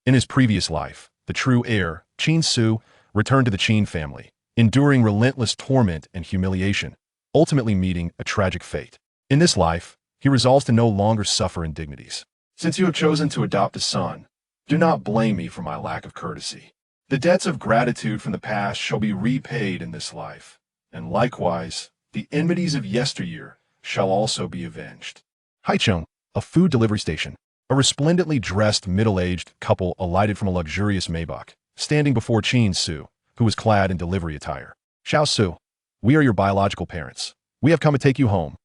In his previous life, the true heir, Qin Ce, returned to the Qin family, enduring relentless torment and humiliation, ultimately meeting a tragic fate. In this life, he resolves to no longer suffer indignities. Since you have chosen to adopt a son, do not blame me for my lack of courtesy. The debts of gratitude from the past shall be repaid in this life, and likewise, the enmities of yesteryear shall also be avenged. Haicheng, a food delivery station. A resplendently dressed middle-aged couple alighted from a luxurious Maybach, standing before Qin Ce, who was clad in delivery attire. Xiao Su, we are your biological parents. We have come to take you home.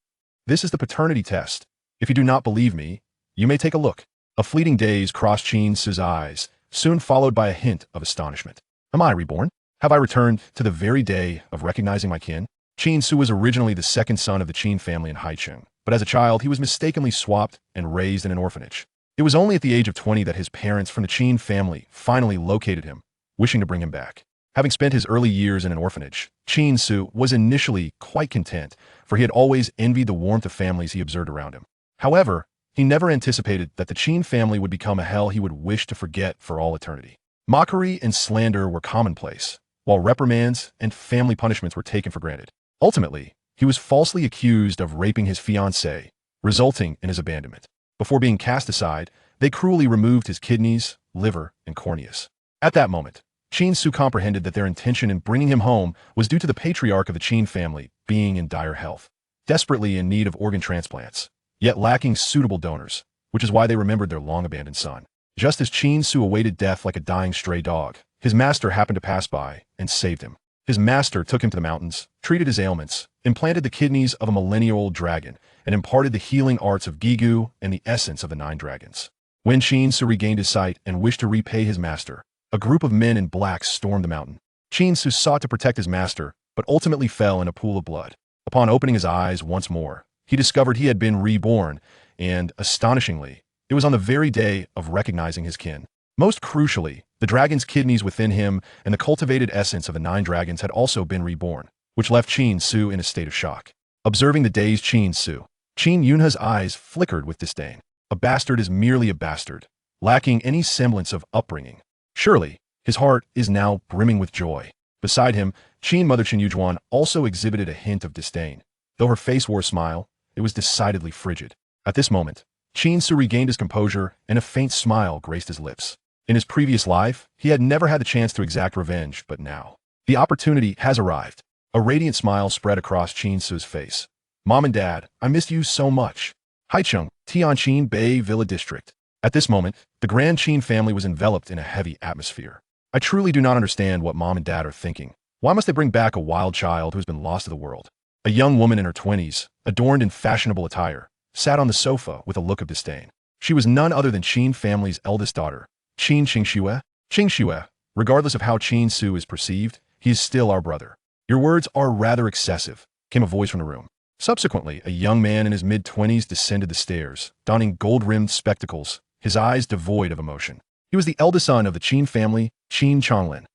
This is the paternity test. If you do not believe me, you may take a look. A fleeting daze crossed Qin Ce's eyes, soon followed by a hint of astonishment. Am I reborn? Have I returned to the very day of recognizing my kin? Qin Ce was originally the second son of the Qin family in Haicheng, but as a child he was mistakenly swapped and raised in an orphanage. It was only at the age of 20 that his parents from the Qin family finally located him, wishing to bring him back. Having spent his early years in an orphanage, Qin Ce was initially quite content, for he had always envied the warmth of families he observed around him. However, he never anticipated that the Qin family would become a hell he would wish to forget for all eternity. Mockery and slander were commonplace, while reprimands and family punishments were taken for granted. Ultimately, he was falsely accused of raping his fiancée, resulting in his abandonment. Before being cast aside, they cruelly removed his kidneys, liver, and corneas. At that moment, Qin Ce comprehended that their intention in bringing him home was due to the patriarch of the Qin family being in dire health, desperately in need of organ transplants, yet lacking suitable donors, which is why they remembered their long-abandoned son. Just as Qin Ce awaited death like a dying stray dog, his master happened to pass by and saved him. His master took him to the mountains, treated his ailments, implanted the kidneys of a millennial-old dragon, and imparted the healing arts of Gigu and the essence of the 9 dragons. When Qin Ce regained his sight and wished to repay his master, a group of men in black stormed the mountain. Qin Ce sought to protect his master, but ultimately fell in a pool of blood. Upon opening his eyes once more, he discovered he had been reborn, and, astonishingly, it was on the very day of recognizing his kin. Most crucially, the dragon's kidneys within him and the cultivated essence of the 9 dragons had also been reborn, which left Qin Ce in a state of shock. Observing the dazed Qin Ce, Qin Yunhe's eyes flickered with disdain. A bastard is merely a bastard, lacking any semblance of upbringing. Surely, his heart is now brimming with joy. Beside him, Qin Mother Qin Yujuan also exhibited a hint of disdain. Though her face wore a smile, it was decidedly frigid. At this moment, Qin Ce regained his composure and a faint smile graced his lips. In his previous life, he had never had the chance to exact revenge, but now, the opportunity has arrived. A radiant smile spread across Qin Ce's face. Mom and Dad, I missed you so much. Haicheng, Tianqin Bay Villa District. At this moment, the Grand Qin family was enveloped in a heavy atmosphere. I truly do not understand what Mom and Dad are thinking. Why must they bring back a wild child who has been lost to the world? A young woman in her 20s, adorned in fashionable attire, sat on the sofa with a look of disdain. She was none other than Qin family's eldest daughter, Qin Qingxue. Qingxue, regardless of how Qin Ce is perceived, he is still our brother. Your words are rather excessive, came a voice from the room. Subsequently, a young man in his mid-20s descended the stairs, donning gold-rimmed spectacles, his eyes devoid of emotion. He was the eldest son of the Qin family, Qin Changlin.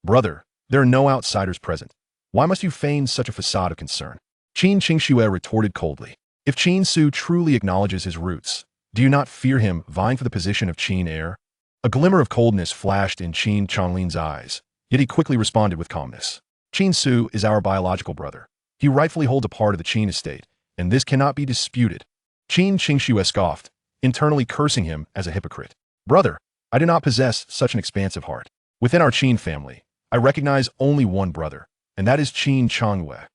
Brother, there are no outsiders present. Why must you feign such a facade of concern? Qin Qingxue retorted coldly. If Qin Ce truly acknowledges his roots, do you not fear him vying for the position of Qin heir? A glimmer of coldness flashed in Qin Changlin's eyes, yet he quickly responded with calmness. Qin Ce is our biological brother. He rightfully holds a part of the Qin estate, and this cannot be disputed. Qin Qingxue scoffed, internally cursing him as a hypocrite. Brother, I do not possess such an expansive heart. Within our Qin family, I recognize only one brother, and that is Qin Changyue.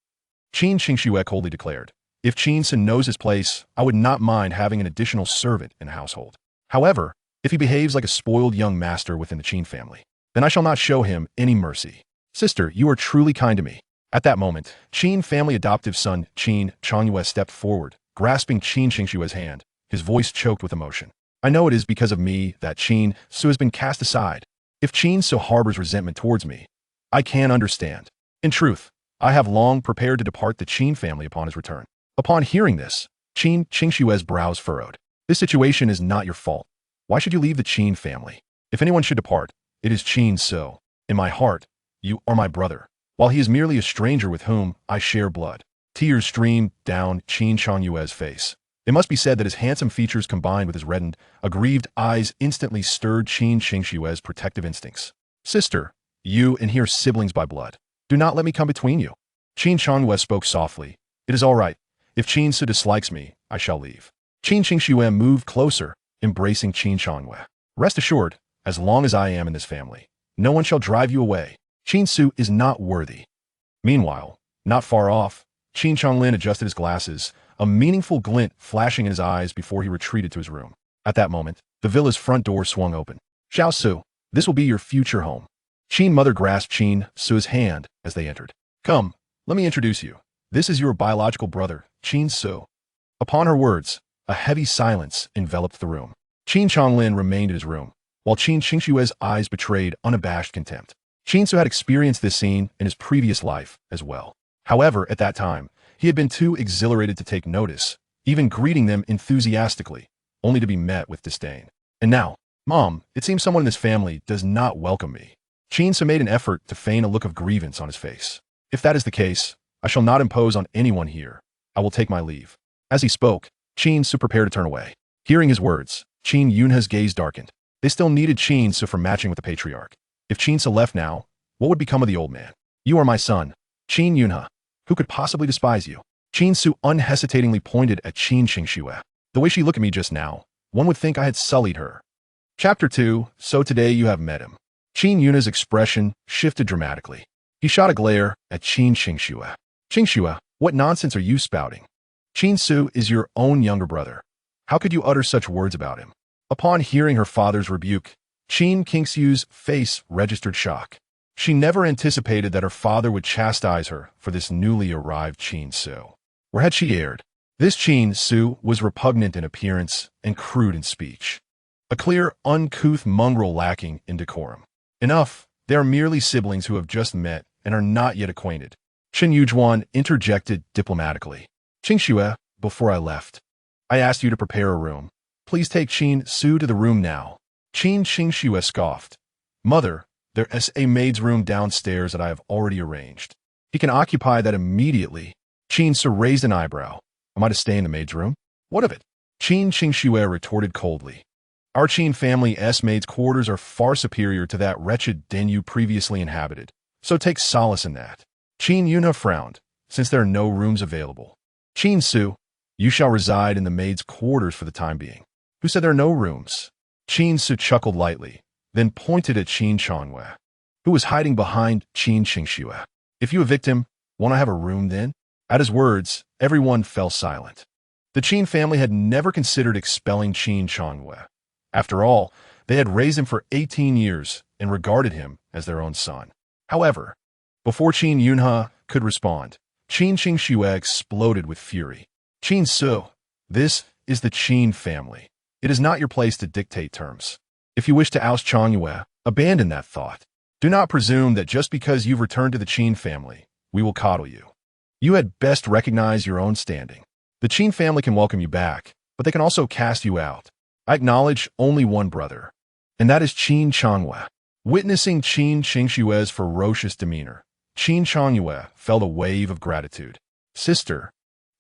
Qin Qingxue coldly declared. If Qin Ce knows his place, I would not mind having an additional servant in the household. However, if he behaves like a spoiled young master within the Qin family, then I shall not show him any mercy. Sister, you are truly kind to me. At that moment, Qin family adoptive son Qin Changyue stepped forward, grasping Qin Qingxue's hand, his voice choked with emotion. I know it is because of me that Qin Ce has been cast aside. If Qin Ce harbors resentment towards me, I can understand. In truth, I have long prepared to depart the Qin family upon his return. Upon hearing this, Qin Qingxue's brows furrowed. This situation is not your fault. Why should you leave the Qin family? If anyone should depart, it is Qin Ce. In my heart, you are my brother, while he is merely a stranger with whom I share blood. Tears streamed down Qin Changyue's face. It must be said that his handsome features combined with his reddened, aggrieved eyes instantly stirred Qin Qingshue's protective instincts. Sister, you and Heir siblings by blood. Do not let me come between you. Qin Qingshui spoke softly. It is all right. If Qin Ce dislikes me, I shall leave. Qin Qingshui moved closer, embracing Qin Qingshui. Rest assured, as long as I am in this family, no one shall drive you away. Qin Ce is not worthy. Meanwhile, not far off, Qin Qianglin adjusted his glasses, a meaningful glint flashing in his eyes before he retreated to his room. At that moment, the villa's front door swung open. Xiao Su, this will be your future home. Qin mother grasped Qin Ce's hand as they entered. Come, let me introduce you. This is your biological brother, Qin Ce. Upon her words, a heavy silence enveloped the room. Qin Qianglin remained in his room, while Qin Qingshue's eyes betrayed unabashed contempt. Qin Ce had experienced this scene in his previous life as well. However, at that time, he had been too exhilarated to take notice, even greeting them enthusiastically, only to be met with disdain. And now, Mom, it seems someone in this family does not welcome me. Qin Ce made an effort to feign a look of grievance on his face. If that is the case, I shall not impose on anyone here. I will take my leave. As he spoke, Qin Ce prepared to turn away. Hearing his words, Qin Yunha's gaze darkened. They still needed Qin Ce for matching with the patriarch. If Qin Ce left now, what would become of the old man? You are my son, Qin Yunha. Who could possibly despise you? Qin Ce unhesitatingly pointed at Qin Qingshui. The way she looked at me just now, one would think I had sullied her. Chapter 2, So today you have met him. Qin Yunha's expression shifted dramatically. He shot a glare at Qin Qingshui. Qingshui, what nonsense are you spouting? Qin Ce is your own younger brother. How could you utter such words about him? Upon hearing her father's rebuke, Qin Qingshui's face registered shock. She never anticipated that her father would chastise her for this newly arrived Qin Ce. Or had she erred? This Qin Ce was repugnant in appearance and crude in speech. A clear, uncouth mongrel lacking in decorum. Enough, they are merely siblings who have just met and are not yet acquainted. Chen Yujuan interjected diplomatically. Qingshui, before I left, I asked you to prepare a room. Please take Qin Ce to the room now. Qin Qingshui scoffed. Mother, there is a maid's room downstairs that I have already arranged. He can occupy that immediately. Qin Ce raised an eyebrow. Am I to stay in the maid's room? What of it? Qin Qingshui retorted coldly. Our Qin family's maid's quarters are far superior to that wretched den you previously inhabited, so take solace in that. Qin Yunha frowned, since there are no rooms available. Qin Ce, you shall reside in the maid's quarters for the time being. Who said there are no rooms? Qin Ce chuckled lightly, then pointed at Qin Qianglin, who was hiding behind Qin Qingshui. If you evict him, won't I have a room then? At his words, everyone fell silent. The Qin family had never considered expelling Qin Qianglin. After all, they had raised him for 18 years and regarded him as their own son. However, before Qin Yunha could respond, Qin Qingshui exploded with fury. Qin Ce, this is the Qin family. It is not your place to dictate terms. If you wish to oust Qiangyue, abandon that thought. Do not presume that just because you've returned to the Qin family, we will coddle you. You had best recognize your own standing. The Qin family can welcome you back, but they can also cast you out. I acknowledge only one brother, and that is Qin Qianglin. Witnessing Qin Qingshui's ferocious demeanor, Qin Qianglin felt a wave of gratitude. Sister,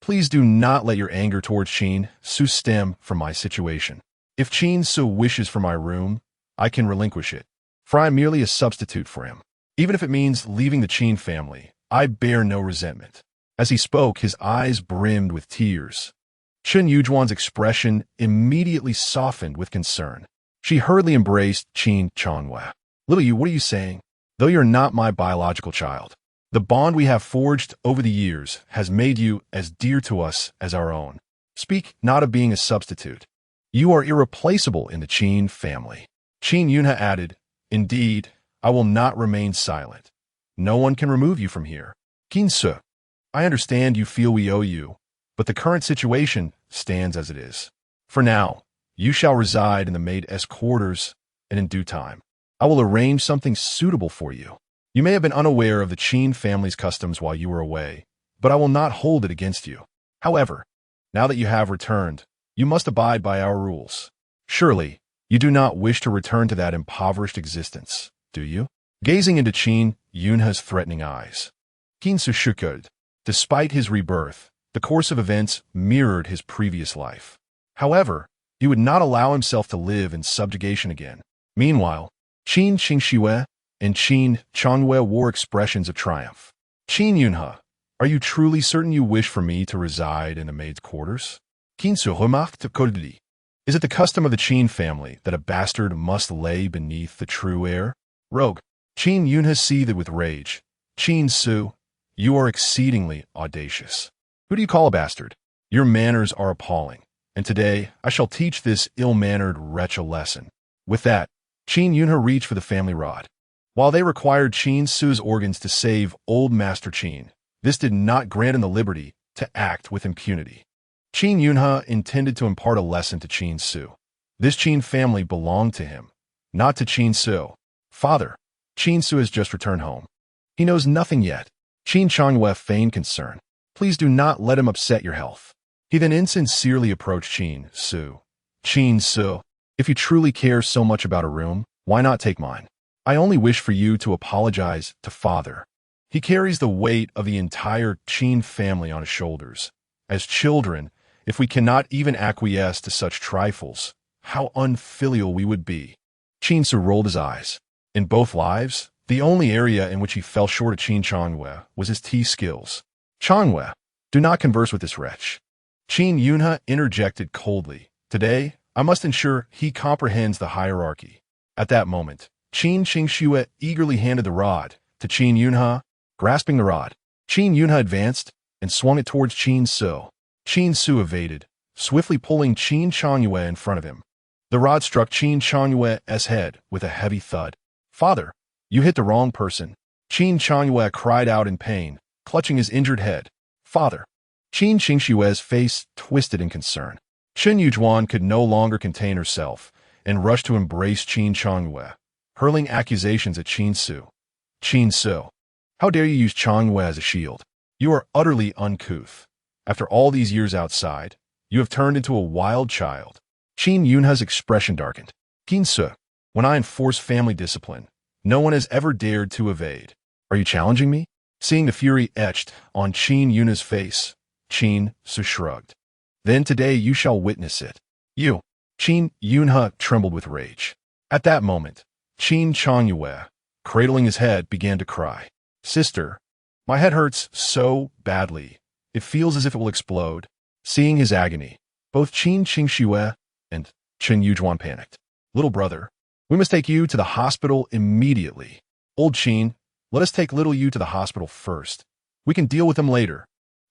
please do not let your anger towards Qin Ce stem from my situation. If Qin Ce wishes for my room, I can relinquish it, for I am merely a substitute for him. Even if it means leaving the Qin family, I bear no resentment. As he spoke, his eyes brimmed with tears. Chen Yujuan's expression immediately softened with concern. She hurriedly embraced Qin Qianglin. Little you, what are you saying? Though you're not my biological child, the bond we have forged over the years has made you as dear to us as our own. Speak not of being a substitute. You are irreplaceable in the Qin family. Qin Yunha added, Indeed, I will not remain silent. No one can remove you from here. Qin Ce, I understand you feel we owe you, but the current situation stands as it is. For now, you shall reside in the maid's quarters, and in due time, I will arrange something suitable for you. You may have been unaware of the Qin family's customs while you were away, but I will not hold it against you. However, now that you have returned, you must abide by our rules. Surely, you do not wish to return to that impoverished existence, do you? Gazing into Qin Yunha's threatening eyes, Qin Ce chuckled. Despite his rebirth, The course of events mirrored his previous life. However, he would not allow himself to live in subjugation again. Meanwhile, Qin Ce and Qin Changwei wore expressions of triumph. Qin Yunhe, are you truly certain you wish for me to reside in the maid's quarters? Qin Ce remarqued coldly. Is it the custom of the Qin family that a bastard must lay beneath the true heir? Rogue. Qin Yunhe seethed with rage. Qin Ce, you are exceedingly audacious. Who do you call a bastard? Your manners are appalling, and today I shall teach this ill-mannered wretch a lesson. With that, Qin Yunhe reached for the family rod. While they required Qin Ce's organs to save old Master Qin, this did not grant him the liberty to act with impunity. Qin Yunhe intended to impart a lesson to Qin Ce. This Qin family belonged to him, not to Qin Ce. Father, Qin Ce has just returned home. He knows nothing yet. Qin Changwei feigned concern. Please do not let him upset your health. He then insincerely approached Qin Ce. Qin Ce, if you truly care so much about a room, why not take mine? I only wish for you to apologize to father. He carries the weight of the entire Qin family on his shoulders. As children, if we cannot even acquiesce to such trifles, how unfilial we would be. Qin Ce rolled his eyes. In both lives, the only area in which he fell short of Qin Changwei was his tea skills. Changwei, do not converse with this wretch. Qin Yunhe interjected coldly. Today, I must ensure he comprehends the hierarchy. At that moment, Qin Ce eagerly handed the rod to Qin Yunhe. Grasping the rod, Qin Yunhe advanced and swung it towards Qin Ce. Qin Ce evaded, swiftly pulling Qin Changwei in front of him. The rod struck Qin Changwei's head with a heavy thud. Father, you hit the wrong person. Qin Changwei cried out in pain, clutching his injured head. Father. Qin Ce's face twisted in concern. Chen Yujuan could no longer contain herself and rushed to embrace Qin Changwei, hurling accusations at Qin Ce. Qin Ce, how dare you use Changwei as a shield? You are utterly uncouth. After all these years outside, you have turned into a wild child. Qin Yunhe's expression darkened. Qin Ce, when I enforce family discipline, no one has ever dared to evade. Are you challenging me? Seeing the fury etched on Qin Yunhe's face, Qin Ce shrugged. Then today you shall witness it. You. Qin Yunhe trembled with rage. At that moment, Qin Changwei, cradling his head, began to cry. Sister, my head hurts so badly. It feels as if it will explode. Seeing his agony, both Qin Ce and Chen Yujuan panicked. Little brother, we must take you to the hospital immediately. Old Qin, let us take little you to the hospital first. We can deal with him later.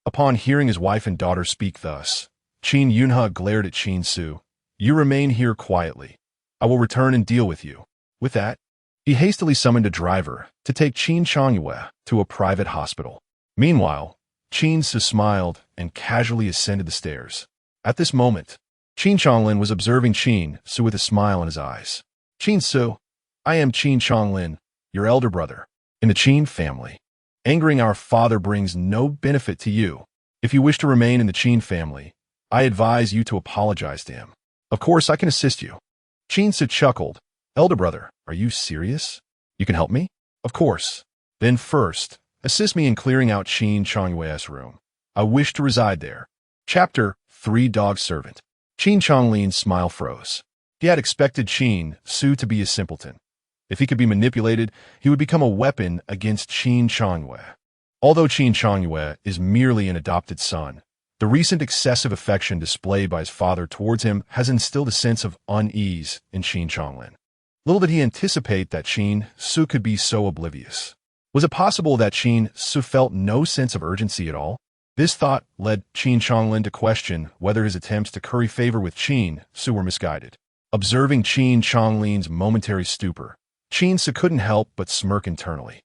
Upon hearing his wife and daughter speak thus, Qin Yunhe glared at Qin Ce. You remain here quietly. I will return and deal with you. With that, he hastily summoned a driver to take Qin Changwei to a private hospital. Meanwhile, Qin Ce smiled and casually ascended the stairs. At this moment, Qin Changlin was observing Qin Ce with a smile in his eyes. Qin Ce, I am Qin Changlin, your elder brother, in the Qin family. Angering our father brings no benefit to you. If you wish to remain in the Qin family, I advise you to apologize to him. Of course, I can assist you. Qin Ce chuckled. Elder brother, are you serious? You can help me? Of course. Then first, assist me in clearing out Qin Changwei's room. I wish to reside there. Chapter 3 Dog Servant. Qin Changlin's smile froze. He had expected Qin Ce to be a simpleton. If he could be manipulated, he would become a weapon against Qin Changwei. Although Qin Changwei is merely an adopted son, the recent excessive affection displayed by his father towards him has instilled a sense of unease in Qin Changlin. Little did he anticipate that Qin Ce could be so oblivious. Was it possible that Qin Ce felt no sense of urgency at all? This thought led Qin Changlin to question whether his attempts to curry favor with Qin Ce were misguided. Observing Qin Changlin's momentary stupor, Qin Ce couldn't help but smirk internally.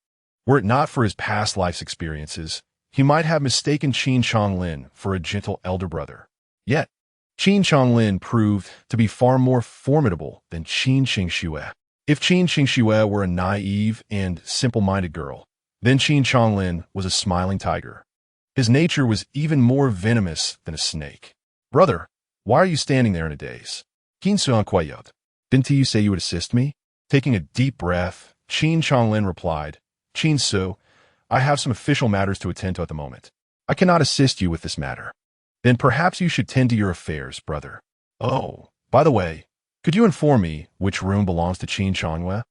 Were it not for his past life's experiences, he might have mistaken Qin Changlin for a gentle elder brother. Yet, Qin Changlin proved to be far more formidable than Qin Ce. If Qin Ce were a naive and simple-minded girl, then Qin Changlin was a smiling tiger. His nature was even more venomous than a snake. Brother, why are you standing there in a daze? Qin Ce inquired. Didn't you say you would assist me? Taking a deep breath, Qin Changlin replied, Qin Ce, I have some official matters to attend to at the moment. I cannot assist you with this matter. Then perhaps you should tend to your affairs, brother. Oh, by the way, could you inform me which room belongs to Qin Changwei?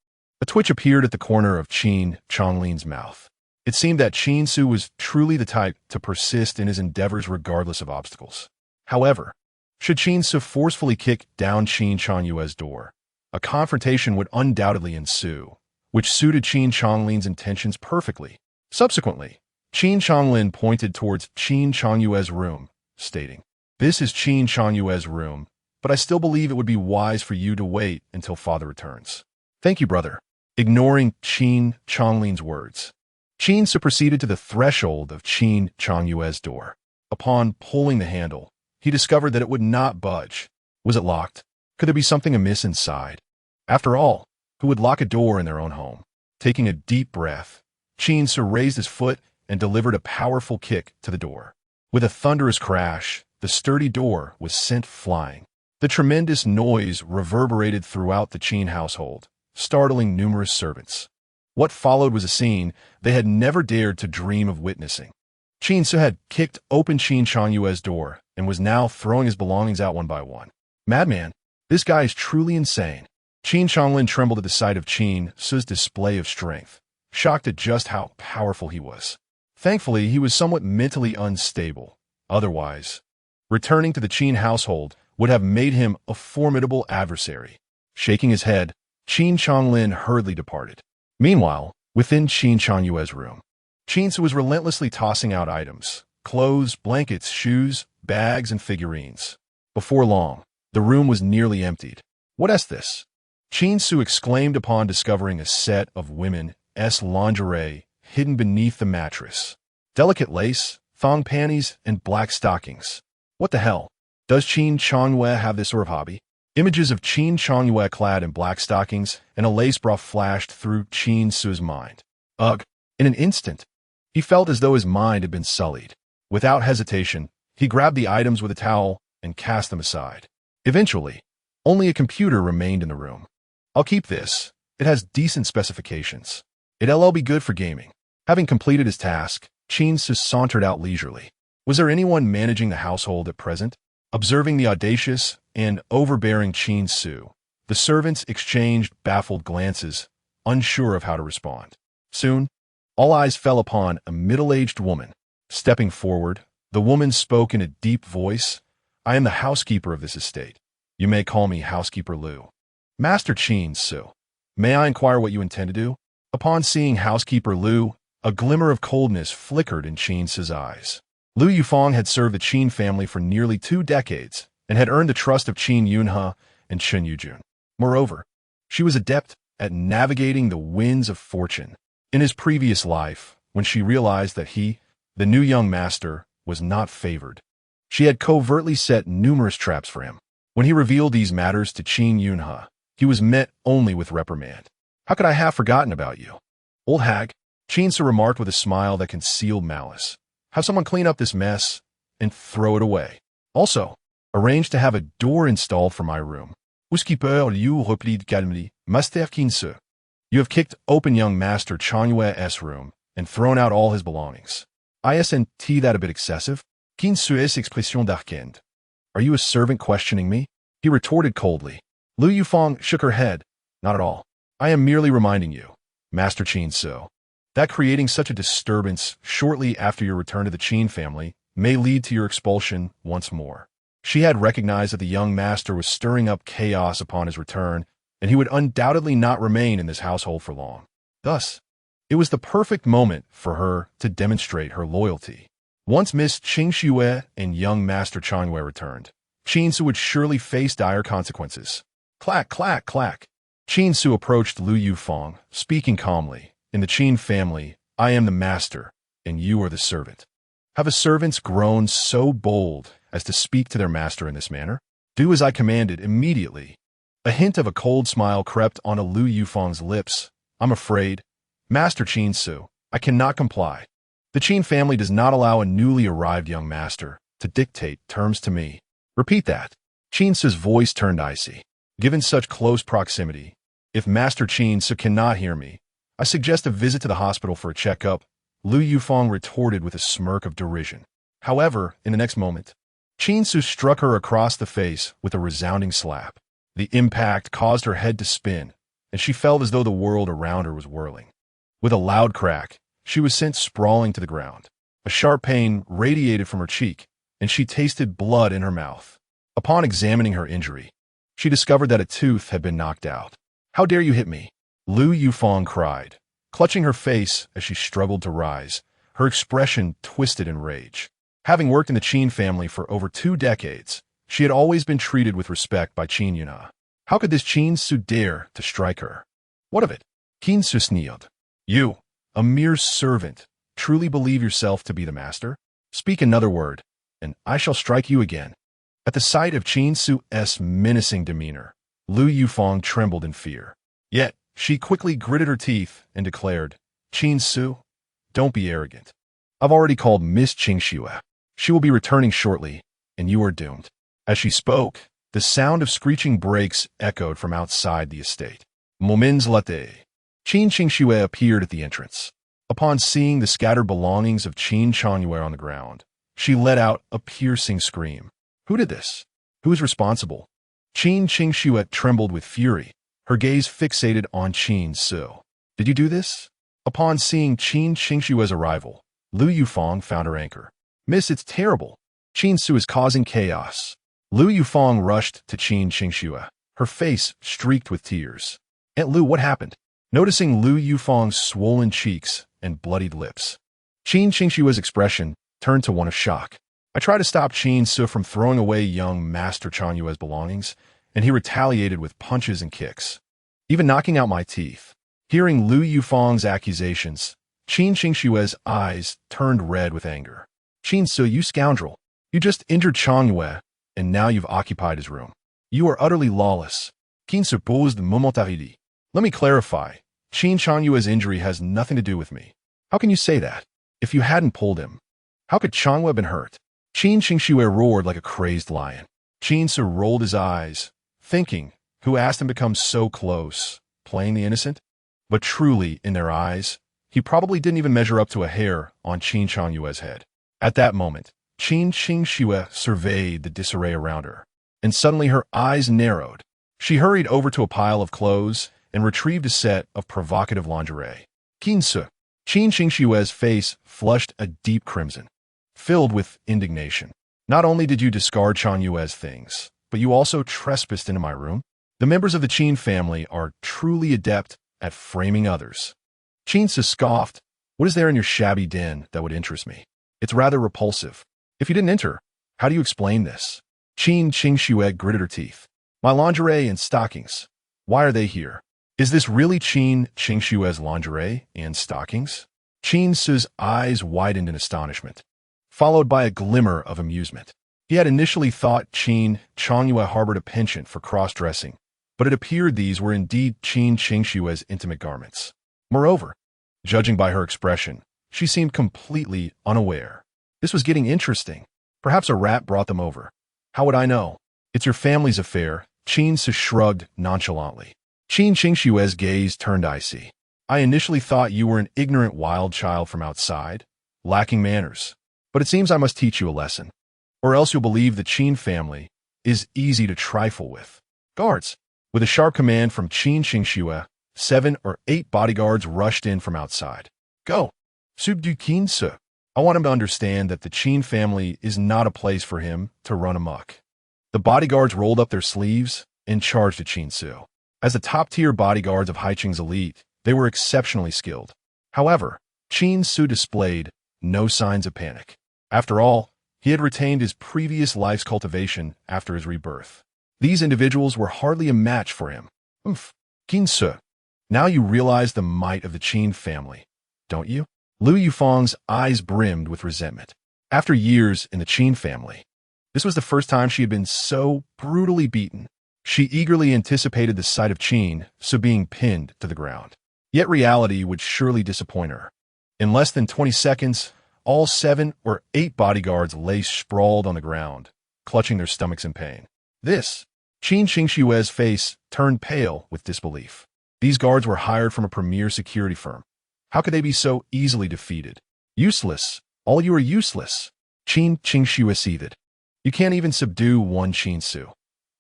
A twitch appeared at the corner of Qin Chonglin's mouth. It seemed that Qin Ce was truly the type to persist in his endeavors regardless of obstacles. However, should Qin Ce forcefully kick down Qin Changwei's door, a confrontation would undoubtedly ensue, which suited Qin Chonglin's intentions perfectly. Subsequently, Qin Chonglin pointed towards Qin Changwei's room, stating, "This is Qin Changwei's room, but I still believe it would be wise for you to wait until father returns." "Thank you, brother." Ignoring Qin Chonglin's words, Qin Ce proceeded to the threshold of Qin Changwei's door. Upon pulling the handle, he discovered that it would not budge. Was it locked? Could there be something amiss inside? After all, who would lock a door in their own home? Taking a deep breath, Qin Ce raised his foot and delivered a powerful kick to the door. With a thunderous crash, the sturdy door was sent flying. The tremendous noise reverberated throughout the Qin household, startling numerous servants. What followed was a scene they had never dared to dream of witnessing. Qin Ce had kicked open Qin Changwei's door and was now throwing his belongings out one by one. Madman, this guy is truly insane. Qin Chonglin trembled at the sight of Qin Ce's display of strength, shocked at just how powerful he was. Thankfully, he was somewhat mentally unstable. Otherwise, returning to the Qin household would have made him a formidable adversary. Shaking his head, Qin Chonglin hurriedly departed. Meanwhile, within Qin Changwei's room, Qin Ce was relentlessly tossing out items: clothes, blankets, shoes, bags, and figurines. Before long, the room was nearly emptied. "What is this?" Qin Ce exclaimed upon discovering a set of women's lingerie hidden beneath the mattress. Delicate lace, thong panties, and black stockings. What the hell? Does Qin Changwei have this sort of hobby? Images of Qin Changwei clad in black stockings and a lace bra flashed through Qin Ce's mind. Ugh! In an instant, he felt as though his mind had been sullied. Without hesitation, he grabbed the items with a towel and cast them aside. Eventually, only a computer remained in the room. "I'll keep this. It has decent specifications. It'll be good for gaming." Having completed his task, Qin Ce sauntered out leisurely. Was there anyone managing the household at present? Observing the audacious and overbearing Qin Ce, the servants exchanged baffled glances, unsure of how to respond. Soon, all eyes fell upon a middle-aged woman. Stepping forward, the woman spoke in a deep voice. "I am the housekeeper of this estate. You may call me Housekeeper Liu." "Master Qin Ce, may I inquire what you intend to do?" Upon seeing Housekeeper Liu, a glimmer of coldness flickered in Qin Ce's eyes. Liu Yufeng had served the Qin family for nearly 2 decades and had earned the trust of Qin Yunhe and Chen Yujun. Moreover, she was adept at navigating the winds of fortune. In his previous life, when she realized that he, the new young master, was not favored, she had covertly set numerous traps for him. When he revealed these matters to Qin Yunhe, he was met only with reprimand. "How could I have forgotten about you, old hag?" Qin Ce remarked with a smile that concealed malice. "Have someone clean up this mess and throw it away. Also, arrange to have a door installed for my room." "Housekeeper Liu replied calmly, Master Qin Ce, you have kicked open young Master Changwei's room and thrown out all his belongings. Isn't that a bit excessive?" Qin Ce's expression darkened. "Are you a servant questioning me?" he retorted coldly. Liu Yufeng shook her head. "Not at all. I am merely reminding you, Master Qin Ce, that creating such a disturbance shortly after your return to the Qin family may lead to your expulsion once more." She had recognized that the young master was stirring up chaos upon his return, and he would undoubtedly not remain in this household for long. Thus, it was the perfect moment for her to demonstrate her loyalty. Once Miss Qing Xue and young Master Changwei returned, Qin Ce would surely face dire consequences. Clack, clack, clack. Qin Ce approached Liu Yufeng, speaking calmly. "In the Qin family, I am the master, and you are the servant. Have the servants grown so bold as to speak to their master in this manner? Do as I commanded immediately." A hint of a cold smile crept onto Liu Yufeng's lips. "I'm afraid, Master Qin Ce, I cannot comply. The Qin family does not allow a newly arrived young master to dictate terms to me." "Repeat that." Qin Ce's voice turned icy. "Given such close proximity, if Master Qin Ce cannot hear me, I suggest a visit to the hospital for a checkup. Lu Yufeng retorted with a smirk of derision. However, in the next moment, Qin Ce struck her across the face with a resounding slap. The impact caused her head to spin, and she felt as though the world around her was whirling. With a loud crack, she was sent sprawling to the ground. A sharp pain radiated from her cheek, and she tasted blood in her mouth. Upon examining her injury, she discovered that a tooth had been knocked out. "How dare you hit me?" Lu Yufeng cried, clutching her face as she struggled to rise, her expression twisted in rage. Having worked in the Qin family for over 2 decades, she had always been treated with respect by Qin Yuna. How could this Qin Ce dare to strike her? What of it? Qin Ce sneered. "You, a mere servant, truly believe yourself to be the master? Speak another word, and I shall strike you again." At the sight of Qin Ce's menacing demeanor, Lu Yufeng trembled in fear. Yet, she quickly gritted her teeth and declared, "Qin Ce, don't be arrogant. I've already called Miss Qingxue. She will be returning shortly, and you are doomed." As she spoke, the sound of screeching brakes echoed from outside the estate. Moments later, Qin Qingxue appeared at the entrance. Upon seeing the scattered belongings of Qin Changyue on the ground, she let out a piercing scream. Who did this? Who is responsible? Qin Qingxue trembled with fury, her gaze fixated on Qin Ce. "Did you do this?" Upon seeing Qin Qingxue's arrival, Lu Yufeng found her anchor. "Miss, it's terrible. Qin Ce is causing chaos." Lu Yufeng rushed to Qin Qingxue, her face streaked with tears. "Aunt Lu, what happened?" Noticing Lu Yufeng's swollen cheeks and bloodied lips, Qin Qingxue's expression turned to one of shock. "I tried to stop Qin Ce from throwing away young Master Changyue's belongings, and he retaliated with punches and kicks, even knocking out my teeth." Hearing Lu Yufeng's accusations, Qin Qingxue's eyes turned red with anger. "Qin Ce, you scoundrel! You just injured Changyue, and now you've occupied his room. You are utterly lawless." Qin Ce posed momentarily. "Let me clarify. Qin Changyue's injury has nothing to do with me." "How can you say that? If you hadn't pulled him, how could Changyue have been hurt?" Qin Qingxue roared like a crazed lion. Qin Ce rolled his eyes, thinking, who asked him to come so close, playing the innocent? But truly, in their eyes, he probably didn't even measure up to a hair on Qin Changyue's head. At that moment, Qin Qingxue surveyed the disarray around her, and suddenly her eyes narrowed. She hurried over to a pile of clothes and retrieved a set of provocative lingerie. "Qin Ce." Qin Qingxue's face flushed a deep crimson, filled with indignation. "Not only did you discard Changyue's things, but you also trespassed into my room? The members of the Qin family are truly adept at framing others." Qin Ce scoffed. "What is there in your shabby den that would interest me? It's rather repulsive. If you didn't enter, how do you explain this?" Qin Qingxue gritted her teeth. "My lingerie and stockings. Why are they here? Is this really Qin Qingxue's lingerie and stockings?" Qin Ce's eyes widened in astonishment, followed by a glimmer of amusement. He had initially thought Qin Changyue harbored a penchant for cross-dressing, but it appeared these were indeed Qin Qingxue's intimate garments. Moreover, judging by her expression, she seemed completely unaware. This was getting interesting. Perhaps a rat brought them over. How would I know? "It's your family's affair," Qin Ce shrugged nonchalantly. Qin Qingxue's gaze turned icy. "I initially thought you were an ignorant wild child from outside, lacking manners. But it seems I must teach you a lesson, or else you'll believe the Qin family is easy to trifle with." "Guards!" With a sharp command from Qin Qingxue, 7 or 8 bodyguards rushed in from outside. "Go! Subdue Qin Ce. I want him to understand that the Qin family is not a place for him to run amok." The bodyguards rolled up their sleeves and charged at Qin Ce. As the top-tier bodyguards of Haiqing's elite, they were exceptionally skilled. However, Qin Ce displayed no signs of panic. After all, he had retained his previous life's cultivation after his rebirth. These individuals were hardly a match for him. Qin Ce, now you realize the might of the Qin family, don't you?" Lu Yufeng's eyes brimmed with resentment. After years in the Qin family, this was the first time she had been so brutally beaten. She eagerly anticipated the sight of Qin Ce being pinned to the ground. Yet reality would surely disappoint her. In less than 20 seconds, all 7 or 8 bodyguards lay sprawled on the ground, clutching their stomachs in pain. This, Qin Qingxue's face turned pale with disbelief. These guards were hired from a premier security firm. How could they be so easily defeated? Useless. All you are useless. Qin Ce seethed. You can't even subdue one Qin Ce.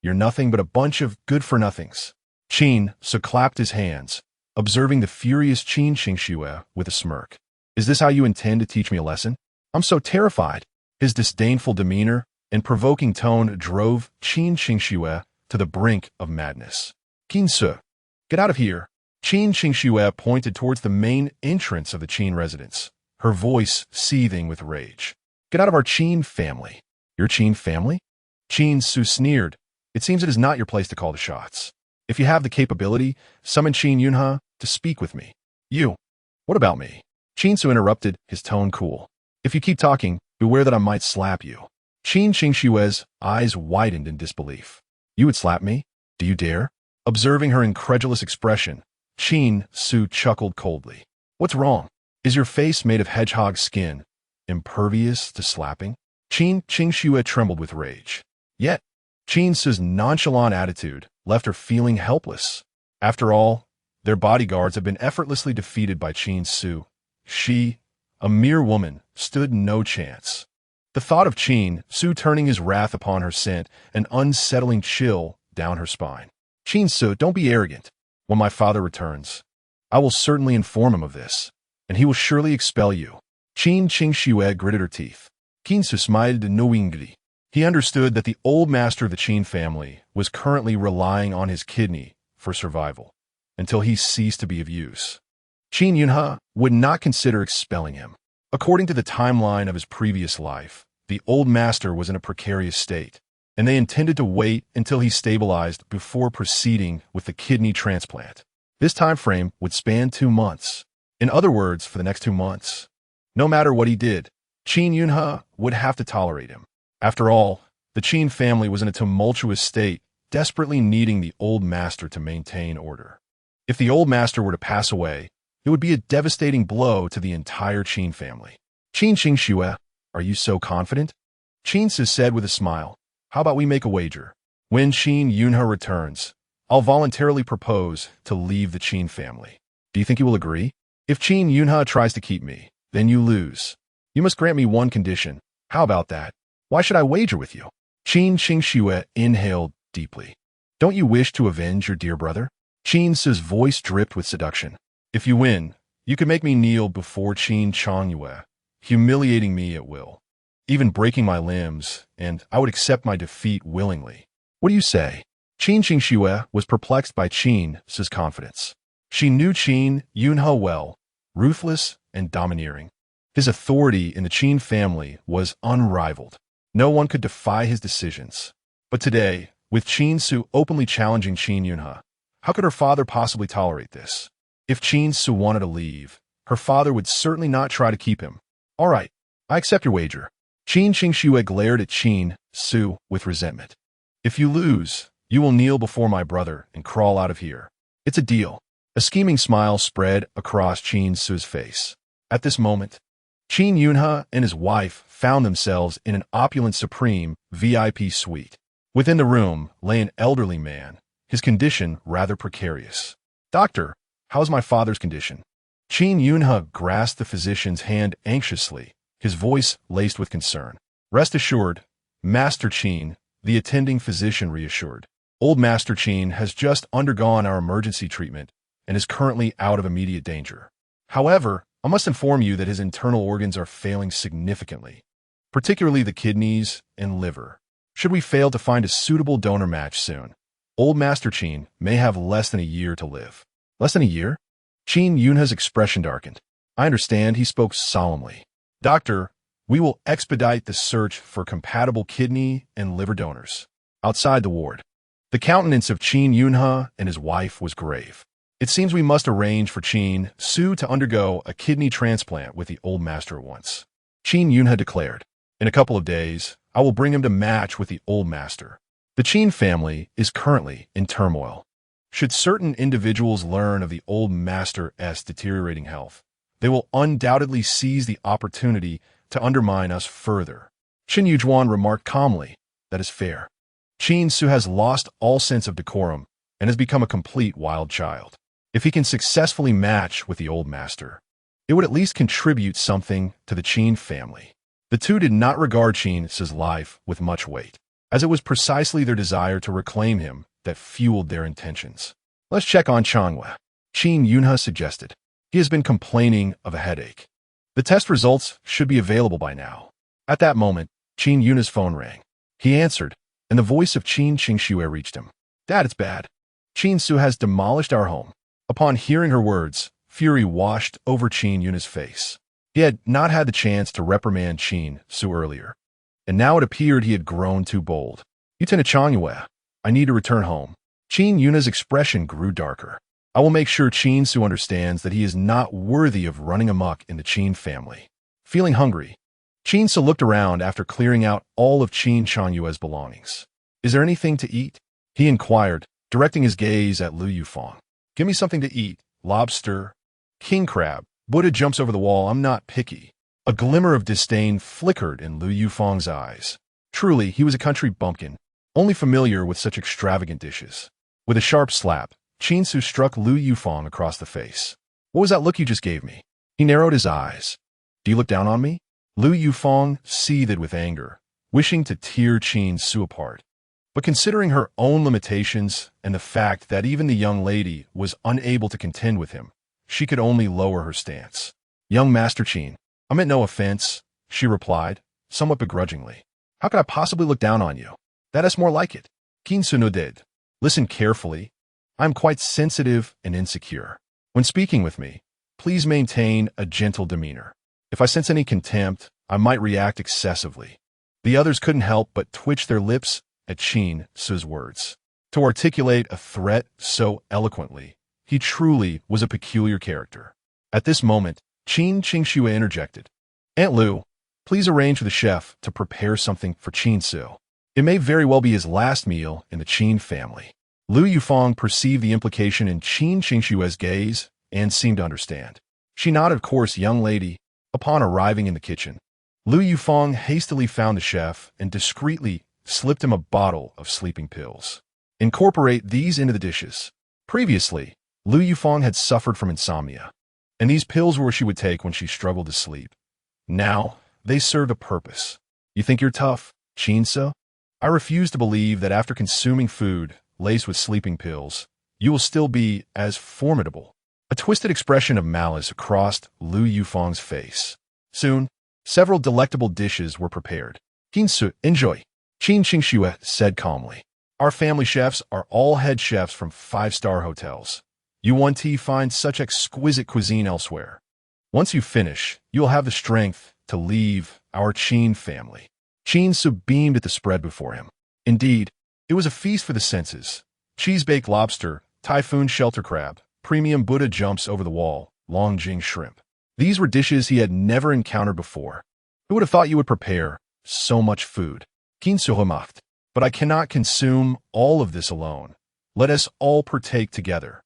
You're nothing but a bunch of good-for-nothings. Qin Ce clapped his hands, observing the furious Qin Ce with a smirk. Is this how you intend to teach me a lesson? I'm so terrified. His disdainful demeanor and provoking tone drove Qin Ce to the brink of madness. Qin Ce, get out of here. Qin Ce pointed towards the main entrance of the Qin residence, her voice seething with rage. Get out of our Qin family. Your Qin family? Qin Ce sneered. It seems it is not your place to call the shots. If you have the capability, summon Qin Yunhe to speak with me. You. What about me? Qin Ce interrupted, his tone cool. If you keep talking, beware that I might slap you. Qin Ce's eyes widened in disbelief. You would slap me? Do you dare? Observing her incredulous expression, Qin Ce chuckled coldly. What's wrong? Is your face made of hedgehog skin, impervious to slapping? Qin Ce trembled with rage. Yet, Qin Ce's nonchalant attitude left her feeling helpless. After all, their bodyguards had been effortlessly defeated by Qin Ce. She, a mere woman, stood no chance. The thought of Qin Ce turning his wrath upon her sent an unsettling chill down her spine. Qin Ce, don't be arrogant. When my father returns, I will certainly inform him of this, and he will surely expel you. Qin Ce gritted her teeth. Qin Ce smiled knowingly. He understood that the old master of the Qin family was currently relying on his kidney for survival, until he ceased to be of use. Qin Yunhe would not consider expelling him. According to the timeline of his previous life, the old master was in a precarious state, and they intended to wait until he stabilized before proceeding with the kidney transplant. This time frame would span 2 months. In other words, for the next 2 months. No matter what he did, Qin Yunhe would have to tolerate him. After all, the Qin family was in a tumultuous state, desperately needing the old master to maintain order. If the old master were to pass away, it would be a devastating blow to the entire Qin family. Qin Ce, are you so confident? Qin Ce said with a smile. How about we make a wager? When Qin Yunhe returns, I'll voluntarily propose to leave the Qin family. Do you think you will agree? If Qin Yunhe tries to keep me, then you lose. You must grant me one condition. How about that? Why should I wager with you? Qin Ce inhaled deeply. Don't you wish to avenge your dear brother? Qin Ce's voice dripped with seduction. If you win, you can make me kneel before Qin Chongyue, humiliating me at will, even breaking my limbs, and I would accept my defeat willingly. What do you say? Qin Ce was perplexed by Qin Ce's confidence. She knew Qin Yunhe well, ruthless and domineering. His authority in the Qin family was unrivaled. No one could defy his decisions. But today, with Qin Ce openly challenging Qin Yunhe, how could her father possibly tolerate this? If Qin Ce wanted to leave, her father would certainly not try to keep him. All right, I accept your wager. Qin Ce glared at Qin Ce with resentment. If you lose, you will kneel before my brother and crawl out of here. It's a deal. A scheming smile spread across Qin Ce's face. At this moment, Qin Yunhe and his wife found themselves in an opulent Supreme VIP suite. Within the room lay an elderly man, his condition rather precarious. Doctor, how is my father's condition? Qin Yunhe grasped the physician's hand anxiously, his voice laced with concern. Rest assured, Master Qin, the attending physician reassured. Old Master Qin has just undergone our emergency treatment and is currently out of immediate danger. However, I must inform you that his internal organs are failing significantly, particularly the kidneys and liver. Should we fail to find a suitable donor match soon, Old Master Qin may have less than a year to live. Less than a year? Qin Yunhe's expression darkened. I understand, he spoke solemnly. Doctor, we will expedite the search for compatible kidney and liver donors. Outside the ward, the countenance of Qin Yunhe and his wife was grave. It seems we must arrange for Qin Ce to undergo a kidney transplant with the old master at once. Qin Yunhe declared, in a couple of days, I will bring him to match with the old master. The Qin family is currently in turmoil. Should certain individuals learn of the old master's deteriorating health, they will undoubtedly seize the opportunity to undermine us further. Qin Yujuan remarked calmly, that is fair. Qin Ce has lost all sense of decorum and has become a complete wild child. If he can successfully match with the old master, It would at least contribute something to the Qin family. The two did not regard Qin Ce's life with much weight, as it was precisely their desire to reclaim him that fueled their intentions. Let's check on Changwei, Qin Yunhe suggested. He has been complaining of a headache. The test results should be available by now. At that moment, Qin Yunhe's phone rang. He answered, and the voice of Qin Qingxue reached him. Dad, it's bad. Qin Ce has demolished our home. Upon hearing her words, fury washed over Qin Yunhe's face. He had not had the chance to reprimand Qin Ce earlier, and now it appeared he had grown too bold. Lieutenant Changwei, I need to return home. Qin Yunhe's expression grew darker. I will make sure Qin Ce understands that he is not worthy of running amok in the Qin family. Feeling hungry, Qin Ce looked around after clearing out all of Qin Changyue's belongings. Is there anything to eat? He inquired, directing his gaze at Lu Yufang. Give me something to eat. Lobster. King crab. Buddha jumps over the wall. I'm not picky. A glimmer of disdain flickered in Lu Yufang's eyes. Truly, he was a country bumpkin, only familiar with such extravagant dishes. With a sharp slap, Qin Ce struck Lu Yufang across the face. What was that look you just gave me? He narrowed his eyes. Do you look down on me? Lu Yufang seethed with anger, wishing to tear Qin Ce apart. But considering her own limitations and the fact that even the young lady was unable to contend with him, she could only lower her stance. Young Master Qin, I meant no offense, she replied, somewhat begrudgingly. How could I possibly look down on you? That is more like it. Qin Ce nodded. Listen carefully. I am quite sensitive and insecure. When speaking with me, please maintain a gentle demeanor. If I sense any contempt, I might react excessively. The others couldn't help but twitch their lips at Qin Ce's words. To articulate a threat so eloquently, he truly was a peculiar character. At this moment, Qin Qingxue interjected. Aunt Lu, please arrange for the chef to prepare something for Qin Ce. It may very well be his last meal in the Qin family. Lu Yufang perceived the implication in Qin Qingxue's gaze and seemed to understand. She nodded, of course, young lady. Upon arriving in the kitchen, Lu Yufang hastily found the chef and discreetly slipped him a bottle of sleeping pills. Incorporate these into the dishes. Previously, Lu Yufang had suffered from insomnia, and these pills were what she would take when she struggled to sleep. Now, they served a purpose. You think you're tough, Qin Ce? I refuse to believe that after consuming food laced with sleeping pills, you will still be as formidable. A twisted expression of malice crossed Lu Yufang's face. Soon, several delectable dishes were prepared. Qin Ce, enjoy, Qin Qingxue said calmly. Our family chefs are all head chefs from 5-star hotels. You won't find such exquisite cuisine elsewhere. Once you finish, you will have the strength to leave our Qin family. Qin Ce beamed at the spread before him. Indeed, it was a feast for the senses. Cheese-baked lobster, typhoon shelter crab, premium Buddha jumps over the wall, Longjing shrimp. These were dishes he had never encountered before. Who would have thought you would prepare so much food? Qin Ce remarked. But I cannot consume all of this alone. Let us all partake together.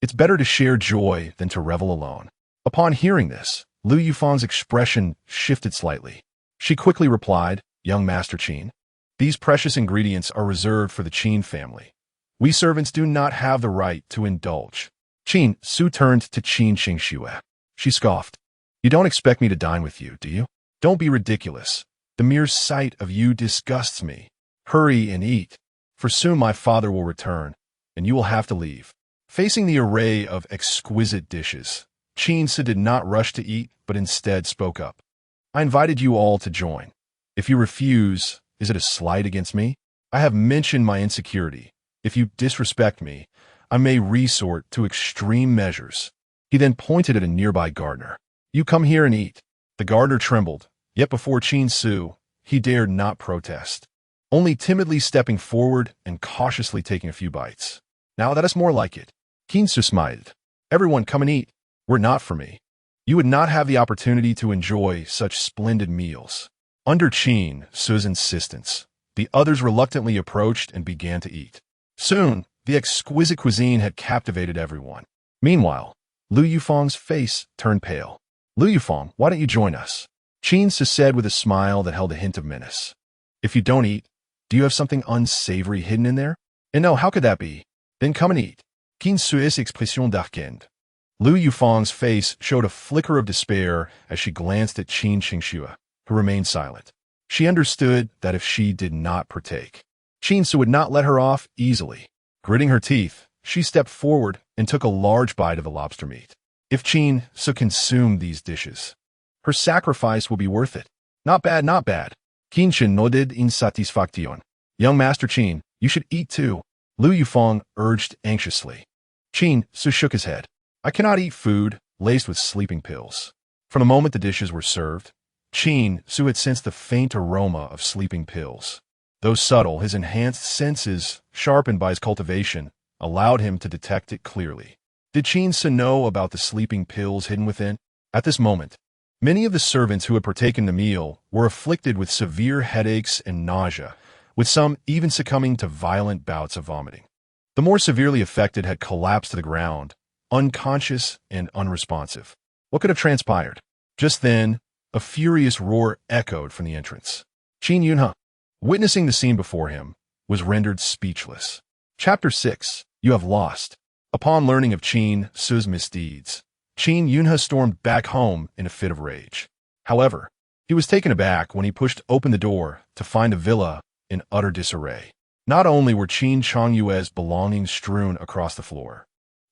It's better to share joy than to revel alone. Upon hearing this, Lu Yufang's expression shifted slightly. She quickly replied, Young Master Qin, these precious ingredients are reserved for the Qin family. We servants do not have the right to indulge. Qin Ce turned to Qin Qingxue. She scoffed. You don't expect me to dine with you, do you? Don't be ridiculous. The mere sight of you disgusts me. Hurry and eat, for soon my father will return, and you will have to leave. Facing the array of exquisite dishes, Qin Ce did not rush to eat, but instead spoke up. I invited you all to join. If you refuse, is it a slight against me? I have mentioned my insecurity. If you disrespect me, I may resort to extreme measures. He then pointed at a nearby gardener. You come here and eat. The gardener trembled, yet before Qin Ce, he dared not protest, only timidly stepping forward and cautiously taking a few bites. Now that is more like it. Qin Ce smiled. Everyone come and eat. Were it not for me, you would not have the opportunity to enjoy such splendid meals. Under Qin Ce's insistence, the others reluctantly approached and began to eat. Soon, the exquisite cuisine had captivated everyone. Meanwhile, Lu Yufang's face turned pale. Lu Yufang, why don't you join us? Qin Ce said with a smile that held a hint of menace. If you don't eat, do you have something unsavory hidden in there? And no, how could that be? Then come and eat. Qin Ce's expression darkened. Lu Yufang's face showed a flicker of despair as she glanced at Qin Ce, who remained silent. She understood that if she did not partake, Qin Ce would not let her off easily. Gritting her teeth, she stepped forward and took a large bite of the lobster meat. If Qin Ce consumed these dishes, her sacrifice will be worth it. Not bad, not bad. Qin Ce nodded in satisfaction. Young Master Qin, you should eat too, Lu Yufang urged anxiously. Qin Ce shook his head. I cannot eat food laced with sleeping pills. From the moment the dishes were served, Qin Ce had sensed the faint aroma of sleeping pills. Though subtle, his enhanced senses, sharpened by his cultivation, allowed him to detect it clearly. Did Qin Ce know about the sleeping pills hidden within? At this moment, many of the servants who had partaken the meal were afflicted with severe headaches and nausea, with some even succumbing to violent bouts of vomiting. The more severely affected had collapsed to the ground, unconscious and unresponsive. What could have transpired? Just then, a furious roar echoed from the entrance. Qin Yunhe, witnessing the scene before him, was rendered speechless. Chapter 6. You have lost. Upon learning of Qin Ce's misdeeds, Qin Yunhe stormed back home in a fit of rage. However, he was taken aback when he pushed open the door to find a villa in utter disarray. Not only were Qin Changyue's belongings strewn across the floor,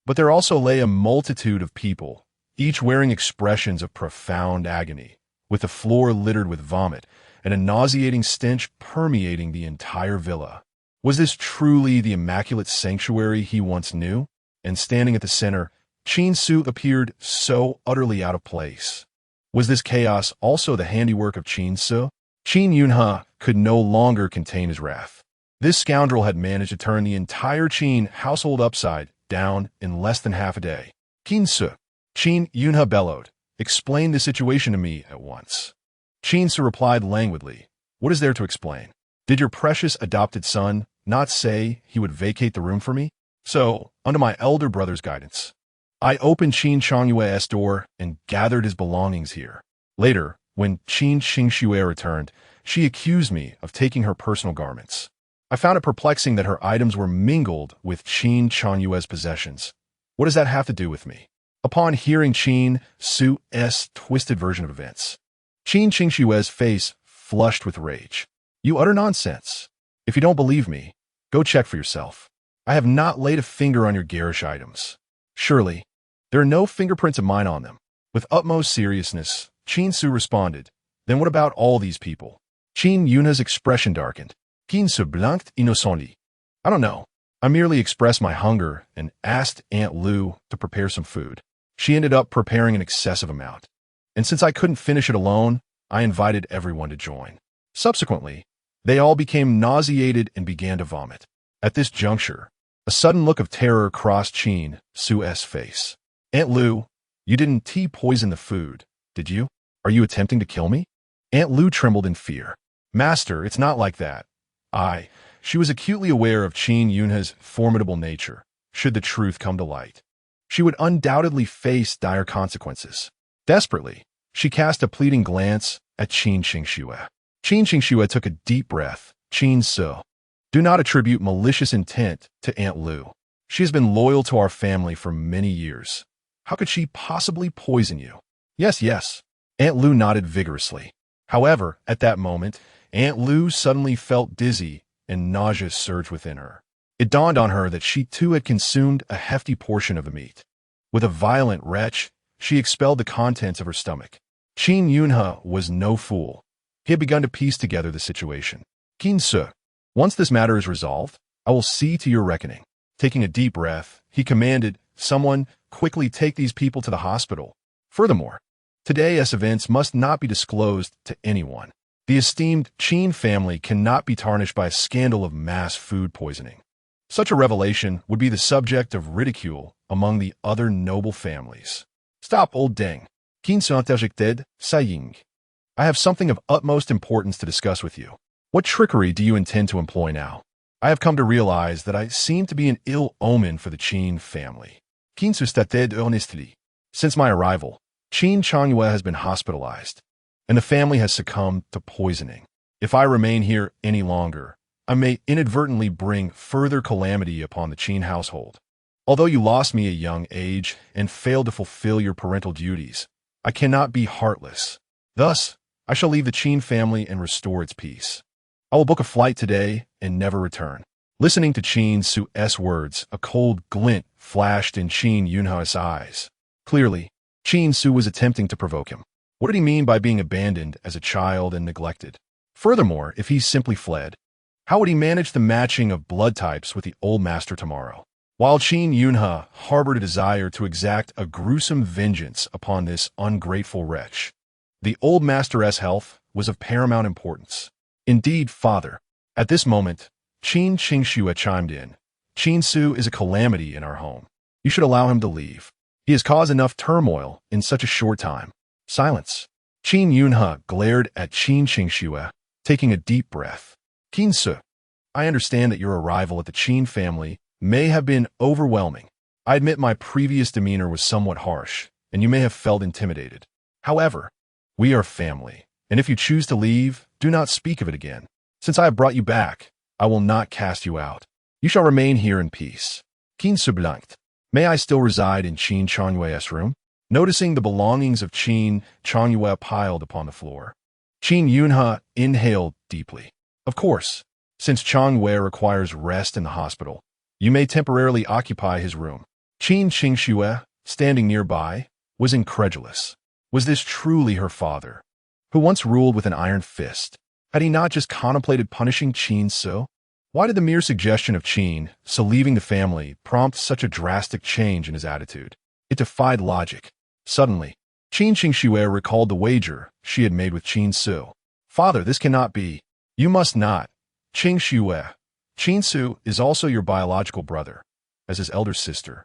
but there also lay a multitude of people, each wearing expressions of profound agony, with the floor littered with vomit and a nauseating stench permeating the entire villa. Was this truly the immaculate sanctuary he once knew? And standing at the center, Qin Ce appeared so utterly out of place. Was this chaos also the handiwork of Qin Ce? Qin Yunhe could no longer contain his wrath. This scoundrel had managed to turn the entire Qin household upside down in less than half a day. Qin Ce, Qin Yunhe bellowed, explain the situation to me at once. Qin Ce replied languidly, what is there to explain? Did your precious adopted son not say he would vacate the room for me? So, under my elder brother's guidance, I opened Qin Changyue's door and gathered his belongings here. Later, when Qin Xingxue returned, she accused me of taking her personal garments. I found it perplexing that her items were mingled with Qin Changyue's possessions. What does that have to do with me? Upon hearing Qin Ce's twisted version of events, Qin Xingxue's face flushed with rage. You utter nonsense. If you don't believe me, go check for yourself. I have not laid a finger on your garish items. Surely, there are no fingerprints of mine on them. With utmost seriousness, Qin Ce responded, then what about all these people? Qin Yunhe's expression darkened. Qin Ce blinked innocently. I don't know. I merely expressed my hunger and asked Aunt Lu to prepare some food. She ended up preparing an excessive amount. And since I couldn't finish it alone, I invited everyone to join. Subsequently, they all became nauseated and began to vomit. At this juncture, a sudden look of terror crossed Qin Ce's face. Aunt Lu, you didn't tea poison the food, did you? Are you attempting to kill me? Aunt Lu trembled in fear. Master, it's not like that. She was acutely aware of Qin Yunhe's formidable nature, should the truth come to light. She would undoubtedly face dire consequences. Desperately, she cast a pleading glance at Qin Xingxue. Qin Xingxue took a deep breath. Qin Ce, do not attribute malicious intent to Aunt Lu. She has been loyal to our family for many years. How could she possibly poison you? Yes. Aunt Lu nodded vigorously. However, at that moment, Aunt Lu suddenly felt dizzy and nausea surged within her. It dawned on her that she too had consumed a hefty portion of the meat. With a violent retch, she expelled the contents of her stomach. Qin Yunhe was no fool. He had begun to piece together the situation. Qin Ce, once this matter is resolved, I will see to your reckoning. Taking a deep breath, he commanded, someone quickly take these people to the hospital. Furthermore, today's events must not be disclosed to anyone. The esteemed Qin family cannot be tarnished by a scandal of mass food poisoning. Such a revelation would be the subject of ridicule among the other noble families. Stop, old deng. Qin Ce interjected, sighing. I have something of utmost importance to discuss with you. What trickery do you intend to employ now? I have come to realize that I seem to be an ill omen for the Qin family. Qin Ce stated earnestly. Since my arrival, Qin Changyue has been hospitalized, and the family has succumbed to poisoning. If I remain here any longer, I may inadvertently bring further calamity upon the Qin household. Although you lost me at a young age and failed to fulfill your parental duties, I cannot be heartless. Thus, I shall leave the Qin family and restore its peace. I will book a flight today and never return." Listening to Qin Ce's words, a cold glint flashed in Qin Yunha's eyes. Clearly, Qin Ce was attempting to provoke him. What did he mean by being abandoned as a child and neglected? Furthermore, if he simply fled, how would he manage the matching of blood types with the old master tomorrow? While Qin Yunha harbored a desire to exact a gruesome vengeance upon this ungrateful wretch, the old master's health was of paramount importance. "Indeed, father." At this moment, Qin Ce chimed in. "Qin Ce is a calamity in our home. You should allow him to leave. He has caused enough turmoil in such a short time." Silence. Qin Yunha glared at Qin Ce, taking a deep breath. "Qin Ce, I understand that your arrival at the Qin family may have been overwhelming. I admit my previous demeanor was somewhat harsh, and you may have felt intimidated. However, we are family, and if you choose to leave, do not speak of it again. Since I have brought you back, I will not cast you out. You shall remain here in peace." Qin Ce blinked. "May I still reside in Qin Changyue's room?" Noticing the belongings of Qin Changyue piled upon the floor, Qin Yunha inhaled deeply. "Of course, since Changyue requires rest in the hospital, you may temporarily occupy his room." Qin Ce, standing nearby, was incredulous. Was this truly her father, who once ruled with an iron fist? Had he not just contemplated punishing Qin Ce? Why did the mere suggestion of Qin Ce leaving the family prompt such a drastic change in his attitude? It defied logic. Suddenly, Qin Ce recalled the wager she had made with Qin Ce. "Father, this cannot be. You must not." "Qin Ce, Qin Ce is also your biological brother, as his elder sister.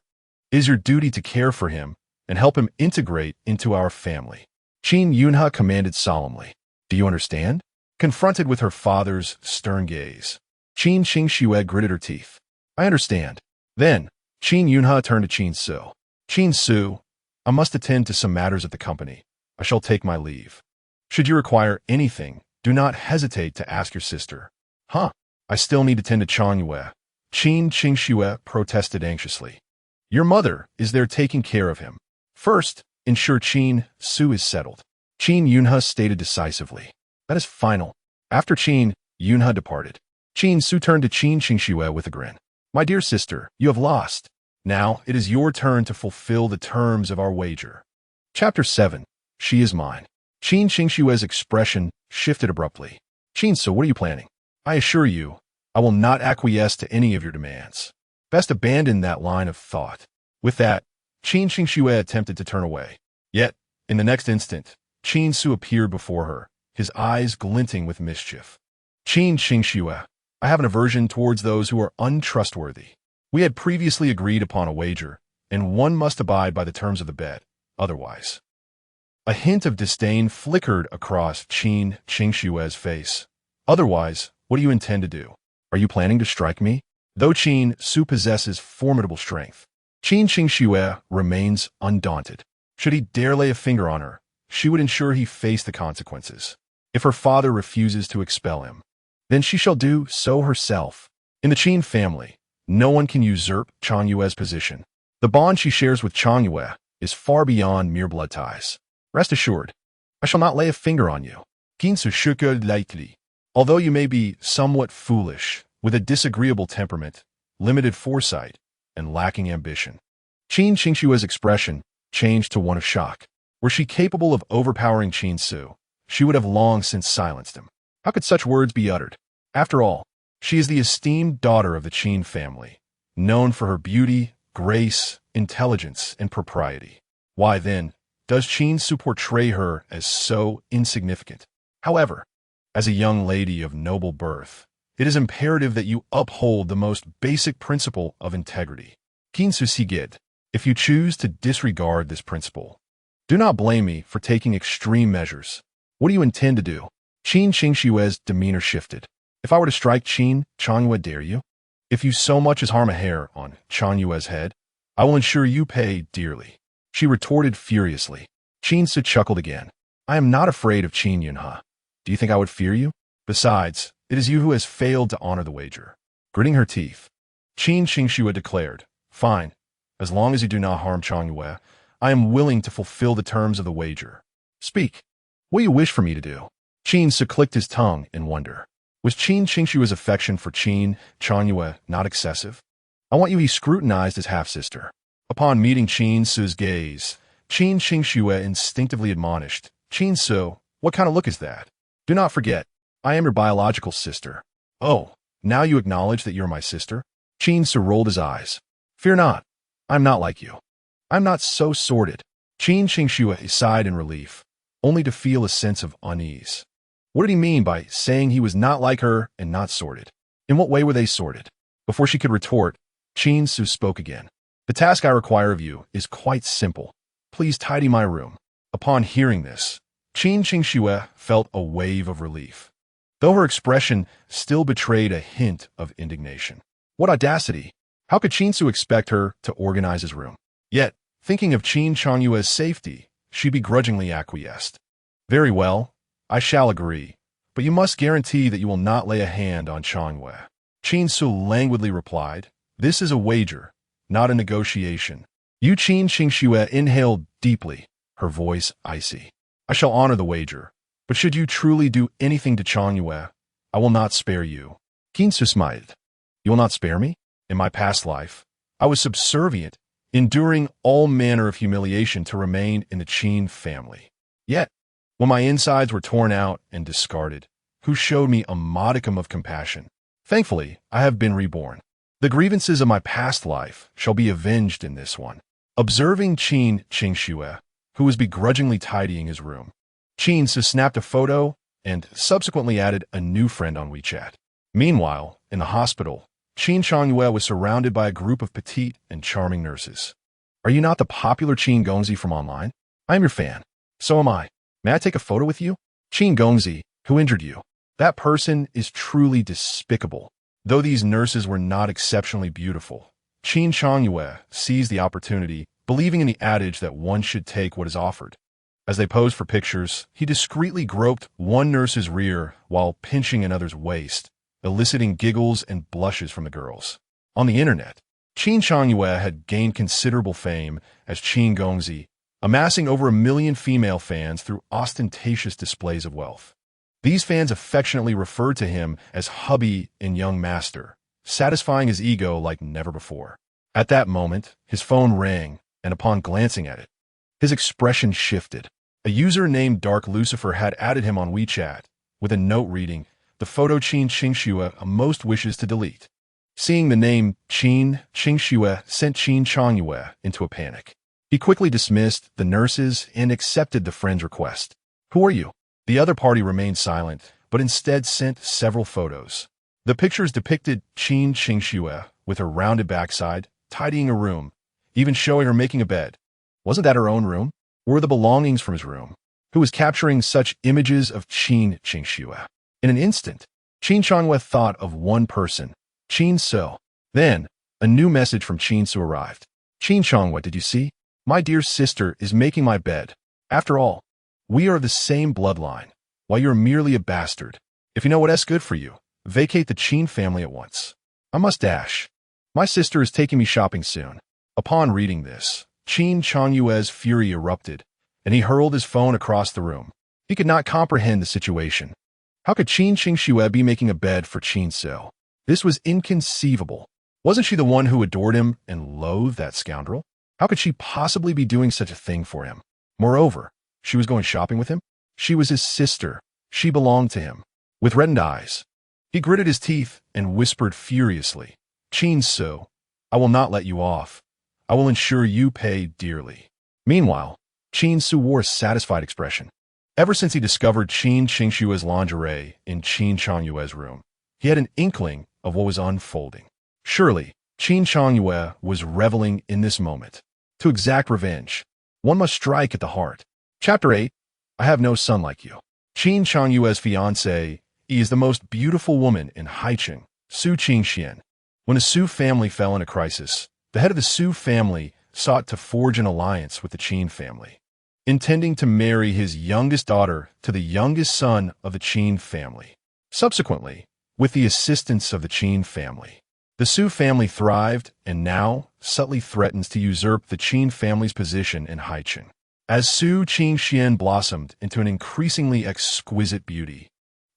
It is your duty to care for him and help him integrate into our family." Qin Yunha commanded solemnly. "Do you understand?" Confronted with her father's stern gaze, Qin Ce gritted her teeth. "I understand." Then, Qin Yunha turned to Qin Ce. "Qin Ce, I must attend to some matters of the company. I shall take my leave. Should you require anything, do not hesitate to ask your sister." "Huh? I still need to tend to Changyue." Qin Ce protested anxiously. "Your mother is there taking care of him. First, ensure Qin Ce is settled." Qin Yunha stated decisively. "That is final." After Qin Yunha departed, Qin Ce turned to Qin Ce with a grin. "My dear sister, you have lost. Now it is your turn to fulfill the terms of our wager." Chapter 7. She is mine. Qin Ce's expression shifted abruptly. "Qin Ce, what are you planning? I assure you, I will not acquiesce to any of your demands. Best abandon that line of thought." With that, Qin Ce attempted to turn away. Yet, in the next instant, Qin Ce appeared before her, his eyes glinting with mischief. "Qin Ce, I have an aversion towards those who are untrustworthy. We had previously agreed upon a wager, and one must abide by the terms of the bet, otherwise." A hint of disdain flickered across Qin Ce's face. "Otherwise, what do you intend to do? Are you planning to strike me?" Though Qin Ce possesses formidable strength, Qin Ce remains undaunted. Should he dare lay a finger on her, she would ensure he faced the consequences. If her father refuses to expel him, then she shall do so herself. In the Qin family, no one can usurp Changyue's position. The bond she shares with Changyue is far beyond mere blood ties. Rest assured, I shall not lay a finger on you. Qin Ce shook lightly. Although you may be somewhat foolish, with a disagreeable temperament, limited foresight, and lacking ambition. Qin Ce's expression changed to one of shock. Were she capable of overpowering Qin Ce, she would have long since silenced him. How could such words be uttered? After all, she is the esteemed daughter of the Qin family, known for her beauty, grace, intelligence, and propriety. Why then, does Qin Ce portray her as so insignificant? However, as a young lady of noble birth, it is imperative that you uphold the most basic principle of integrity. Qin Ce sigid. If you choose to disregard this principle, do not blame me for taking extreme measures. What do you intend to do? Qin Ce's demeanor shifted. If I were to strike Qin Changyue, dare you? If you so much as harm a hair on Changyue's head, I will ensure you pay dearly. She retorted furiously. Qin Ce chuckled again. I am not afraid of Qin Yunha. Do you think I would fear you? Besides, it is you who has failed to honor the wager. Gritting her teeth, Qin Ce declared, Fine, As long as you do not harm Changyue, I am willing to fulfill the terms of the wager. Speak. What do you wish for me to do? Qin Ce clicked his tongue in wonder. Was Qin Qingshue's affection for Qin Changyue not excessive? I want you, he scrutinized his half-sister. Upon meeting Qin Ce's gaze, Qin Qingxue instinctively admonished, Qin Ce, what kind of look is that? Do not forget, I am your biological sister. Oh, now you acknowledge that you're my sister? Qin Ce rolled his eyes. Fear not, I'm not like you. I'm not so sordid. Qin Qingxue sighed in relief, only to feel a sense of unease. What did he mean by saying he was not like her and not sordid? In what way were they sordid? Before she could retort, Qin Ce spoke again. The task I require of you is quite simple. Please tidy my room. Upon hearing this, Qin Qingxue felt a wave of relief, though her expression still betrayed a hint of indignation. What audacity! How could Qin Ce expect her to organize his room? Yet, thinking of Qin Changyue's safety, she begrudgingly acquiesced. Very well, I shall agree, but you must guarantee that you will not lay a hand on Changyue. Qin Ce languidly replied, This is a wager, not a negotiation. Yu Qin Qingxue inhaled deeply, her voice icy. I shall honor the wager, but should you truly do anything to Changyue, I will not spare you. Qin Ce smiled. You will not spare me? In my past life, I was subservient, enduring all manner of humiliation to remain in the Qin family. Yet, when my insides were torn out and discarded, who showed me a modicum of compassion? Thankfully, I have been reborn. The grievances of my past life shall be avenged in this one. Observing Qin Qingxue, who was begrudgingly tidying his room, Qin Ce snapped a photo and subsequently added a new friend on WeChat. Meanwhile, in the hospital, Qin Changyue was surrounded by a group of petite and charming nurses. Are you not the popular Qin Gongzi from online? I am your fan. So am I. May I take a photo with you? Qin Gongzi, who injured you? That person is truly despicable. Though these nurses were not exceptionally beautiful, Qin Changyue seized the opportunity, believing in the adage that one should take what is offered. As they posed for pictures, he discreetly groped one nurse's rear while pinching another's waist, eliciting giggles and blushes from the girls. On the internet, Qin Changyue had gained considerable fame as Qin Gongzi, amassing over 1 million female fans through ostentatious displays of wealth. These fans affectionately referred to him as hubby and young master, satisfying his ego like never before. At that moment, his phone rang, and upon glancing at it, his expression shifted. A user named Dark Lucifer had added him on WeChat, with a note reading, the photo Qin Qingxue most wishes to delete. Seeing the name Qin Qingxue sent Qin Changyue into a panic. He quickly dismissed the nurses and accepted the friend's request. Who are you? The other party remained silent, but instead sent several photos. The pictures depicted Qin Qingxue with her rounded backside, tidying a room, even showing her making a bed. Wasn't that her own room? Or were the belongings from his room? Who was capturing such images of Qin Qingxue? In an instant, Qin Changyue thought of one person, Qin Ce. Then, a new message from Qin Ce arrived. Qin Changyue, did you see? My dear sister is making my bed. After all, we are of the same bloodline, while you're merely a bastard. If you know what's good for you, vacate the Qin family at once. I must dash. My sister is taking me shopping soon. Upon reading this, Qin Changyue's fury erupted, and he hurled his phone across the room. He could not comprehend the situation. How could Qin Qingxue be making a bed for Qin Ce? This was inconceivable. Wasn't she the one who adored him and loathed that scoundrel? How could she possibly be doing such a thing for him? Moreover, she was going shopping with him? She was his sister. She belonged to him. With reddened eyes, he gritted his teeth and whispered furiously, Qin Ce, I will not let you off. I will ensure you pay dearly. Meanwhile, Qin Ce wore a satisfied expression. Ever since he discovered Qin Qingxue's lingerie in Qin Changyue's room, he had an inkling of what was unfolding. Surely, Qin Changyue was reveling in this moment. To exact revenge, one must strike at the heart. Chapter 8, I have no son like you. Qin Changyue's fiancée is the most beautiful woman in Haicheng, Su Qingxian. When the Su family fell in a crisis, the head of the Su family sought to forge an alliance with the Qin family, intending to marry his youngest daughter to the youngest son of the Qin family. Subsequently, with the assistance of the Qin family, The Su family thrived and now subtly threatens to usurp the Qin family's position in Haicheng. As Su Qingxian blossomed into an increasingly exquisite beauty,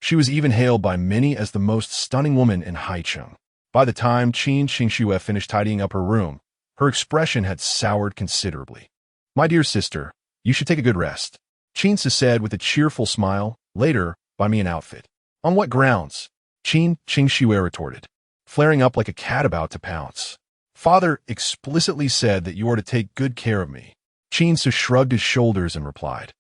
she was even hailed by many as the most stunning woman in Haicheng. By the time Qin Qingxue finished tidying up her room, her expression had soured considerably. "My dear sister, you should take a good rest," Qin Ce said with a cheerful smile. "Later, buy me an outfit." "On what grounds?" Qin Qingxue retorted, flaring up like a cat about to pounce. "Father explicitly said that you are to take good care of me." Qin Ce shrugged his shoulders and replied,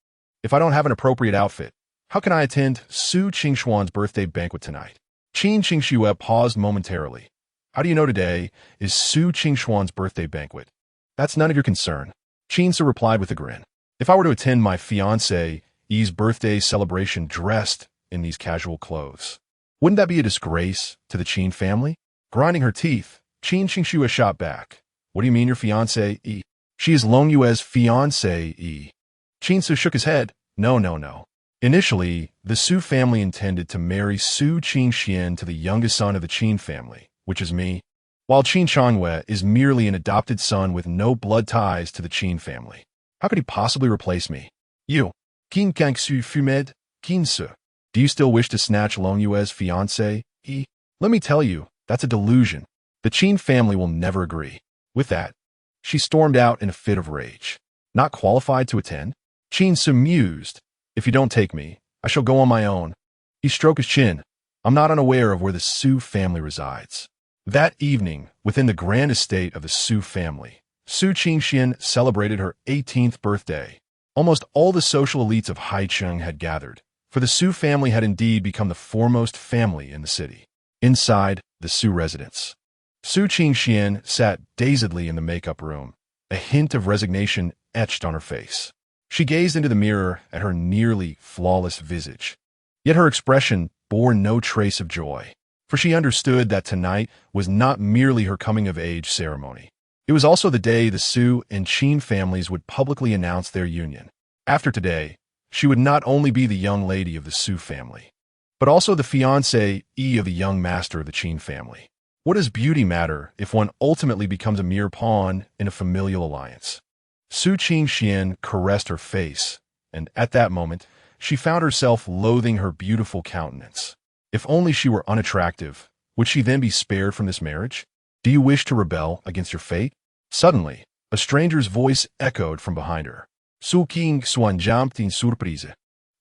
"If I don't have an appropriate outfit, how can I attend Su Qingxuan's birthday banquet tonight?" Qin Qingxue paused momentarily. "How do you know today is Su Qingxuan's birthday banquet?" "That's none of your concern," Qin Ce replied with a grin. "If I were to attend my fiancée's birthday celebration dressed in these casual clothes, wouldn't that be a disgrace to the Qin family?" Grinding her teeth, Qin Qingxue shot back. "What do you mean your fiancée? She is Long Yue's fiancée." Qin Ce shook his head. No. Initially, the Su family intended to marry Su Qingxian to the youngest son of the Qin family, which is me, while Qin Changwei is merely an adopted son with no blood ties to the Qin family. How could he possibly replace me? "You, Qin Kangsu Fumed, Qin Ce, do you still wish to snatch Long Yue's fiancé? Let me tell you, that's a delusion. The Qin family will never agree." With that, she stormed out in a fit of rage. "Not qualified to attend?" Qin Ce mused. "If you don't take me, I shall go on my own." He stroked his chin. "I'm not unaware of where the Su family resides." That evening, within the grand estate of the Su family, Su Qingxian celebrated her 18th birthday. Almost all the social elites of Haicheng had gathered, for the Su family had indeed become the foremost family in the city. Inside the Su residence, Su Qingxian sat dazedly in the makeup room, a hint of resignation etched on her face. She gazed into the mirror at her nearly flawless visage, yet her expression bore no trace of joy, for she understood that tonight was not merely her coming-of-age ceremony. It was also the day the Su and Qin families would publicly announce their union. After today, she would not only be the young lady of the Su family, but also the fiancée of the young master of the Qin family. What does beauty matter if one ultimately becomes a mere pawn in a familial alliance? Su Qingxian caressed her face, and at that moment, she found herself loathing her beautiful countenance. If only she were unattractive, would she then be spared from this marriage? "Do you wish to rebel against your fate?" Suddenly, a stranger's voice echoed from behind her. Su Qingxuan jumped in surprise,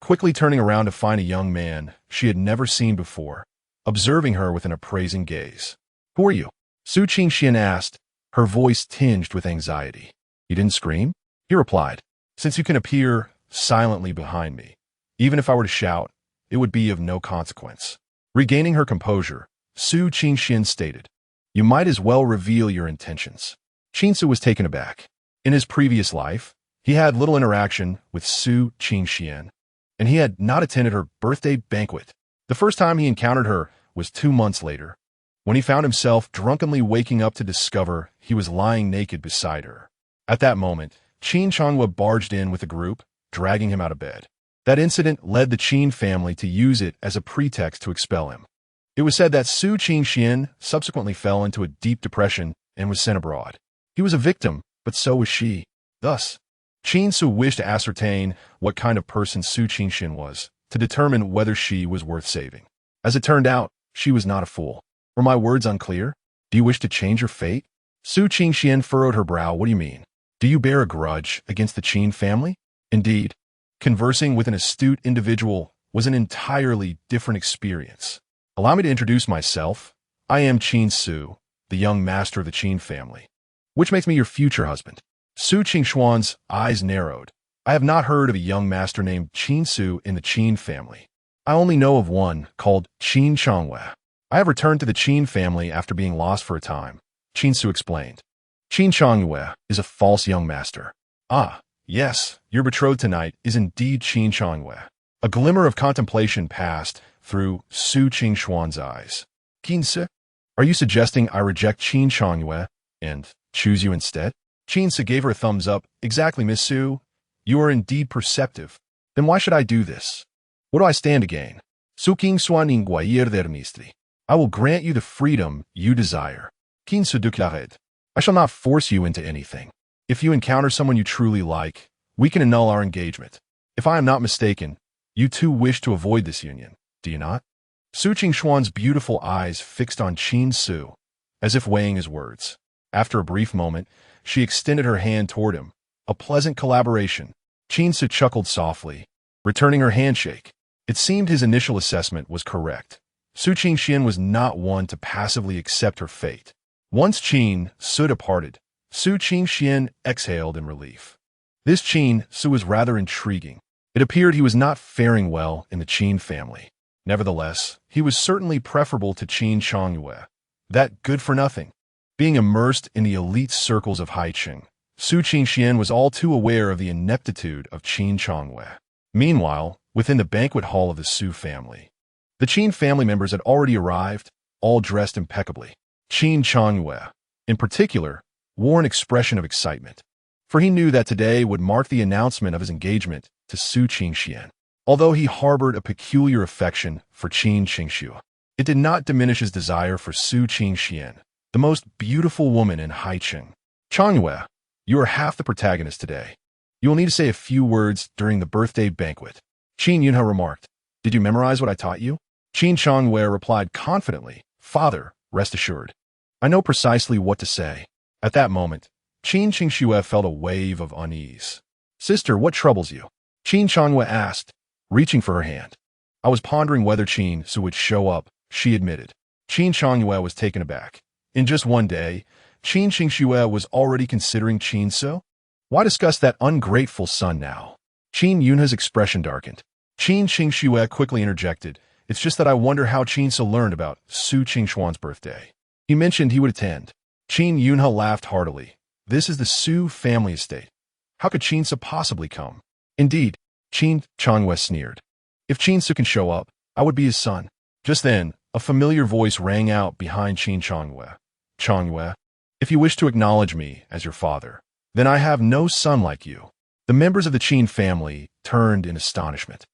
quickly turning around to find a young man she had never seen before, observing her with an appraising gaze. "Who are you?" Su Qingxian asked, her voice tinged with anxiety. "You didn't scream?" He replied, "Since you can appear silently behind me, even if I were to shout, it would be of no consequence." Regaining her composure, Su Qingxian stated, "You might as well reveal your intentions." Qin Ce was taken aback. In his previous life, he had little interaction with Su Qingxian, and he had not attended her birthday banquet. The first time he encountered her was 2 months later, when he found himself drunkenly waking up to discover he was lying naked beside her. At that moment, Qin Changwa barged in with a group, dragging him out of bed. That incident led the Qin family to use it as a pretext to expel him. It was said that Su Qingxian subsequently fell into a deep depression and was sent abroad. He was a victim, but so was she. Thus, Qin Ce wished to ascertain what kind of person Su Qingxian was, to determine whether she was worth saving. As it turned out, she was not a fool. Were my words unclear? Do you wish to change your fate? Su Qingxian furrowed her brow. What do you mean? Do you bear a grudge against the Qin family? Indeed, conversing with an astute individual was an entirely different experience. Allow me to introduce myself. I am Qin Ce, the young master of the Qin family, which makes me your future husband. Su Qingxuan's eyes narrowed. I have not heard of a young master named Qin Ce in the Qin family. I only know of one called Qin Changwei. I have returned to the Qin family after being lost for a time, Qin Ce explained. Qin Changwei is a false young master. Ah, yes, your betrothed tonight is indeed Qin Changwei. A glimmer of contemplation passed through Su Qingxuan's eyes. Qin Ce, are you suggesting I reject Qin Changwei and choose you instead? Qin Ce gave her a thumbs up. Exactly, Miss Su. You are indeed perceptive. Then why should I do this? What do I stand to gain? Su Qingxuan in guayir der mistri. I will grant you the freedom you desire. Qin Ce déclared. I shall not force you into anything. If you encounter someone you truly like, we can annul our engagement. If I am not mistaken, you too wish to avoid this union, do you not? Su Qingshuan's beautiful eyes fixed on Qin Ce, as if weighing his words. After a brief moment, she extended her hand toward him. A pleasant collaboration. Qin Ce chuckled softly, returning her handshake. It seemed his initial assessment was correct. Su Qingshian was not one to passively accept her fate. Once Qin Ce departed, Su Qingshian exhaled in relief. This Qin Ce was rather intriguing. It appeared he was not faring well in the Qin family. Nevertheless, he was certainly preferable to Qin Chongyue. That good-for-nothing. Being immersed in the elite circles of Haicheng, Su Qingshian was all too aware of the ineptitude of Qin Chongyue. Meanwhile, within the banquet hall of the Su family, the Qin family members had already arrived, all dressed impeccably. Qin Chongyue, in particular, wore an expression of excitement, for he knew that today would mark the announcement of his engagement to Su Qingshian. Although he harbored a peculiar affection for Qin Qingshu, it did not diminish his desire for Su Qingshian, the most beautiful woman in Haicheng. Chongyue, you are half the protagonist today. You will need to say a few words during the birthday banquet. Qin Yunhe remarked. Did you memorize what I taught you? Qin Chongyue replied confidently, Father, rest assured. I know precisely what to say. At that moment, Qin Qingshu felt a wave of unease. Sister, what troubles you? Qin Chongyue asked, reaching for her hand. I was pondering whether Qin Ce would show up, she admitted. Qin Chongyue was taken aback. In just one day, Qin Qingshu was already considering Qin Ce? Why discuss that ungrateful son now? Qin Yunhe's expression darkened. Qin Qingshu quickly interjected. It's just that I wonder how Qin Ce learned about Su Qingshuan's birthday. He mentioned he would attend. Qin Yunhe laughed heartily. This is the Su family estate. How could Qin Ce possibly come? Indeed, Qin Chongyue sneered. If Qin Ce can show up, I would be his son. Just then, a familiar voice rang out behind Qin Chongyue. Chongyue, if you wish to acknowledge me as your father, then I have no son like you. The members of the Qin family turned in astonishment,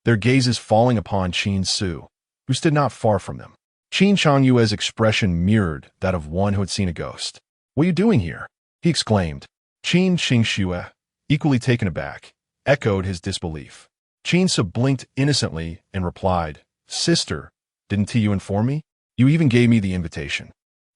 their gazes falling upon Qin Ce, who stood not far from them. Qin Chongyue's expression mirrored that of one who had seen a ghost. What are you doing here? He exclaimed. Qin Qingshu, equally taken aback, echoed his disbelief. Qin Ce blinked innocently and replied, Sister, didn't you inform me? You even gave me the invitation.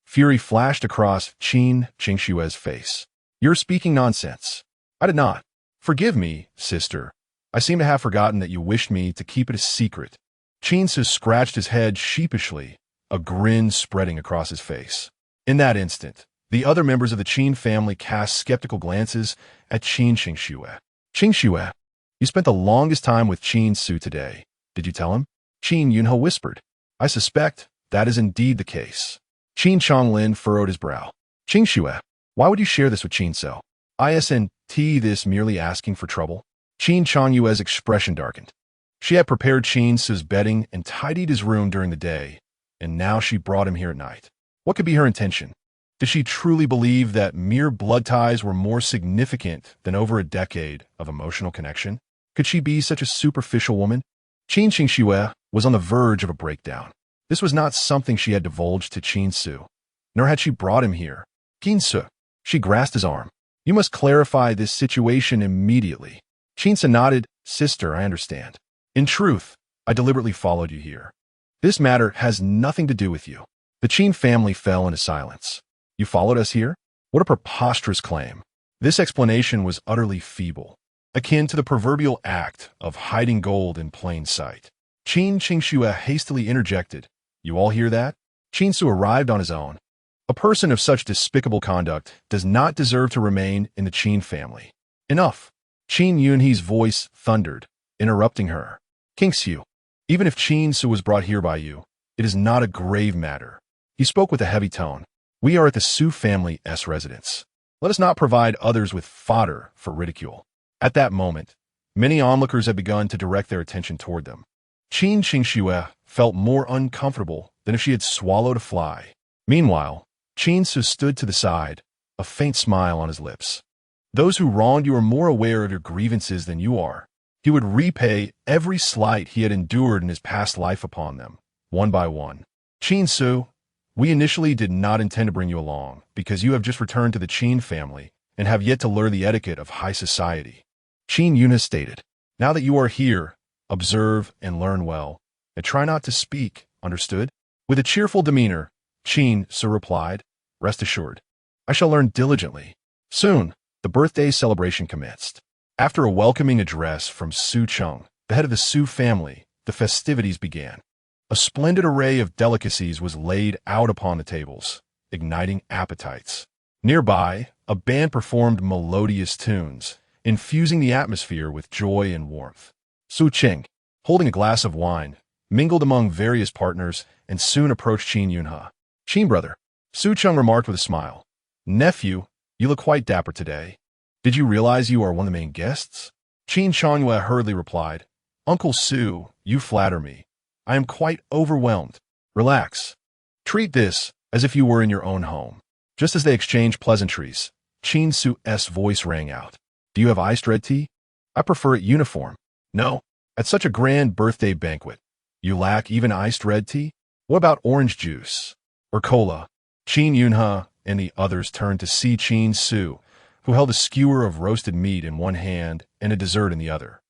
Fury flashed across Qin Qingshu's face. You're speaking nonsense. I did not. Forgive me, sister. I seem to have forgotten that you wished me to keep it a secret. Qin Ce scratched his head sheepishly, a grin spreading across his face. In that instant, the other members of the Qin family cast skeptical glances at Qin Qingshu. Qingshu, you spent the longest time with Qin Ce today. Did you tell him? Qin Yunhe whispered. I suspect that is indeed the case. Qin Chonglin furrowed his brow. Qingshu, why would you share this with Qin Ce? Isn't this merely asking for trouble? Qin Chongyue's expression darkened. She had prepared Qin Ce's bedding and tidied his room during the day, and now she brought him here at night. What could be her intention? Did she truly believe that mere blood ties were more significant than over a decade of emotional connection? Could she be such a superficial woman? Qin Qingshu was on the verge of a breakdown. This was not something she had divulged to Qin Ce, nor had she brought him here. Qin Ce, she grasped his arm. You must clarify this situation immediately. Qin Ce nodded. Sister, I understand. In truth, I deliberately followed you here. This matter has nothing to do with you. The Qin family fell into silence. You followed us here? What a preposterous claim. This explanation was utterly feeble, akin to the proverbial act of hiding gold in plain sight. Qin Qingshu hastily interjected. You all hear that? Qin Ce arrived on his own. A person of such despicable conduct does not deserve to remain in the Qin family. Enough. Qin Yunhe's voice thundered, interrupting her. Qingshu, even if Qin Ce was brought here by you, it is not a grave matter. He spoke with a heavy tone. We are at the Su family's residence. Let us not provide others with fodder for ridicule. At that moment, many onlookers had begun to direct their attention toward them. Qin Qingshu felt more uncomfortable than if she had swallowed a fly. Meanwhile, Qin Ce stood to the side, a faint smile on his lips. Those who wronged you are more aware of your grievances than you are. He would repay every slight he had endured in his past life upon them, one by one. Qin Ce, we initially did not intend to bring you along because you have just returned to the Qin family and have yet to learn the etiquette of high society. Qin Yunha stated, now that you are here, observe and learn well, and try not to speak, understood? With a cheerful demeanor, Qin Ce replied, rest assured, I shall learn diligently. Soon, the birthday celebration commenced. After a welcoming address from Su Cheng, the head of the Su family, the festivities began. A splendid array of delicacies was laid out upon the tables, igniting appetites. Nearby, a band performed melodious tunes, infusing the atmosphere with joy and warmth. Su Cheng, holding a glass of wine, mingled among various partners and soon approached Qin Yunha. Qin brother, Su Cheng remarked with a smile. Nephew, you look quite dapper today. Did you realize you are one of the main guests? Qin Changyue hurriedly replied, Uncle Su, you flatter me. I am quite overwhelmed. Relax. Treat this as if you were in your own home. Just as they exchanged pleasantries, Qin Ce's voice rang out. Do you have iced red tea? I prefer it uniform. No. At such a grand birthday banquet, you lack even iced red tea? What about orange juice? Or cola? Qin Yunha and the others turned to see Qin Ce, who held a skewer of roasted meat in one hand and a dessert in the other.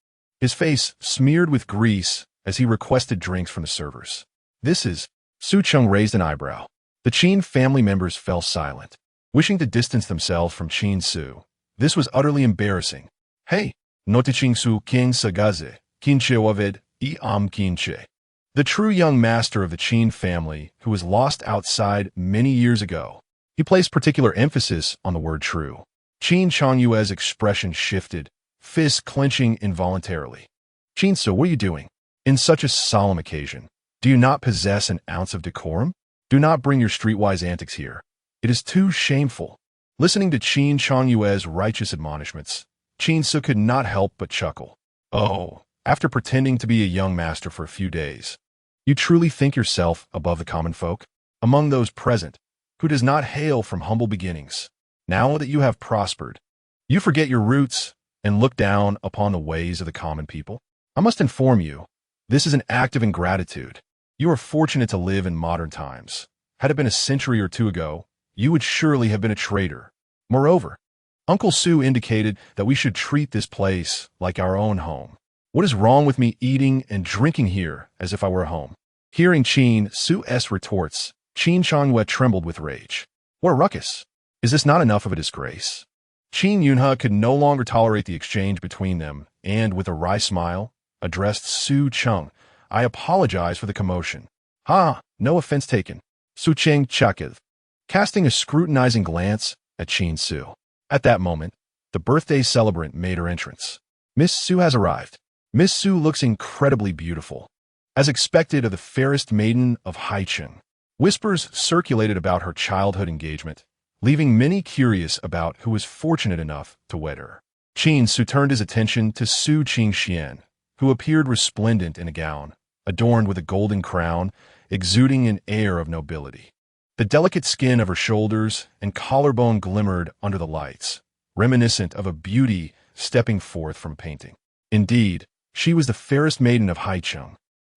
His face smeared with grease as he requested drinks from the servers. This is... Su Cheng raised an eyebrow. The Qin family members fell silent, wishing to distance themselves from Qin Ce. This was utterly embarrassing. Hey, note Qin Su King Sagaze, Qin Ce Wavid, Qin Ce. The true young master of the Qin family, who was lost outside many years ago. He placed particular emphasis on the word true. Qin Changyue's expression shifted, fists clenching involuntarily. Qin Ce, what are you doing? In such a solemn occasion, do you not possess an ounce of decorum? Do not bring your streetwise antics here. It is too shameful. Listening to Qin Changyue's righteous admonishments, Qin Ce could not help but chuckle. Oh, after pretending to be a young master for a few days, you truly think yourself above the common folk? Among those present, who does not hail from humble beginnings, now that you have prospered, you forget your roots and look down upon the ways of the common people? I must inform you, this is an act of ingratitude. You are fortunate to live in modern times. Had it been a century or two ago, you would surely have been a traitor. Moreover, Uncle Su indicated that we should treat this place like our own home. What is wrong with me eating and drinking here as if I were home? Hearing Qin Ce's retorts, Qin Changyue trembled with rage. What a ruckus! Is this not enough of a disgrace? Qin Yunha could no longer tolerate the exchange between them, and with a wry smile, addressed Su Cheng. I apologize for the commotion. No offense taken. Su Cheng chuckled, casting a scrutinizing glance at Qin Ce. At that moment, the birthday celebrant made her entrance. Miss Su has arrived. Miss Su looks incredibly beautiful. As expected of the fairest maiden of Haicheng, whispers circulated about her childhood engagement, leaving many curious about who was fortunate enough to wed her. Qin Ce turned his attention to Su Qingxian, who appeared resplendent in a gown, adorned with a golden crown, exuding an air of nobility. The delicate skin of her shoulders and collarbone glimmered under the lights, reminiscent of a beauty stepping forth from painting. Indeed, she was the fairest maiden of Haicheng.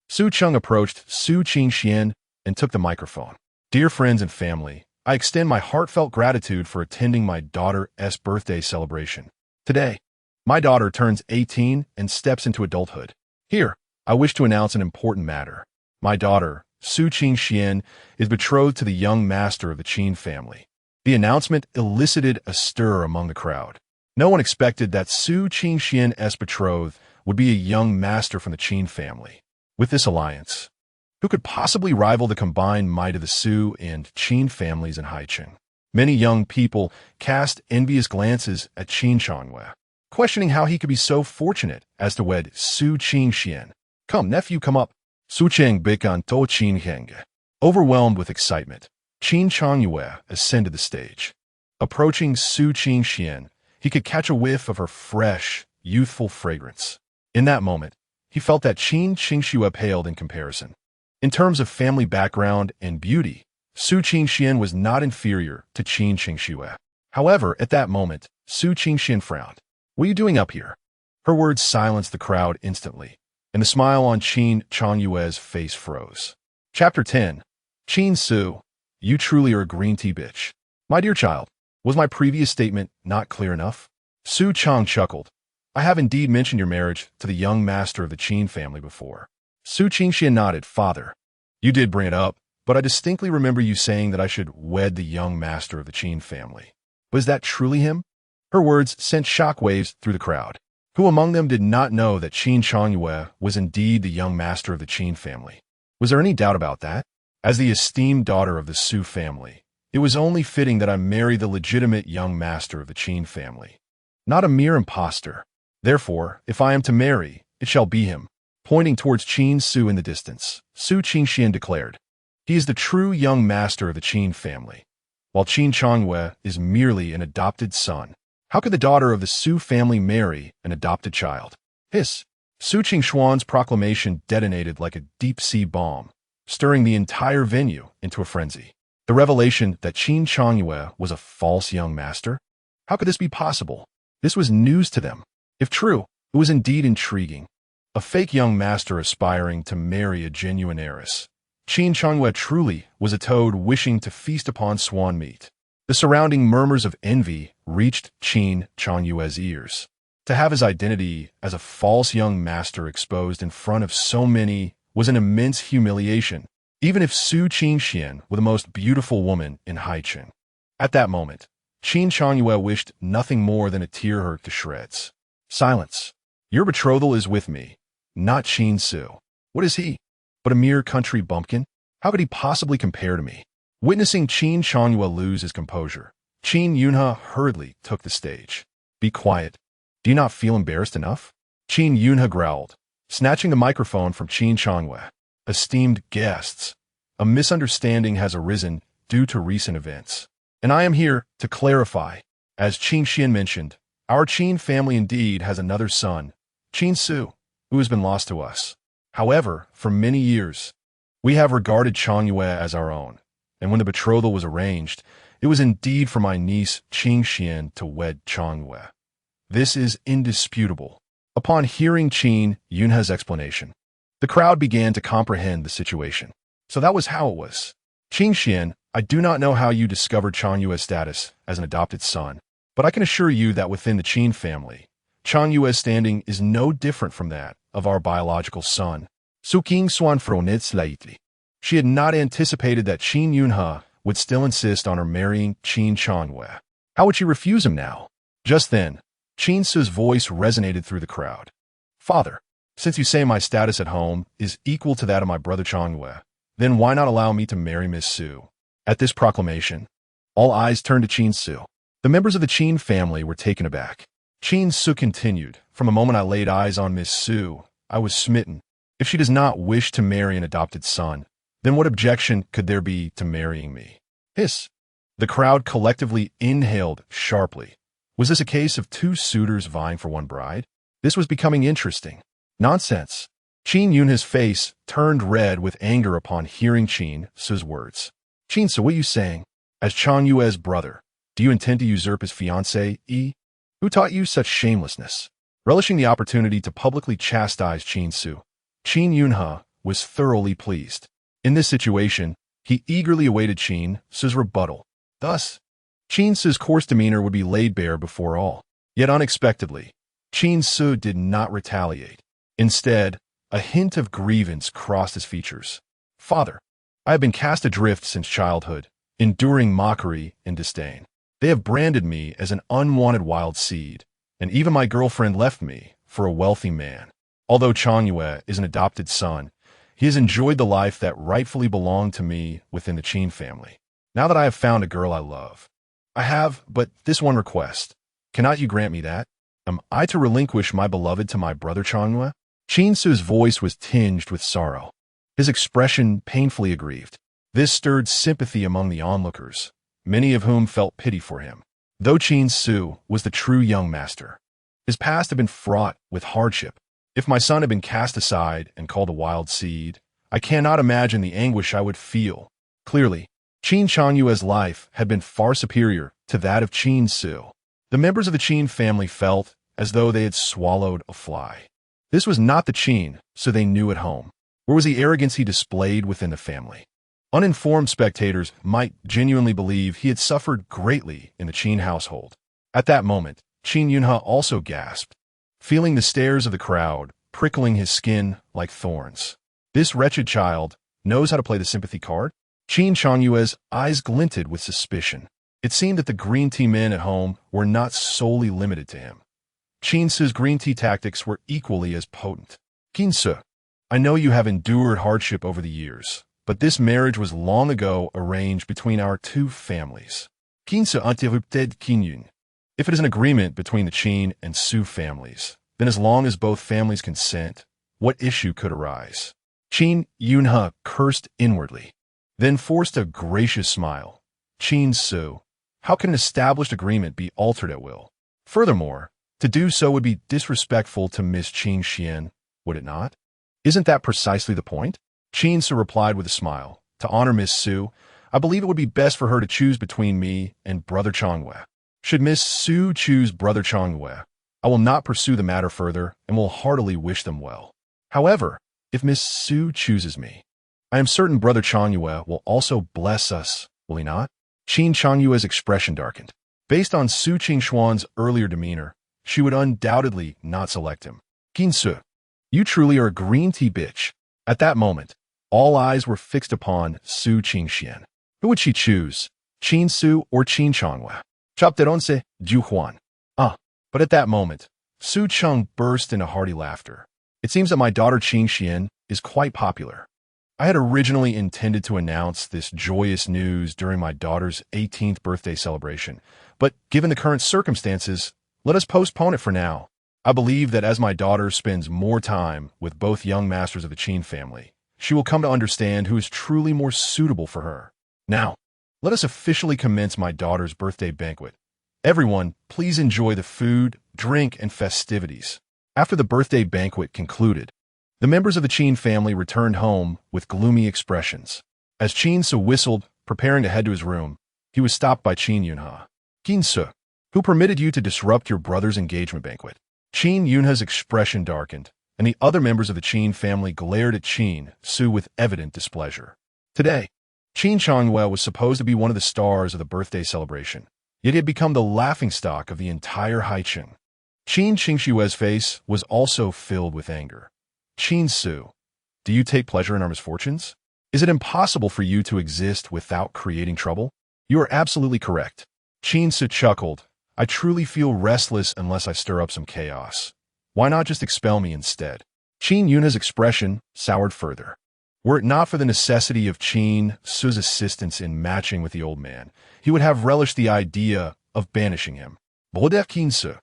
Su Cheng approached Su Qingxian and took the microphone. Dear friends and family, I extend my heartfelt gratitude for attending my daughter's birthday celebration. Today, my daughter turns 18 and steps into adulthood. Here, I wish to announce an important matter. My daughter, Su Qingxian, is betrothed to the young master of the Qin family. The announcement elicited a stir among the crowd. No one expected that Su Qingxian's betrothed would be a young master from the Qin family. With this alliance, who could possibly rival the combined might of the Su and Qin families in Haicheng? Many young people cast envious glances at Qin Changyue, questioning how he could be so fortunate as to wed Su Qingxian. Come, nephew, come up. Su Cheng Bikan To Qin Henge. Overwhelmed with excitement, Qin Changyue ascended the stage. Approaching Su Qingxian, he could catch a whiff of her fresh, youthful fragrance. In that moment, he felt that Qin Qingxue paled in comparison. In terms of family background and beauty, Su Qingxian was not inferior to Qin Qingxue. However, at that moment, Su Qingxian frowned. What are you doing up here? Her words silenced the crowd instantly, and the smile on Qin Changyue's face froze. Chapter 10. Qin Ce, you truly are a green tea bitch. My dear child, was my previous statement not clear enough? Su Chang chuckled. I have indeed mentioned your marriage to the young master of the Qin family before. Su Qingxian nodded. Father, you did bring it up, but I distinctly remember you saying that I should wed the young master of the Qin family. Was that truly him? Her words sent shockwaves through the crowd. Who among them did not know that Qin Changyue was indeed the young master of the Qin family? Was there any doubt about that? As the esteemed daughter of the Su family, it was only fitting that I marry the legitimate young master of the Qin family, not a mere impostor. Therefore, if I am to marry, it shall be him. Pointing towards Qin Ce in the distance, Su Qingxian declared, he is the true young master of the Qin family, while Qin Changyue is merely an adopted son. How could the daughter of the Su family marry an adopted child? Hiss! Su Qingshuan's proclamation detonated like a deep-sea bomb, stirring the entire venue into a frenzy. The revelation that Qin Changyue was a false young master? How could this be possible? This was news to them. If true, it was indeed intriguing. A fake young master aspiring to marry a genuine heiress. Qin Changyue truly was a toad wishing to feast upon swan meat. The surrounding murmurs of envy reached Qin Changyue's ears. To have his identity as a false young master exposed in front of so many was an immense humiliation, even if Su Qingxian were the most beautiful woman in Haicheng. At that moment, Qin Changyue wished nothing more than to tear her to shreds. Silence. Your betrothal is with me, not Qin Ce. What is he? But a mere country bumpkin? How could he possibly compare to me? Witnessing Qin Changyue lose his composure, Qin Yunhe hurriedly took the stage. Be quiet. Do you not feel embarrassed enough? Qin Yunhe growled, snatching the microphone from Qin Changyue. Esteemed guests, a misunderstanding has arisen due to recent events, and I am here to clarify. As Qingxian mentioned, our Qin family indeed has another son, Qin Ce, who has been lost to us. However, for many years, we have regarded Changyue as our own, and when the betrothal was arranged, it was indeed for my niece Qingxian to wed Changyue. This is indisputable. Upon hearing Qin Yunhe's explanation, the crowd began to comprehend the situation. So that was how it was. Qingxian, I do not know how you discovered Changyue's status as an adopted son, but I can assure you that within the Qin family, Changyue's standing is no different from that of our biological son. Su Qingshuan frowned slightly. She had not anticipated that Qin Yunhe would still insist on her marrying Qin Changyue. How would she refuse him now? Just then, Qin Ce's voice resonated through the crowd. Father, since you say my status at home is equal to that of my brother Changyue, then why not allow me to marry Miss Su? At this proclamation, all eyes turned to Qin Ce. The members of the Qin family were taken aback. Qin Ce continued, from the moment I laid eyes on Miss Su, I was smitten. If she does not wish to marry an adopted son, then what objection could there be to marrying me? Hiss. The crowd collectively inhaled sharply. Was this a case of two suitors vying for one bride? This was becoming interesting. Nonsense. Qin Yunhe's face turned red with anger upon hearing Qin Ce's words. Qin Ce, what are you saying? As Changyue's brother, do you intend to usurp his fiancée? Who taught you such shamelessness? Relishing the opportunity to publicly chastise Qin Ce, Qin Yunhe was thoroughly pleased. In this situation, he eagerly awaited Qin Ce's rebuttal. Thus, Qin Ce's coarse demeanor would be laid bare before all. Yet unexpectedly, Qin Ce did not retaliate. Instead, a hint of grievance crossed his features. Father, I have been cast adrift since childhood, enduring mockery and disdain. They have branded me as an unwanted wild seed, and even my girlfriend left me for a wealthy man. Although Changyue is an adopted son, he has enjoyed the life that rightfully belonged to me within the Qin family. Now that I have found a girl I love, I have but this one request. Cannot you grant me that? Am I to relinquish my beloved to my brother Changyue? Qin Ce's voice was tinged with sorrow, his expression painfully aggrieved. This stirred sympathy among the onlookers, many of whom felt pity for him. Though Qin Ce was the true young master, his past had been fraught with hardship. If my son had been cast aside and called a wild seed, I cannot imagine the anguish I would feel. Clearly, Qin Changyue's life had been far superior to that of Qin Ce. The members of the Qin family felt as though they had swallowed a fly. This was not the Qin, so they knew at home. Where was the arrogance he displayed within the family? Uninformed spectators might genuinely believe he had suffered greatly in the Qin household. At that moment, Qin Yunhe also gasped, feeling the stares of the crowd prickling his skin like thorns. This wretched child knows how to play the sympathy card? Qin Changyue's eyes glinted with suspicion. It seemed that the green tea men at home were not solely limited to him. Qin Ce's green tea tactics were equally as potent. Qin Ce, I know you have endured hardship over the years, but this marriage was long ago arranged between our two families. Qin Ce interrupted Qin Yun. If it is an agreement between the Qin and Su families, then as long as both families consent, what issue could arise? Qin Yunhe cursed inwardly, then forced a gracious smile. Qin Ce, how can an established agreement be altered at will? Furthermore, to do so would be disrespectful to Miss Qin Xian, would it not? Isn't that precisely the point? Qin Ce replied with a smile. To honor Miss Su, I believe it would be best for her to choose between me and Brother Changyue. Should Miss Su choose Brother Changyue, I will not pursue the matter further and will heartily wish them well. However, if Miss Su chooses me, I am certain Brother Changyue will also bless us, will he not? Qin Changyue's expression darkened. Based on Su Qingxuan's earlier demeanor, she would undoubtedly not select him. Qin Ce, you truly are a green tea bitch. At that moment, all eyes were fixed upon Su Qingxian. Who would she choose, Qin Su or Qin Changyue? Chapteronce, Ju Huan. But at that moment, Su Cheng burst into hearty laughter. It seems that my daughter Qin Xian is quite popular. I had originally intended to announce this joyous news during my daughter's 18th birthday celebration, but given the current circumstances, let us postpone it for now. I believe that as my daughter spends more time with both young masters of the Qin family, she will come to understand who is truly more suitable for her. Now, let us officially commence my daughter's birthday banquet. Everyone, please enjoy the food, drink, and festivities. After the birthday banquet concluded, the members of the Qin family returned home with gloomy expressions. As Qin Ce whistled, preparing to head to his room, he was stopped by Qin Yunhe. Qin Ce, who permitted you to disrupt your brother's engagement banquet? Qin Yunhe's expression darkened, and the other members of the Qin family glared at Qin Ce with evident displeasure. Today, Qin Changyue was supposed to be one of the stars of the birthday celebration, yet he had become the laughingstock of the entire Haicheng. Qin Qingshue's face was also filled with anger. Qin Ce, do you take pleasure in our misfortunes? Is it impossible for you to exist without creating trouble? You are absolutely correct. Qin Ce chuckled. I truly feel restless unless I stir up some chaos. Why not just expel me instead? Qin Yunhe's expression soured further. Were it not for the necessity of Qin Ce's assistance in matching with the old man, he would have relished the idea of banishing him. Bodef Qin Ce,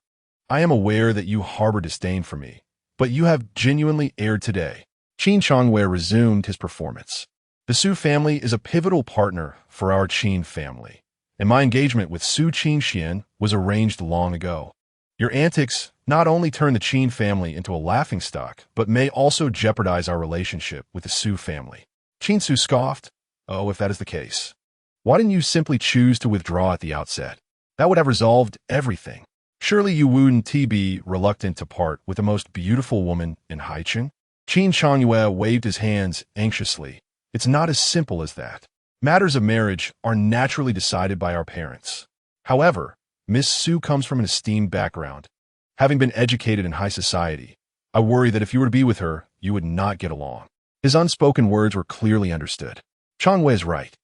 I am aware that you harbor disdain for me, but you have genuinely erred today. Qin Changyue resumed his performance. The Su family is a pivotal partner for our Qin family, and my engagement with Su Qingxian was arranged long ago. Your antics not only turn the Qin family into a laughingstock, but may also jeopardize our relationship with the Su family. Qin Ce scoffed. Oh, if that is the case, why didn't you simply choose to withdraw at the outset? That would have resolved everything. Surely you wouldn't be reluctant to part with the most beautiful woman in Haicheng? Qin Changyue waved his hands anxiously. It's not as simple as that. Matters of marriage are naturally decided by our parents. However, Miss Su comes from an esteemed background. Having been educated in high society, I worry that if you were to be with her, you would not get along. His unspoken words were clearly understood. Changyue is right.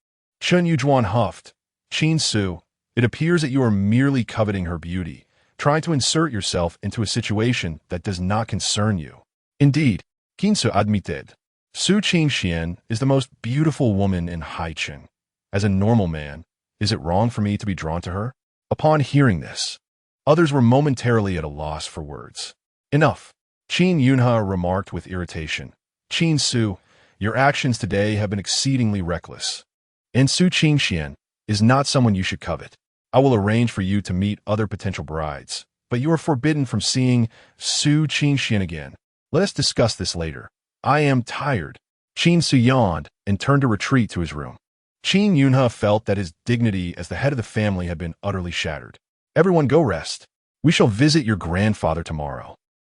Chen Yujuan huffed. Qin Ce, it appears that you are merely coveting her beauty, trying to insert yourself into a situation that does not concern you. Indeed, Qin Ce admitted. Su Qingxian is the most beautiful woman in Haicheng. As a normal man, is it wrong for me to be drawn to her? Upon hearing this, others were momentarily at a loss for words. Enough, Qin Yunhe remarked with irritation. Qin Ce, your actions today have been exceedingly reckless. And Su Qingxian is not someone you should covet. I will arrange for you to meet other potential brides, but you are forbidden from seeing Su Qingxian again. Let us discuss this later. I am tired. Qin Ce yawned and turned to retreat to his room. Qin Yunhe felt that his dignity as the head of the family had been utterly shattered. Everyone go rest. We shall visit your grandfather tomorrow.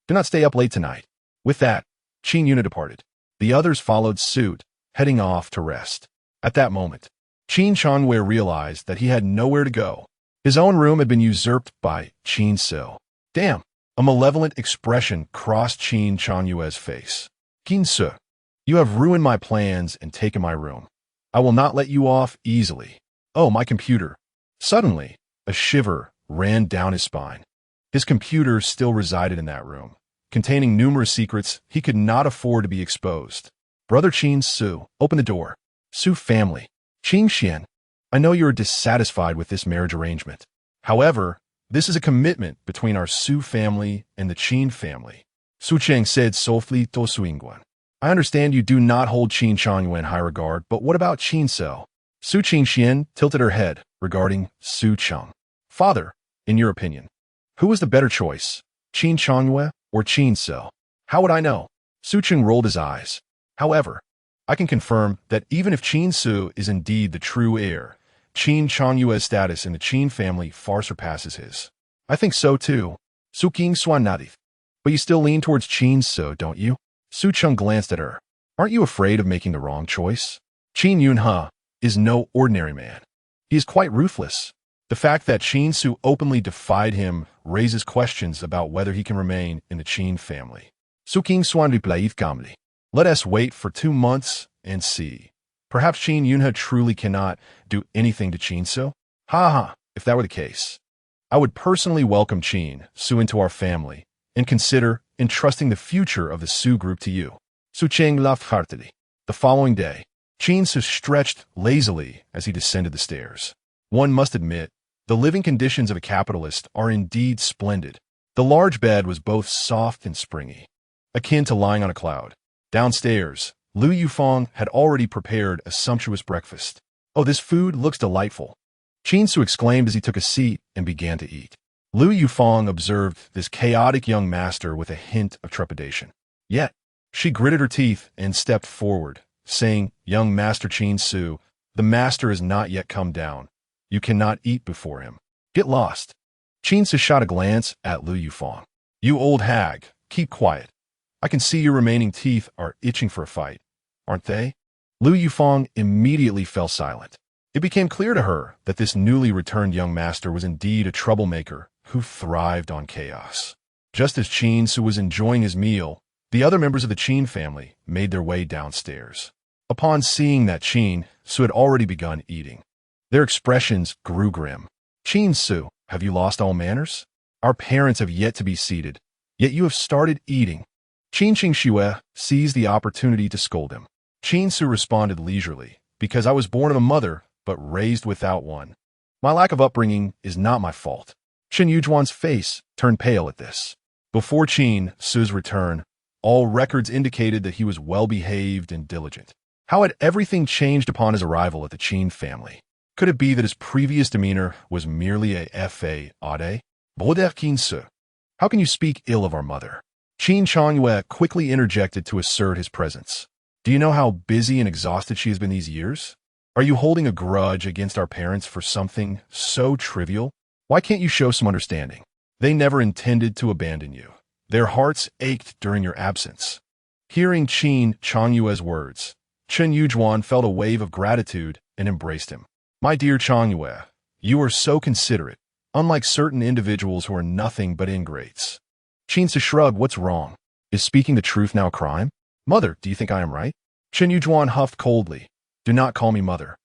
Do not stay up late tonight. With that, Qin Yunhe departed. The others followed suit, heading off to rest. At that moment, Qin Ce realized that he had nowhere to go. His own room had been usurped by Qin Ce. Damn! A malevolent expression crossed Qin Ce's face. Qin Ce, you have ruined my plans and taken my room. I will not let you off easily. Oh, my computer. Suddenly, a shiver ran down his spine. His computer still resided in that room, containing numerous secrets he could not afford to be exposed. Brother Qin Ce, open the door. Su family. Qin Xian, I know you are dissatisfied with this marriage arrangement. However, this is a commitment between our Su family and the Qin family. Su Cheng said softly to Su Yingguan. I understand you do not hold Qin Changyu in high regard, but what about Qin Ce? Su Qingxian tilted her head regarding Su Cheng. Father, in your opinion, who was the better choice, Qin Changyu or Qin Ce? How would I know? Su Cheng rolled his eyes. However, I can confirm that even if Qin Ce is indeed the true heir, Qin Changyue's status in the Qin family far surpasses his. I think so too. Su King Swan nodded. But you still lean towards Qin Ce, don't you? Su Cheng glanced at her. Aren't you afraid of making the wrong choice? Qin Yunhe is no ordinary man. He is quite ruthless. The fact that Qin Ce openly defied him raises questions about whether he can remain in the Qin family. Su King Swan replied calmly. Let us wait for 2 months and see. Perhaps Qin Yunhe truly cannot do anything to Qin Ce? Ha! If that were the case, I would personally welcome Qin Ce into our family and consider entrusting the future of the Su group to you. Su Cheng laughed heartily. The following day, Qin Ce stretched lazily as he descended the stairs. One must admit, the living conditions of a capitalist are indeed splendid. The large bed was both soft and springy, akin to lying on a cloud. Downstairs, Lu Yufeng had already prepared a sumptuous breakfast. Oh, this food looks delightful. Qin Ce exclaimed as he took a seat and began to eat. Lu Yufeng observed this chaotic young master with a hint of trepidation. Yet, she gritted her teeth and stepped forward, saying, Young Master Qin Ce, the master has not yet come down. You cannot eat before him. Get lost. Qin Ce shot a glance at Lu Yufeng. You old hag, keep quiet. I can see your remaining teeth are itching for a fight, aren't they? Lu Yufeng immediately fell silent. It became clear to her that this newly returned young master was indeed a troublemaker who thrived on chaos. Just as Qin Ce was enjoying his meal, the other members of the Qin family made their way downstairs. Upon seeing that Qin Ce had already begun eating, their expressions grew grim. Qin Ce, have you lost all manners? Our parents have yet to be seated, yet you have started eating. Qin Qingxue seized the opportunity to scold him. Qin Ce responded leisurely, because I was born of a mother, but raised without one. My lack of upbringing is not my fault. Chen Yujuan's face turned pale at this. Before Qin Ce's return, all records indicated that he was well-behaved and diligent. How had everything changed upon his arrival at the Qin family? Could it be that his previous demeanor was merely a fade? Brother Qin Ce, how can you speak ill of our mother? Qin Changyue quickly interjected to assert his presence. Do you know how busy and exhausted she has been these years? Are you holding a grudge against our parents for something so trivial? Why can't you show some understanding? They never intended to abandon you. Their hearts ached during your absence. Hearing Qin Changyue's words, Chen Yujuan felt a wave of gratitude and embraced him. My dear Changyue, you are so considerate, unlike certain individuals who are nothing but ingrates. Qin Ce shrugged. What's wrong? Is speaking the truth now a crime? Mother, do you think I am right? Chen Yujuan huffed coldly. Do not call me mother.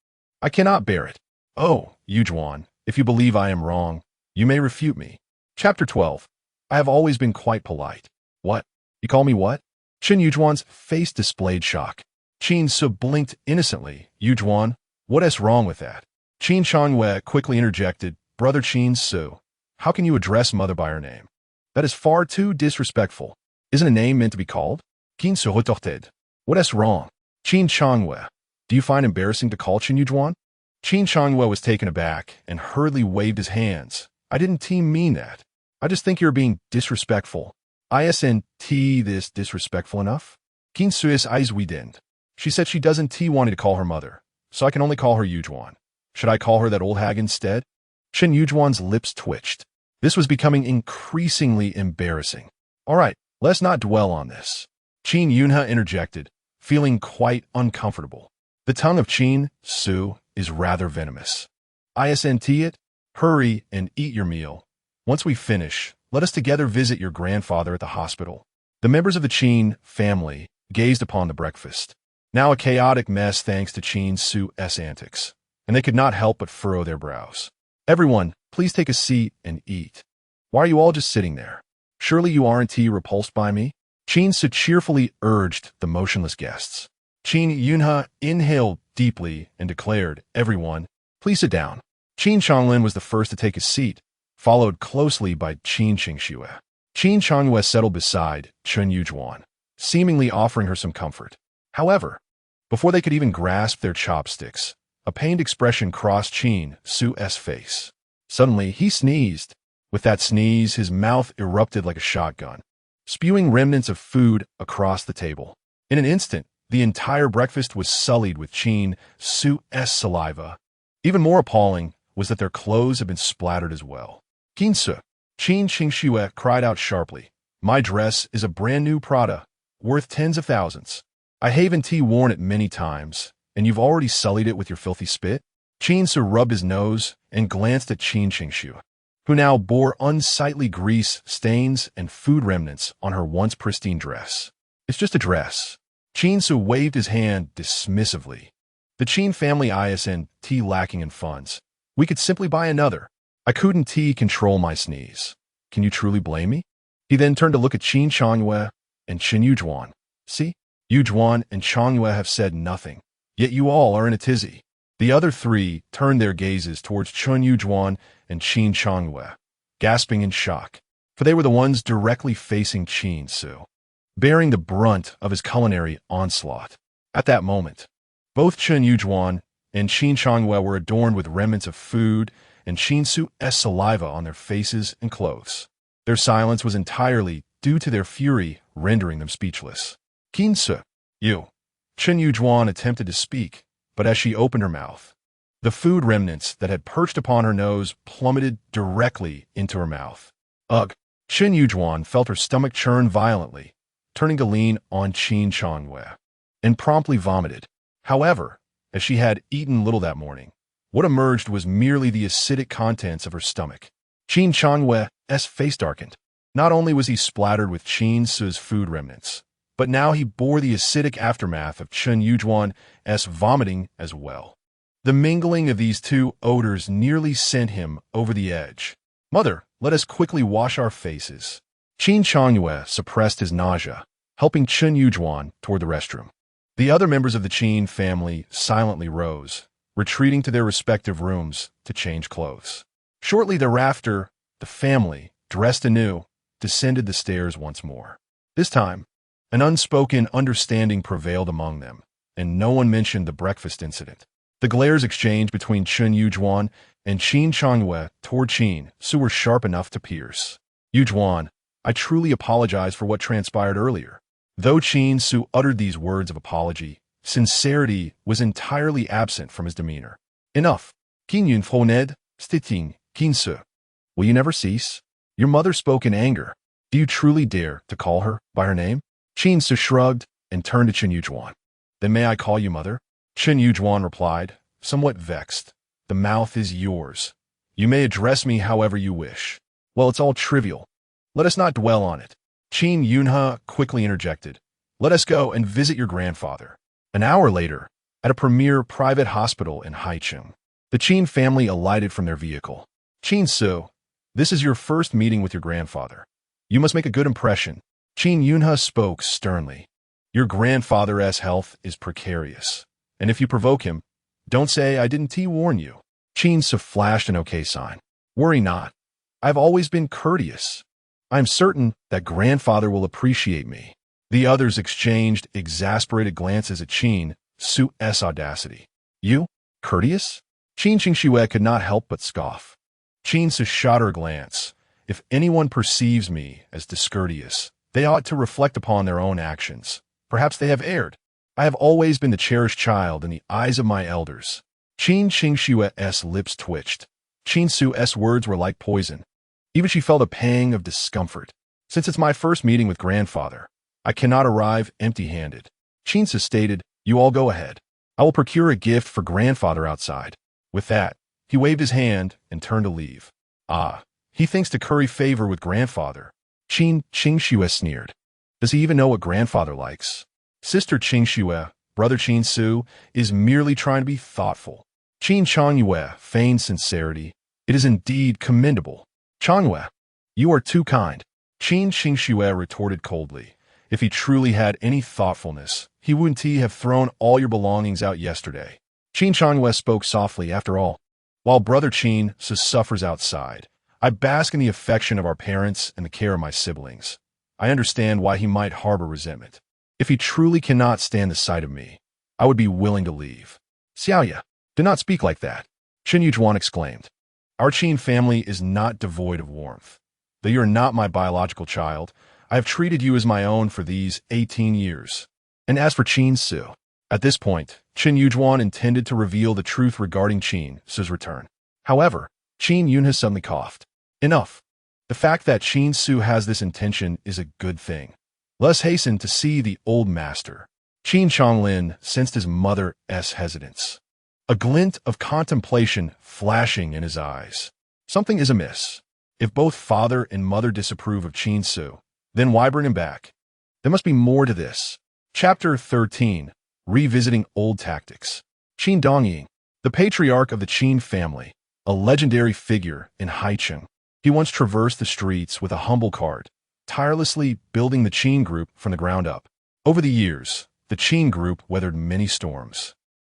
I cannot bear it. Oh, Yujuan, if you believe I am wrong, you may refute me. Chapter 12. I have always been quite polite. What? You call me what? Chen Yujuan's face displayed shock. Qin Ce blinked innocently. Yujuan, what is wrong with that? Qin Changyue quickly interjected. Brother Qin Ce, how can you address mother by her name? That is far too disrespectful. Isn't a name meant to be called? Qin Ce retorted. What is wrong? Qin Changyue, do you find embarrassing to call Chen Yujuan? Qin Changyue was taken aback and hurriedly waved his hands. I didn't mean that. I just think you're being disrespectful. Isn't this disrespectful enough? Qin Ce's eyes widened. She said she doesn't want to call her mother, so I can only call her Yujuan. Should I call her that old hag instead? Chen Yujuan's lips twitched. This was becoming increasingly embarrassing. All right, let's not dwell on this. Qin Yunhe interjected, feeling quite uncomfortable. The tongue of Qin Ce is rather venomous. Isn't it? Hurry and eat your meal. Once we finish, let us together visit your grandfather at the hospital. The members of the Qin family gazed upon the breakfast, now a chaotic mess thanks to Qin Ce's antics, and they could not help but furrow their brows. Everyone, please take a seat and eat. Why are you all just sitting there? Surely you aren't repulsed by me? Qin Ce cheerfully urged the motionless guests. Qin Yunhe inhaled deeply and declared, everyone, please sit down. Qin Changlin was the first to take a seat, followed closely by Qin Qingxue. Qin Changyue settled beside Chen Yujuan, seemingly offering her some comfort. However, before they could even grasp their chopsticks, a pained expression crossed Qin Ce's face. Suddenly, he sneezed. With that sneeze, his mouth erupted like a shotgun, spewing remnants of food across the table. In an instant, the entire breakfast was sullied with Qin Ce's saliva. Even more appalling was that their clothes had been splattered as well. Qin Ce, Qin Qingxue cried out sharply, my dress is a brand new Prada, worth tens of thousands. I haven't worn it many times, and you've already sullied it with your filthy spit? Qin Ce rubbed his nose and glanced at Qin Qingxue, who now bore unsightly grease stains and food remnants on her once pristine dress. It's just a dress. Qin Ce waved his hand dismissively. The Qin family isn't lacking in funds. We could simply buy another. I couldn't control my sneeze. Can you truly blame me? He then turned to look at Qin Changyue and Chen Yujuan. See, Yujuan and Changyue have said nothing, yet you all are in a tizzy. The other three turned their gazes towards Chen Yujuan and Qin Changyue, gasping in shock, for they were the ones directly facing Qin Ce, bearing the brunt of his culinary onslaught. At that moment, both Chen Yujuan and Qin Changyue were adorned with remnants of food and Qin Ce's saliva on their faces and clothes. Their silence was entirely due to their fury, rendering them speechless. Qin Ce, you. Chen Yujuan attempted to speak, but as she opened her mouth, the food remnants that had perched upon her nose plummeted directly into her mouth. Ugh! Chen Yujuan felt her stomach churn violently, turning to lean on Qin Changyue, and promptly vomited. However, as she had eaten little that morning, what emerged was merely the acidic contents of her stomach. Qin Changyue's face darkened. Not only was he splattered with Qin Ce's food remnants, but now he bore the acidic aftermath of Chen Yujuan's vomiting as well. The mingling of these two odors nearly sent him over the edge. Mother, let us quickly wash our faces. Qin Changyue suppressed his nausea, helping Chen Yujuan toward the restroom. The other members of the Qin family silently rose, retreating to their respective rooms to change clothes. Shortly thereafter, the family, dressed anew, descended the stairs once more. This time, an unspoken understanding prevailed among them, and no one mentioned the breakfast incident. The glares exchanged between Chen Yujuan and Qin Changyue toward Qin Ce were sharp enough to pierce. Yujuan, I truly apologize for what transpired earlier. Though Qin Ce uttered these words of apology, sincerity was entirely absent from his demeanor. Enough. Qin Yunhe stitting, Qin Ce. Will you never cease? Your mother spoke in anger. Do you truly dare to call her by her name? Qin Ce shrugged and turned to Chen Yujuan. Then may I call you mother? Chen Yujuan replied, somewhat vexed. The mouth is yours. You may address me however you wish. Well, it's all trivial. Let us not dwell on it. Qin Yunhe quickly interjected. Let us go and visit your grandfather. An hour later, at a premier private hospital in Haicheng, the Qin family alighted from their vehicle. Qin Ce, this is your first meeting with your grandfather. You must make a good impression. Qin Yunhe spoke sternly. Your grandfather's health is precarious, and if you provoke him, don't say I didn't warn you. Qin Ce flashed an okay sign. Worry not. I've always been courteous. I'm certain that grandfather will appreciate me. The others exchanged exasperated glances at Qin Ce's audacity. You? Courteous? Qin Qingxue could not help but scoff. Qin Ce shot her a glance. If anyone perceives me as discourteous, they ought to reflect upon their own actions. Perhaps they have erred. I have always been the cherished child in the eyes of my elders. Qin Qingxue's lips twitched. Qin Ce's words were like poison. Even she felt a pang of discomfort. Since it's my first meeting with grandfather, I cannot arrive empty-handed. Qin Ce stated, you all go ahead. I will procure a gift for grandfather outside. With that, he waved his hand and turned to leave. Ah, he thinks to curry favor with grandfather. Qin Ce sneered. Does he even know what grandfather likes? Sister Qin Ce, brother Qin Ce, is merely trying to be thoughtful. Qin Changyue feigned sincerity. It is indeed commendable. Changyue, you are too kind. Qin Ce retorted coldly. If he truly had any thoughtfulness, he wouldn't have thrown all your belongings out yesterday. Qin Changyue spoke softly. After all, while brother Qin Ce suffers outside, I bask in the affection of our parents and the care of my siblings. I understand why he might harbor resentment. If he truly cannot stand the sight of me, I would be willing to leave. Xiaoya, do not speak like that, Qin Yujuan exclaimed. Our Qin family is not devoid of warmth. Though you are not my biological child, I have treated you as my own for these 18 years. And as for Qin Ce, at this point, Qin Yujuan intended to reveal the truth regarding Qin Ce's return. However, Qin Yun has suddenly coughed. Enough. The fact that Qin Ce has this intention is a good thing. Let us hasten to see the old master. Qin Changlin sensed his mother's hesitance. A glint of contemplation flashing in his eyes. Something is amiss. If both father and mother disapprove of Qin Ce, then why bring him back? There must be more to this. Chapter 13. Revisiting Old Tactics. Qin Dongying, the patriarch of the Qin family, a legendary figure in Haicheng. He once traversed the streets with a humble cart, tirelessly building the Qin group from the ground up. Over the years, the Qin group weathered many storms,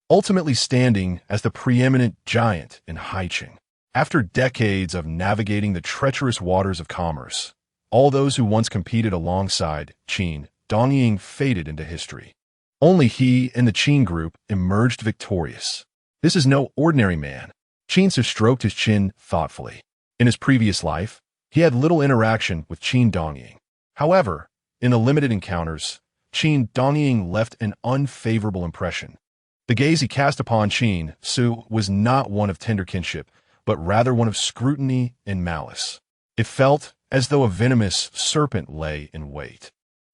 ultimately standing as the preeminent giant in Haicheng. After decades of navigating the treacherous waters of commerce, all those who once competed alongside Qin Dongying faded into history. Only he and the Qin group emerged victorious. This is no ordinary man. Qin Ce stroked his chin thoughtfully. In his previous life, he had little interaction with Qin Dongying. However, in the limited encounters, Qin Dongying left an unfavorable impression. The gaze he cast upon Qin Ce was not one of tender kinship, but rather one of scrutiny and malice. It felt as though a venomous serpent lay in wait,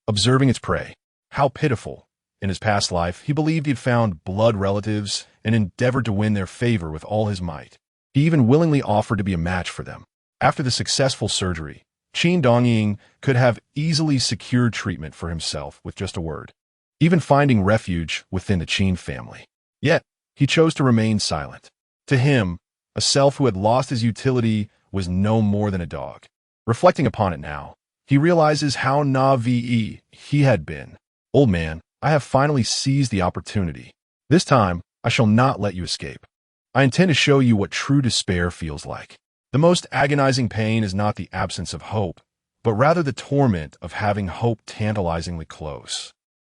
observing its prey. How pitiful! In his past life, he believed he had found blood relatives and endeavored to win their favor with all his might. He even willingly offered to be a match for them. After the successful surgery, Qin Dongying could have easily secured treatment for himself with just a word, even finding refuge within the Qin family. Yet, he chose to remain silent. To him, a self who had lost his utility was no more than a dog. Reflecting upon it now, he realizes how naive he had been. Old man, I have finally seized the opportunity. This time, I shall not let you escape. I intend to show you what true despair feels like. The most agonizing pain is not the absence of hope, but rather the torment of having hope tantalizingly close,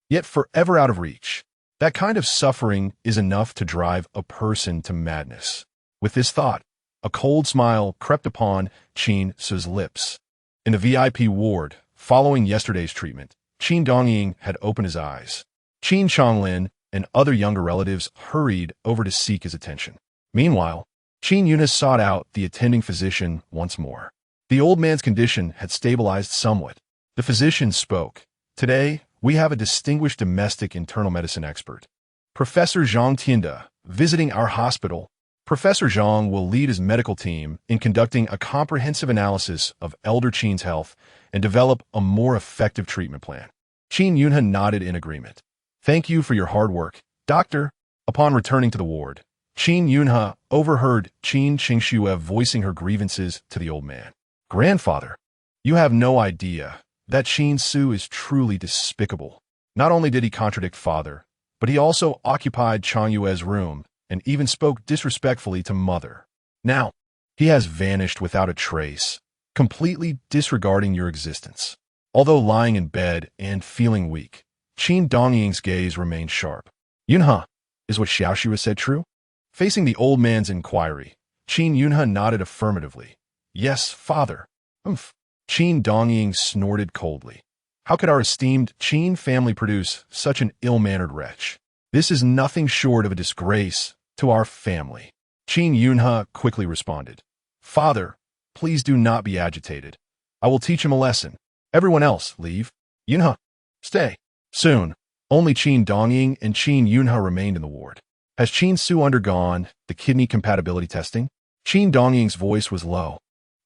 yet forever out of reach. That kind of suffering is enough to drive a person to madness. With this thought, a cold smile crept upon Qin Ce's lips. In the VIP ward, following yesterday's treatment, Qin Dongying had opened his eyes. Qin Changlin and other younger relatives hurried over to seek his attention. Meanwhile, Qin Yun sought out the attending physician once more. The old man's condition had stabilized somewhat. The physician spoke. Today, we have a distinguished domestic internal medicine expert, Professor Zhang Tianda, visiting our hospital. Professor Zhang will lead his medical team in conducting a comprehensive analysis of elder Qin's health and develop a more effective treatment plan. Qin Yunhe nodded in agreement. Thank you for your hard work, doctor. Upon returning to the ward, Qin Yunhe overheard Qin Qingxue voicing her grievances to the old man. Grandfather, you have no idea that Qin Ce is truly despicable. Not only did he contradict father, but he also occupied Changyue's room and even spoke disrespectfully to mother. Now, he has vanished without a trace, completely disregarding your existence. Although lying in bed and feeling weak, Qin Dongying's gaze remained sharp. Yunhe, is what Xiaoxue said true? Facing the old man's inquiry, Qin Yunhe nodded affirmatively. Yes, father. Humph. Qin Dongying snorted coldly. How could our esteemed Qin family produce such an ill-mannered wretch? This is nothing short of a disgrace to our family. Qin Yunhe quickly responded. Father, please do not be agitated. I will teach him a lesson. Everyone else, leave. Yunhe, stay. Soon, Only Qin Dongying and Qin Yunhe remained in the ward. Has Qin Ce undergone the kidney compatibility testing? Qin Dongying's voice was low,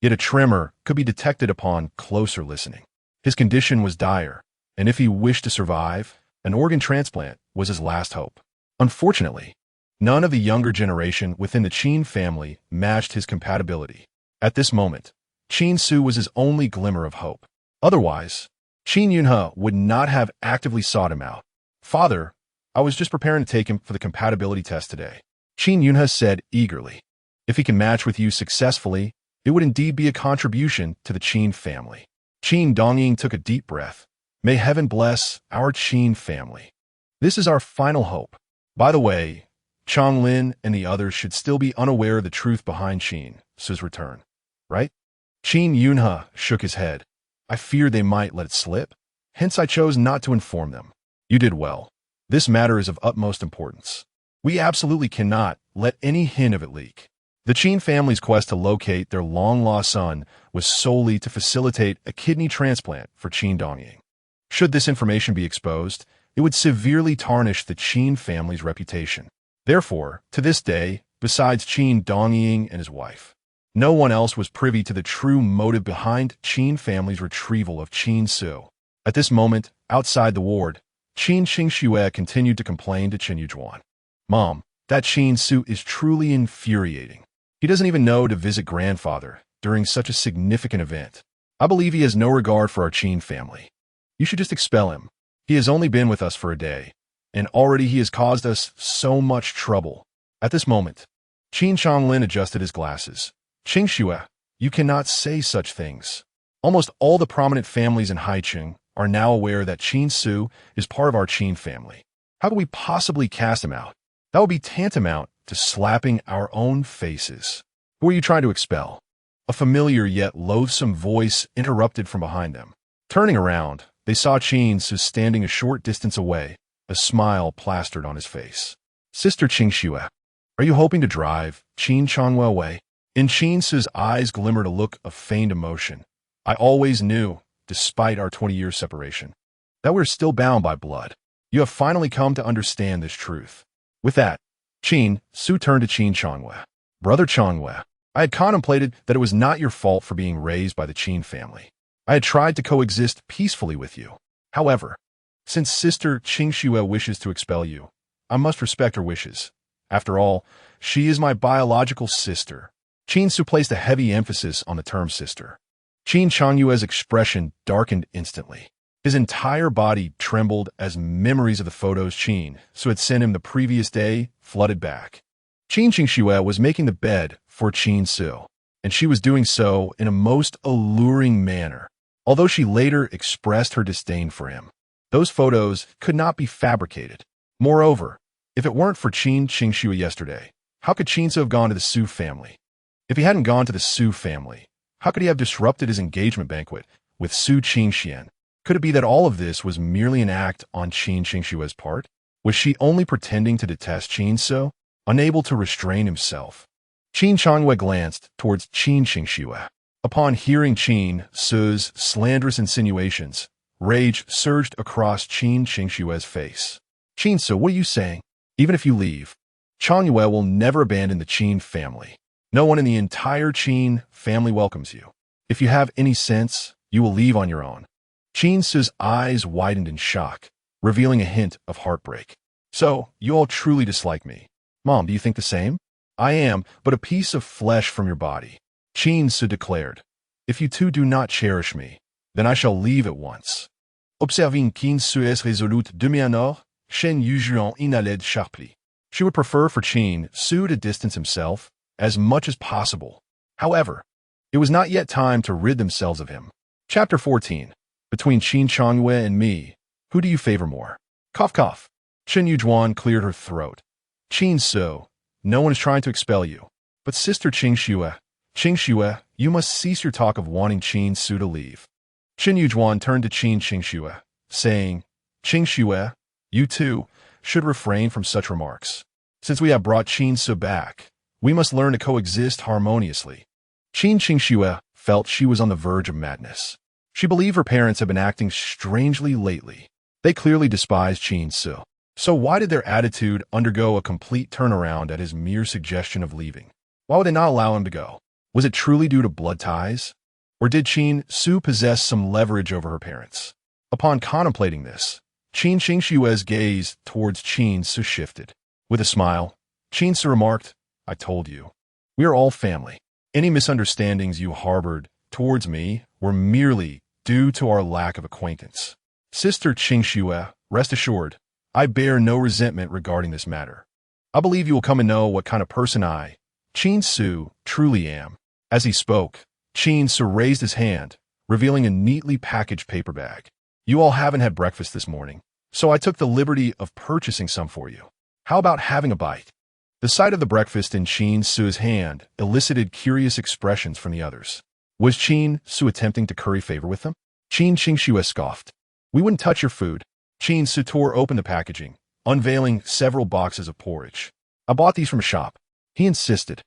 yet a tremor could be detected upon closer listening. His condition was dire, and if he wished to survive, an organ transplant was his last hope. Unfortunately, none of the younger generation within the Qin family matched his compatibility. At this moment, Qin Ce was his only glimmer of hope. Otherwise, Qin Yunhe would not have actively sought him out. "Father, I was just preparing to take him for the compatibility test today," Qin Yunhe said eagerly. "If he can match with you successfully, it would indeed be a contribution to the Qin family." Qin Dongying took a deep breath. "May heaven bless our Qin family. This is our final hope." By the way, Changlin and the others should still be unaware of the truth behind Qin Ce's return, right? Qin Yunhe shook his head. "I feared they might let it slip, hence I chose not to inform them." "You did well. This matter is of utmost importance. We absolutely cannot let any hint of it leak." The Qin family's quest to locate their long-lost son was solely to facilitate a kidney transplant for Qin Dongying. Should this information be exposed, it would severely tarnish the Qin family's reputation. Therefore, to this day, besides Qin Dongying and his wife, no one else was privy to the true motive behind Qin family's retrieval of Qin Ce. At this moment, outside the ward, Qin Qingxue continued to complain to Qin Yujuan. "Mom, that Qin Ce is truly infuriating. He doesn't even know to visit grandfather during such a significant event. I believe he has no regard for our Qin family. You should just expel him. He has only been with us for a day, and already he has caused us so much trouble." At this moment, Qin Changlin adjusted his glasses. "Qingxue, you cannot say such things. Almost all the prominent families in Haicheng are now aware that Qin Ce is part of our Qin family. How could we possibly cast him out? That would be tantamount to slapping our own faces. Who are you trying to expel?" A familiar yet loathsome voice interrupted from behind them. Turning around, they saw Qin Ce standing a short distance away, a smile plastered on his face. "Sister Qingxue, are you hoping to drive Qin Changwei away?" In Qin Ce's eyes glimmered a look of feigned emotion. "I always knew, despite our 20-year separation, that we're still bound by blood. You have finally come to understand this truth." With that, Qin Ce turned to Qin Changwei. "Brother Changwei, I had contemplated that it was not your fault for being raised by the Qin family. I had tried to coexist peacefully with you. However, since Sister Qingxue wishes to expel you, I must respect her wishes. After all, she is my biological sister." Qin Ce placed a heavy emphasis on the term sister. Qin Changyue's expression darkened instantly. His entire body trembled as memories of the photos Qin Ce had sent him the previous day flooded back. Qin Qingxue was making the bed for Qin Ce, and she was doing so in a most alluring manner. Although she later expressed her disdain for him, those photos could not be fabricated. Moreover, if it weren't for Qin Qingxue yesterday, how could Qin Ce have gone to the Su family? If he hadn't gone to the Su family, how could he have disrupted his engagement banquet with Su Qingxian? Could it be that all of this was merely an act on Qin Qingxue's part? Was she only pretending to detest Qin Ce, unable to restrain himself? Qin Changwei glanced towards Qin Qingxue. Upon hearing Qin Ce's slanderous insinuations, rage surged across Qin Qingxue's face. "Qin Ce, what are you saying? Even if you leave, Changyue will never abandon the Qin family. No one in the entire Qin family welcomes you. If you have any sense, you will leave on your own." Qin Ce's eyes widened in shock, revealing a hint of heartbreak. "So, you all truly dislike me. Mom, do you think the same?" "I am but a piece of flesh from your body," Qin Ce declared. "If you two do not cherish me, then I shall leave at once." Observing Qin Ce's résolute demeanor, Shen Yujuan inhaled sharply. She would prefer for Qin Ce to distance himself as much as possible. However, it was not yet time to rid themselves of him. Chapter 14. Between Qin Changyue and me, who do you favor more? Cough cough. Chen Yujuan cleared her throat. "Qin Ce, no one is trying to expel you. But Sister Qingxue, you must cease your talk of wanting Qin Ce to leave." Chen Yujuan turned to Qin Qingxue, saying, "Qingxue, you too should refrain from such remarks. Since we have brought Qin Ce back, we must learn to coexist harmoniously." Qin Qingxue felt she was on the verge of madness. She believed her parents had been acting strangely lately. They clearly despised Qin Ce. So why did their attitude undergo a complete turnaround at his mere suggestion of leaving? Why would they not allow him to go? Was it truly due to blood ties? Or did Qin Ce possess some leverage over her parents? Upon contemplating this, Qin Qingshue's gaze towards Qin Ce shifted. With a smile, Qin Ce remarked, "I told you. We are all family. Any misunderstandings you harbored towards me were merely due to our lack of acquaintance. Sister Qingxue, rest assured, I bear no resentment regarding this matter. I believe you will come and know what kind of person I, Qin Ce, truly am." As he spoke, Qin Ce raised his hand, revealing a neatly packaged paper bag. "You all haven't had breakfast this morning, so I took the liberty of purchasing some for you. How about having a bite?" The sight of the breakfast in Qin Ce's hand elicited curious expressions from the others. Was Qin Ce attempting to curry favor with them? Qin Qingxue scoffed. "We wouldn't touch your food." Qin Ce tore open the packaging, unveiling several boxes of porridge. "I bought these from a shop." He insisted.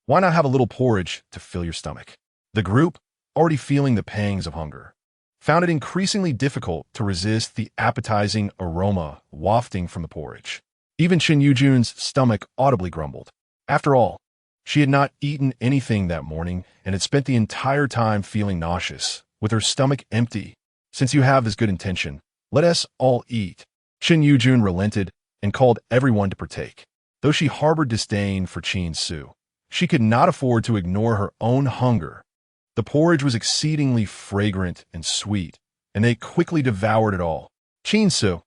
"Why not have a little porridge to fill your stomach?" The group, already feeling the pangs of hunger, found it increasingly difficult to resist the appetizing aroma wafting from the porridge. Even Chen Yujun's stomach audibly grumbled. After all, she had not eaten anything that morning and had spent the entire time feeling nauseous, with her stomach empty. "Since you have this good intention, let us all eat." Chen Yujun relented and called everyone to partake. Though she harbored disdain for Qin Ce, she could not afford to ignore her own hunger. The porridge was exceedingly fragrant and sweet, and they quickly devoured it all. "Qin Ce,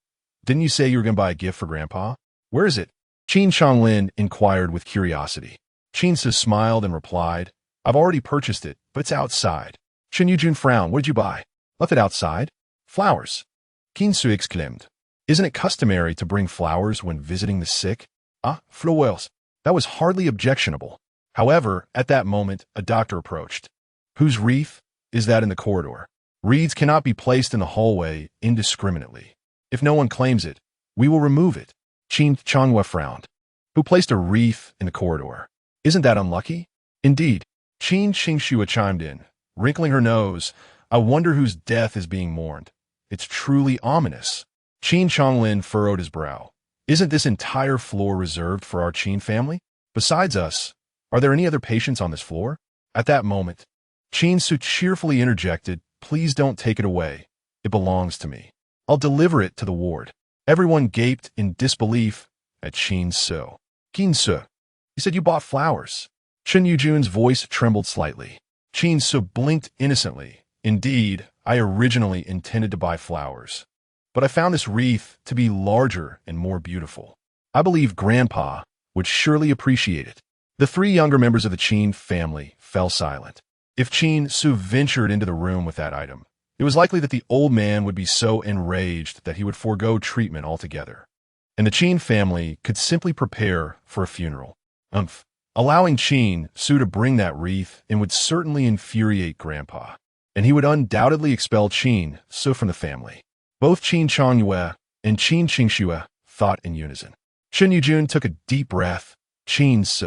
didn't you say you were going to buy a gift for Grandpa? Where is it?" Qin Changlin inquired with curiosity. Qin Ce smiled and replied, "I've already purchased it, but it's outside." Chen Yujun frowned. "What did you buy?" "Left it outside." "Flowers," Qin Ce exclaimed. "Isn't it customary to bring flowers when visiting the sick?" "Ah, flowers." That was hardly objectionable. However, at that moment, a doctor approached. "Whose wreath is that in the corridor?" "Wreaths cannot be placed in the hallway indiscriminately. If no one claims it, we will remove it." Qin Changhua frowned. "Who placed a wreath in the corridor? Isn't that unlucky?" "Indeed." Qin Qingxue chimed in, wrinkling her nose. "I wonder whose death is being mourned. It's truly ominous." Qin Changlin furrowed his brow. "Isn't this entire floor reserved for our Qin family? Besides us, are there any other patients on this floor?" At that moment, Qin Ce cheerfully interjected, "Please don't take it away. It belongs to me. I'll deliver it to the ward." Everyone gaped in disbelief at Qin Ce. "Qin Ce, you said you bought flowers." Chen Yujun's voice trembled slightly. Qin Ce blinked innocently. "Indeed, I originally intended to buy flowers, but I found this wreath to be larger and more beautiful. I believe Grandpa would surely appreciate it." The three younger members of the Qin family fell silent. If Qin Ce ventured into the room with that item, it was likely that the old man would be so enraged that he would forego treatment altogether, and the Qin family could simply prepare for a funeral. Allowing Qin Ce to bring that wreath in would certainly infuriate Grandpa, and he would undoubtedly expel Qin Ce from the family. Both Qin Changyue and Qin Qingxue thought in unison. Chen Yujun took a deep breath. "Qin Ce,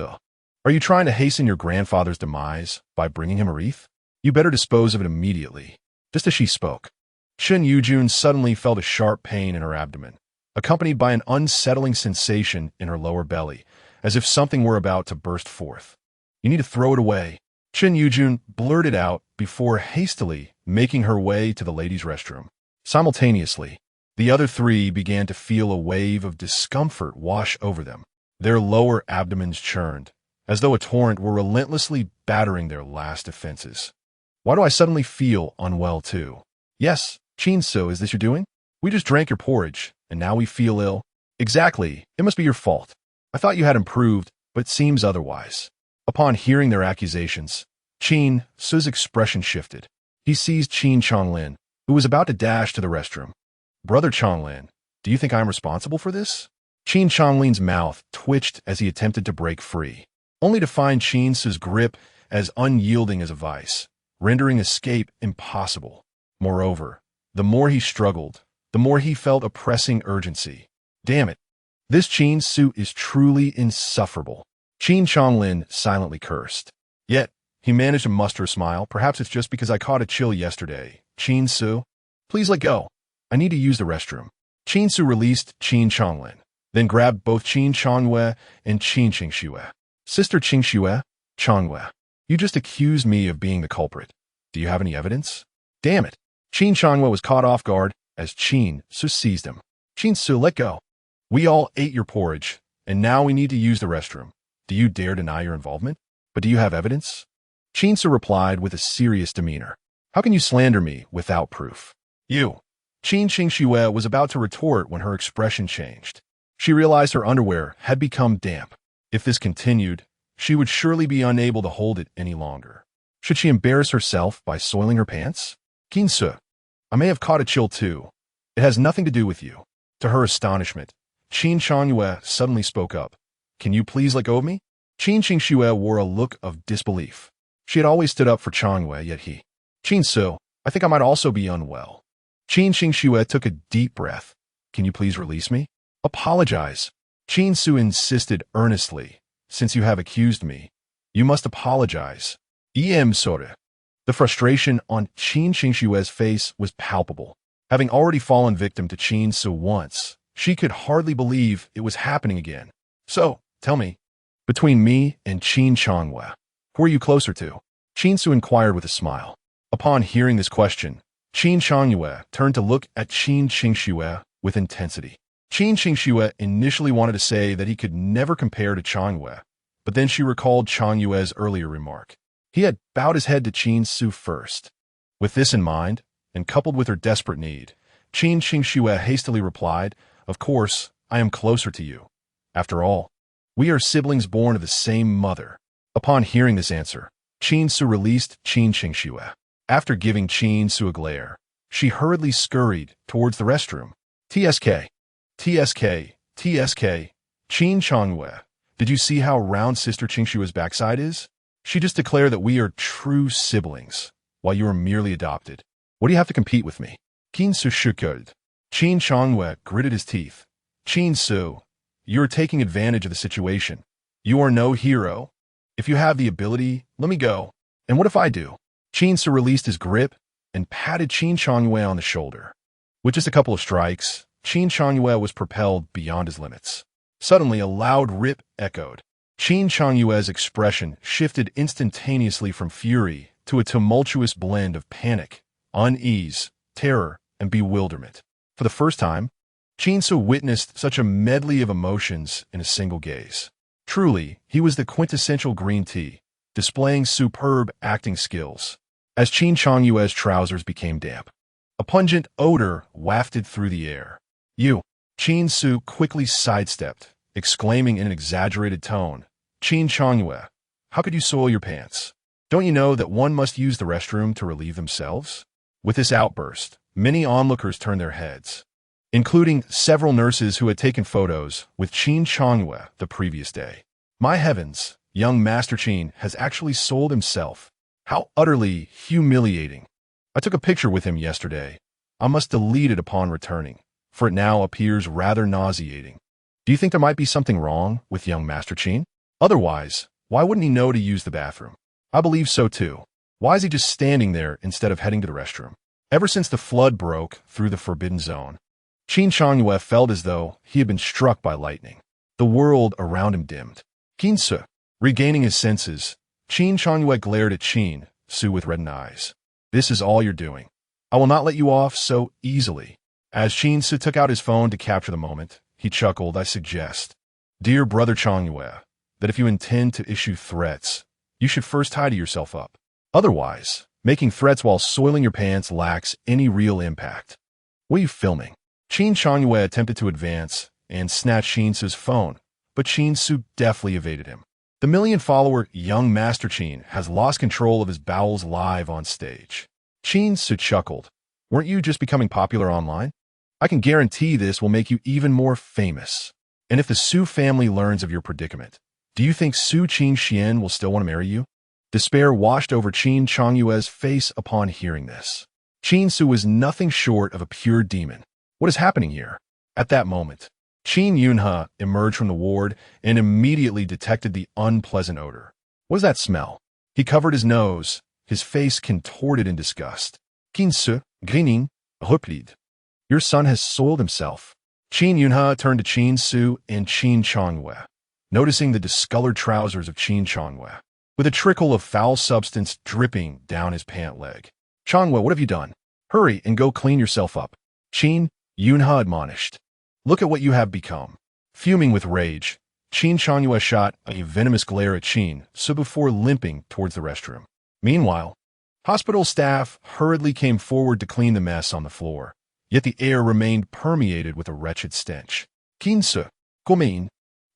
are you trying to hasten your grandfather's demise by bringing him a wreath? You better dispose of it immediately." Just as she spoke, Chen Yujun suddenly felt a sharp pain in her abdomen, accompanied by an unsettling sensation in her lower belly, as if something were about to burst forth. "You need to throw it away," Chen Yujun blurted out before hastily making her way to the ladies' restroom. Simultaneously, the other three began to feel a wave of discomfort wash over them. Their lower abdomens churned, as though a torrent were relentlessly battering their last defenses. "Why do I suddenly feel unwell too?" "Yes, Qin Ce, is this your doing? We just drank your porridge, and now we feel ill." "Exactly. It must be your fault. I thought you had improved, but it seems otherwise." Upon hearing their accusations, Qin Ce's expression shifted. He seized Qin Changlin, who was about to dash to the restroom. "Brother Changlin, do you think I am responsible for this?" Qin Changlin's mouth twitched as he attempted to break free, only to find Qin Ce's grip as unyielding as a vice, rendering escape impossible. Moreover, the more he struggled, the more he felt a pressing urgency. "Damn it, this Qin Ce is truly insufferable." Qin Changlin silently cursed. Yet, he managed to muster a smile. "Perhaps it's just because I caught a chill yesterday. Qin Ce, please let go. I need to use the restroom." Qin Ce released Qin Chonglin, then grabbed both Qin Chongyue and Qin Qingxue. Sister Qingxue, Chongyue, you just accused me of being the culprit. Do you have any evidence? Damn it. Qin Chongyue was caught off guard as Qin Ce seized him. Qin Ce, let go. We all ate your porridge, and now we need to use the restroom. Do you dare deny your involvement? But do you have evidence? Qin Ce replied with a serious demeanor. How can you slander me without proof? You. Qin Qingxue was about to retort when her expression changed. She realized her underwear had become damp. If this continued, she would surely be unable to hold it any longer. Should she embarrass herself by soiling her pants? Qin Ce, I may have caught a chill too. It has nothing to do with you. To her astonishment, Qin Chongyue suddenly spoke up. Can you please let go of me? Qin Qingxue wore a look of disbelief. She had always stood up for Chongyue, yet he. Qin Ce, I think I might also be unwell. Qin Qingxue took a deep breath. Can you please release me? Apologize. Qin Ce insisted earnestly. Since you have accused me, you must apologize. Sorry. The frustration on Qin Qingxue's face was palpable. Having already fallen victim to Qin Ce once, she could hardly believe it was happening again. So, tell me, between me and Qin Chongyue, who are you closer to? Qin Ce inquired with a smile. Upon hearing this question, Qin Chongyue turned to look at Qin Qingxue with intensity. Qin Qingxue initially wanted to say that he could never compare to Chongyue, but then she recalled Chongyue's earlier remark. He had bowed his head to Qin Ce first. With this in mind, and coupled with her desperate need, Qin Qingxue hastily replied, Of course, I am closer to you. After all, we are siblings born of the same mother. Upon hearing this answer, Qin Ce released Qin Qingxue. After giving Qin Ce a glare, she hurriedly scurried towards the restroom. TSK. TSK. TSK. Qin Chongyue, did you see how round Sister Qingxue's backside is? She just declared that we are true siblings, while you are merely adopted. What do you have to compete with me? Qin Ce chuckled. Qin Chongyue gritted his teeth. Qin Ce, you are taking advantage of the situation. You are no hero. If you have the ability, let me go. And what if I do? Qin Ce released his grip and patted Qin Chongyue on the shoulder. With just a couple of strikes, Qin Chongyue was propelled beyond his limits. Suddenly, a loud rip echoed. Qin Chongyue's expression shifted instantaneously from fury to a tumultuous blend of panic, unease, terror, and bewilderment. For the first time, Qin Ce witnessed such a medley of emotions in a single gaze. Truly, he was the quintessential green tea, displaying superb acting skills. As Qin Chongyue's trousers became damp, a pungent odor wafted through the air. You! Qin Ce quickly sidestepped, exclaiming in an exaggerated tone, Qin Chongyue, how could you soil your pants? Don't you know that one must use the restroom to relieve themselves? With this outburst, many onlookers turned their heads, including several nurses who had taken photos with Qin Chongyue the previous day. My heavens, young Master Qin has actually soiled himself. How utterly humiliating. I took a picture with him yesterday. I must delete it upon returning, for it now appears rather nauseating. Do you think there might be something wrong with young Master Qin? Otherwise, why wouldn't he know to use the bathroom? I believe so too. Why is he just standing there instead of heading to the restroom? Ever since the flood broke through the forbidden zone, Qin Chongyue felt as though he had been struck by lightning. The world around him dimmed. Qin Ce, regaining his senses, Qin Chongyue glared at Qin Ce with reddened eyes. This is all you're doing. I will not let you off so easily. As Qin Ce took out his phone to capture the moment, he chuckled, I suggest, dear brother Chongyue, that if you intend to issue threats, you should first tidy yourself up. Otherwise, making threats while soiling your pants lacks any real impact. What are you filming? Qin Chongyue attempted to advance and snatch Qin Ce's phone, but Qin Ce deftly evaded him. The million-follower young Master Qin has lost control of his bowels live on stage. Qin Ce chuckled. Weren't you just becoming popular online? I can guarantee this will make you even more famous. And if the Su family learns of your predicament, do you think Su Qingxian will still want to marry you? Despair washed over Qin Chongyue's face upon hearing this. Qin Ce was nothing short of a pure demon. What is happening here? At that moment, Qin Yunhe emerged from the ward and immediately detected the unpleasant odor. What is that smell? He covered his nose, his face contorted in disgust. Qin Ce, grinning, replied. Your son has soiled himself. Qin Yunhe turned to Qin Ce and Qin Changwei, noticing the discolored trousers of Qin Changwei, with a trickle of foul substance dripping down his pant leg. Changwei, what have you done? Hurry and go clean yourself up. Qin Yunhe admonished. Look at what you have become. Fuming with rage, Qin Changwei shot a venomous glare at Qin Ce before limping towards the restroom. Meanwhile, hospital staff hurriedly came forward to clean the mess on the floor, yet the air remained permeated with a wretched stench. Qin Ce, Guomin,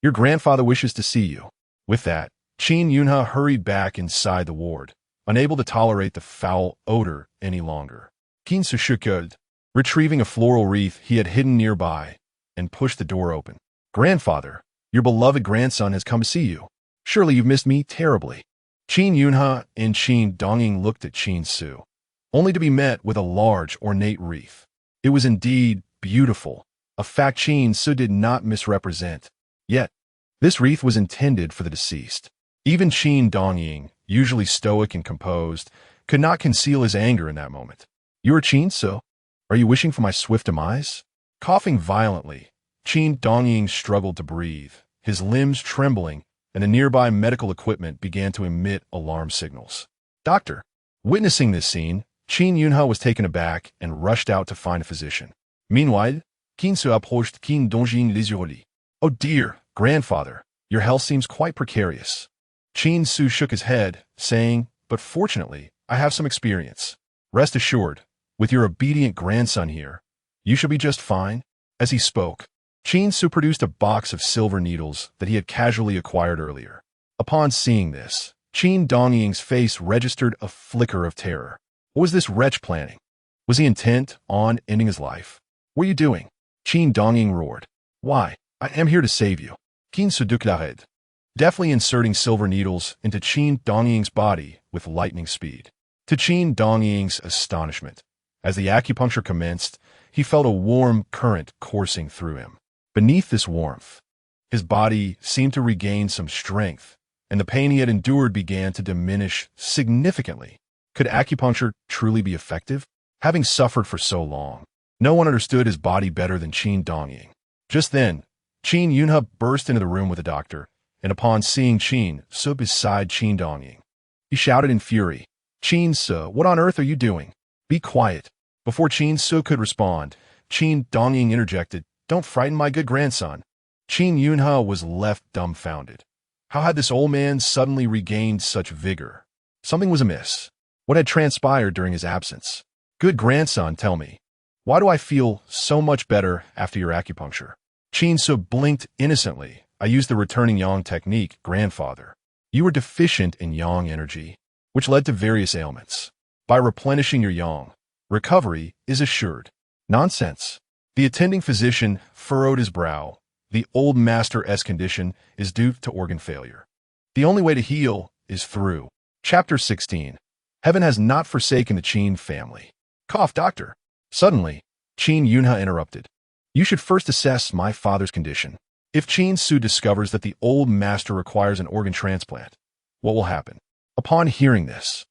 your grandfather wishes to see you. With that, Qin Yunhe hurried back inside the ward, unable to tolerate the foul odor any longer. Qin Ce shook, retrieving a floral wreath he had hidden nearby, and pushed the door open. Grandfather, your beloved grandson has come to see you. Surely you've missed me terribly. Qin Yunhe and Qin Dongying looked at Qin Ce, only to be met with a large, ornate wreath. It was indeed beautiful, a fact Qin Ce did not misrepresent. Yet, this wreath was intended for the deceased. Even Qin Dongying, usually stoic and composed, could not conceal his anger in that moment. You are Qin Ce? Are you wishing for my swift demise? Coughing violently, Qin Dongying struggled to breathe, his limbs trembling, and the nearby medical equipment began to emit alarm signals. Doctor! Witnessing this scene, Qin Yunhe was taken aback and rushed out to find a physician. Meanwhile, Qin Ce approached Qin Dongying leisurely. Oh dear, grandfather, your health seems quite precarious. Qin Ce shook his head, saying, but fortunately, I have some experience. Rest assured, with your obedient grandson here, you shall be just fine. As he spoke, Qin Ce produced a box of silver needles that he had casually acquired earlier. Upon seeing this, Qin Dongying's face registered a flicker of terror. What was this wretch planning? Was he intent on ending his life? What are you doing? Qin Dongying roared. Why, I am here to save you. Qin Ce déclared, deftly inserting silver needles into Qin Dongying's body with lightning speed. To Qin Dongying's astonishment, as the acupuncture commenced, he felt a warm current coursing through him. Beneath this warmth, his body seemed to regain some strength, and the pain he had endured began to diminish significantly. Could acupuncture truly be effective? Having suffered for so long, no one understood his body better than Qin Dongying. Just then, Qin Yunhe burst into the room with the doctor, and upon seeing Qin Ce beside Qin Dongying, he shouted in fury, Qin Ce, what on earth are you doing? Be quiet. Before Qin Ce could respond, Qin Dongying interjected, don't frighten my good grandson. Qin Yunhe was left dumbfounded. How had this old man suddenly regained such vigor? Something was amiss. What had transpired during his absence? Good grandson, tell me, why do I feel so much better after your acupuncture? Qin Ce blinked innocently. I used the returning yang technique, grandfather. You were deficient in yang energy, which led to various ailments. By replenishing your yang, recovery is assured. Nonsense. The attending physician furrowed his brow. The old master's condition is due to organ failure. The only way to heal is through. Chapter 16. Heaven has not forsaken the Qin family. Cough, doctor. Suddenly, Qin Yunhe interrupted. You should first assess my father's condition. If Qin Ce discovers that the old master requires an organ transplant, what will happen? Upon hearing this,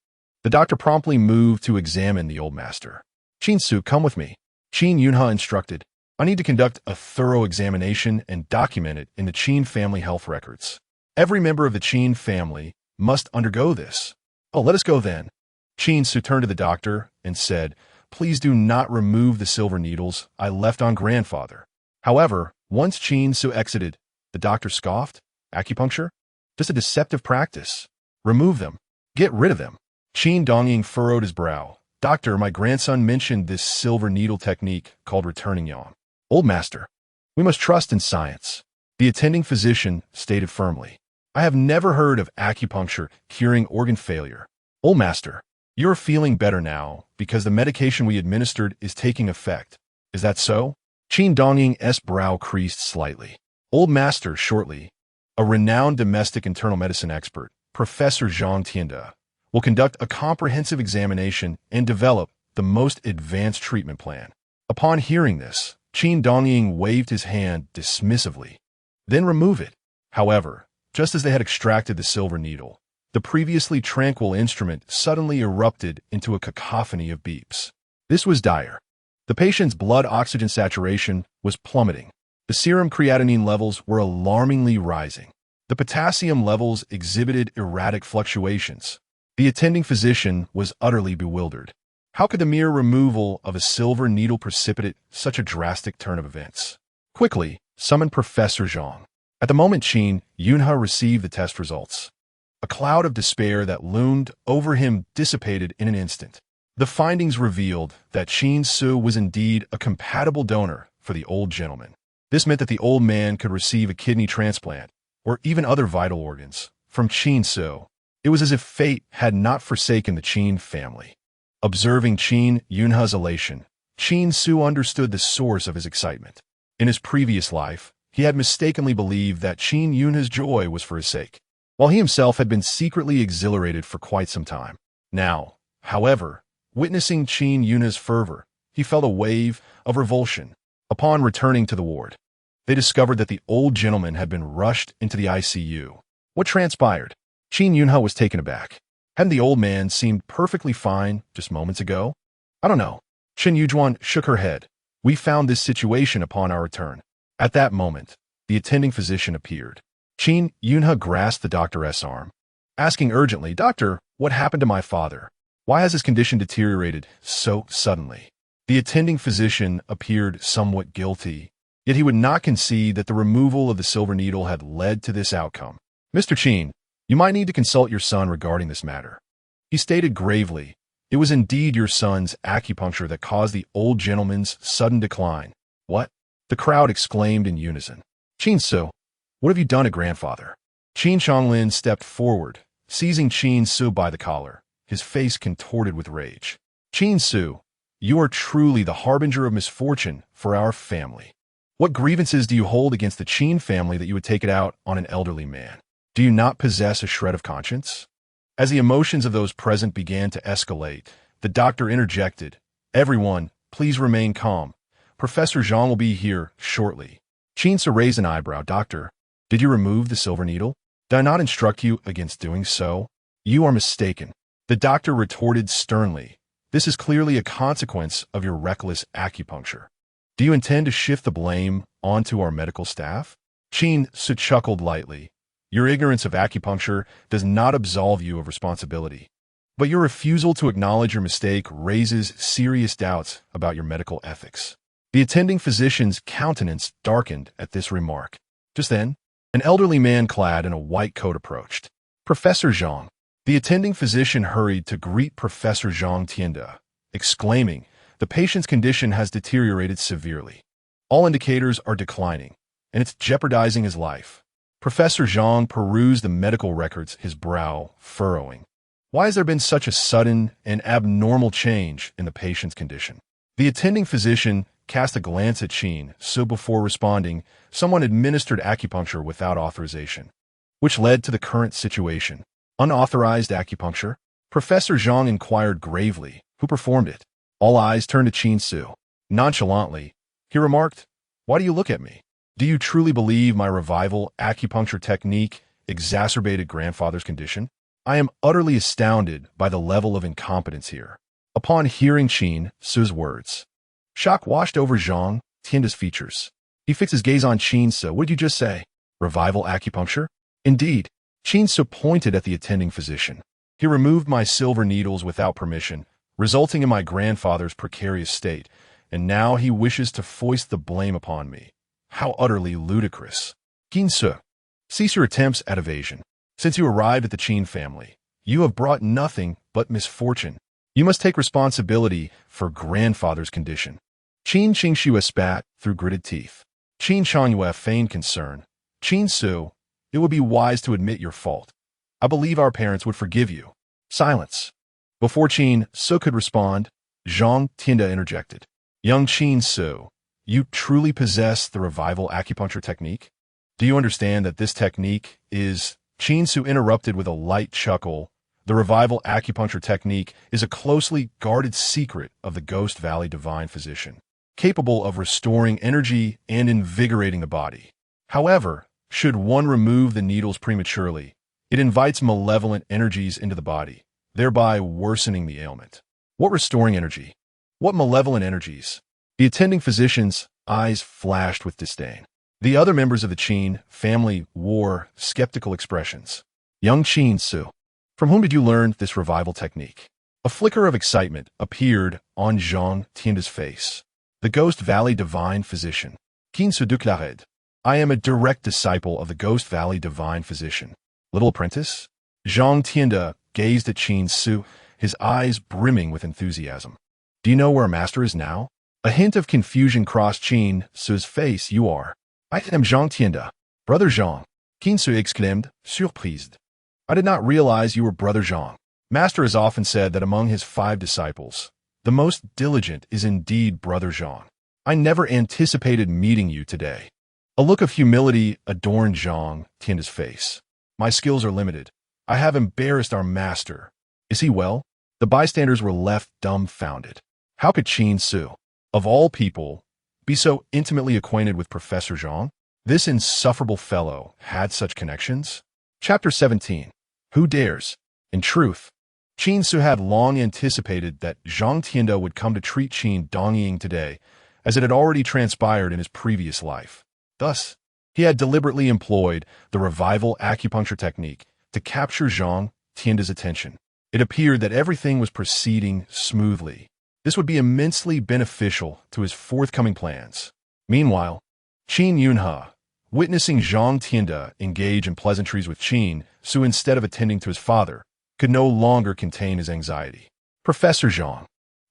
the doctor promptly moved to examine the old master. Qin Ce, come with me. Qin Yunhe instructed. I need to conduct a thorough examination and document it in the Qin family health records. Every member of the Qin family must undergo this. Oh, let us go then. Qin Ce turned to the doctor and said, please do not remove the silver needles I left on grandfather. However, once Qin Ce exited, the doctor scoffed. Acupuncture? Just a deceptive practice. Remove them. Get rid of them. Qin Dongying furrowed his brow. Doctor, my grandson mentioned this silver needle technique called returning yang. Old master, we must trust in science. The attending physician stated firmly. I have never heard of acupuncture curing organ failure. Old master, you're feeling better now because the medication we administered is taking effect. Is that so? Qin Dongying's brow creased slightly. Old master, shortly, a renowned domestic internal medicine expert, Professor Zhang Tianda, will conduct a comprehensive examination and develop the most advanced treatment plan. Upon hearing this, Qin Dongying waved his hand dismissively. Then remove it. However, just as they had extracted the silver needle, the previously tranquil instrument suddenly erupted into a cacophony of beeps. This was dire. The patient's blood oxygen saturation was plummeting. The serum creatinine levels were alarmingly rising. The potassium levels exhibited erratic fluctuations. The attending physician was utterly bewildered. How could the mere removal of a silver needle precipitate such a drastic turn of events? Quickly, summon Professor Zhang. At the moment Qin Yunhe received the test results, a cloud of despair that loomed over him dissipated in an instant. The findings revealed that Qin Ce was indeed a compatible donor for the old gentleman. This meant that the old man could receive a kidney transplant, or even other vital organs, from Qin Ce. It was as if fate had not forsaken the Qin family. Observing Qin Yunhe's elation, Qin Ce understood the source of his excitement. In his previous life, he had mistakenly believed that Qin Yunhe's joy was for his sake, while he himself had been secretly exhilarated for quite some time. Now, however, witnessing Qin Yunhe's fervor, he felt a wave of revulsion. Upon returning to the ward, they discovered that the old gentleman had been rushed into the ICU. What transpired? Qin Yunhe was taken aback. Hadn't the old man seemed perfectly fine just moments ago? I don't know. Chen Yujuan shook her head. We found this situation upon our return. At that moment, the attending physician appeared. Qin Yunhe grasped the doctor's arm, asking urgently, "Doctor, what happened to my father? Why has his condition deteriorated so suddenly?" The attending physician appeared somewhat guilty, yet he would not concede that the removal of the silver needle had led to this outcome. "Mr. Qin, you might need to consult your son regarding this matter," he stated gravely. "It was indeed your son's acupuncture that caused the old gentleman's sudden decline." "What?" the crowd exclaimed in unison. "Qin Ce, what have you done to grandfather?" Qin Qianglin stepped forward, seizing Qin Ce by the collar, his face contorted with rage. "Qin Ce, you are truly the harbinger of misfortune for our family. What grievances do you hold against the Qin family that you would take it out on an elderly man? Do you not possess a shred of conscience?" As the emotions of those present began to escalate, the doctor interjected, "Everyone, please remain calm. Professor Zhang will be here shortly." Qin Ce raised an eyebrow. "Doctor, did you remove the silver needle? Did I not instruct you against doing so?" "You are mistaken," the doctor retorted sternly. "This is clearly a consequence of your reckless acupuncture. Do you intend to shift the blame onto our medical staff?" Qin Ce chuckled lightly. "Your ignorance of acupuncture does not absolve you of responsibility, but your refusal to acknowledge your mistake raises serious doubts about your medical ethics." The attending physician's countenance darkened at this remark. Just then, an elderly man clad in a white coat approached. "Professor Zhang." The attending physician hurried to greet Professor Zhang Tianda, exclaiming, "The patient's condition has deteriorated severely. All indicators are declining, and it's jeopardizing his life." Professor Zhang perused the medical records, his brow furrowing. "Why has there been such a sudden and abnormal change in the patient's condition?" The attending physician cast a glance at Qin Ce before responding, "Someone administered acupuncture without authorization, which led to the current situation." "Unauthorized acupuncture?" Professor Zhang inquired gravely. "Who performed it?" All eyes turned to Qin Ce. Nonchalantly, he remarked, "Why do you look at me? Do you truly believe my revival acupuncture technique exacerbated grandfather's condition?" I am utterly astounded by the level of incompetence here. Upon hearing Qin Ce's words, shock washed over Zhang Tianda's features. He fixed his gaze on Qin Ce. "What did you just say? Revival acupuncture?" "Indeed." Qin Ce pointed at the attending physician. "He removed my silver needles without permission, resulting in my grandfather's precarious state, and now he wishes to foist the blame upon me. How utterly ludicrous." "Qin Ce, cease your attempts at evasion. Since you arrived at the Qin family, you have brought nothing but misfortune. You must take responsibility for grandfather's condition." Qin Qingxue spat through gritted teeth. Qin Changyue feigned concern. "Qin Ce, it would be wise to admit your fault. I believe our parents would forgive you." Silence. Before Qin Ce could respond, Zhang Tianda interjected. "Young Qin Ce, you truly possess the revival acupuncture technique? Do you understand that this technique is—" Qin Ce interrupted with a light chuckle. "The revival acupuncture technique is a closely guarded secret of the Ghost Valley Divine Physician, capable of restoring energy and invigorating the body. However, should one remove the needles prematurely, it invites malevolent energies into the body, thereby worsening the ailment." "What restoring energy? What malevolent energies?" The attending physician's eyes flashed with disdain. The other members of the Qin family wore skeptical expressions. Young Qin Ce, from whom did you learn this revival technique? A flicker of excitement appeared on Zhang Tianda's face. The Ghost Valley Divine Physician. Qin Ce déclared, I am a direct disciple of the Ghost Valley Divine Physician. Little apprentice? Zhang Tianda gazed at Qin Ce, his eyes brimming with enthusiasm. Do you know where our master is now? A hint of confusion crossed Qin Ce's face. You are. I am Zhang Tianda. Brother Zhang. Qin Ce exclaimed, surprised. I did not realize you were Brother Zhang. Master has often said that among his 5 disciples, the most diligent is indeed Brother Zhang. I never anticipated meeting you today. A look of humility adorned Zhang Tianda's face. My skills are limited. I have embarrassed our master. Is he well? The bystanders were left dumbfounded. How could Qin Ce, of all people, be so intimately acquainted with Professor Zhang? This insufferable fellow had such connections? Chapter 17. Who dares? In truth, Qin Ce had long anticipated that Zhang Tianda would come to treat Qin Dongying today, as it had already transpired in his previous life. Thus, he had deliberately employed the revival acupuncture technique to capture Zhang Tianda's attention. It appeared that everything was proceeding smoothly. This would be immensely beneficial to his forthcoming plans. Meanwhile, Qin Yunhe, witnessing Zhang Tianda engage in pleasantries with Qin Ce instead of attending to his father, could no longer contain his anxiety. Professor Zhang,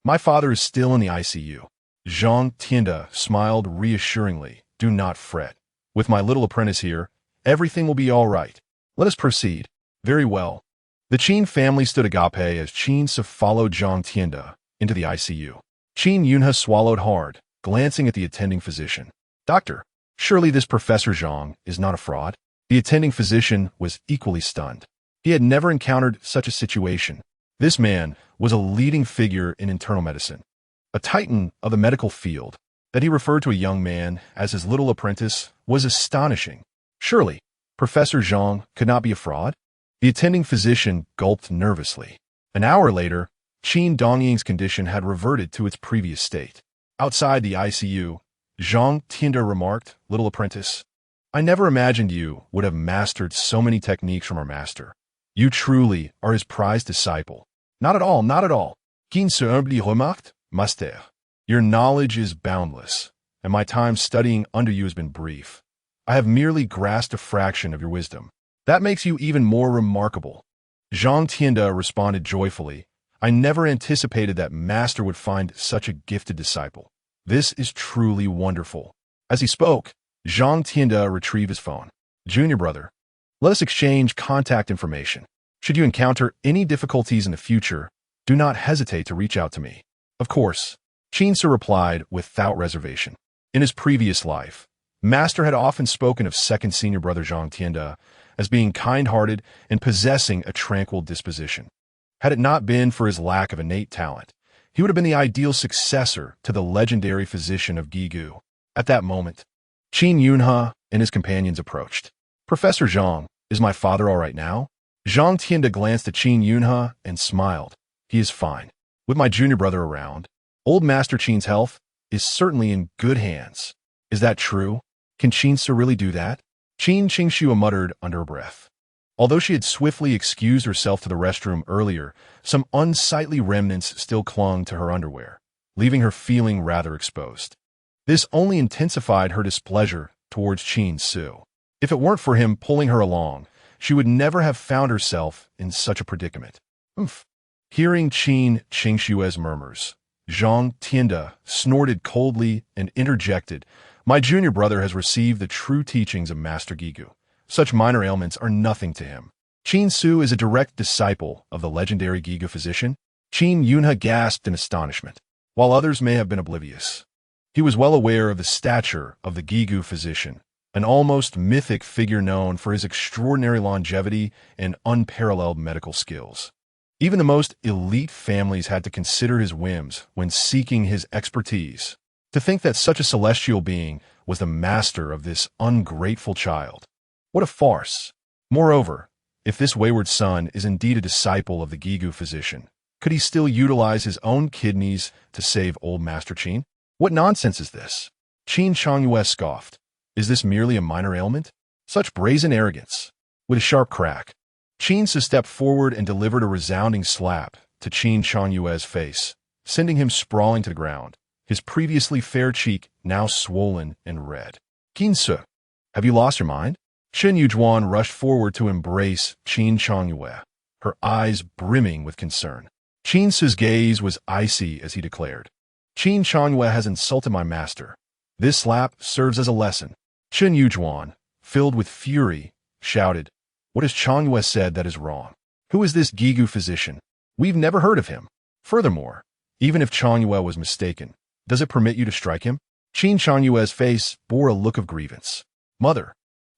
my father is still in the ICU. Zhang Tianda smiled reassuringly. Do not fret. With my little apprentice here, everything will be all right. Let us proceed. Very well. The Qin family stood agape as Qin Ce followed Zhang Tianda into the ICU. Qin Yunhe swallowed hard, glancing at the attending physician. Doctor, surely this Professor Zhang is not a fraud? The attending physician was equally stunned. He had never encountered such a situation. This man was a leading figure in internal medicine, a titan of the medical field. That he referred to a young man as his little apprentice was astonishing. Surely, Professor Zhang could not be a fraud? The attending physician gulped nervously. An hour later, Qin Dongying's condition had reverted to its previous state. Outside the ICU, Zhang Tianda remarked, Little apprentice, I never imagined you would have mastered so many techniques from our master. You truly are his prized disciple. Not at all, not at all. Qin Ce humbly remarked, Master, your knowledge is boundless, and my time studying under you has been brief. I have merely grasped a fraction of your wisdom. That makes you even more remarkable. Zhang Tianda responded joyfully. I never anticipated that master would find such a gifted disciple. This is truly wonderful. As he spoke, Zhang Tianda retrieved his phone. Junior brother, let us exchange contact information. Should you encounter any difficulties in the future, do not hesitate to reach out to me. Of course, Qin Ce replied without reservation. In his previous life, Master had often spoken of second senior brother Zhang Tianda as being kind-hearted and possessing a tranquil disposition. Had it not been for his lack of innate talent, he would have been the ideal successor to the legendary physician of Gigu. At that moment, Qin Yunhe and his companions approached. Professor Zhang, is my father all right now? Zhang Tianda glanced at Qin Yunhe and smiled. He is fine. With my junior brother around, old Master Qin's health is certainly in good hands. Is that true? Can Qin Ce really do that? Qin Qingxue muttered under her breath. Although she had swiftly excused herself to the restroom earlier, some unsightly remnants still clung to her underwear, leaving her feeling rather exposed. This only intensified her displeasure towards Qin Ce. If it weren't for him pulling her along, she would never have found herself in such a predicament. Oomph. Hearing Qin Qingxue's murmurs, Zhang Tianda snorted coldly and interjected, My junior brother has received the true teachings of Master Gigu. Such minor ailments are nothing to him. Qin Ce is a direct disciple of the legendary Gigu physician. Qin Yunhe gasped in astonishment, while others may have been oblivious. He was well aware of the stature of the Gigu physician, an almost mythic figure known for his extraordinary longevity and unparalleled medical skills. Even the most elite families had to consider his whims when seeking his expertise. To think that such a celestial being was the master of this ungrateful child. What a farce! Moreover, if this wayward son is indeed a disciple of the Gigu physician, could he still utilize his own kidneys to save old Master Qin? What nonsense is this? Qin Chongyue scoffed. Is this merely a minor ailment? Such brazen arrogance. With a sharp crack, Qin Ce stepped forward and delivered a resounding slap to Qin Chongyue's face, sending him sprawling to the ground, his previously fair cheek now swollen and red. Qin Ce, have you lost your mind? Shen Yujuan rushed forward to embrace Qin Chongyue, her eyes brimming with concern. Qin Ce's gaze was icy as he declared, Qin Chongyue has insulted my master. This slap serves as a lesson. Shen Yujuan, filled with fury, shouted, What has Chongyue said that is wrong? Who is this Gigu physician? We've never heard of him. Furthermore, even if Chongyue was mistaken, does it permit you to strike him? Qin Chongyue's face bore a look of grievance. Mother,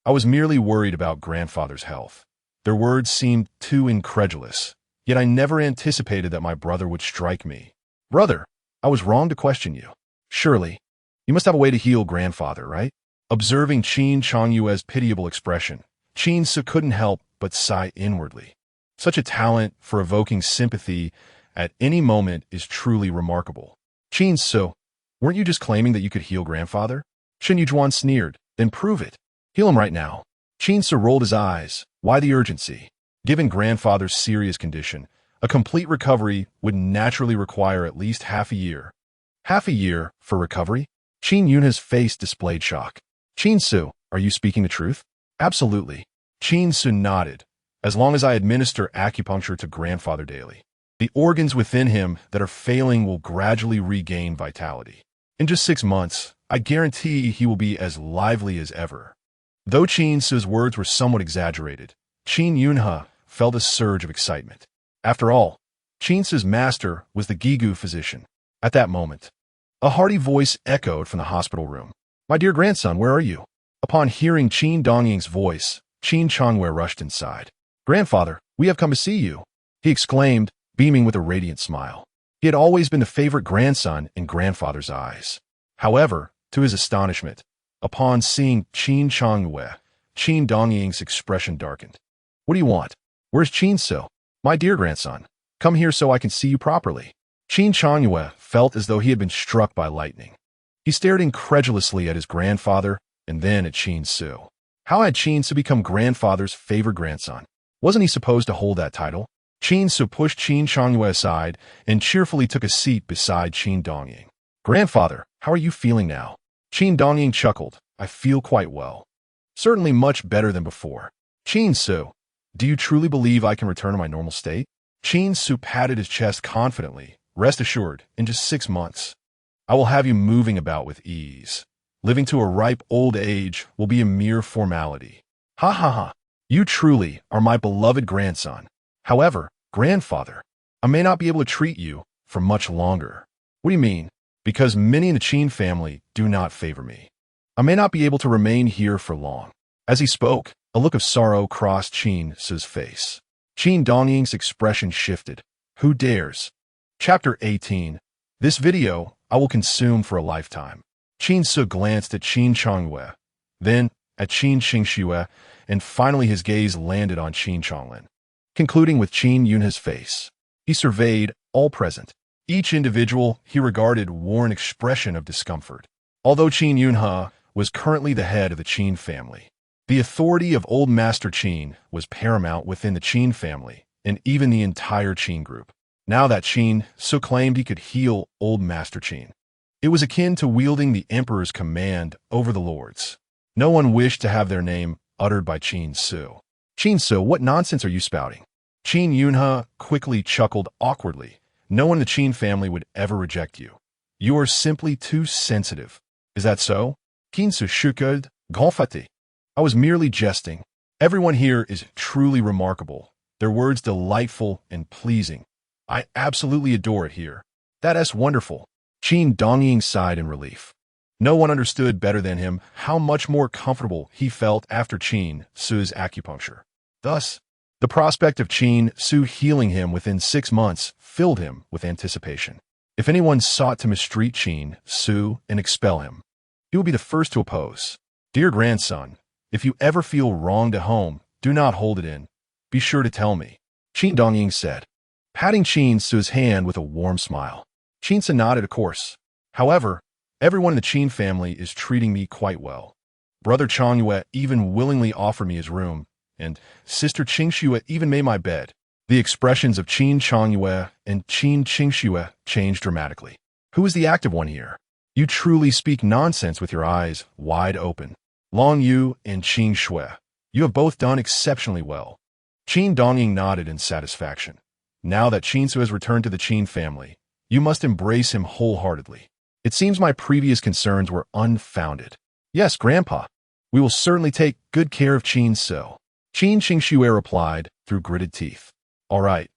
I was merely worried about grandfather's health. Their words seemed too incredulous, yet I never anticipated that my brother would strike me. Brother, I was wrong to question you. Surely, you must have a way to heal grandfather, right? Observing Qin Chongyue's pitiable expression, Qin Ce couldn't help but sigh inwardly. Such a talent for evoking sympathy at any moment is truly remarkable. Qin Ce, weren't you just claiming that you could heal grandfather? Shen Yujuan sneered. Then prove it. Heal him right now. Qin Ce rolled his eyes. Why the urgency? Given grandfather's serious condition, a complete recovery would naturally require at least half a year. Half a year for recovery? Qin Yunha's face displayed shock. Qin Ce, are you speaking the truth? Absolutely. Qin Ce nodded. As long as I administer acupuncture to grandfather daily, the organs within him that are failing will gradually regain vitality. In just 6 months, I guarantee he will be as lively as ever. Though Qin Ce's words were somewhat exaggerated, Qin Yunha felt a surge of excitement. After all, Qin Ce's master was the Gigu physician. At that moment, a hearty voice echoed from the hospital room. My dear grandson, where are you? Upon hearing Qin Dongying's voice, Qin Chongyue rushed inside. Grandfather, we have come to see you, he exclaimed, beaming with a radiant smile. He had always been the favorite grandson in grandfather's eyes. However, to his astonishment, upon seeing Qin Chongyue, Qin Dongying's expression darkened. What do you want? Where's Qin Ce? My dear grandson, come here so I can see you properly. Qin Chongyue felt as though he had been struck by lightning. He stared incredulously at his grandfather and then at Qin Ce. How had Qin Ce become grandfather's favorite grandson? Wasn't he supposed to hold that title? Qin Ce pushed Qin Chongyue aside and cheerfully took a seat beside Qin Dongying. Grandfather, how are you feeling now? Qin Dongying chuckled. I feel quite well. Certainly much better than before. Qin Ce, do you truly believe I can return to my normal state? Qin Ce patted his chest confidently. Rest assured, in just 6 months, I will have you moving about with ease. Living to a ripe old age will be a mere formality. Ha ha ha. You truly are my beloved grandson. However, grandfather, I may not be able to treat you for much longer. What do you mean? Because many in the Qin family do not favor me. I may not be able to remain here for long. As he spoke, a look of sorrow crossed Qin Ce's face. Qin Dongying's expression shifted. Who dares? Chapter 18. This video I will consume for a lifetime. Qin Ce glanced at Qin Chongyue, then at Qin Xingxue, and finally his gaze landed on Qin Chonglin. Concluding with Qin Yunha's face, he surveyed all present. Each individual he regarded wore an expression of discomfort. Although Qin Yunha was currently the head of the Qin family, the authority of Old Master Qin was paramount within the Qin family and even the entire Qin group. Now that Qin Ce claimed he could heal Old Master Qin, it was akin to wielding the emperor's command over the lords. No one wished to have their name uttered by Qin Ce. Qin Ce, what nonsense are you spouting? Qin Yunha quickly chuckled awkwardly. No one in the Qin family would ever reject you. You are simply too sensitive. Is that so? Qin Ce chuckled, gonfati. I was merely jesting. Everyone here is truly remarkable. Their words delightful and pleasing. I absolutely adore it here. That's wonderful. Qin Dongying sighed in relief. No one understood better than him how much more comfortable he felt after Qin Ce's acupuncture. Thus, the prospect of Qin Ce healing him within 6 months filled him with anticipation. If anyone sought to mistreat Qin Ce and expel him, he would be the first to oppose. Dear grandson, if you ever feel wronged at home, do not hold it in. Be sure to tell me, Qin Dongying said, patting Qin Ce's hand with a warm smile. Qin Ce nodded, of course. However, Everyone in the Qin family is treating me quite well. Brother Changyue even willingly offered me his room, and Sister Qingxue even made my bed. The expressions of Qin Changyue and Qin Qingxue changed dramatically. Who is the active one here? You truly speak nonsense with your eyes wide open. Long Yu and Qin Shui, you have both done exceptionally well. Qin Dongying nodded in satisfaction. Now that Qin Ce has returned to the Qin family, you must embrace him wholeheartedly. It seems my previous concerns were unfounded. Yes, Grandpa. We will certainly take good care of Qin Ce. Qin Qingxue replied through gritted teeth. All right,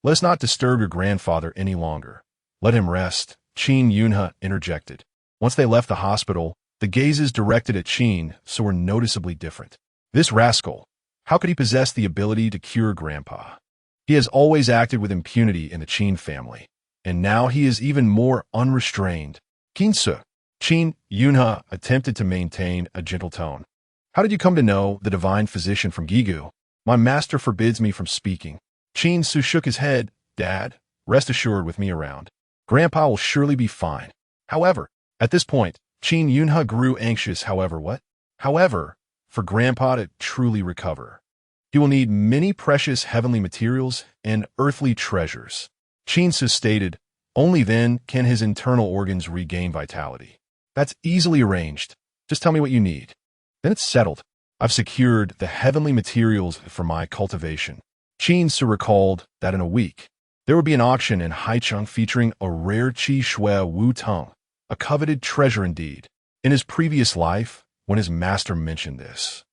let us not disturb your grandfather any longer. Let him rest, Qin Yunhe interjected. Once they left the hospital, the gazes directed at Qin Ce were noticeably different. This rascal, how could he possess the ability to cure Grandpa? He has always acted with impunity in the Qin family, and now he is even more unrestrained. Qin Ce, Qin Yunhe attempted to maintain a gentle tone. How did you come to know the divine physician from Gigu? My master forbids me from speaking. Qin Ce shook his head. Dad, rest assured with me around. Grandpa will surely be fine. However, at this point, Qin Yunhe grew anxious. However, for Grandpa to truly recover, he will need many precious heavenly materials and earthly treasures. Qin Ce stated, only then can his internal organs regain vitality. That's easily arranged. Just tell me what you need. Then it's settled. I've secured the heavenly materials for my cultivation. Qin Ce recalled that in a week, there would be an auction in Haicheng featuring a rare Qi Shui Wu Tong, a coveted treasure indeed. In his previous life, when his master mentioned this,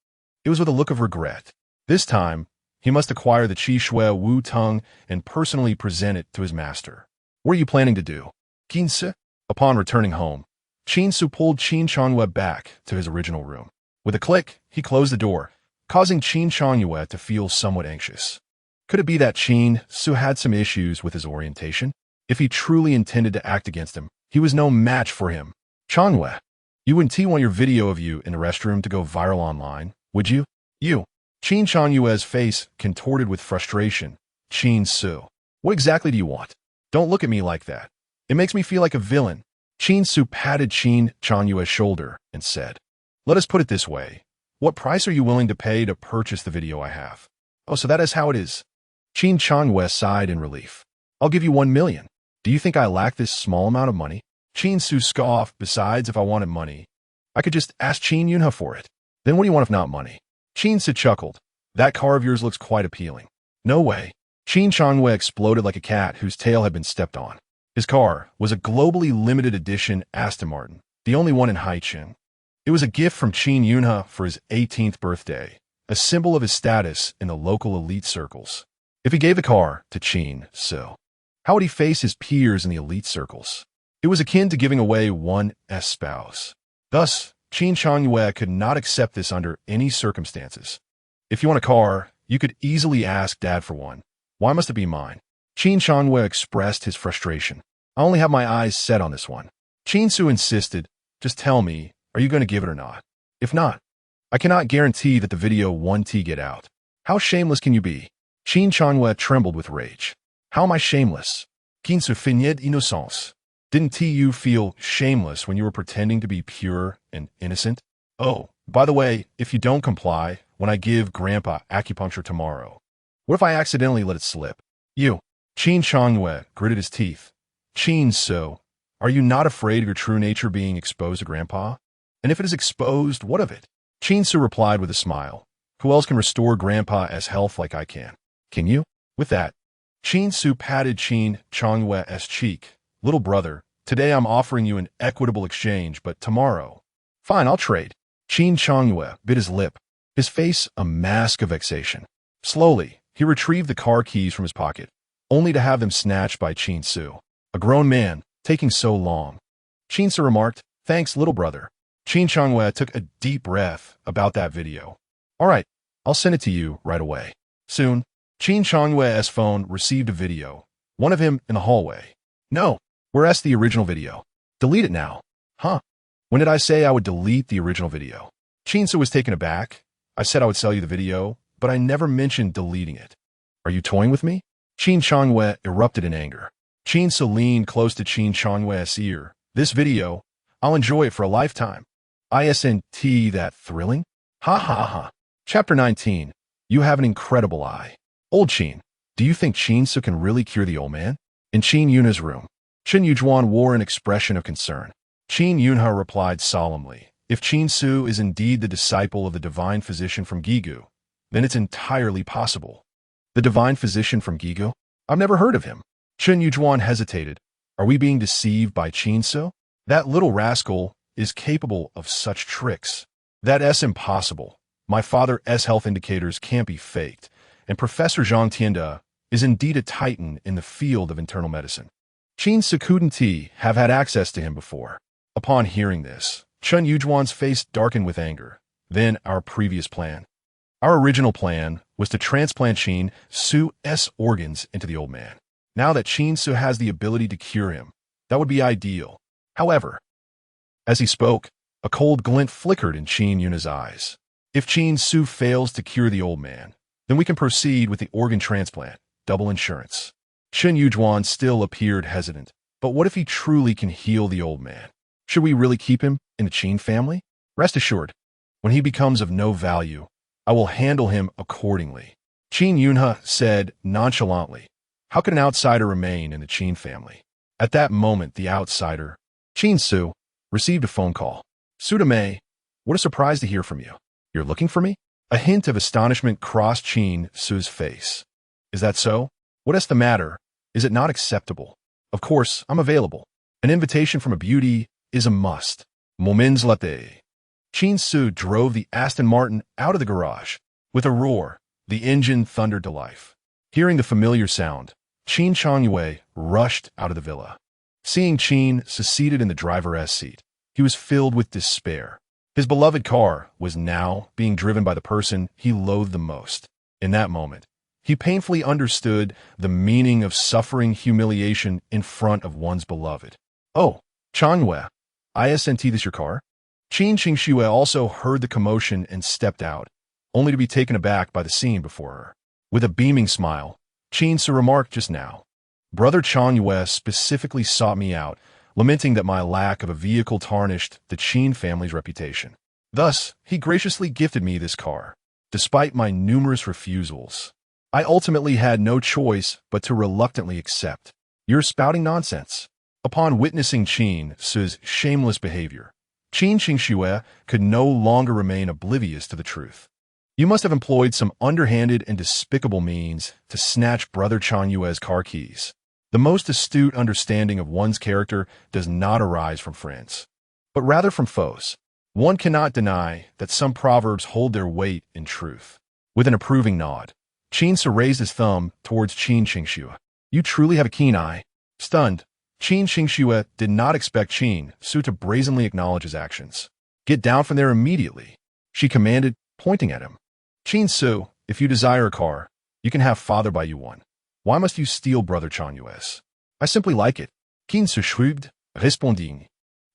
it was with a look of regret. This time, he must acquire the Qi Shui Wu Tong and personally present it to his master. What are you planning to do? Qin Ce? Upon returning home, Qin Ce pulled Qin Changyue back to his original room. With a click, he closed the door, causing Qin Changyue to feel somewhat anxious. Could it be that Qin Ce had some issues with his orientation? If he truly intended to act against him, he was no match for him. Changyue, you wouldn't want your video of you in the restroom to go viral online, would you? You. Qin Changyue's face contorted with frustration. Qin Ce, what exactly do you want? Don't look at me like that. It makes me feel like a villain. Qin Ce patted Qin Changyue's shoulder and said, let us put it this way. What price are you willing to pay to purchase the video I have? Oh, so that is how it is. Qin Changyue sighed in relief. I'll give you 1 million. Do you think I lack this small amount of money? Qin Ce scoffed. Besides, if I wanted money, I could just ask Qin Yunhe for it. Then what do you want if not money? Qin Ce chuckled. That car of yours looks quite appealing. No way. Qin Changyue exploded like a cat whose tail had been stepped on. His car was a globally limited edition Aston Martin, the only one in Haicheng. It was a gift from Qin Yunhe for his 18th birthday, a symbol of his status in the local elite circles. If he gave the car to Qin Ce, how would he face his peers in the elite circles? It was akin to giving away one's spouse. Thus, Qin Changyue could not accept this under any circumstances. If you want a car, you could easily ask Dad for one. Why must it be mine? Qin Changyue expressed his frustration. I only have my eyes set on this one. Qin Ce insisted, just tell me, are you going to give it or not? If not, I cannot guarantee that the video won't get out. How shameless can you be? Qin Changyue trembled with rage. How am I shameless? Qin Ce feigned innocence. Didn't you feel shameless when you were pretending to be pure and innocent? Oh, by the way, if you don't comply, when I give Grandpa acupuncture tomorrow, what if I accidentally let it slip? You. Qin Changyue gritted his teeth. Qin Ce, are you not afraid of your true nature being exposed to Grandpa? And if it is exposed, what of it? Qin Ce replied with a smile. Who else can restore Grandpa's health like I can? Can you? With that, Qin Ce patted Qin Changyue's cheek. Little brother, today I'm offering you an equitable exchange, but tomorrow. Fine, I'll trade. Qin Changyue bit his lip, his face a mask of vexation. Slowly, he retrieved the car keys from his pocket, only to have them snatched by Qin Ce. A grown man, taking so long. Qin Ce remarked, thanks, little brother. Qin Changyue took a deep breath about that video. All right, I'll send it to you right away. Soon, Qin Changyue's phone received a video, one of him in the hallway. No, where's the original video? Delete it now. Huh? When did I say I would delete the original video? Qin Ce was taken aback. I said I would sell you the video, but I never mentioned deleting it. Are you toying with me? Qin Changyue erupted in anger. Qin Ce leaned close to Qin Changyue's ear. This video, I'll enjoy it for a lifetime. Isn't that thrilling? Ha ha ha. Chapter 19. You have an incredible eye. Old Qin, do you think Qin Ce can really cure the old man? In Qin Yuna's room, Qin Yujuan wore an expression of concern. Qin Yunha replied solemnly, if Qin Ce is indeed the disciple of the divine physician from Gigu, then it's entirely possible. The divine physician from Gigu? I've never heard of him. Qin Yujuan hesitated. Are we being deceived by Qin Ce? That little rascal is capable of such tricks. That's impossible. My father's health indicators can't be faked, and Professor Zhang Tianda is indeed a titan in the field of internal medicine. Qin Ce couldn't have had access to him before. Upon hearing this, Qin Yujuan's face darkened with anger. Then our previous plan. Our original plan was to transplant Qin Ce's organs into the old man. Now that Qin Ce has the ability to cure him, that would be ideal. However, as he spoke, a cold glint flickered in Qin Yuna's eyes. If Qin Ce fails to cure the old man, then we can proceed with the organ transplant, double insurance. Qin Yujuan still appeared hesitant. But what if he truly can heal the old man? Should we really keep him in the Qin family? Rest assured, when he becomes of no value, I will handle him accordingly. Qin Yunha said nonchalantly, how could an outsider remain in the Qin family? At that moment, the outsider, Qin Ce, received a phone call. Sudame, what a surprise to hear from you. You're looking for me? A hint of astonishment crossed Qin Ce's face. Is that so? What is the matter? Is it not acceptable? Of course, I'm available. An invitation from a beauty is a must. Moments latte. Qin Ce drove the Aston Martin out of the garage. With a roar, the engine thundered to life. Hearing the familiar sound, Qin Changyue rushed out of the villa. Seeing Qin Ce seated in the driver's seat, he was filled with despair. His beloved car was now being driven by the person he loathed the most. In that moment, he painfully understood the meaning of suffering humiliation in front of one's beloved. Oh, Changyue, isn't this your car? Qin Qingxue also heard the commotion and stepped out, only to be taken aback by the scene before her. With a beaming smile, Qin Ce remarked just now, Brother Changyue specifically sought me out, lamenting that my lack of a vehicle tarnished the Qin family's reputation. Thus, he graciously gifted me this car. Despite my numerous refusals, I ultimately had no choice but to reluctantly accept. You're spouting nonsense. Upon witnessing Qin Ce's shameless behavior, Qin Qingxue could no longer remain oblivious to the truth. You must have employed some underhanded and despicable means to snatch Brother Changyue's car keys. The most astute understanding of one's character does not arise from friends, but rather from foes. One cannot deny that some proverbs hold their weight in truth. With an approving nod, Qin Ce raised his thumb towards Qin Qingxue. You truly have a keen eye. Stunned, Qin Qingxue did not expect Qin Ce to brazenly acknowledge his actions. Get down from there immediately, she commanded, pointing at him. Qin Ce, if you desire a car, you can have father buy you one. Why must you steal Brother Changyue's? I simply like it. Qin Ce shrugged, responding.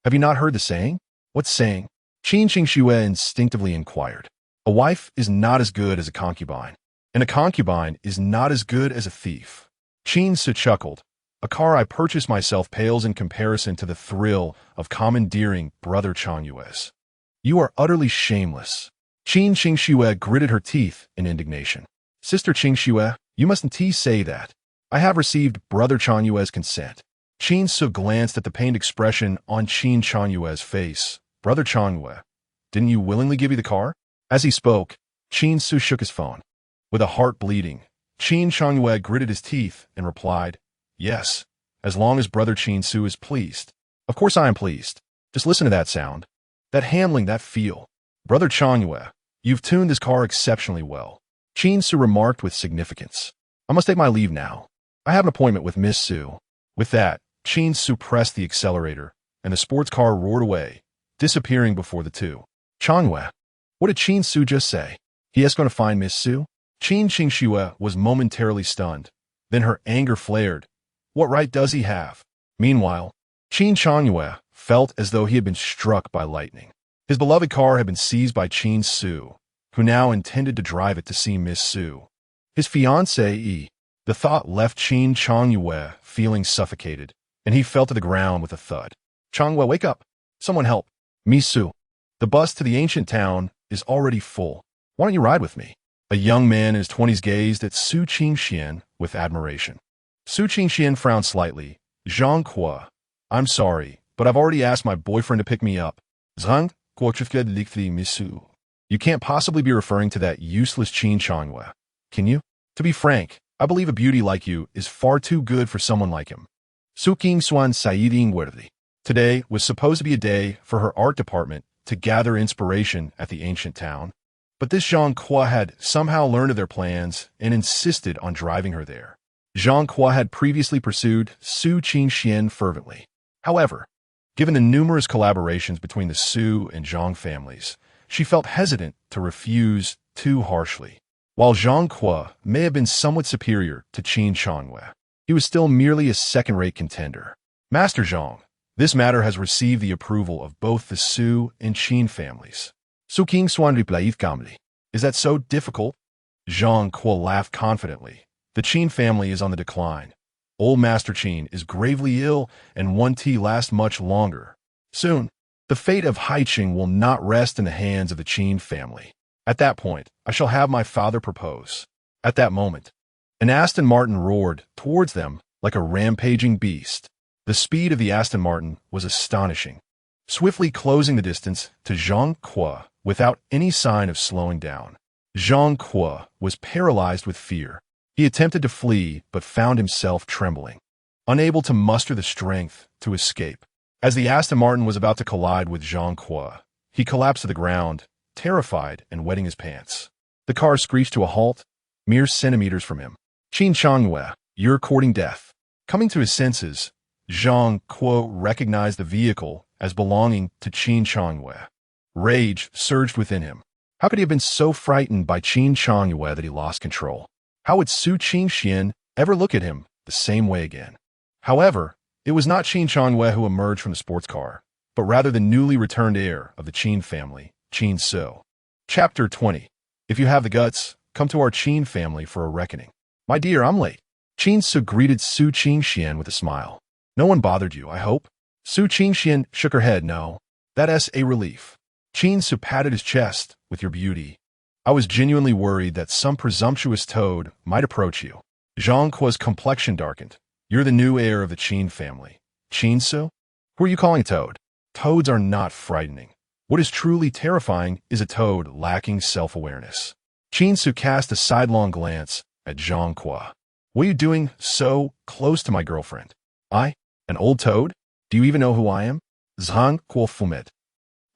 Have you not heard the saying? What saying? Qin Qingxue instinctively inquired. A wife is not as good as a concubine, and a concubine is not as good as a thief. Qin Ce chuckled. A car I purchased myself pales in comparison to the thrill of commandeering Brother Changyue's. You are utterly shameless. Qin Qingxue gritted her teeth in indignation. Sister Qingxue, you mustn't say that. I have received Brother Changyue's consent. Qin Ce glanced at the pained expression on Qin Changyue's face. Brother Changyue, didn't you willingly give me the car? As he spoke, Qin Ce shook his phone. With a heart bleeding, Qin Changyue gritted his teeth and replied, yes, as long as Brother Qin Ce is pleased. Of course I am pleased. Just listen to that sound. That handling, that feel. Brother Changyue, you've tuned this car exceptionally well. Qin Ce remarked with significance. I must take my leave now. I have an appointment with Miss Su. With that, Qin Ce pressed the accelerator, and the sports car roared away, disappearing before the two. Changyue, what did Qin Ce just say? He is going to find Miss Su? Qin Qingxue was momentarily stunned. Then her anger flared. What right does he have? Meanwhile, Qin Changyue felt as though he had been struck by lightning. His beloved car had been seized by Qin Ce, who now intended to drive it to see Miss Su. His fiancée. The thought left Qin Changyue feeling suffocated, and he fell to the ground with a thud. Changyue, wake up. Someone help. Me, Su. The bus to the ancient town is already full. Why don't you ride with me? A young man in his 20s gazed at Su Qingxian with admiration. Su Qingxian frowned slightly. Zhang Kuo, I'm sorry, but I've already asked my boyfriend to pick me up. Zhang Kuo Misu. You can't possibly be referring to that useless Qin Changwe, can you? To be frank, I believe a beauty like you is far too good for someone like him. Su King Swan Saiding Werdi. Today was supposed to be a day for her art department to gather inspiration at the ancient town, but this Zhang Kuo had somehow learned of their plans and insisted on driving her there. Zhang Kuo had previously pursued Su Qingxian fervently. However, given the numerous collaborations between the Su and Zhang families, she felt hesitant to refuse too harshly. While Zhang Kuo may have been somewhat superior to Qin Changwe, he was still merely a second-rate contender. Master Zhang, this matter has received the approval of both the Su and Qin families. Su King Swan replied calmly. Is that so difficult? Zhang Kuo laughed confidently. The Qin family is on the decline. Old Master Qin is gravely ill and won't last much longer. Soon, the fate of Haiqing will not rest in the hands of the Qin family. At that point, I shall have my father propose. At that moment, an Aston Martin roared towards them like a rampaging beast. The speed of the Aston Martin was astonishing, swiftly closing the distance to Zhang Kuo without any sign of slowing down. Zhang Kuo was paralyzed with fear. He attempted to flee, but found himself trembling, unable to muster the strength to escape. As the Aston Martin was about to collide with Zhang Kuo, he collapsed to the ground, terrified and wetting his pants. The car screeched to a halt, mere centimeters from him. Qin Changwe, you're courting death. Coming to his senses, Zhang Kuo recognized the vehicle as belonging to Qin Changwe. Rage surged within him. How could he have been so frightened by Qin Changwe that he lost control? How would Su Qingxian ever look at him the same way again? However, it was not Qin Changwe who emerged from the sports car, but rather the newly returned heir of the Qin family, Qin Ce. Chapter 20. If you have the guts, come to our Qin family for a reckoning. My dear, I'm late. Qin Ce greeted Su Qingxian with a smile. No one bothered you, I hope? Su Qingxian shook her head. No. That's a relief. Qin Ce patted his chest. With your beauty, I was genuinely worried that some presumptuous toad might approach you. Zhang Kuo's complexion darkened. You're the new heir of the Qin family. Qin Ce? Who are you calling a toad? Toads are not frightening. What is truly terrifying is a toad lacking self-awareness. Qin Ce cast a sidelong glance at Zhang Kuo. What are you doing so close to my girlfriend? I? An old toad? Do you even know who I am? Zhang Kuo fumet.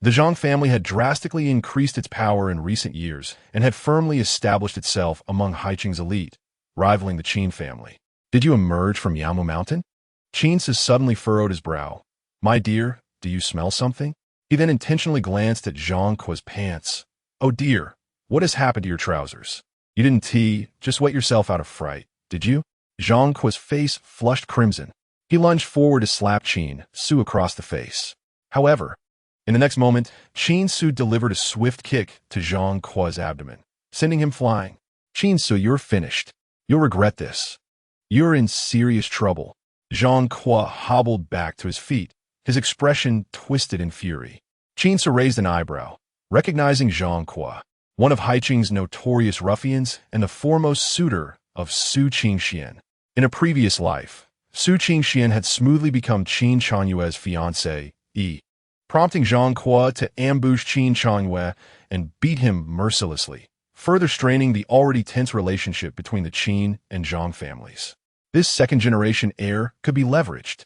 The Zhang family had drastically increased its power in recent years and had firmly established itself among Haiqing's elite, rivaling the Qin family. Did you emerge from Yamu Mountain? Qin Ce suddenly furrowed his brow. My dear, do you smell something? He then intentionally glanced at Zhang Kuo's pants. Oh dear, what has happened to your trousers? You didn't just wet yourself out of fright, did you? Zhang Kuo's face flushed crimson. He lunged forward to slap Qin Ce across the face. However, in the next moment, Qin Ce delivered a swift kick to Zhang Kuo's abdomen, sending him flying. Qin Ce, you're finished. You'll regret this. You're in serious trouble. Zhang Kuo hobbled back to his feet, his expression twisted in fury. Qin Ce raised an eyebrow, recognizing Zhang Kuo, one of Haiqing's notorious ruffians and the foremost suitor of Su Qingxian. In a previous life, Su Qingxian had smoothly become Qin Changwe's fiancée, prompting Zhang Kuo to ambush Qin Changwe and beat him mercilessly, further straining the already tense relationship between the Qin and Zhang families. This second-generation heir could be leveraged.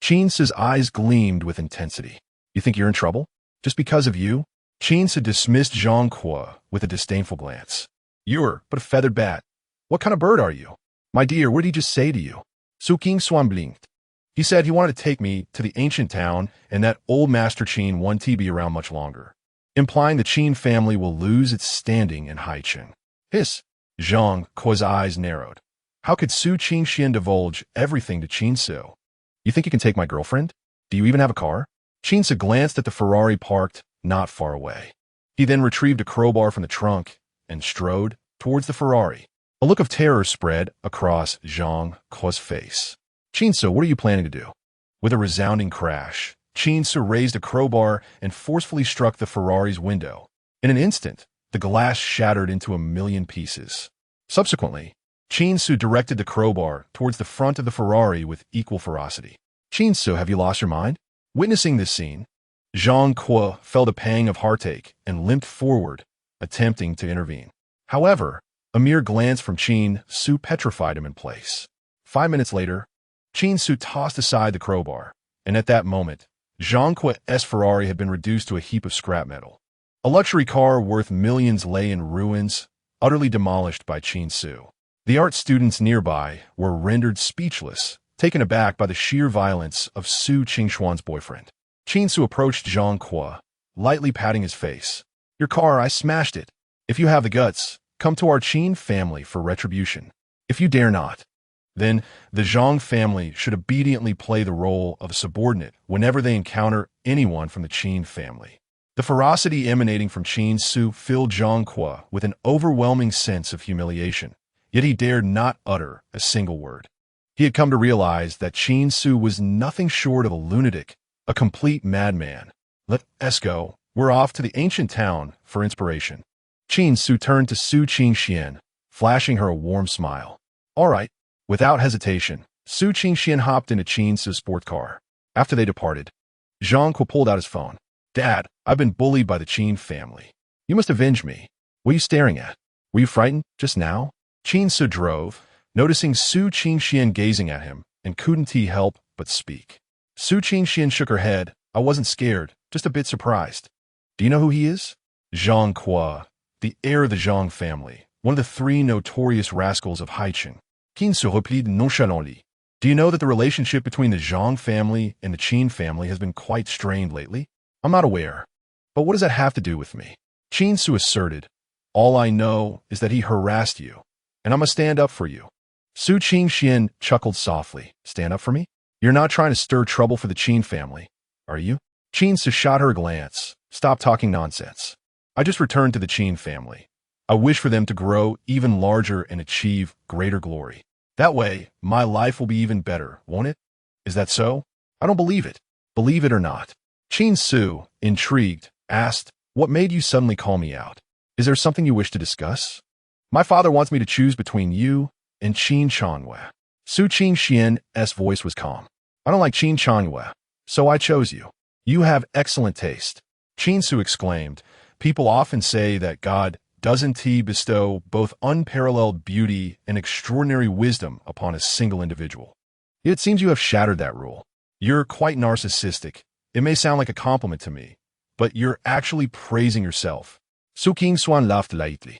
Qin Ce's eyes gleamed with intensity. You think you're in trouble? Just because of you? Qin Ce dismissed Zhang Kuo with a disdainful glance. You're but a feathered bat. What kind of bird are you? My dear, what did he just say to you? Su King Swan blinked. He said he wanted to take me to the ancient town and that old Master Qin won't be around much longer, implying the Qin family will lose its standing in Haiqing. Hiss! Zhang Kuo's eyes narrowed. How could Su Qingxian divulge everything to Qin Ce? You think you can take my girlfriend? Do you even have a car? Qin Ce glanced at the Ferrari parked not far away. He then retrieved a crowbar from the trunk and strode towards the Ferrari. A look of terror spread across Zhang Kuo's face. Qin Ce, what are you planning to do? With a resounding crash, Qin Ce raised a crowbar and forcefully struck the Ferrari's window. In an instant, the glass shattered into a million pieces. Subsequently, Qin Ce directed the crowbar towards the front of the Ferrari with equal ferocity. Qin Ce, have you lost your mind? Witnessing this scene, Zhang Kuo felt a pang of heartache and limped forward, attempting to intervene. However, a mere glance from Qin Ce petrified him in place. 5 minutes later, Qin Ce tossed aside the crowbar, and at that moment, Zhang Kuo's Ferrari had been reduced to a heap of scrap metal. A luxury car worth millions lay in ruins, utterly demolished by Qin Ce. The art students nearby were rendered speechless, taken aback by the sheer violence of Su Qingxuan's boyfriend. Qin Ce approached Zhang Kuo, lightly patting his face. Your car, I smashed it. If you have the guts, come to our Qin family for retribution. If you dare not, then the Zhang family should obediently play the role of a subordinate whenever they encounter anyone from the Qin family. The ferocity emanating from Qin Ce filled Zhang Kuo with an overwhelming sense of humiliation, yet he dared not utter a single word. He had come to realize that Qin Ce was nothing short of a lunatic, a complete madman. Let's go. We're off to the ancient town for inspiration. Qin Ce turned to Su Qingxian, flashing her a warm smile. All right. Without hesitation, Su Qingxian hopped into Qin Ce's sport car. After they departed, Zhang Kuo pulled out his phone. Dad, I've been bullied by the Qin family. You must avenge me. What are you staring at? Were you frightened just now? Qin Ce drove, noticing Su Qingxian gazing at him, and couldn't he help but speak. Su Qingxian shook her head. I wasn't scared, just a bit surprised. Do you know who he is? Zhang Kuo, the heir of the Zhang family, one of the 3 notorious rascals of Haicheng. Qin Ce replied nonchalantly. Do you know that the relationship between the Zhang family and the Qin family has been quite strained lately? I'm not aware. But what does that have to do with me? Qin Ce asserted. All I know is that he harassed you, and I must stand up for you. Su Qingxian chuckled softly. Stand up for me? You're not trying to stir trouble for the Qin family, are you? Qin Ce shot her a glance. Stop talking nonsense. I just returned to the Qin family. I wish for them to grow even larger and achieve greater glory. That way, my life will be even better, won't it? Is that so? I don't believe it. Believe it or not. Qin Ce, intrigued, asked, what made you suddenly call me out? Is there something you wish to discuss? My father wants me to choose between you and Qin Changwei. Su Qingxian's voice was calm. I don't like Qin Changwei, so I chose you. You have excellent taste. Qin Ce exclaimed. People often say that God doesn't he bestow both unparalleled beauty and extraordinary wisdom upon a single individual. Yet it seems you have shattered that rule. You're quite narcissistic. It may sound like a compliment to me, but you're actually praising yourself. Su Qingxuan laughed lightly.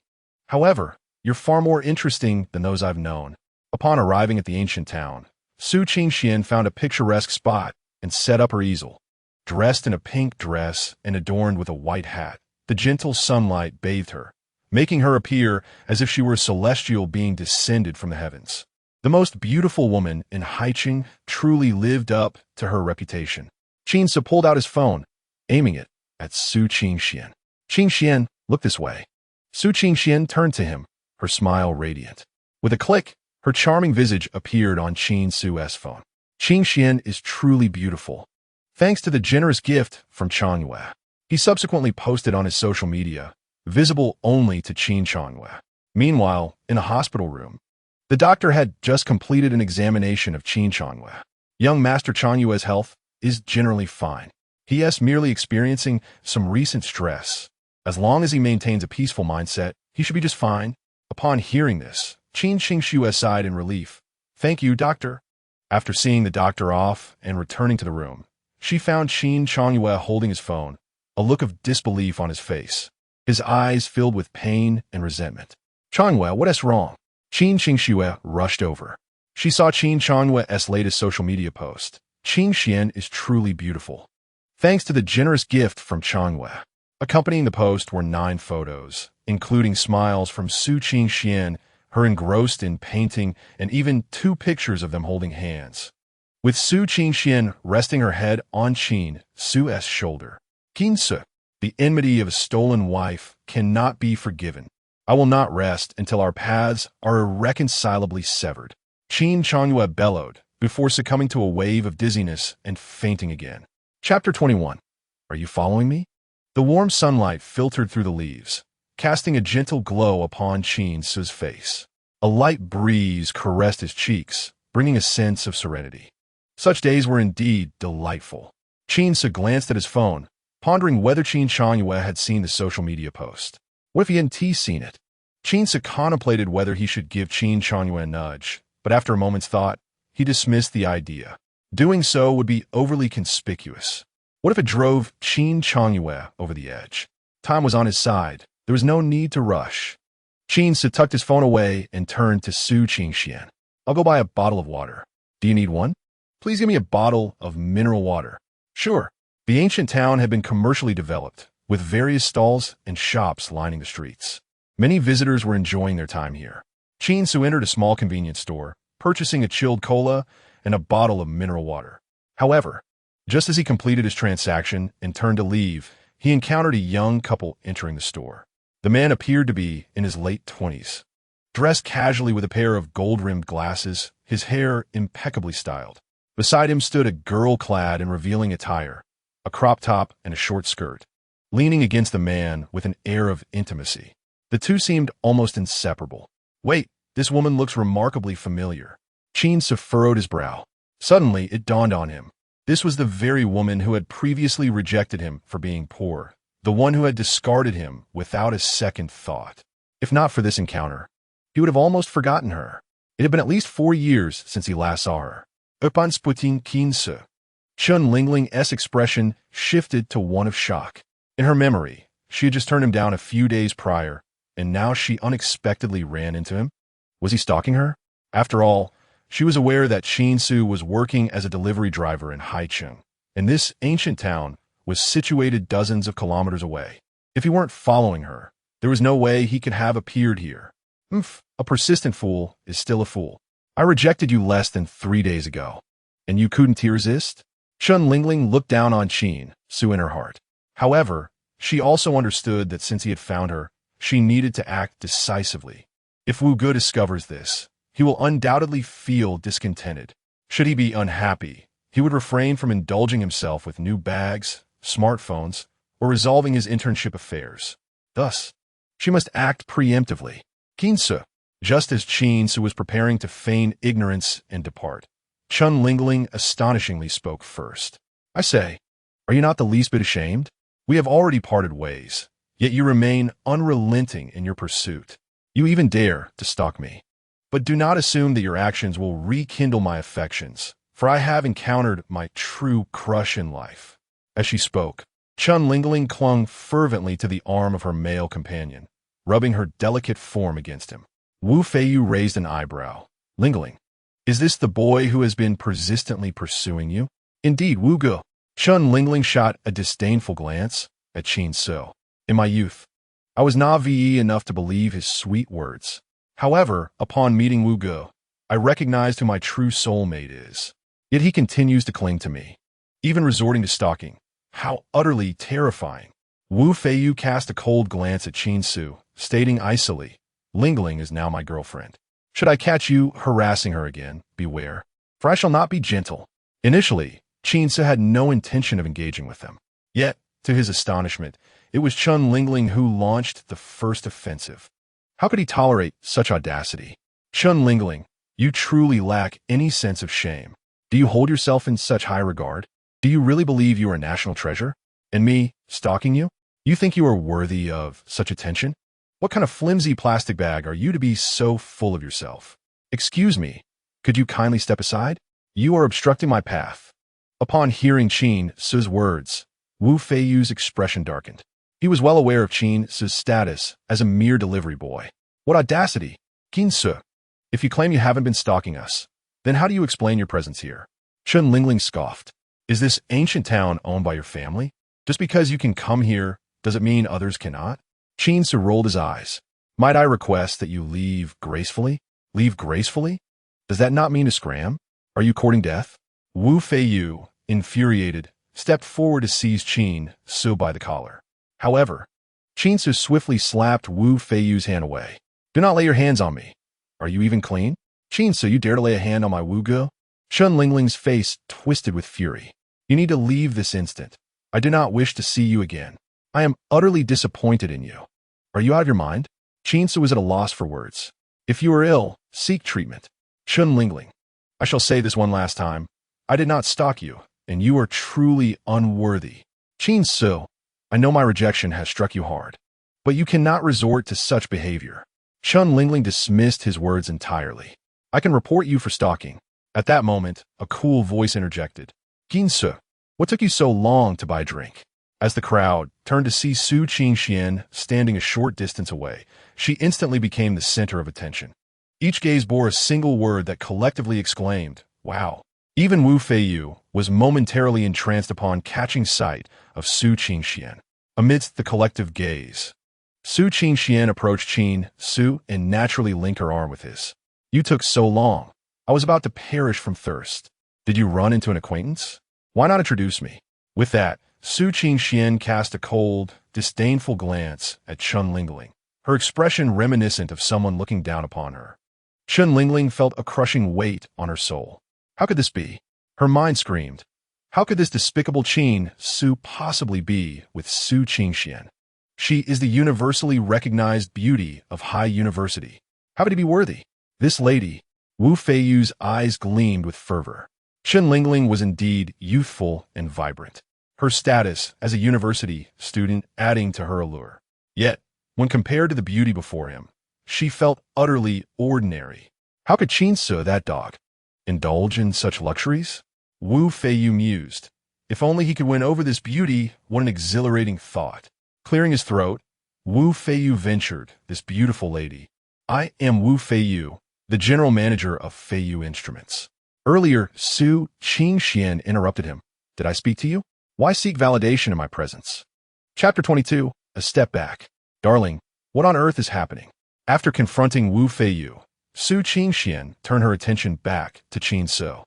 However, you're far more interesting than those I've known. Upon arriving at the ancient town, Su Qingxian found a picturesque spot and set up her easel. Dressed in a pink dress and adorned with a white hat, the gentle sunlight bathed her, making her appear as if she were a celestial being descended from the heavens. The most beautiful woman in Haicheng truly lived up to her reputation. Qin Ce pulled out his phone, aiming it at Su Qingxian. Qingxian, look this way. Su Qingxian turned to him, her smile radiant. With a click, her charming visage appeared on Qin Ce's phone. Qingxian is truly beautiful. Thanks to the generous gift from Changwei. He subsequently posted on his social media, visible only to Qin Changwei. Meanwhile, in a hospital room, the doctor had just completed an examination of Qin Changwei. Young Master Changyue's health is generally fine. He is merely experiencing some recent stress. As long as he maintains a peaceful mindset, he should be just fine. Upon hearing this, Qin Qingxue sighed in relief. Thank you, doctor. After seeing the doctor off and returning to the room, she found Qin Changyue holding his phone, a look of disbelief on his face, his eyes filled with pain and resentment. Changyue, what is wrong? Qin Qingxue rushed over. She saw Qin Changyue's latest social media post. Qingxian is truly beautiful. Thanks to the generous gift from Changyue. Accompanying the post were 9 photos, including smiles from Su Qingxian, her engrossed in painting, and even 2 pictures of them holding hands. With Su Qingxian resting her head on Qin Ce's shoulder. Qin Ce, the enmity of a stolen wife, cannot be forgiven. I will not rest until our paths are irreconcilably severed. Qin Changyue bellowed, before succumbing to a wave of dizziness and fainting again. Chapter 21. Are you following me? The warm sunlight filtered through the leaves, casting a gentle glow upon Qin Ce's face. A light breeze caressed his cheeks, bringing a sense of serenity. Such days were indeed delightful. Qin Ce glanced at his phone, pondering whether Qin Changyue had seen the social media post. What if he hadn't seen it? Qin Ce contemplated whether he should give Qin Changyue a nudge, but after a moment's thought, he dismissed the idea. Doing so would be overly conspicuous. What if it drove Qin Changyue over the edge? Time was on his side. There was no need to rush. Qin Ce tucked his phone away and turned to Su Qingxian. I'll go buy a bottle of water. Do you need one? Please give me a bottle of mineral water. Sure. The ancient town had been commercially developed, with various stalls and shops lining the streets. Many visitors were enjoying their time here. Qin Ce entered a small convenience store, purchasing a chilled cola and a bottle of mineral water. However, just as he completed his transaction and turned to leave, he encountered a young couple entering the store. The man appeared to be in his late 20s. Dressed casually with a pair of gold-rimmed glasses, his hair impeccably styled. Beside him stood a girl clad in revealing attire, a crop top and a short skirt, leaning against the man with an air of intimacy. The two seemed almost inseparable. Wait, this woman looks remarkably familiar. Qin Ce furrowed his brow. Suddenly, it dawned on him. This was the very woman who had previously rejected him for being poor, the one who had discarded him without a second thought. If not for this encounter, he would have almost forgotten her. It had been at least 4 years since he last saw her. Upon spotting Qin Ce, Chun Lingling's expression shifted to one of shock. In her memory, she had just turned him down a few days prior, and now she unexpectedly ran into him. Was he stalking her? After all, she was aware that Qin Ce was working as a delivery driver in Haicheng, and this ancient town was situated dozens of kilometers away. If he weren't following her, there was no way he could have appeared here. A persistent fool is still a fool. I rejected you less than 3 days ago, and you couldn't resist? Chun Lingling looked down on Qin Ce in her heart. However, she also understood that since he had found her, she needed to act decisively. If Wu Ge discovers this, he will undoubtedly feel discontented. Should he be unhappy, he would refrain from indulging himself with new bags, smartphones, or resolving his internship affairs. Thus, she must act preemptively. Qin Ce, just as Qin Ce was preparing to feign ignorance and depart, Chun Lingling astonishingly spoke first. I say, are you not the least bit ashamed? We have already parted ways, yet you remain unrelenting in your pursuit. You even dare to stalk me. But do not assume that your actions will rekindle my affections, for I have encountered my true crush in life. As she spoke, Chun Lingling clung fervently to the arm of her male companion, rubbing her delicate form against him. Wu Feiyu raised an eyebrow. Lingling, is this the boy who has been persistently pursuing you? Indeed, Wu Ge. Chun Lingling shot a disdainful glance at Qin Ce. In my youth, I was naive enough to believe his sweet words. However, upon meeting Wu Ge, I recognized who my true soulmate is. Yet he continues to cling to me, even resorting to stalking. How utterly terrifying. Wu Feiyu cast a cold glance at Qin Ce, stating icily, Lingling is now my girlfriend. Should I catch you harassing her again, beware, for I shall not be gentle. Initially, Qin Ce had no intention of engaging with them. Yet, to his astonishment, it was Chun Lingling who launched the first offensive. How could he tolerate such audacity? Chun Lingling, you truly lack any sense of shame. Do you hold yourself in such high regard? Do you really believe you are a national treasure? And me, stalking you? You think you are worthy of such attention? What kind of flimsy plastic bag are you to be so full of yourself? Excuse me, could you kindly step aside? You are obstructing my path. Upon hearing Qin Ce's words, Wu Feiyu's expression darkened. He was well aware of Qin Ce's status as a mere delivery boy. What audacity! Qin Ce, if you claim you haven't been stalking us, then how do you explain your presence here? Chun Lingling scoffed. Is this ancient town owned by your family? Just because you can come here, does it mean others cannot? Qin Ce rolled his eyes. Might I request that you leave gracefully? Leave gracefully? Does that not mean to scram? Are you courting death? Wu Feiyu, infuriated, stepped forward to seize Qin Ce by the collar. However, Qin Ce swiftly slapped Wu Feiyu's hand away. Do not lay your hands on me. Are you even clean? Qin Ce, you dare to lay a hand on my Wu Ge? Chun Lingling's face twisted with fury. You need to leave this instant. I do not wish to see you again. I am utterly disappointed in you. Are you out of your mind? Qin Ce was at a loss for words. If you are ill, seek treatment. Chun Lingling. I shall say this one last time. I did not stalk you, and you are truly unworthy. Qin Ce, I know my rejection has struck you hard, but you cannot resort to such behavior. Chun Lingling dismissed his words entirely. I can report you for stalking. At that moment, a cool voice interjected. Qin Ce, what took you so long to buy a drink? As the crowd turned to see Su Qingxian standing a short distance away, she instantly became the center of attention. Each gaze bore a single word that collectively exclaimed, "Wow." Even Wu Feiyu was momentarily entranced upon catching sight of Su Qingxian. Amidst the collective gaze, Su Qingxian approached Qin Ce and naturally linked her arm with his. You took so long. I was about to perish from thirst. Did you run into an acquaintance? Why not introduce me? With that, Su Qingxian cast a cold, disdainful glance at Chun Lingling, her expression reminiscent of someone looking down upon her. Chun Lingling felt a crushing weight on her soul. How could this be? Her mind screamed. How could this despicable Qin Ce possibly be with Su Qingxian? She is the universally recognized beauty of High University. How could he be worthy? This lady, Wu Feiyu's eyes gleamed with fervor. Chun Lingling was indeed youthful and vibrant, her status as a university student adding to her allure. Yet, when compared to the beauty before him, she felt utterly ordinary. How could Qin Ce, that dog, indulge in such luxuries? Wu Feiyu mused. If only he could win over this beauty, what an exhilarating thought. Clearing his throat, Wu Feiyu ventured, this beautiful lady. I am Wu Feiyu, the general manager of Feiyu Instruments. Earlier, Su Qingxian interrupted him. Did I speak to you? Why seek validation in my presence? Chapter 22, A Step Back. Darling, what on earth is happening? After confronting Wu Feiyu, Su Qingxian turned her attention back to Qin Ce,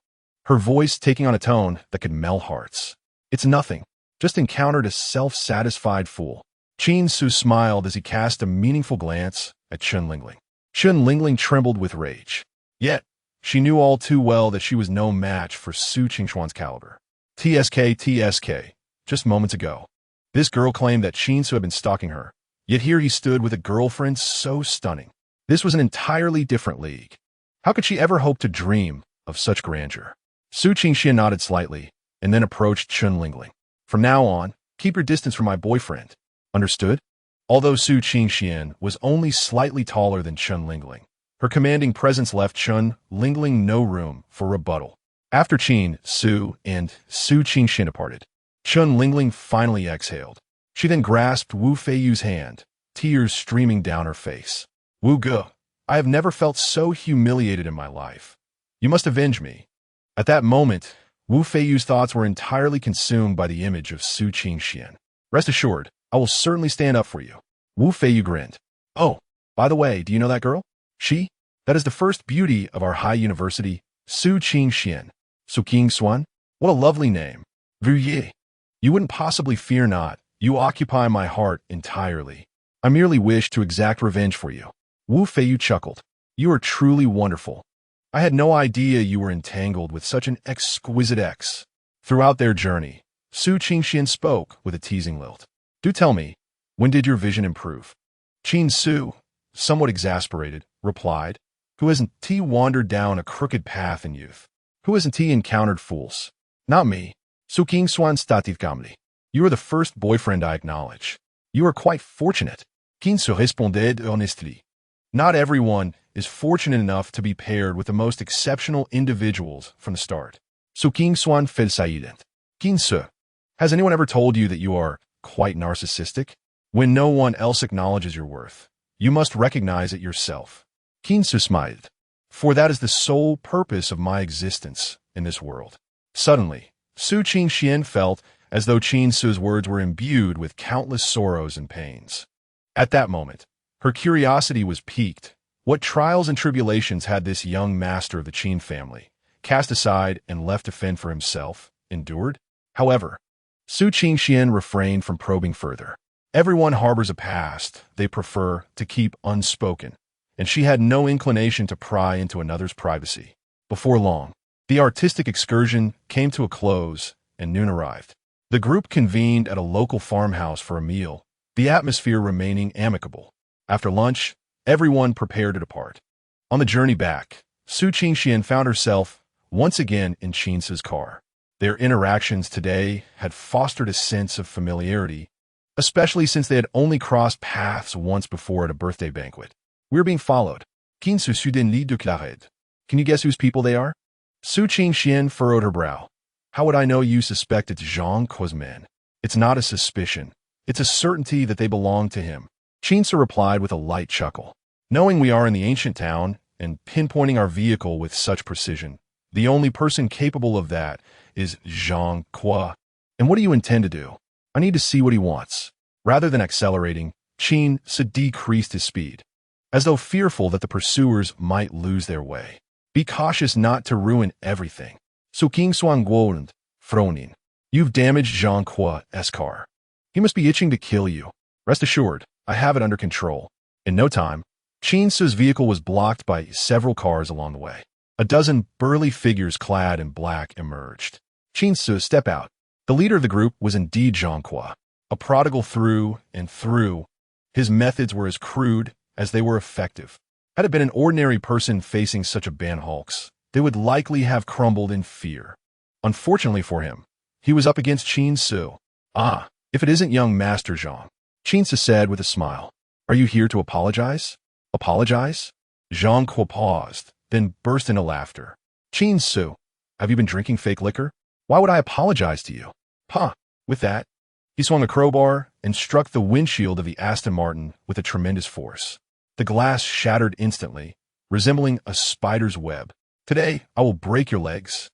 her voice taking on a tone that could melt hearts. It's nothing. Just encountered a self-satisfied fool. Qin Ce smiled as he cast a meaningful glance at Chun Lingling. Chun Lingling trembled with rage. Yet, she knew all too well that she was no match for Su Qingxuan's caliber. TSK, just moments ago. This girl claimed that Qin Ce had been stalking her, yet here he stood with a girlfriend so stunning. This was an entirely different league. How could she ever hope to dream of such grandeur? Su Qingxian nodded slightly, and then approached Chun Lingling. From now on, keep your distance from my boyfriend. Understood? Although Su Qingxian was only slightly taller than Chun Lingling, her commanding presence left Chun Lingling no room for rebuttal. After Qin Ce and Su Qingxian departed, Chun Lingling finally exhaled. She then grasped Wu Feiyu's hand, tears streaming down her face. Wu Ge, I have never felt so humiliated in my life. You must avenge me. At that moment, Wu Feiyu's thoughts were entirely consumed by the image of Su Qingxian. Rest assured, I will certainly stand up for you. Wu Feiyu grinned. Oh, by the way, do you know that girl? That is the first beauty of our high university, Su Qingxian. Su Qingxuan? What a lovely name. Vuye. You wouldn't possibly fear not. You occupy my heart entirely. I merely wish to exact revenge for you. Wu Feiyu chuckled. You are truly wonderful. I had no idea you were entangled with such an exquisite ex. Throughout their journey, Su Qingxian spoke with a teasing lilt. Do tell me, when did your vision improve? Qin Ce, somewhat exasperated, replied, Who hasn't he wandered down a crooked path in youth? Who hasn't he encountered fools? Not me. Su Qingxuan stativ gamli. You are the first boyfriend I acknowledge. You are quite fortunate. Qin Ce responded honestly. Not everyone is fortunate enough to be paired with the most exceptional individuals from the start. Su Qingxuan felicitante. Qin Ce, has anyone ever told you that you are quite narcissistic? When no one else acknowledges your worth, you must recognize it yourself. Qin Ce smiled. For that is the sole purpose of my existence in this world. Suddenly, Su Qingxian felt as though Qin Ce's words were imbued with countless sorrows and pains. At that moment, her curiosity was piqued. What trials and tribulations had this young master of the Qin family, cast aside and left to fend for himself, endured? However, Su Qingxian refrained from probing further. Everyone harbors a past they prefer to keep unspoken, and she had no inclination to pry into another's privacy. Before long, the artistic excursion came to a close, and noon arrived. The group convened at a local farmhouse for a meal, the atmosphere remaining amicable. After lunch, everyone prepared to depart. On the journey back, Su Qingxian found herself once again in Qin Ce's car. Their interactions today had fostered a sense of familiarity, especially since they had only crossed paths once before at a birthday banquet. "We're being followed. Qin Ce su den lit de claret. Can you guess whose people they are?" Su Qingxian furrowed her brow. "How would I know you suspect it's Zhang Quo's men? It's not a suspicion. It's a certainty that they belong to him." Qin Ce replied with a light chuckle. "Knowing we are in the ancient town and pinpointing our vehicle with such precision, the only person capable of that is Zhang Quo. And what do you intend to do? I need to see what he wants." Rather than accelerating, Qin Ce decreased his speed, as though fearful that the pursuers might lose their way. "Be cautious not to ruin everything. So King Suan Guoland, Fronin, you've damaged Zhang Quo's car. He must be itching to kill you. Rest assured, I have it under control." In no time, Qin Ce's vehicle was blocked by several cars along the way. A dozen burly figures clad in black emerged. Qin Ce, step out. The leader of the group was indeed Zhang Quo, a prodigal through and through. His methods were as crude as they were effective. Had it been an ordinary person facing such a banhulks, they would likely have crumbled in fear. Unfortunately for him, he was up against Qin Ce. "Ah, if it isn't young Master Zhang," Qin Ce said with a smile. "Are you here to apologize?" "Apologize?" Zhang Quo paused, then burst into laughter. "Qin Ce, have you been drinking fake liquor? Why would I apologize to you?" "Huh." With that, he swung a crowbar and struck the windshield of the Aston Martin with a tremendous force. The glass shattered instantly, resembling a spider's web. "Today, I will break your legs."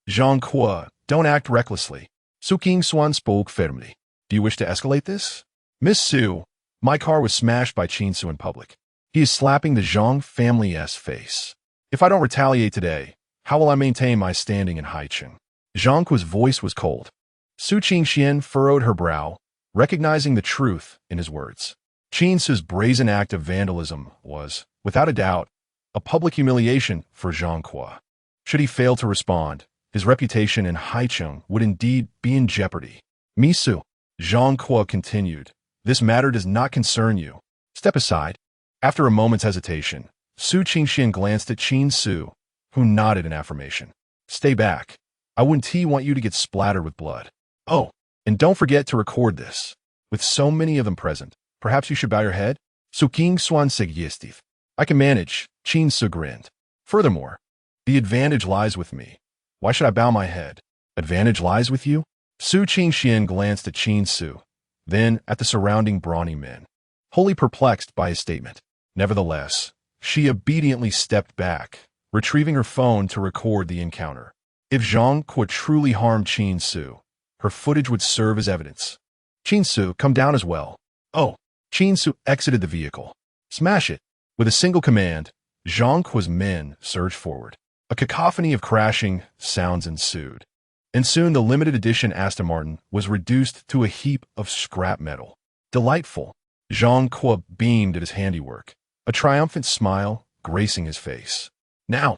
"Zhang Quo, don't act recklessly." Su King Swan spoke firmly. "Do you wish to escalate this?" "Miss Su, my car was smashed by Qin Ce in public. He is slapping the Zhang family's face. If I don't retaliate today, how will I maintain my standing in Haicheng?" Zhang Quo's voice was cold. Su Qingxian furrowed her brow, recognizing the truth in his words. Qin Ce's brazen act of vandalism was, without a doubt, a public humiliation for Zhang Quo. Should he fail to respond, his reputation in Haicheng would indeed be in jeopardy. "Misu," Zhang Quo continued, "this matter does not concern you. Step aside." After a moment's hesitation, Su Qingxian glanced at Qin Ce, who nodded in affirmation. "Stay back. I wouldn't want you to get splattered with blood. Oh, and don't forget to record this. With so many of them present, perhaps you should bow your head?" Su King Swan Segistif. "I can manage," Qin Ce grinned. "Furthermore, the advantage lies with me. Why should I bow my head?" "Advantage lies with you?" Su Qingxian glanced at Qin Ce, then at the surrounding brawny men, wholly perplexed by his statement. Nevertheless, she obediently stepped back, retrieving her phone to record the encounter. If Zhang Quo truly harmed Qin Ce, her footage would serve as evidence. "Qin Ce, come down as well." "Oh." Qin Ce exited the vehicle. "Smash it." With a single command, Zhang Quo's men surged forward. A cacophony of crashing sounds ensued, and soon the limited edition Aston Martin was reduced to a heap of scrap metal. "Delightful." Zhang Quo beamed at his handiwork, a triumphant smile gracing his face. "Now,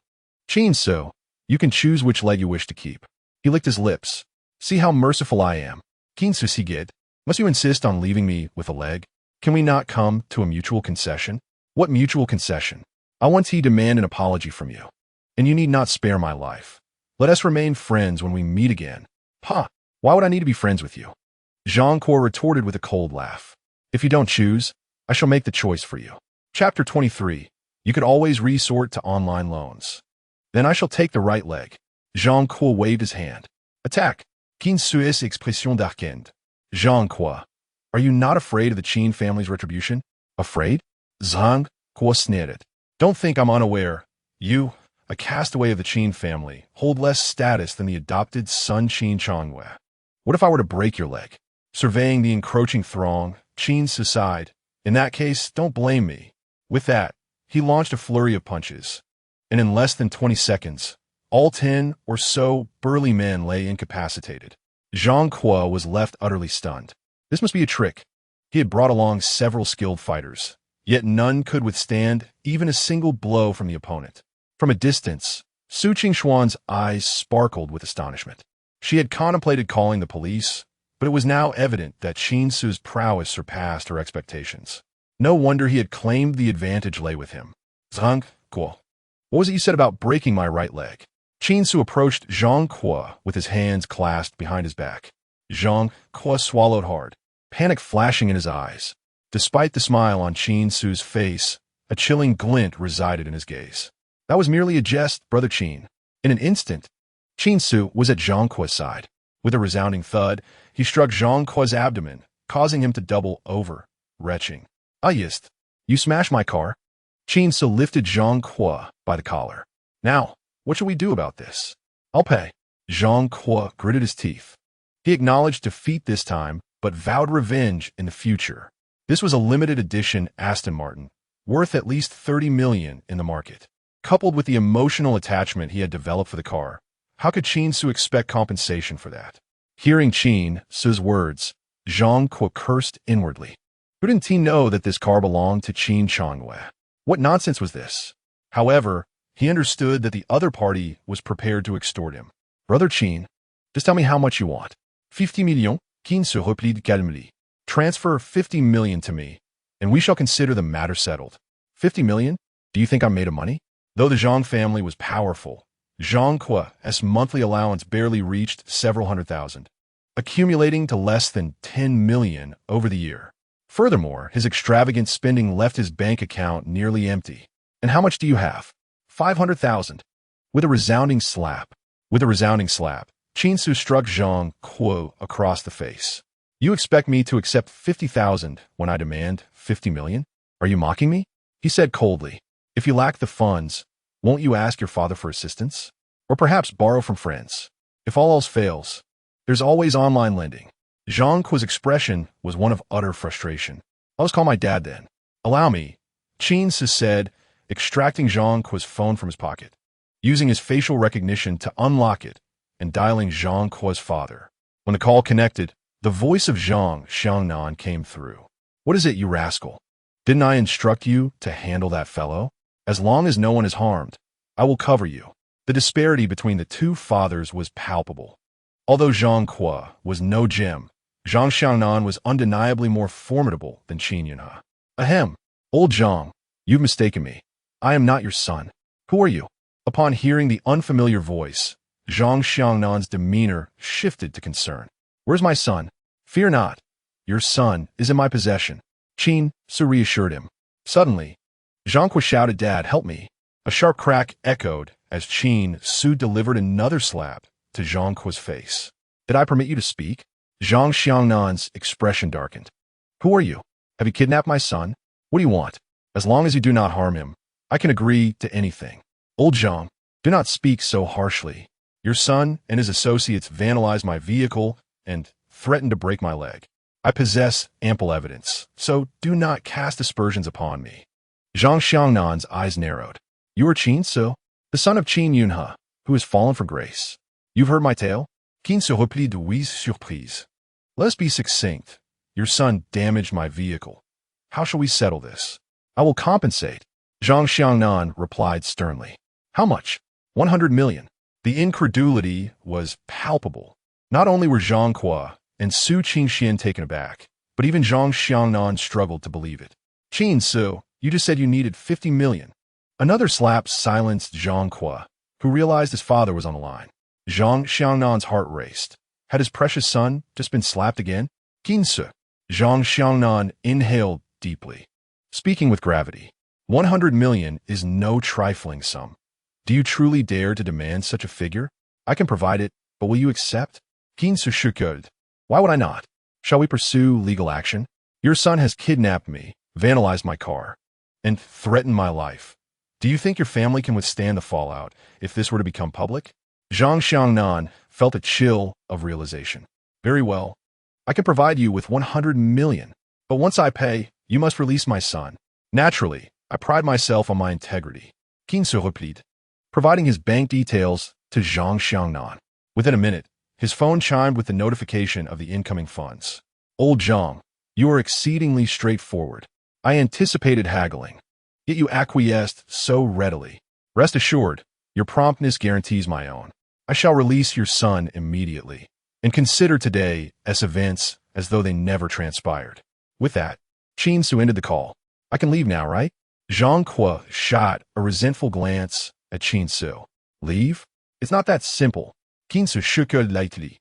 Qin Ce, you can choose which leg you wish to keep." He licked his lips. "See how merciful I am. Qin Ce Sigid, must you insist on leaving me with a leg? Can we not come to a mutual concession?" "What mutual concession?" "I want to demand an apology from you. And you need not spare my life. Let us remain friends when we meet again." "Pah, why would I need to be friends with you?" Zhang Quo retorted with a cold laugh. "If you don't choose, I shall make the choice for you." Chapter 23. You could always resort to online loans. "Then I shall take the right leg." Zhang Quo waved his hand. "Attack." Qin Ce's expression darkened. "Zhang Quo, are you not afraid of the Qin family's retribution?" "Afraid?" Zhang Quo sneered. "Don't think I'm unaware. You, a castaway of the Qin family, hold less status than the adopted son Qin Changwei. What if I were to break your leg?" Surveying the encroaching throng, Qin Ce sighed. "In that case, don't blame me." With that, he launched a flurry of punches, and in less than 20 seconds, all 10 or so burly men lay incapacitated. Zhang Quo was left utterly stunned. This must be a trick. He had brought along several skilled fighters, yet none could withstand even a single blow from the opponent. From a distance, Su Qingxuan's eyes sparkled with astonishment. She had contemplated calling the police, but it was now evident that Qin Ce's prowess surpassed her expectations. No wonder he had claimed the advantage lay with him. Zhang Kuo. What was it you said about breaking my right leg? Qin Ce approached Zhang Kuo with his hands clasped behind his back. Zhang Kuo swallowed hard, panic flashing in his eyes. Despite the smile on Qin Ce's face, a chilling glint resided in his gaze. That was merely a jest, Brother Qin. In an instant, Qin Ce was at Zhang Kuo's side. With a resounding thud, he struck Zhang Kuo's abdomen, causing him to double over, retching. "Ah, yist, you smashed my car." Qin Ce lifted Zhang Kuo by the collar. "Now, what shall we do about this?" "I'll pay." Zhang Kuo gritted his teeth. He acknowledged defeat this time, but vowed revenge in the future. This was a limited edition Aston Martin, worth at least 30 million in the market. Coupled with the emotional attachment he had developed for the car, how could Qin Ce expect compensation for that? Hearing Qin Ce's words, Zhang Kuo cursed inwardly. Who didn't he know that this car belonged to Qin Changwei? What nonsense was this? However, he understood that the other party was prepared to extort him. "Brother Qin, just tell me how much you want." 50 millions, Qin Ce replied calmely. "Transfer 50 million to me, and we shall consider the matter settled." 50 million? Do you think I'm made of money? Though the Zhang family was powerful, Zhang Kuo's monthly allowance barely reached several hundred thousand, accumulating to less than 10 million over the year. Furthermore, his extravagant spending left his bank account nearly empty. "And how much do you have?" 500,000. With a resounding slap, Qin Ce struck Zhang Kuo across the face. "You expect me to accept 50,000 when I demand 50 million? Are you mocking me?" He said coldly. "If you lack the funds, won't you ask your father for assistance? Or perhaps borrow from friends? If all else fails, there's always online lending." Zhang Kuo's expression was one of utter frustration. "I'll just call my dad then." "Allow me," Qin Ce said, extracting Zhang Kuo's phone from his pocket, using his facial recognition to unlock it and dialing Zhang Kuo's father. When the call connected, the voice of Zhang Xiangnan came through. "What is it, you rascal? Didn't I instruct you to handle that fellow? As long as no one is harmed, I will cover you." The disparity between the two fathers was palpable. Although Zhang Kuo was no gem, Zhang Xiangnan was undeniably more formidable than Qin Yunhe. "Ahem, old Zhang, you've mistaken me. I am not your son. Who are you?" Upon hearing the unfamiliar voice, Zhang Xiangnan's demeanor shifted to concern. "Where's my son?" "Fear not. Your son is in my possession," Qin Ce reassured him. Suddenly, Zhang Kuo shouted, "Dad, help me." A sharp crack echoed as Qin Ce delivered another slap to Zhang Kuo's face. "Did I permit you to speak?" Zhang Xiangnan's expression darkened. "Who are you? Have you kidnapped my son? What do you want? As long as you do not harm him, I can agree to anything." "Old Zhang, do not speak so harshly. Your son and his associates vandalized my vehicle and threatened to break my leg. I possess ample evidence, so do not cast aspersions upon me." Zhang Xiangnan's eyes narrowed. "You are Qin Ce, the son of Qin Yunhe, who has fallen from grace. You've heard my tale?" Qin Ce replied with surprise. "Let us be succinct. Your son damaged my vehicle. How shall we settle this?" "I will compensate," Zhang Xiangnan replied sternly. "How much?" 100 million. The incredulity was palpable. Not only were Zhang Kuo and Su Qingxian taken aback, but even Zhang Xiangnan struggled to believe it. "Qin Ce, you just said you needed 50 million. Another slap silenced Zhang Kuo, who realized his father was on the line. Zhang Xiangnan's heart raced. Had his precious son just been slapped again? "Qin Ce." Zhang Xiangnan inhaled deeply, speaking with gravity. 100 million is no trifling sum. Do you truly dare to demand such a figure? I can provide it, but will you accept? Qin Ce chuckled. Why would I not? Shall we pursue legal action? Your son has kidnapped me, vandalized my car, and threatened my life. Do you think your family can withstand the fallout if this were to become public? Zhang Xiangnan felt a chill of realization. Very well. I can provide you with 100 million, but once I pay, you must release my son. Naturally, I pride myself on my integrity. Qin Ce replied, providing his bank details to Zhang Xiangnan. Within a minute, his phone chimed with the notification of the incoming funds. Old Zhang, you are exceedingly straightforward. I anticipated haggling, yet you acquiesced so readily. Rest assured, your promptness guarantees my own. I I shall release your son immediately, and consider today as events as though they never transpired. With that, Qin Ce ended the call. I can leave now, right? Zhang Kuo shot a resentful glance at Qin Ce. Leave? It's not that simple. Qin Ce shook lightly.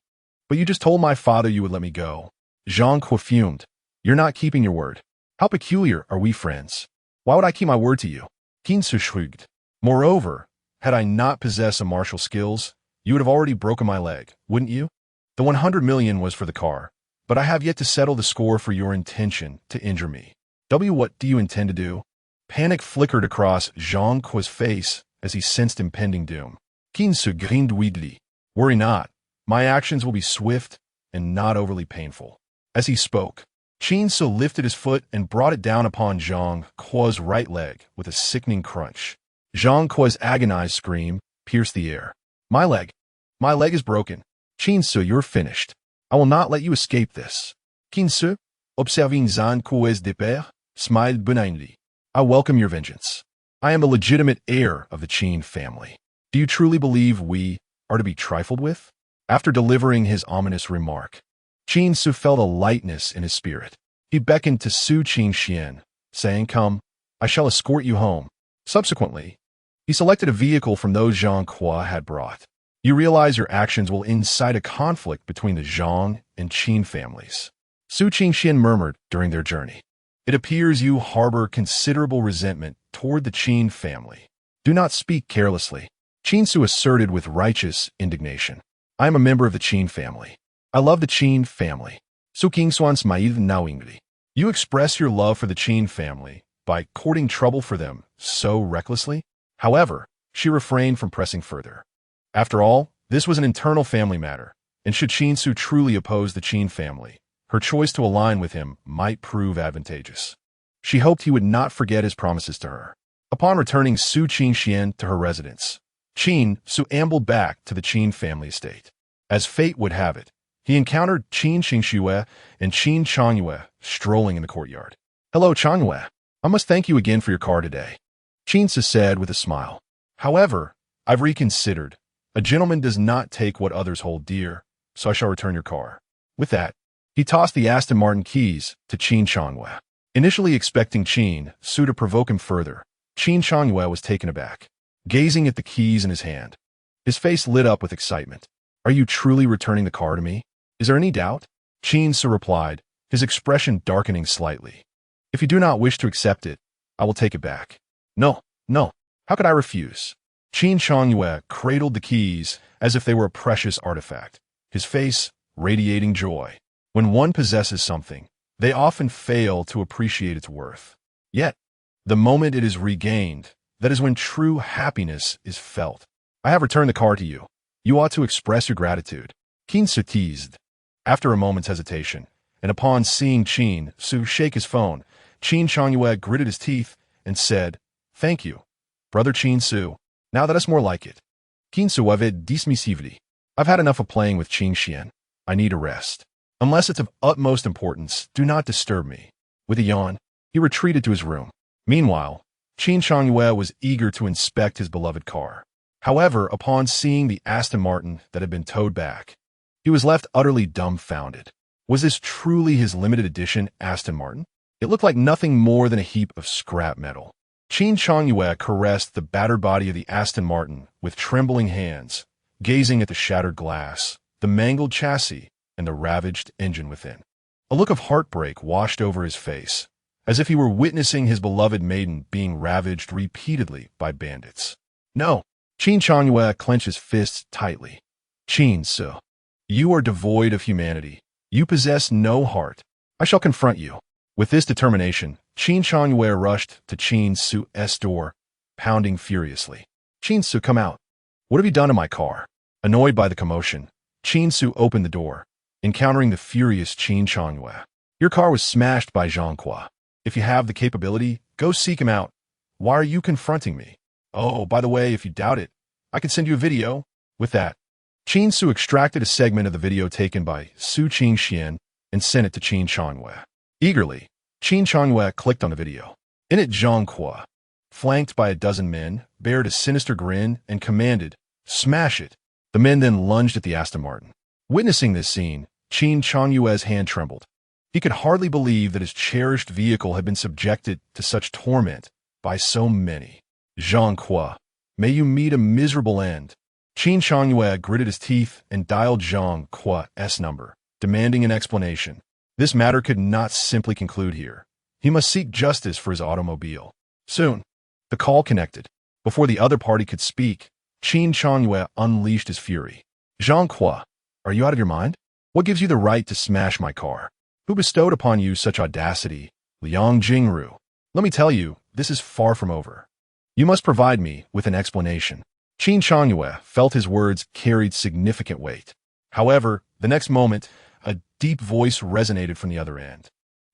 But you just told my father you would let me go. Zhang Kuo fumed. You're not keeping your word. How peculiar are we friends? Why would I keep my word to you? Qin Ce shrugged. Moreover, had I not possessed some martial skills, you would have already broken my leg, wouldn't you? The 100 million was for the car, but I have yet to settle the score for your intention to injure me. What do you intend to do? Panic flickered across Zhang Kuo's face as he sensed impending doom. Qin Ce grinned weakly. Worry not. My actions will be swift and not overly painful. As he spoke, Qin Ce lifted his foot and brought it down upon Zhang Kuo's right leg with a sickening crunch. Zhang Kuo's agonized scream pierced the air. My leg is broken. Qin Ce, you're finished. I will not let you escape this. Qin Ce, observing Zhang Kuo's départ, smiled benignly. I welcome your vengeance. I am the legitimate heir of the Qin family. Do you truly believe we are to be trifled with? After delivering his ominous remark, Qin Ce felt a lightness in his spirit. He beckoned to Su Qingxian, saying, Come, I shall escort you home. Subsequently, he selected a vehicle from those Zhang Kuo had brought. You realize your actions will incite a conflict between the Zhang and Qin families. Su Qingxian murmured during their journey. It appears you harbor considerable resentment toward the Qin family. Do not speak carelessly. Qin Ce asserted with righteous indignation. I am a member of the Qin family. I love the Qin family. Su Qingswan smiled knowingly. You express your love for the Qin family by courting trouble for them so recklessly? However, she refrained from pressing further. After all, this was an internal family matter, and should Qin Ce truly oppose the Qin family, her choice to align with him might prove advantageous. She hoped he would not forget his promises to her. Upon returning Su Qingxian to her residence, Qin Ce ambled back to the Qin family estate. As fate would have it, he encountered Qin Qingxue and Qin Changyue strolling in the courtyard. Hello, Changyue. I must thank you again for your car today, Qin Ce said with a smile. However, I've reconsidered. A gentleman does not take what others hold dear, so I shall return your car. With that, he tossed the Aston Martin keys to Qin Changyue. Initially expecting Qin Ce to provoke him further, Qin Changyue was taken aback, gazing at the keys in his hand. His face lit up with excitement. Are you truly returning the car to me? Is there any doubt? Qin Ce replied, his expression darkening slightly. If you do not wish to accept it, I will take it back. No. How could I refuse? Qin Changyue cradled the keys as if they were a precious artifact, his face radiating joy. When one possesses something, they often fail to appreciate its worth. Yet, the moment it is regained, that is when true happiness is felt. I have returned the car to you. You ought to express your gratitude. Qin Ce teased. After a moment's hesitation, and upon seeing Qin Ce shake his phone, Qin Changyue gritted his teeth and said, Thank you, brother Qin Ce. Now that is more like it. Qin Ce waved dismissively. I've had enough of playing with Qingxian. I need a rest. Unless it's of utmost importance, do not disturb me. With a yawn, he retreated to his room. Meanwhile, Qin Changyue was eager to inspect his beloved car. However, upon seeing the Aston Martin that had been towed back, he was left utterly dumbfounded. Was this truly his limited edition Aston Martin? It looked like nothing more than a heap of scrap metal. Qin Changyue caressed the battered body of the Aston Martin with trembling hands, gazing at the shattered glass, the mangled chassis, and the ravaged engine within. A look of heartbreak washed over his face, as if he were witnessing his beloved maiden being ravaged repeatedly by bandits. No, Qin Changyue clenched his fists tightly. Qin Ce, you are devoid of humanity. You possess no heart. I shall confront you. With this determination, Qin Changyue rushed to Qin Ce's door, pounding furiously. Qin Ce, come out. What have you done to my car? Annoyed by the commotion, Qin Ce opened the door, encountering the furious Qin Changyue. Your car was smashed by Zhang Kuo. If you have the capability, go seek him out. Why are you confronting me? Oh, by the way, if you doubt it, I can send you a video. With that, Qin Ce extracted a segment of the video taken by Su Qingxian and sent it to Qin Changyue. Eagerly, Qin Changyue clicked on the video. In it, Zhang Kuo, flanked by a dozen men, bared a sinister grin and commanded, Smash it. The men then lunged at the Aston Martin. Witnessing this scene, Qin Chanyue's hand trembled. He could hardly believe that his cherished vehicle had been subjected to such torment by so many. Zhang Kuo, may you meet a miserable end. Qin Chanyue gritted his teeth and dialed Zhang Kuo's number, demanding an explanation. This matter could not simply conclude here. He must seek justice for his automobile. Soon, the call connected. Before the other party could speak, Qin Chanyue unleashed his fury. Zhang Kuo, are you out of your mind? What gives you the right to smash my car? Who bestowed upon you such audacity? Liang Jingru. Let me tell you, this is far from over. You must provide me with an explanation. Qin Chanyue felt his words carried significant weight. However, the next moment, a deep voice resonated from the other end.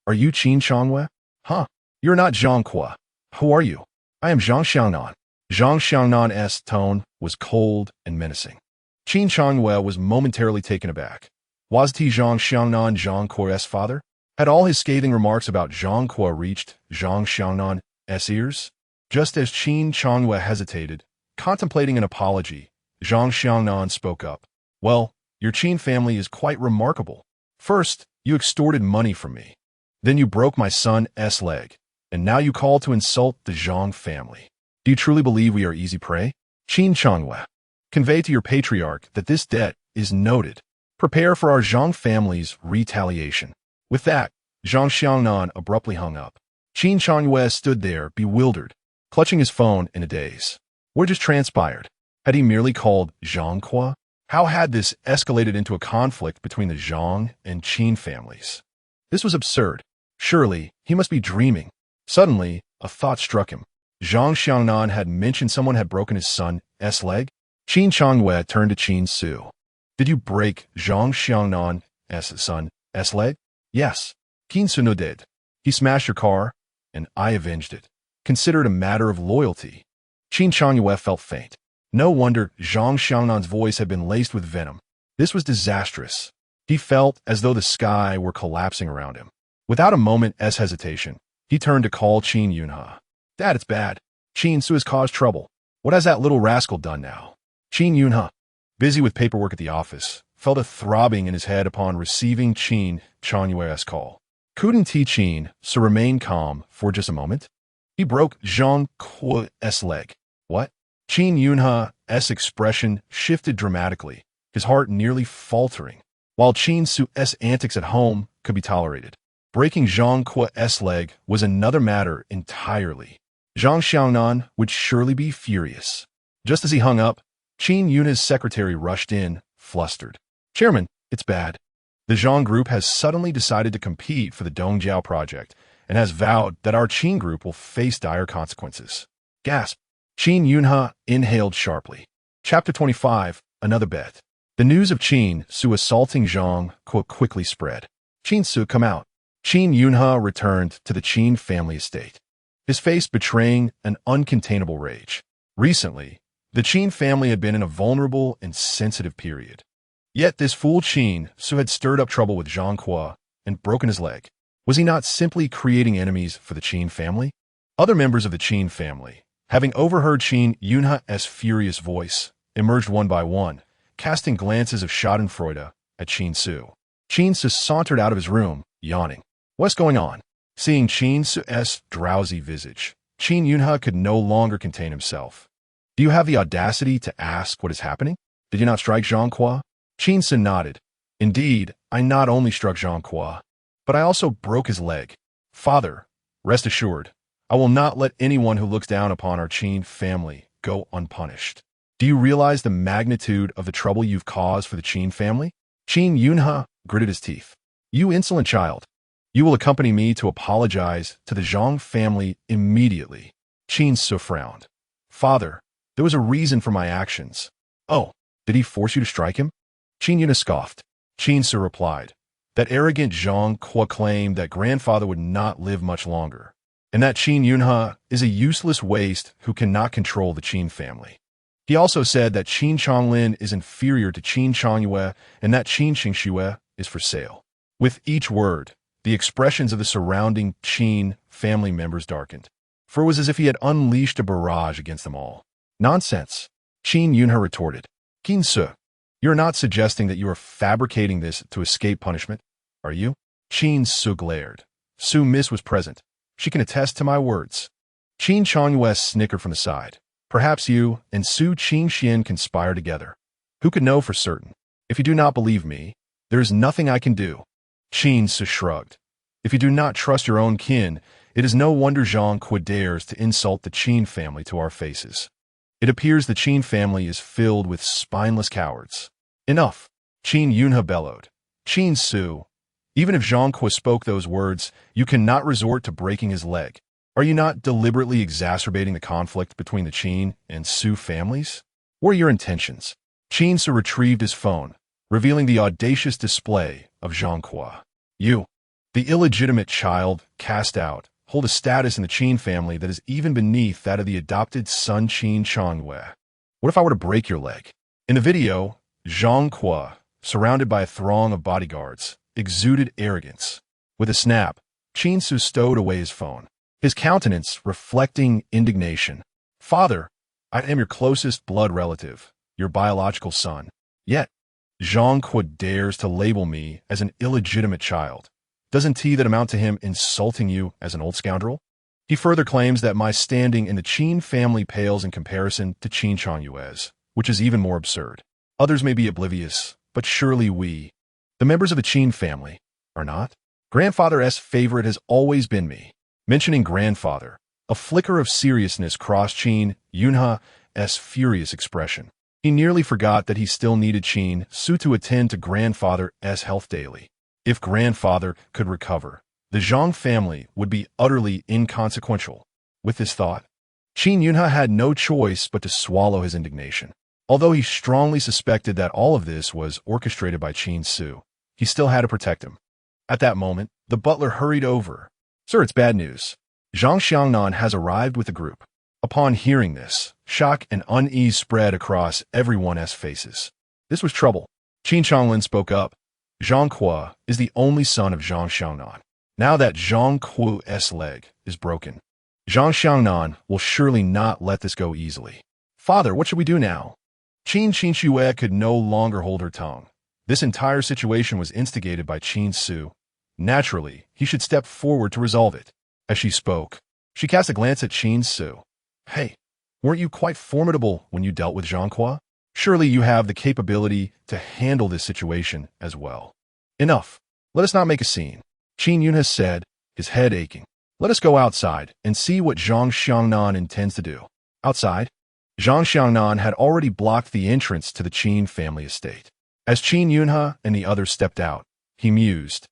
Are you Qin Chanyue? Huh? You're not Zhang Kuo. Who are you? I am Zhang Xiangnan. Zhang Xiangnan's tone was cold and menacing. Qin Chanyue was momentarily taken aback. Was he Zhang Xiangnan Zhang Kuo's father? Had all his scathing remarks about Zhang Kuo reached Zhang Xiangnan's ears? Just as Qin Chanyue hesitated, contemplating an apology, Zhang Xiangnan spoke up. Well, your Qin family is quite remarkable. First, you extorted money from me. Then you broke my son's leg. And now you call to insult the Zhang family. Do you truly believe we are easy prey? Qin Chanyue, convey to your patriarch that this debt is noted. Prepare for our Zhang family's retaliation. With that, Zhang Xiangnan abruptly hung up. Qin Chanyue stood there, bewildered, clutching his phone in a daze. What just transpired? Had he merely called Zhang Kuo? How had this escalated into a conflict between the Zhang and Qin families? This was absurd. Surely, he must be dreaming. Suddenly, a thought struck him. Zhang Xiangnan had mentioned someone had broken his son's leg. Qin Chanyue turned to Qin Ce. Did you break Zhang Xiangnan's son's leg? Yes. Qin Ce did. He smashed your car, and I avenged it. Consider it a matter of loyalty. Qin Chanyue felt faint. No wonder Zhang Xiangnan's voice had been laced with venom. This was disastrous. He felt as though the sky were collapsing around him. Without a moment's hesitation, he turned to call Qin Yunhe. Dad, it's bad. Qin Ce has caused trouble. What has that little rascal done now? Qin Yunhe, busy with paperwork at the office, felt a throbbing in his head upon receiving Qin Chanyue's call. Couldn't Qin Ce remain calm for just a moment? He broke Zhang Kuo's leg. What? Qin Yunhe's expression shifted dramatically, his heart nearly faltering. While Qin Ce's antics at home could be tolerated, breaking Zhang Kuo's leg was another matter entirely. Zhang Xiangnan would surely be furious. Just as he hung up, Qin Yunhe's secretary rushed in, flustered. Chairman, it's bad. The Zhang group has suddenly decided to compete for the Dongjiao project and has vowed that our Qin group will face dire consequences. Gasp. Qin Yunhe inhaled sharply. Chapter 25, Another Bet. The news of Qin Ce assaulting Zhang Kuo quickly spread. Qin Ce, come out. Qin Yunhe returned to the Qin family estate, his face betraying an uncontainable rage. Recently, the Qin family had been in a vulnerable and sensitive period. Yet this fool Qin Ce had stirred up trouble with Zhang Kuo and broken his leg. Was he not simply creating enemies for the Qin family? Other members of the Qin family, having overheard Qin Yunhe's furious voice, emerged one by one, casting glances of schadenfreude at Qin Ce. Qin Ce sauntered out of his room, yawning. What's going on? Seeing Qin Ce's drowsy visage, Qin Yunhe could no longer contain himself. Do you have the audacity to ask what is happening? Did you not strike Zhang Kuo? Qin Ce nodded. Indeed, I not only struck Zhang Kuo, but I also broke his leg. Father, rest assured, I will not let anyone who looks down upon our Qin family go unpunished. Do you realize the magnitude of the trouble you've caused for the Qin family? Qin Yunhe gritted his teeth. You insolent child. You will accompany me to apologize to the Zhang family immediately. Qin Ce frowned. Father, there was a reason for my actions. Oh, did he force you to strike him? Qin Yunhe scoffed. Qin Ce replied. That arrogant Zhang Kuo claimed that grandfather would not live much longer, and that Qin Yunhe is a useless waste who cannot control the Qin family. He also said that Qin Chonglin is inferior to Qin Chanyue and that Qin Qingxue is for sale. With each word, the expressions of the surrounding Qin family members darkened, for it was as if he had unleashed a barrage against them all. Nonsense, Qin Yunhe retorted. Qin Ce, You're not suggesting that you are fabricating this to escape punishment, are you? Qin Ce glared. Su Miss was present. She can attest to my words. Qin Changyue snickered from the side. Perhaps you and Su Qingxian conspire together. Who could know for certain? If you do not believe me, there is nothing I can do. Qin Ce shrugged. If you do not trust your own kin, it is no wonder Zhang Qu dares to insult the Qin family to our faces. It appears the Qin family is filled with spineless cowards. Enough, Qin Yunhe bellowed. Qin Ce, even if Zhang Qu spoke those words, you cannot resort to breaking his leg. Are you not deliberately exacerbating the conflict between the Qin and Su families? What are your intentions? Qin Ce retrieved his phone, revealing the audacious display of Zhang Qu. You, the illegitimate child, cast out, hold a status in the Qin family that is even beneath that of the adopted son Qin Changyue. What if I were to break your leg? In the video, Zhang Qu, surrounded by a throng of bodyguards, exuded arrogance. With a snap, Qin Ce stowed away his phone, his countenance reflecting indignation. Father, I am your closest blood relative, your biological son. Yet, Zhang Qu dares to label me as an illegitimate child. Doesn't that amount to him insulting you as an old scoundrel? He further claims that my standing in the Qin family pales in comparison to Qin Changyue's, which is even more absurd. Others may be oblivious, but surely we, the members of the Qin family, are not. Grandfather's favorite has always been me. Mentioning grandfather, a flicker of seriousness crossed Qin Yunhe's furious expression. He nearly forgot that he still needed Qin Ce to attend to grandfather's health daily. If grandfather could recover, the Zhang family would be utterly inconsequential. With this thought, Qin Yunhe had no choice but to swallow his indignation. Although he strongly suspected that all of this was orchestrated by Qin Ce, he still had to protect him. At that moment, the butler hurried over. Sir, it's bad news. Zhang Xiangnan has arrived with the group. Upon hearing this, shock and unease spread across everyone's faces. This was trouble. Qin Changlin spoke up. Zhang Qu is the only son of Zhang Xiangnan. Now that Zhang Qu's leg is broken, Zhang Xiangnan will surely not let this go easily. Father, what should we do now? Qin Qingxue could no longer hold her tongue. This entire situation was instigated by Qin Ce. Naturally, he should step forward to resolve it. As she spoke, she cast a glance at Qin Ce. Hey, weren't you quite formidable when you dealt with Zhang Qu? Surely you have the capability to handle this situation as well. Enough. Let us not make a scene. Qin Yunhe said, his head aching. Let us go outside and see what Zhang Xiangnan intends to do. Outside, Zhang Xiangnan had already blocked the entrance to the Qin family estate. As Qin Yunhe and the others stepped out, he mused.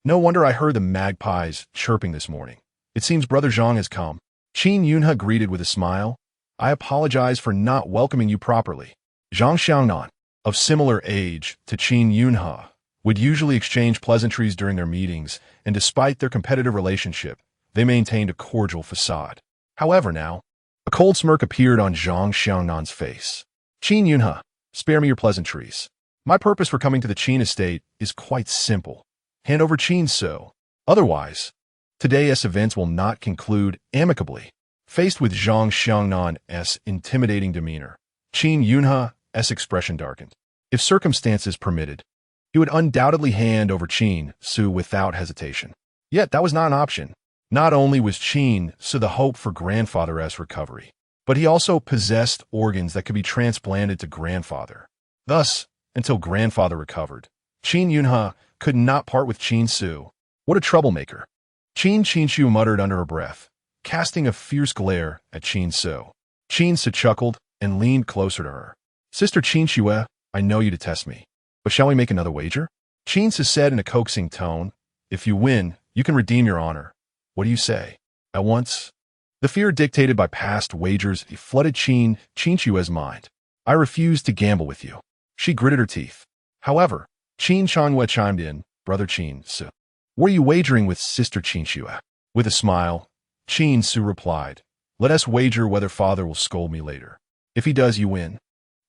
No wonder I heard the magpies chirping this morning. It seems Brother Zhang has come. Qin Yunhe greeted with a smile. I apologize for not welcoming you properly. Zhang Xiangnan, of similar age to Qin Yunhe, would usually exchange pleasantries during their meetings, and despite their competitive relationship, they maintained a cordial facade. However now, a cold smirk appeared on Zhang Xiangnan's face. Qin Yunhe, spare me your pleasantries. My purpose for coming to the Qin estate is quite simple. Hand over Qin Ce. Otherwise, today's events will not conclude amicably. Faced with Zhang Xiangnan's intimidating demeanor, Qin Yunhe's expression darkened. If circumstances permitted, he would undoubtedly hand over Qin Ce without hesitation. Yet that was not an option. Not only was Qin Ce the hope for grandfather's recovery, but he also possessed organs that could be transplanted to grandfather. Thus, until grandfather recovered, Qin Yunhe could not part with Qin Ce. What a troublemaker. Qin Qingxiu muttered under her breath, casting a fierce glare at Qin Ce. Qin Ce chuckled and leaned closer to her. Sister Qingxiu, I know you detest me, but shall we make another wager? Qin Ce said in a coaxing tone, if you win, you can redeem your honor. What do you say? At once? The fear dictated by past wagers flooded Qin Qingxiu's mind. I refuse to gamble with you. She gritted her teeth. However, Qin Changyue chimed in, Brother Qin Ce. Were you wagering with Sister Qingxiu? With a smile, Qin Ce replied, let us wager whether father will scold me later. If he does, you win.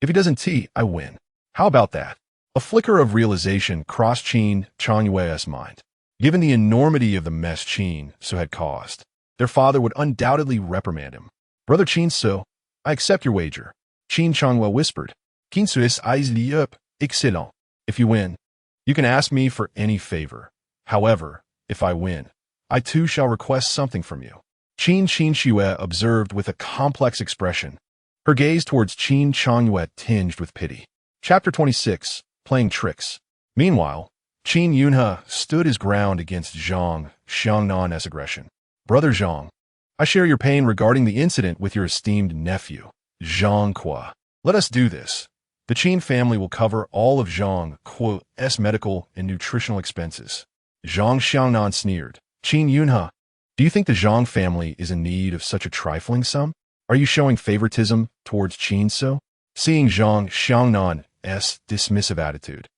If he doesn't, I win. How about that? A flicker of realization crossed Qin Changyue's mind. Given the enormity of the mess Qin Ce had caused, their father would undoubtedly reprimand him. Brother Qin Ce, I accept your wager. Qin Changyue whispered. Qin Ce's eyes lit up. Excellent. If you win, you can ask me for any favor. However, if I win, I too shall request something from you. Qin Ce observed with a complex expression. Her gaze towards Qin Ce tinged with pity. Chapter 26, Playing Tricks. Meanwhile, Qin Yunhe stood his ground against Zhang Xiangnan's aggression. Brother Zhang, I share your pain regarding the incident with your esteemed nephew, Zhang Qu. Let us do this. The Qin family will cover all of Zhang Qu's medical and nutritional expenses. Zhang Xiangnan sneered. Qin Yunhe, do you think the Zhang family is in need of such a trifling sum? Are you showing favoritism towards Qin Ce? Seeing Zhang Xiangnan's dismissive attitude,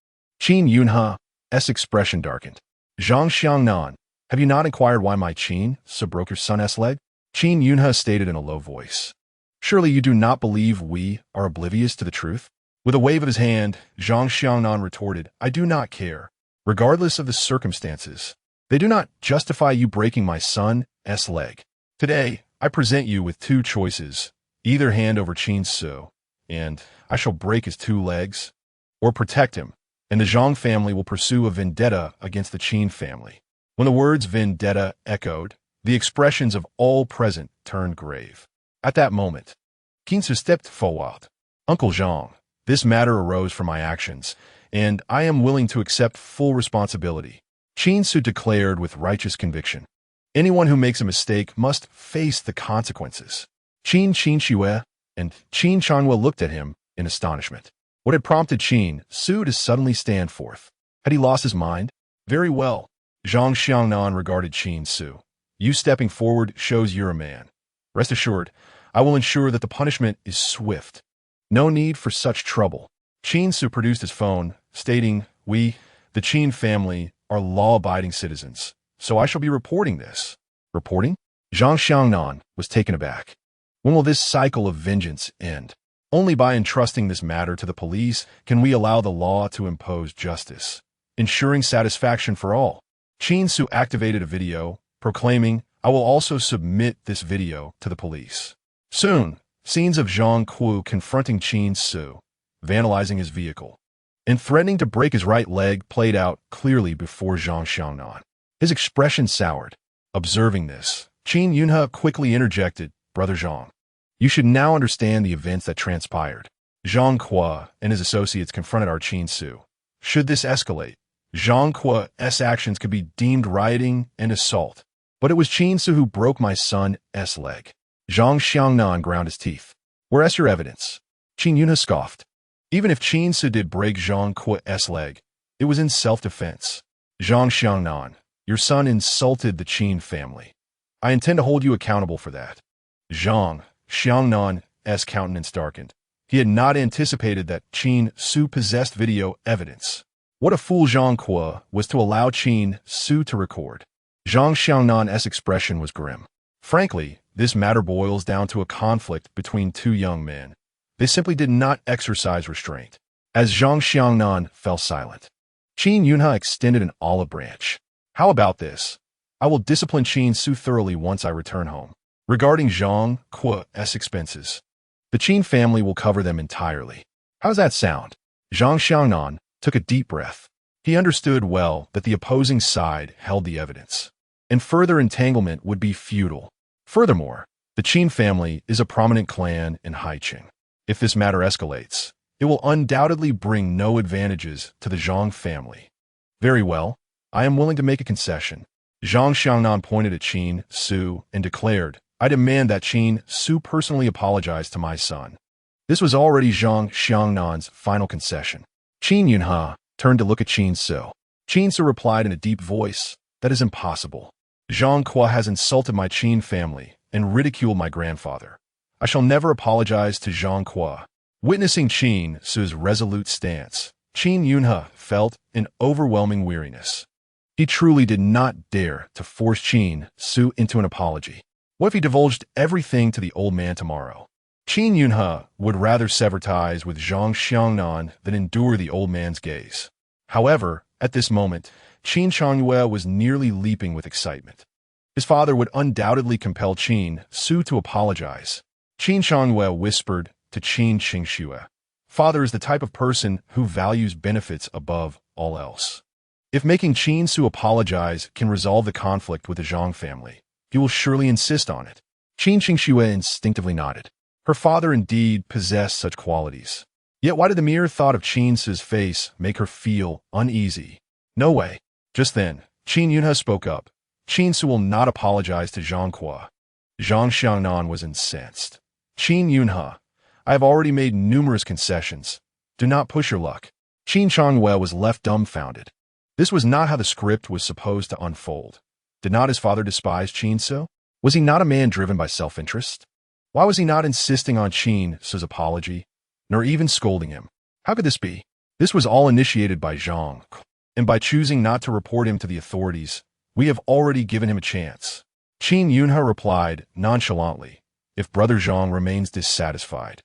Qin Yunhe's expression darkened. Zhang Xiangnan, have you not inquired why my Qin Ce broke your son's leg? Qin Yunhe stated in a low voice. Surely you do not believe we are oblivious to the truth? With a wave of his hand, Zhang Xiangnan retorted, I do not care. Regardless of the circumstances, they do not justify you breaking my son's leg. Today, I present you with two choices. Either hand over Qin Ce, and I shall break his two legs, or protect him, and the Zhang family will pursue a vendetta against the Qin family. When the words vendetta echoed, the expressions of all present turned grave. At that moment, Qin Ce stepped forward. Uncle Zhang, this matter arose from my actions, and I am willing to accept full responsibility. Qin Ce declared with righteous conviction. Anyone who makes a mistake must face the consequences. Qin Ce and Qin Chanhua looked at him in astonishment. What had prompted Qin Ce to suddenly stand forth? Had he lost his mind? Very well. Zhang Xiangnan regarded Qin Ce. You stepping forward shows you're a man. Rest assured, I will ensure that the punishment is swift. No need for such trouble. Qin Ce produced his phone, stating, We, the Qin family, are law-abiding citizens, so I shall be reporting this. Reporting? Zhang Xiangnan was taken aback. When will this cycle of vengeance end? Only by entrusting this matter to the police can we allow the law to impose justice, ensuring satisfaction for all. Qin Ce activated a video, proclaiming, I will also submit this video to the police. Soon, scenes of Zhang Qu confronting Qin Ce, vandalizing his vehicle, and threatening to break his right leg played out clearly before Zhang Xiangnan. His expression soured. Observing this, Qin Yunhe quickly interjected, Brother Zhang, you should now understand the events that transpired. Zhang Qu and his associates confronted our Qin Ce. Should this escalate, Zhang Qu's actions could be deemed rioting and assault. But it was Qin Ce who broke my son's leg. Zhang Xiangnan ground his teeth. Where's your evidence? Qin Yunhe scoffed. Even if Qin Ce did break Zhang Qu's leg, it was in self-defense. Zhang Xiangnan, your son insulted the Qin family. I intend to hold you accountable for that. Zhang Xiangnan's countenance darkened. He had not anticipated that Qin Ce possessed video evidence. What a fool Zhang Qu was to allow Qin Ce to record. Zhang Xiangnan's expression was grim. Frankly, this matter boils down to a conflict between two young men. They simply did not exercise restraint. As Zhang Xiangnan fell silent, Qin Yunhe extended an olive branch. How about this? I will discipline Qin Ce thoroughly once I return home. Regarding Zhang Qu's expenses, the Qin family will cover them entirely. How's that sound? Zhang Xiangnan took a deep breath. He understood well that the opposing side held the evidence, and further entanglement would be futile. Furthermore, the Qin family is a prominent clan in Haiqing. If this matter escalates, it will undoubtedly bring no advantages to the Zhang family. Very well, I am willing to make a concession. Zhang Xiangnan pointed at Qin Ce and declared, I demand that Qin Ce personally apologize to my son. This was already Zhang Xiangnan's final concession. Qin Yunhe turned to look at Qin Ce. Qin Ce replied in a deep voice, that is impossible. Zhang Qu has insulted my Qin family and ridiculed my grandfather. I shall never apologize to Zhang Qu. Witnessing Qin Ce's resolute stance, Qin Yunhe felt an overwhelming weariness. He truly did not dare to force Qin Ce into an apology. What if he divulged everything to the old man tomorrow? Qin Yunhe would rather sever ties with Zhang Xiangnan than endure the old man's gaze. However, at this moment, Qin Chanhua was nearly leaping with excitement. His father would undoubtedly compel Qin Ce to apologize. Qin Chanhua whispered to Qin Qingxue, Father is the type of person who values benefits above all else. If making Qin Ce apologize can resolve the conflict with the Zhang family, he will surely insist on it. Qin Qingxue instinctively nodded. Her father indeed possessed such qualities. Yet why did the mere thought of Qin Ce's face make her feel uneasy? No way. Just then, Qin Yunhe spoke up. Qin Ce will not apologize to Zhang Hua. Zhang Xiangnan was incensed. Qin Yunhe, I have already made numerous concessions. Do not push your luck. Qin Changwei was left dumbfounded. This was not how the script was supposed to unfold. Did not his father despise Qin Ce? Was he not a man driven by self-interest? Why was he not insisting on Qin Ce's apology, nor even scolding him? How could this be? This was all initiated by Zhang, and by choosing not to report him to the authorities, we have already given him a chance. Qin Yunhe replied nonchalantly, if Brother Zhang remains dissatisfied,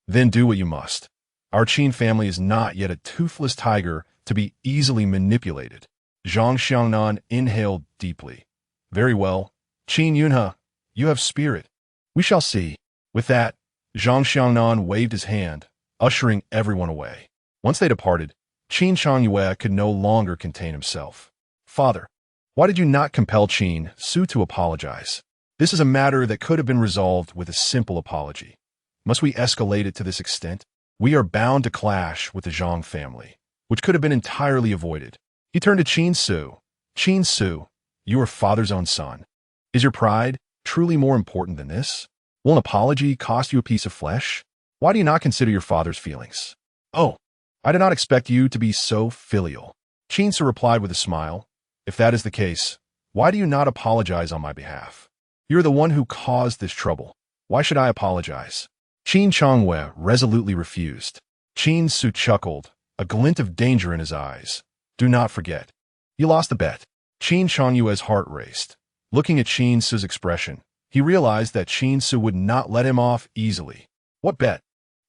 then do what you must. Our Qin family is not yet a toothless tiger to be easily manipulated. Zhang Xiangnan inhaled deeply. Very well, Qin Yunhe, you have spirit. We shall see. With that, Zhang Xiangnan waved his hand, ushering everyone away. Once they departed, Qin Changyue could no longer contain himself. Father, why did you not compel Qin Ce to apologize? This is a matter that could have been resolved with a simple apology. Must we escalate it to this extent? We are bound to clash with the Zhang family, which could have been entirely avoided. He turned to Qin Ce. Qin Ce, you are father's own son. Is your pride truly more important than this? Will an apology cost you a piece of flesh? Why do you not consider your father's feelings? Oh, I did not expect you to be so filial. Qin Ce replied with a smile. If that is the case, why do you not apologize on my behalf? You are the one who caused this trouble. Why should I apologize? Qin Changwei resolutely refused. Qin Ce chuckled, a glint of danger in his eyes. Do not forget. You lost the bet. Qin Changyue's heart raced. Looking at Qin Ce's expression, he realized that Qin Ce would not let him off easily. What bet?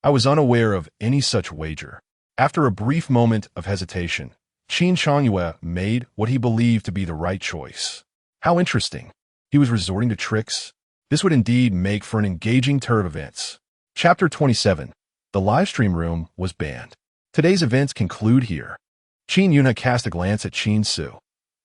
I was unaware of any such wager. After a brief moment of hesitation, Qin Changyue made what he believed to be the right choice. How interesting. He was resorting to tricks. This would indeed make for an engaging turn of events. Chapter 27. The livestream room was banned. Today's events conclude here. Qin Yunhe cast a glance at Qin Ce.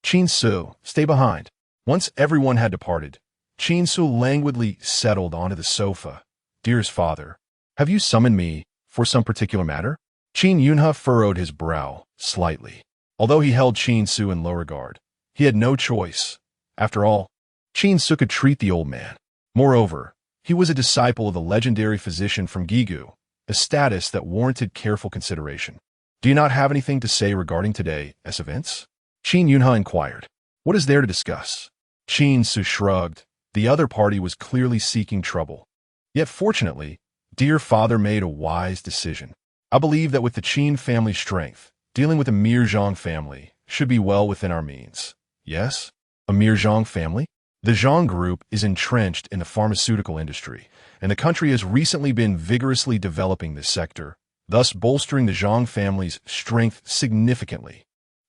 Qin Ce, stay behind. Once everyone had departed, Qin Ce languidly settled onto the sofa. Dearest father, have you summoned me for some particular matter? Qin Yunhe furrowed his brow slightly. Although he held Qin Ce in low regard, he had no choice. After all, Qin Ce could treat the old man. Moreover, he was a disciple of the legendary physician from Gigu, a status that warranted careful consideration. Do you not have anything to say regarding today's events? Qin Yunhe inquired. What is there to discuss? Qin Ce shrugged. The other party was clearly seeking trouble. Yet fortunately, dear father made a wise decision. I believe that with the Qin family strength, dealing with the mere Zhang family should be well within our means. Yes? A mere Zhang family? The Zhang group is entrenched in the pharmaceutical industry, and the country has recently been vigorously developing this sector, thus bolstering the Zhang family's strength significantly.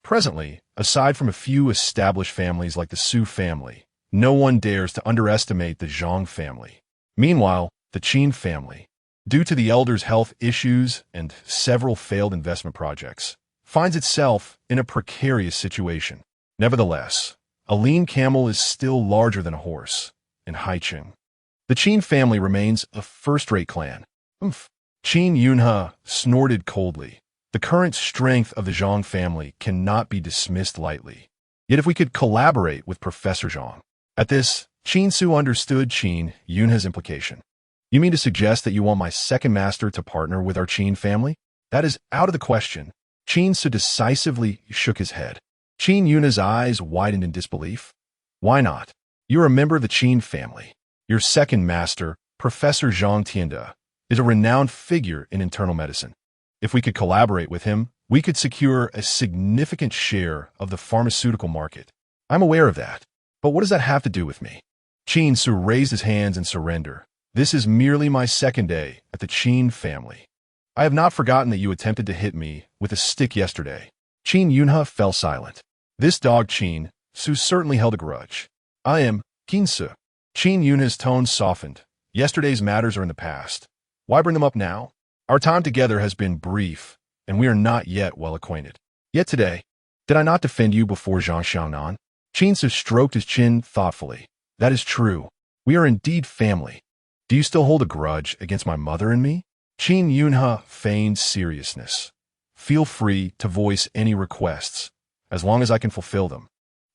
Presently, aside from a few established families like the Su family, no one dares to underestimate the Zhang family. Meanwhile, the Qin family, due to the elder's health issues and several failed investment projects, finds itself in a precarious situation. Nevertheless, a lean camel is still larger than a horse in Haicheng. The Qin family remains a first-rate clan. Umph. Qin Yunhe snorted coldly. The current strength of the Zhang family cannot be dismissed lightly. Yet if we could collaborate with Professor Zhang. At this, Qin Ce understood Qin Yunhe's implication. You mean to suggest that you want my second master to partner with our Qin family? That is out of the question. Qin Ce decisively shook his head. Qin Yunhe's eyes widened in disbelief. Why not? You're a member of the Qin family. Your second master, Professor Zhang Tiande, is a renowned figure in internal medicine. If we could collaborate with him, we could secure a significant share of the pharmaceutical market. I'm aware of that. But what does that have to do with me? Qin Ce raised his hands in surrender. This is merely my second day at the Qin family. I have not forgotten that you attempted to hit me with a stick yesterday. Qin Yunhe fell silent. This dog Qin Ce certainly held a grudge. I am Qin Ce. Qin Yunhe's tone softened. Yesterday's matters are in the past. Why bring them up now? Our time together has been brief, and we are not yet well acquainted. Yet today, did I not defend you before Zhang Xiaonan? Qin Ce stroked his chin thoughtfully. That is true. We are indeed family. Do you still hold a grudge against my mother and me? Qin Yunhe feigned seriousness. Feel free to voice any requests, as long as I can fulfill them.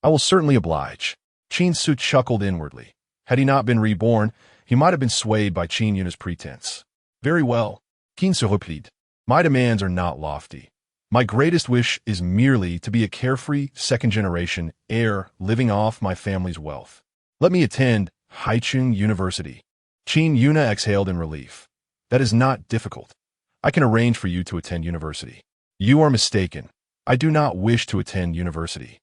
I will certainly oblige. Qin Ce chuckled inwardly. Had he not been reborn, he might have been swayed by Qin Yunhe's pretense. Very well. Qin Ce replied. My demands are not lofty. My greatest wish is merely to be a carefree second-generation heir living off my family's wealth. Let me attend Heir University. Qin Yunhe exhaled in relief. That is not difficult. I can arrange for you to attend university. You are mistaken. I do not wish to attend university.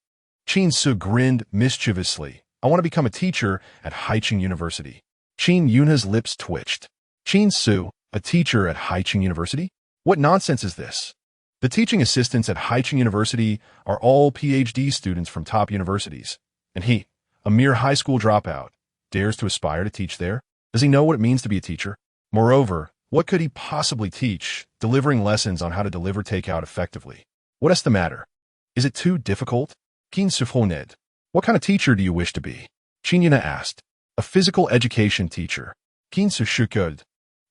Qin Ce grinned mischievously. I want to become a teacher at Heir University. Qin Yunhe's lips twitched. Qin Ce, a teacher at Heir University? What nonsense is this? The teaching assistants at Heir University are all PhD students from top universities, and he, a mere high school dropout, dares to aspire to teach there? Does he know what it means to be a teacher? Moreover, what could he possibly teach, delivering lessons on how to deliver takeout effectively? What's the matter? Is it too difficult? Qin Ce frowned. What kind of teacher do you wish to be? Qin Yunhe asked. A physical education teacher. Qin Ce shook.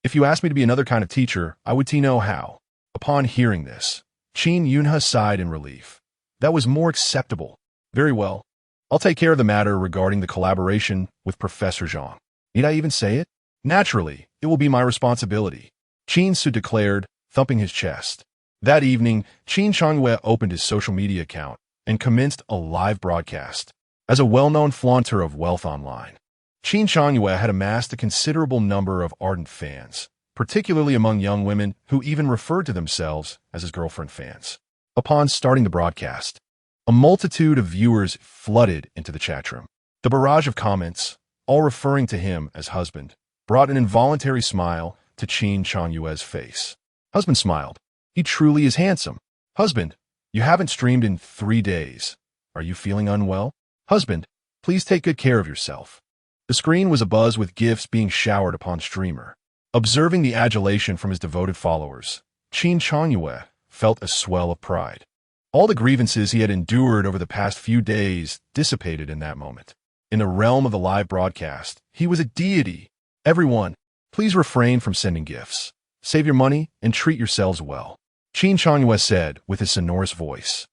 If you asked me to be another kind of teacher, I would know how. Upon hearing this, Qin Yunhe sighed in relief. That was more acceptable. Very well. I'll take care of the matter regarding the collaboration with Professor Zhang. Need I even say it? Naturally, it will be my responsibility. Qin Ce declared, thumping his chest. That evening, Qin Changwei opened his social media account and commenced a live broadcast. As a well-known flaunter of wealth online, Qin Changwei had amassed a considerable number of ardent fans, particularly among young women who even referred to themselves as his girlfriend fans. Upon starting the broadcast, a multitude of viewers flooded into the chat room. The barrage of comments, all referring to him as husband, brought an involuntary smile to Qin Changwei's face. Husband smiled. He truly is handsome. Husband, you haven't streamed in 3 days. Are you feeling unwell? Husband, please take good care of yourself. The screen was abuzz with gifts being showered upon streamer. Observing the adulation from his devoted followers, Qin Changwei felt a swell of pride. All the grievances he had endured over the past few days dissipated in that moment. In the realm of the live broadcast, he was a deity. Everyone, please refrain from sending gifts. Save your money and treat yourselves well. Qin Changwei said with his sonorous voice.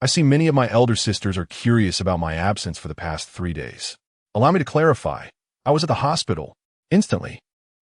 I see many of my elder sisters are curious about my absence for the past 3 days. Allow me to clarify. I was at the hospital. Instantly.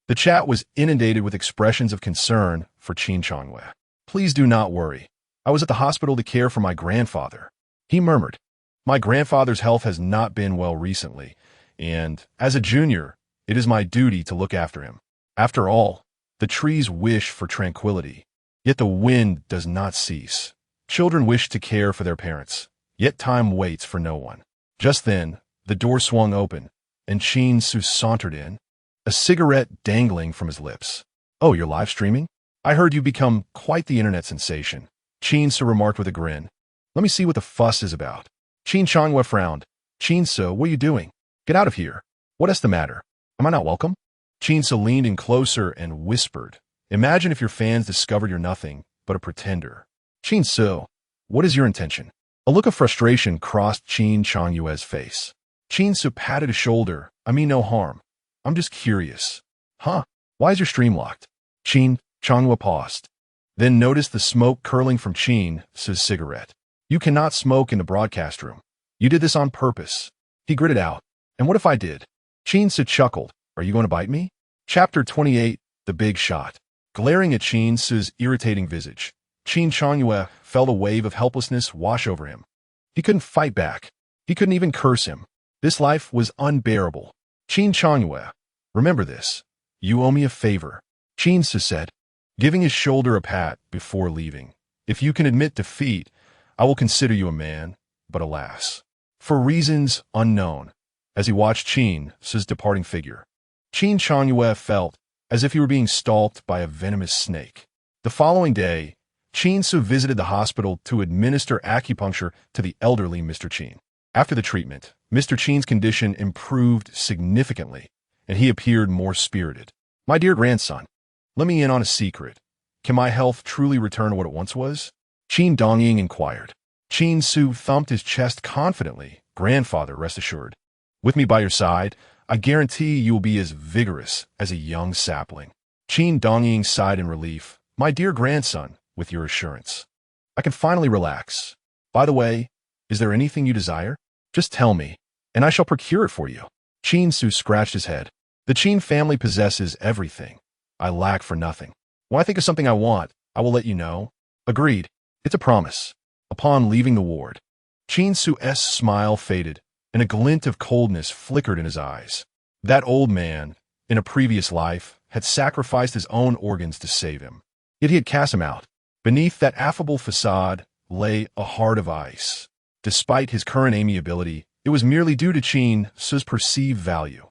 The chat was inundated with expressions of concern for Qin Changwei. Please do not worry. I was at the hospital to care for my grandfather. He murmured. My grandfather's health has not been well recently, and, as a junior, it is my duty to look after him. After all, the trees wish for tranquility, yet the wind does not cease. Children wish to care for their parents, yet time waits for no one. Just then, the door swung open, and Qin Ce sauntered in, a cigarette dangling from his lips. Oh, you're live streaming? I heard you've become quite the internet sensation. Qin Ce remarked with a grin. Let me see what the fuss is about. Qin Changwei frowned. Qin Ce, what are you doing? Get out of here. What's the matter? Am I not welcome? Qin Ce leaned in closer and whispered. Imagine if your fans discovered you're nothing but a pretender. Qin Ce, what is your intention? A look of frustration crossed Qin Changwei's face. Qin Ce patted his shoulder. I mean no harm. I'm just curious. Huh? Why is your stream locked? Qin Changwei paused. Then noticed the smoke curling from Qin Ce's cigarette. You cannot smoke in the broadcast room. You did this on purpose. He gritted out. And what if I did? Qin Ce chuckled. Are you going to bite me? Chapter 28, The Big Shot. Glaring at Qin Ce's irritating visage, Qin Changwei felt a wave of helplessness wash over him. He couldn't fight back. He couldn't even curse him. This life was unbearable. Qin Changwei, remember this. You owe me a favor. Qin Ce said, giving his shoulder a pat before leaving. If you can admit defeat, I will consider you a man, but alas. For reasons unknown, as he watched Qin Ce's departing figure, Qin Changwei felt as if he were being stalked by a venomous snake. The following day, Qin Ce visited the hospital to administer acupuncture to the elderly Mr. Qin. After the treatment, Mr. Qin's condition improved significantly, and he appeared more spirited. My dear grandson, let me in on a secret. Can my health truly return to what it once was? Qin Dongying inquired. Qin Ce thumped his chest confidently. Grandfather, rest assured. With me by your side, I guarantee you will be as vigorous as a young sapling. Qin Dongying sighed in relief. My dear grandson, with your assurance, I can finally relax. By the way, is there anything you desire? Just tell me, and I shall procure it for you. Qin Ce scratched his head. The Qin family possesses everything. I lack for nothing. When I think of something I want, I will let you know. Agreed. It's a promise. Upon leaving the ward, Qin Ce's smile faded, and a glint of coldness flickered in his eyes. That old man, in a previous life, had sacrificed his own organs to save him. Yet he had cast him out. Beneath that affable facade lay a heart of ice. Despite his current amiability, it was merely due to Qin Ce's perceived value.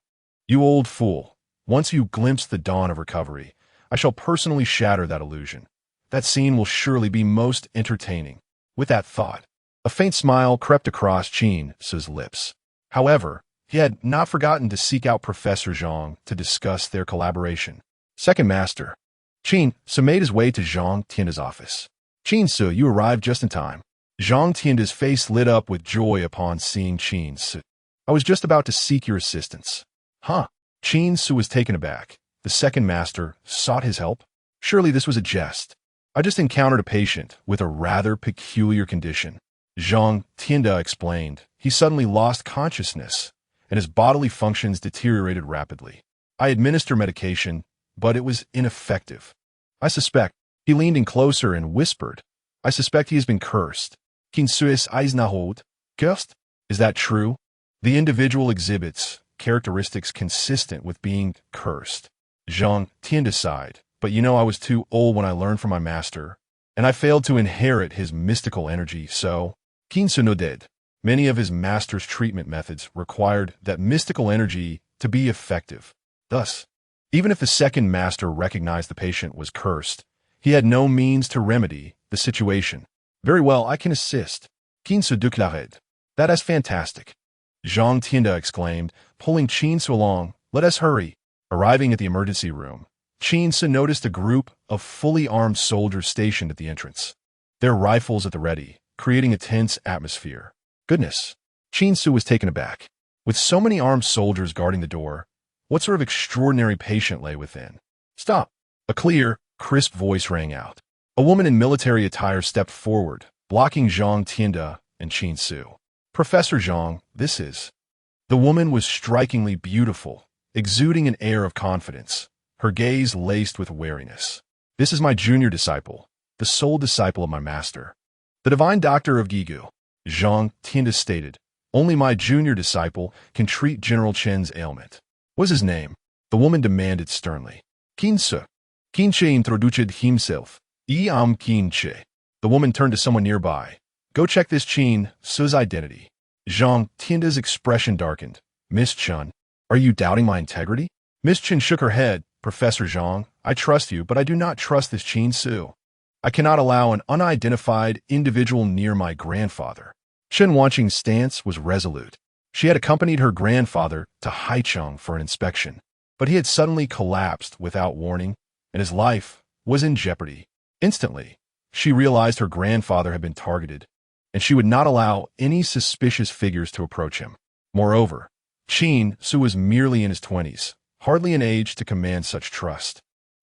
You old fool. Once you glimpse the dawn of recovery, I shall personally shatter that illusion. That scene will surely be most entertaining. With that thought, a faint smile crept across Qin Ce's lips. However, he had not forgotten to seek out Professor Zhang to discuss their collaboration. Second Master. Qin Ce made his way to Zhang Tianda's office. Qin Ce, you arrived just in time. Zhang Tianda's face lit up with joy upon seeing Qin Ce. I was just about to seek your assistance. Huh? Qin Ce was taken aback. The second master sought his help? Surely this was a jest. I just encountered a patient with a rather peculiar condition. Zhang Tianda explained. He suddenly lost consciousness, and his bodily functions deteriorated rapidly. I administer medication, but it was ineffective. I suspect. He leaned in closer and whispered. I suspect he has been cursed. Qin Ce Eisnahod? Cursed? Is that true? The individual exhibits characteristics consistent with being cursed. Zhang Tianda sighed. But you know I was too old when I learned from my master, and I failed to inherit his mystical energy, so Qin Ce nodded. Many of his master's treatment methods required that mystical energy to be effective. Thus, even if the second master recognized the patient was cursed, he had no means to remedy the situation. Very well, I can assist. Qin Ce declared. That is fantastic. Zhang Tianda exclaimed, pulling Qin Ce along. Let us hurry. Arriving at the emergency room, Qin Ce noticed a group of fully armed soldiers stationed at the entrance, their rifles at the ready, creating a tense atmosphere. Goodness! Qin Ce was taken aback. With so many armed soldiers guarding the door, what sort of extraordinary patient lay within? Stop! A clear, crisp voice rang out. A woman in military attire stepped forward, blocking Zhang Tianda and Qin Ce. Professor Zhang, this is... The woman was strikingly beautiful, exuding an air of confidence, her gaze laced with wariness. This is my junior disciple, the sole disciple of my master, the divine doctor of Gigu. Zhang Tianda stated, only my junior disciple can treat General Chen's ailment. What's his name? The woman demanded sternly. Qin Ce. Qin Ce introduced himself. I am Qin Ce. The woman turned to someone nearby. Go check this Qin Ce's identity. Zhang Tianda's expression darkened. Miss Chen, are you doubting my integrity? Miss Chen shook her head. Professor Zhang, I trust you, but I do not trust this Qin Ce. I cannot allow an unidentified individual near my grandfather. Chen Wanqing's stance was resolute. She had accompanied her grandfather to Haicheng for an inspection, but he had suddenly collapsed without warning, and his life was in jeopardy. Instantly, she realized her grandfather had been targeted, and she would not allow any suspicious figures to approach him. Moreover, Qin Ce was merely in his 20s, hardly an age to command such trust.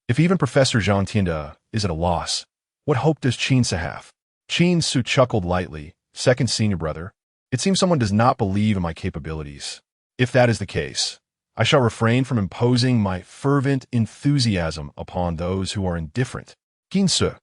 If even Professor Zhang Tianda is at a loss, what hope does Qin Ce have? Qin Ce chuckled lightly. Second senior brother, it seems someone does not believe in my capabilities. If that is the case, I shall refrain from imposing my fervent enthusiasm upon those who are indifferent. Qin Ce,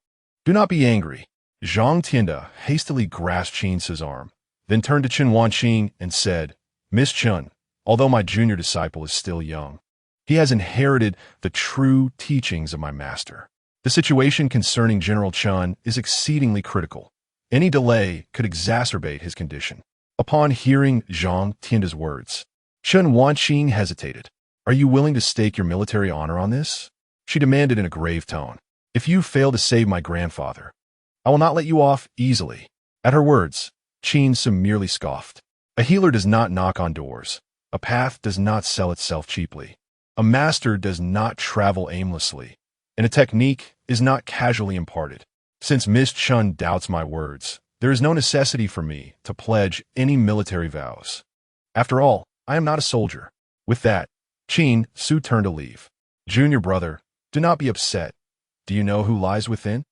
do not be angry. Zhang Tianda hastily grasped Qin Ce's arm, then turned to Chen Wanqing and said, Miss Chen, although my junior disciple is still young, he has inherited the true teachings of my master. The situation concerning General Chen is exceedingly critical. Any delay could exacerbate his condition. Upon hearing Zhang Tianda's words, Chen Wanqing hesitated. Are you willing to stake your military honor on this? She demanded in a grave tone. If you fail to save my grandfather, I will not let you off easily. At her words, Qin Ce merely scoffed. A healer does not knock on doors. A path does not sell itself cheaply. A master does not travel aimlessly. and a technique is not casually imparted. Since Miss Chun doubts my words, there is no necessity for me to pledge any military vows. After all, I am not a soldier. With that, Qin Ce turned to leave. Junior brother, do not be upset. Do you know who lies within?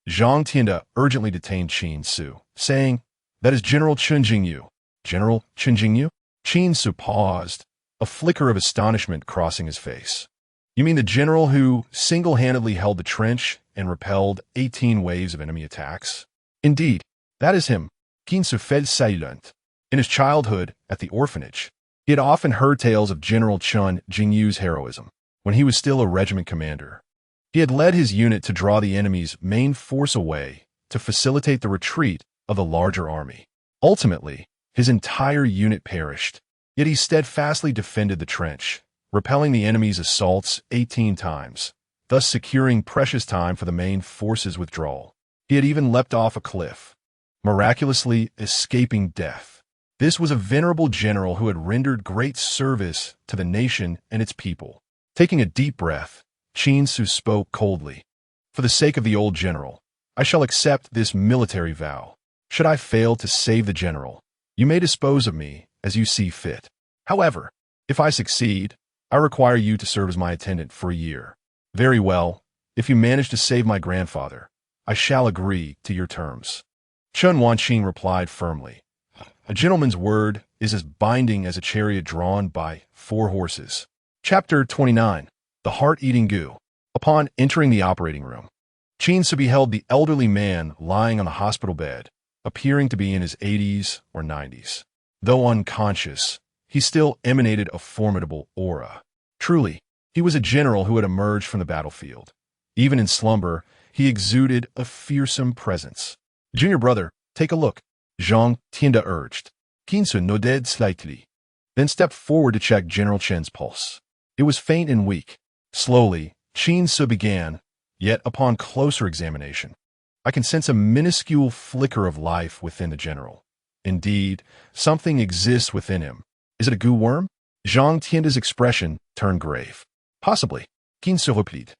Zhang Tianda urgently detained Qin Ce, saying, that is General Chen Jingyu. General Chen Jingyu? Qin Ce paused, a flicker of astonishment crossing his face. You mean the general who single-handedly held the trench and repelled 18 waves of enemy attacks? Indeed, that is him. Qin Ce fell silent. In his childhood, at the orphanage, he had often heard tales of General Chen Jingyu's heroism when he was still a regiment commander. He had led his unit to draw the enemy's main force away to facilitate the retreat of the larger army. Ultimately, his entire unit perished, yet he steadfastly defended the trench, repelling the enemy's assaults 18 times, thus securing precious time for the main force's withdrawal. He had even leapt off a cliff, miraculously escaping death. This was a venerable general who had rendered great service to the nation and its people. Taking a deep breath, Qin Ce spoke coldly. For the sake of the old general, I shall accept this military vow. Should I fail to save the general, you may dispose of me as you see fit. However, if I succeed, I require you to serve as my attendant for a year. Very well. If you manage to save my grandfather, I shall agree to your terms. Chen Wanqing replied firmly. A gentleman's word is as binding as a chariot drawn by 4 horses. Chapter 29. The Heart-Eating Goo. Upon entering the operating room, Qin Ce beheld the elderly man lying on the hospital bed, appearing to be in his 80s or 90s. Though unconscious, he still emanated a formidable aura. Truly, he was a general who had emerged from the battlefield. Even in slumber, he exuded a fearsome presence. Junior brother, take a look, Zhang Tianda urged. Qin Ce nodded slightly, then stepped forward to check General Chen's pulse. It was faint and weak. Slowly, Qin Ce began, yet upon closer examination, I can sense a minuscule flicker of life within the general. Indeed, something exists within him. Is it a goo worm? Zhang Tianda's expression turned grave. Possibly, Qin Ce replied.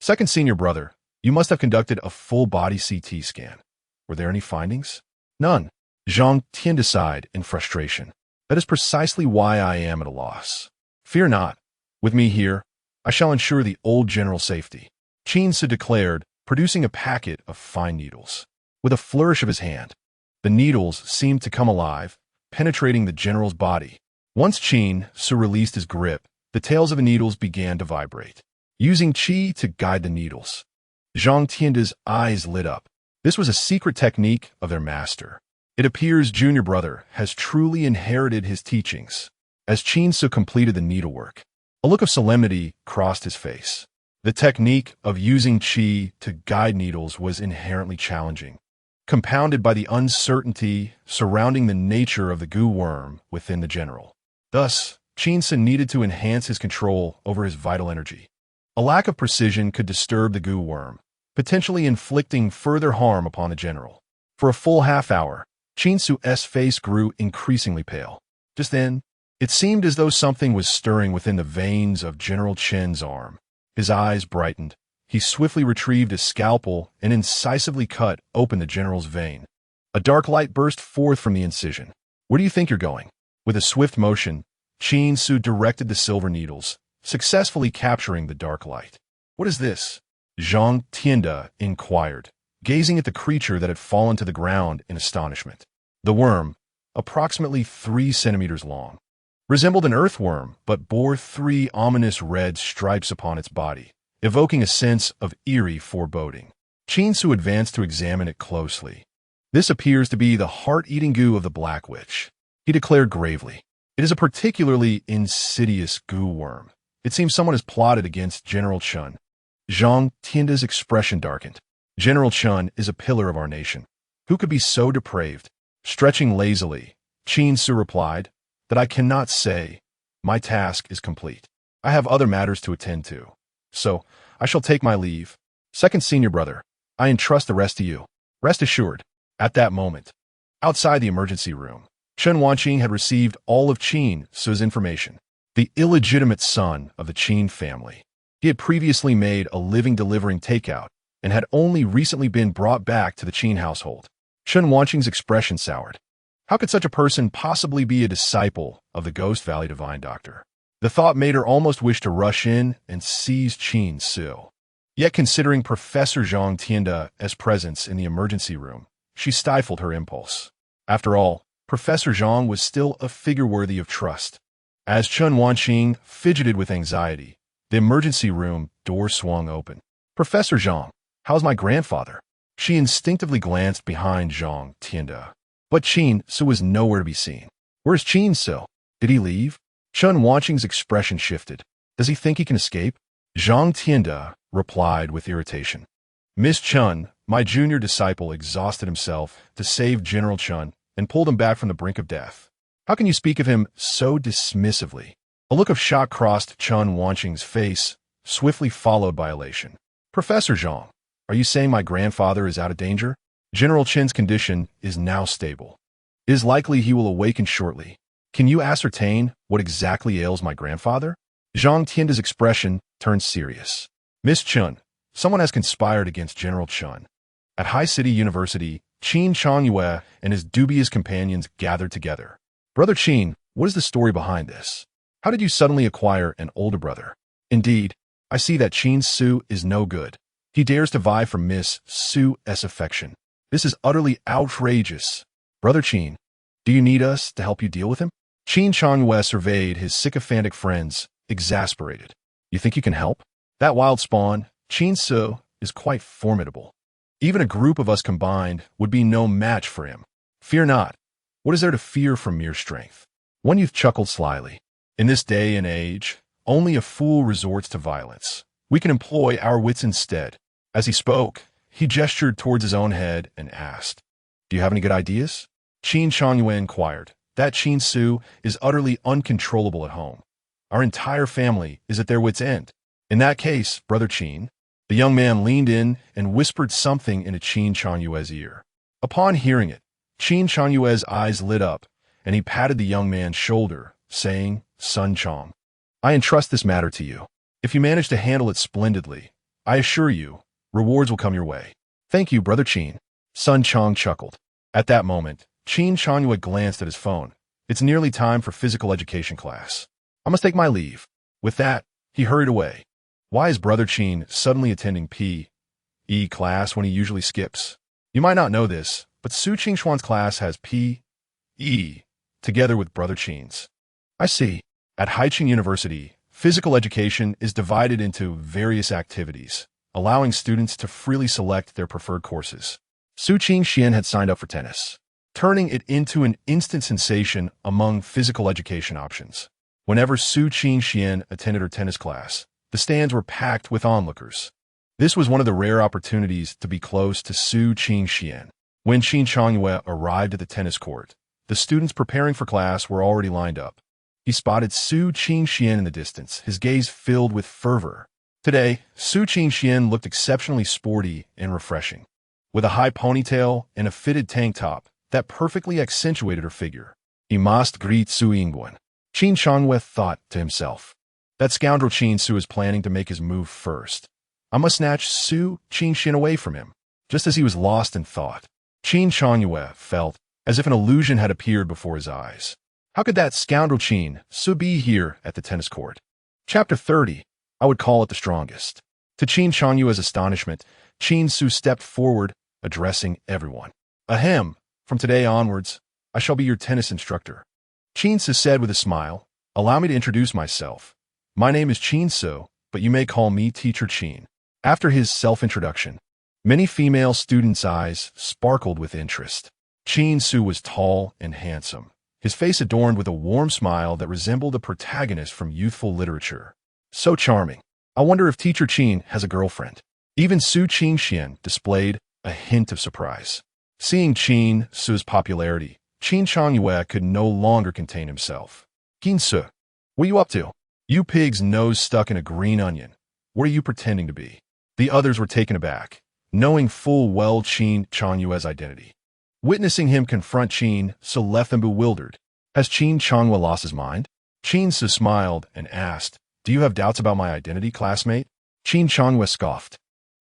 Second senior brother, you must have conducted a full-body CT scan. Were there any findings? None. Zhang Tianda sighed in frustration. That is precisely why I am at a loss. Fear not. With me here, I shall ensure the old general's safety. Qin Ce declared, producing a packet of fine needles. With a flourish of his hand, the needles seemed to come alive, penetrating the general's body. Once Qin Ce released his grip, the tails of the needles began to vibrate, using qi to guide the needles. Zhang Tianda's eyes lit up. This was a secret technique of their master. It appears junior brother has truly inherited his teachings. As Qin Ce completed the needlework, a look of solemnity crossed his face. The technique of using qi to guide needles was inherently challenging, compounded by the uncertainty surrounding the nature of the goo worm within the general. Thus, Qin Ce needed to enhance his control over his vital energy. A lack of precision could disturb the goo worm, potentially inflicting further harm upon the general. For a full half hour, Qin Ce's face grew increasingly pale. Just then, it seemed as though something was stirring within the veins of General Chen's arm. His eyes brightened. He swiftly retrieved a scalpel and incisively cut open the general's vein. A dark light burst forth from the incision. Where do you think you're going? With a swift motion, Qin Ce directed the silver needles, successfully capturing the dark light. What is this? Zhang Tianda inquired, gazing at the creature that had fallen to the ground in astonishment. The worm, approximately 3 centimeters long, resembled an earthworm but bore 3 ominous red stripes upon its body, evoking a sense of eerie foreboding. Qin Ce advanced to examine it closely. This appears to be the heart-eating goo of the Black Witch, he declared gravely. It is a particularly insidious goo worm. It seems someone has plotted against General Chen. Zhang Tianda's expression darkened. General Chen is a pillar of our nation. Who could be so depraved? Stretching lazily, Qin Ce replied, that I cannot say. My task is complete. I have other matters to attend to. So, I shall take my leave. Second senior brother, I entrust the rest to you. Rest assured. At that moment, outside the emergency room, Chen Wanqing had received all of Qin Ce's information. The illegitimate son of the Qin family. He had previously made a living delivering takeout and had only recently been brought back to the Qin household. Chen Wanqing's expression soured. How could such a person possibly be a disciple of the Ghost Valley Divine Doctor? The thought made her almost wish to rush in and seize Qin Ce. Yet considering Professor Zhang Tianda's presence in the emergency room, she stifled her impulse. After all, Professor Zhang was still a figure worthy of trust. As Chen Wanqing fidgeted with anxiety, the emergency room door swung open. Professor Zhang, how's my grandfather? She instinctively glanced behind Zhang Tianda. But Qin Ce was nowhere to be seen. Where's Qin Ce? Did he leave? Chen Wanqing's expression shifted. Does he think he can escape? Zhang Tianda replied with irritation. Miss Chen, my junior disciple, exhausted himself to save General Chen and pulled him back from the brink of death. How can you speak of him so dismissively? A look of shock crossed Chen Wanqing's face, swiftly followed by elation. Professor Zhang, are you saying my grandfather is out of danger? General Chen's condition is now stable. It is likely he will awaken shortly. Can you ascertain what exactly ails my grandfather? Zhang Tianda's expression turned serious. Miss Chen, someone has conspired against General Chen. At High City University, Qin Changyue and his dubious companions gathered together. Brother Qin, what is the story behind this? How did you suddenly acquire an older brother? Indeed, I see that Qin Ce is no good. He dares to vie for Miss Su's affection. This is utterly outrageous. Brother Qin, do you need us to help you deal with him? Qin Changyue surveyed his sycophantic friends, exasperated. You think you can help? That wild spawn, Qin Ce, is quite formidable. Even a group of us combined would be no match for him. Fear not. What is there to fear from mere strength? One youth chuckled slyly. In this day and age, only a fool resorts to violence. We can employ our wits instead. As he spoke, he gestured towards his own head and asked, Do you have any good ideas? Qin Changyue inquired. That Qin Ce is utterly uncontrollable at home. Our entire family is at their wits' end. In that case, Brother Qin, the young man leaned in and whispered something into Qin Changyue's ear. Upon hearing it, Qin Changyue's eyes lit up, and he patted the young man's shoulder, saying, Sun Chong, I entrust this matter to you. If you manage to handle it splendidly, I assure you, rewards will come your way. Thank you, Brother Qin. Sun Chong chuckled. At that moment, Qin Changyue glanced at his phone. It's nearly time for physical education class. I must take my leave. With that, he hurried away. Why is Brother Qin suddenly attending P.E. class when he usually skips? You might not know this, but Su Qingxuan's class has P.E. together with Brother Qin's. I see. At Haiqing University, physical education is divided into various activities, allowing students to freely select their preferred courses. Su Qingxian had signed up for tennis, turning it into an instant sensation among physical education options. Whenever Su Qingxian attended her tennis class, the stands were packed with onlookers. This was one of the rare opportunities to be close to Su Qingxian. When Qin Changyue arrived at the tennis court, the students preparing for class were already lined up. He spotted Su Qingxian in the distance, his gaze filled with fervor. Today, Su Qingxian looked exceptionally sporty and refreshing. With a high ponytail and a fitted tank top that perfectly accentuated her figure. He must greet Su Yingguan. Qin Changyue thought to himself. That scoundrel Qin Ce is planning to make his move first. I must snatch Su Qingxian away from him, just as he was lost in thought. Qin Changyue felt as if an illusion had appeared before his eyes. How could that scoundrel Qin Ce be here at the tennis court? Chapter 30. I would call it the strongest. To Qin Changyue's astonishment, Qin Ce stepped forward, addressing everyone. Ahem, from today onwards, I shall be your tennis instructor. Qin Ce said with a smile, Allow me to introduce myself. My name is Qin Ce, but you may call me Teacher Qin. After his self-introduction, many female students' eyes sparkled with interest. Qin Ce was tall and handsome, his face adorned with a warm smile that resembled a protagonist from youthful literature. So charming. I wonder if Teacher Qin has a girlfriend. Even Su Qingxian displayed a hint of surprise. Seeing Qin Ce's popularity, Qin Changyue could no longer contain himself. Qin Ce, what are you up to? You pig's nose stuck in a green onion. What are you pretending to be? The others were taken aback, knowing full well Qin Changyue's identity. Witnessing him confront Qin Ce left them bewildered. Has Qin Changyue lost his mind? Qin Ce smiled and asked, Do you have doubts about my identity, classmate? Qin Ce scoffed.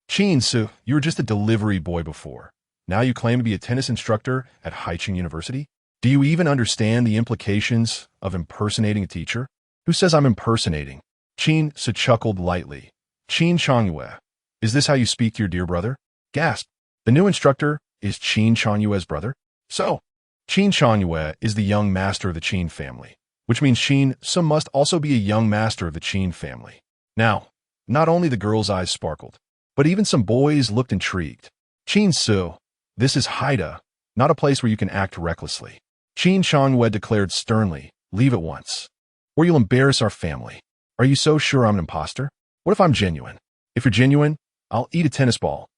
Qin Ce, you were just a delivery boy before. Now you claim to be a tennis instructor at Heir University? Do you even understand the implications of impersonating a teacher? Who says I'm impersonating? Qin Ce chuckled lightly. Qin Ce, is this how you speak to your dear brother? Gasp. The new instructor is Qin Ce brother? So, Qin Ce is the young master of the Qin family, which means Qin Ce must also be a young master of the Qin family. Now, not only the girls' eyes sparkled, but even some boys looked intrigued. Qin Ce, this is Heir, not a place where you can act recklessly. Qin Ce declared sternly, leave at once, or you'll embarrass our family. Are you so sure I'm an imposter? What if I'm genuine? If you're genuine, I'll eat a tennis ball.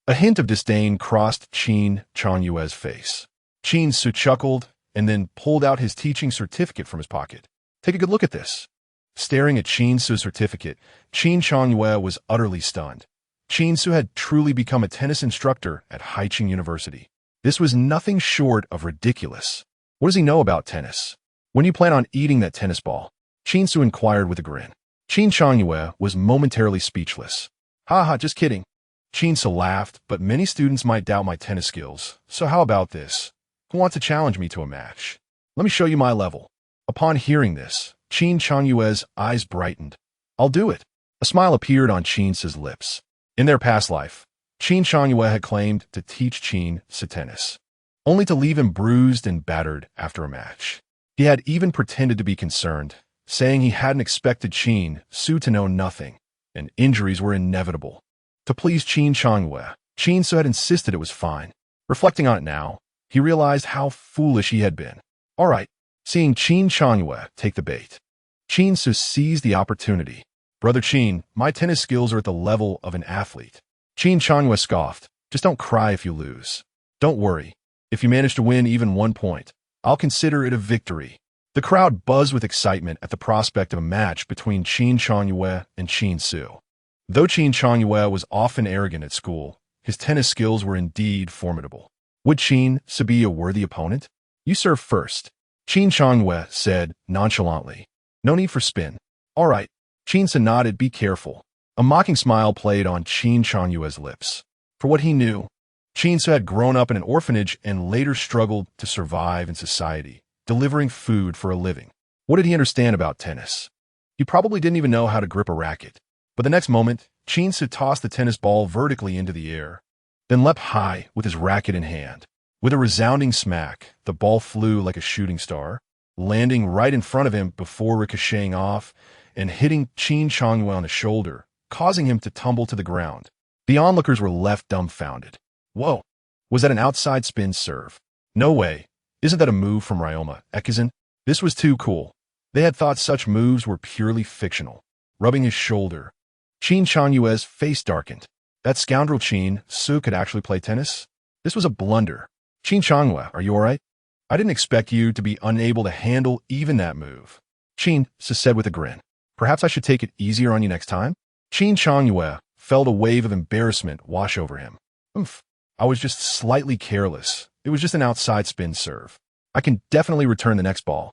A hint of disdain crossed Qin Ce's face. Qin Ce chuckled and then pulled out his teaching certificate from his pocket. Take a good look at this. Staring at Qin Ce's certificate, Qin Ce was utterly stunned. Qin Ce had truly become a tennis instructor at Heir University. This was nothing short of ridiculous. What does he know about tennis? When do you plan on eating that tennis ball? Qin Ce inquired with a grin. Qin Ce was momentarily speechless. Ha, just kidding. Qin Ce laughed, but many students might doubt my tennis skills. So how about this? Who wants to challenge me to a match? Let me show you my level. Upon hearing this, Qin Ce's eyes brightened. I'll do it. A smile appeared on Qin Ce's lips. In their past life, Qin Ce had claimed to teach Qin Ce tennis, only to leave him bruised and battered after a match. He had even pretended to be concerned, saying he hadn't expected Qin Ce to know nothing, and injuries were inevitable. To please Qin Ce had insisted it was fine. Reflecting on it now, he realized how foolish he had been. All right, seeing Qin Ce take the bait, Qin Ce seized the opportunity. Brother Qin, my tennis skills are at the level of an athlete. Qin Ce scoffed. Just don't cry if you lose. Don't worry. If you manage to win even 1 point, I'll consider it a victory. The crowd buzzed with excitement at the prospect of a match between Qin Ce and Qin Ce. Though Qin Ce was often arrogant at school, his tennis skills were indeed formidable. Would Qin Ce be a worthy opponent? You serve first, Qin Ce said nonchalantly. No need for spin. All right. Qin Ce nodded, be careful. A mocking smile played on Qin Ce's lips. For what he knew, Qin Ce had grown up in an orphanage and later struggled to survive in society, delivering food for a living. What did he understand about tennis? He probably didn't even know how to grip a racket. But the next moment, Qin Ce tossed the tennis ball vertically into the air, then leapt high with his racket in hand. With a resounding smack, the ball flew like a shooting star, landing right in front of him before ricocheting off and hitting Qin Ce on the shoulder, causing him to tumble to the ground. The onlookers were left dumbfounded. Whoa, was that an outside spin serve? No way. Isn't that a move from Ryoma Ekizan? This was too cool. They had thought such moves were purely fictional. Rubbing his shoulder, Qin Ce's face darkened. That scoundrel Qin Ce could actually play tennis? This was a blunder. Qin Ce, are you all right? I didn't expect you to be unable to handle even that move. Qin Ce said with a grin. Perhaps I should take it easier on you next time? Qin Ce felt a wave of embarrassment wash over him. Oomph. I was just slightly careless. It was just an outside spin serve. I can definitely return the next ball.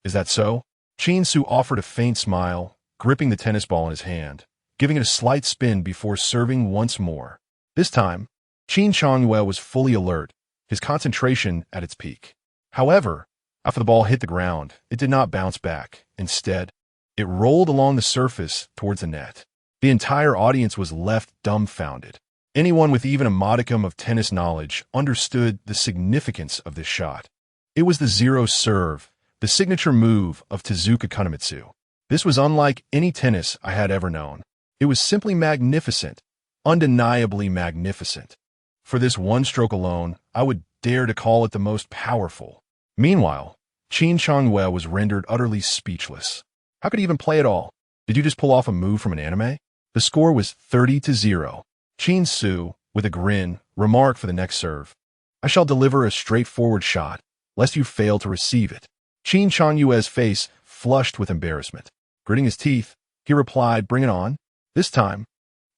Is that so? Qin Ce offered a faint smile, gripping the tennis ball in his hand, giving it a slight spin before serving once more. This time, Qin Ce was fully alert, his concentration at its peak. However, after the ball hit the ground, it did not bounce back. Instead, it rolled along the surface towards the net. The entire audience was left dumbfounded. Anyone with even a modicum of tennis knowledge understood the significance of this shot. It was the zero serve, the signature move of Tezuka Kunimitsu. This was unlike any tennis I had ever known. It was simply magnificent, undeniably magnificent. For this one stroke alone, I would dare to call it the most powerful. Meanwhile, Qin Ce was rendered utterly speechless. How could he even play at all? Did you just pull off a move from an anime? The score was 30-0. Qin Ce, with a grin, remarked for the next serve. I shall deliver a straightforward shot, lest you fail to receive it. Qin Ce's face flushed with embarrassment. Gritting his teeth, he replied, bring it on. This time,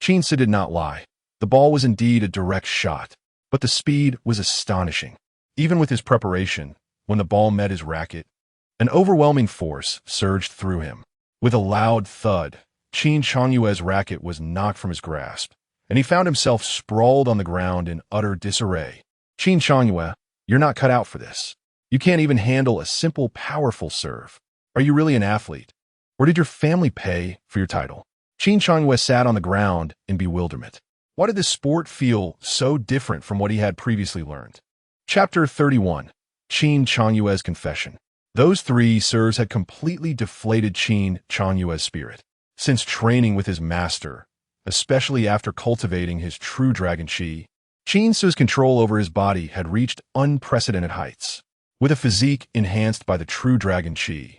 Qin Ce did not lie. The ball was indeed a direct shot, but the speed was astonishing. Even with his preparation, when the ball met his racket, an overwhelming force surged through him. With a loud thud, Qin Changyue's racket was knocked from his grasp, and he found himself sprawled on the ground in utter disarray. Qin Changyue, you're not cut out for this. You can't even handle a simple, powerful serve. Are you really an athlete? Or did your family pay for your title? Qin Changyue sat on the ground in bewilderment. Why did this sport feel so different from what he had previously learned? Chapter 31. Qin Changyue's Confession. Those three serves had completely deflated Qin Changyue's spirit. Since training with his master, especially after cultivating his true dragon chi, Qin Ce's control over his body had reached unprecedented heights. With a physique enhanced by the true dragon chi,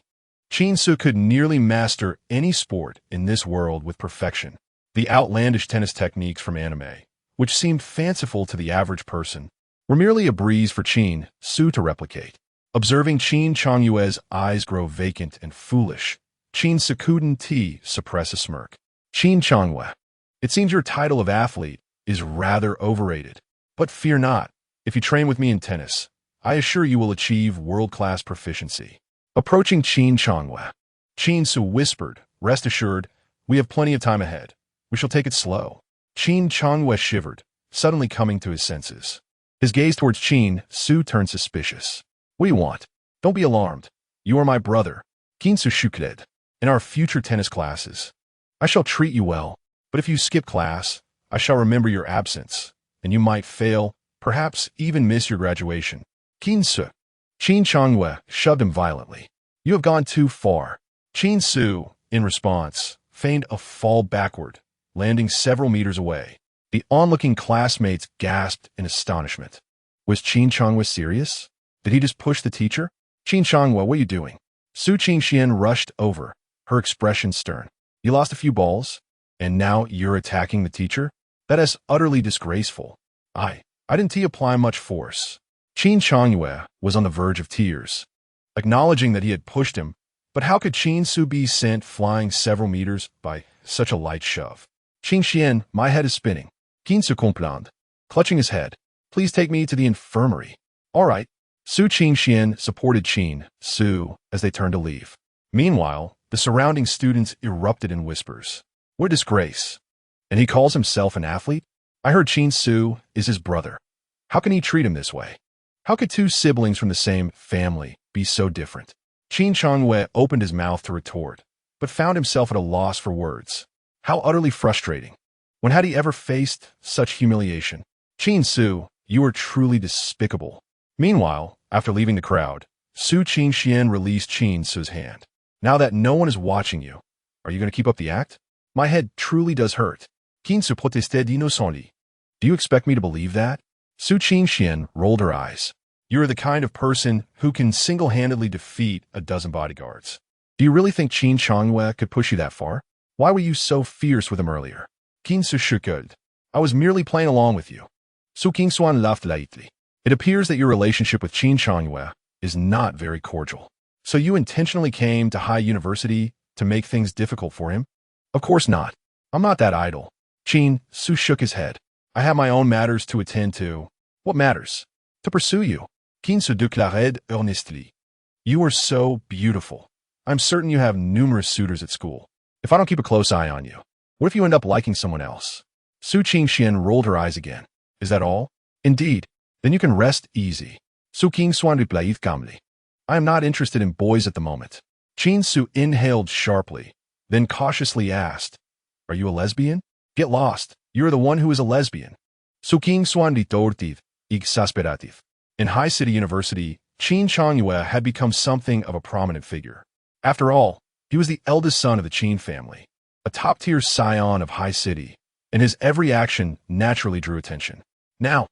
Qin Ce could nearly master any sport in this world with perfection. The outlandish tennis techniques from anime, which seemed fanciful to the average person, were merely a breeze for Qin Ce to replicate. Observing Qin Changyue's eyes grow vacant and foolish, Qin Ce couldn't suppress a smirk. Qin Changyue, it seems your title of athlete is rather overrated. But fear not, if you train with me in tennis, I assure you will achieve world-class proficiency. Approaching Qin Changyue, Qin Ce whispered, rest assured, we have plenty of time ahead. We shall take it slow. Qin Changyue shivered, suddenly coming to his senses. His gaze towards Qin Ce turned suspicious. What do you want? Don't be alarmed. You are my brother, Qin Ce shukred. In our future tennis classes, I shall treat you well, but if you skip class, I shall remember your absence, and you might fail, perhaps even miss your graduation. Qin Ce. Qin Changyue shoved him violently. You have gone too far. Qin Ce, in response, feigned a fall backward, landing several meters away. The onlooking classmates gasped in astonishment. Was Qin Changyue serious? Did he just push the teacher? Qin Changyue, what are you doing? Su Qingxian rushed over, her expression stern. You lost a few balls, and now you're attacking the teacher? That is utterly disgraceful. I didn't apply much force. Qin Changyue was on the verge of tears, acknowledging that he had pushed him, but how could Qin Ce be sent flying several meters by such a light shove? Qingxian, my head is spinning. Qin Ce comprend, clutching his head. Please take me to the infirmary. All right. Su Qingxian supported Qin Ce as they turned to leave. Meanwhile, the surrounding students erupted in whispers. What a disgrace. And he calls himself an athlete? I heard Qin Ce is his brother. How can he treat him this way? How could two siblings from the same family be so different? Qin Changyue opened his mouth to retort, but found himself at a loss for words. How utterly frustrating. When had he ever faced such humiliation? Qin Ce, you are truly despicable. Meanwhile, after leaving the crowd, Su Qingxian released Qin Ce's hand. Now that no one is watching you, are you going to keep up the act? My head truly does hurt. Qin Ce protested innocently. Do you expect me to believe that? Su Qingxian rolled her eyes. You are the kind of person who can single-handedly defeat a dozen bodyguards. Do you really think Qin Changyue could push you that far? Why were you so fierce with him earlier? Qin Ce chuckled. I was merely playing along with you. Su Qingxuan laughed lightly. It appears that your relationship with Qin Changyue is not very cordial. So you intentionally came to High University to make things difficult for him? Of course not. I'm not that idle. Qin Ce shook his head. I have my own matters to attend to. What matters? To pursue you. Qin Ce declared earnestly. You are so beautiful. I'm certain you have numerous suitors at school. If I don't keep a close eye on you, what if you end up liking someone else? Su Qingxian rolled her eyes again. Is that all? Indeed. Then you can rest easy. Su Qingxuan replied calmly. I am not interested in boys at the moment. Qin Ce inhaled sharply, then cautiously asked, Are you a lesbian? Get lost. You're the one who is a lesbian. Su Qingxuan retorted, exasperative. In High City University, Qin Changyue had become something of a prominent figure. After all, he was the eldest son of the Qin family, a top-tier scion of High City, and his every action naturally drew attention. Now,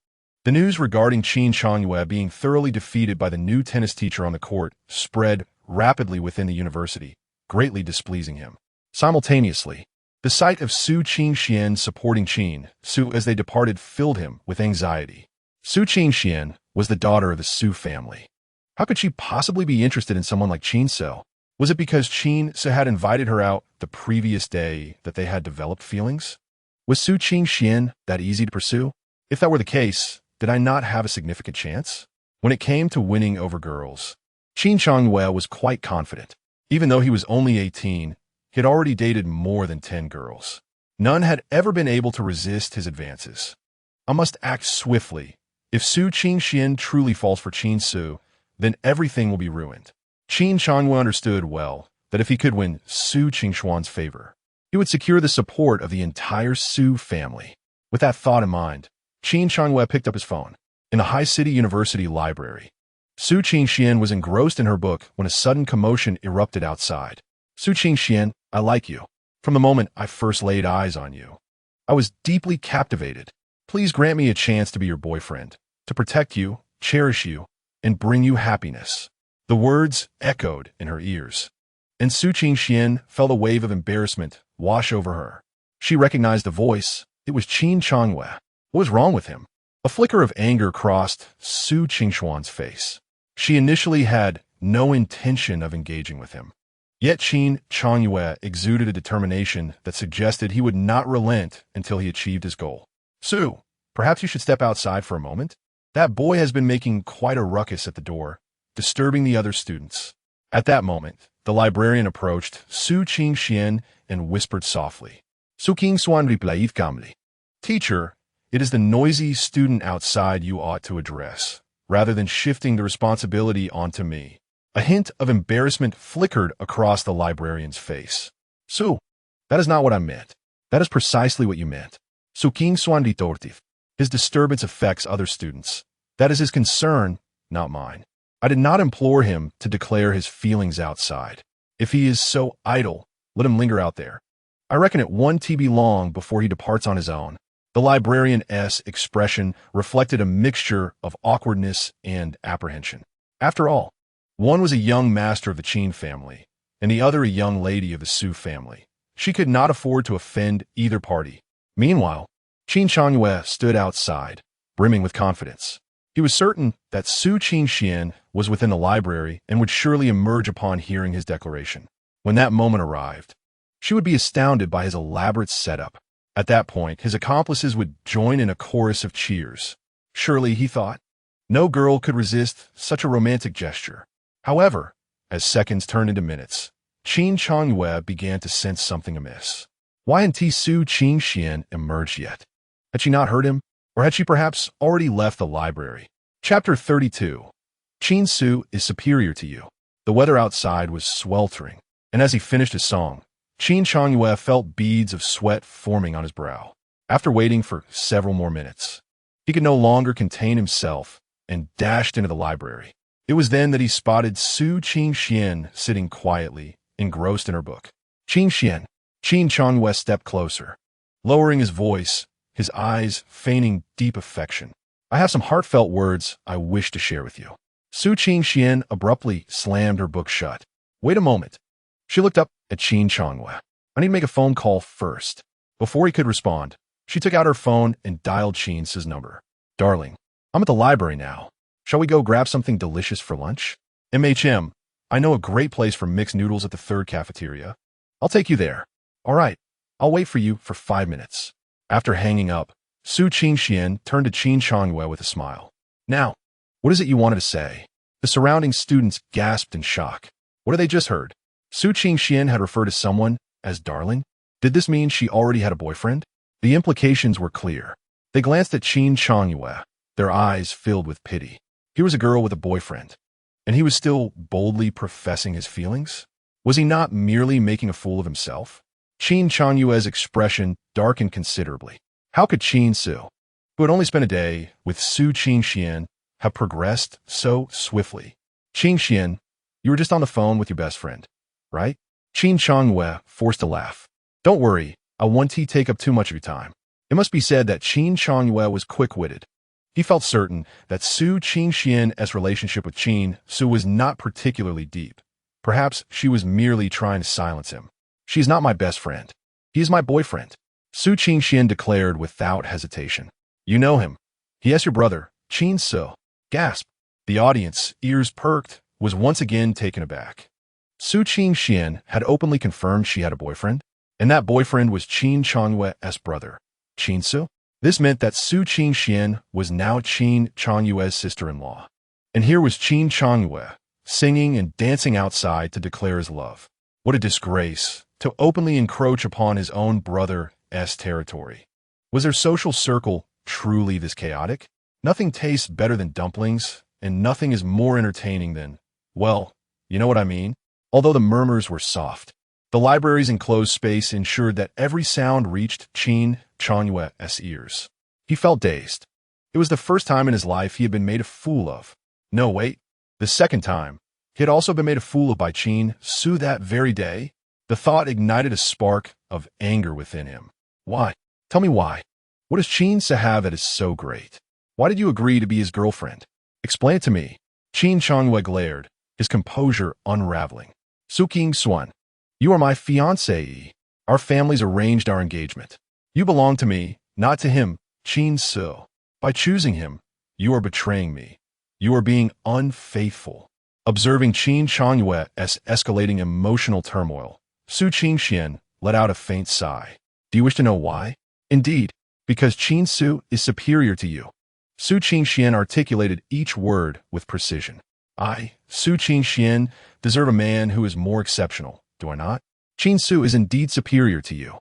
the news regarding Qin Changyue being thoroughly defeated by the new tennis teacher on the court spread rapidly within the university, greatly displeasing him. Simultaneously, the sight of Su Qingxian supporting Qin Ce as they departed filled him with anxiety. Su Qingxian was the daughter of the Su family. How could she possibly be interested in someone like Qin Ce? Was it because Qin Ce had invited her out the previous day that they had developed feelings? Was Su Qingxian that easy to pursue? If that were the case, did I not have a significant chance? When it came to winning over girls, Qin Changyue was quite confident. Even though he was only 18, he had already dated more than 10 girls. None had ever been able to resist his advances. I must act swiftly. If Su Qingxian truly falls for Qin Ce, then everything will be ruined. Qin Changwei understood well that if he could win Su Qingshuan's favor, he would secure the support of the entire Su family. With that thought in mind, Qin Changwei picked up his phone. In the High City University library, Su Qingxian was engrossed in her book when a sudden commotion erupted outside. Su Qingxian, I like you. From the moment I first laid eyes on you, I was deeply captivated. Please grant me a chance to be your boyfriend, to protect you, cherish you, and bring you happiness. The words echoed in her ears, and Su Qingxian felt a wave of embarrassment wash over her. She recognized the voice. It was Qin Changwei. What was wrong with him? A flicker of anger crossed Su Qingshuan's face. She initially had no intention of engaging with him. Yet Qin Changwei exuded a determination that suggested he would not relent until he achieved his goal. Su, perhaps you should step outside for a moment? That boy has been making quite a ruckus at the door, disturbing the other students. At that moment, the librarian approached Su Qingxian and whispered softly, Su Qingshuan replied calmly. Teacher, it is the noisy student outside you ought to address, rather than shifting the responsibility onto me. A hint of embarrassment flickered across the librarian's face. Su, that is not what I meant. That is precisely what you meant. Su Qingshuan retorted. His disturbance affects other students. That is his concern, not mine. I did not implore him to declare his feelings outside. If he is so idle, let him linger out there. I reckon it won't be long before he departs on his own. The librarian's expression reflected a mixture of awkwardness and apprehension. After all, one was a young master of the Qin family, and the other a young lady of the Su family. She could not afford to offend either party. Meanwhile, Qin Changwei stood outside, brimming with confidence. He was certain that Su Qingxian was within the library and would surely emerge upon hearing his declaration. When that moment arrived, she would be astounded by his elaborate setup. At that point, his accomplices would join in a chorus of cheers. Surely, he thought, no girl could resist such a romantic gesture. However, as seconds turned into minutes, Qin Changwei began to sense something amiss. Why hadn't Su Qingxian emerged yet? Had she not heard him? Or had she perhaps already left the library? Chapter 32. Qin Ce is superior to you. The weather outside was sweltering, and as he finished his song, Qin Changwei felt beads of sweat forming on his brow. After waiting for several more minutes, he could no longer contain himself and dashed into the library. It was then that he spotted Su Qingxian sitting quietly, engrossed in her book. Qingxian. Qin Changwei stepped closer, lowering his voice, his eyes feigning deep affection. I have some heartfelt words I wish to share with you. Su Qingxian abruptly slammed her book shut. Wait a moment. She looked up at Qin Changwei. I need to make a phone call first. Before he could respond, she took out her phone and dialed Qin Ce's number. Darling, I'm at the library now. Shall we go grab something delicious for lunch? I know a great place for mixed noodles at the third cafeteria. I'll take you there. All right, I'll wait for you for 5 minutes. After hanging up, Su Qingxian turned to Qin Changwei with a smile. Now, what is it you wanted to say? The surrounding students gasped in shock. What had they just heard? Su Qingxian had referred to someone as darling? Did this mean she already had a boyfriend? The implications were clear. They glanced at Qin Changwei, their eyes filled with pity. Here was a girl with a boyfriend, and he was still boldly professing his feelings? Was he not merely making a fool of himself? Qin Changwei's expression darkened considerably. How could Qin Ce, who had only spent a day with Su Qingxian, have progressed so swiftly? Qingxian, you were just on the phone with your best friend, right? Qin Changwei forced a laugh. Don't worry, I won't take up too much of your time. It must be said that Qin Changwei was quick-witted. He felt certain that Su Qingxian's relationship with Qin Ce was not particularly deep. Perhaps she was merely trying to silence him. She is not my best friend. He is my boyfriend, Su Qingxian declared without hesitation. You know him. He is your brother, Qin Ce. Gasp. The audience, ears perked, was once again taken aback. Su Qingxian had openly confirmed she had a boyfriend, and that boyfriend was Qin Changwei's brother, Qin Ce. This meant that Su Qingxian was now Qin Changwei's sister-in-law. And here was Qin Changwei, singing and dancing outside to declare his love. What a disgrace to openly encroach upon his own brother's territory. Was their social circle truly this chaotic? Nothing tastes better than dumplings, and nothing is more entertaining than, well, you know what I mean? Although the murmurs were soft, the library's enclosed space ensured that every sound reached Qin Ce's ears. He felt dazed. It was the first time in his life he had been made a fool of. No, wait. The second time. He had also been made a fool of by Qin Ce that very day. The thought ignited a spark of anger within him. Why? Tell me why. What does Qin Ce have that is so great? Why did you agree to be his girlfriend? Explain it to me. Qin Ce glared, his composure unraveling. Su King Xuan, you are my fiancée. Our families arranged our engagement. You belong to me, not to him, Qin Ce. By choosing him, you are betraying me. You are being unfaithful. Observing Qin Ce's escalating emotional turmoil, Su Qingxian let out a faint sigh. Do you wish to know why? Indeed, because Qin Ce is superior to you. Su Qingxian articulated each word with precision. I, Su Qingxian, deserve a man who is more exceptional, do I not? Qin Ce is indeed superior to you.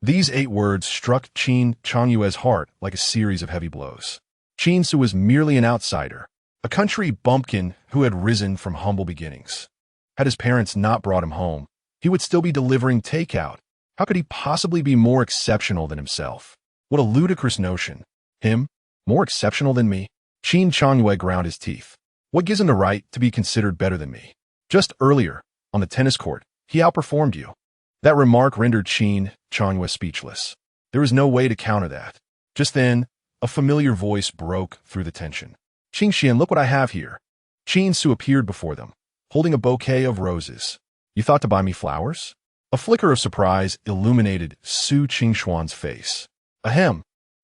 These 8 words struck Qin Ce's heart like a series of heavy blows. Qin Ce was merely an outsider, a country bumpkin who had risen from humble beginnings. Had his parents not brought him home, he would still be delivering takeout. How could he possibly be more exceptional than himself? What a ludicrous notion. Him? More exceptional than me? Qin Ce ground his teeth. What gives him the right to be considered better than me? Just earlier, on the tennis court, he outperformed you. That remark rendered Qin Ce speechless. There was no way to counter that. Just then, a familiar voice broke through the tension. Qingxian, look what I have here. Qin Ce appeared before them, holding a bouquet of roses. You thought to buy me flowers? A flicker of surprise illuminated Su Qingxuan's face. Ahem.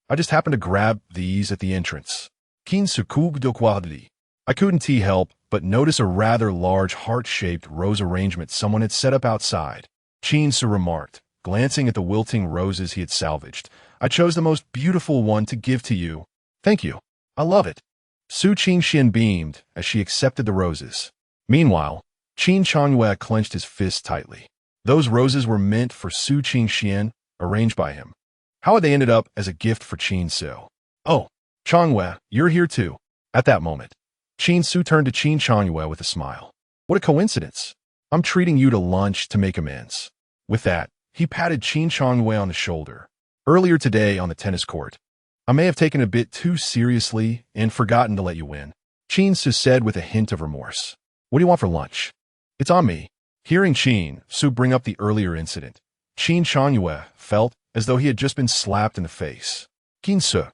I just happened to grab these at the entrance. Qin Ce coupe de qualité. I couldn't help but notice a rather large heart-shaped rose arrangement someone had set up outside. Qin Ce remarked, glancing at the wilting roses he had salvaged. I chose the most beautiful one to give to you. Thank you. I love it. Su Qingxian beamed as she accepted the roses. Meanwhile, Qin Ce clenched his fists tightly. Those roses were meant for Su Qingxian, arranged by him. How had they ended up as a gift for Qin Ce? Oh, Changwei, you're here too. At that moment, Qin Ce turned to Qin Ce with a smile. What a coincidence. I'm treating you to lunch to make amends. With that, he patted Qin Ce on the shoulder. Earlier today on the tennis court, I may have taken it a bit too seriously and forgotten to let you win, Qin Ce said with a hint of remorse. What do you want for lunch? It's on me. Hearing Qin Ce bring up the earlier incident, Qin Ce felt as though he had just been slapped in the face. Qin Ce,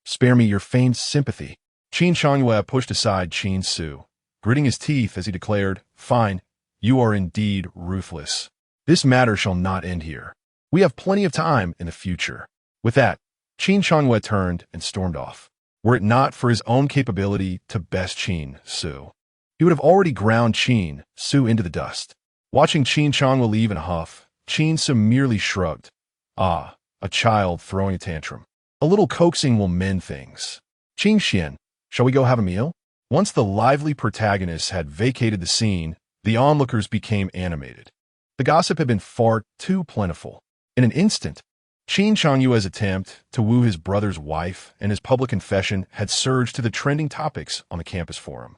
spare me your feigned sympathy. Qin Ce pushed aside Qin Ce, gritting his teeth as he declared, Fine, you are indeed ruthless. This matter shall not end here. We have plenty of time in the future. With that, Qin Ce turned and stormed off. Were it not for his own capability to best Qin Ce, he would have already ground Qin Ce into the dust. Watching Qin Ce leave in a huff, Qin Ce merely shrugged. Ah, a child throwing a tantrum. A little coaxing will mend things. Qingxian, shall we go have a meal? Once the lively protagonists had vacated the scene, the onlookers became animated. The gossip had been far too plentiful. In an instant, Qin Ce's attempt to woo his brother's wife and his public confession had surged to the trending topics on the campus forum.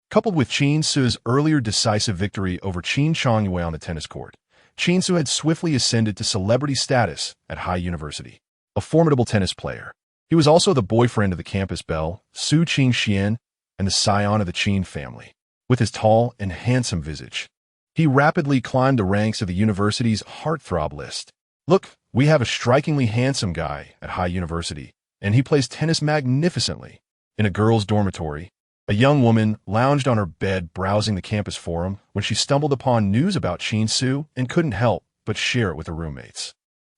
Coupled with Qin Ce's earlier decisive victory over Qin Ce on the tennis court, Qin Ce had swiftly ascended to celebrity status at Heir University. A formidable tennis player, he was also the boyfriend of the campus belle, Su Qingxian, and the scion of the Qin family. With his tall and handsome visage, he rapidly climbed the ranks of the university's heartthrob list. Look, we have a strikingly handsome guy at Heir University, and he plays tennis magnificently. In a girls' dormitory, a young woman lounged on her bed browsing the campus forum when she stumbled upon news about Qin Ce and couldn't help but share it with her roommates.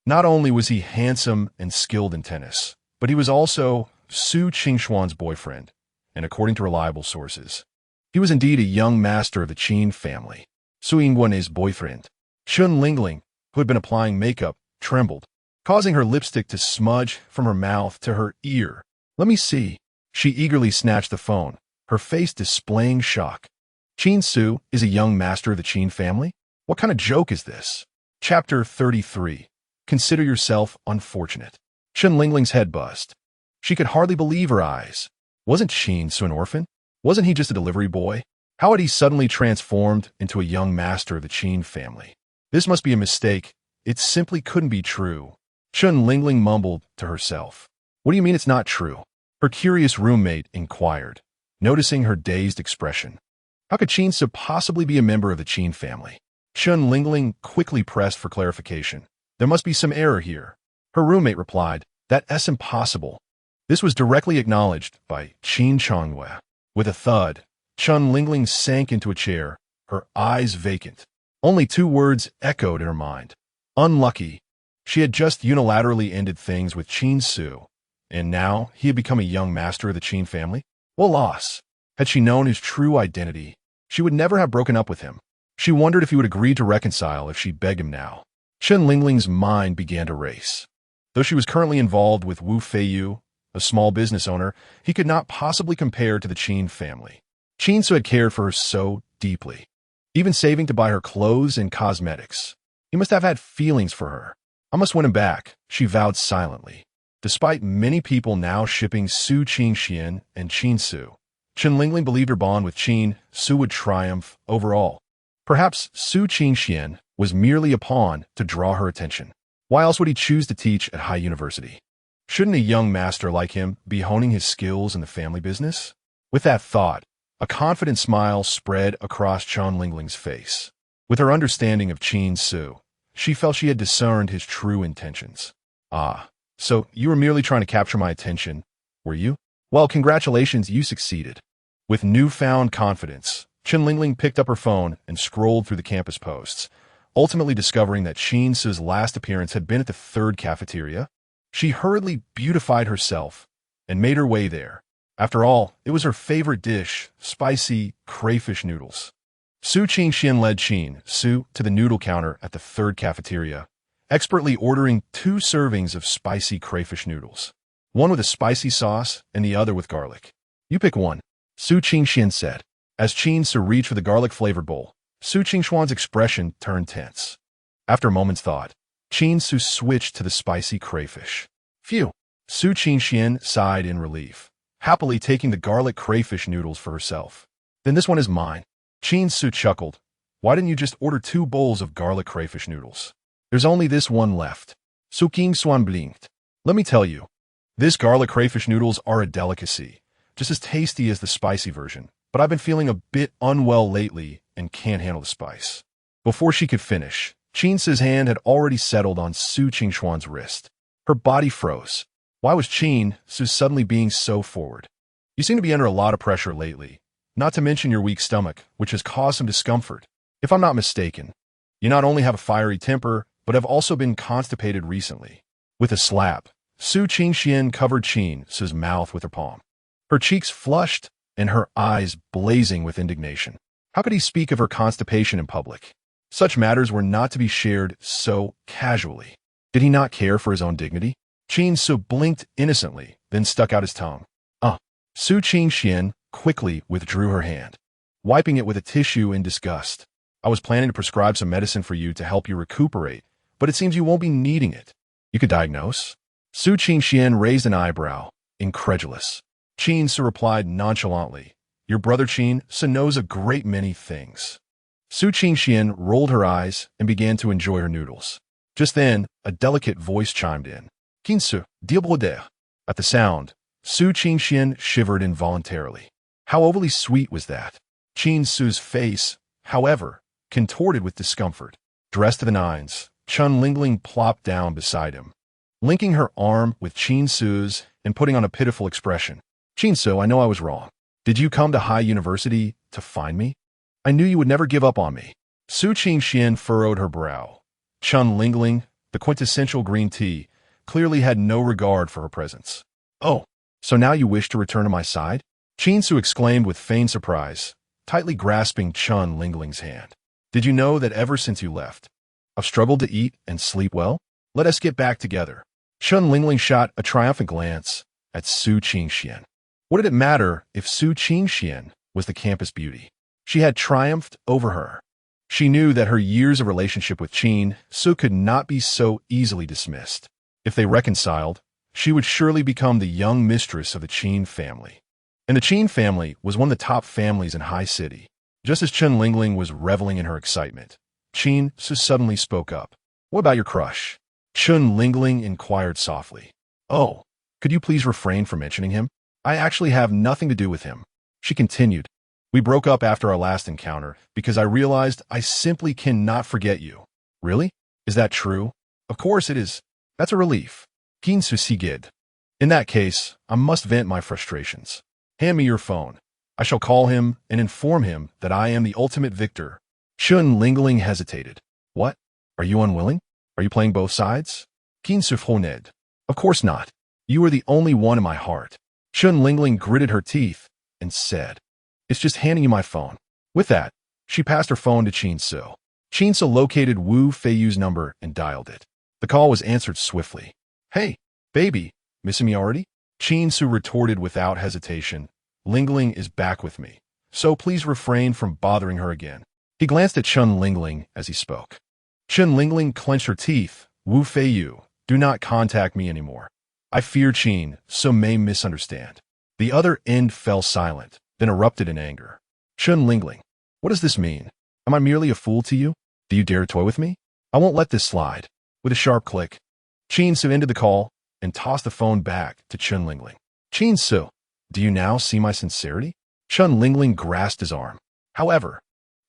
Not only was he handsome and skilled in tennis, but he was also Su Qingxuan's boyfriend, and according to reliable sources, he was indeed a young master of the Qin family. Su Yingguan's boyfriend, Shun Lingling, who had been applying makeup, trembled, causing her lipstick to smudge from her mouth to her ear. Let me see. She eagerly snatched the phone, her face displaying shock. Qin Ce is a young master of the Qin family? What kind of joke is this? Chapter 33. Consider yourself unfortunate. Chen Lingling's head buzzed. She could hardly believe her eyes. Wasn't Qin Ce an orphan? Wasn't he just a delivery boy? How had he suddenly transformed into a young master of the Qin family? This must be a mistake. It simply couldn't be true. Chen Lingling mumbled to herself. What do you mean it's not true? Her curious roommate inquired, noticing her dazed expression. How could Qin Ce possibly be a member of the Qin family? Chen Lingling quickly pressed for clarification. There must be some error here. Her roommate replied, That's impossible. This was directly acknowledged by Qin Ce. With a thud, Chen Lingling sank into a chair, her eyes vacant. Only two words echoed in her mind. Unlucky. She had just unilaterally ended things with Qin Ce, and now he had become a young master of the Qin family? What loss? Had she known his true identity, she would never have broken up with him. She wondered if he would agree to reconcile if she begged him now. Chen Lingling's mind began to race. Though she was currently involved with Wu Feiyu, a small business owner, he could not possibly compare to the Qin family. Qin Ce had cared for her so deeply, even saving to buy her clothes and cosmetics. He must have had feelings for her. I must win him back, she vowed silently. Despite many people now shipping Su Qingxian and Qin Ce, Chen Lingling believed her bond with Qin Ce would triumph overall. Perhaps Su Qingxian was merely a pawn to draw her attention. Why else would he choose to teach at high university? Shouldn't a young master like him be honing his skills in the family business? With that thought, a confident smile spread across Chen Lingling's face. With her understanding of Qin Ce, she felt she had discerned his true intentions. Ah, so you were merely trying to capture my attention, were you? Well, congratulations, you succeeded. With newfound confidence, Chen Lingling picked up her phone and scrolled through the campus posts, ultimately discovering that Qin Ce's last appearance had been at the third cafeteria. She hurriedly beautified herself and made her way there. After all, it was her favorite dish, spicy crayfish noodles. Su Qingxian led Qin Ce to the noodle counter at the third cafeteria, expertly ordering 2 servings of spicy crayfish noodles, one with a spicy sauce and the other with garlic. You pick one, Su Qingxian said. As Qin Ce reached for the garlic-flavored bowl, Su Qingxuan's expression turned tense. After a moment's thought, Qin Ce switched to the spicy crayfish. Phew! Su Qingxian sighed in relief, happily taking the garlic crayfish noodles for herself. Then this one is mine. Qin Ce chuckled. Why didn't you just order 2 bowls of garlic crayfish noodles? There's only this one left. Su Qingxuan blinked. Let me tell you, this garlic crayfish noodles are a delicacy, just as tasty as the spicy version. But I've been feeling a bit unwell lately and can't handle the spice. Before she could finish, Qin Ce's hand had already settled on Su Qingxuan's wrist. Her body froze. Why was Qin Ce suddenly being so forward? You seem to be under a lot of pressure lately, not to mention your weak stomach, which has caused some discomfort. If I'm not mistaken, you not only have a fiery temper, but have also been constipated recently. With a slap, Su Qingxian covered Qin Ce's mouth with her palm. Her cheeks flushed and her eyes blazing with indignation. How could he speak of her constipation in public? Such matters were not to be shared so casually. Did he not care for his own dignity? Qin Ce blinked innocently, then stuck out his tongue. Su Qingxian quickly withdrew her hand, wiping it with a tissue in disgust. I was planning to prescribe some medicine for you to help you recuperate, but it seems you won't be needing it. You could diagnose? Su Qingxian raised an eyebrow, incredulous. Qin Ce replied nonchalantly, Your brother Qin Ce knows a great many things. Su Qingxian rolled her eyes and began to enjoy her noodles. Just then, a delicate voice chimed in. Qin Ce, diable d'air. At the sound, Su Qingxian shivered involuntarily. How overly sweet was that? Qin Ce's face, however, contorted with discomfort. Dressed to the nines, Chen Lingling plopped down beside him, linking her arm with Qin Ce's and putting on a pitiful expression. Qin Ce, I know I was wrong. Did you come to high university to find me? I knew you would never give up on me. Su Qingxian furrowed her brow. Chen Lingling, the quintessential green tea, clearly had no regard for her presence. Oh, so now you wish to return to my side? Qin Ce exclaimed with feigned surprise, tightly grasping Chen Lingling's hand. Did you know that ever since you left, I've struggled to eat and sleep well? Let us get back together. Chen Lingling shot a triumphant glance at Su Qingxian. What did it matter if Su Qingxian was the campus beauty? She had triumphed over her. She knew that her years of relationship with Qin Ce could not be so easily dismissed. If they reconciled, she would surely become the young mistress of the Qin family. And the Qin family was one of the top families in High City. Just as Chen Lingling was reveling in her excitement, Qin Ce suddenly spoke up. "What about your crush?" Chen Lingling inquired softly. "Oh, could you please refrain from mentioning him? I actually have nothing to do with him." She continued. "We broke up after our last encounter because I realized I simply cannot forget you." "Really? Is that true?" "Of course it is. That's a relief." Qin Ce sighed. "In that case, I must vent my frustrations. Hand me your phone. I shall call him and inform him that I am the ultimate victor." Chen Lingling hesitated. "What? Are you unwilling? Are you playing both sides?" Qin Ce frowned. "Of course not. You are the only one in my heart." Chen Lingling gritted her teeth and said, "It's just handing you my phone." With that, she passed her phone to Qin Ce. Qin Ce located Wu Feiyu's number and dialed it. The call was answered swiftly. "Hey, baby, missing me already?" Qin Ce retorted without hesitation. "Lingling is back with me, so please refrain from bothering her again." He glanced at Chen Lingling as he spoke. Chen Lingling clenched her teeth. "Wu Feiyu, do not contact me anymore. I fear Qin Ce may misunderstand." The other end fell silent, then erupted in anger. "Chen Lingling, what does this mean? Am I merely a fool to you? Do you dare toy with me? I won't let this slide." With a sharp click, Qin Ce ended the call and tossed the phone back to Chen Lingling. "Qin Ce, do you now see my sincerity?" Chen Lingling grasped his arm. However,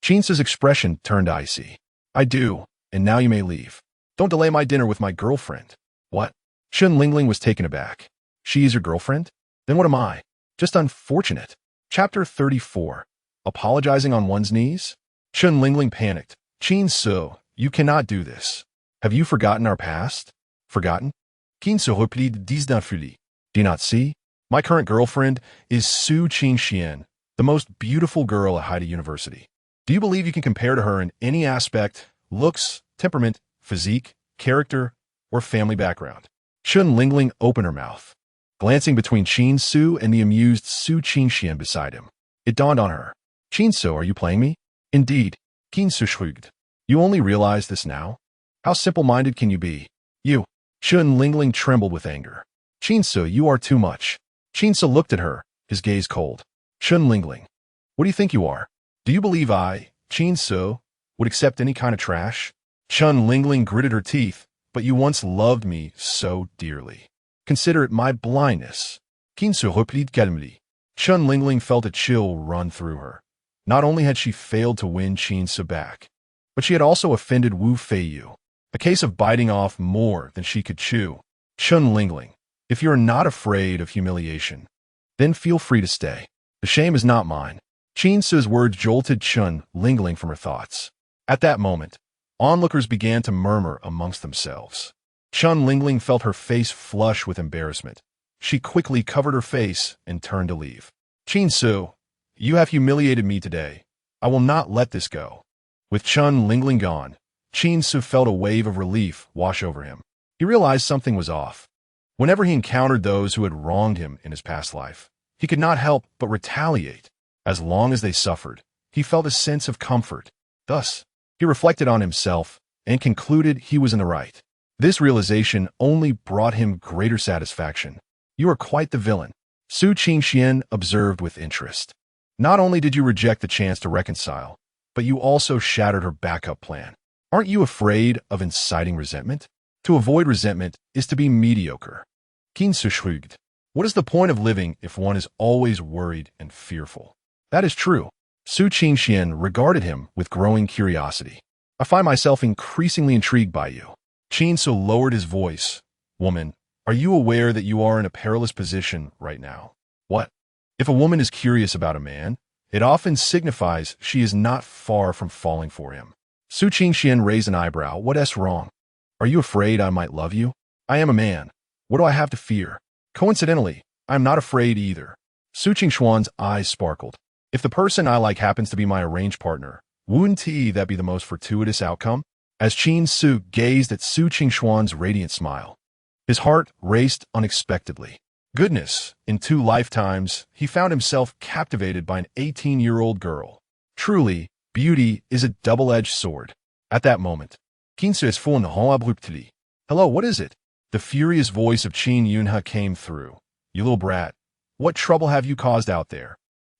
Qin Ce's expression turned icy. "I do, and now you may leave. Don't delay my dinner with my girlfriend." "What?" Chen Lingling was taken aback. "She is your girlfriend? Then what am I? Just unfortunate." Chapter 34. Apologizing on one's knees? Chen Lingling panicked. "Qin Ce, you cannot do this. Have you forgotten our past?" "Forgotten?" Qin Ce replied disdainfully. "Do you not see? My current girlfriend is Su Qingxian, the most beautiful girl at Heide University. Do you believe you can compare to her in any aspect, looks, temperament, physique, character, or family background?" Chen Lingling opened her mouth, glancing between Qin Ce and the amused Su Qingxian beside him. It dawned on her. "Qin Ce, are you playing me?" "Indeed." Qin Ce shrugged. "You only realize this now? How simple-minded can you be? You." Chen Lingling trembled with anger. "Qin Ce, you are too much." Qin Ce looked at her, his gaze cold. "Chen Lingling, what do you think you are? Do you believe I, Qin Ce, would accept any kind of trash?" Chen Lingling gritted her teeth. "But you once loved me so dearly. Consider it my blindness." Qin Ce replied calmly. Chen Lingling felt a chill run through her. Not only had she failed to win Qin Ce back, but she had also offended Wu Feiyu. A case of biting off more than she could chew. "Chen Lingling, if you are not afraid of humiliation, then feel free to stay. The shame is not mine." Qin Ce's words jolted Chen Lingling from her thoughts. At that moment, onlookers began to murmur amongst themselves. Chen Lingling felt her face flush with embarrassment. She quickly covered her face and turned to leave. "Qin Ce, you have humiliated me today. I will not let this go." With Chen Lingling gone, Qin Ce felt a wave of relief wash over him. He realized something was off. Whenever he encountered those who had wronged him in his past life, he could not help but retaliate. As long as they suffered, he felt a sense of comfort. Thus, he reflected on himself and concluded he was in the right. This realization only brought him greater satisfaction. "You are quite the villain," Su Qingxian observed with interest. "Not only did you reject the chance to reconcile, but you also shattered her backup plan. Aren't you afraid of inciting resentment? To avoid resentment is to be mediocre." Qin Ce shrugged. "What is the point of living if one is always worried and fearful?" "That is true." Su Qingxian regarded him with growing curiosity. "I find myself increasingly intrigued by you." Qin Ce lowered his voice. "Woman, are you aware that you are in a perilous position right now?" "What?" "If a woman is curious about a man, it often signifies she is not far from falling for him." Su Qingxian raised an eyebrow. "What's wrong? Are you afraid I might love you? I am a man. What do I have to fear?" "Coincidentally, I am not afraid either." Su Qingxuan's eyes sparkled. "If the person I like happens to be my arranged partner, wouldn't that be the most fortuitous outcome?" As Qin Ce gazed at Su Qingxuan's radiant smile, his heart raced unexpectedly. Goodness, in 2 lifetimes, he found himself captivated by an 18-year-old girl. Truly, Beauty is a double-edged sword. At that moment, Qin Ce is full in the hall abruptly. Hello, what is it? The furious voice of Qin Yunha came through. You little brat. What trouble have you caused out there?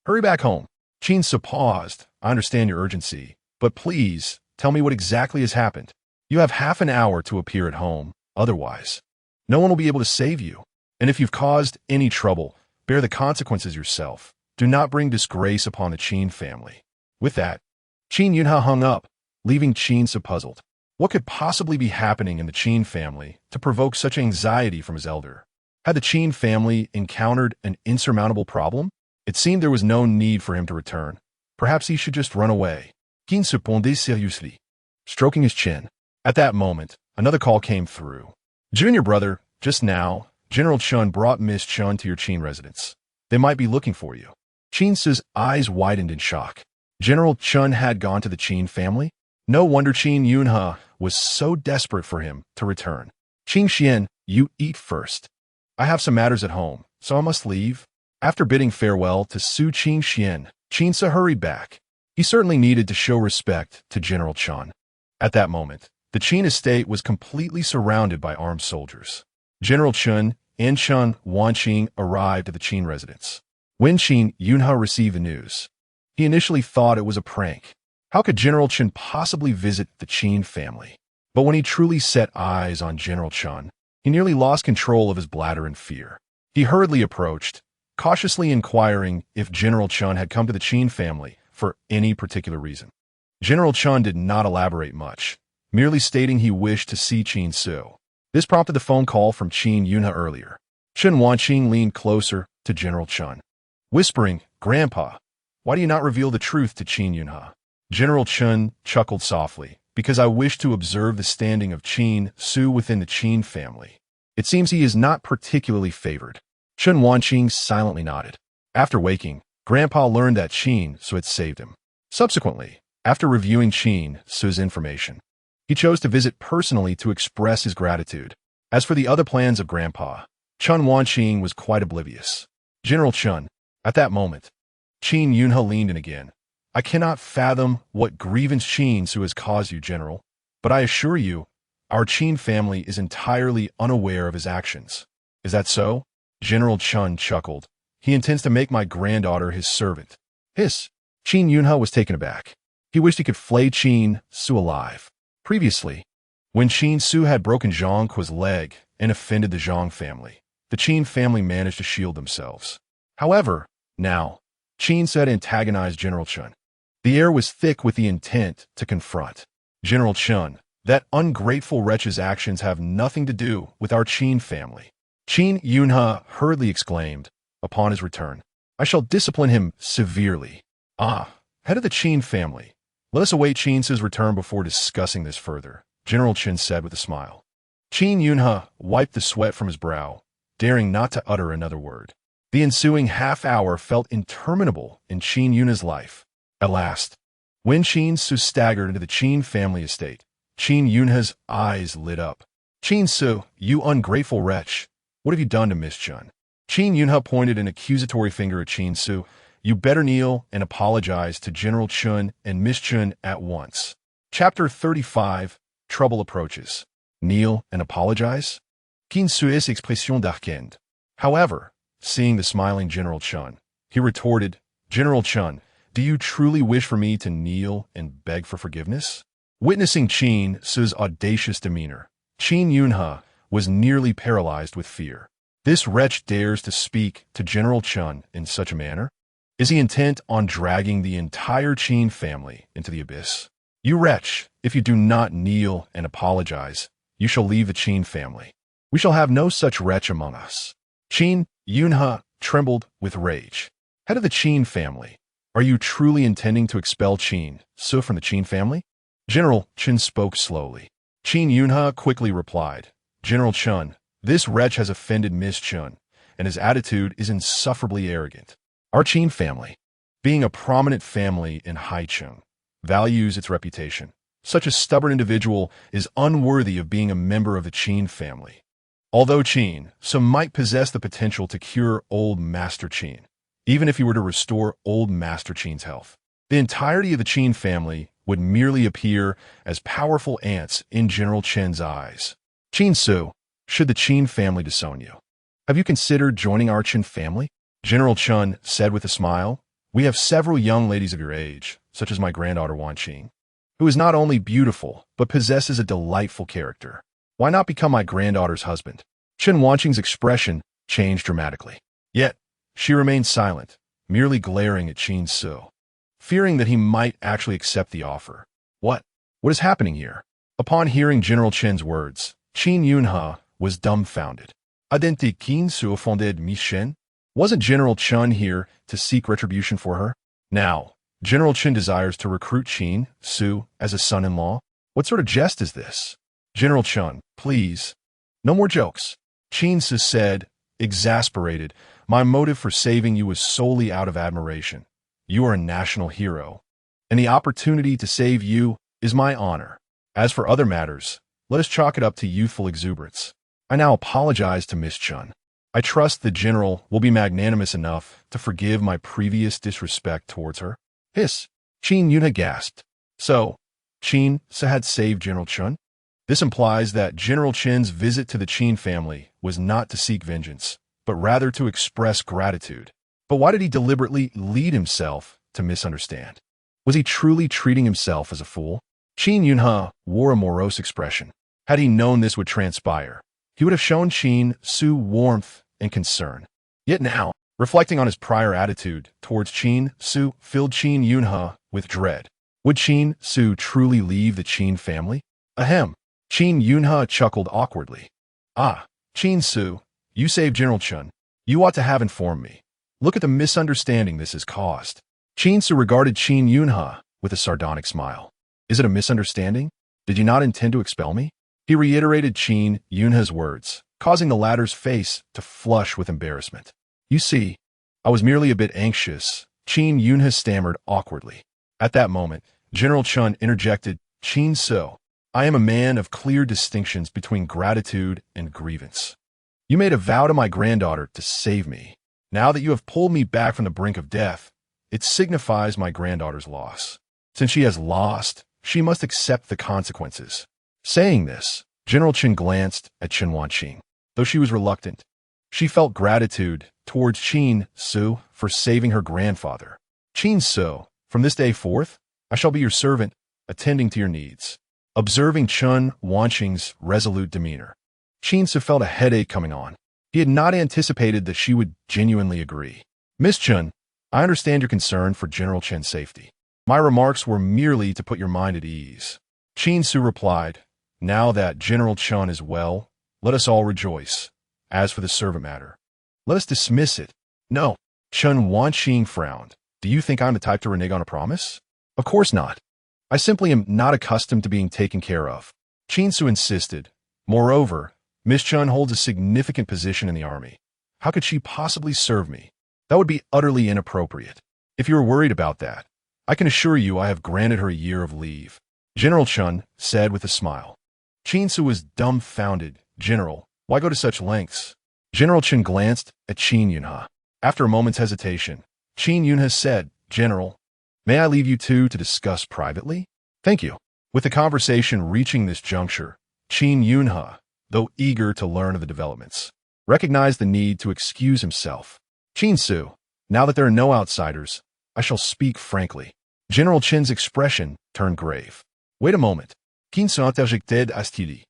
Hurry back home. Qin Ce paused. I understand your urgency, but please, tell me what exactly has happened. You have half an hour to appear at home. Otherwise, no one will be able to save you. And if you've caused any trouble, bear the consequences yourself. Do not bring disgrace upon the Qin family. With that, Qin Yunha hung up, leaving Qin Ce puzzled. What could possibly be happening in the Qin family to provoke such anxiety from his elder? Had the Qin family encountered an insurmountable problem? It seemed there was no need for him to return. Perhaps he should just run away. Qin Se répondait seriously, stroking his chin. At that moment, another call came through. Junior brother, just now, General Chun brought Miss Chun to your Qin residence. They might be looking for you. Qin Ce's eyes widened in shock. General Chun had gone to the Qin family? No wonder Qin Yunha was so desperate for him to return. Qin Xian, you eat first. I have some matters at home, so I must leave. After bidding farewell to Su Qin Xian, Qin Ce hurried back. He certainly needed to show respect to General Chun. At that moment, the Qin estate was completely surrounded by armed soldiers. General Chun and Chun Wanqing arrived at the Qin residence. When Qin Yunha received the news, he initially thought it was a prank. How could General Chun possibly visit the Qin family? But when he truly set eyes on General Chun, he nearly lost control of his bladder in fear. He hurriedly approached, cautiously inquiring if General Chun had come to the Qin family for any particular reason. General Chun did not elaborate much, merely stating he wished to see Qin Ce. This prompted the phone call from Qin Yunha earlier. Chun Wanqing leaned closer to General Chun, whispering, Grandpa, why do you not reveal the truth to Qin Yunha? General Chun chuckled softly, because I wish to observe the standing of Qin Ce within the Qin family. It seems he is not particularly favored. Chun Wanqing silently nodded. After waking, Grandpa learned that Qin Ce had saved him. Subsequently, after reviewing Qin Ce's information, he chose to visit personally to express his gratitude. As for the other plans of Grandpa, Chun Wanqing was quite oblivious. General Chun, at that moment, Qin Yunha leaned in again. I cannot fathom what grievance Qin Ce has caused you, General, but I assure you, our Qin family is entirely unaware of his actions. Is that so? General Chun chuckled. He intends to make my granddaughter his servant. Hiss. Qin Yunha was taken aback. He wished he could flay Qin Ce alive. Previously, when Qin Ce had broken Zhang Ku's leg and offended the Zhang family, the Qin family managed to shield themselves. However, now, Qin Ce had antagonized General Chun. The air was thick with the intent to confront. General Chun, that ungrateful wretch's actions have nothing to do with our Qin family. Qin Yunha hurriedly exclaimed, upon his return, I shall discipline him severely. Ah, head of the Qin family, let us await Qin Ce's return before discussing this further, General Chun said with a smile. Qin Yunha wiped the sweat from his brow, daring not to utter another word. The ensuing half-hour felt interminable in Qin Yunha's life. At last, when Qin Ce staggered into the Qin family estate, Qin Yunha's eyes lit up. Qin Ce, you ungrateful wretch, what have you done to Miss Chun? Qin Yunha pointed an accusatory finger at Qin Ce. You better kneel and apologize to General Chun and Miss Chun at once. Chapter 35, Trouble Approaches. Kneel and apologize? Qin Ce's expression darkened. However, seeing the smiling General Chun, he retorted, General Chun, do you truly wish for me to kneel and beg for forgiveness? Witnessing Qin Ce's audacious demeanor, Qin Yunha was nearly paralyzed with fear. This wretch dares to speak to General Chun in such a manner? Is he intent on dragging the entire Qin family into the abyss? You wretch, if you do not kneel and apologize, you shall leave the Qin family. We shall have no such wretch among us. Qin Yunha trembled with rage. Head of the Qin family, are you truly intending to expel Qin Ce from the Qin family? General Chun spoke slowly. Qin Yunha quickly replied, General Chun, this wretch has offended Miss Chun, and his attitude is insufferably arrogant. Our Qin family, being a prominent family in Haicheng, values its reputation. Such a stubborn individual is unworthy of being a member of the Qin family. Although Qin Ce might possess the potential to cure old Master Qin, even if he were to restore old Master Qin's health, The entirety of the Qin family would merely appear as powerful ants in General Qin's eyes. Qin Ce, should the Qin family disown you? Have you considered joining our Qin family? General Qin said with a smile. We have several young ladies of your age, such as my granddaughter Wan Qing, who is not only beautiful, but possesses a delightful character. Why not become my granddaughter's husband? Qin Wanqing's expression changed dramatically. Yet, she remained silent, merely glaring at Qin Ce, fearing that he might actually accept the offer. What is happening here? Upon hearing General Qin's words, Qin Yunhe was dumbfounded. Adente Qin Ce offended mi Shen? Wasn't General Qin here to seek retribution for her? Now, General Qin desires to recruit Qin Ce as a son-in-law? What sort of jest is this? General Qin, please. No more jokes. Qin Ce said, exasperated. My motive for saving you was solely out of admiration. You are a national hero, and the opportunity to save you is my honor. As for other matters, let us chalk it up to youthful exuberance. I now apologize to Miss Qin. I trust the general will be magnanimous enough to forgive my previous disrespect towards her. Hiss! Qin Yunhe gasped. So, Qin Ce had saved General Qin? This implies that General Qin's visit to the Qin family was not to seek vengeance, but rather to express gratitude. But why did he deliberately lead himself to misunderstand? Was he truly treating himself as a fool? Qin Yunhe wore a morose expression. Had he known this would transpire, he would have shown Qin Ce warmth and concern. Yet now, reflecting on his prior attitude towards Qin Ce filled Qin Yunhe with dread. Would Qin Ce truly leave the Qin family? Ahem. Qin Yunhe chuckled awkwardly. Ah, Qin Ce, you saved General Qin. You ought to have informed me. Look at the misunderstanding this has caused. Qin Ce regarded Qin Yunhe with a sardonic smile. Is it a misunderstanding? Did you not intend to expel me? He reiterated Qin Yunhe's words, causing the latter's face to flush with embarrassment. You see, I was merely a bit anxious, Qin Yunhe stammered awkwardly. At that moment, General Qin interjected, Qin Ce, I am a man of clear distinctions between gratitude and grievance. You made a vow to my granddaughter to save me. Now that you have pulled me back from the brink of death, it signifies my granddaughter's loss. Since she has lost, she must accept the consequences. Saying this, General Qin glanced at Qin Wanqing. Though she was reluctant, she felt gratitude towards Qin Ce for saving her grandfather. Qin Ce, from this day forth, I shall be your servant, attending to your needs. Observing Qin Wanqing's resolute demeanor, Qin Ce felt a headache coming on. He had not anticipated that she would genuinely agree. Miss Qin, I understand your concern for General Qin's safety. My remarks were merely to put your mind at ease. Qin Ce replied, now that General Qin is well, let us all rejoice. As for the servant matter, let us dismiss it. No, Qin Wanqing frowned. Do you think I'm the type to renege on a promise? Of course not. I simply am not accustomed to being taken care of. Qin Ce insisted. Moreover, Miss Qin holds a significant position in the army. How could she possibly serve me? That would be utterly inappropriate. If you are worried about that, I can assure you I have granted her a year of leave. General Qin said with a smile. Qin Ce was dumbfounded. General, why go to such lengths? General Qin glanced at Qin Yunhe. After a moment's hesitation, Qin Yunhe said, General, may I leave you two to discuss privately? Thank you. With the conversation reaching this juncture, Qin Yunhe, though eager to learn of the developments, recognized the need to excuse himself. Qin Ce, now that there are no outsiders, I shall speak frankly. General Qin's expression turned grave. Wait a moment. Qin Ce interjected hastily.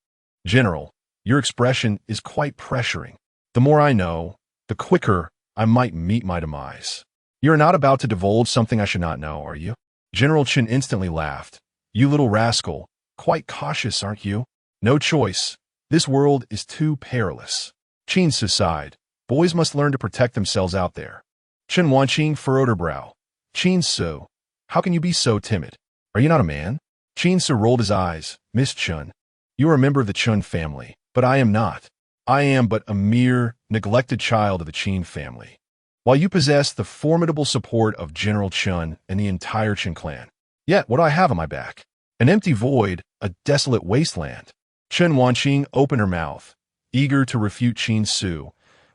General, your expression is quite pressuring. The more I know, the quicker I might meet my demise. You're not about to divulge something I should not know, are you? General Qin instantly laughed. You little rascal, quite cautious, aren't you? No choice. This world is too perilous. Qin Ce sighed. Boys must learn to protect themselves out there. Qin Wanqing furrowed her brow. Qin Ce, how can you be so timid? Are you not a man? Qin Ce rolled his eyes. Miss Qin, you are a member of the Qin family, but I am not. I am but a mere neglected child of the Qin family, while you possess the formidable support of General Qin and the entire Qin clan. Yet what do I have on my back? An empty void, a desolate wasteland. Qin Wanqing opened her mouth, eager to refute Qin Ce,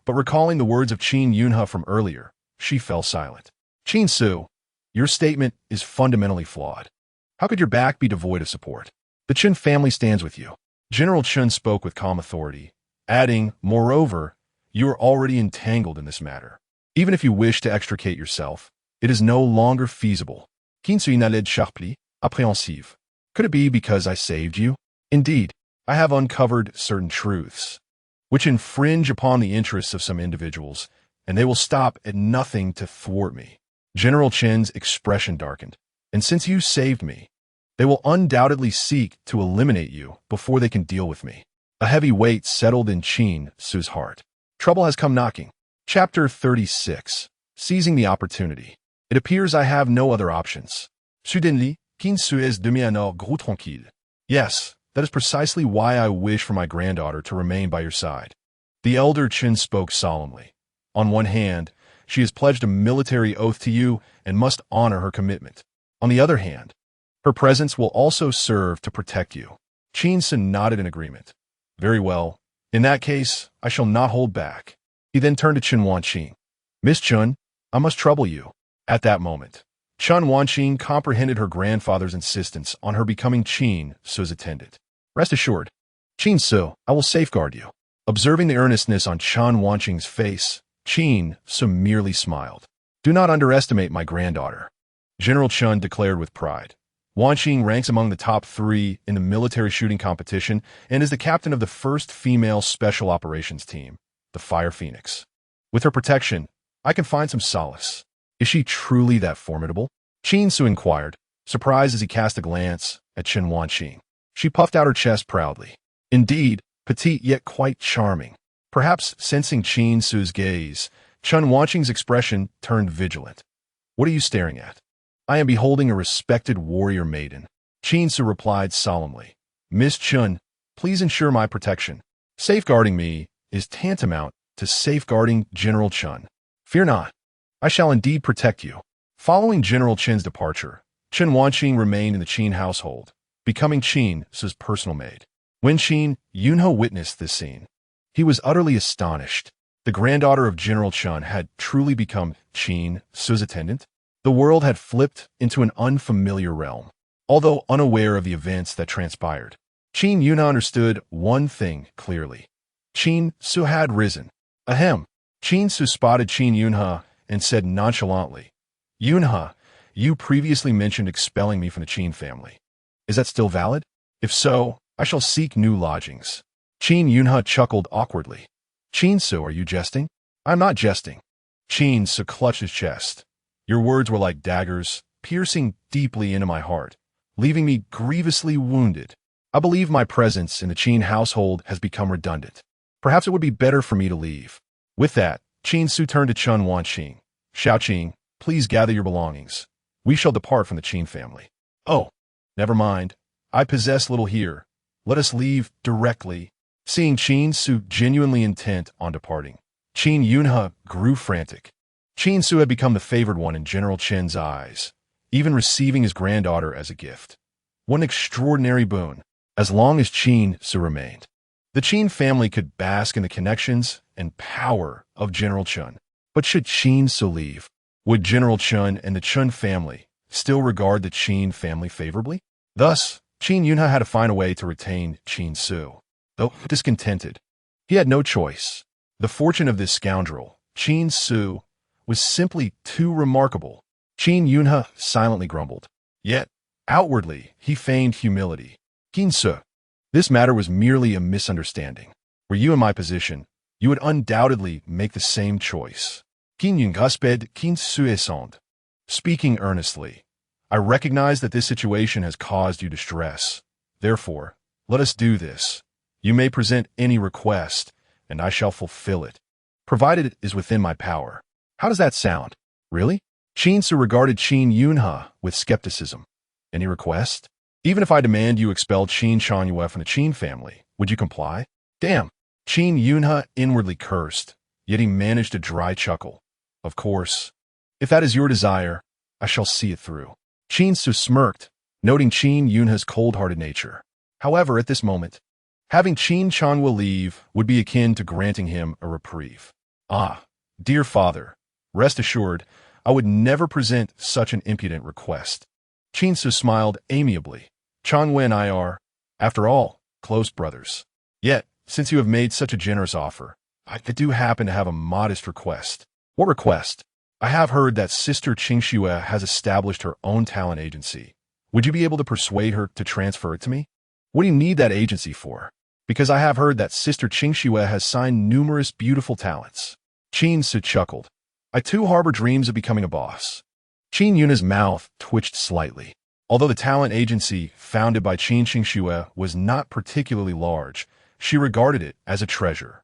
but recalling the words of Qin Yunhe from earlier, she fell silent. Qin Ce, Your statement is fundamentally flawed. How could your back be devoid of support? The Qin family stands with you. General Qin spoke with calm authority, adding, moreover, you are already entangled in this matter. Even if you wish to extricate yourself, it is no longer feasible. Qin Ce n'allait sharply, appréhensive. Could it be because I saved you? Indeed, I have uncovered certain truths, which infringe upon the interests of some individuals, and they will stop at nothing to thwart me. General Qin's expression darkened. And since you saved me, they will undoubtedly seek to eliminate you before they can deal with me. A heavy weight settled in Qin Ce's heart. Trouble has come knocking. Chapter 36. Seizing the opportunity. It appears I have no other options. Soudainement, Qin Ce est devenu un gros tranquille. Yes, that is precisely why I wish for my granddaughter to remain by your side. The elder Qin spoke solemnly. On one hand, she has pledged a military oath to you and must honor her commitment. On the other hand, her presence will also serve to protect you. Qin Ce nodded in agreement. Very well. In that case, I shall not hold back. He then turned to Chen Wanqing. Miss Chun, I must trouble you. At that moment, Chen Wanqing comprehended her grandfather's insistence on her becoming Qin Ce's attendant. Rest assured, Qin Ce, I will safeguard you. Observing the earnestness on Chen Wanqing's face, Qin Ce merely smiled. Do not underestimate my granddaughter, General Chen declared with pride. Wanqing ranks among the top 3 in the military shooting competition and is the captain of the first female special operations team, the Fire Phoenix. With her protection, I can find some solace. Is she truly that formidable? Qin Ce inquired, surprised as he cast a glance at Chen Wanqing. She puffed out her chest proudly. Indeed, petite yet quite charming. Perhaps sensing Qin Ce's gaze, Chen Wanqing's expression turned vigilant. What are you staring at? I am beholding a respected warrior maiden. Qin Ce replied solemnly. Miss Chun, please ensure my protection. Safeguarding me is tantamount to safeguarding General Chen. Fear not. I shall indeed protect you. Following General Chen's departure, Chen Wanqing remained in the Qin household, becoming Qin Ce's personal maid. When Qin Yunhe witnessed this scene, he was utterly astonished. The granddaughter of General Chen had truly become Qin Ce's attendant. The world had flipped into an unfamiliar realm. Although unaware of the events that transpired, Qin Yunhe understood one thing clearly. Qin Ce had risen. Ahem. Qin Ce spotted Qin Yunhe and said nonchalantly, Yunhe, you previously mentioned expelling me from the Qin family. Is that still valid? If so, I shall seek new lodgings. Qin Yunhe chuckled awkwardly. Qin Ce, are you jesting? I'm not jesting. Qin Ce clutched his chest. Your words were like daggers, piercing deeply into my heart, leaving me grievously wounded. I believe my presence in the Qin household has become redundant. Perhaps it would be better for me to leave. With that, Qin Ce turned to Chen Wanqing. Xiaoqing, please gather your belongings. We shall depart from the Qin family. Oh, never mind. I possess little here. Let us leave directly. Seeing Qin Ce genuinely intent on departing, Qin Yunhe grew frantic. Qin Ce had become the favored one in General Chen's eyes, even receiving his granddaughter as a gift. What an extraordinary boon, as long as Qin Ce remained. The Qin family could bask in the connections and power of General Chen. But should Qin Ce leave, would General Chen and the Chen family still regard the Qin family favorably? Thus, Qin Yunhe had to find a way to retain Qin Ce. Though discontented, he had no choice. The fortune of this scoundrel, Qin Ce, was simply too remarkable. Qin Yunhe silently grumbled. Yet, outwardly, he feigned humility. Qin Ce, this matter was merely a misunderstanding. Were you in my position, you would undoubtedly make the same choice. Qin Yunhe sped Qin Ce sonde. Speaking earnestly, I recognize that this situation has caused you distress. Therefore, let us do this. You may present any request, and I shall fulfill it, provided it is within my power. How does that sound? Really? Qin Ce regarded Qin Yunhe with skepticism. Any request? Even if I demand you expel Qin Shangyue from the Qin family, would you comply? Damn! Qin Yunhe inwardly cursed, yet he managed a dry chuckle. Of course. If that is your desire, I shall see it through. Qin Ce smirked, noting Qin Yunhe's cold-hearted nature. However, at this moment, having Qin Shangyue leave would be akin to granting him a reprieve. Ah, dear father, rest assured, I would never present such an impudent request. Qin Ce smiled amiably. Changwen and I are, after all, close brothers. Yet, since you have made such a generous offer, I do happen to have a modest request. What request? I have heard that Sister Qingxue has established her own talent agency. Would you be able to persuade her to transfer it to me? What do you need that agency for? Because I have heard that Sister Qingxue has signed numerous beautiful talents. Qin Ce chuckled. I too harbor dreams of becoming a boss. Qin Yuna's mouth twitched slightly. Although the talent agency founded by Qin Qingxue was not particularly large, she regarded it as a treasure.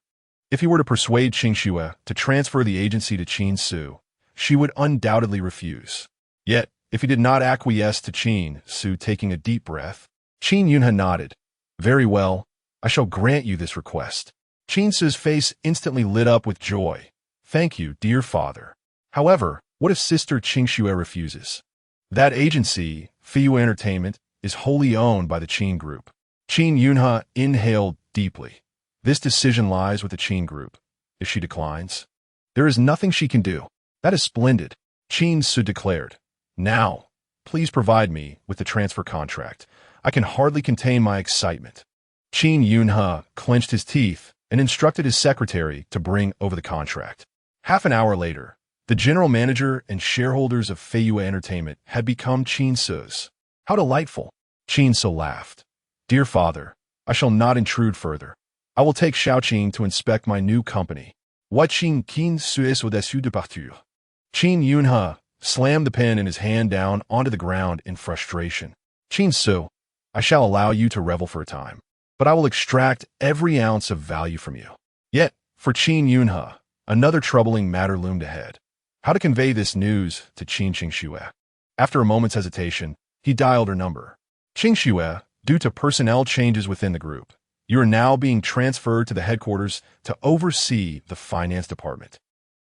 If he were to persuade Qingxue to transfer the agency to Qin Ce, she would undoubtedly refuse. Yet, if he did not acquiesce to Qin Ce taking a deep breath, Qin Yunha nodded. Very well, I shall grant you this request. Qin Ce's face instantly lit up with joy. Thank you, dear father. However, what if Sister Qingxue refuses? That agency, Feyue Entertainment, is wholly owned by the Qin Group. Qin Yunha inhaled deeply. This decision lies with the Qin Group. If she declines, there is nothing she can do. That is splendid, Qin Ce declared. Now, please provide me with the transfer contract. I can hardly contain my excitement. Qin Yunha clenched his teeth and instructed his secretary to bring over the contract. Half an hour later, the general manager and shareholders of Feyue Entertainment had become Qin Ce's. How delightful! Qin Ce laughed. Dear father, I shall not intrude further. I will take Xiaoqing to inspect my new company. What Qin Ce est au-dessus de partir? Qin Yunha slammed the pen in his hand down onto the ground in frustration. Qin Ce, I shall allow you to revel for a time, but I will extract every ounce of value from you. Yet, for Qin Yunha, another troubling matter loomed ahead. How to convey this news to Qin Qingxue? After a moment's hesitation, he dialed her number. Qingxue, due to personnel changes within the group, you are now being transferred to the headquarters to oversee the finance department.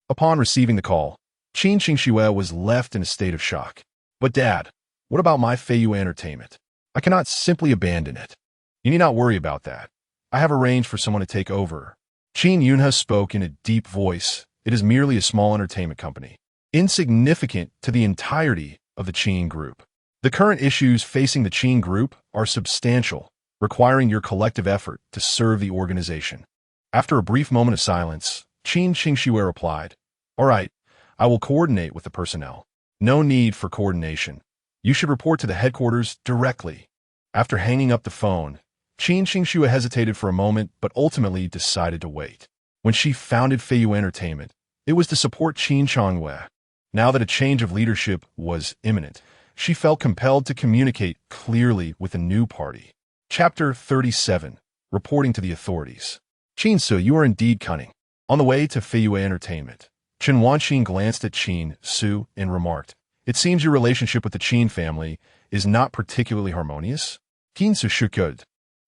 Upon receiving the call, Qin Qingxue was left in a state of shock. But Dad, what about my Feyue Entertainment? I cannot simply abandon it. You need not worry about that. I have arranged for someone to take over. Qin Yunha spoke in a deep voice. It is merely a small entertainment company, insignificant to the entirety of the Qin Group. The current issues facing the Qin Group are substantial, requiring your collective effort to serve the organization. After a brief moment of silence, Qin Qingxue replied, All right, I will coordinate with the personnel. No need for coordination. You should report to the headquarters directly. After hanging up the phone, Qin Qingxue hesitated for a moment but ultimately decided to wait. When she founded Feyue Entertainment, it was to support Qin Changwei. Now that a change of leadership was imminent, she felt compelled to communicate clearly with the new party. Chapter 37. Reporting to the authorities. Qin Ce, you are indeed cunning. On the way to Feyue Entertainment, Chen Wanqing glanced at Qin Ce and remarked, It seems your relationship with the Qin family is not particularly harmonious. Qin Ce shook his head.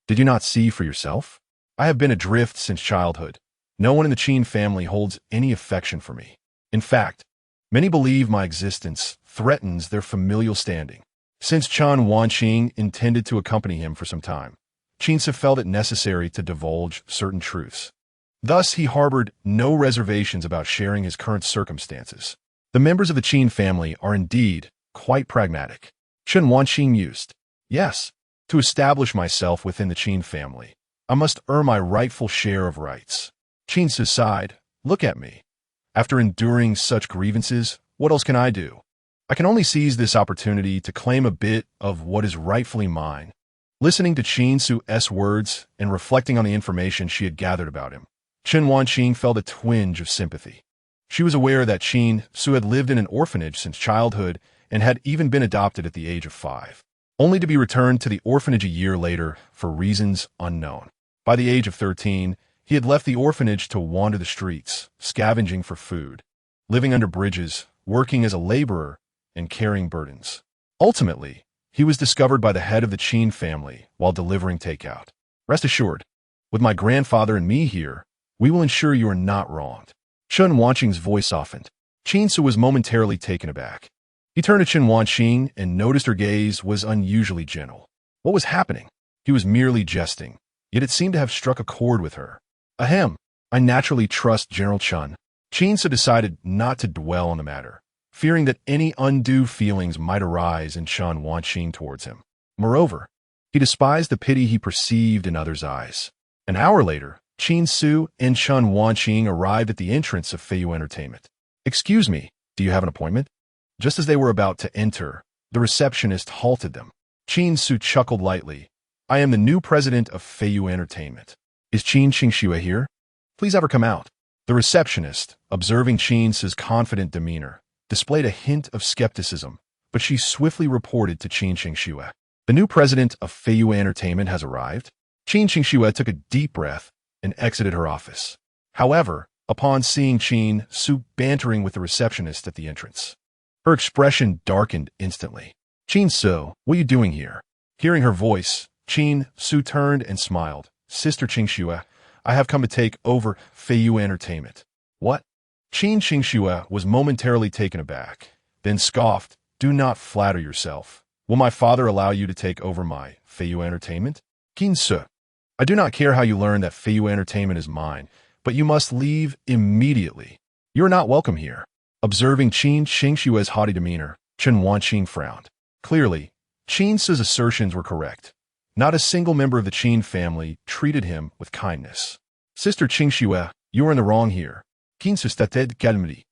Did you not see for yourself? I have been adrift since childhood. No one in the Qin family holds any affection for me. In fact, many believe my existence threatens their familial standing. Since Chen Wanqing intended to accompany him for some time, Qin Ce felt it necessary to divulge certain truths. Thus, he harbored no reservations about sharing his current circumstances. The members of the Qin family are indeed quite pragmatic. Chen Wanqing mused. Yes, to establish myself within the Qin family, I must earn my rightful share of rights. Qin Ce sighed. Look at me. After enduring such grievances, what else can I do? I can only seize this opportunity to claim a bit of what is rightfully mine. Listening to Qin Ce's words and reflecting on the information she had gathered about him, Chen Wanqing felt a twinge of sympathy. She was aware that Qin Ce had lived in an orphanage since childhood and had even been adopted at the age of 5, only to be returned to the orphanage a year later for reasons unknown. By the age of 13, he had left the orphanage to wander the streets, scavenging for food, living under bridges, working as a laborer, and carrying burdens. Ultimately, he was discovered by the head of the Qin family while delivering takeout. Rest assured, with my grandfather and me here, we will ensure you are not wronged. Chen Wanqing's voice softened. Qin Ce was momentarily taken aback. He turned to Chen Wanqing and noticed her gaze was unusually gentle. What was happening? He was merely jesting, yet it seemed to have struck a chord with her. Ahem, I naturally trust General Chen. Qin Ce decided not to dwell on the matter. fearing that any undue feelings might arise in Chen Wanqing towards him. Moreover, he despised the pity he perceived in others' eyes. An hour later, Qin Ce and Chen Wanqing arrived at the entrance of Feiyu Entertainment. "Excuse me, do you have an appointment?" Just as they were about to enter, the receptionist halted them. Qin Ce chuckled lightly. "I am the new president of Feiyu Entertainment. Is Qin Qingxue here? Please have her come out." The receptionist, observing Qin Ce's confident demeanor, displayed a hint of skepticism, but she swiftly reported to Qin Qingxue. "The new president of Feiyu Entertainment has arrived." Qin Qingxue took a deep breath and exited her office. However, upon seeing Qin Ce bantering with the receptionist at the entrance, her expression darkened instantly. "Qin Ce, what are you doing here?" Hearing her voice, Qin Ce turned and smiled. "Sister Qingxue, I have come to take over Feiyu Entertainment." "What?" Qin Qingxue was momentarily taken aback, then scoffed. "Do not flatter yourself. Will my father allow you to take over my Feiyu Entertainment?" "Qin Ce, I do not care how you learn that Feiyu Entertainment is mine, but you must leave immediately. You are not welcome here." Observing Qin Qingxue's haughty demeanor, Chen Wanqing frowned. Clearly, Qin Ce's assertions were correct. Not a single member of the Qin family treated him with kindness. "Sister Qingxue, you are in the wrong here. Qin Ce stated calmly.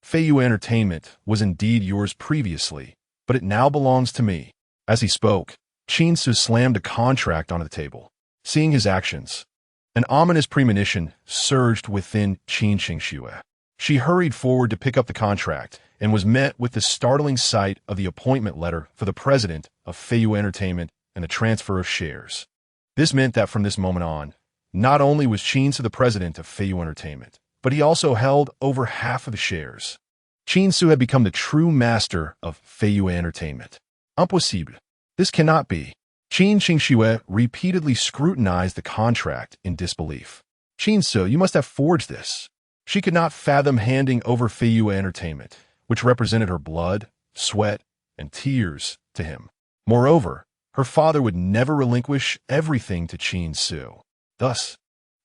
Feiyu Entertainment was indeed yours previously, but it now belongs to me." As he spoke, Qin Ce slammed a contract onto the table. Seeing his actions, an ominous premonition surged within Qin Qingxue. She hurried forward to pick up the contract and was met with the startling sight of the appointment letter for the president of Feiyu Entertainment and the transfer of shares. This meant that from this moment on, not only was Qin Ce the president of Feiyu Entertainment, but he also held over half of the shares. Qin Ce had become the true master of Feiyu Entertainment. Impossible. This cannot be. Qin Qingxue repeatedly scrutinized the contract in disbelief. "Qin Ce, you must have forged this." She could not fathom handing over Feiyu Entertainment, which represented her blood, sweat, and tears, to him. Moreover, her father would never relinquish everything to Qin Ce. Thus,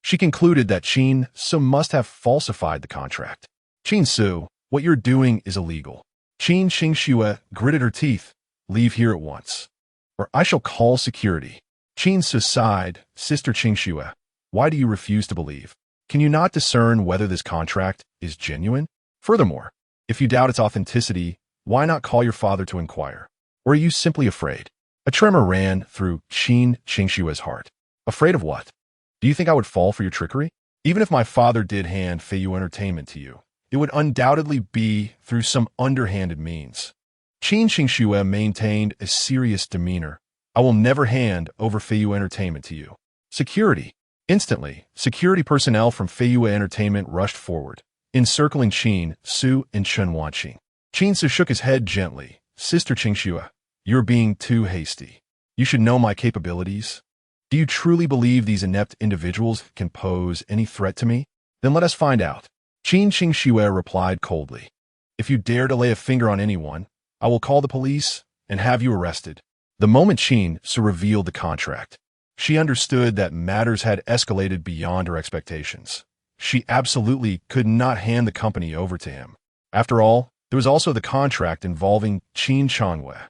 she concluded that Qin Ce must have falsified the contract. "Qin Ce, what you're doing is illegal." Qin Qingxue gritted her teeth. "Leave here at once, or I shall call security." Qin Ce sighed. "Sister Qingxue, why do you refuse to believe? Can you not discern whether this contract is genuine? Furthermore, if you doubt its authenticity, why not call your father to inquire? Or are you simply afraid?" A tremor ran through Qin Qingxue's heart. "Afraid of what? Do you think I would fall for your trickery? Even if my father did hand Feiyu Entertainment to you, it would undoubtedly be through some underhanded means." Qin Qingxue maintained a serious demeanor. "I will never hand over Feiyu Entertainment to you." "Security." Instantly, security personnel from Feiyu Entertainment rushed forward, encircling Qin Ce and Chen Wanqing. Qin Ce shook his head gently. "Sister Qingxue, you're being too hasty. You should know my capabilities. Do you truly believe these inept individuals can pose any threat to me? Then let us find out." Qin Qingxue replied coldly. "If you dare to lay a finger on anyone, I will call the police and have you arrested." The moment Qin Ce revealed the contract, she understood that matters had escalated beyond her expectations. She absolutely could not hand the company over to him. After all, there was also the contract involving Qin Chanhue.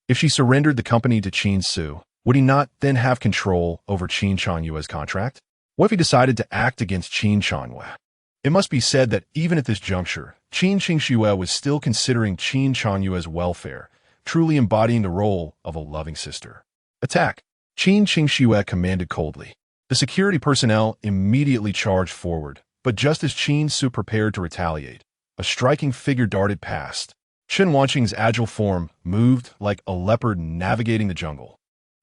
If she surrendered the company to Qin Ce, would he not then have control over Qin Chanhue's contract? What if he decided to act against Qin Chanhue? It must be said that even at this juncture, Qin Qingxue was still considering Qin Chanhue's welfare, truly embodying the role of a loving sister. "Attack!" Qin Qingxue commanded coldly. The security personnel immediately charged forward, but just as Qin Ce prepared to retaliate, a striking figure darted past. Chen Wanqing's agile form moved like a leopard navigating the jungle.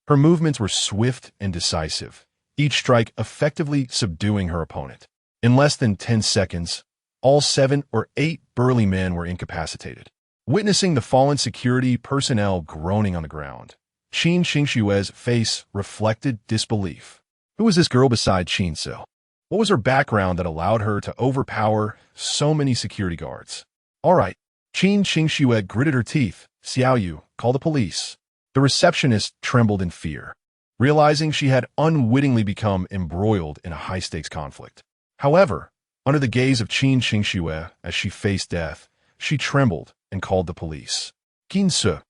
Her movements were swift and decisive, each strike effectively subduing her opponent. In less than 10 seconds, all 7 or 8 burly men were incapacitated. Witnessing the fallen security personnel groaning on the ground, Qin Qingxue's face reflected disbelief. Who was this girl beside Qin Ce? What was her background that allowed her to overpower so many security guards? "All right." Qin Qingxue gritted her teeth. "Xiao Yu, call the police." The receptionist trembled in fear, realizing she had unwittingly become embroiled in a high-stakes conflict. However, under the gaze of Qin Qingxue as she faced death, she trembled and called the police. Qin Ce,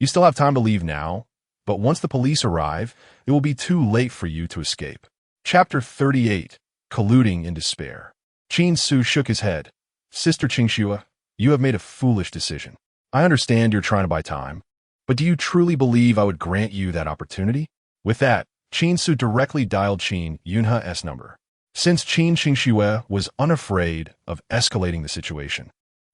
you still have time to leave now, but once the police arrive, it will be too late for you to escape. Chapter 38. Colluding in Despair. Qin Ce shook his head. Sister Qingxue, you have made a foolish decision. I understand you're trying to buy time, but do you truly believe I would grant you that opportunity? With that, Qin Ce directly dialed Qin Yunhe's number. Since Qin Qingxue was unafraid of escalating the situation,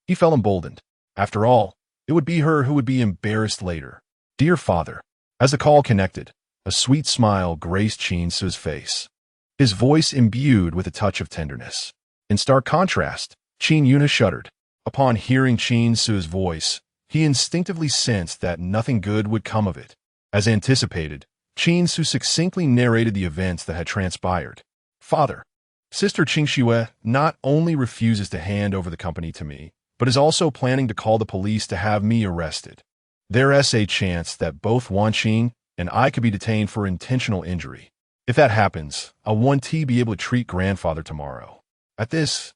he felt emboldened. After all, it would be her who would be embarrassed later. Dear father. As the call connected, a sweet smile graced Qin Ce's face, his voice imbued with a touch of tenderness. In stark contrast, Qin Yunhe shuddered. Upon hearing Qin Ce's voice, he instinctively sensed that nothing good would come of it. As anticipated, Qin Ce succinctly narrated the events that had transpired. Father, Sister Qingxue not only refuses to hand over the company to me, but is also planning to call the police to have me arrested. There's a chance that both Wan Qing and I could be detained for intentional injury. If that happens, I'll want to be able to treat grandfather tomorrow. At this,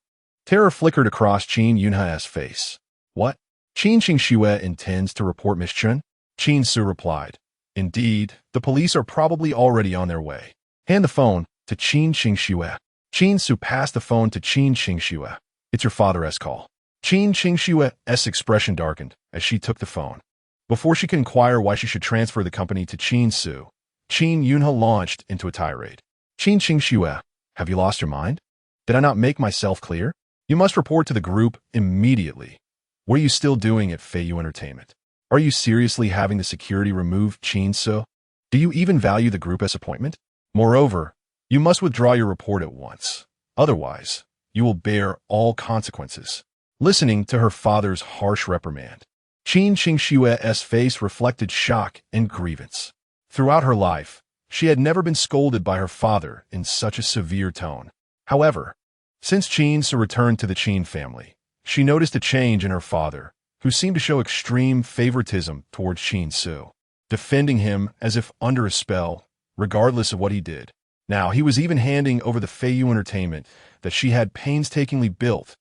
terror flickered across Qin Yunhe's face. What? Qin Qingxue intends to report Miss Chen? Qin Ce replied. Indeed, the police are probably already on their way. Hand the phone to Qin Qingxue. Qin Ce passed the phone to Qin Qingxue. It's your father's call. Qin Qingxue's expression darkened as she took the phone. Before she could inquire why she should transfer the company to Qin Ce, Qin Yunhe launched into a tirade. Qin Qingxue, have you lost your mind? Did I not make myself clear? You must report to the group immediately. What are you still doing at Feiyu Entertainment? Are you seriously having the security removed, Qin Ce? Do you even value the group's appointment? Moreover, you must withdraw your report at once. Otherwise, you will bear all consequences. Listening to her father's harsh reprimand, Qin Qingxue's face reflected shock and grievance. Throughout her life, she had never been scolded by her father in such a severe tone. However, since Qin Ce returned to the Qin family, she noticed a change in her father, who seemed to show extreme favoritism towards Qin Ce, defending him as if under a spell, regardless of what he did. Now, he was even handing over the Feiyu Entertainment that she had painstakingly built.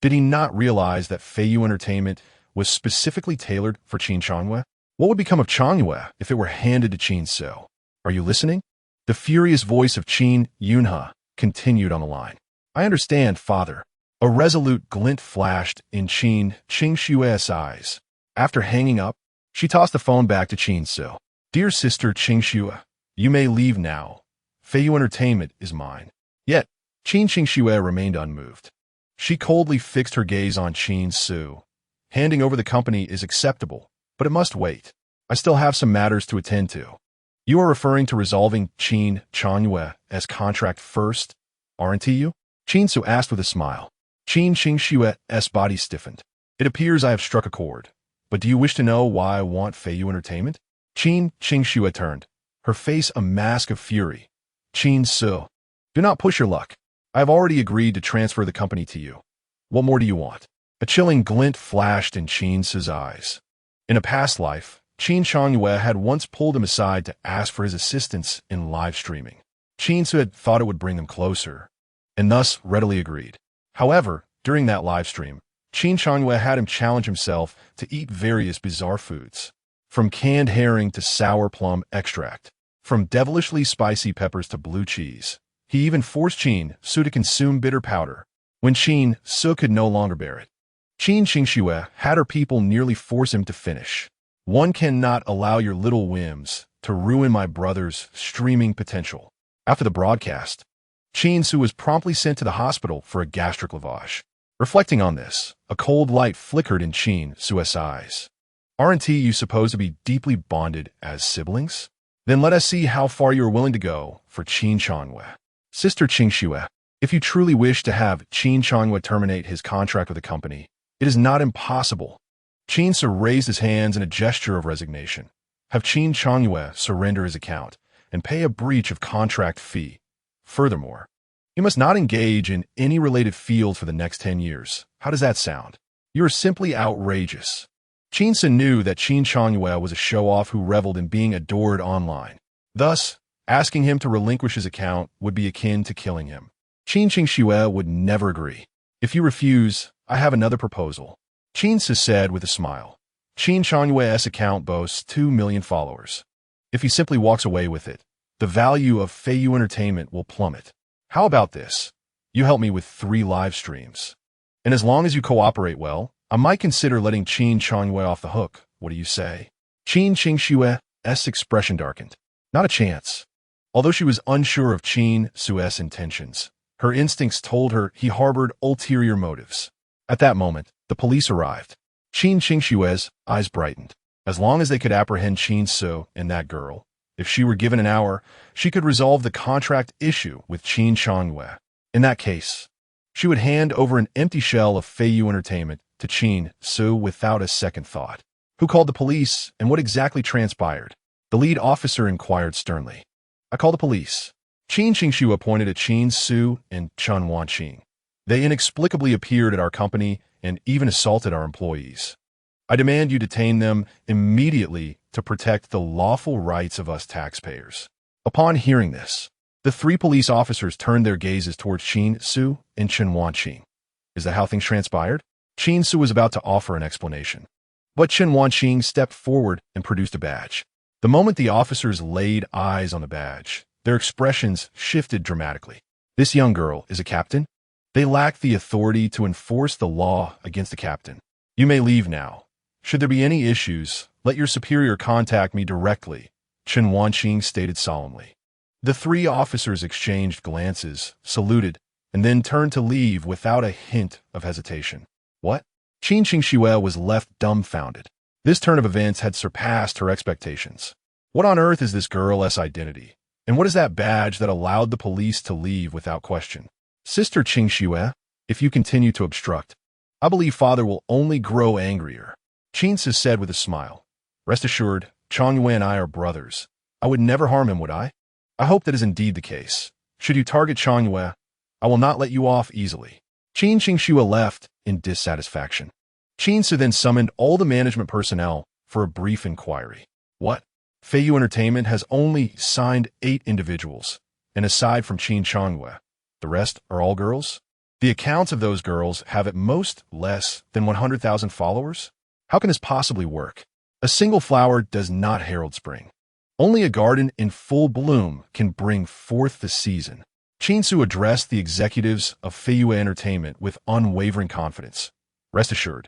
Did he not realize that Feiyu Entertainment was specifically tailored for Qin Changyue? What would become of Changyue if it were handed to Qin Ce? Are you listening? The furious voice of Qin Yunhe continued on the line. I understand, father. A resolute glint flashed in Qin Qingxue's eyes. After hanging up, she tossed the phone back to Qin Ce. Dear sister Qingxue, you may leave now. Feiyu Entertainment is mine. Yet, Qin Qingxue remained unmoved. She coldly fixed her gaze on Qin Ce. Handing over the company is acceptable, but it must wait. I still have some matters to attend to. You are referring to resolving Qin Changyue's contract first, aren't you? Qin Ce asked with a smile. Qin Qingxue's body stiffened. It appears I have struck a chord. But do you wish to know why I want Feiyu Entertainment? Qin Qingxue turned, her face a mask of fury. Qin Ce, do not push your luck. I have already agreed to transfer the company to you. What more do you want? A chilling glint flashed in Qin Ce's eyes. In a past life, Qin Changyue had once pulled him aside to ask for his assistance in live streaming. Qin Ce had thought it would bring them closer, and thus readily agreed. However, during that live stream, Qin Changyue had him challenge himself to eat various bizarre foods, from canned herring to sour plum extract, from devilishly spicy peppers to blue cheese. He even forced Qin Ce to consume bitter powder. When Qin Ce could no longer bear it, Qin Qingxue had her people nearly force him to finish. One cannot allow your little whims to ruin my brother's streaming potential. After the broadcast, Qin Ce was promptly sent to the hospital for a gastric lavage. Reflecting on this, a cold light flickered in Qin Ce's eyes. Aren't you supposed to be deeply bonded as siblings? Then let us see how far you are willing to go for Qin Changyue. Sister Qingxue, if you truly wish to have Qin Changyue terminate his contract with the company, it is not impossible. Qin Ce raised his hands in a gesture of resignation. Have Qin Changyue surrender his account and pay a breach of contract fee. Furthermore, he must not engage in any related field for the next 10 years. How does that sound? You are simply outrageous. Qin Ce knew that Qin Changyue was a show-off who reveled in being adored online. Thus, asking him to relinquish his account would be akin to killing him. Qin Qingxue would never agree. If you refuse, I have another proposal. Qin Ce said with a smile. Qin Chanyue's account boasts 2 million followers. If he simply walks away with it, the value of Feiyu Entertainment will plummet. How about this? You help me with 3 live streams. And as long as you cooperate well, I might consider letting Qin Changyue off the hook. What do you say? Qin Qingshue's expression darkened. Not a chance. Although she was unsure of Qin Ce's intentions, her instincts told her he harbored ulterior motives. At that moment, the police arrived. Qin Qingshue's eyes brightened. As long as they could apprehend Qin Ce and that girl, if she were given an hour, she could resolve the contract issue with Qin Changyue. In that case, she would hand over an empty shell of Feiyu Entertainment to Qin Ce without a second thought. Who called the police, and what exactly transpired? The lead officer inquired sternly. I called the police. Qin Qingshu appointed a Qin Ce and Chen Wanqing. They inexplicably appeared at our company and even assaulted our employees. I demand you detain them immediately to protect the lawful rights of us taxpayers. Upon hearing this, the 3 police officers turned their gazes towards Qin Ce and Chen Wanqing. Is that how things transpired? Qin Ce was about to offer an explanation, but Chen Wanqing stepped forward and produced a badge. The moment the officers laid eyes on the badge, their expressions shifted dramatically. This young girl is a captain? They lack the authority to enforce the law against a captain. You may leave now. Should there be any issues, let your superior contact me directly, Chen Wanqing stated solemnly. The 3 officers exchanged glances, saluted, and then turned to leave without a hint of hesitation. What? Qin Qingshu was left dumbfounded. This turn of events had surpassed her expectations. What on earth is this girl's identity? And what is that badge that allowed the police to leave without question? Sister Qingshu, if you continue to obstruct, I believe father will only grow angrier. Qin Ce said with a smile. Rest assured, Changyue and I are brothers. I would never harm him, would I? I hope that is indeed the case. Should you target Changyue, I will not let you off easily. Qin Qingshu left in dissatisfaction. Qin Ce then summoned all the management personnel for a brief inquiry. What? Feiyu Entertainment has only signed 8 individuals, and aside from Qin Changyue, the rest are all girls? The accounts of those girls have at most less than 100,000 followers? How can this possibly work? A single flower does not herald spring. Only a garden in full bloom can bring forth the season. Qin Ce addressed the executives of Feiyu Entertainment with unwavering confidence. Rest assured,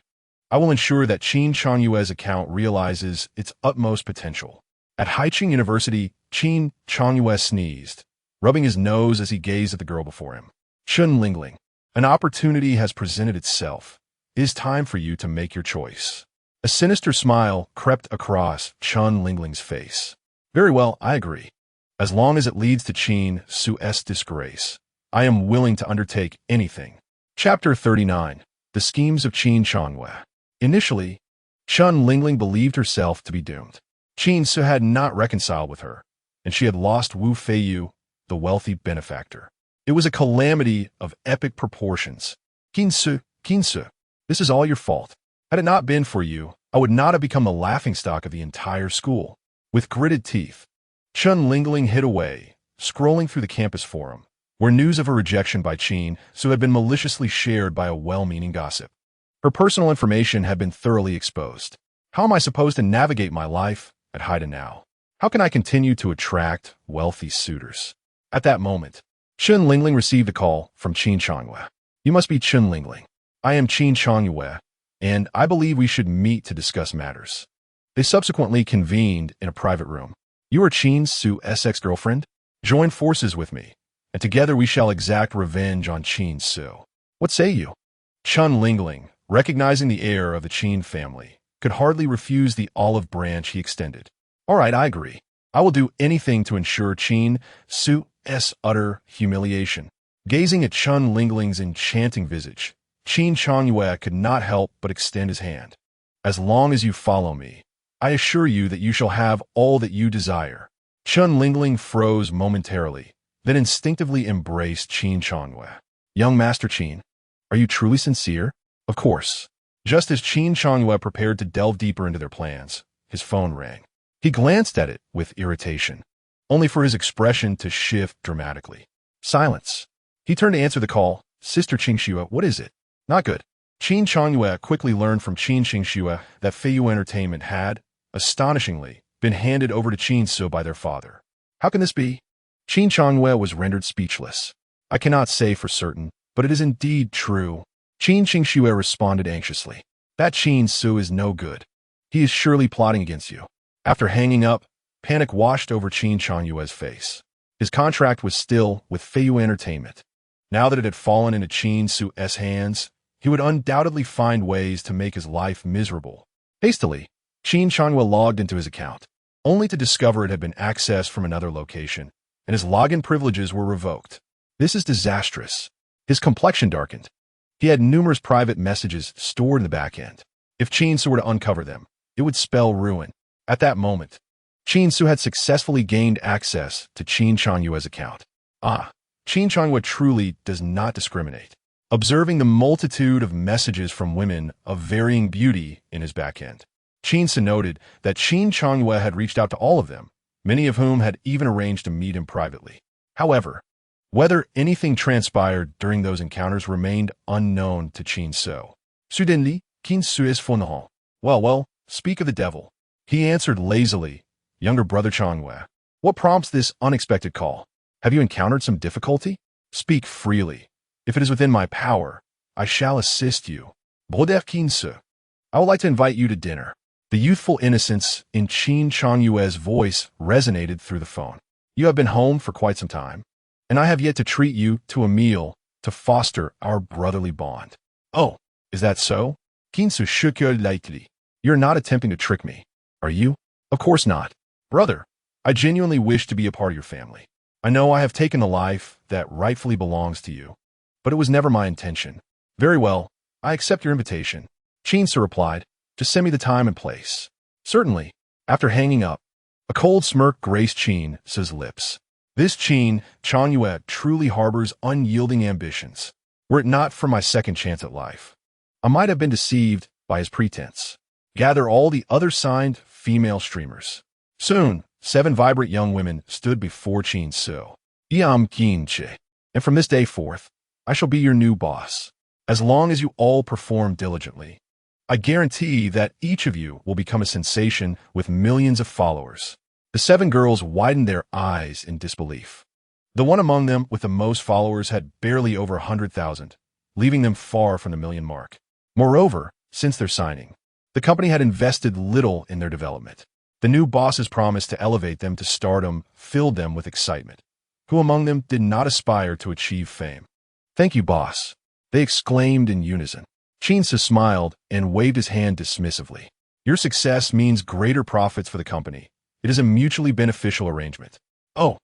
I will ensure that Qin Changyue's account realizes its utmost potential. At Haiqing University, Qin Changyue sneezed, rubbing his nose as he gazed at the girl before him. Chen Lingling, an opportunity has presented itself. It is time for you to make your choice. A sinister smile crept across Chen Lingling's face. Very well, I agree. As long as it leads to Qin Ce's disgrace, I am willing to undertake anything. Chapter 39. The Schemes of Qin Changyue. Initially, Chen Lingling believed herself to be doomed. Qin Ce had not reconciled with her, and she had lost Wu Feiyu, the wealthy benefactor. It was a calamity of epic proportions. Qin Ce, this is all your fault. Had it not been for you, I would not have become the laughingstock of the entire school. With gritted teeth, Chen Lingling hid away, scrolling through the campus forum, where news of her rejection by Qin Ce had been maliciously shared by a well-meaning gossip. Her personal information had been thoroughly exposed. How am I supposed to navigate my life at Haida now? How can I continue to attract wealthy suitors? At that moment, Chen Lingling received a call from Qin Changyue. You must be Chen Lingling. I am Qin Changyue, and I believe we should meet to discuss matters. They subsequently convened in a private room. You are Qin Ce's ex-girlfriend? Join forces with me, and together we shall exact revenge on Qin Ce. What say you? Chen Lingling, recognizing the heir of the Qin family, could hardly refuse the olive branch he extended. All right, I agree. I will do anything to ensure Qin Ce's utter humiliation. Gazing at Chen Lingling's enchanting visage, Qin Changyue could not help but extend his hand. As long as you follow me, I assure you that you shall have all that you desire. Chen Lingling froze momentarily, then instinctively embraced Qin Changyue. Young Master Qin, are you truly sincere? Of course. Just as Qin Changyue prepared to delve deeper into their plans, his phone rang. He glanced at it with irritation, only for his expression to shift dramatically. Silence. He turned to answer the call. Sister Qingshu, what is it? Not good. Qin Changyue quickly learned from Qin Xingxue that Feiyu Entertainment had, astonishingly, been handed over to Qin Ce by their father. How can this be? Qin Changyue was rendered speechless. I cannot say for certain, but it is indeed true. Qin Xingxue responded anxiously. That Qin Ce is no good. He is surely plotting against you. After hanging up, panic washed over Qin Changyue's face. His contract was still with Feiyu Entertainment. Now that it had fallen into Qin Ce's hands, he would undoubtedly find ways to make his life miserable. Hastily, Qin Changyue logged into his account, only to discover it had been accessed from another location, and his login privileges were revoked. This is disastrous. His complexion darkened. He had numerous private messages stored in the back end. If Qin Ce were to uncover them, it would spell ruin. At that moment, Qin Ce had successfully gained access to Qin Changyue's account. Qin Changyue truly does not discriminate. Observing the multitude of messages from women of varying beauty in his back end, Qin Ce noted that Qin Changyue had reached out to all of them, many of whom had even arranged to meet him privately. However, whether anything transpired during those encounters remained unknown to Qin Ce. Suddenly, Qin Ce is fondant. Well, speak of the devil. He answered lazily, younger brother Changyue. What prompts this unexpected call? Have you encountered some difficulty? Speak freely. If it is within my power, I shall assist you. Brother Qin Ce, I would like to invite you to dinner. The youthful innocence in Qin Changyue's voice resonated through the phone. You have been home for quite some time, and I have yet to treat you to a meal to foster our brotherly bond. Oh, is that so? Qin Ce shook lightly. You're not attempting to trick me, are you? Of course not. Brother, I genuinely wish to be a part of your family. I know I have taken the life that rightfully belongs to you, but it was never my intention. Very well, I accept your invitation. Qin Ce replied, just send me the time and place. Certainly. After hanging up, a cold smirk graced Qin Ce's lips. This Qin Changyue truly harbors unyielding ambitions. Were it not for my second chance at life, I might have been deceived by his pretense. Gather all the other signed female streamers. Soon, 7 vibrant young women stood before Qin Ce. I am Qin Ce, and from this day forth, I shall be your new boss. As long as you all perform diligently, I guarantee that each of you will become a sensation with millions of followers. The 7 girls widened their eyes in disbelief. The one among them with the most followers had barely over 100,000, leaving them far from the million mark. Moreover, since their signing, the company had invested little in their development. The new boss's promise to elevate them to stardom filled them with excitement. Who among them did not aspire to achieve fame? Thank you, boss, they exclaimed in unison. Qin Ce smiled and waved his hand dismissively. Your success means greater profits for the company. It is a mutually beneficial arrangement. Oh,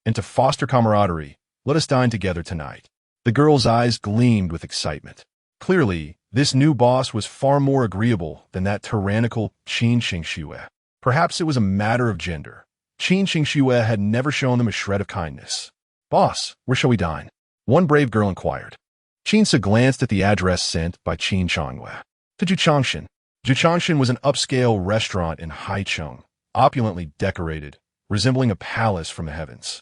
and to foster camaraderie, let us dine together tonight. The girl's eyes gleamed with excitement. Clearly, this new boss was far more agreeable than that tyrannical Qin Xingxue. Perhaps it was a matter of gender. Qin Xingxue had never shown them a shred of kindness. Boss, where shall we dine? One brave girl inquired. Qin Ce glanced at the address sent by Qin Changyue. To Juchangshan. Juchangshan was an upscale restaurant in Haicheng, opulently decorated, resembling a palace from the heavens.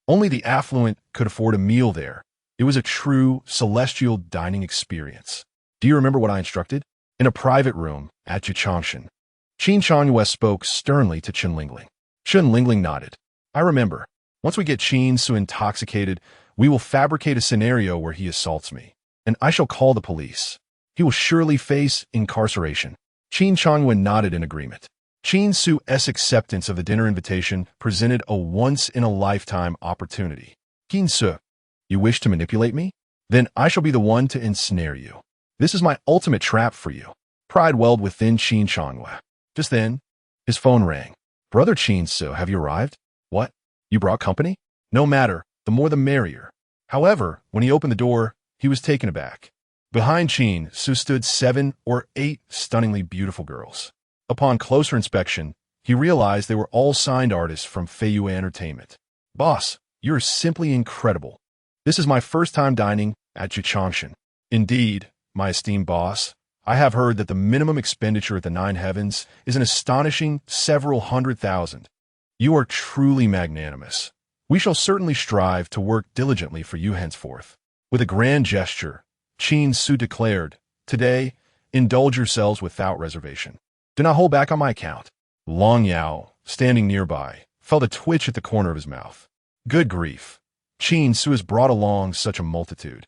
Only the affluent could afford a meal there. It was a true celestial dining experience. Do you remember what I instructed? In a private room at Juchangshan. Qin Changyue spoke sternly to Chen Lingling. Chen Lingling nodded. I remember. Once we get Qin Ce intoxicated, we will fabricate a scenario where he assaults me, and I shall call the police. He will surely face incarceration. Qin Changyue nodded in agreement. Qin Ce's acceptance of the dinner invitation presented a once-in-a-lifetime opportunity. Qin Ce, you wish to manipulate me? Then I shall be the one to ensnare you. This is my ultimate trap for you. Pride welled within Qin Changyue. Just then, his phone rang. Brother Qin Ce, have you arrived? What? You brought company? No matter, the more the merrier. However, when he opened the door, he was taken aback. Behind Qin Ce stood 7 or 8 stunningly beautiful girls. Upon closer inspection, he realized they were all signed artists from Feiyu Entertainment. Boss, you're simply incredible. This is my first time dining at Juchangshan. Indeed, my esteemed boss, I have heard that the minimum expenditure at the 9 heavens is an astonishing several 100,000. You are truly magnanimous. We shall certainly strive to work diligently for you henceforth. With a grand gesture, Qin Ce declared, Today, indulge yourselves without reservation. Do not hold back on my account. Long Yao, standing nearby, felt a twitch at the corner of his mouth. Good grief. Qin Ce has brought along such a multitude.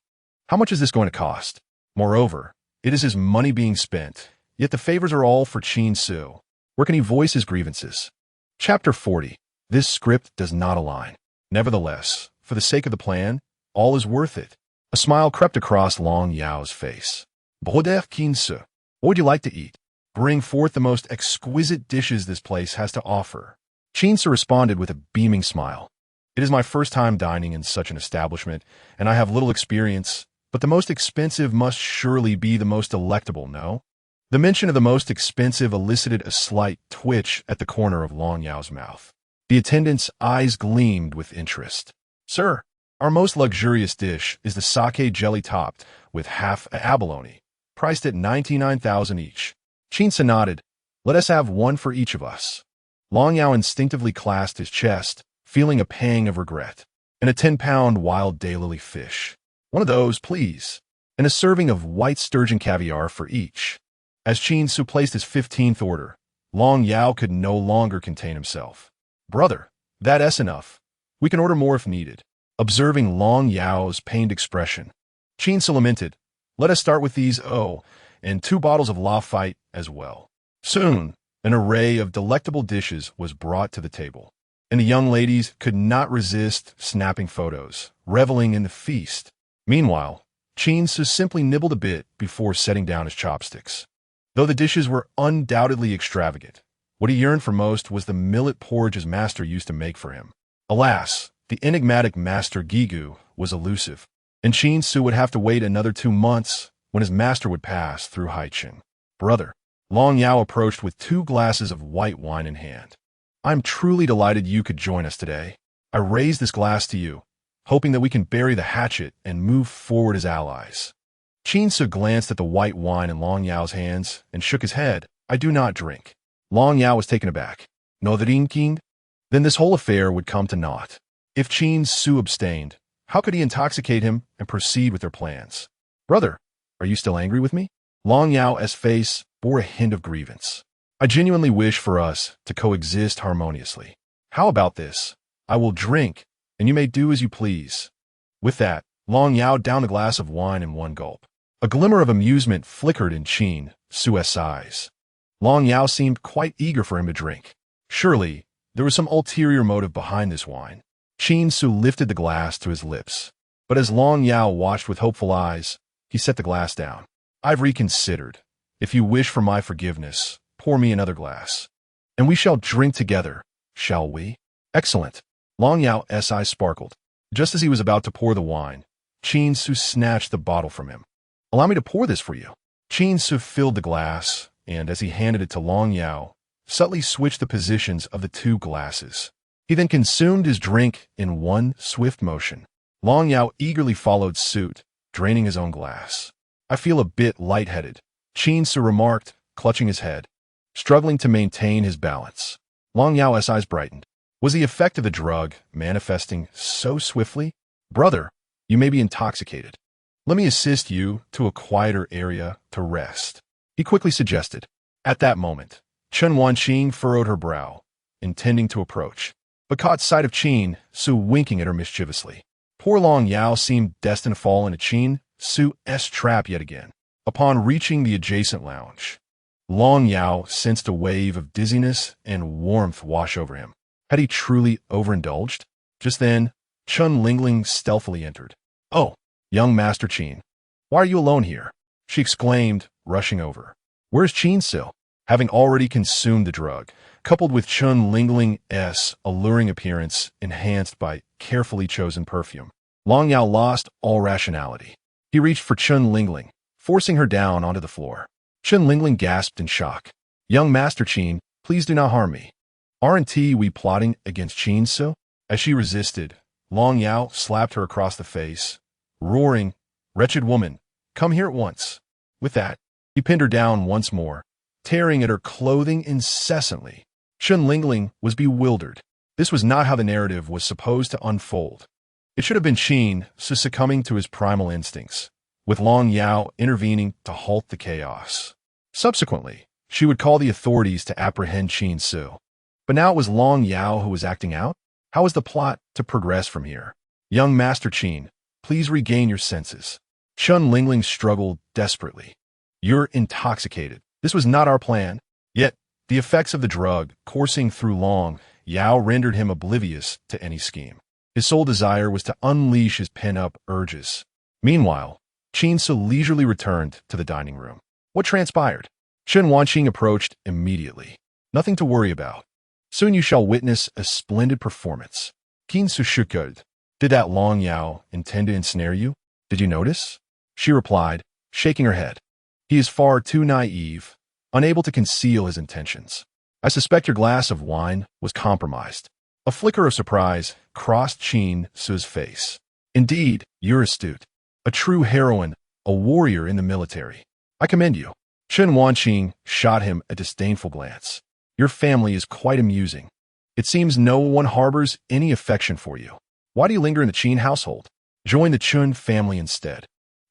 How much is this going to cost? Moreover, it is his money being spent, yet the favors are all for Qin Ce. Where can he voice his grievances? Chapter 40. This script does not align. Nevertheless, for the sake of the plan, all is worth it. A smile crept across Long Yao's face. Broder Qin Ce, what would you like to eat? Bring forth the most exquisite dishes this place has to offer. Qin Ce responded with a beaming smile. It is my first time dining in such an establishment, and I have little experience, but the most expensive must surely be the most delectable, no? The mention of the most expensive elicited a slight twitch at the corner of Long Yao's mouth. The attendant's eyes gleamed with interest. Sir, our most luxurious dish is the sake jelly topped with half a abalone, priced at 99,000 each. Qin Ce nodded. Let us have one for each of us. Long Yao instinctively clasped his chest, feeling a pang of regret. And a 10-pound wild daylily fish. One of those, please. And a serving of white sturgeon caviar for each. As Qin Ce placed his 15th order, Long Yao could no longer contain himself. Brother, that's enough. We can order more if needed. Observing Long Yao's pained expression, Qin Ce lamented, let us start with these, and 2 bottles of Lafite as well. Soon, an array of delectable dishes was brought to the table, and the young ladies could not resist snapping photos, reveling in the feast. Meanwhile, Qin Ce simply nibbled a bit before setting down his chopsticks. Though the dishes were undoubtedly extravagant, what he yearned for most was the millet porridge his master used to make for him. Alas, the enigmatic Master Gigu was elusive, and Qin Ce would have to wait another 2 months when his master would pass through Haicheng. Brother, Long Yao approached with 2 glasses of white wine in hand. I'm truly delighted you could join us today. I raise this glass to you, hoping that we can bury the hatchet and move forward as allies. Qin Ce glanced at the white wine in Long Yao's hands and shook his head. I do not drink. Long Yao was taken aback. No drinking? Then this whole affair would come to naught. If Qin Ce abstained, how could he intoxicate him and proceed with their plans? Brother, are you still angry with me? Long Yao's face bore a hint of grievance. I genuinely wish for us to coexist harmoniously. How about this? I will drink, and you may do as you please. With that, Long Yao downed a glass of wine in one gulp. A glimmer of amusement flickered in Qin Ce's eyes. Long Yao seemed quite eager for him to drink. Surely, there was some ulterior motive behind this wine. Qin Ce lifted the glass to his lips, but as Long Yao watched with hopeful eyes, he set the glass down. I've reconsidered. If you wish for my forgiveness, pour me another glass, and we shall drink together, shall we? Excellent. Long Yao's eyes sparkled. Just as he was about to pour the wine, Qin Ce snatched the bottle from him. Allow me to pour this for you. Qin Ce filled the glass, and as he handed it to Long Yao, subtly switched the positions of the 2 glasses. He then consumed his drink in one swift motion. Long Yao eagerly followed suit, draining his own glass. I feel a bit lightheaded, Qin Ce remarked, clutching his head, struggling to maintain his balance. Long Yao's eyes brightened. Was the effect of the drug manifesting so swiftly? Brother, you may be intoxicated. Let me assist you to a quieter area to rest, he quickly suggested. At that moment, Chen Wanqing furrowed her brow, intending to approach, but caught sight of Qin Ce winking at her mischievously. Poor Long Yao seemed destined to fall into Qin Ce's trap yet again. Upon reaching the adjacent lounge, Long Yao sensed a wave of dizziness and warmth wash over him. Had he truly overindulged? Just then, Chun Lingling stealthily entered. Oh, young Master Qin, why are you alone here? She exclaimed, rushing over. Where's Qin Ce? Having already consumed the drug, coupled with Chun Lingling's alluring appearance enhanced by carefully chosen perfume, Long Yao lost all rationality. He reached for Chun Lingling, forcing her down onto the floor. Chun Lingling gasped in shock. Young Master Qin, please do not harm me. Aren't we plotting against Qin Ce? As she resisted, Long Yao slapped her across the face, roaring, Wretched woman, come here at once. With that, he pinned her down once more, tearing at her clothing incessantly. Chun Lingling was bewildered. This was not how the narrative was supposed to unfold. It should have been Qin Ce succumbing to his primal instincts, with Long Yao intervening to halt the chaos. Subsequently, she would call the authorities to apprehend Qin Ce. But now it was Long Yao who was acting out? How was the plot to progress from here? Young Master Qin, please regain your senses. Chun Lingling struggled desperately. You're intoxicated. This was not our plan. Yet, the effects of the drug coursing through Long Yao rendered him oblivious to any scheme. His sole desire was to unleash his pent-up urges. Meanwhile, Qin Ce leisurely returned to the dining room. What transpired? Chen Wanqing approached immediately. Nothing to worry about. Soon you shall witness a splendid performance. Qin Ce shukud. Did that Long Yao intend to ensnare you? Did you notice? She replied, shaking her head. He is far too naive, unable to conceal his intentions. I suspect your glass of wine was compromised. A flicker of surprise crossed Qin Ce's face. Indeed, you're astute. A true heroine, a warrior in the military. I commend you. Chen Wanqing shot him a disdainful glance. Your family is quite amusing. It seems no one harbors any affection for you. Why do you linger in the Qin household? Join the Chun family instead.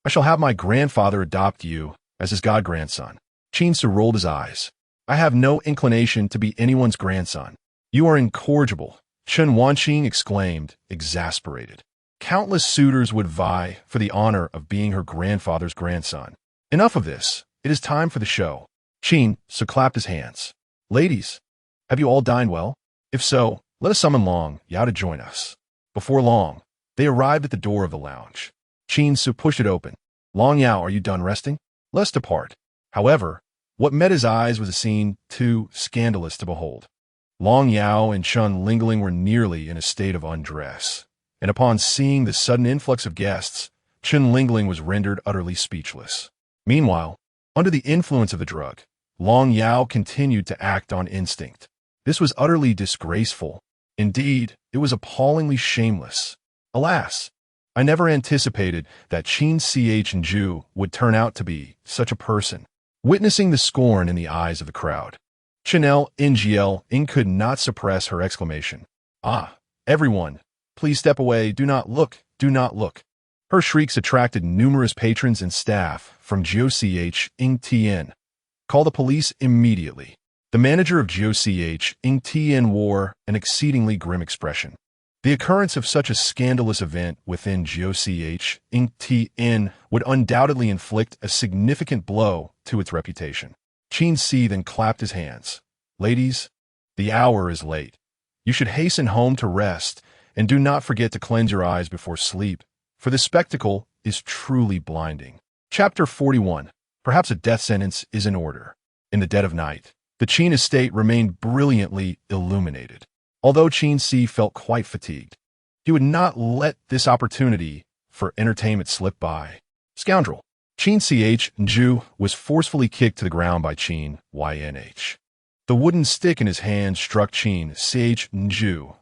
I shall have my grandfather adopt you as his god-grandson. Qin Ce rolled his eyes. I have no inclination to be anyone's grandson. You are incorrigible, Chen Wanqing exclaimed, exasperated. Countless suitors would vie for the honor of being her grandfather's grandson. Enough of this. It is time for the show. Qin Ce clapped his hands. Ladies, have you all dined well? If so, let us summon Long Yao to join us. Before long, they arrived at the door of the lounge. Qin Ce pushed it open. Long Yao, are you done resting? Let us depart. However, what met his eyes was a scene too scandalous to behold. Long Yao and Chun Lingling were nearly in a state of undress, and upon seeing the sudden influx of guests, Chun Lingling was rendered utterly speechless. Meanwhile, under the influence of the drug, Long Yao continued to act on instinct. This was utterly disgraceful. Indeed, it was appallingly shameless. Alas, I never anticipated that Qin Ce would turn out to be such a person. Witnessing the scorn in the eyes of the crowd, Chanel Ngl could not suppress her exclamation. Ah, everyone, please step away, do not look, do not look. Her shrieks attracted numerous patrons and staff from Ing Call the police immediately. The manager of Ing wore an exceedingly grim expression. The occurrence of such a scandalous event within Ing would undoubtedly inflict a significant blow to its reputation. Qin Ce then clapped his hands. Ladies, the hour is late. You should hasten home to rest, and do not forget to cleanse your eyes before sleep, for the spectacle is truly blinding. Chapter 41. Perhaps a death sentence is in order. In the dead of night, the Qin estate remained brilliantly illuminated. Although Qin Ce felt quite fatigued, he would not let this opportunity for entertainment slip by. Scoundrel! Qin Ce was forcefully kicked to the ground by Qin Inh. The wooden stick in his hand struck Qin Ce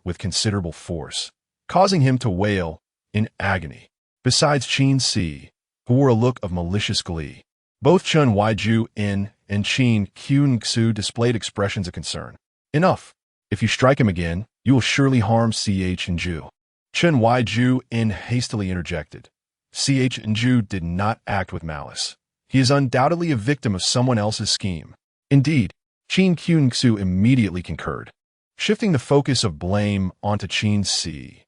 with considerable force, causing him to wail in agony. Besides Qin Ce, who wore a look of malicious glee, both Chun Waiju and Qin Ce displayed expressions of concern. Enough! If you strike him again, you will surely harm Chen Waiju hastily interjected. Chen did not act with malice. He is undoubtedly a victim of someone else's scheme. Indeed, Qin Ce immediately concurred, shifting the focus of blame onto Qin Ce.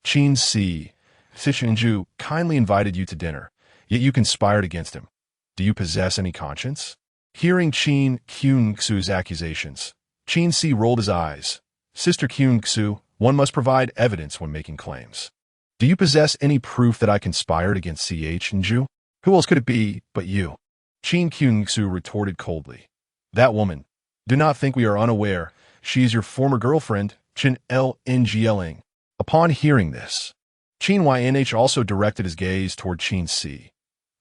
Qin Ce, Chen kindly invited you to dinner, yet you conspired against him. Do you possess any conscience? Hearing Qin Ce's accusations, Qin Ce rolled his eyes. Sister Qin Ce, one must provide evidence when making claims. Do you possess any proof that I conspired against Chen? Who else could it be but you? Qin Ce retorted coldly. That woman. Do not think we are unaware. She is your former girlfriend, Chen Ngling. Upon hearing this, Qin Inh also directed his gaze toward Qin Ce.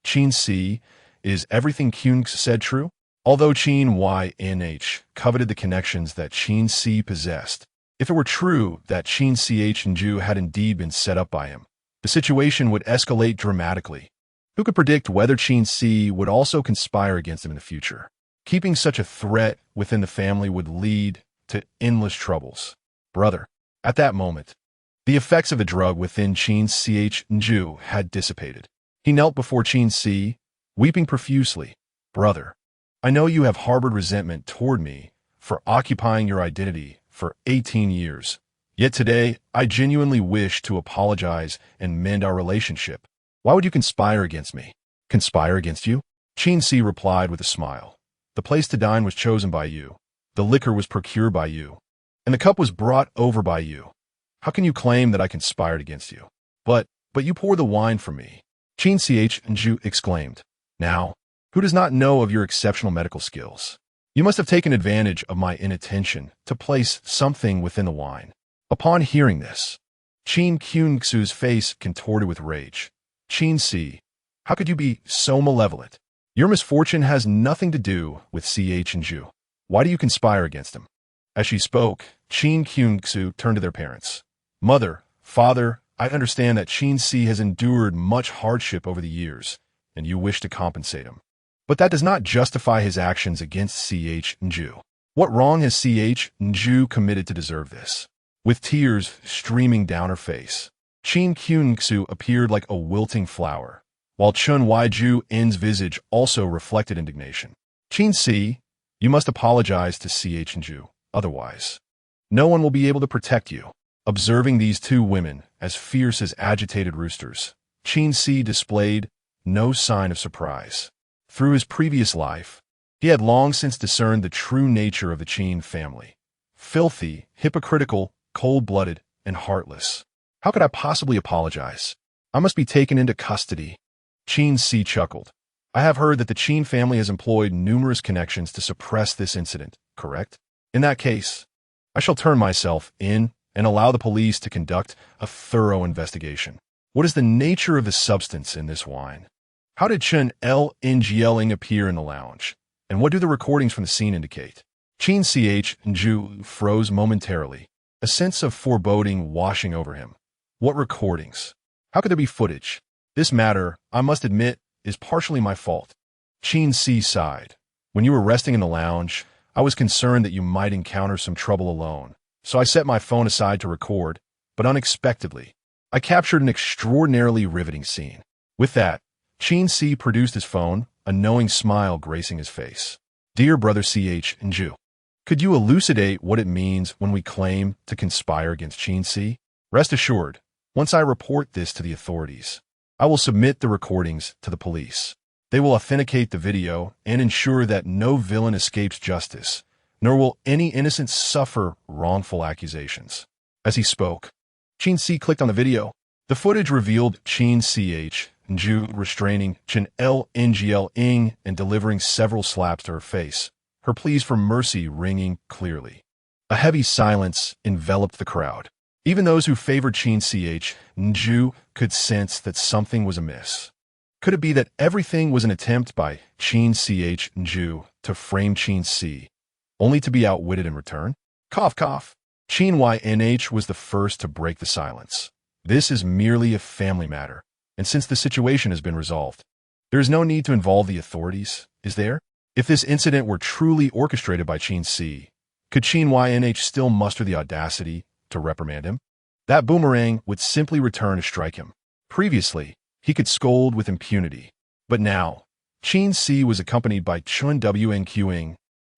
Qin Ce, is everything Qin said true? Although Qin Inh coveted the connections that Qin Ce possessed, if it were true that Qin Ch had indeed been set up by him, the situation would escalate dramatically. Who could predict whether Qin Ce would also conspire against him in the future? Keeping such a threat within the family would lead to endless troubles. Brother, at that moment, the effects of the drug within Qin Ch had dissipated. He knelt before Qin Ce, weeping profusely. Brother, I know you have harbored resentment toward me for occupying your identity for 18 years. Yet today, I genuinely wish to apologize and mend our relationship. Why would you conspire against me? Conspire against you? Qin Ce replied with a smile. The place to dine was chosen by you. The liquor was procured by you. And the cup was brought over by you. How can you claim that I conspired against you? But you poured the wine for me. Qin Ce exclaimed. Now, who does not know of your exceptional medical skills? You must have taken advantage of my inattention to place something within the wine. Upon hearing this, Qin Ce's face contorted with rage. Qin Ce, how could you be so malevolent? Your misfortune has nothing to do with Ce. Why do you conspire against him? As she spoke, Qin Ce turned to their parents. Mother, father, I understand that Qin Ce has endured much hardship over the years, and you wish to compensate him. But that does not justify his actions against Ce. What wrong has Ce. committed to deserve this? With tears streaming down her face, Qin Ce appeared like a wilting flower, while Chun Waiju's visage also reflected indignation. Qin Ce, you must apologize to Ce. Otherwise, no one will be able to protect you. Observing these two women as fierce as agitated roosters, Qin Ce displayed no sign of surprise. Through his previous life, he had long since discerned the true nature of the Qin family. Filthy, hypocritical, cold-blooded, and heartless. How could I possibly apologize? I must be taken into custody. Qin Ce chuckled. I have heard that the Qin family has employed numerous connections to suppress this incident, correct? In that case, I shall turn myself in and allow the police to conduct a thorough investigation. What is the nature of the substance in this wine? How did Chun Ce appear in the lounge? And what do the recordings from the scene indicate? Qin Ce froze momentarily, a sense of foreboding washing over him. What recordings? How could there be footage? This matter, I must admit, is partially my fault. Qin Ce sighed. When you were resting in the lounge, I was concerned that you might encounter some trouble alone. So I set my phone aside to record, but unexpectedly, I captured an extraordinarily riveting scene. With that, Qin Ce produced his phone, a knowing smile gracing his face. Dear brother Ce, could you elucidate what it means when we claim to conspire against Qin Ce? Rest assured, once I report this to the authorities, I will submit the recordings to the police. They will authenticate the video and ensure that no villain escapes justice, nor will any innocent suffer wrongful accusations. As he spoke, Qin Ce clicked on the video. The footage revealed Qin Ce restraining Chen Ngling and delivering several slaps to her face, her pleas for mercy ringing clearly. A heavy silence enveloped the crowd. Even those who favored Qin Ce could sense that something was amiss. Could it be that everything was an attempt by Qin Ce to frame Qin Ce, only to be outwitted in return? Cough, cough. Qin YNH was the first to break the silence. This is merely a family matter, and since the situation has been resolved, there is no need to involve the authorities, is there? If this incident were truly orchestrated by Qin Ce, could Qin YNH still muster the audacity to reprimand him? That boomerang would simply return to strike him. Previously, he could scold with impunity, but now, Qin Ce was accompanied by Chun Wnqing.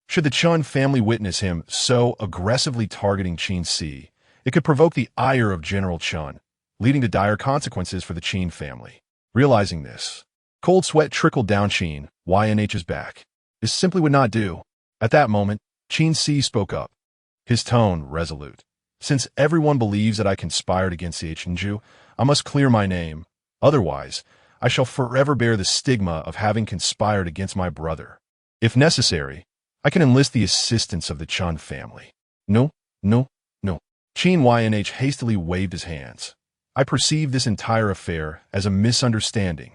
Should the Chun family witness him so aggressively targeting Qin Ce, it could provoke the ire of General Chun, leading to dire consequences for the Qin family. Realizing this, cold sweat trickled down Qin YNH's back. This simply would not do. At that moment, Qin Ce spoke up, his tone resolute. Since everyone believes that I conspired against Ce, I must clear my name. Otherwise, I shall forever bear the stigma of having conspired against my brother. If necessary, I can enlist the assistance of the Chun family. No, no, no. Qin YNH hastily waved his hands. I perceive this entire affair as a misunderstanding.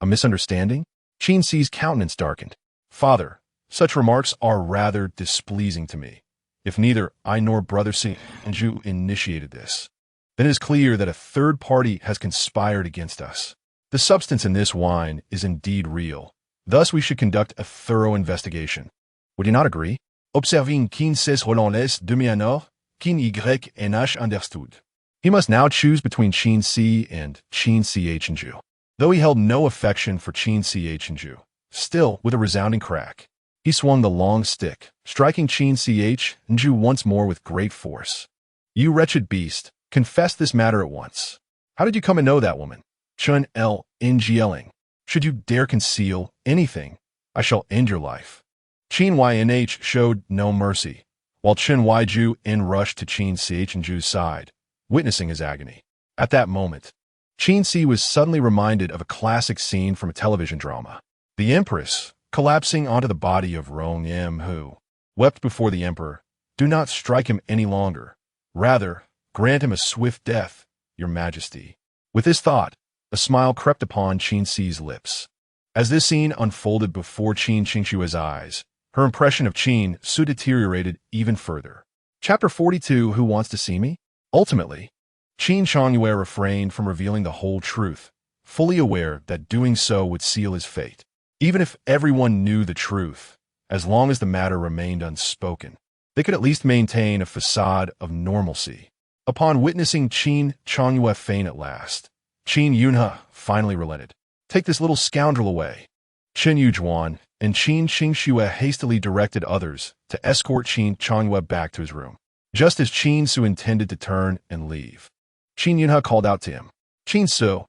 A misunderstanding? Qin Ce's countenance darkened. Father, such remarks are rather displeasing to me. If neither I nor brother Ce initiated this, then it is clear that a third party has conspired against us. The substance in this wine is indeed real. Thus we should conduct a thorough investigation. Would you not agree? Observing Qin Ce's Hollandais demi-anor, Qin YNH understood. He must now choose between Qin Ce and Qin Ce. though he held no affection for Qin Ce. Still, with a resounding crack, he swung the long stick, striking Qin Ce once more with great force. "You wretched beast, confess this matter at once. How did you come to know that woman? Chun L. Ngling. Should you dare conceal anything, I shall end your life." Qin Ynh showed no mercy, while Chen Yju rushed to Qin Ce's side, witnessing his agony. At that moment, Qin Ce was suddenly reminded of a classic scene from a television drama. The Empress, collapsing onto the body of Rong Em, who wept before the Emperor, "Do not strike him any longer. Rather, grant him a swift death, your Majesty." With this thought, a smile crept upon Qin Ce's lips. As this scene unfolded before Qin Qingshue's eyes, her impression of Qin Ce deteriorated even further. Chapter 42, Who Wants to See Me? Ultimately, Qin Qingshu refrained from revealing the whole truth, fully aware that doing so would seal his fate. Even if everyone knew the truth, as long as the matter remained unspoken, they could at least maintain a facade of normalcy. Upon witnessing Qin Qingshu faint at last, Qin Yunhe finally relented. "Take this little scoundrel away." Qin Yujuan and Qin Qingshu hastily directed others to escort Qin Qingshu back to his room. Just as Qin Ce intended to turn and leave, Qin Yunhe called out to him. "Qin Ce,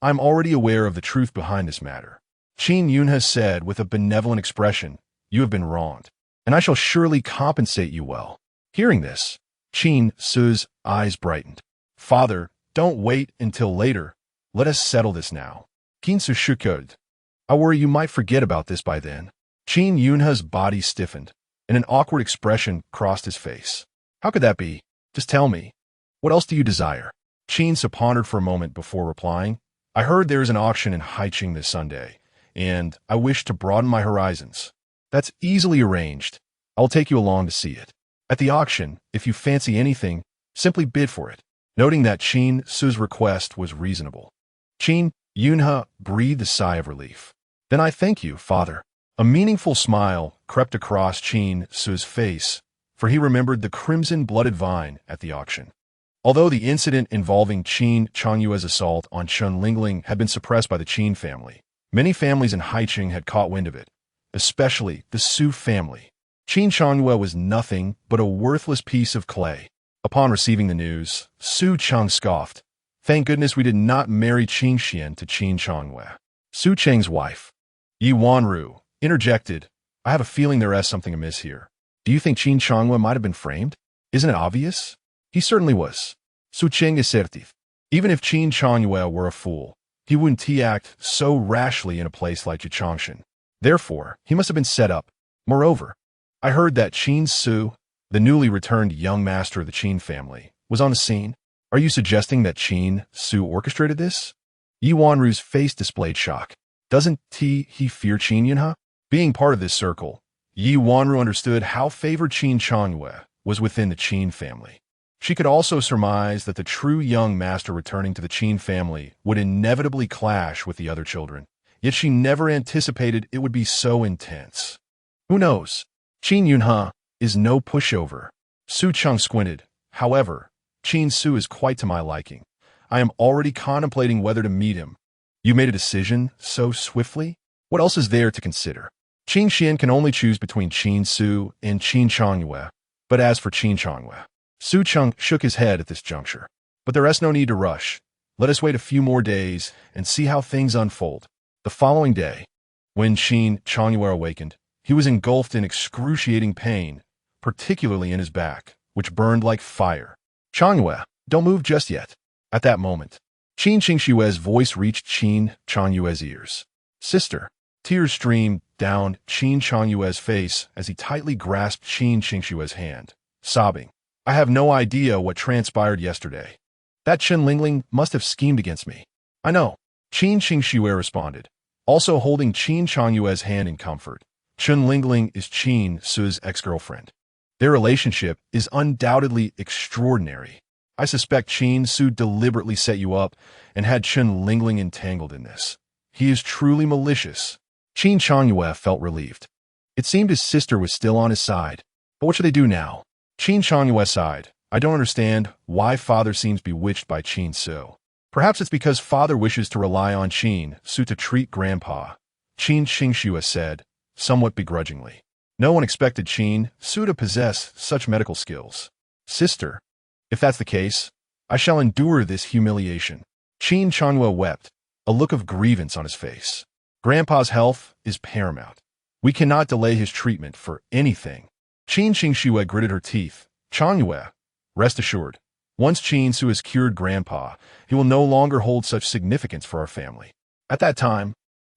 I'm already aware of the truth behind this matter." Qin Yunhe said with a benevolent expression, "You have been wronged, and I shall surely compensate you well." Hearing this, Qin Ce's eyes brightened. "Father, don't wait until later. Let us settle this now." Qin Ce shook. "I worry you might forget about this by then." Qin Yunhe's body stiffened, and an awkward expression crossed his face. "How could that be? Just tell me. What else do you desire?" Qin Ce pondered for a moment before replying. "I heard there is an auction in Haicheng this Sunday, and I wish to broaden my horizons." "That's easily arranged. I'll take you along to see it. At the auction, if you fancy anything, simply bid for it." Noting that Qin Ce's request was reasonable, Qin Yunhe breathed a sigh of relief. "Then I thank you, father." A meaningful smile crept across Qin Ce's face, for he remembered the crimson-blooded vine at the auction. Although the incident involving Qin Qingshue's assault on Chun Lingling had been suppressed by the Qin family, many families in Haicheng had caught wind of it, especially the Su family. Qin Qingshu was nothing but a worthless piece of clay. Upon receiving the news, Su Cheng scoffed. "Thank goodness we did not marry Qin Xian to Qin Qingshu." Su Cheng's wife, Yi Wanru, interjected, "I have a feeling there is something amiss here. Do you think Qin Qingshu might have been framed? Isn't it obvious?" "He certainly was." Su Cheng assertive. "Even if Qin Qingshu were a fool, he wouldn't act so rashly in a place like Jichangshan. Therefore, he must have been set up. Moreover, I heard that Qin Ce, the newly returned young master of the Qin family, was on the scene. Are you suggesting that Qin Ce orchestrated this?" Yi Wanru's face displayed shock. Doesn't he fear Qin Yunhe? Being part of this circle, Yi Wanru understood how favored Qin Qingshu was within the Qin family. She could also surmise that the true young master returning to the Qin family would inevitably clash with the other children, yet she never anticipated it would be so intense. Who knows? Qin Yunhe is no pushover. Su Cheng squinted. However, Qin Ce is quite to my liking. I am already contemplating whether to meet him. You made a decision so swiftly? What else is there to consider? Qin Xian can only choose between Qin Ce and Qin Qingshu, but as for Qin Qingshu, Su Cheng shook his head at this juncture. But there is no need to rush. Let us wait a few more days and see how things unfold. The following day, when Qin Qingshu awakened, he was engulfed in excruciating pain, particularly in his back, which burned like fire. "Qingshu, don't move just yet." At that moment, Qin Qingshue's voice reached Qin Qingshue's ears. "Sister." Tears streamed down Qin Qingshue's face as he tightly grasped Qin Qingshue's hand, sobbing. "I have no idea what transpired yesterday. That Chun Lingling must have schemed against me." "I know," Qin Qingshu responded, also holding Qin Qingshue's hand in comfort. Chun Lingling is Qin Ce's ex-girlfriend. Their relationship is undoubtedly extraordinary. I suspect Qin Ce deliberately set you up and had Chun Lingling entangled in this. He is truly malicious. Qin Qingshu felt relieved. It seemed his sister was still on his side. But what should they do now? Qin Qingshu sighed. "I don't understand why father seems bewitched by Qin Ce. Perhaps it's because father wishes to rely on Qin Ce to treat grandpa, Qin Ce said, somewhat begrudgingly. No one expected Qin Ce to possess such medical skills. Sister, if that's the case, I shall endure this humiliation. Qin Ce wept, a look of grievance on his face. Grandpa's health is paramount. We cannot delay his treatment for anything. Qin Ce gritted her teeth. Changwei, rest assured, once Qin Ce has cured Grandpa, he will no longer hold such significance for our family. At that time,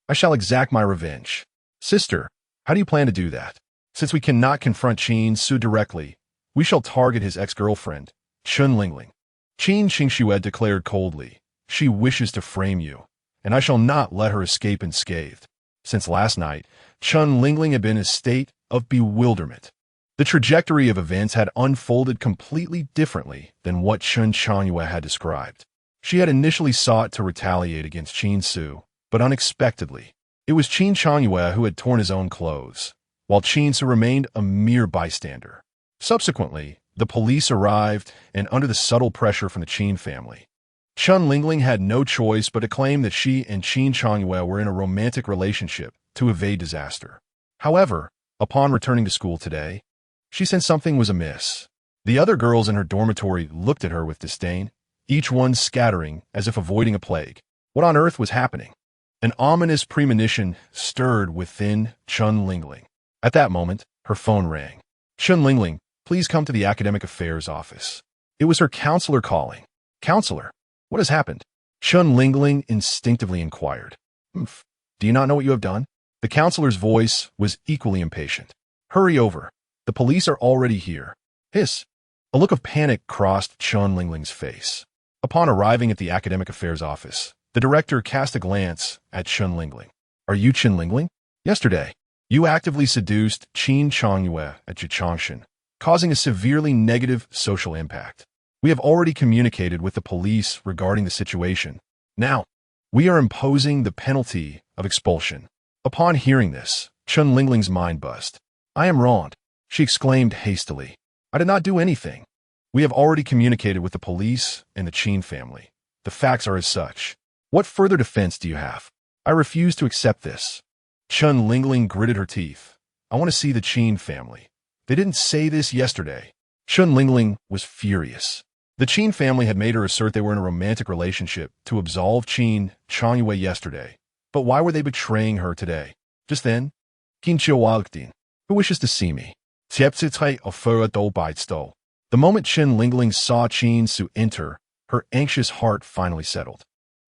I shall exact my revenge. Sister, how do you plan to do that? Since we cannot confront Qin Ce directly, we shall target his ex-girlfriend, Chun Lingling. Qin Ce declared coldly, she wishes to frame you, and I shall not let her escape unscathed. Since last night, Chun Lingling had been in a state of bewilderment. The trajectory of events had unfolded completely differently than what Chun Chanyue had described. She had initially sought to retaliate against Qin Ce, but unexpectedly, it was Qin Chanyue who had torn his own clothes, while Qin Ce remained a mere bystander. Subsequently, the police arrived, and under the subtle pressure from the Qin family, Chun Lingling had no choice but to claim that she and Qin Chanyue were in a romantic relationship to evade disaster. However, upon returning to school today, she sensed something was amiss. The other girls in her dormitory looked at her with disdain, each one scattering as if avoiding a plague. What on earth was happening? An ominous premonition stirred within Chun Lingling. At that moment, her phone rang. Chun Lingling, please come to the academic affairs office. It was her counselor calling. Counselor, what has happened? Chun Lingling instinctively inquired. Do you not know what you have done? The counselor's voice was equally impatient. Hurry over. The police are already here. Hiss. A look of panic crossed Chun Lingling's face. Upon arriving at the academic affairs office, the director cast a glance at Chun Lingling. Are you Chun Lingling? Yesterday, you actively seduced Qin Chanyue at Jichangshan, causing a severely negative social impact. We have already communicated with the police regarding the situation. Now, we are imposing the penalty of expulsion. Upon hearing this, Chun Lingling's mind buzzed. I am wronged, she exclaimed hastily. I did not do anything. We have already communicated with the police and the Qin family. The facts are as such. What further defense do you have? I refuse to accept this. Chun Lingling gritted her teeth. I want to see the Qin family. They didn't say this yesterday. Chun Lingling was furious. The Qin family had made her assert they were in a romantic relationship to absolve Qin Chanyue yesterday. But why were they betraying her today? Just then, Qin Ce, who wishes to see me? The moment Chun Lingling saw Qin Ce enter, her anxious heart finally settled.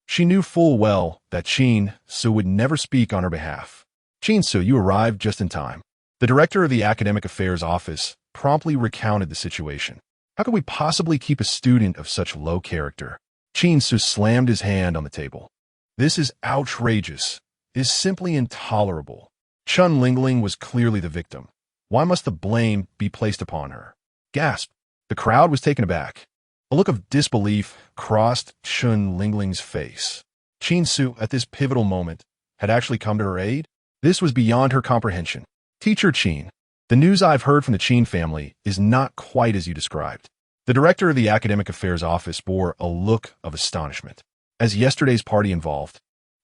She knew full well that Qin Ce would never speak on her behalf. Qin Ce, you arrived just in time. The director of the academic affairs office promptly recounted the situation. How could we possibly keep a student of such low character? Qin Ce slammed his hand on the table. This is outrageous. It is simply intolerable. Chun Lingling was clearly the victim. Why must the blame be placed upon her? Gasp. The crowd was taken aback. A look of disbelief crossed Chun Lingling's face. Qin Ce, at this pivotal moment, had actually come to her aid? This was beyond her comprehension. Teacher Qin, the news I've heard from the Qin family is not quite as you described. The director of the academic affairs office bore a look of astonishment. As yesterday's party involved,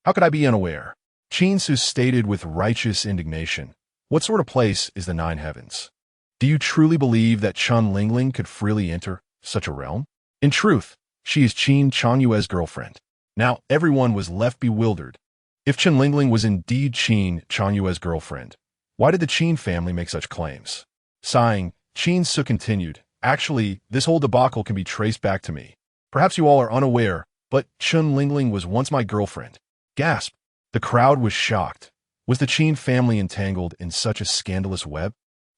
how could I be unaware? Qin Ce stated with righteous indignation. What sort of place is the Nine Heavens? Do you truly believe that Chun Lingling could freely enter such a realm? In truth, she is Qin Chanyue's girlfriend. Now everyone was left bewildered. If Chun Lingling was indeed Qin Chanyue's girlfriend, why did the Qin family make such claims? Sighing, Qin Ce continued, actually, this whole debacle can be traced back to me. Perhaps you all are unaware, but Chun Lingling was once my girlfriend. Gasp. The crowd was shocked. Was the Qin family entangled in such a scandalous web?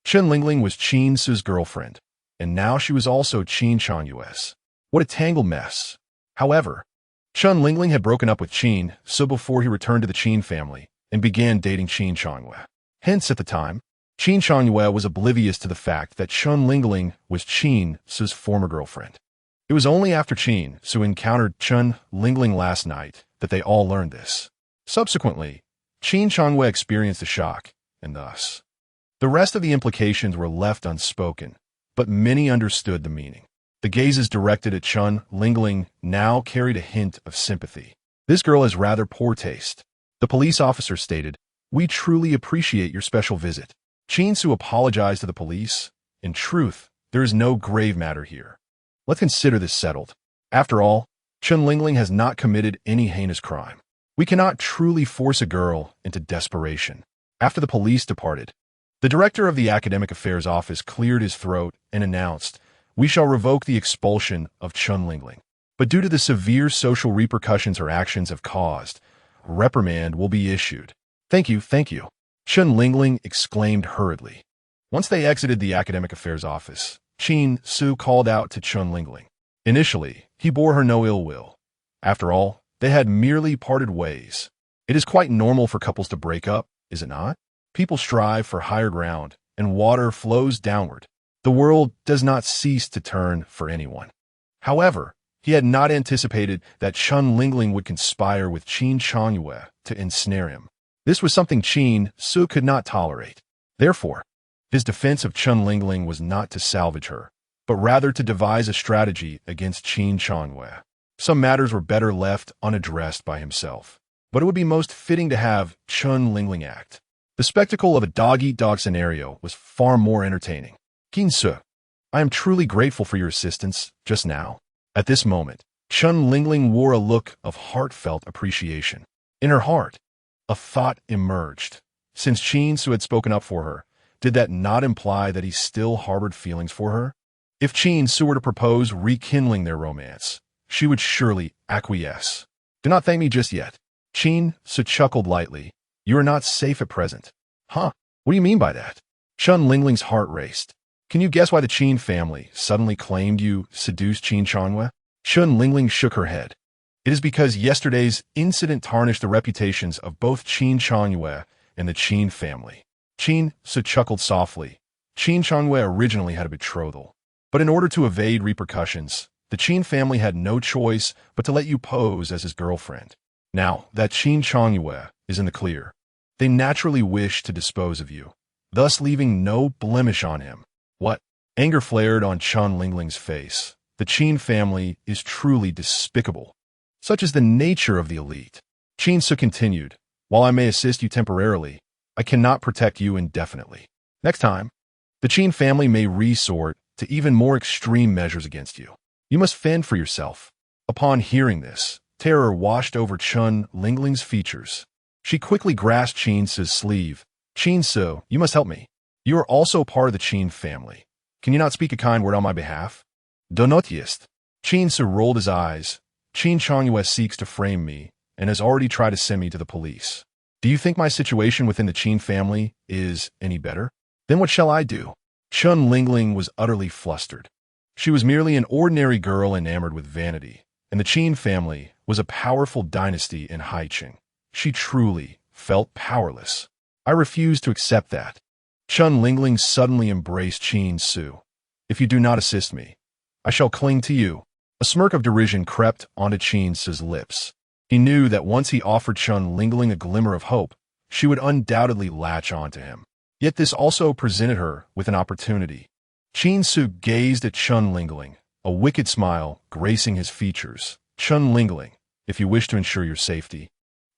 Chun Lingling was Qin Ce's girlfriend, and now she was also Qin Chanyue's. What a tangled mess. However, Chun Lingling had broken up with Qin Ce before he returned to the Qin family and began dating Qin Chanyue. Hence, at the time, Qin Chanyue was oblivious to the fact that Chun Lingling was Qin Ce's former girlfriend. It was only after Qin Ce encountered Chun Lingling last night that they all learned this. Subsequently, Qin Chanyue experienced a shock, and thus, the rest of the implications were left unspoken, but many understood the meaning. The gazes directed at Qin Lingling now carried a hint of sympathy. This girl has rather poor taste. The police officer stated, "We truly appreciate your special visit." Qin Ce apologized to the police. "In truth, there is no grave matter here. Let's consider this settled. After all, Qin Lingling has not committed any heinous crime. We cannot truly force a girl into desperation." After the police departed, the director of the Academic Affairs Office cleared his throat and announced, "We shall revoke the expulsion of Qin Lingling. But due to the severe social repercussions her actions have caused, a reprimand will be issued." Thank you. Qin Lingling exclaimed hurriedly. Once they exited the Academic Affairs Office, Qin Ce called out to Qin Lingling. Initially, he bore her no ill will. After all, they had merely parted ways. It is quite normal for couples to break up, is it not? People strive for higher ground, and water flows downward. The world does not cease to turn for anyone. However, he had not anticipated that Qin Lingling would conspire with Qin Ce to ensnare him. This was something Qin Ce could not tolerate. Therefore, his defense of Qin Lingling was not to salvage her, but rather to devise a strategy against Qin Ce. Some matters were better left unaddressed by himself, but it would be most fitting to have Qin Lingling act. The spectacle of a dog-eat-dog scenario was far more entertaining. "Qin Ce, I am truly grateful for your assistance just now." At this moment, Qin Lingling wore a look of heartfelt appreciation. In her heart, a thought emerged. Since Qin Ce had spoken up for her, did that not imply that he still harbored feelings for her? If Qin Ce were to propose rekindling their romance, she would surely acquiesce. "Do not thank me just yet." Qin Ce chuckled lightly. "You are not safe at present." "Huh? What do you mean by that?" Qin Lingling's heart raced. "Can you guess why the Qin family suddenly claimed you seduced Qin Ce?" Qin Lingling shook her head. "It is because yesterday's incident tarnished the reputations of both Qin Ce and the Qin family." Qin Ce chuckled softly. Qin Ce originally had a betrothal, but in order to evade repercussions, the Qin family had no choice but to let you pose as his girlfriend. Now that Qin Ce is in the clear, they naturally wish to dispose of you, thus leaving no blemish on him. What? Anger flared on Qin Lingling's face. The Qin family is truly despicable. Such is the nature of the elite. Qin Ce continued, "While I may assist you temporarily, I cannot protect you indefinitely. Next time, the Qin family may resort to even more extreme measures against you. You must fend for yourself." Upon hearing this, terror washed over Qin Lingling's features. She quickly grasped Qin Ce's sleeve. "Qin Ce, you must help me. You are also part of the Qin family. Can you not speak a kind word on my behalf?" "Do not jest." Qin Ce rolled his eyes. "Qin Ce seeks to frame me and has already tried to send me to the police. Do you think my situation within the Qin family is any better? Then what shall I do?" Qin Lingling was utterly flustered. She was merely an ordinary girl enamored with vanity, and the Qin family was a powerful dynasty in Qin. She truly felt powerless. "I refuse to accept that." Qin Lingling suddenly embraced Qin Ce. "If you do not assist me, I shall cling to you." A smirk of derision crept onto Qin Ce's lips. He knew that once he offered Qin Lingling a glimmer of hope, she would undoubtedly latch on to him. Yet this also presented her with an opportunity. Qin Ce gazed at Qin Lingling, a wicked smile gracing his features. "Qin Lingling, if you wish to ensure your safety,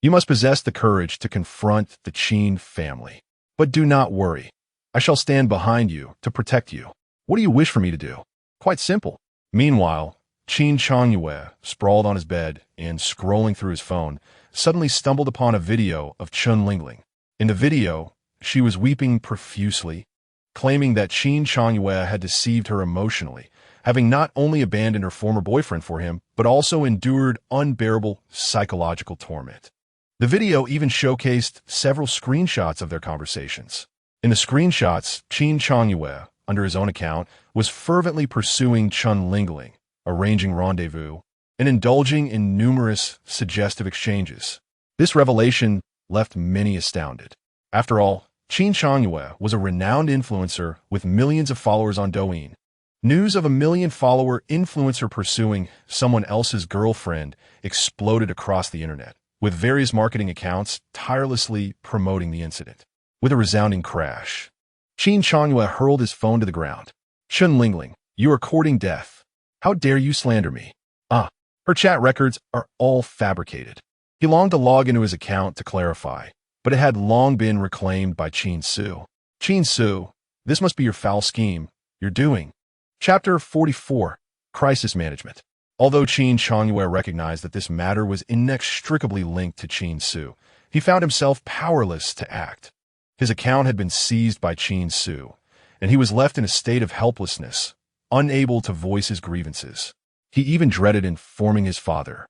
you must possess the courage to confront the Qin family. But do not worry. I shall stand behind you to protect you. What do you wish for me to do?" "Quite simple." Meanwhile, Qin Ce, sprawled on his bed and scrolling through his phone, suddenly stumbled upon a video of Qin Lingling. In the video, she was weeping profusely, claiming that Qin Ce had deceived her emotionally, having not only abandoned her former boyfriend for him, but also endured unbearable psychological torment. The video even showcased several screenshots of their conversations. In the screenshots, Qin Ce, under his own account, was fervently pursuing Qin Lingling, arranging rendezvous, and indulging in numerous suggestive exchanges. This revelation left many astounded. After all, Qin Ce was a renowned influencer with millions of followers on Douyin. News of a million-follower influencer pursuing someone else's girlfriend exploded across the internet, with various marketing accounts tirelessly promoting the incident. With a resounding crash, Qin Ce hurled his phone to the ground. "Qin Lingling, you are courting death. How dare you slander me? Ah, her chat records are all fabricated. He longed to log into his account to clarify, but it had long been reclaimed by Qin Ce. Qin Ce, this must be your foul scheme. You're doing. Chapter 44, Crisis Management. Although Qin Chongyue recognized that this matter was inextricably linked to Qin Ce, he found himself powerless to act. His account had been seized by Qin Ce, and he was left in a state of helplessness, unable to voice his grievances. He even dreaded informing his father.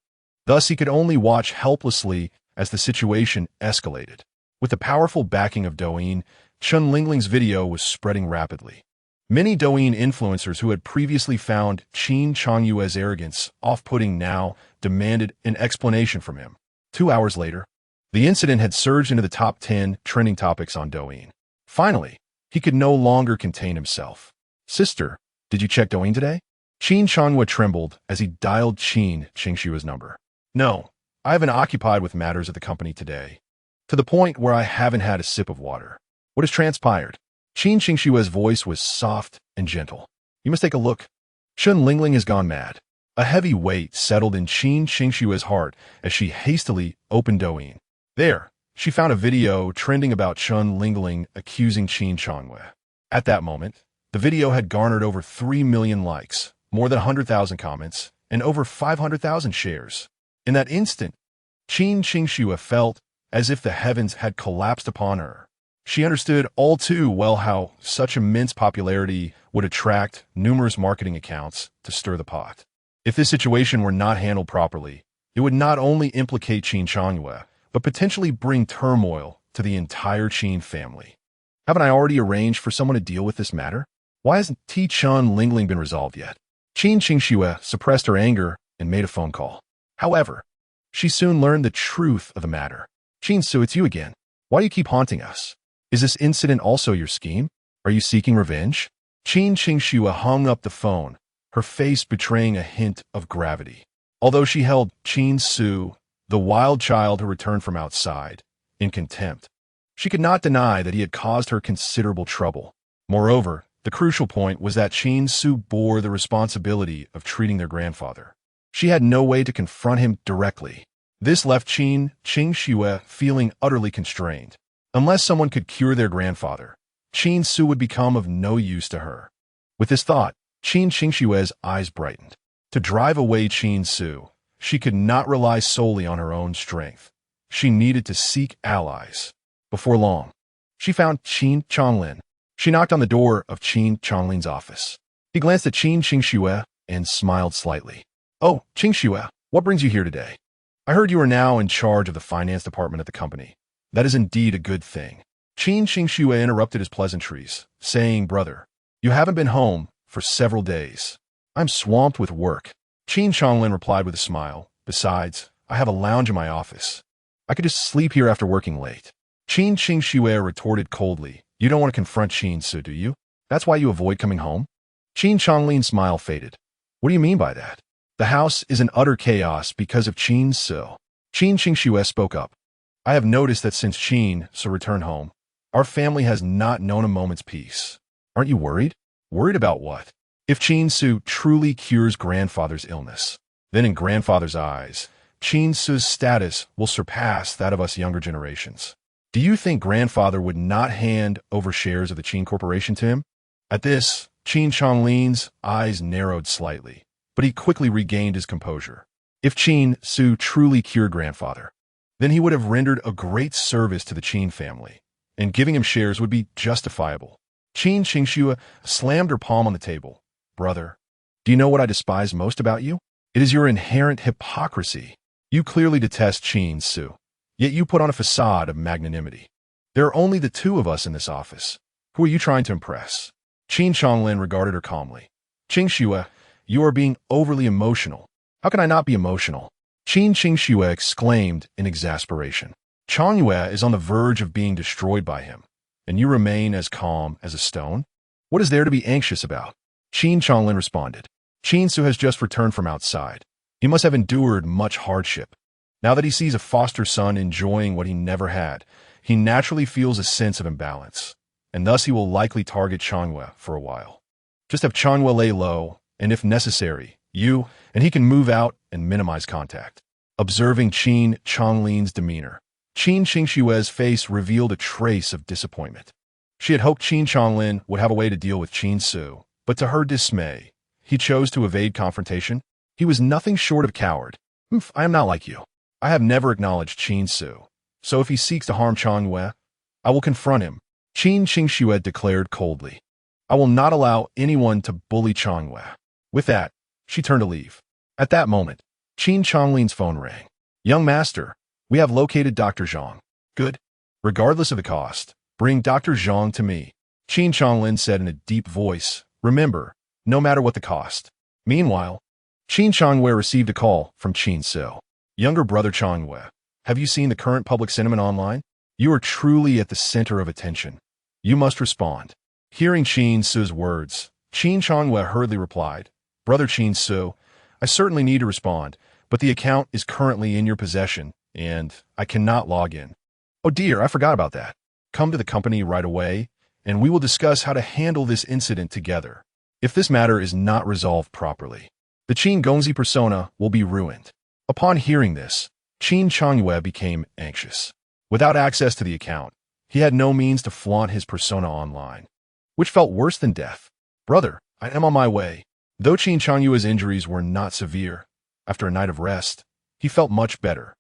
Thus, he could only watch helplessly as the situation escalated. With the powerful backing of Douyin, Chen Lingling's video was spreading rapidly. Many Douyin influencers who had previously found Qin Chongyue's arrogance off-putting now demanded an explanation from him. 2 hours later, the incident had surged into the top 10 trending topics on Douyin. Finally, he could no longer contain himself. Sister, did you check Douyin today? Qin Chongyue trembled as he dialed Qin Qingshua's number. No, I have been occupied with matters at the company today, to the point where I haven't had a sip of water. What has transpired? Qin Qingshua's voice was soft and gentle. You must take a look. Chen Lingling has gone mad. A heavy weight settled in Qin Qingshua's heart as she hastily opened Douyin. There, she found a video trending about Chen Lingling accusing Qin Chongyue. At that moment, the video had garnered over 3 million likes, more than 100,000 comments, and over 500,000 shares. In that instant, Qin Qingxue felt as if the heavens had collapsed upon her. She understood all too well how such immense popularity would attract numerous marketing accounts to stir the pot. If this situation were not handled properly, it would not only implicate Qin Chongyue, but potentially bring turmoil to the entire Qin family. Haven't I already arranged for someone to deal with this matter? Why hasn't Chen Lingling been resolved yet? Qin Qingxue suppressed her anger and made a phone call. However, she soon learned the truth of the matter. Qin Ce, it's you again. Why do you keep haunting us? Is this incident also your scheme? Are you seeking revenge? Qin Qingxue hung up the phone, her face betraying a hint of gravity. Although she held Qin Ce, the wild child who returned from outside, in contempt, she could not deny that he had caused her considerable trouble. Moreover, the crucial point was that Qin Ce bore the responsibility of treating their grandfather. She had no way to confront him directly. This left Qin Qingxue feeling utterly constrained. Unless someone could cure their grandfather, Qin Ce would become of no use to her. With this thought, Qin Qingshue's eyes brightened. To drive away Qin Ce, she could not rely solely on her own strength. She needed to seek allies. Before long, she found Qin Chonglin. She knocked on the door of Qin Chonglin's office. He glanced at Qin Qingxue and smiled slightly. Oh, Qingxue, what brings you here today? I heard you are now in charge of the finance department at the company. That is indeed a good thing. Qin Qingxue interrupted his pleasantries, saying, Brother, you haven't been home for several days. I'm swamped with work. Qin Chonglin replied with a smile. Besides, I have a lounge in my office. I could just sleep here after working late. Qin Qingxue retorted coldly. You don't want to confront Qin Ce, do you? That's why you avoid coming home? Qin Chonglin's smile faded. What do you mean by that? The house is in utter chaos because of Qin Ce. Qin Qingxue spoke up. I have noticed that since Qin Ce returned home, our family has not known a moment's peace. Aren't you worried? Worried about what? If Qin Ce truly cures grandfather's illness, then in grandfather's eyes, Qin Ce's status will surpass that of us younger generations. Do you think grandfather would not hand over shares of the Qin Corporation to him? At this, Qin Chonglin's eyes narrowed slightly, but he quickly regained his composure. If Qin Ce truly cured grandfather, then he would have rendered a great service to the Qin family, and giving him shares would be justifiable. Qin Qingxue slammed her palm on the table. Brother, do you know what I despise most about you? It is your inherent hypocrisy. You clearly detest Qin Ce, yet you put on a facade of magnanimity. There are only the two of us in this office. Who are you trying to impress? Qin Chonglin regarded her calmly. Qingxue, you are being overly emotional. How can I not be emotional? Qin Qingxue exclaimed in exasperation. Chongyue is on the verge of being destroyed by him, and you remain as calm as a stone? What is there to be anxious about? Qin Chonglin responded. Qin Ce has just returned from outside. He must have endured much hardship. Now that he sees a foster son enjoying what he never had, he naturally feels a sense of imbalance, and thus he will likely target Chongyue for a while. Just have Chongyue lay low, and if necessary, and he can move out and minimize contact. Observing Qin Chonglin's demeanor, Qin Qingshue's face revealed a trace of disappointment. She had hoped Qin Chonglin would have a way to deal with Qin Ce, but to her dismay, he chose to evade confrontation. He was nothing short of coward. I am not like you. I have never acknowledged Qin Ce, so if he seeks to harm Chongyue, I will confront him, Qin Qingxue declared coldly. I will not allow anyone to bully Chongyue. With that, she turned to leave. At that moment, Qin Chonglin's phone rang. Young master, we have located Dr. Zhang. Good. Regardless of the cost, bring Dr. Zhang to me, Qin Chonglin said in a deep voice. Remember, no matter what the cost. Meanwhile, Qin Chongyue received a call from Qin Ce. Younger brother Chongyue, have you seen the current public sentiment online? You are truly at the center of attention. You must respond. Hearing Qin Ce's words, Qin Chongyue hurriedly replied, Brother Qin Ce, I certainly need to respond, but the account is currently in your possession, and I cannot log in. Oh dear, I forgot about that. Come to the company right away, and we will discuss how to handle this incident together. If this matter is not resolved properly, the Qin Gongzi persona will be ruined. Upon hearing this, Qin Chongyue became anxious. Without access to the account, he had no means to flaunt his persona online, which felt worse than death. Brother, I am on my way. Though Qin Chongyue's injuries were not severe, after a night of rest, he felt much better.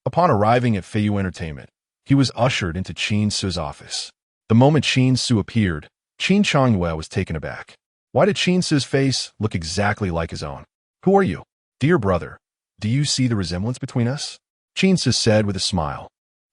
Upon arriving at Feiyu Entertainment, he was ushered into Qin Ce's office. The moment Qin Ce appeared, Qin Chongyue was taken aback. Why did Qin Ce's face look exactly like his own? Who are you? Dear brother, do you see the resemblance between us? Qin Ce said with a smile.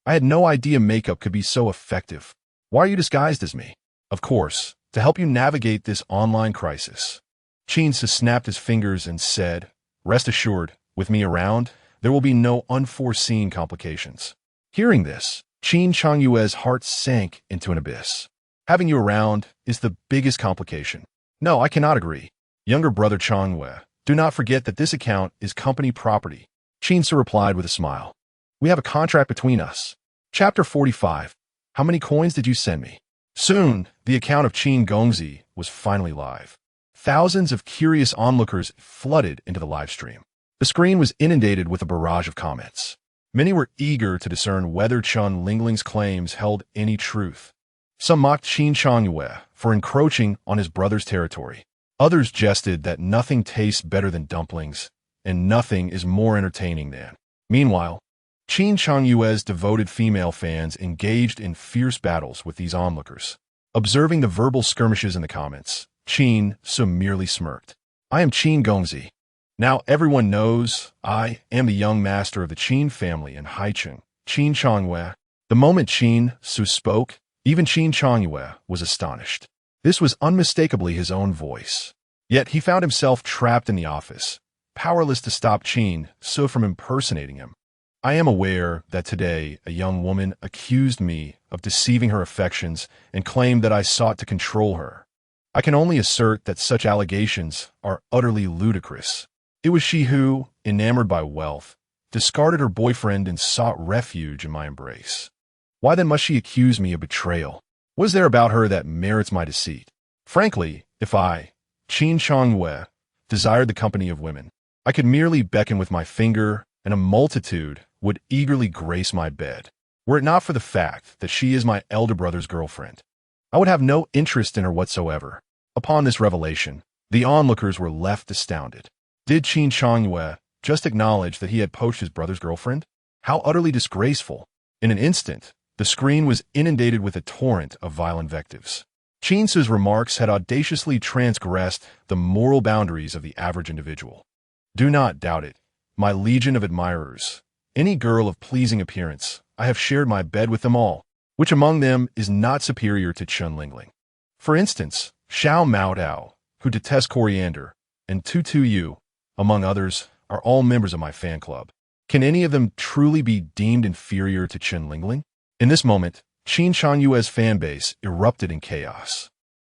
I had no idea makeup could be so effective. Why are you disguised as me? Of course, to help you navigate this online crisis. Qin Ce snapped his fingers and said, Rest assured, with me around, there will be no unforeseen complications. Hearing this, Qin Chongyue's heart sank into an abyss. Having you around is the biggest complication. No, I cannot agree. Younger brother Chongyue, do not forget that this account is company property. Qin Ce replied with a smile. We have a contract between us. Chapter 45. How many coins did you send me? Soon, the account of Qin Gongzi was finally live. Thousands of curious onlookers flooded into the live stream. The screen was inundated with a barrage of comments. Many were eager to discern whether Chen Lingling's claims held any truth. Some mocked Qin Chongyue for encroaching on his brother's territory. Others jested that nothing tastes better than dumplings, and nothing is more entertaining than. Meanwhile, Qin Chongyue's devoted female fans engaged in fierce battles with these onlookers. Observing the verbal skirmishes in the comments, Qin Ce merely smirked. I am Qin Gongzi. Now everyone knows I am the young master of the Qin family in Haicheng, Qin Chongyue. The moment Qin Ce spoke, even Qin Chongyue was astonished. This was unmistakably his own voice. Yet he found himself trapped in the office, powerless to stop Qin Ce from impersonating him. I am aware that today a young woman accused me of deceiving her affections and claimed that I sought to control her. I can only assert that such allegations are utterly ludicrous. It was she who, enamored by wealth, discarded her boyfriend and sought refuge in my embrace. Why then must she accuse me of betrayal? What is there about her that merits my deceit? Frankly, if I, Qin Chongyue, desired the company of women, I could merely beckon with my finger, and a multitude would eagerly grace my bed. Were it not for the fact that she is my elder brother's girlfriend, I would have no interest in her whatsoever. Upon this revelation, the onlookers were left astounded. Did Qin Chongyue just acknowledge that he had poached his brother's girlfriend? How utterly disgraceful! In an instant, the screen was inundated with a torrent of vile invectives. Qin Ce's remarks had audaciously transgressed the moral boundaries of the average individual. Do not doubt it, my legion of admirers. Any girl of pleasing appearance, I have shared my bed with them all. Which among them is not superior to Chen Lingling? For instance, Xiao Mao Dao, who detests coriander, and Tutu Yu, among others, are all members of my fan club. Can any of them truly be deemed inferior to Chen Lingling? In this moment, Qin Chonyue's fan base erupted in chaos.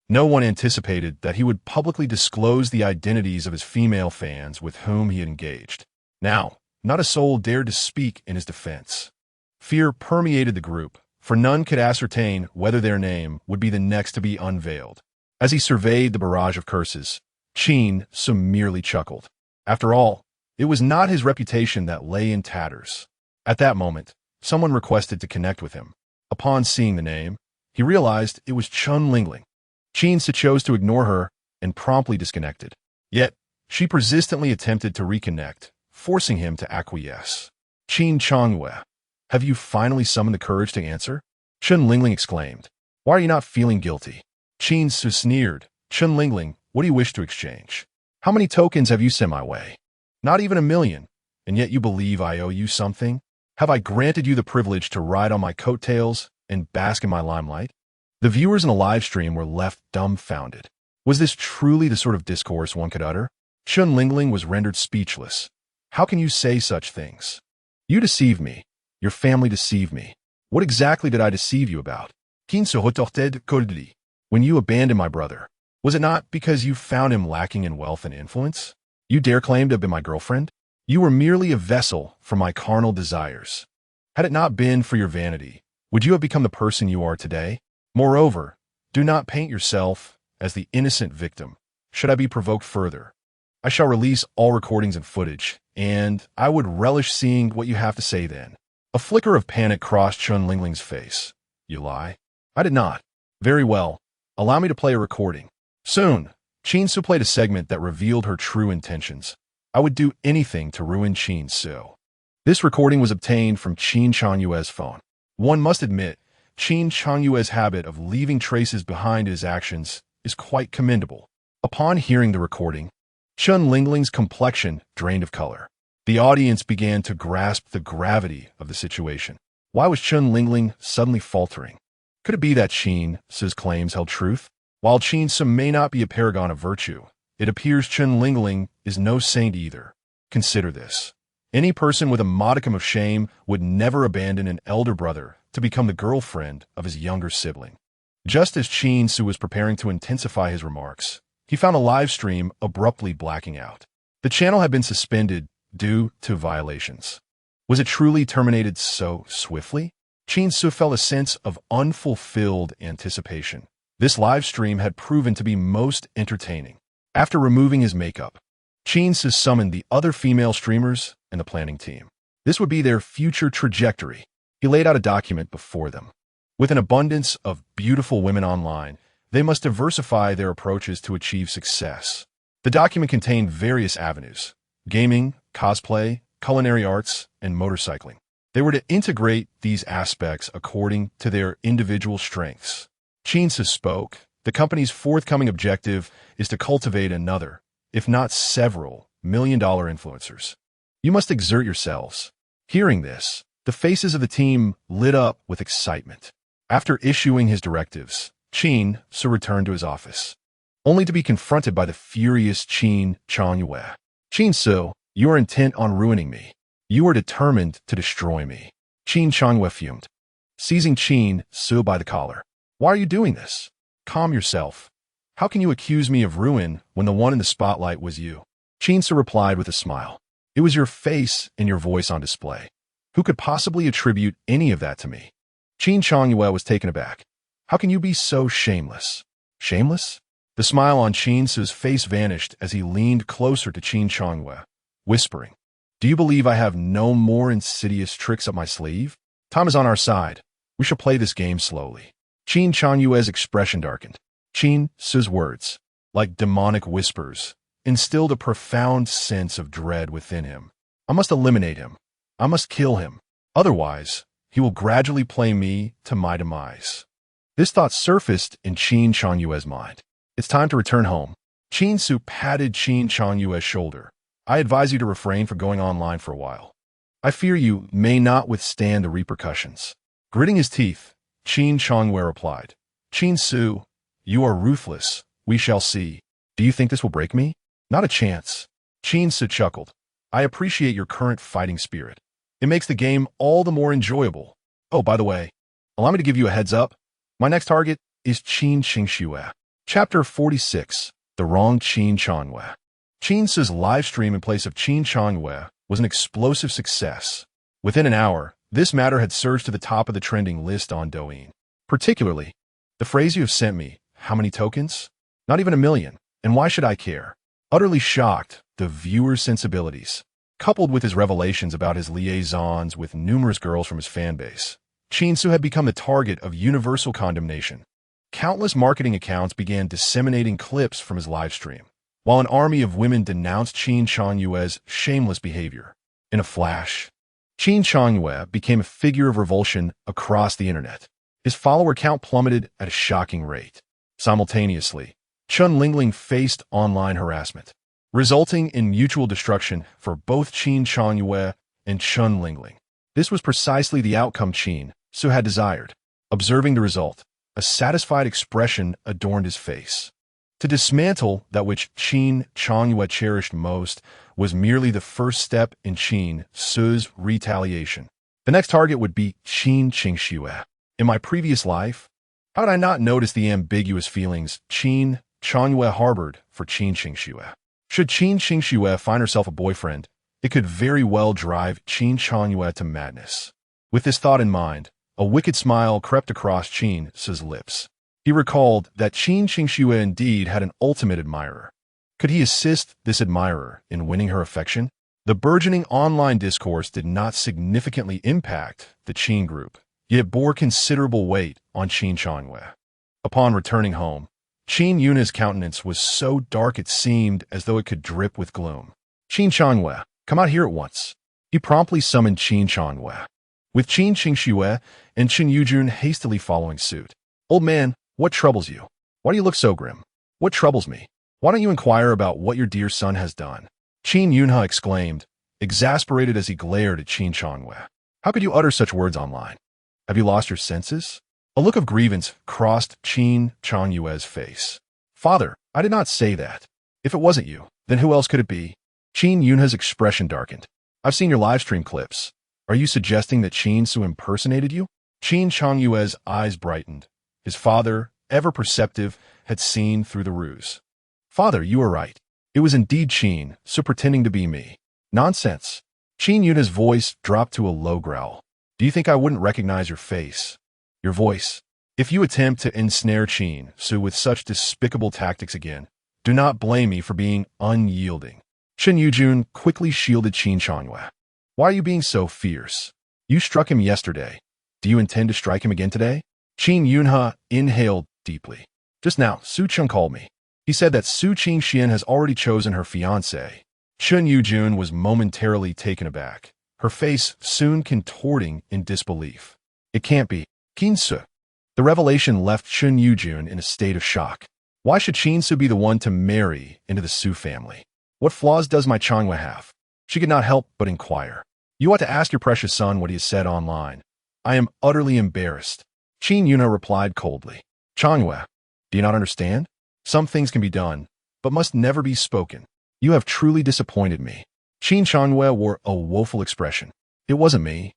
No one anticipated that he would publicly disclose the identities of his female fans with whom he had engaged. Now, not a soul dared to speak in his defense. Fear permeated the group, for none could ascertain whether their name would be the next to be unveiled. As he surveyed the barrage of curses, Qin Ce merely chuckled. After all, it was not his reputation that lay in tatters. At that moment, someone requested to connect with him. Upon seeing the name, he realized it was Chun Lingling. Qin Ce chose to ignore her and promptly disconnected. Yet, she persistently attempted to reconnect, forcing him to acquiesce. Qin Changwei, have you finally summoned the courage to answer? Chun Lingling exclaimed. Why are you not feeling guilty? Qin Ce sneered. Chun Lingling, what do you wish to exchange? How many tokens have you sent my way? Not even 1,000,000, and yet you believe I owe you something? Have I granted you the privilege to ride on my coattails and bask in my limelight? The viewers in the live stream were left dumbfounded. Was this truly the sort of discourse one could utter? Chun Lingling was rendered speechless. How can you say such things? You deceived me. Your family deceived me. What exactly did I deceive you about? Qin Ce retorted coldly. When you abandoned my brother, was it not because you found him lacking in wealth and influence? You dare claim to have been my girlfriend? You were merely a vessel for my carnal desires. Had it not been for your vanity, would you have become the person you are today? Moreover, do not paint yourself as the innocent victim. Should I be provoked further, I shall release all recordings and footage, and I would relish seeing what you have to say then. A flicker of panic crossed Chun Lingling's face. You lie? I did not. Very well. Allow me to play a recording. Soon, Qin Ce played a segment that revealed her true intentions. I would do anything to ruin Qin Ce. This recording was obtained from Qin Changyue's phone. One must admit, Qin Changyue's habit of leaving traces behind his actions is quite commendable. Upon hearing the recording, Chun Lingling's complexion drained of color. The audience began to grasp the gravity of the situation. Why was Chun Lingling suddenly faltering? Could it be that Qin Ce's claims held truth? While Qin Ce may not be a paragon of virtue, it appears Chun Lingling is no saint either. Consider this. Any person with a modicum of shame would never abandon an elder brother to become the girlfriend of his younger sibling. Just as Qin Ce was preparing to intensify his remarks, he found a live stream abruptly blacking out. The channel had been suspended due to violations. Was it truly terminated so swiftly? Qin Ce felt a sense of unfulfilled anticipation. This live stream had proven to be most entertaining. After removing his makeup, Qin Ce summoned the other female streamers and the planning team. This would be their future trajectory. He laid out a document before them. With an abundance of beautiful women online, they must diversify their approaches to achieve success. The document contained various avenues: gaming, cosplay, culinary arts, and motorcycling. They were to integrate these aspects according to their individual strengths. Qin Ce spoke. The company's forthcoming objective is to cultivate another, if not several, million-dollar influencers. You must exert yourselves. Hearing this, the faces of the team lit up with excitement. After issuing his directives, Qin Ce returned to his office, only to be confronted by the furious Qin Changyue. Qin Ce, you are intent on ruining me. You are determined to destroy me. Qin Changyue fumed, seizing Qin Ce by the collar. Why are you doing this? Calm yourself. How can you accuse me of ruin when the one in the spotlight was you? Qin Ce replied with a smile. It was your face and your voice on display. Who could possibly attribute any of that to me? Qin Changyue was taken aback. How can you be so shameless? Shameless? The smile on Qin Ce's face vanished as he leaned closer to Qin Changyue, whispering, Do you believe I have no more insidious tricks up my sleeve? Time is on our side. We shall play this game slowly. Qin Changyue's expression darkened. Qin Ce's words, like demonic whispers, instilled a profound sense of dread within him. I must eliminate him. I must kill him. Otherwise, he will gradually play me to my demise. This thought surfaced in Qin Changyue's mind. It's time to return home. Qin Ce patted Qin Changyue's shoulder. I advise you to refrain from going online for a while. I fear you may not withstand the repercussions. Gritting his teeth, Qin Changyue replied, Qin Ce, you are ruthless. We shall see. Do you think this will break me? Not a chance. Qin Ce chuckled. I appreciate your current fighting spirit. It makes the game all the more enjoyable. Oh, by the way, allow me to give you a heads up. My next target is Qin Qingxue. Chapter 46, The Wrong Qin Changyue. Qin Ce's live stream in place of Qin Changyue was an explosive success. Within an hour, this matter had surged to the top of the trending list on Douyin. Particularly, the phrase you have sent me, how many tokens? Not even 1,000,000, and why should I care? Utterly shocked, the viewer's sensibilities. Coupled with his revelations about his liaisons with numerous girls from his fanbase, Qin Ce had become the target of universal condemnation. Countless marketing accounts began disseminating clips from his livestream, while an army of women denounced Qin Changyue's shameless behavior. In a flash, Qin Changyue became a figure of revulsion across the internet. His follower count plummeted at a shocking rate. Simultaneously, Chen Lingling faced online harassment, resulting in mutual destruction for both Qin Changyue and Chen Lingling. This was precisely the outcome Qin Ce had desired. Observing the result, a satisfied expression adorned his face. To dismantle that which Qin Changyue cherished most was merely the first step in Qin Ce's retaliation. The next target would be Qin Ce. In my previous life, how did I not notice the ambiguous feelings Qin Changyue harbored for Qin Ce? Should Qin Ce find herself a boyfriend, it could very well drive Qin Changyue to madness. With this thought in mind, a wicked smile crept across Qin Ce's lips. He recalled that Qin Ce indeed had an ultimate admirer. Could he assist this admirer in winning her affection? The burgeoning online discourse did not significantly impact the Qin group, yet bore considerable weight on Qin Changyue. Upon returning home, Qin Yuna's countenance was so dark it seemed as though it could drip with gloom. Qin Changyue, come out here at once. He promptly summoned Qin Changyue, with Qin Ce and Chen Yujun hastily following suit. Old man, what troubles you? Why do you look so grim? What troubles me? Why don't you inquire about what your dear son has done? Qin Yunha exclaimed, exasperated as he glared at Qin Changyue. How could you utter such words online? Have you lost your senses? A look of grievance crossed Qin Changyue's face. Father, I did not say that. If it wasn't you, then who else could it be? Qin Yunha's expression darkened. I've seen your livestream clips. Are you suggesting that Qin Ce impersonated you? Qin Changyue's eyes brightened. His father, ever perceptive, had seen through the ruse. Father, you are right. It was indeed Qin Ce pretending to be me. Nonsense. Qin Yuna's voice dropped to a low growl. Do you think I wouldn't recognize your face? Your voice? If you attempt to ensnare Qin Ce with such despicable tactics again, do not blame me for being unyielding. Chen Yujun quickly shielded Qin Changyue. Why are you being so fierce? You struck him yesterday. Do you intend to strike him again today? Qin Yunha inhaled deeply. Just now, Su Cheng called me. He said that Su Qingxian has already chosen her fiancé. Chen Yujun was momentarily taken aback, her face soon contorting in disbelief. It can't be. Qin Ce. The revelation left Chen Yujun in a state of shock. Why should Qin Ce be the one to marry into the Su family? What flaws does my Changyue have? She could not help but inquire. You ought to ask your precious son what he has said online. I am utterly embarrassed. Qin Yuna replied coldly. Changyue, do you not understand? Some things can be done, but must never be spoken. You have truly disappointed me. Qin Changyue wore a woeful expression. It wasn't me.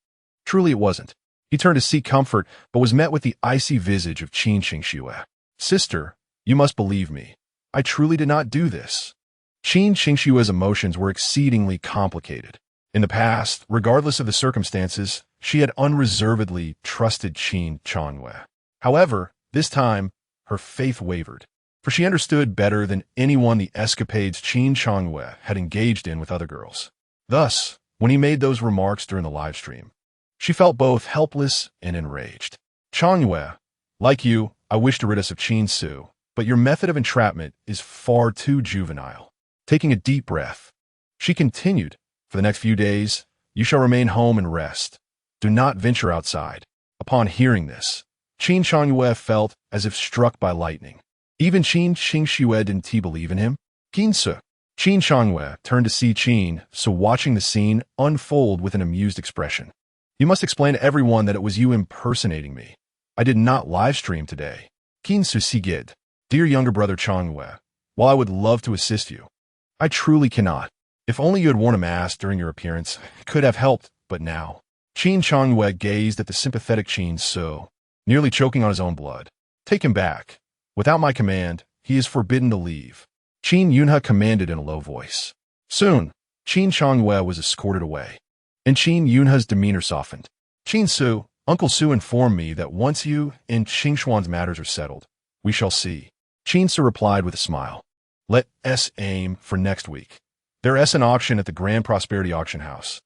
Truly it wasn't. He turned to seek comfort, but was met with the icy visage of Qin Ce. Sister, you must believe me. I truly did not do this. Qin Ce's emotions were exceedingly complicated. In the past, regardless of the circumstances, she had unreservedly trusted Qin Changyue. However, this time, her faith wavered, for she understood better than anyone the escapades Qin Changyue had engaged in with other girls. Thus, when he made those remarks during the livestream, she felt both helpless and enraged. Changyue, like you, I wish to rid us of Qin Ce, but your method of entrapment is far too juvenile. Taking a deep breath, she continued, for the next few days, you shall remain home and rest. Do not venture outside. Upon hearing this, Qin Changyue felt as if struck by lightning. Even Qin Ce didn't he believe in him? Qin Ce. Qin Changyue turned to see Qin Ce watching the scene unfold with an amused expression. You must explain to everyone that it was you impersonating me. I did not livestream today. Qin Ce sigid. Dear younger brother Changyue, while I would love to assist you, I truly cannot. If only you had worn a mask during your appearance, it could have helped, but now. Qin Changyue gazed at the sympathetic Qin Ce, nearly choking on his own blood. Take him back. Without my command, he is forbidden to leave. Qin Yunha commanded in a low voice. Soon, Qin Changyue was escorted away, and Qin Yunha's demeanor softened. Qin Ce, Uncle Su informed me that once you and Qingshuan's matters are settled, we shall see. Qin Ce replied with a smile. Let us aim for next week. There's an auction at the Grand Prosperity Auction House.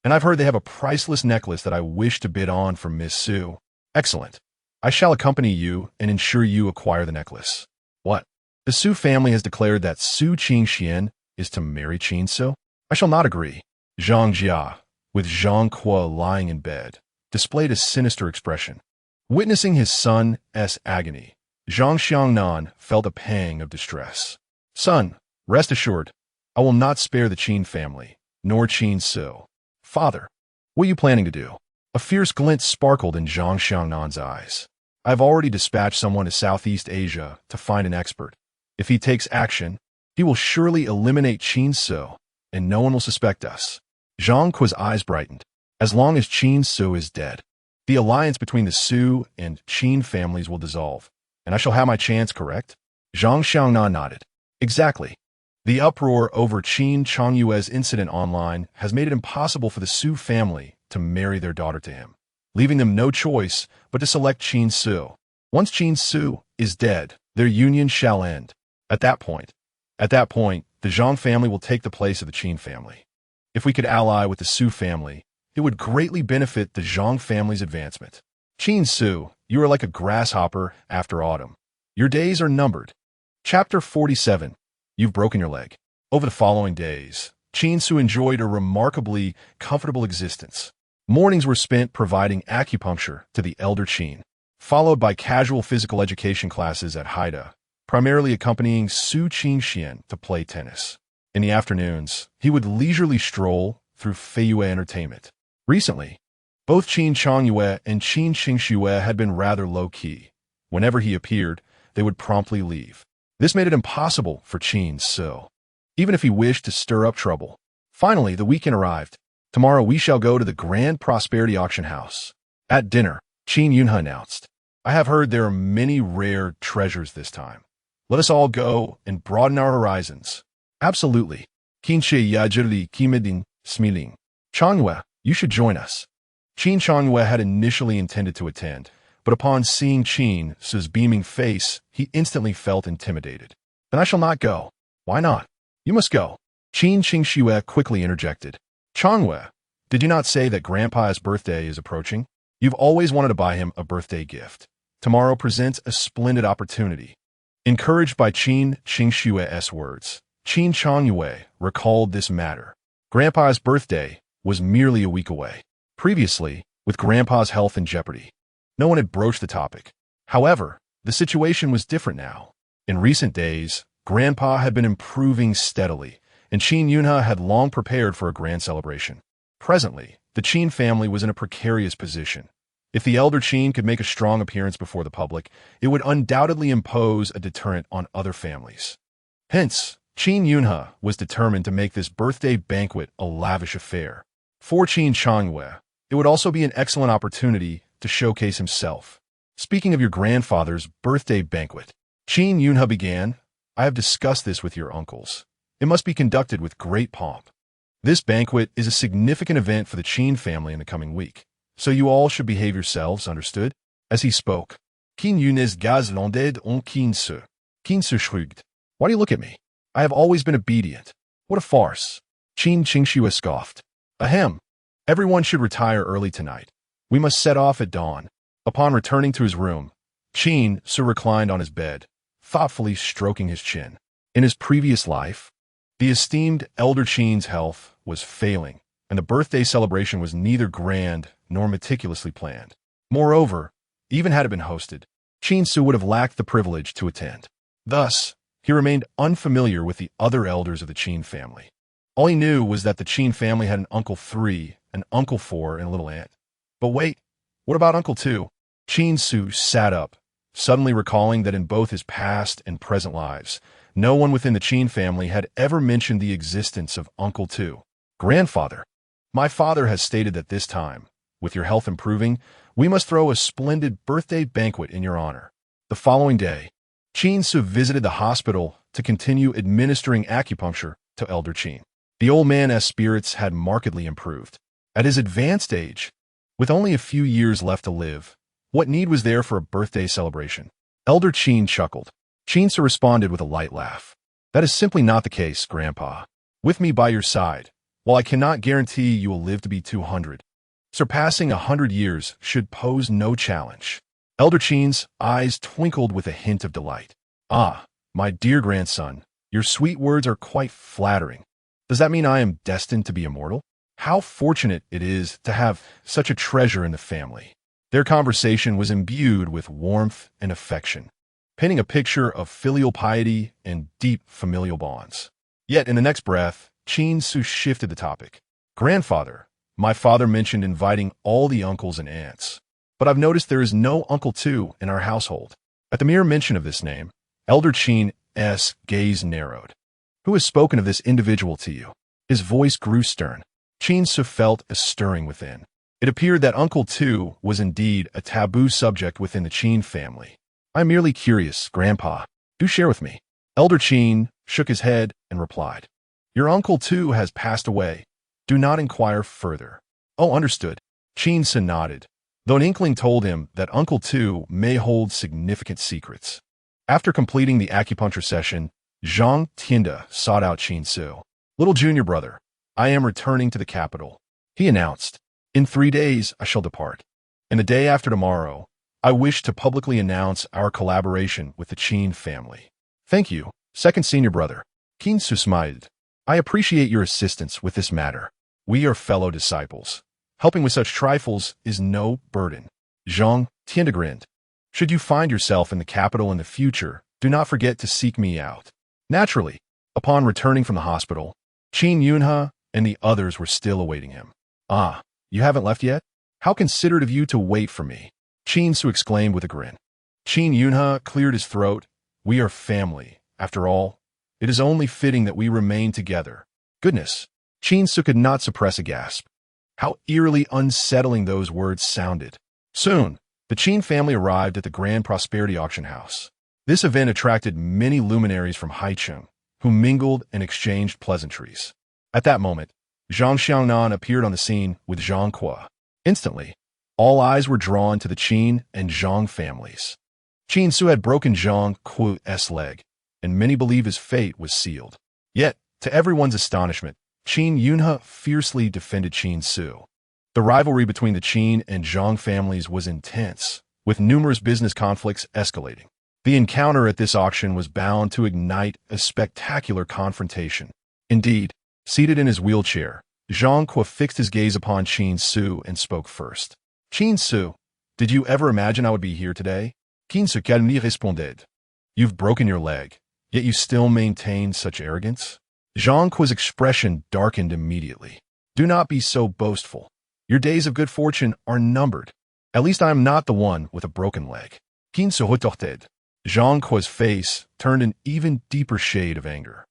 And I've heard they have a priceless necklace that I wish to bid on for Miss Sue. Excellent. I shall accompany you and ensure you acquire the necklace. What? The Su family has declared that Su Qingxian is to marry Qin Ce? I shall not agree. Zhang Jia, with Zhang Kuo lying in bed, displayed a sinister expression. Witnessing his son's agony, Zhang Xiangnan felt a pang of distress. Son, rest assured, I will not spare the Qin family, nor Qin Ce. Father, what are you planning to do? A fierce glint sparkled in Zhang Xiangnan's eyes. I have already dispatched someone to Southeast Asia to find an expert. If he takes action, he will surely eliminate Qin Ce, and no one will suspect us. Zhang Kuo's eyes brightened. As long as Qin Ce is dead, the alliance between the Su and Qin families will dissolve, and I shall have my chance, correct? Zhang Xiangnan nodded. Exactly. The uproar over Qin Changyue's incident online has made it impossible for the Su family to marry their daughter to him, leaving them no choice but to select Qin Ce. Once Qin Ce is dead, their union shall end. At that point, the Zhang family will take the place of the Qin family. If we could ally with the Su family, it would greatly benefit the Zhang family's advancement. Qin Ce, you are like a grasshopper after autumn. Your days are numbered. Chapter 47. You've broken your leg. Over the following days, Qin Ce enjoyed a remarkably comfortable existence. Mornings were spent providing acupuncture to the elder Qin, followed by casual physical education classes at Heir, primarily accompanying Su Qingxian to play tennis. In the afternoons, he would leisurely stroll through Feiyue Entertainment. Recently, both Qin Changyue and Qin Qingxue had been rather low-key. Whenever he appeared, they would promptly leave. This made it impossible for Qin Ce, even if he wished to stir up trouble. Finally, the weekend arrived. Tomorrow we shall go to the Grand Prosperity Auction House. At dinner, Qin Yunhe announced, I have heard there are many rare treasures this time. Let us all go and broaden our horizons. Absolutely. Qin Ce yajili kimiding smiling. Changyue, you should join us. Qin Changyue had initially intended to attend, but upon seeing Qin Ce's beaming face, he instantly felt intimidated. Then I shall not go. Why not? You must go. Qin Qingxue quickly interjected. Changyue, did you not say that Grandpa's birthday is approaching? You've always wanted to buy him a birthday gift. Tomorrow presents a splendid opportunity. Encouraged by Qin Qingxue's words, Qin Changyue recalled this matter. Grandpa's birthday was merely a week away. Previously, with Grandpa's health in jeopardy, no one had broached the topic. However, the situation was different now. In recent days, Grandpa had been improving steadily, and Qin Yunhe had long prepared for a grand celebration. Presently, the Qin family was in a precarious position. If the elder Qin could make a strong appearance before the public, it would undoubtedly impose a deterrent on other families. Hence, Qin Yunhe was determined to make this birthday banquet a lavish affair. For Qin Changyue, it would also be an excellent opportunity to showcase himself. Speaking of your grandfather's birthday banquet, Qin Yunhe began, I have discussed this with your uncles. It must be conducted with great pomp. This banquet is a significant event for the Qin family in the coming week, so you all should behave yourselves, understood? As he spoke, Qin Yunhe's gaz landed on Qin Ce. Qin Ce shrugged. Why do you look at me? I have always been obedient. What a farce. Qin Qingxue scoffed. Ahem. Everyone should retire early tonight. We must set off at dawn. Upon returning to his room, Qin Ce reclined on his bed, thoughtfully stroking his chin. In his previous life, the esteemed elder Qin's health was failing, and the birthday celebration was neither grand nor meticulously planned. Moreover, even had it been hosted, Qin Ce would have lacked the privilege to attend. Thus, he remained unfamiliar with the other elders of the Qin family. All he knew was that the Qin family had an Uncle 3, an Uncle 4, and a little aunt. But wait, what about Uncle 2? Qin Ce sat up, suddenly recalling that in both his past and present lives, no one within the Qin family had ever mentioned the existence of Uncle 2. Grandfather, my father has stated that this time, with your health improving, we must throw a splendid birthday banquet in your honor. The following day, Qin Ce visited the hospital to continue administering acupuncture to elder Qin. The old man's spirits had markedly improved. At his advanced age, with only a few years left to live, what need was there for a birthday celebration? Elder Qin chuckled. Qin Ce responded with a light laugh. That is simply not the case, Grandpa. with me by your side. While I cannot guarantee you will live to be 200, surpassing 100 years should pose no challenge. Elder Qin's eyes twinkled with a hint of delight. Ah, my dear grandson, your sweet words are quite flattering. Does that mean I am destined to be immortal? How fortunate it is to have such a treasure in the family. Their conversation was imbued with warmth and affection, painting a picture of filial piety and deep familial bonds. Yet in the next breath, Qin Ce shifted the topic. Grandfather, my father mentioned inviting all the uncles and aunts, but I've noticed there is no Uncle Tu in our household. At the mere mention of this name, Elder Qin's gaze narrowed. Who has spoken of this individual to you? His voice grew stern. Qin Ce felt a stirring within. It appeared that Uncle Tu was indeed a taboo subject within the Qin family. I'm merely curious, Grandpa. Do share with me. Elder Qin shook his head and replied, Your Uncle Tu has passed away. Do not inquire further. Oh, understood. Qin Ce nodded, though an inkling told him that Uncle Tu may hold significant secrets. After completing the acupuncture session, Zhang Tianda sought out Qin Ce. Little junior brother, I am returning to the capital, he announced. In 3 days, I shall depart. And the day after tomorrow, I wish to publicly announce our collaboration with the Qin family. Thank you, second senior brother. Qin Ce smiled. I appreciate your assistance with this matter. We are fellow disciples. Helping with such trifles is no burden. Zhang Tianda grinned. Should you find yourself in the capital in the future, do not forget to seek me out. Naturally, upon returning from the hospital, Qin Yunhe and the others were still awaiting him. Ah, you haven't left yet? How considerate of you to wait for me, Qin Ce exclaimed with a grin. Qin Yunhe cleared his throat. We are family. After all, it is only fitting that we remain together. Goodness, Qin Ce could not suppress a gasp. How eerily unsettling those words sounded. Soon, the Qin family arrived at the Grand Prosperity Auction House. This event attracted many luminaries from Haicheng, who mingled and exchanged pleasantries. At that moment, Zhang Xiangnan appeared on the scene with Zhang Ke. Instantly, all eyes were drawn to the Qin and Zhang families. Qin Ce had broken Zhang Ke's leg, and many believe his fate was sealed. Yet, to everyone's astonishment, Qin Yunhe fiercely defended Qin Ce. The rivalry between the Qin and Zhang families was intense, with numerous business conflicts escalating. The encounter at this auction was bound to ignite a spectacular confrontation. Indeed, seated in his wheelchair, Zhang Ke fixed his gaze upon Qin Ce and spoke first. Qin Ce, did you ever imagine I would be here today? Qin Ce calmement responded. You've broken your leg, yet you still maintain such arrogance? Zhang Ke's expression darkened immediately. Do not be so boastful. Your days of good fortune are numbered. At least I am not the one with a broken leg. Qin Ce retorted. Zhang Ke's face turned an even deeper shade of anger.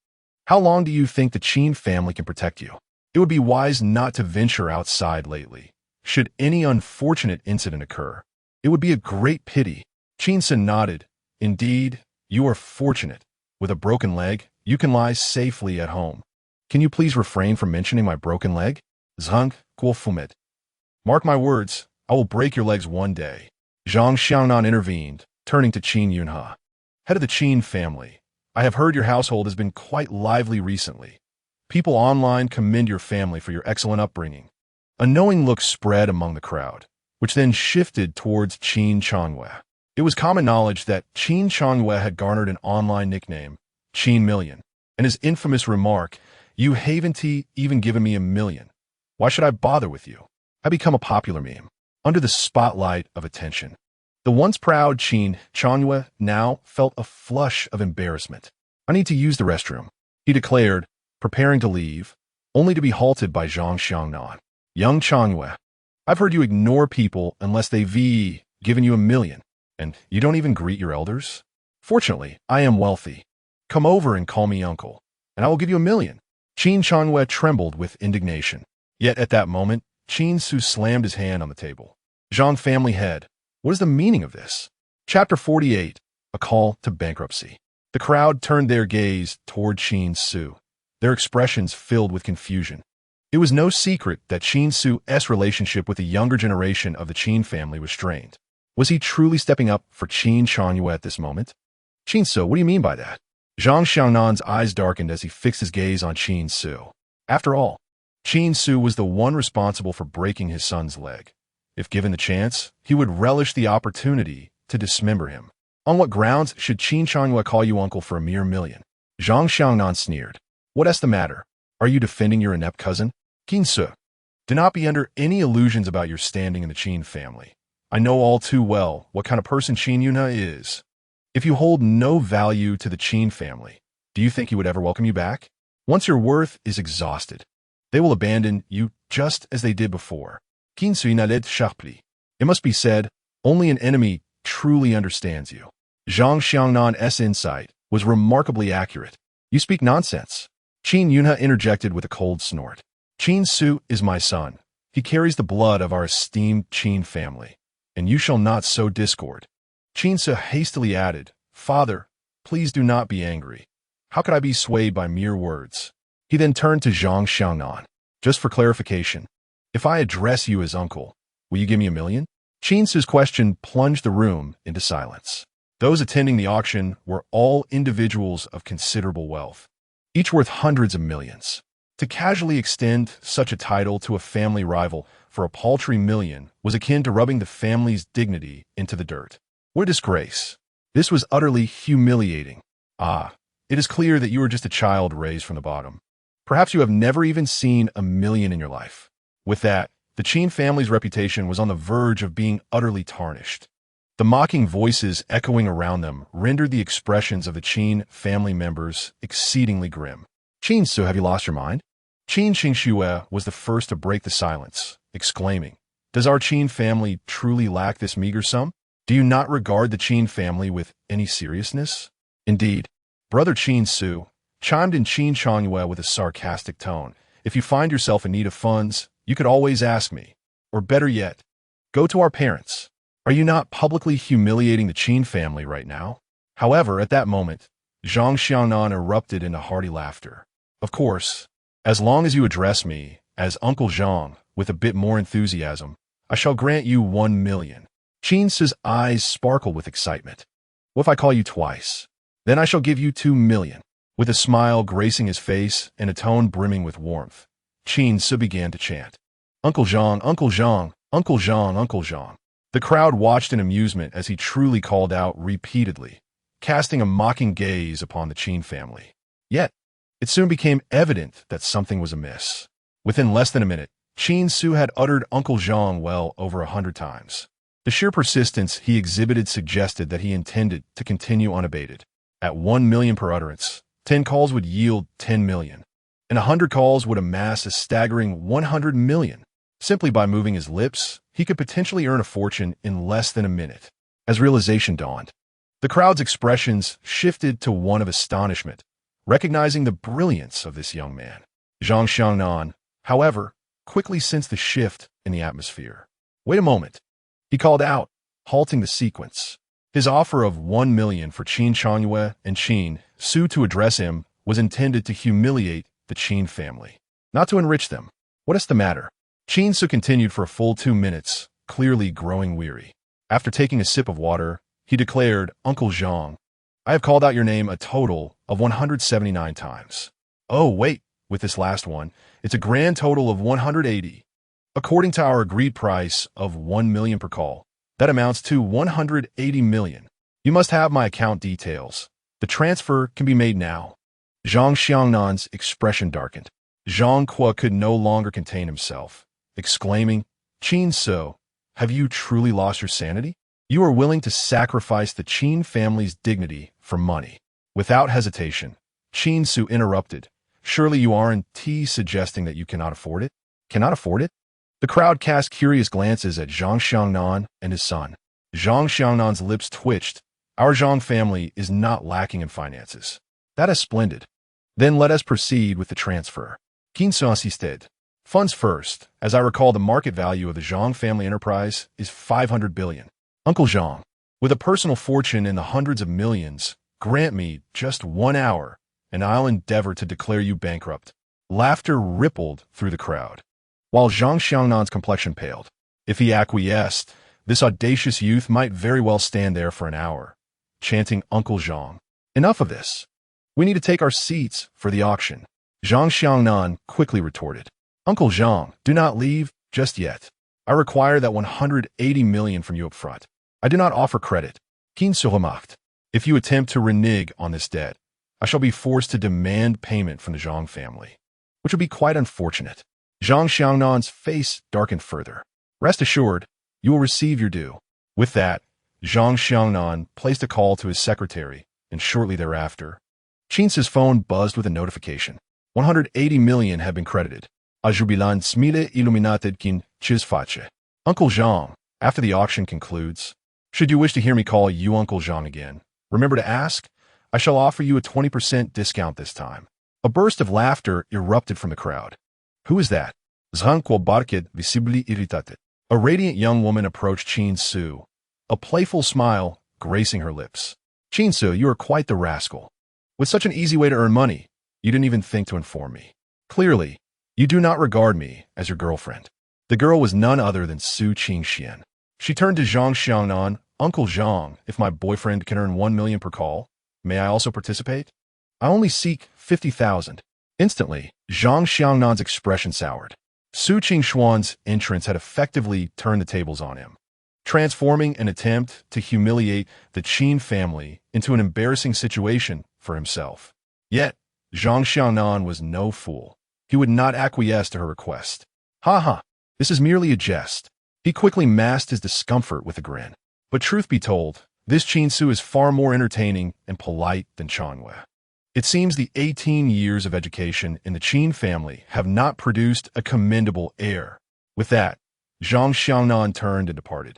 How long do you think the Qin family can protect you? It would be wise not to venture outside lately. Should any unfortunate incident occur, it would be a great pity. Qin Ce nodded. Indeed, you are fortunate. With a broken leg, you can lie safely at home. Can you please refrain from mentioning my broken leg? Zhang Ke fumed. Mark my words, I will break your legs one day. Zhang Xiangnan intervened, turning to Qin Yunhe. Head of the Qin family, I have heard your household has been quite lively recently. People online commend your family for your excellent upbringing. A knowing look spread among the crowd, which then shifted towards Qin Changwei. It was common knowledge that Qin Changwei had garnered an online nickname, Qin Million, and his infamous remark, You haven't even given me $1 million. Why should I bother with you? I become a popular meme, under the spotlight of attention. The once proud Qin Changwei now felt a flush of embarrassment. I need to use the restroom, he declared, preparing to leave, only to be halted by Zhang Xiangnan. Young Changwei, I've heard you ignore people unless they've given you $1 million, and you don't even greet your elders? Fortunately, I am wealthy. Come over and call me uncle, and I will give you $1 million. Qin Changwei trembled with indignation. Yet at that moment, Qin Ce slammed his hand on the table. Zhang family head, what is the meaning of this? Chapter 48, A Call to Bankruptcy. The crowd turned their gaze toward Qin Ce, their expressions filled with confusion. It was no secret that Qin Ce's relationship with the younger generation of the Qin family was strained. Was he truly stepping up for Qin Changwei at this moment? Qin Ce, what do you mean by that? Zhang Xiaonan's eyes darkened as he fixed his gaze on Qin Ce. After all, Qin Ce was the one responsible for breaking his son's leg. If given the chance, he would relish the opportunity to dismember him. On what grounds should Qin Changwei call you uncle for a mere million? Zhang Xiaonan sneered. What's the matter? Are you defending your inept cousin? Qin Ce, do not be under any illusions about your standing in the Qin family. I know all too well what kind of person Qin Yunhe is. If you hold no value to the Qin family, do you think he would ever welcome you back? Once your worth is exhausted, they will abandon you just as they did before. Qin Ce n'allait chapli. It must be said, only an enemy truly understands you. Zhang Xiaonan's insight was remarkably accurate. You speak nonsense. Qin Yunhe interjected with a cold snort. Qin Ce is my son. He carries the blood of our esteemed Qin family, and you shall not sow discord. Qin Ce hastily added, Father, please do not be angry. How could I be swayed by mere words? He then turned to Zhang Xiaonan. Just for clarification, if I address you as uncle, will you give me a million? Qin Ce's question plunged the room into silence. Those attending the auction were all individuals of considerable wealth, each worth hundreds of millions. To casually extend such a title to a family rival for a paltry million was akin to rubbing the family's dignity into the dirt. What a disgrace. This was utterly humiliating. It is clear that you are just a child raised from the bottom. Perhaps you have never even seen a million in your life. With that, the Qin family's reputation was on the verge of being utterly tarnished. The mocking voices echoing around them rendered the expressions of the Qin family members exceedingly grim. Qin Ce, have you lost your mind? Qin Qingxue was the first to break the silence, exclaiming, Does our Qin family truly lack this meager sum? Do you not regard the Qin family with any seriousness? Indeed, Brother Qin Ce, chimed in Qin Changwei with a sarcastic tone. If you find yourself in need of funds, you could always ask me. Or better yet, go to our parents. Are you not publicly humiliating the Qin family right now? However, at that moment, Zhang Xiaonan erupted into hearty laughter. Of course, as long as you address me as Uncle Zhang with a bit more enthusiasm, I shall grant you 1 million. Qin Ce's eyes sparkled with excitement. What if I call you twice? Then I shall give you 2 million. With a smile gracing his face and a tone brimming with warmth, Qin Ce began to chant, Uncle Zhang, Uncle Zhang, Uncle Zhang, Uncle Zhang. The crowd watched in amusement as he truly called out repeatedly, casting a mocking gaze upon the Qin family. Yet, it soon became evident that something was amiss. Within less than a minute, Qin Ce had uttered Uncle Zhang well over 100 times. The sheer persistence he exhibited suggested that he intended to continue unabated. At 1 million per utterance, 10 calls would yield 10 million, and 100 calls would amass a staggering 100 million. Simply by moving his lips, he could potentially earn a fortune in less than a minute. As realization dawned, the crowd's expressions shifted to one of astonishment, recognizing the brilliance of this young man. Zhang Xiaonan, however, quickly sensed the shift in the atmosphere. Wait a moment, he called out, halting the sequence. His offer of 1 million for Qin Changwei and Qin Ce to address him was intended to humiliate the Qin family, not to enrich them. What is the matter? Qin Ce continued for a full 2 minutes, clearly growing weary. After taking a sip of water, he declared, Uncle Zhang, I have called out your name a total of 179 times. Oh, wait, with this last one, it's a grand total of 180. According to our agreed price of 1 million per call, that amounts to 180 million. You must have my account details. The transfer can be made now. Zhang Xiaonan's expression darkened. Zhang Kuo could no longer contain himself, exclaiming, Qin Ce, have you truly lost your sanity? You are willing to sacrifice the Qin family's dignity for money. Without hesitation, Qin Ce interrupted, Surely you aren't suggesting that you cannot afford it? Cannot afford it? The crowd cast curious glances at Zhang Xiaonan and his son. Zhang Xiaonan's lips twitched. Our Zhang family is not lacking in finances. That is splendid. Then let us proceed with the transfer. Qin Ce insisted. Funds first. As I recall, the market value of the Zhang family enterprise is 500 billion. Uncle Zhang, with a personal fortune in the hundreds of millions, grant me just 1 hour, and I'll endeavor to declare you bankrupt. Laughter rippled through the crowd, while Zhang Xiaonan's complexion paled. If he acquiesced, this audacious youth might very well stand there for an hour, chanting Uncle Zhang. Enough of this. We need to take our seats for the auction. Zhang Xiangnan quickly retorted. Uncle Zhang, do not leave just yet. I require that 180 million from you up front. I do not offer credit. Qin Ce. If you attempt to renege on this debt, I shall be forced to demand payment from the Zhang family, which would be quite unfortunate. Zhang Xiangnan's face darkened further. Rest assured, you will receive your due. With that, Zhang Xiangnan placed a call to his secretary, and shortly thereafter, Qin Ce's phone buzzed with a notification. 180 million had been credited. A jubilant smile illuminated Qin Ce's face. Uncle Zhang, after the auction concludes, should you wish to hear me call you Uncle Zhang again, remember to ask. I shall offer you a 20% discount this time. A burst of laughter erupted from the crowd. Who is that? Zhang barked visibly irritated. A radiant young woman approached Qin Ce, a playful smile gracing her lips. Qin Ce, you are quite the rascal. With such an easy way to earn money, you didn't even think to inform me. Clearly, you do not regard me as your girlfriend. The girl was none other than Su Qingxian. She turned to Zhang Xiangnan. Uncle Zhang, if my boyfriend can earn 1 million per call, may I also participate? I only seek 50,000. Instantly, Zhang Xiangnan's expression soured. Su Qingxuan's entrance had effectively turned the tables on him, transforming an attempt to humiliate the Qin family into an embarrassing situation for himself. Yet, Zhang Xiangnan was no fool. He would not acquiesce to her request. Ha ha, this is merely a jest. He quickly masked his discomfort with a grin. But truth be told, this Qin Ce is far more entertaining and polite than Changwei. It seems the 18 years of education in the Qin family have not produced a commendable heir. With that, Zhang Xiangnan turned and departed,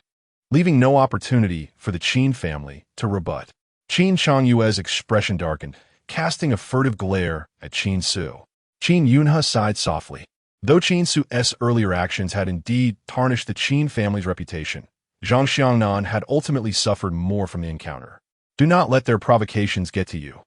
leaving no opportunity for the Qin family to rebut. Qin Changyue's expression darkened, casting a furtive glare at Qin Ce. Qin Yunhe sighed softly. Though Qin Ce's earlier actions had indeed tarnished the Qin family's reputation, Zhang Xiangnan had ultimately suffered more from the encounter. Do not let their provocations get to you.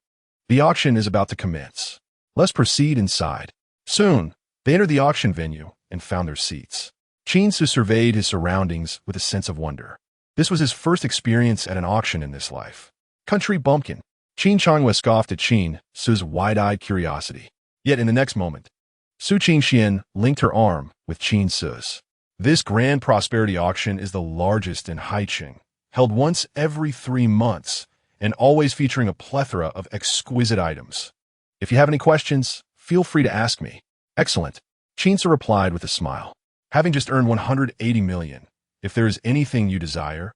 The auction is about to commence. Let's proceed inside. Soon, they entered the auction venue and found their seats. Qin Ce surveyed his surroundings with a sense of wonder. This was his first experience at an auction in this life. Country bumpkin. Qin Changyue scoffed at Qin Ce's wide-eyed curiosity. Yet in the next moment, Su Qingxian linked her arm with Qin Ce's. This grand prosperity auction is the largest in Haiqing, held once every 3 months, and always featuring a plethora of exquisite items. If you have any questions, feel free to ask me. Excellent, Qin Ce replied with a smile. Having just earned 180 million, if there is anything you desire,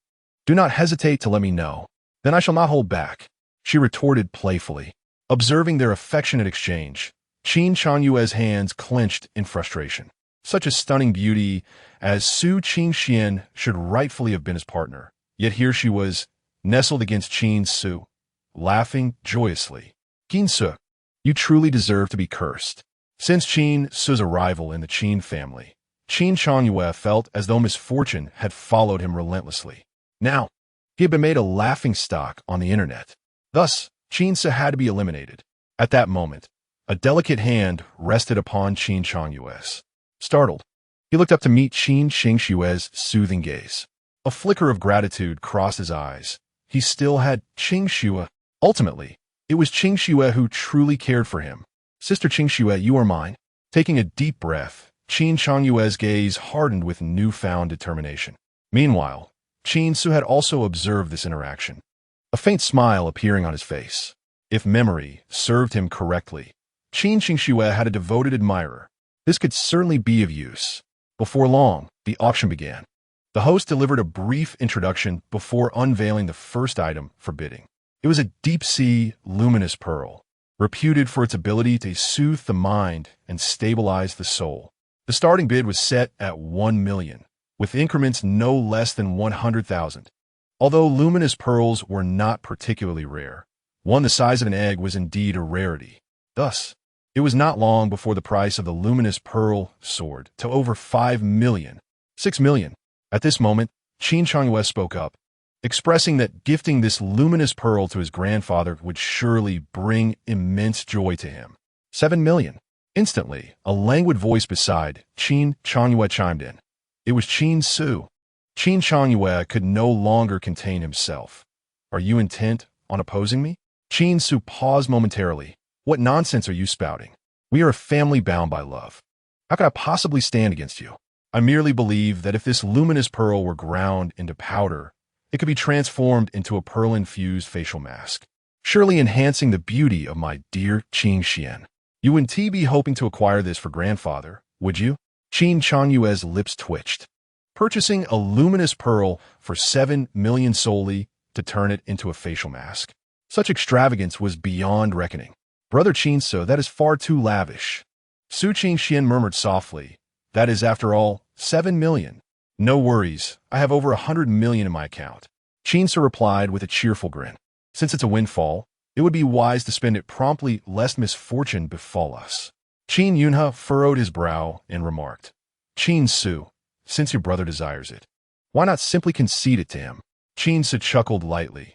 do not hesitate to let me know. Then I shall not hold back, she retorted playfully. Observing their affectionate exchange, Qin Changyue's hands clenched in frustration. Such a stunning beauty as Su Qingxian should rightfully have been his partner. Yet here she was, nestled against Qin Ce, laughing joyously. Qin Ce, you truly deserve to be cursed. Since Qin Ce's arrival in the Qin family, Qin Changyue felt as though misfortune had followed him relentlessly. Now, he had been made a laughingstock on the internet. Thus, Qin Ce had to be eliminated. At that moment, a delicate hand rested upon Qin Changyue's. Startled, he looked up to meet Qin Qingshue's soothing gaze. A flicker of gratitude crossed his eyes. He still had Qingxue. Ultimately, it was Qingxue who truly cared for him. Sister Qingxue, you are mine. Taking a deep breath, Qin Changyue's gaze hardened with newfound determination. Meanwhile, Qin Ce had also observed this interaction, a faint smile appearing on his face. If memory served him correctly, Qin Qingxue had a devoted admirer. This could certainly be of use. Before long, the auction began. The host delivered a brief introduction before unveiling the first item for bidding. It was a deep-sea, luminous pearl, reputed for its ability to soothe the mind and stabilize the soul. The starting bid was set at 1 million, with increments no less than 100,000. Although luminous pearls were not particularly rare, one the size of an egg was indeed a rarity. Thus, it was not long before the price of the luminous pearl soared to over 5 million. 6 million. At this moment, Qin Changyue spoke up, expressing that gifting this luminous pearl to his grandfather would surely bring immense joy to him. 7 million. Instantly, a languid voice beside Qin Changyue chimed in. It was Qin Ce. Qin Changyue could no longer contain himself. Are you intent on opposing me? Qin Ce paused momentarily. What nonsense are you spouting? We are a family bound by love. How could I possibly stand against you? I merely believe that if this luminous pearl were ground into powder, it could be transformed into a pearl-infused facial mask, surely enhancing the beauty of my dear Qin Ce. You wouldn't be hoping to acquire this for grandfather, would you? Qin Changyue's lips twitched. Purchasing a luminous pearl for 7 million solely to turn it into a facial mask. Such extravagance was beyond reckoning. Brother Qin Ce, that is far too lavish. Su Qingxian murmured softly. That is, after all, 7 million. No worries, I have over 100 million in my account. Qin Ce replied with a cheerful grin. Since it's a windfall, it would be wise to spend it promptly lest misfortune befall us. Qin Yunhe furrowed his brow and remarked, Qin Ce, since your brother desires it, why not simply concede it to him? Qin Ce chuckled lightly.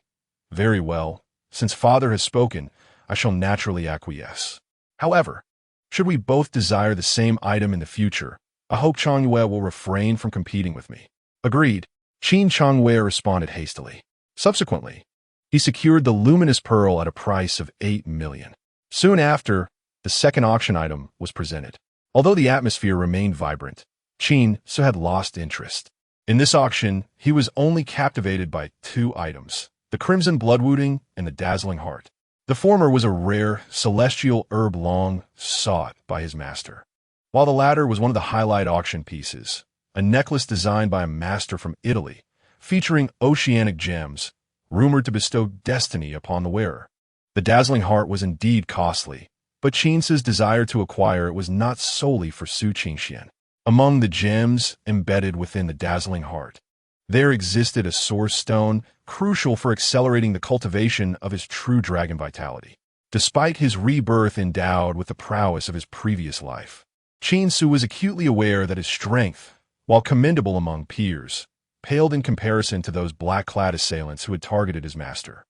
Very well, since father has spoken, I shall naturally acquiesce. However, should we both desire the same item in the future, I hope Changyue will refrain from competing with me. Agreed, Qin Changyue responded hastily. Subsequently, he secured the luminous pearl at a price of 8 million. Soon after, the second auction item was presented. Although the atmosphere remained vibrant, Qin Ce had lost interest. In this auction, he was only captivated by 2 items, the crimson bloodwounding and the dazzling heart. The former was a rare, celestial herb long sought by his master, while the latter was one of the highlight auction pieces, a necklace designed by a master from Italy, featuring oceanic gems, rumored to bestow destiny upon the wearer. The dazzling heart was indeed costly, but Qin Ce's desire to acquire it was not solely for Su Qingxian. Among the gems embedded within the dazzling heart, there existed a source stone crucial for accelerating the cultivation of his true dragon vitality. Despite his rebirth endowed with the prowess of his previous life, Qin Ce was acutely aware that his strength, while commendable among peers, paled in comparison to those black-clad assailants who had targeted his master.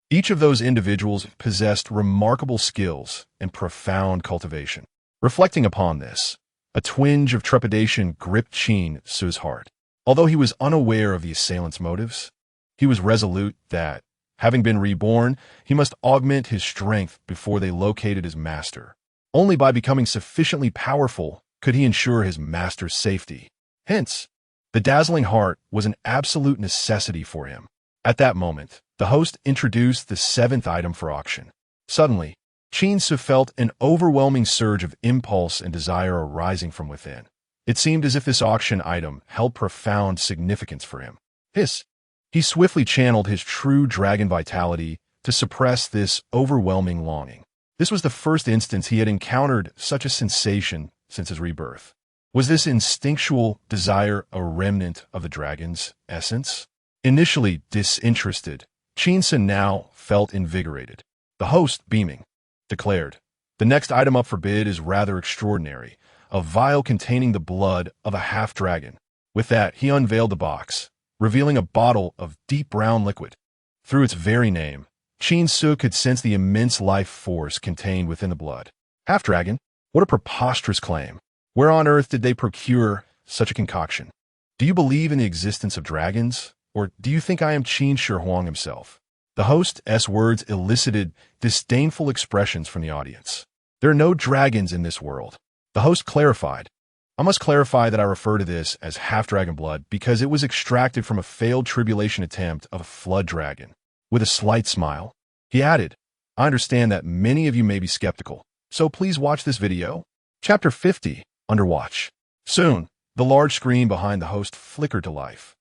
Each of those individuals possessed remarkable skills and profound cultivation. Reflecting upon this, a twinge of trepidation gripped Qin Ce's heart. Although he was unaware of the assailant's motives, he was resolute that, having been reborn, he must augment his strength before they located his master. Only by becoming sufficiently powerful could he ensure his master's safety. Hence, the dazzling heart was an absolute necessity for him. At that moment, the host introduced the 7th item for auction. Suddenly, Qin Ce felt an overwhelming surge of impulse and desire arising from within. It seemed as if this auction item held profound significance for him. He swiftly channeled his true dragon vitality to suppress this overwhelming longing. This was the first instance he had encountered such a sensation since his rebirth. Was this instinctual desire a remnant of the dragon's essence? Initially disinterested, Qin Ce now felt invigorated. The host, beaming, declared, The next item up for bid is rather extraordinary, a vial containing the blood of a half-dragon. With that, he unveiled the box, revealing a bottle of deep brown liquid. Through its very name, Qin Ce could sense the immense life force contained within the blood. Half-dragon? What a preposterous claim. Where on earth did they procure such a concoction? Do you believe in the existence of dragons? Or do you think I am Qin Shi Huang himself? The host's words elicited disdainful expressions from the audience. There are no dragons in this world. The host clarified. I must clarify that I refer to this as half-dragon blood because it was extracted from a failed tribulation attempt of a flood dragon. With a slight smile, he added, I understand that many of you may be skeptical, so please watch this video. Chapter 50, Under Watch. Soon, the large screen behind the host flickered to life.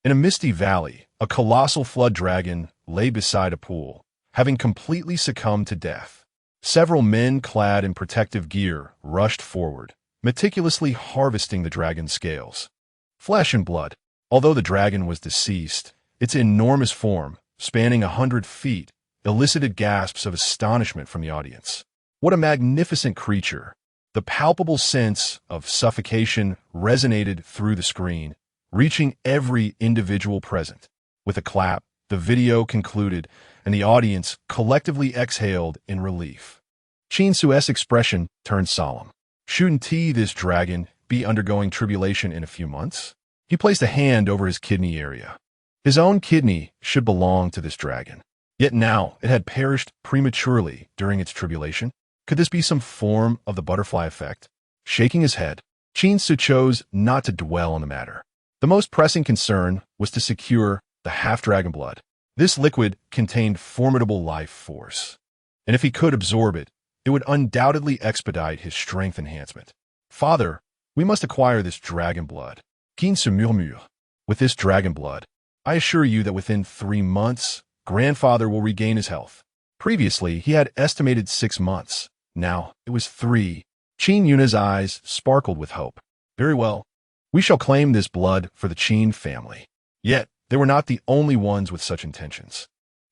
In a misty valley, a colossal flood dragon lay beside a pool, having completely succumbed to death. Several men clad in protective gear rushed forward, meticulously harvesting the dragon's scales. Flesh and blood. Although the dragon was deceased, its enormous form, spanning 100 feet, elicited gasps of astonishment from the audience. What a magnificent creature! The palpable sense of suffocation resonated through the screen, reaching every individual present. With a clap, the video concluded, and the audience collectively exhaled in relief. Qin Ce's expression turned solemn. Shouldn't this dragon be undergoing tribulation in a few months? He placed a hand over his kidney area. His own kidney should belong to this dragon. Yet now it had perished prematurely during its tribulation. Could this be some form of the butterfly effect? Shaking his head, Qin Ce chose not to dwell on the matter. The most pressing concern was to secure the half-dragon blood. This liquid contained formidable life force, and if he could absorb it, it would undoubtedly expedite his strength enhancement. Father, we must acquire this dragon blood. Qin Ce murmure. With this dragon blood, I assure you that within 3 months, grandfather will regain his health. Previously, he had estimated 6 months. Now, it was 3. Qin Yuna's eyes sparkled with hope. Very well. We shall claim this blood for the Qin family. Yet, they were not the only ones with such intentions.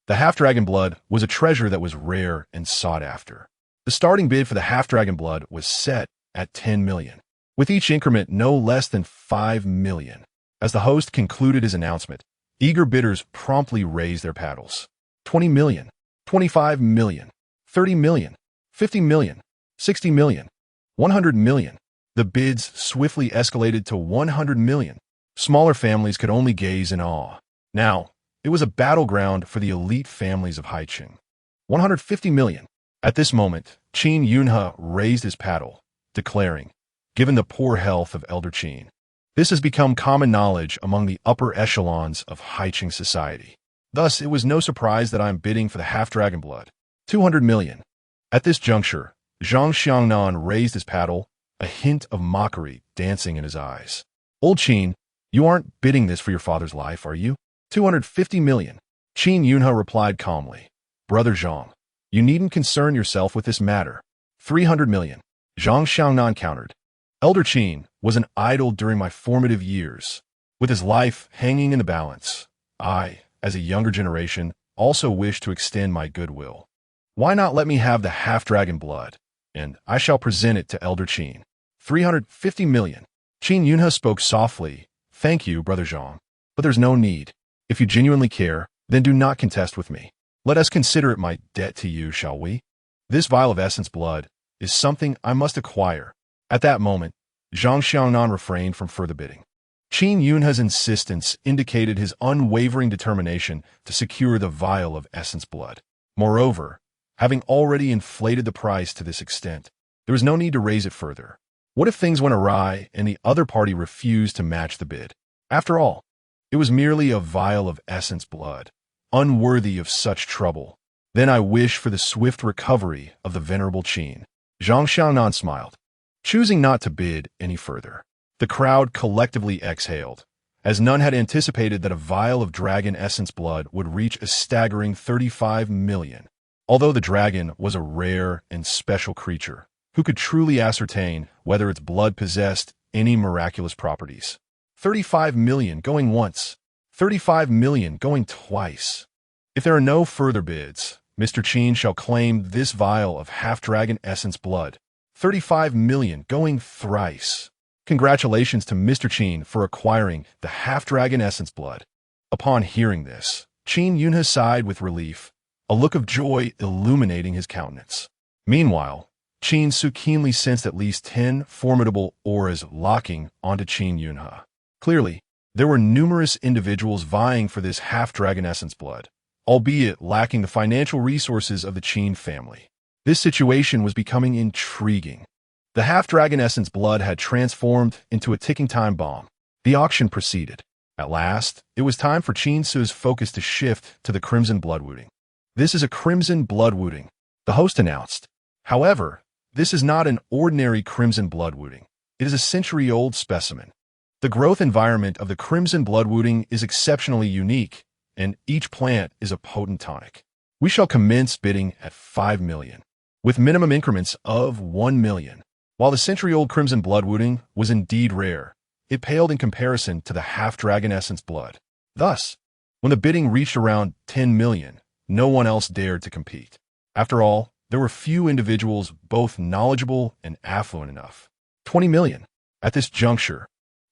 The half-dragon blood was a treasure that was rare and sought after. The starting bid for the half-dragon blood was set at 10 million, with each increment no less than 5 million. As the host concluded his announcement, eager bidders promptly raised their paddles. 20 million, 25 million, 30 million, 50 million, 60 million, 100 million. The bids swiftly escalated to 100 million. Smaller families could only gaze in awe. Now, it was a battleground for the elite families of Haiqin. 150 million. At this moment, Qin Yunhe raised his paddle, declaring, given the poor health of Elder Qin, this has become common knowledge among the upper echelons of Haiqin society. Thus, it was no surprise that I am bidding for the half-dragon blood. 200 million. At this juncture, Zhang Xiangnan raised his paddle, a hint of mockery dancing in his eyes. Old Qin, you aren't bidding this for your father's life, are you? 250 million. Qin Yunhe replied calmly. Brother Zhang, you needn't concern yourself with this matter. 300 million. Zhang Xiangnan countered. Elder Qin was an idol during my formative years. With his life hanging in the balance, I, as a younger generation, also wish to extend my goodwill. Why not let me have the half-dragon blood, and I shall present it to Elder Qin. 350 million. Qin Yunhe spoke softly. Thank you, Brother Zhang, but there's no need. If you genuinely care, then do not contest with me. Let us consider it my debt to you, shall we? This vial of essence blood is something I must acquire. At that moment, Zhang Xiangnan refrained from further bidding. Qin Yunhe's insistence indicated his unwavering determination to secure the vial of essence blood. Moreover, having already inflated the price to this extent, there was no need to raise it further. What if things went awry and the other party refused to match the bid? After all, it was merely a vial of essence blood, unworthy of such trouble. Then I wish for the swift recovery of the venerable Qin. Zhang Xiangnan smiled, choosing not to bid any further. The crowd collectively exhaled, as none had anticipated that a vial of dragon essence blood would reach a staggering 35 million. Although the dragon was a rare and special creature, who could truly ascertain whether its blood possessed any miraculous properties? 35 million going once, 35 million going twice. If there are no further bids, Mr. Qin shall claim this vial of half-dragon essence blood. 35 million going thrice. Congratulations to Mr. Qin for acquiring the half-dragon essence blood. Upon hearing this, Qin Yunhe sighed with relief, a look of joy illuminating his countenance. Meanwhile, Qin Ce keenly sensed at least 10 formidable auras locking onto Qin Yunhe. Clearly, there were numerous individuals vying for this half-dragon essence blood, albeit lacking the financial resources of the Qin family. This situation was becoming intriguing. The half-dragon essence blood had transformed into a ticking time bomb. The auction proceeded. At last, it was time for Qin Ce's focus to shift to the crimson bloodwooding. This is a crimson bloodwooding, the host announced. However, this is not an ordinary crimson bloodwooding. It is a century-old specimen. The growth environment of the crimson bloodwooding is exceptionally unique, and each plant is a potent tonic. We shall commence bidding at 5 million, with minimum increments of 1 million. While the century-old crimson bloodwooding was indeed rare, it paled in comparison to the half-dragon essence blood. Thus, when the bidding reached around 10 million, no one else dared to compete. After all, there were few individuals both knowledgeable and affluent enough. 20 million. At this juncture,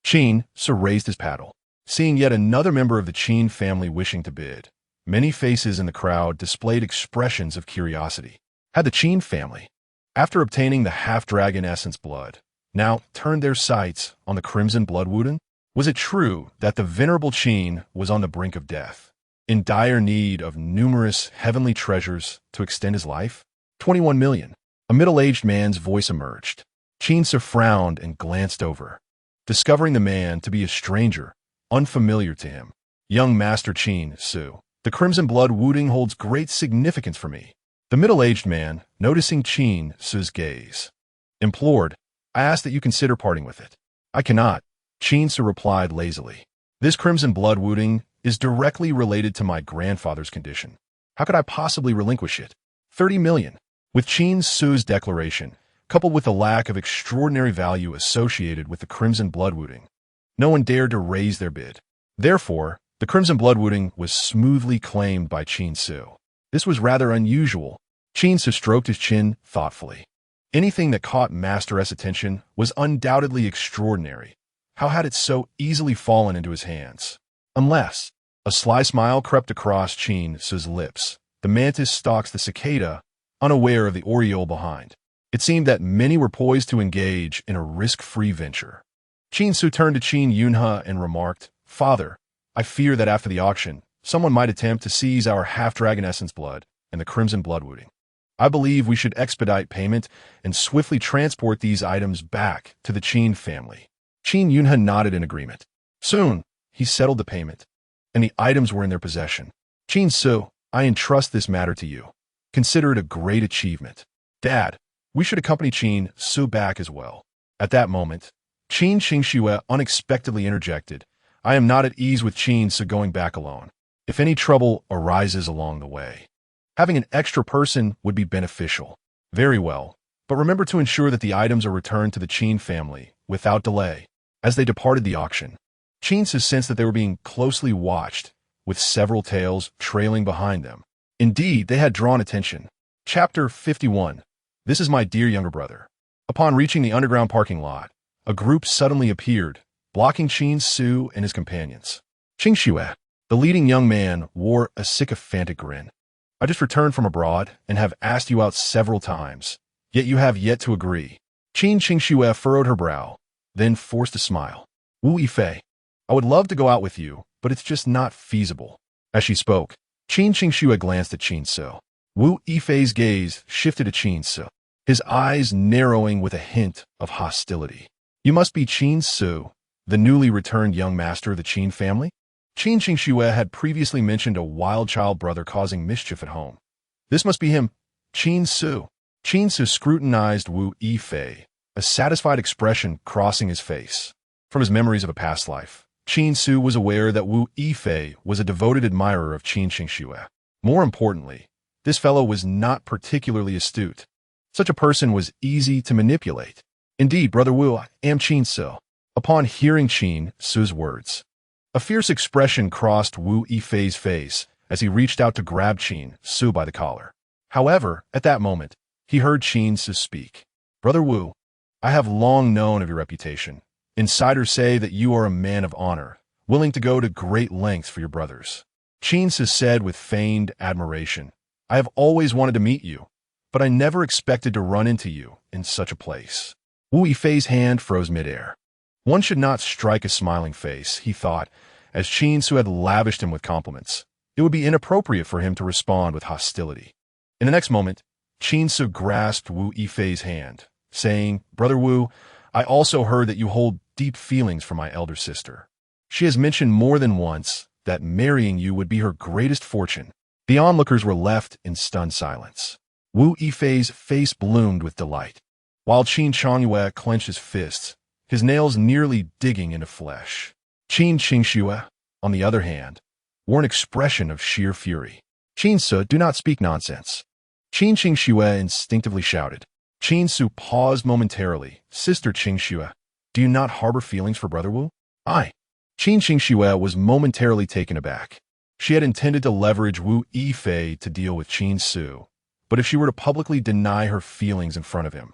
Qin Ce raised his paddle. Seeing yet another member of the Qin family wishing to bid, many faces in the crowd displayed expressions of curiosity. Had the Qin family, after obtaining the half-dragon essence blood, now turned their sights on the crimson bloodwooding? Was it true that the venerable Qin was on the brink of death? in dire need of numerous heavenly treasures to extend his life? 21 million. A middle-aged man's voice emerged. Qin Ce frowned and glanced over, discovering the man to be a stranger, unfamiliar to him. Young Master Qin Ce, the crimson blood wounding holds great significance for me. The middle-aged man, noticing Qin Ce's gaze, implored, I ask that you consider parting with it. I cannot, Qin Ce replied lazily. This crimson blood wounding is directly related to my grandfather's condition. How could I possibly relinquish it? 30 million. With Qin Ce's declaration, coupled with the lack of extraordinary value associated with the crimson blood wounding, no one dared to raise their bid. Therefore, the crimson blood wounding was smoothly claimed by Qin Ce. This was rather unusual. Qin Ce stroked his chin thoughtfully. Anything that caught Master S' attention was undoubtedly extraordinary. How had it so easily fallen into his hands? Unless a sly smile crept across Qin Ce's lips. The mantis stalks the cicada, unaware of the aureole behind. It seemed that many were poised to engage in a risk-free venture. Qin Ce turned to Qin Yunhe and remarked, Father, I fear that after the auction, someone might attempt to seize our half-dragon essence blood and the crimson blood wounding. I believe we should expedite payment and swiftly transport these items back to the Qin family. Qin Yunhe nodded in agreement. Soon, he settled the payment, and the items were in their possession. Qin Ce, I entrust this matter to you. Consider it a great achievement. Dad, we should accompany Qin Ce back as well. At that moment, Qin Qingxue unexpectedly interjected, I am not at ease with Qin Ce going back alone. If any trouble arises along the way, having an extra person would be beneficial. Very well, but remember to ensure that the items are returned to the Qin family without delay. As they departed the auction, Qin Ce sensed that they were being closely watched, with several tails trailing behind them. Indeed, they had drawn attention. Chapter 51. This is my dear younger brother. Upon reaching the underground parking lot, a group suddenly appeared, blocking Qin Ce and his companions. Qingxue, the leading young man, wore a sycophantic grin. I just returned from abroad and have asked you out several times, yet you have yet to agree. Qin Qingxue furrowed her brow, then forced a smile. Wu Yifei, I would love to go out with you, but it's just not feasible. As she spoke, Qin Qingxue glanced at Qin Ce. Wu Yifei's gaze shifted to Qin Ce, his eyes narrowing with a hint of hostility. You must be Qin Ce, the newly returned young master of the Qin family? Qin Qingxue had previously mentioned a wild child brother causing mischief at home. This must be him, Qin Ce. Qin Ce scrutinized Wu Yifei, a satisfied expression crossing his face. From his memories of a past life, Qin Ce was aware that Wu Yifei was a devoted admirer of Qin Qingxue. More importantly, this fellow was not particularly astute. Such a person was easy to manipulate. Indeed, Brother Wu, I am Qin Ce. Upon hearing Qin Ce's words, a fierce expression crossed Wu Yifei's face as he reached out to grab Qin Ce by the collar. However, at that moment, he heard Qin Ce speak. Brother Wu, I have long known of your reputation. Insiders say that you are a man of honor, willing to go to great lengths for your brothers. Qin Ce said with feigned admiration, I have always wanted to meet you, but I never expected to run into you in such a place. Wu Yifei's hand froze midair. One should not strike a smiling face, he thought, as Qin Ce had lavished him with compliments. It would be inappropriate for him to respond with hostility. In the next moment, Qin Ce grasped Wu Yifei's hand, saying, Brother Wu, I also heard that you hold deep feelings for my elder sister. She has mentioned more than once that marrying you would be her greatest fortune. The onlookers were left in stunned silence. Wu Yifei's face bloomed with delight, while Qin Changyue clenched his fists, his nails nearly digging into flesh. Qin Qingxue, on the other hand, wore an expression of sheer fury. Qin Ce, do not speak nonsense. Qin Qingxue instinctively shouted. Qin Ce paused momentarily. Sister Qingxue, do you not harbor feelings for Brother Wu? I. Qin Qingxue was momentarily taken aback. She had intended to leverage Wu Yifei to deal with Qin Ce, but if she were to publicly deny her feelings in front of him,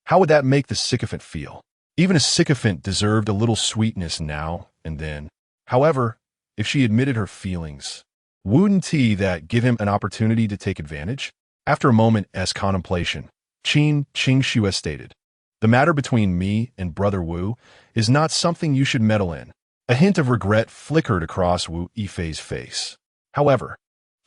how would that make the sycophant feel? Even a sycophant deserved a little sweetness now and then. However, if she admitted her feelings, wouldn't that give him an opportunity to take advantage? After a moment's contemplation, Qin Qingxue stated, the matter between me and Brother Wu is not something you should meddle in. A hint of regret flickered across Wu Yifei's face. However,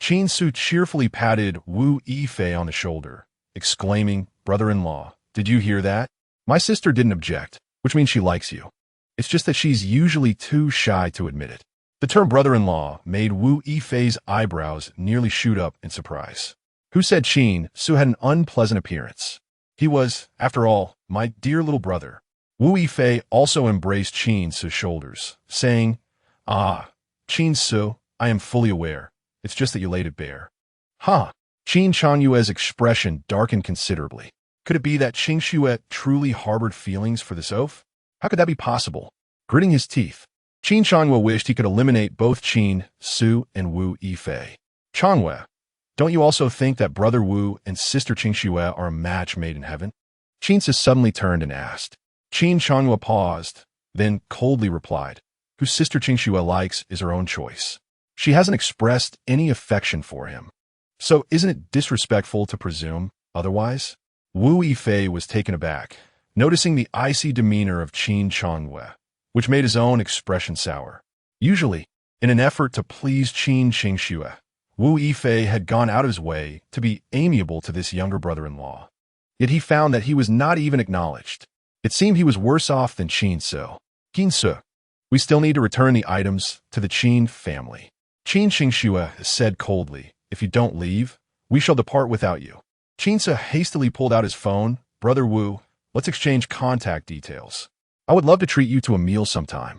Qin Ce cheerfully patted Wu Yifei on the shoulder, exclaiming, "Brother-in-law, did you hear that? My sister didn't object, which means she likes you. It's just that she's usually too shy to admit it." The term brother-in-law made Wu Yifei's eyebrows nearly shoot up in surprise. Who said Qin Ce had an unpleasant appearance? He was, after all, my dear little brother. Wu Yifei also embraced Qin Ce's shoulders, saying, "Ah, Qin Ce, I am fully aware. It's just that you laid it bare." Huh. Qin Changyue's expression darkened considerably. Could it be that Qin Ce truly harbored feelings for this oaf? How could that be possible? Gritting his teeth, Qin Changyue wished he could eliminate both Qin Ce and Wu Yifei. "Changyue, don't you also think that Brother Wu and Sister Qin Ce are a match made in heaven?" Qin Ce suddenly turned and asked. Qin Changyue paused, then coldly replied, "Who Sister Qin Ce likes is her own choice. She hasn't expressed any affection for him. So isn't it disrespectful to presume otherwise?" Wu Yifei was taken aback, noticing the icy demeanor of Qin Changyue, which made his own expression sour. Usually, in an effort to please Qin Ce, Wu Yifei had gone out of his way to be amiable to this younger brother-in-law. Yet he found that he was not even acknowledged. It seemed he was worse off than Qin Ce. "Qin Ce, we still need to return the items to the Qin family," Qin Ce said coldly. "If you don't leave, we shall depart without you." Qin Ce hastily pulled out his phone. "Brother Wu, let's exchange contact details. I would love to treat you to a meal sometime."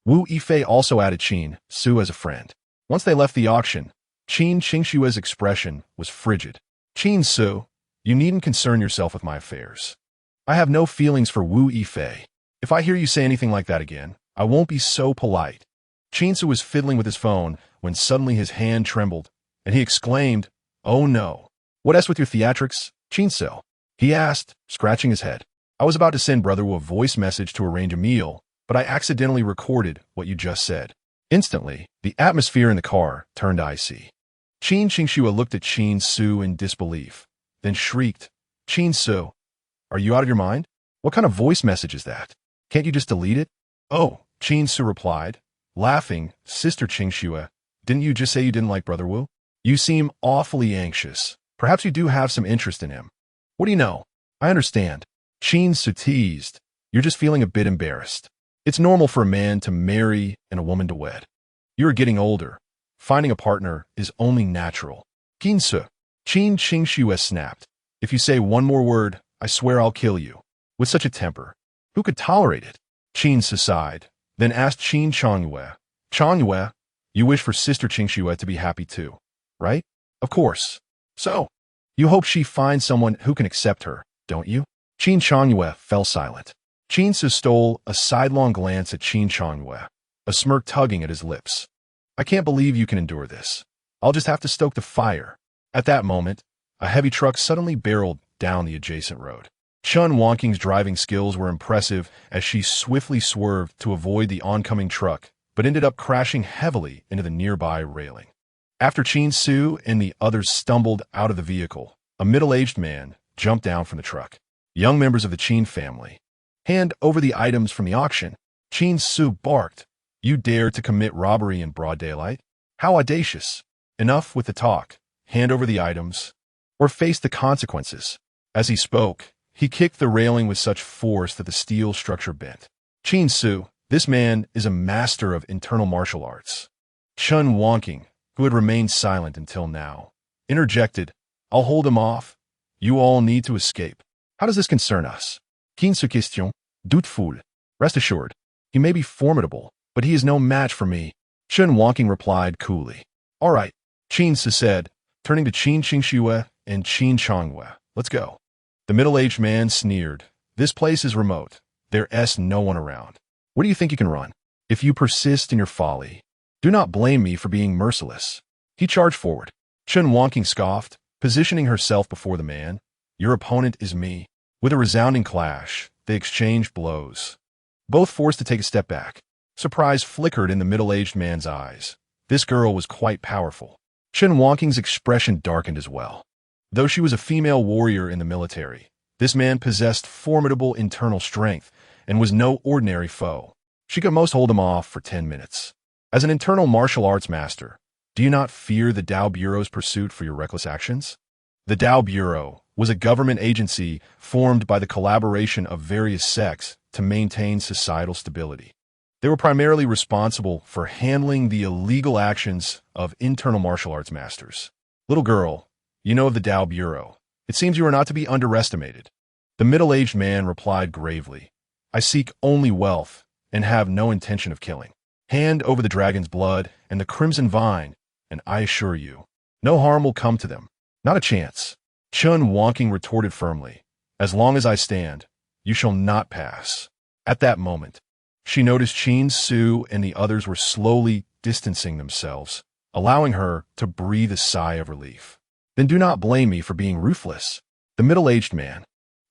Wu Yifei also added Qin Ce as a friend. Once they left the auction, Qin Ce's expression was frigid. "Qin Ce, you needn't concern yourself with my affairs. I have no feelings for Wu Yifei. If I hear you say anything like that again, I won't be so polite." Qin Ce was fiddling with his phone when suddenly his hand trembled, and he exclaimed, "Oh no. What else with your theatrics, Qin Ce?" he asked, scratching his head. "I was about to send Brother Wu a voice message to arrange a meal, but I accidentally recorded what you just said." Instantly, the atmosphere in the car turned icy. Qin Ce looked at Qin Ce in disbelief, then shrieked, "Qin Ce, are you out of your mind? What kind of voice message is that? Can't you just delete it?" "Oh," Qin Ce replied, laughing, "Sister Qin Ce, didn't you just say you didn't like Brother Wu? You seem awfully anxious. Perhaps you do have some interest in him." "What do you know? I understand." Qin Ce teased, "You're just feeling a bit embarrassed. It's normal for a man to marry and a woman to wed. You're getting older. Finding a partner is only natural." "Qin Ce," Qin Ce snapped, "if you say one more word, I swear I'll kill you." With such a temper, who could tolerate it? Qin Ce sighed, then asked Qin Changyue, "Changyue, you wish for Sister Qin Ce to be happy too, right?" "Of course. So, you hope she finds someone who can accept her, don't you?" Qin Changyue fell silent. Qin Ce stole a sidelong glance at Qin Changyue, a smirk tugging at his lips. "I can't believe you can endure this. I'll just have to stoke the fire." At that moment, a heavy truck suddenly barreled down the adjacent road. Chun Wonking's driving skills were impressive as she swiftly swerved to avoid the oncoming truck, but ended up crashing heavily into the nearby railing. After Qin Ce and the others stumbled out of the vehicle, a middle-aged man jumped down from the truck. "Young members of the Qin family, hand over the items from the auction." Qin Ce barked, "You dare to commit robbery in broad daylight? How audacious! Enough with the talk. Hand over the items, or face the consequences." As he spoke, he kicked the railing with such force that the steel structure bent. "Qin Ce, this man is a master of internal martial arts." Chun Wonking, who had remained silent until now, interjected, "I'll hold him off. You all need to escape." "How does this concern us?" "Qin Ce question, doubtful. Rest assured, he may be formidable, but he is no match for me." Chun Wonking replied coolly. "All right," Qin Ce said, turning to Qin Ce and Qin Changyue, "Let's go." The middle-aged man sneered, "This place is remote. There's no one around. Where do you think you can run? If you persist in your folly, do not blame me for being merciless." He charged forward. Chun Wonking scoffed, positioning herself before the man. "Your opponent is me." With a resounding clash, they exchanged blows, both forced to take a step back. Surprise flickered in the middle-aged man's eyes. This girl was quite powerful. Chun Wonking's expression darkened as well. Though she was a female warrior in the military, this man possessed formidable internal strength and was no ordinary foe. She could most hold him off for 10 minutes. As an internal martial arts master, Do you not fear the Tao Bureau's pursuit for your reckless actions? The Tao Bureau was a government agency formed by the collaboration of various sects to maintain societal stability. They were primarily responsible for handling the illegal actions of internal martial arts masters. Little girl, you know of the Tao Bureau. It seems you are not to be underestimated. The middle-aged man replied gravely, I seek only wealth and have no intention of killing. Hand over the dragon's blood and the crimson vine, and I assure you, no harm will come to them. Not a chance. Chun Wonking retorted firmly, as long as I stand, you shall not pass. At that moment, she noticed Qin Ce and the others were slowly distancing themselves, allowing her to breathe a sigh of relief. Then do not blame me for being ruthless. The middle-aged man,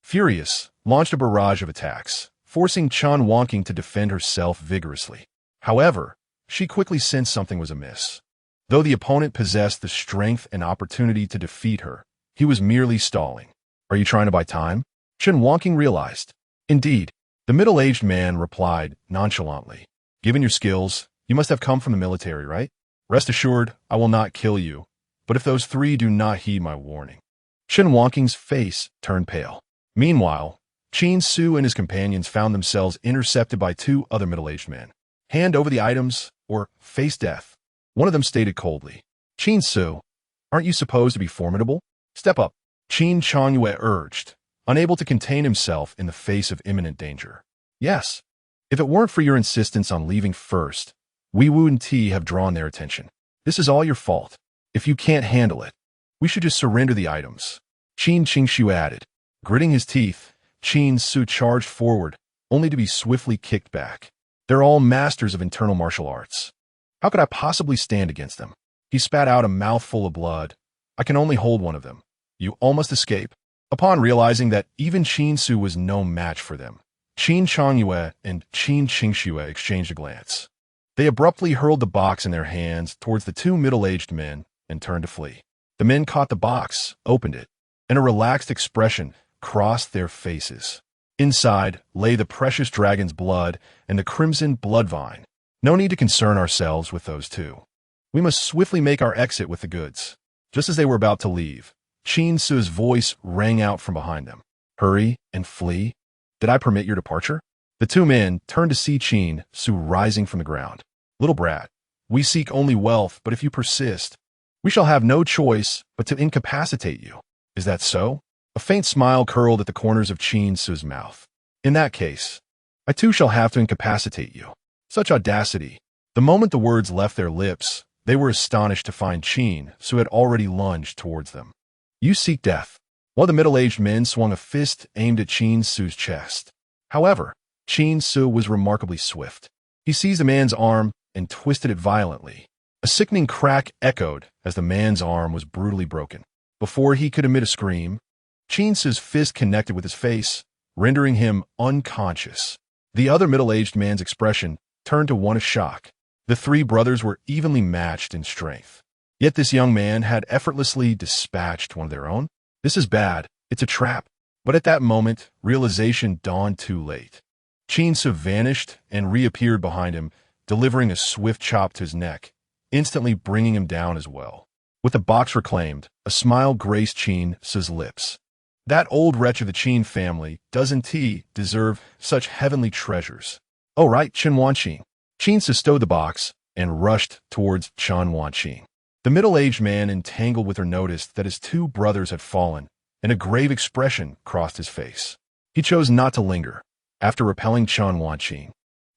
furious, launched a barrage of attacks, forcing Chun Wonking to defend herself vigorously. However, she quickly sensed something was amiss. Though the opponent possessed the strength and opportunity to defeat her, he was merely stalling. Are you trying to buy time? Chun Wonking realized. Indeed, the middle-aged man replied nonchalantly. Given your skills, you must have come from the military, right? Rest assured, I will not kill you, but if those three do not heed my warning. Chun Wonking's face turned pale. Meanwhile, Qin Ce and his companions found themselves intercepted by two other middle-aged men. Hand over the items, or face death. One of them stated coldly. Qin Ce, aren't you supposed to be formidable? Step up, Qin Changyue urged, unable to contain himself in the face of imminent danger. Yes. If it weren't for your insistence on leaving first, we Wu and Ti have drawn their attention. This is all your fault. If you can't handle it, we should just surrender the items. Qin Qingshu added. Gritting his teeth, Qin Ce charged forward, only to be swiftly kicked back. They're all masters of internal martial arts. How could I possibly stand against them? He spat out a mouthful of blood. I can only hold one of them. You all must escape. Upon realizing that even Qin Ce was no match for them, Qin Changyue and Qin Qingshu exchanged a glance. They abruptly hurled the box in their hands towards the two middle-aged men and turned to flee. The men caught the box, opened it, and a relaxed expression crossed their faces. Inside lay the precious dragon's blood and the crimson blood vine. No need to concern ourselves with those two. We must swiftly make our exit with the goods. Just as they were about to leave, Qin Ce's voice rang out from behind them. Hurry and flee? Did I permit your departure? The two men turned to see Qin Ce rising from the ground. Little brat, we seek only wealth, but if you persist, we shall have no choice but to incapacitate you. Is that so? A faint smile curled at the corners of Qin Ce's mouth. In that case, I too shall have to incapacitate you. Such audacity. The moment the words left their lips, they were astonished to find Qin Ce had already lunged towards them. You seek death. One of the middle-aged men swung a fist aimed at Qin Ce's chest. However, Qin Ce was remarkably swift. He seized the man's arm and twisted it violently. A sickening crack echoed as the man's arm was brutally broken. Before he could emit a scream, Qin Ce's fist connected with his face, rendering him unconscious. The other middle-aged man's expression turned to one of shock. The three brothers were evenly matched in strength. Yet this young man had effortlessly dispatched one of their own. This is bad. It's a trap. But at that moment, realization dawned too late. Qin Ce vanished and reappeared behind him, delivering a swift chop to his neck, instantly bringing him down as well. With the box reclaimed, a smile graced Qin Ce's lips. That old wretch of the Qin family doesn't he deserve such heavenly treasures? Oh right, Chun Wonqing. Qin Ce stowed the box and rushed towards Chun Wonqing. The middle-aged man entangled with her noticed that his two brothers had fallen, and a grave expression crossed his face. He chose not to linger. After repelling Chun Wonqing,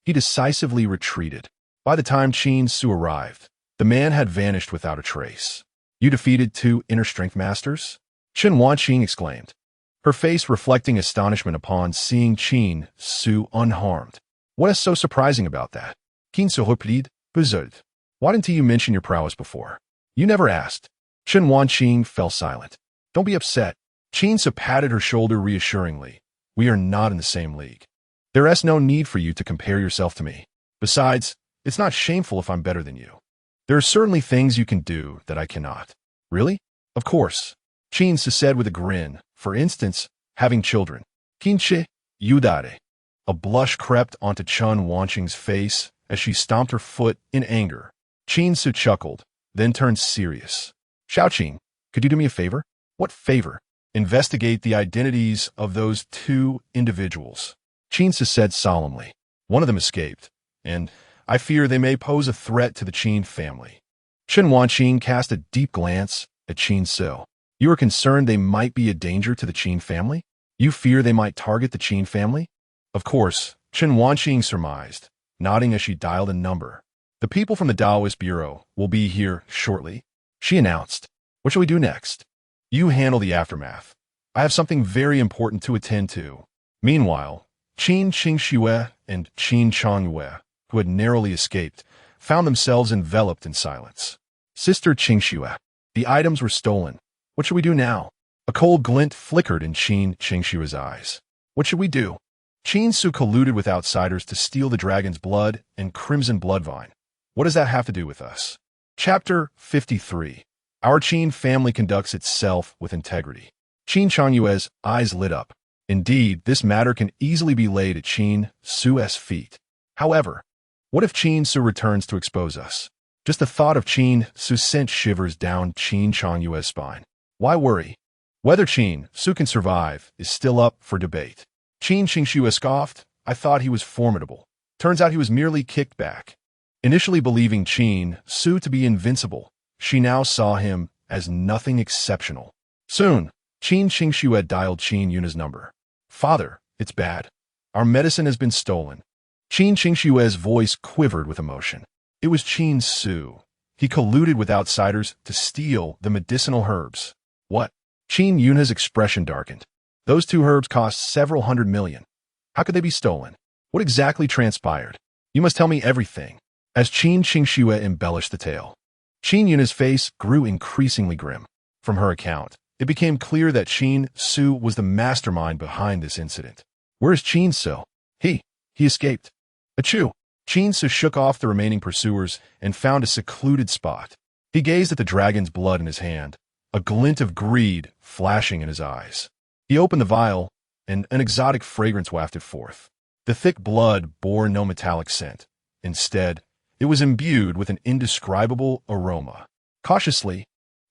he decisively retreated. By the time Qin Ce arrived, the man had vanished without a trace. You defeated two inner strength masters? Chun Wonqing exclaimed, her face reflecting astonishment upon seeing Qin Ce unharmed. What is so surprising about that? Qin Ce replied, puzzled. Why didn't you mention your prowess before? You never asked. Chun Wonqing fell silent. Don't be upset. Qin Ce patted her shoulder reassuringly. We are not in the same league. There is no need for you to compare yourself to me. Besides, it's not shameful if I'm better than you. There are certainly things you can do that I cannot. Really? Of course. Qin Ce said with a grin. For instance, having children. Qin Ce, Yudare. A blush crept onto Chun Wonqing's face as she stomped her foot in anger. Qin Ce chuckled. then turned serious. Xiaoqing, could you do me a favor? What favor? Investigate the identities of those two individuals. Qin Ce said solemnly. One of them escaped, and I fear they may pose a threat to the Qin family. Chen Wanqing cast a deep glance at Qin Ce. You are concerned they might be a danger to the Qin family? You fear they might target the Qin family? Of course, Chen Wanqing surmised, nodding as she dialed a number. The people from the Taoist Bureau will be here shortly, she announced. What shall we do next? You handle the aftermath. I have something very important to attend to. Meanwhile, Qin Qingxue and Qin Changyue, who had narrowly escaped, found themselves enveloped in silence. Sister Qingxue, the items were stolen. What should we do now? A cold glint flickered in Qin Qingxue's eyes. What should we do? Qin Ce colluded with outsiders to steal the dragon's blood and crimson bloodvine. What does that have to do with us? Chapter 53. Our Qin family conducts itself with integrity. Qin Changyue's eyes lit up. Indeed, this matter can easily be laid at Qin Ce's feet. However, what if Qin Ce returns to expose us? Just the thought of Qin Ce sent shivers down Qin Changyue's spine. Why worry? Whether Qin Ce can survive is still up for debate. Qin Qingxue scoffed. I thought he was formidable. Turns out he was merely kicked back. Initially believing Qin Ce to be invincible, she now saw him as nothing exceptional. Soon, Qin Qingxue dialed Qin Yuna's number. Father, it's bad. Our medicine has been stolen. Qin Qingxue's voice quivered with emotion. It was Qin Ce. He colluded with outsiders to steal the medicinal herbs. What? Qin Yuna's expression darkened. Those two herbs cost several hundred million. How could they be stolen? What exactly transpired? You must tell me everything. As Qin Qingxue embellished the tale, Qin Yuna's face grew increasingly grim. From her account, it became clear that Qin Ce was the mastermind behind this incident. Where is Qin Ce? He escaped. Achoo! Qin Ce shook off the remaining pursuers and found a secluded spot. He gazed at the dragon's blood in his hand, a glint of greed flashing in his eyes. He opened the vial, and an exotic fragrance wafted forth. The thick blood bore no metallic scent. Instead, it was imbued with an indescribable aroma. Cautiously,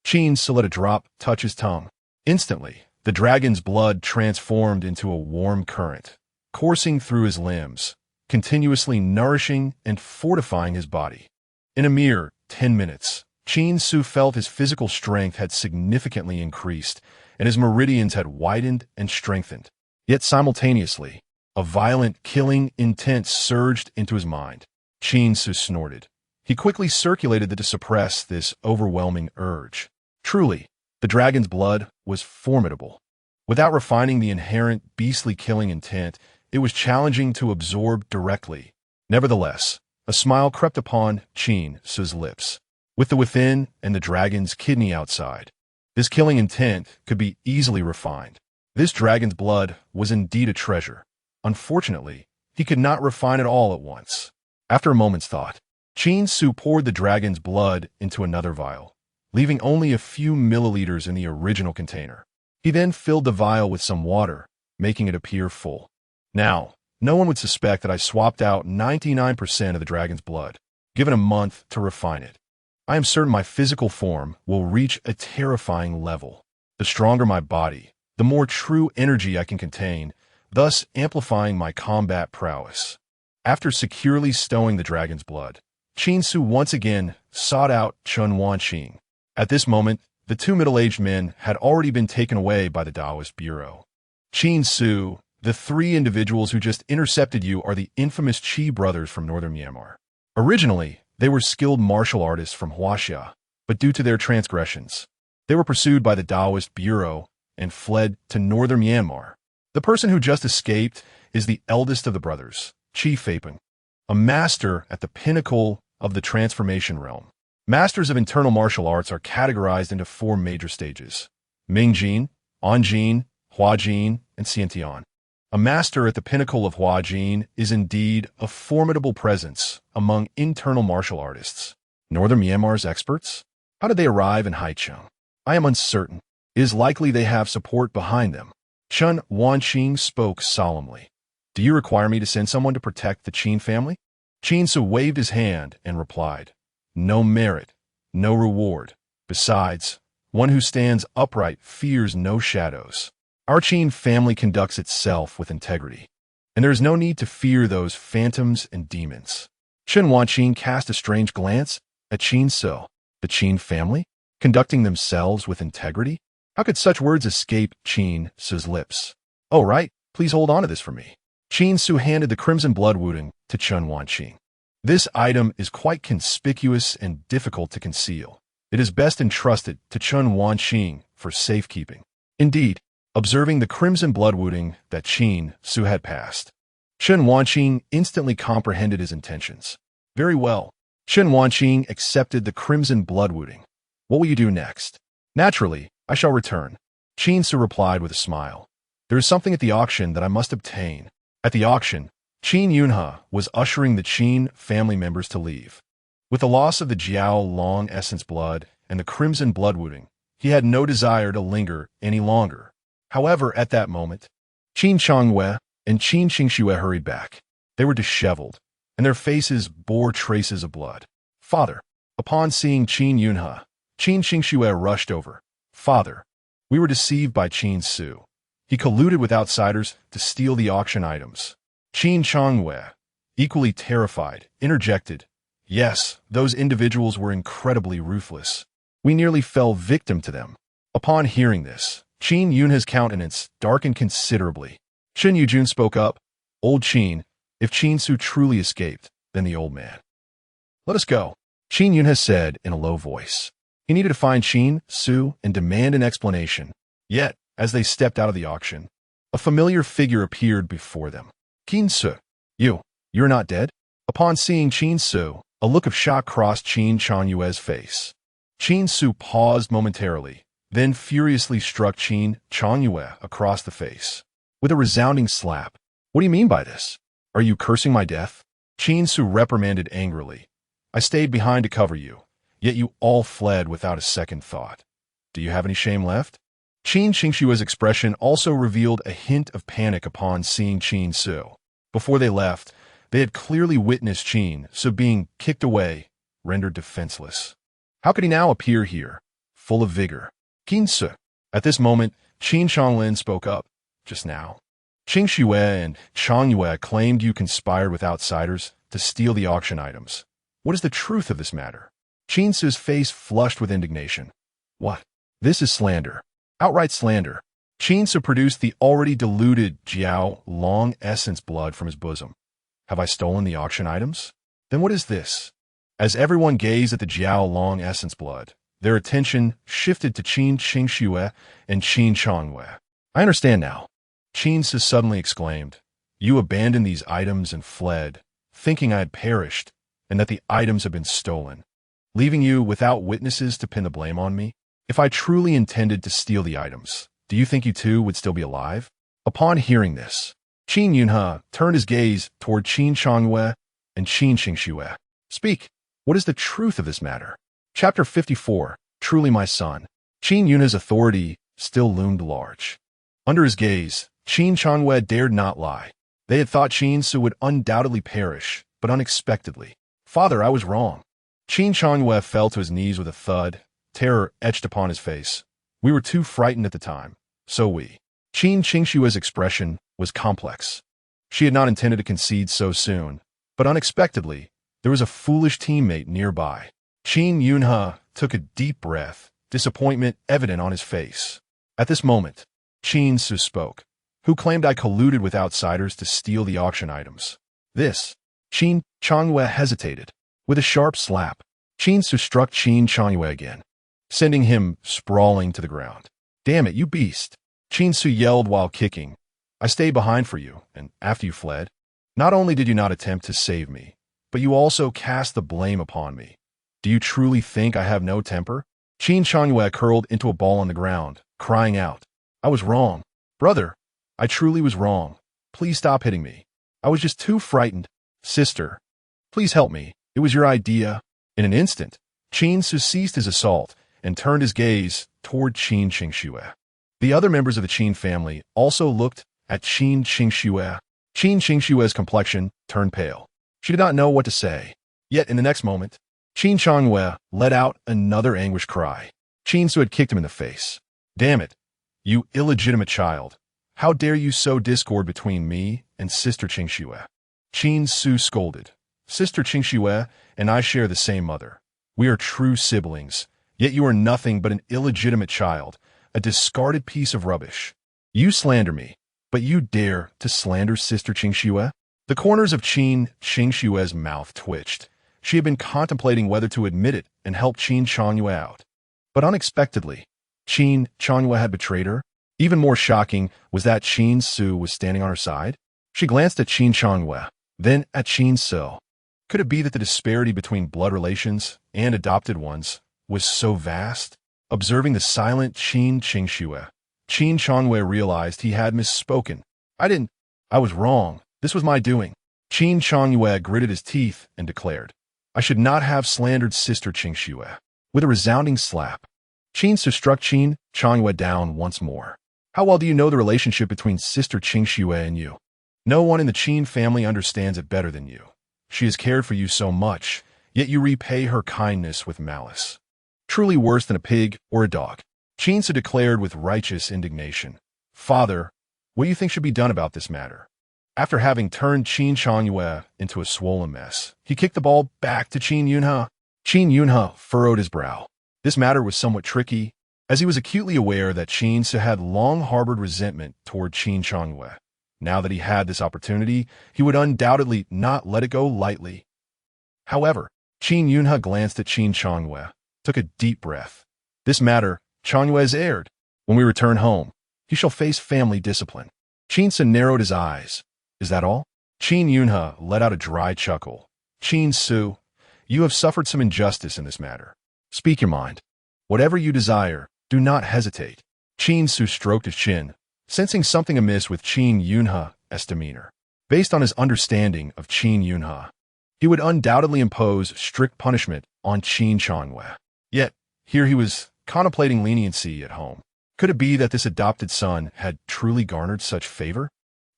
Qin Ce let a drop touch his tongue. Instantly, the dragon's blood transformed into a warm current, coursing through his limbs, continuously nourishing and fortifying his body. In a mere 10 minutes, Qin Ce felt his physical strength had significantly increased, and his meridians had widened and strengthened. Yet simultaneously, a violent, killing intent surged into his mind. Qin Ce snorted. He quickly circulated to suppress this overwhelming urge. Truly, the dragon's blood was formidable. Without refining the inherent beastly killing intent, it was challenging to absorb directly. Nevertheless, a smile crept upon Qin Ce's lips. With the within and the dragon's kidney outside, this killing intent could be easily refined. This dragon's blood was indeed a treasure. Unfortunately, he could not refine it all at once. After a moment's thought, Qin Ce poured the dragon's blood into another vial, leaving only a few milliliters in the original container. He then filled the vial with some water, making it appear full. Now, no one would suspect that I swapped out 99% of the dragon's blood, given a month to refine it. I am certain my physical form will reach a terrifying level. The stronger my body, the more true energy I can contain, thus amplifying my combat prowess. After securely stowing the dragon's blood, Qin Ce once again sought out Chen Wanqing. At this moment, the two middle-aged men had already been taken away by the Taoist Bureau. Qin Ce, the three individuals who just intercepted you are the infamous Qi brothers from northern Myanmar. Originally, they were skilled martial artists from Huaxia, but due to their transgressions, they were pursued by the Taoist Bureau and fled to northern Myanmar. The person who just escaped is the eldest of the brothers, Qi Feipeng, a master at the pinnacle of the transformation realm. Masters of internal martial arts are categorized into four major stages: Mingjin, Anjin, Huajin, and Xiantian. A master at the pinnacle of Huajin is indeed a formidable presence among internal martial artists. Northern Myanmar's experts? How did they arrive in Haicheng? I am uncertain. It is likely they have support behind them. Chen Wanqing spoke solemnly. Do you require me to send someone to protect the Qin family? Qin Ce waved his hand and replied, No merit, no reward. Besides, one who stands upright fears no shadows. Our Qin family conducts itself with integrity, and there is no need to fear those phantoms and demons. Chen Wanqing cast a strange glance at Qin Ce. The Qin family? Conducting themselves with integrity? How could such words escape Qin Ce's lips? Oh, right, please hold on to this for me. Qin Ce handed the crimson bloodwooding to Chen Wanqing. This item is quite conspicuous and difficult to conceal. It is best entrusted to Chen Wanqing for safekeeping. Indeed, observing the crimson bloodwooding that Qin Ce had passed, Chen Wanqing instantly comprehended his intentions. Very well. Chen Wanqing accepted the crimson bloodwooding. What will you do next? Naturally, I shall return. Qin Ce replied with a smile. There is something at the auction that I must obtain. At the auction, Qin Yunhe was ushering the Qin family members to leave. With the loss of the Jiao Long Essence blood and the crimson bloodwooding, he had no desire to linger any longer. However, at that moment, Qin Changwei and Qin Qingxue hurried back. They were disheveled, and their faces bore traces of blood. Father, upon seeing Qin Yunhe, Qin Qingxue rushed over. Father, we were deceived by Qin Ce. He colluded with outsiders to steal the auction items. Qin Changwei, equally terrified, interjected, Yes, those individuals were incredibly ruthless. We nearly fell victim to them. Upon hearing this, Qin Yunhe's countenance darkened considerably. Shen Yujun spoke up, Old Qin, if Qin Ce truly escaped, then the old man. Let us go, Qin Yunhe said in a low voice. He needed to find Qin Ce and demand an explanation. Yet, as they stepped out of the auction, a familiar figure appeared before them. Qin Ce, you're not dead? Upon seeing Qin Ce, a look of shock crossed Qin Changyue's face. Qin Ce paused momentarily, then furiously struck Qin Changyue across the face. With a resounding slap. What do you mean by this? Are you cursing my death? Qin Ce reprimanded angrily. I stayed behind to cover you, yet you all fled without a second thought. Do you have any shame left? Qin Qingshue's expression also revealed a hint of panic upon seeing Qin Ce. Before they left, they had clearly witnessed Qin Ce being kicked away, rendered defenseless. How could he now appear here, full of vigor? Qin Ce. At this moment, Qin Changlin spoke up. Just now, Qingxue and Changyue claimed you conspired with outsiders to steal the auction items. What is the truth of this matter? Qin Ce's face flushed with indignation. What? This is slander. Outright slander. Qin Ce produced the already diluted Jiao Long Essence blood from his bosom. Have I stolen the auction items? Then what is this? As everyone gazed at the Jiao Long Essence blood, their attention shifted to Qin Qingxue and Qin Changwei. I understand now. Qin Ce suddenly exclaimed, You abandoned these items and fled, thinking I had perished, and that the items had been stolen, leaving you without witnesses to pin the blame on me? If I truly intended to steal the items, do you think you two would still be alive? Upon hearing this, Qin Yunhe turned his gaze toward Qin Changwei and Qin Qingxue. Speak, what is the truth of this matter? Chapter 54, Truly My Son. Qin Yunhe's authority still loomed large. Under his gaze, Qin Changwei dared not lie. They had thought Qin Ce would undoubtedly perish, but unexpectedly. Father, I was wrong. Qin Changwei fell to his knees with a thud, terror etched upon his face. We were too frightened at the time, so we. Qin Qingshue's expression was complex. She had not intended to concede so soon, but unexpectedly, there was a foolish teammate nearby. Qin Yunhe took a deep breath, disappointment evident on his face. At this moment, Qin Ce spoke. Who claimed I colluded with outsiders to steal the auction items? This. Qin Changwei hesitated. With a sharp slap, Qin Ce struck Qin Changyue again, sending him sprawling to the ground. Damn it, you beast! Qin Ce yelled while kicking. I stayed behind for you, and after you fled, not only did you not attempt to save me, but you also cast the blame upon me. Do you truly think I have no temper? Qin Changyue curled into a ball on the ground, crying out. I was wrong. Brother, I truly was wrong. Please stop hitting me. I was just too frightened. Sister, please help me. It was your idea. In an instant, Qin Ce ceased his assault and turned his gaze toward Qin Qingxue. The other members of the Qin family also looked at Qin Qingxue. Qin Qingshue's complexion turned pale. She did not know what to say. Yet in the next moment, Qin Changwei let out another anguished cry. Qin Ce had kicked him in the face. Damn it, you illegitimate child. How dare you sow discord between me and Sister Qingxue? Qin Ce scolded. Sister Qingxue and I share the same mother. We are true siblings, yet you are nothing but an illegitimate child, a discarded piece of rubbish. You slander me, but you dare to slander Sister Qingxue? The corners of Qin Qingxue's mouth twitched. She had been contemplating whether to admit it and help Qin Changwei out. But unexpectedly, Qin Changwei had betrayed her. Even more shocking was that Qin Ce was standing on her side. She glanced at Qin Changwei, then at Qin Ce. Could it be that the disparity between blood relations and adopted ones was so vast? Observing the silent Qin Qingxue, Qin Changwei realized he had misspoken. I was wrong. This was my doing. Qin Changwei gritted his teeth and declared, I should not have slandered Sister Qingxue. With a resounding slap, Qin Ce struck Qin Changwei down once more. How well do you know the relationship between Sister Qingxue and you? No one in the Qin family understands it better than you. She has cared for you so much, yet you repay her kindness with malice. Truly worse than a pig or a dog. Qin Ce declared with righteous indignation. Father, what do you think should be done about this matter? After having turned Qin Changwei into a swollen mess, he kicked the ball back to Qin Yunhe. Qin Yunhe furrowed his brow. This matter was somewhat tricky, as he was acutely aware that Qin Ce had long harbored resentment toward Qin Changwei. Now that he had this opportunity, he would undoubtedly not let it go lightly. However, Qin Yunhe glanced at Qin Changwei, took a deep breath. This matter, Changwei is heired. When we return home, he shall face family discipline. Qin Ce narrowed his eyes. Is that all? Qin Yunhe let out a dry chuckle. Qin Ce, you have suffered some injustice in this matter. Speak your mind. Whatever you desire, do not hesitate. Qin Ce stroked his chin, sensing something amiss with Qin Yunhe's demeanor. Based on his understanding of Qin Yunhe, he would undoubtedly impose strict punishment on Qin Changwei. Yet, here he was contemplating leniency at home. Could it be that this adopted son had truly garnered such favor?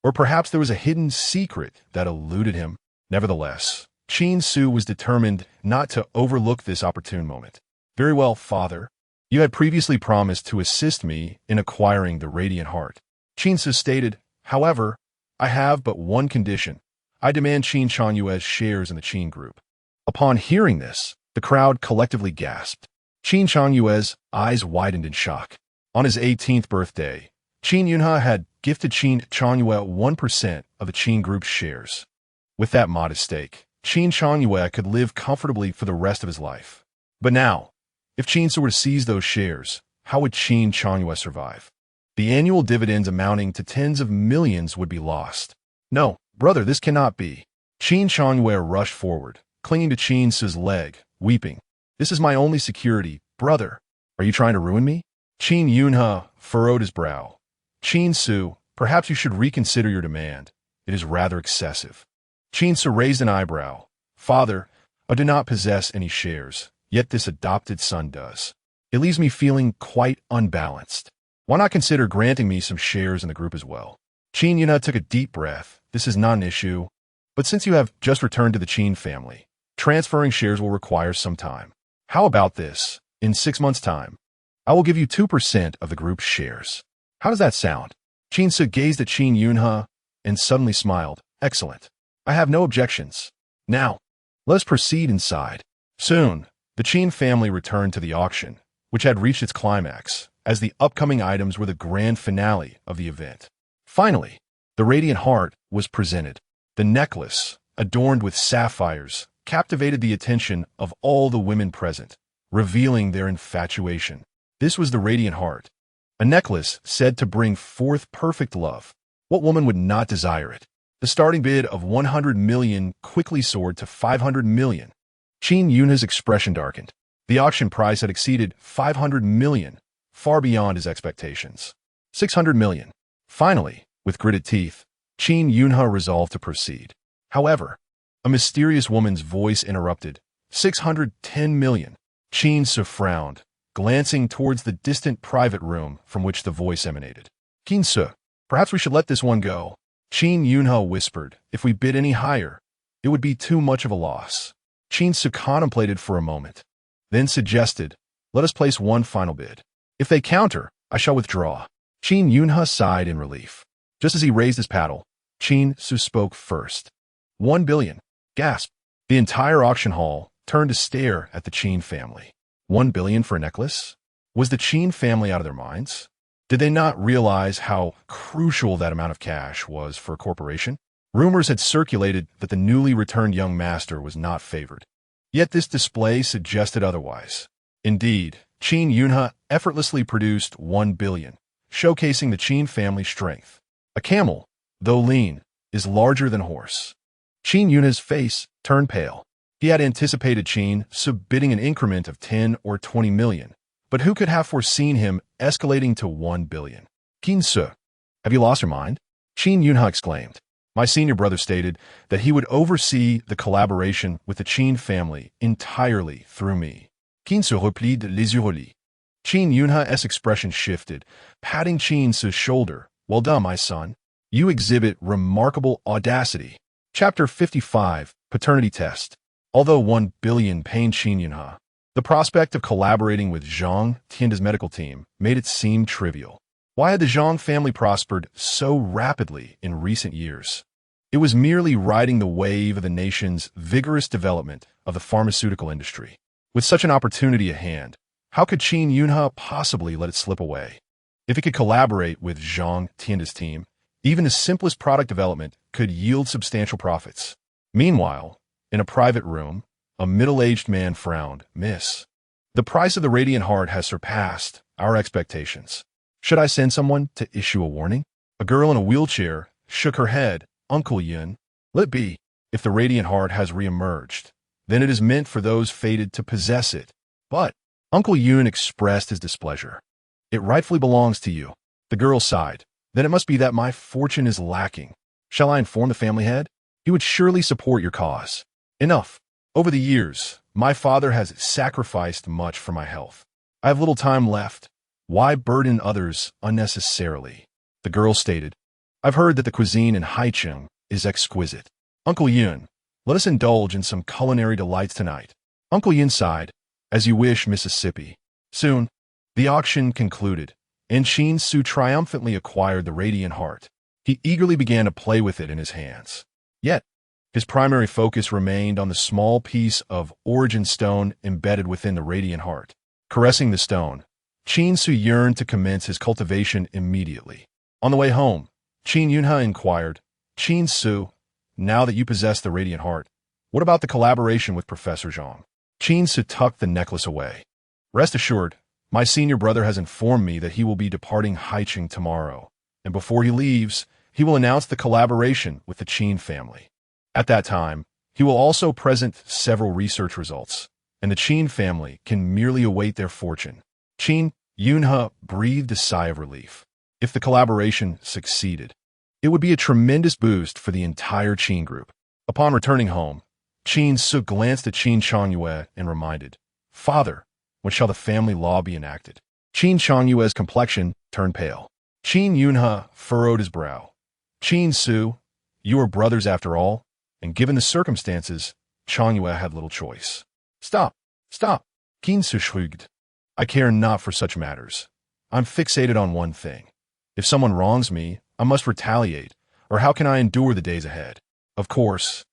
Or perhaps there was a hidden secret that eluded him? Nevertheless, Qin Ce was determined not to overlook this opportune moment. Very well, father. You had previously promised to assist me in acquiring the Radiant Heart. Qin Ce stated, however, I have but one condition. I demand Qin Changwei's shares in the Qin group. Upon hearing this, the crowd collectively gasped. Qin Changwei's eyes widened in shock. On his 18th birthday, Qin Yunhe had gifted Qin Changwei 1% of the Qin group's shares. With that modest stake, Qin Changwei could live comfortably for the rest of his life. But now, if Qin Ce were to seize those shares, how would Qin Changwei survive? The annual dividends amounting to tens of millions would be lost. No, brother, this cannot be. Qin Changwei rushed forward, clinging to Qin Ce's leg, weeping. This is my only security, brother. Are you trying to ruin me? Qin Yunhe furrowed his brow. Qin Ce, perhaps you should reconsider your demand. It is rather excessive. Qin Ce raised an eyebrow. Father, I do not possess any shares, yet this adopted son does. It leaves me feeling quite unbalanced. Why not consider granting me some shares in the group as well? Qin Yunhe took a deep breath. This is not an issue. But since you have just returned to the Qin family, transferring shares will require some time. How about this? In 6 months' time, I will give you 2% of the group's shares. How does that sound? Qin Ce gazed at Qin Yunhe and suddenly smiled. Excellent. I have no objections. Now, let us proceed inside. Soon, the Qin family returned to the auction, which had reached its climax, as the upcoming items were the grand finale of the event. Finally, the Radiant Heart was presented. The necklace, adorned with sapphires, captivated the attention of all the women present, revealing their infatuation. This was the Radiant Heart, a necklace said to bring forth perfect love. What woman would not desire it? The starting bid of 100 million quickly soared to 500 million. Qin Yunhe's expression darkened. The auction price had exceeded 500 million, far beyond his expectations. 600 million. Finally, with gritted teeth, Qin Yunhe resolved to proceed. However, a mysterious woman's voice interrupted. 610 million. Qin Ce frowned, glancing towards the distant private room from which the voice emanated. Qin Ce, perhaps we should let this one go. Qin Yunhe whispered, if we bid any higher, it would be too much of a loss. Qin Ce contemplated for a moment, then suggested, let us place one final bid. If they counter, I shall withdraw. Qin Yunhe sighed in relief. Just as he raised his paddle, Qin Ce spoke first. 1 billion. Gasp. The entire auction hall turned to stare at the Qin family. 1 billion for a necklace? Was the Qin family out of their minds? Did they not realize how crucial that amount of cash was for a corporation? Rumors had circulated that the newly returned young master was not favored. Yet this display suggested otherwise. Indeed, Qin Yunhe effortlessly produced 1 billion, showcasing the Qin family's strength. A camel, though lean, is larger than a horse. Qin Yunhe's face turned pale. He had anticipated Qin Ce bidding an increment of 10 or 20 million, but who could have foreseen him escalating to 1 billion? Qin Ce, have you lost your mind? Qin Yunhe exclaimed. My senior brother stated that he would oversee the collaboration with the Qin family entirely through me. Qin Ce replied les yeux relis. Qin Yunhe's expression shifted, patting Qin Ce's shoulder. Well done, my son. You exhibit remarkable audacity. Chapter 55, Paternity Test. Although 1 billion pained Qin Yunhe, the prospect of collaborating with Zhang Tian's medical team made it seem trivial. Why had the Zhang family prospered so rapidly in recent years? It was merely riding the wave of the nation's vigorous development of the pharmaceutical industry. With such an opportunity at hand, how could Qin Yunhe possibly let it slip away? If it could collaborate with Zhang Tian's team, even the simplest product development could yield substantial profits. Meanwhile, in a private room, a middle-aged man frowned. Miss, the price of the Radiant Heart has surpassed our expectations. Should I send someone to issue a warning? A girl in a wheelchair shook her head. Uncle Yun, let it be. If the Radiant Heart has reemerged, then it is meant for those fated to possess it. But Uncle Yun expressed his displeasure. It rightfully belongs to you. The girl sighed. Then it must be that my fortune is lacking. Shall I inform the family head? He would surely support your cause. Enough. Over the years, my father has sacrificed much for my health. I have little time left. Why burden others unnecessarily? The girl stated. I've heard that the cuisine in Haicheng is exquisite. Uncle Yun, let us indulge in some culinary delights tonight. Uncle Yun sighed. As you wish, Mississippi. Soon, the auction concluded, and Qin Ce triumphantly acquired the Radiant Heart. He eagerly began to play with it in his hands. Yet, his primary focus remained on the small piece of origin stone embedded within the Radiant Heart. Caressing the stone, Qin Ce yearned to commence his cultivation immediately. On the way home, Qin Yunhe inquired, Qin Ce, now that you possess the Radiant Heart, what about the collaboration with Professor Zhang? Qin Ce tucked the necklace away. Rest assured, my senior brother has informed me that he will be departing Haicheng tomorrow, and before he leaves, he will announce the collaboration with the Qin family. At that time, he will also present several research results, and the Qin family can merely await their fortune. Qin Yunhe breathed a sigh of relief. If the collaboration succeeded, it would be a tremendous boost for the entire Qin group. Upon returning home, Qin Ce glanced at Qin Changyue and reminded, Father, when shall the family law be enacted? Qin Changyue's complexion turned pale. Qin Yunhe furrowed his brow. Qin Ce, you are brothers after all, and given the circumstances, Changyue had little choice. Stop, stop, Qin Ce shrugged. I care not for such matters. I'm fixated on one thing. If someone wrongs me, I must retaliate, or how can I endure the days ahead? Of course,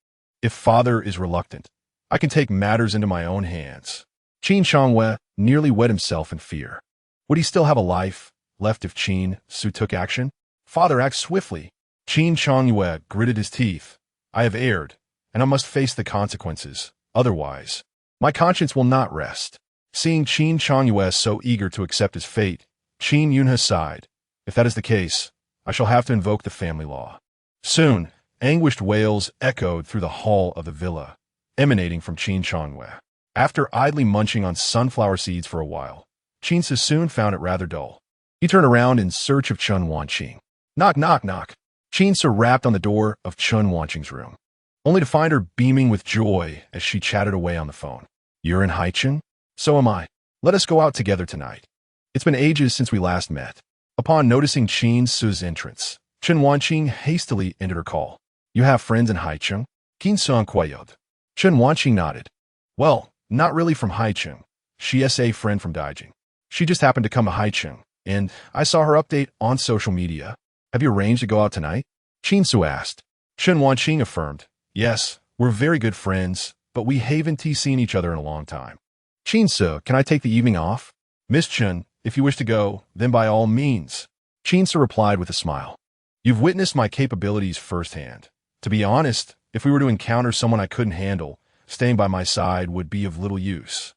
if father is reluctant, I can take matters into my own hands. Qin Changyue nearly wet himself in fear. Would he still have a life left if Qin Ce took action? Father, act swiftly. Qin Changyue gritted his teeth. I have erred, and I must face the consequences. Otherwise, my conscience will not rest. Seeing Qin Changyue so eager to accept his fate, Qin Yunhe sighed. If that is the case, I shall have to invoke the family law. Soon, anguished wails echoed through the hall of the villa, emanating from Qin Changyue. After idly munching on sunflower seeds for a while, Qin Ce soon found it rather dull. He turned around in search of Chen Wanqing. Knock, knock, knock. Qin Ce rapped on the door of Chen Wanqing's room, only to find her beaming with joy as she chatted away on the phone. You're in Haicheng? So am I. Let us go out together tonight. It's been ages since we last met. Upon noticing Qin Ce's entrance, Chen Wanqing hastily ended her call. You have friends in Haicheng? Qin Ce inquired. Chen Wanqing nodded. Well, not really from Haicheng. She's a friend from Daijing. She just happened to come to Haicheng, and I saw her update on social media. Have you arranged to go out tonight? Qin Ce asked. Chen Wanqing affirmed. Yes, we're very good friends, but we haven't seen each other in a long time. Qin Ce, can I take the evening off? Miss Chen, if you wish to go, then by all means. Qin Ce replied with a smile. You've witnessed my capabilities firsthand. To be honest, if we were to encounter someone I couldn't handle, staying by my side would be of little use.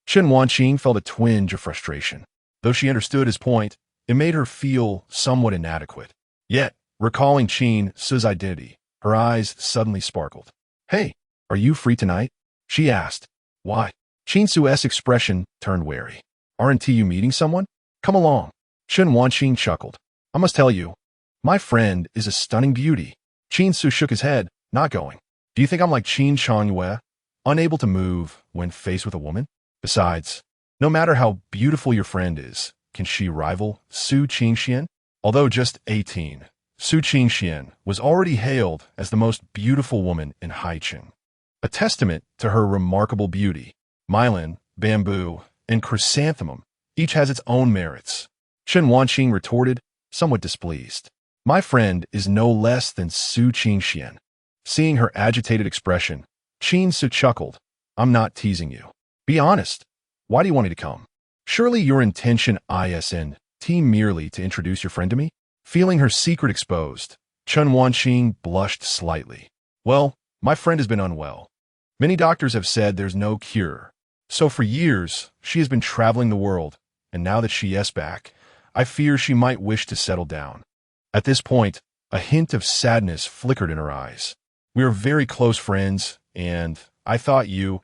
Chen Wanqing felt a twinge of frustration. Though she understood his point, it made her feel somewhat inadequate. Yet, recalling Qin Ce's identity, her eyes suddenly sparkled. Hey, are you free tonight? She asked. Why? Qin Ce's expression turned wary. Aren't you meeting someone? Come along. Chen Wanqing chuckled. I must tell you, my friend is a stunning beauty. Qin Ce shook his head, not going. Do you think I'm like Qin Changyue, unable to move when faced with a woman? Besides, no matter how beautiful your friend is, can she rival Su Qingxian? Although just 18, Su Qingxian was already hailed as the most beautiful woman in Haicheng. A testament to her remarkable beauty, myelin, bamboo, and chrysanthemum each has its own merits. Chen Wanqing retorted, somewhat displeased. My friend is no less than Su Qingxian. Seeing her agitated expression, Qin Ce chuckled. I'm not teasing you. Be honest. Why do you want me to come? Surely your intention isn't merely to introduce your friend to me? Feeling her secret exposed, Chen Wanqing blushed slightly. Well, my friend has been unwell. Many doctors have said there's no cure. So for years, she has been traveling the world, and now that she is back, I fear she might wish to settle down. At this point, a hint of sadness flickered in her eyes. We are very close friends, and I thought you,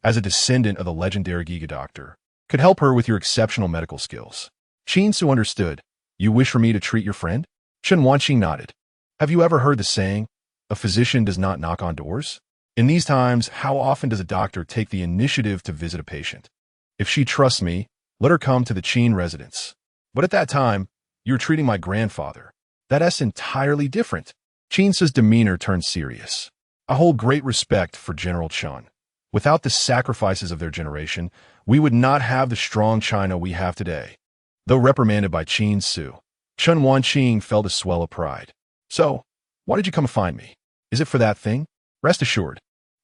as a descendant of the legendary Giga Doctor, could help her with your exceptional medical skills. Qin Ce understood. You wish for me to treat your friend? Chen Wanqing nodded. Have you ever heard the saying, a physician does not knock on doors? In these times, how often does a doctor take the initiative to visit a patient? If she trusts me, let her come to the Qin residence. But at that time, you're treating my grandfather. That's entirely different. Qin Ce's demeanor turned serious. I hold great respect for General Chen. Without the sacrifices of their generation, we would not have the strong China we have today. Though reprimanded by Qin Ce, Chen Wanqing felt a swell of pride. So, why did you come find me? Is it for that thing? Rest assured,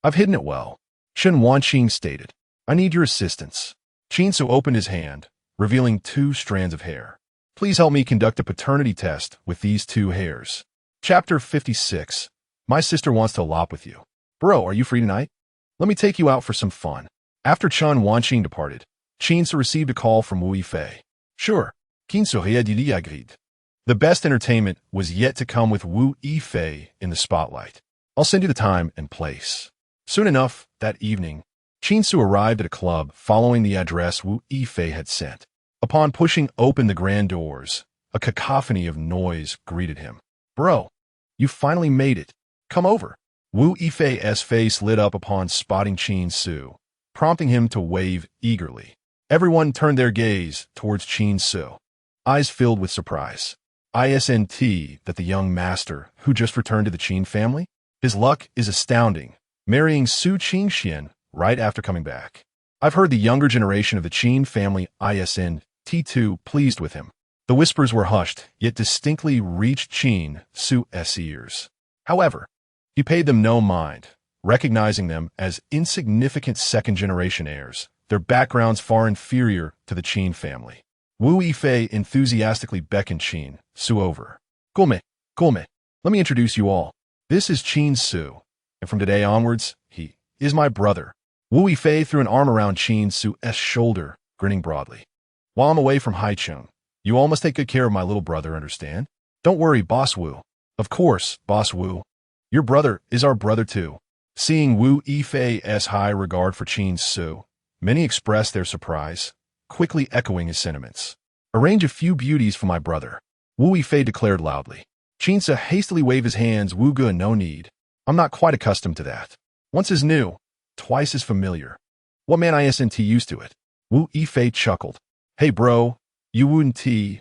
I've hidden it well. Chen Wanqing stated. I need your assistance. Qin Ce opened his hand, revealing 2 strands of hair. Please help me conduct a paternity test with these 2 hairs. Chapter 56. My sister wants to lop with you. Bro, are you free tonight? Let me take you out for some fun. After Chen Wanqing departed, Qin Ce received a call from Wu Yifei. Sure, Qin Ce agreed. The best entertainment was yet to come with Wu Yifei in the spotlight. I'll send you the time and place. Soon enough, that evening, Qin Ce arrived at a club following the address Wu Yifei had sent. Upon pushing open the grand doors, a cacophony of noise greeted him. Bro, you finally made it. Come over. Wu Yifei's face lit up upon spotting Qin Ce, prompting him to wave eagerly. Everyone turned their gaze towards Qin Ce, eyes filled with surprise. Isn't that the young master who just returned to the Qin family? His luck is astounding, marrying Su Qingxian right after coming back. I've heard the younger generation of the Qin family isn't too pleased with him. The whispers were hushed, yet distinctly reached Qin Ce's ears. However, he paid them no mind, recognizing them as insignificant second-generation heirs, their backgrounds far inferior to the Qin family. Wu Yifei enthusiastically beckoned Qin Ce over. Gome, let me introduce you all. This is Qin Ce, and from today onwards, he is my brother. Wu Yifei threw an arm around Qin Ce's shoulder, grinning broadly. While I'm away from Haicheng, you all must take good care of my little brother, understand? Don't worry, Boss Wu. Of course, Boss Wu. Your brother is our brother too. Seeing Wu Yifei's high regard for Qin Ce, many expressed their surprise, quickly echoing his sentiments. Arrange a few beauties for my brother, Wu Yifei declared loudly. Qin Ce hastily waved his hands. Wu Ge, no need. I'm not quite accustomed to that. Once is new, twice is familiar. What man isn't used to it? Wu Yifei chuckled. Hey bro, you wouldn't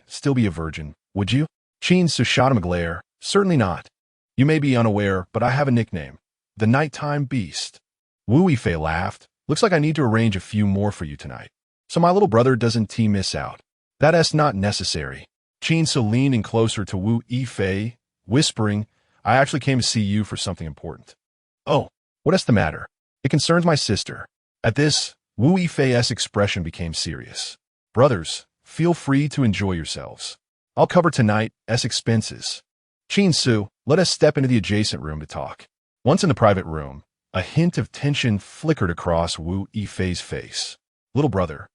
still be a virgin, would you? Qin Ce shot him a glare. Certainly not. You may be unaware, but I have a nickname. The Nighttime Beast. Wu Yifei laughed, Looks like I need to arrange a few more for you tonight, so my little brother doesn't miss out. That's not necessary. Qin Ce leaned in closer to Wu Yifei, whispering, I actually came to see you for something important. Oh, what's the matter? It concerns my sister. At this, Wu Yifei's expression became serious. Brothers, feel free to enjoy yourselves. I'll cover tonight's expenses. Qin Ce, let us step into the adjacent room to talk. Once in the private room, a hint of tension flickered across Wu Yifei's face. Little brother,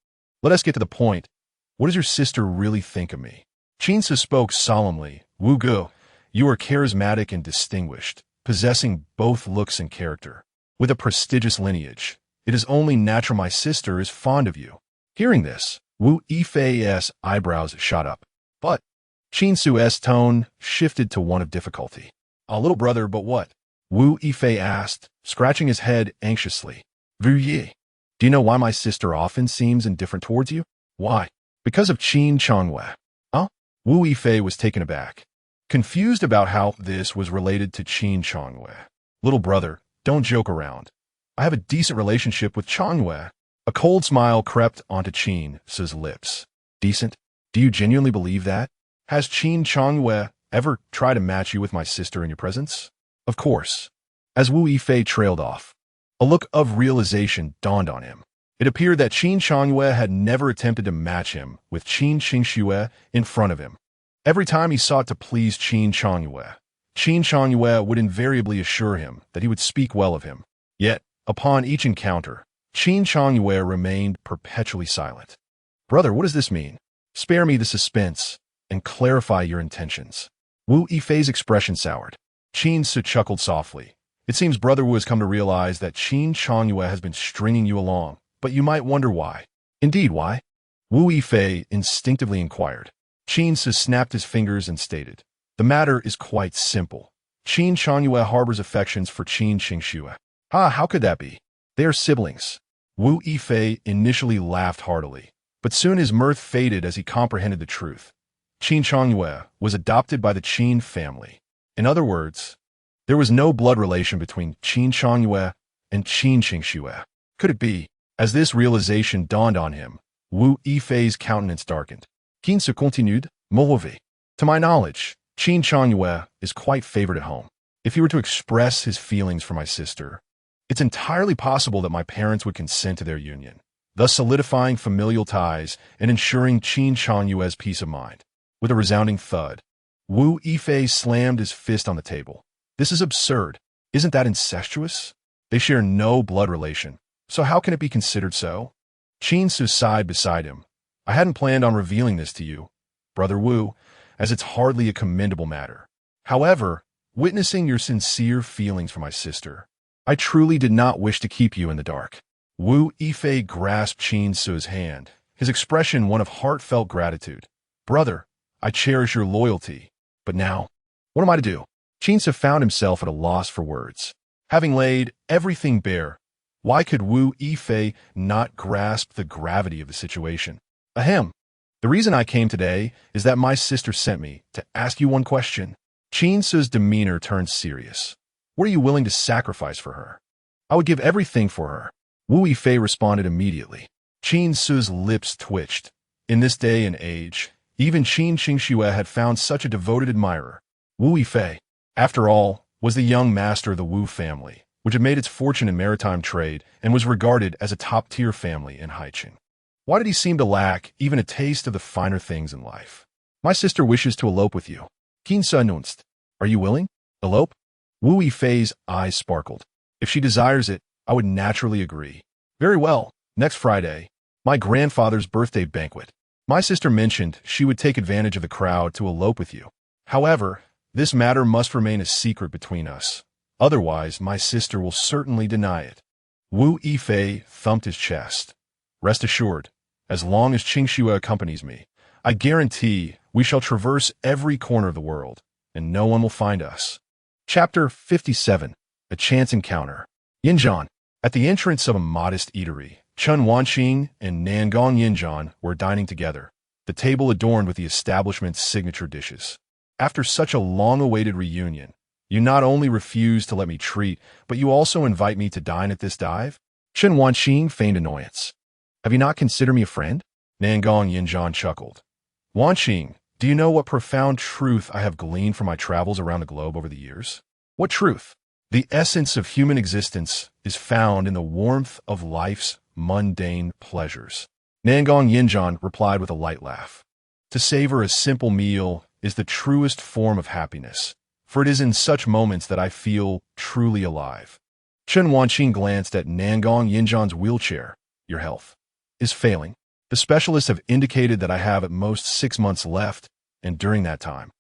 let us get to the point. What does your sister really think of me? Qin Ce spoke solemnly. Wu Gu, you are charismatic and distinguished, possessing both looks and character. With a prestigious lineage, it is only natural my sister is fond of you. Hearing this, Wu Yifei's eyebrows shot up. But Qin Ce's tone shifted to one of difficulty. A little brother, but what? Wu Yifei asked, scratching his head anxiously. Vu Yi, do you know why my sister often seems indifferent towards you? Why? Because of Qin Changwei. Huh? Wu Yifei was taken aback, confused about how this was related to Qin Changwei. Little brother, don't joke around. I have a decent relationship with Changwei. A cold smile crept onto Qin Ce's lips. Decent? Do you genuinely believe that? Has Qin Changwei ever tried to match you with my sister in your presence? Of course. As Wu Yifei trailed off, a look of realization dawned on him. It appeared that Qin Changwei had never attempted to match him with Qin Qingxue in front of him. Every time he sought to please Qin Changwei would invariably assure him that he would speak well of him. Yet, upon each encounter, Qin Changwei remained perpetually silent. Brother, what does this mean? Spare me the suspense and clarify your intentions. Wu Yifei's expression soured. Qin Ce chuckled softly. It seems Brother Wu has come to realize that Qin Changwei has been stringing you along, but you might wonder why. Indeed, why? Wu Yifei instinctively inquired. Qin Ce snapped his fingers and stated, the matter is quite simple. Qin Changwei harbors affections for Qin Qingxue. How could that be? They are siblings. Wu Yifei initially laughed heartily, but soon his mirth faded as he comprehended the truth. Qin Changwei was adopted by the Qin family. In other words, there was no blood relation between Qin Changwei and Qin Qingxue. Could it be? As this realization dawned on him, Wu Yifei's countenance darkened. Qin Ce continued, Moreover, to my knowledge, Qin Changwei is quite favored at home. If he were to express his feelings for my sister, it's entirely possible that my parents would consent to their union, thus solidifying familial ties and ensuring Qin Changwei's peace of mind. With a resounding thud, Wu Yifei slammed his fist on the table. This is absurd. Isn't that incestuous? They share no blood relation, so how can it be considered so? Qin Ce sighed beside him. I hadn't planned on revealing this to you, Brother Wu, as it's hardly a commendable matter. However, witnessing your sincere feelings for my sister, I truly did not wish to keep you in the dark. Wu Yifei grasped Qin Ce's hand, his expression one of heartfelt gratitude. Brother, I cherish your loyalty, but now, what am I to do? Qin Ce found himself at a loss for words. Having laid everything bare, why could Wu Yifei not grasp the gravity of the situation? Ahem. The reason I came today is that my sister sent me to ask you one question. Qin Ce's demeanor turned serious. What are you willing to sacrifice for her? I would give everything for her. Wu Yifei responded immediately. Qin Ce's lips twitched. In this day and age, even Qin Qingxue had found such a devoted admirer. Wu Yifei, after all, was the young master of the Wu family, which had made its fortune in maritime trade and was regarded as a top-tier family in Haiqin. Why did he seem to lack even a taste of the finer things in life? My sister wishes to elope with you. Qin Ce announced. Are you willing? Elope? Wu Yifei's eyes sparkled. If she desires it, I would naturally agree. Very well, next Friday, my grandfather's birthday banquet. My sister mentioned she would take advantage of the crowd to elope with you. However, this matter must remain a secret between us. Otherwise, my sister will certainly deny it. Wu Yifei thumped his chest. Rest assured, as long as Qingxue accompanies me, I guarantee we shall traverse every corner of the world, and no one will find us. Chapter 57. A Chance Encounter. Yinzhan. At the entrance of a modest eatery, Chen Wanqing and Nangong Yinzhan were dining together, the table adorned with the establishment's signature dishes. After such a long-awaited reunion, you not only refuse to let me treat, but you also invite me to dine at this dive? Chen Wanqing feigned annoyance. Have you not considered me a friend? Nangong Yinzhan chuckled. Wanqing, do you know what profound truth I have gleaned from my travels around the globe over the years? What truth? The essence of human existence is found in the warmth of life's mundane pleasures. Nangong Yinzhan replied with a light laugh. To savor a simple meal is the truest form of happiness, for it is in such moments that I feel truly alive. Chen Wanqing glanced at Nangong Yinzhan's wheelchair. Your health is failing. The specialists have indicated that I have at most 6 months left, and during that time,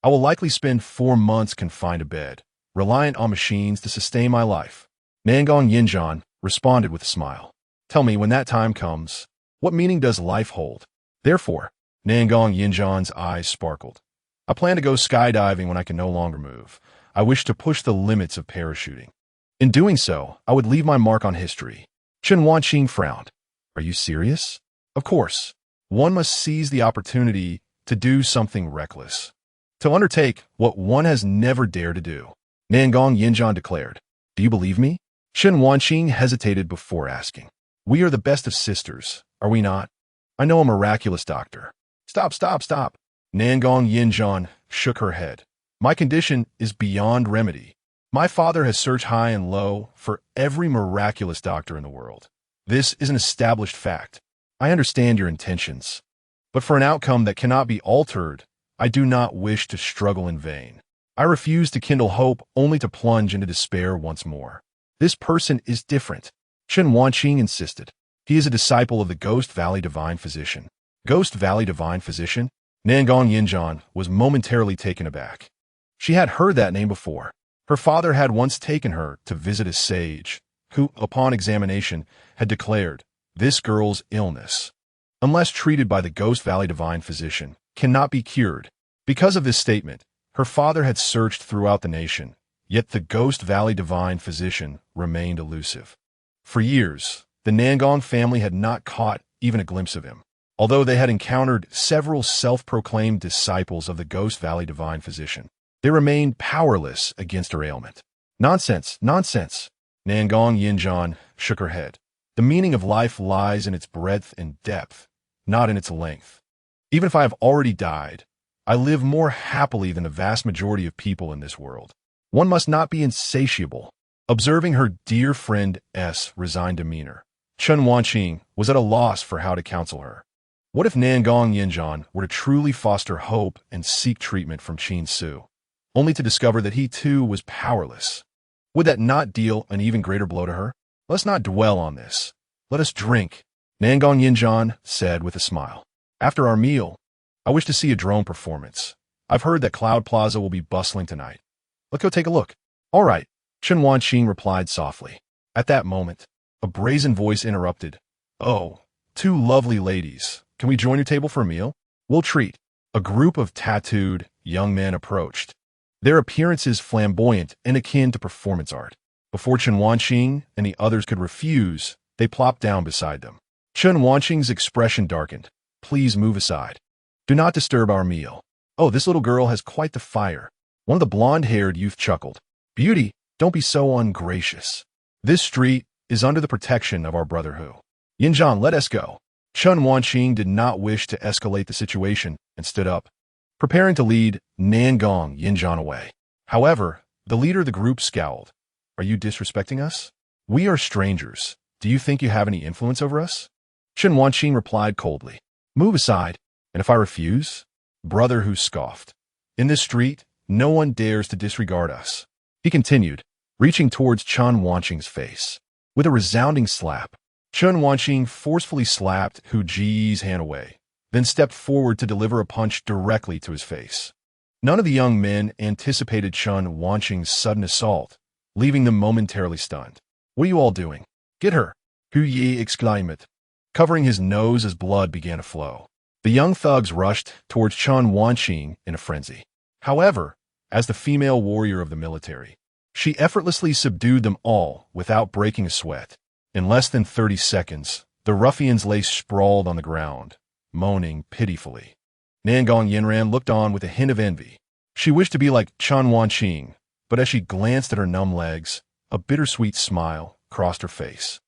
I will likely spend 4 months confined to bed, reliant on machines to sustain my life. Nangong Yinzhan responded with a smile. Tell me, when that time comes, what meaning does life hold? Therefore, Nangong Yinzhan's eyes sparkled. I plan to go skydiving when I can no longer move. I wish to push the limits of parachuting. In doing so, I would leave my mark on history. Chen Wanqing frowned. Are you serious? Of course. One must seize the opportunity to do something reckless, to undertake what one has never dared to do. Nangong Yinzhan declared. Do you believe me? Chen Wanqing hesitated before asking. We are the best of sisters, are we not? I know a miraculous doctor. Stop. Nangong Yinzhan shook her head. My condition is beyond remedy. My father has searched high and low for every miraculous doctor in the world. This is an established fact. I understand your intentions, but for an outcome that cannot be altered, I do not wish to struggle in vain. I refuse to kindle hope only to plunge into despair once more. This person is different, Chen Wanqing insisted. He is a disciple of the Ghost Valley Divine Physician. Ghost Valley Divine Physician? Nangong Yinzhan was momentarily taken aback. She had heard that name before. Her father had once taken her to visit a sage, who, upon examination, had declared, this girl's illness, unless treated by the Ghost Valley Divine Physician, cannot be cured. Because of this statement, her father had searched throughout the nation, yet the Ghost Valley Divine Physician remained elusive. For years, the Nangong family had not caught even a glimpse of him, although they had encountered several self-proclaimed disciples of the Ghost Valley Divine Physician. They remained powerless against her ailment. Nonsense. Nangong Yinzhan shook her head. The meaning of life lies in its breadth and depth, not in its length. Even if I have already died, I live more happily than the vast majority of people in this world. One must not be insatiable. Observing her dear friend S' resigned demeanor, Chen Wanqing was at a loss for how to counsel her. What if Nangong Yinzhan were to truly foster hope and seek treatment from Qin Ce, only to discover that he too was powerless? Would that not deal an even greater blow to her? Let's not dwell on this. Let us drink, Nangong Yinzhan said with a smile. After our meal, I wish to see a drone performance. I've heard that Cloud Plaza will be bustling tonight. Let's go take a look. All right, Chen Wanqing replied softly. At that moment, a brazen voice interrupted. Oh, 2 lovely ladies. Can we join your table for a meal? We'll treat. A group of tattooed young men approached, their appearances flamboyant and akin to performance art. Before Chen Wanqing and the others could refuse, they plopped down beside them. Chen Wanqing's expression darkened. Please move aside. Do not disturb our meal. Oh, this little girl has quite the fire. One of the blonde-haired youth chuckled. Beauty, don't be so ungracious. This street is under the protection of our brotherhood. Yinzhan, let us go. Chen Wanqing did not wish to escalate the situation and stood up, preparing to lead Nangong Yinzhan away. However, the leader of the group scowled. Are you disrespecting us? We are strangers. Do you think you have any influence over us? Chen Wanqing replied coldly. Move aside, and if I refuse? Brother who scoffed. In this street, no one dares to disregard us. He continued, reaching towards Chen Wanqing's face. With a resounding slap, Chen Wanqing forcefully slapped Hu Ji's hand away, then stepped forward to deliver a punch directly to his face. None of the young men anticipated Chen Wanqing's sudden assault, leaving them momentarily stunned. What are you all doing? Get her! Hu Yi exclaimed, covering his nose as blood began to flow. The young thugs rushed towards Chen Wanqing in a frenzy. However, as the female warrior of the military, she effortlessly subdued them all without breaking a sweat. In less than 30 seconds, the ruffians lay sprawled on the ground, moaning pitifully. Nangong Yinran looked on with a hint of envy. She wished to be like Chen Wanqing, but as she glanced at her numb legs, a bittersweet smile crossed her face.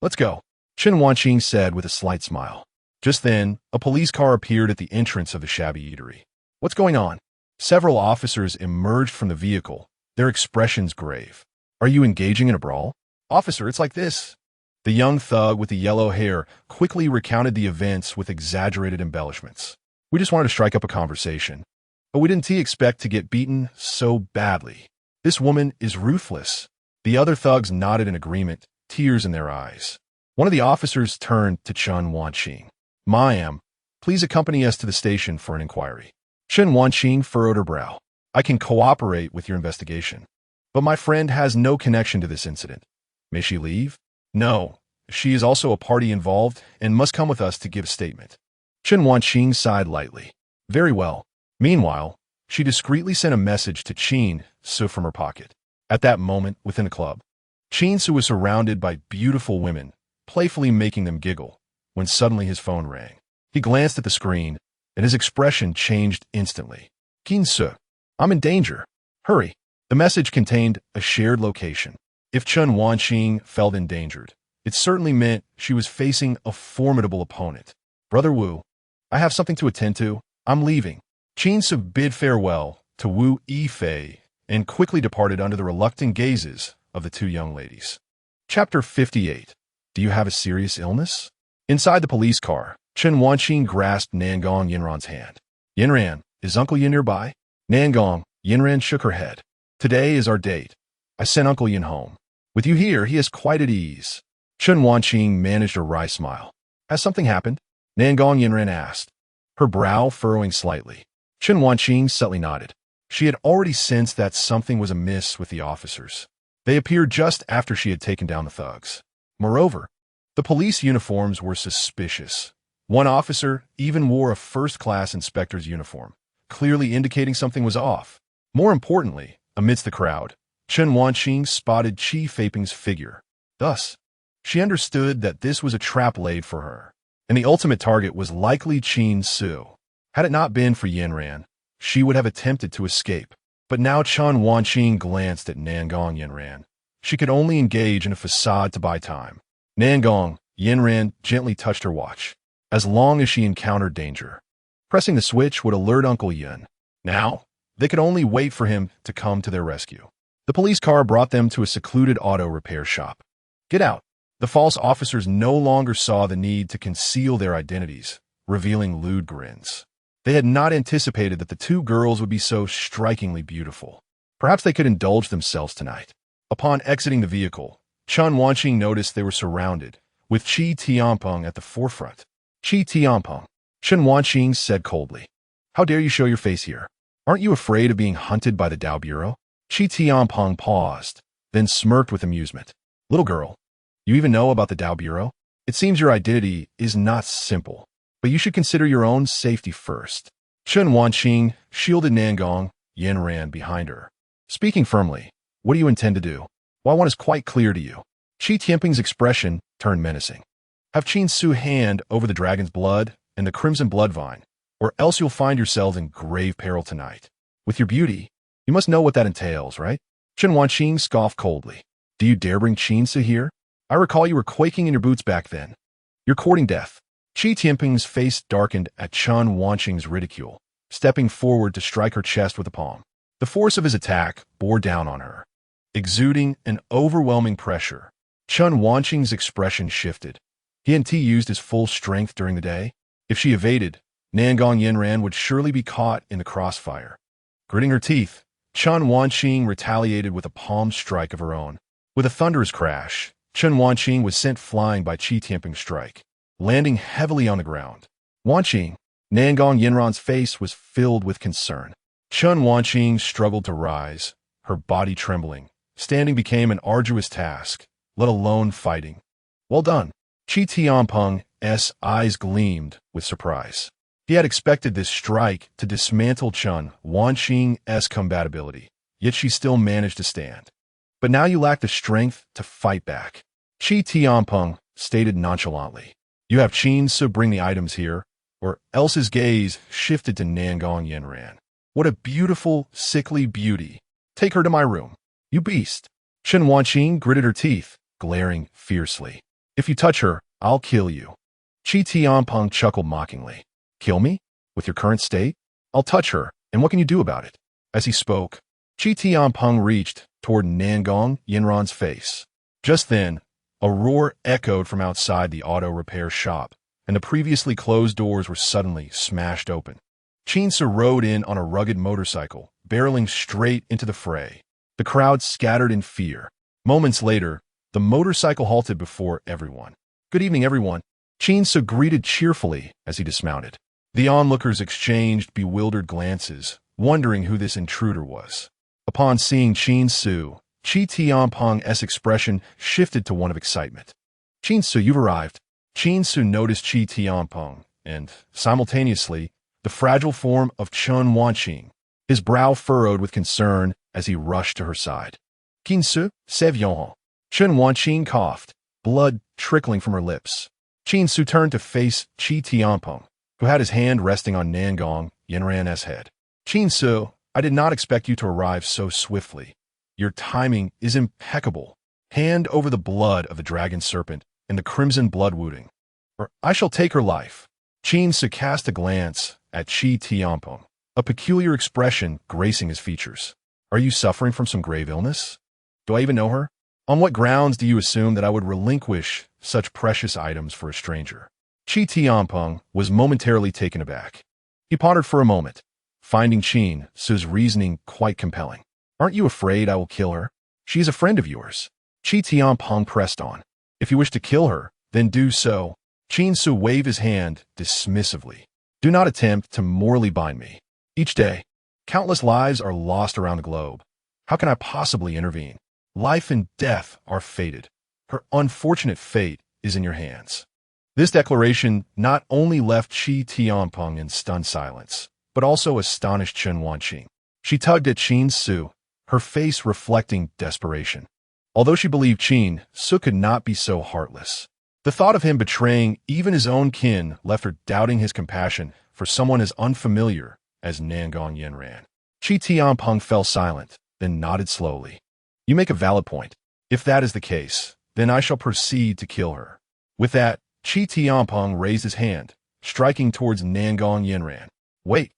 Let's go, Chen Wanqing said with a slight smile. Just then, a police car appeared at the entrance of the shabby eatery. What's going on? Several officers emerged from the vehicle, their expressions grave. Are you engaging in a brawl? Officer, it's like this. The young thug with the yellow hair quickly recounted the events with exaggerated embellishments. We just wanted to strike up a conversation. But we didn't expect to get beaten so badly. This woman is ruthless. The other thugs nodded in agreement, tears in their eyes. One of the officers turned to Chen Wanqing. Ma'am, please accompany us to the station for an inquiry. Chen Wanqing furrowed her brow. I can cooperate with your investigation. But my friend has no connection to this incident. May she leave? No. She is also a party involved and must come with us to give a statement. Chen Wanqing sighed lightly. Very well. Meanwhile, she discreetly sent a message to Qin Ce from her pocket. At that moment, within the club, Qin Ce was surrounded by beautiful women, playfully making them giggle, when suddenly his phone rang. He glanced at the screen, and his expression changed instantly. Qin Ce, I'm in danger. Hurry. The message contained a shared location. If Chen Wanqing felt endangered, it certainly meant she was facing a formidable opponent. Brother Wu, I have something to attend to. I'm leaving. Qin Ce bid farewell to Wu Yifei and quickly departed under the reluctant gazes of the two young ladies. Chapter 58. Do you have a serious illness? Inside the police car, Chen Wanqing grasped Nangong Yinran's hand. Yinran, is Uncle Yin nearby? Nangong, Yinran shook her head. Today is our date. I sent Uncle Yin home. With you here, he is quite at ease. Chen Wanqing managed a wry smile. Has something happened? Nangong Yinran asked, her brow furrowing slightly. Chen Wanqing subtly nodded. She had already sensed that something was amiss with the officers. They appeared just after she had taken down the thugs. Moreover, the police uniforms were suspicious. One officer even wore a first-class inspector's uniform, clearly indicating something was off. More importantly, amidst the crowd, Chen Wanqing spotted Qi Feiping's figure. Thus, she understood that this was a trap laid for her, and the ultimate target was likely Qin Ce. Had it not been for Yinran, she would have attempted to escape. But now Chen Wanqing glanced at Nangong Yinran. She could only engage in a facade to buy time. Nangong Yinran gently touched her watch, as long as she encountered danger. Pressing the switch would alert Uncle Yin. Now, they could only wait for him to come to their rescue. The police car brought them to a secluded auto repair shop. Get out. The false officers no longer saw the need to conceal their identities, revealing lewd grins. They had not anticipated that the two girls would be so strikingly beautiful. Perhaps they could indulge themselves tonight. Upon exiting the vehicle, Chen Wanqing noticed they were surrounded, with Qi Tianpeng at the forefront. Qi Tianpeng, Chen Wanqing said coldly. How dare you show your face here? Aren't you afraid of being hunted by the Dao Bureau? Qi Tianpeng paused, then smirked with amusement. Little girl, you even know about the Dao Bureau? It seems your identity is not simple. But you should consider your own safety first. Chen Wanqing shielded Nangong Yinran behind her. Speaking firmly, what do you intend to do? While one is quite clear to you. Qi Tianping's expression turned menacing. Have Qin Ce hand over the dragon's blood and the crimson blood vine, or else you'll find yourselves in grave peril tonight. With your beauty, you must know what that entails, right? Chen Wanqing scoffed coldly. Do you dare bring Qin Ce here? I recall you were quaking in your boots back then. You're courting death. Qi Tianping's face darkened at Chen Wanqing's ridicule, stepping forward to strike her chest with a palm. The force of his attack bore down on her, exuding an overwhelming pressure. Chen Wanqing's expression shifted. Hadn't he used his full strength during the day? If she evaded, Nangong Yinran would surely be caught in the crossfire. Gritting her teeth, Chen Wanqing retaliated with a palm strike of her own. With a thunderous crash, Chen Wanqing was sent flying by Qi Tianping's strike, landing heavily on the ground. Wanqing, Nangong Yinran's face was filled with concern. Chen Wanqing struggled to rise, her body trembling. Standing became an arduous task, let alone fighting. Well done. Qi Tianpeng's eyes gleamed with surprise. He had expected this strike to dismantle Chen Wanqing's combatability, yet she still managed to stand. But now you lack the strength to fight back. Qi Tianpeng stated nonchalantly. You have Qin Ce bring the items here, or else his gaze shifted to Nangong Yinran. What a beautiful, sickly beauty. Take her to my room. You beast. Chen Wanqing gritted her teeth, glaring fiercely. If you touch her, I'll kill you. Qi Tianpeng chuckled mockingly. Kill me? With your current state? I'll touch her, and what can you do about it? As he spoke, Qi Tianpeng reached toward Nangong Yinran's face. Just then, a roar echoed from outside the auto repair shop, and the previously closed doors were suddenly smashed open. Qin Ce rode in on a rugged motorcycle, barreling straight into the fray. The crowd scattered in fear. Moments later, the motorcycle halted before everyone. Good evening, everyone. Qin Ce greeted cheerfully as he dismounted. The onlookers exchanged bewildered glances, wondering who this intruder was. Upon seeing Qin Ce, Qi Tianpeng's expression shifted to one of excitement. Qin Ce, you've arrived. Qin Ce noticed Qi Tianpeng, and, simultaneously, the fragile form of Chen Wanqing. His brow furrowed with concern as he rushed to her side. Qin Ce, c'est violent. Chen Wanqing coughed, blood trickling from her lips. Qin Ce turned to face Qi Tianpeng, who had his hand resting on Nangong Yinran's head. Qin Ce, I did not expect you to arrive so swiftly. Your timing is impeccable. Hand over the blood of the dragon serpent and the crimson blood wounding, or I shall take her life. Qin Ce cast a glance at Qi Tianpeng, a peculiar expression gracing his features. Are you suffering from some grave illness? Do I even know her? On what grounds do you assume that I would relinquish such precious items for a stranger? Qi Tianpeng was momentarily taken aback. He pondered for a moment, finding Qin Ce's reasoning quite compelling. Aren't you afraid I will kill her? She is a friend of yours. Qi Tianpeng pressed on. If you wish to kill her, then do so. Qin Ce waved his hand dismissively. Do not attempt to morally bind me. Each day, countless lives are lost around the globe. How can I possibly intervene? Life and death are fated. Her unfortunate fate is in your hands. This declaration not only left Qi Tianpeng in stunned silence, but also astonished Chen Wanqing. She tugged at Qin Ce, her face reflecting desperation. Although she believed Qin Ce could not be so heartless, the thought of him betraying even his own kin left her doubting his compassion for someone as unfamiliar as Nangong Yinran. Qi Tianpeng fell silent, then nodded slowly. You make a valid point. If that is the case, then I shall proceed to kill her. With that, Qi Tianpeng raised his hand, striking towards Nangong Yinran. Wait.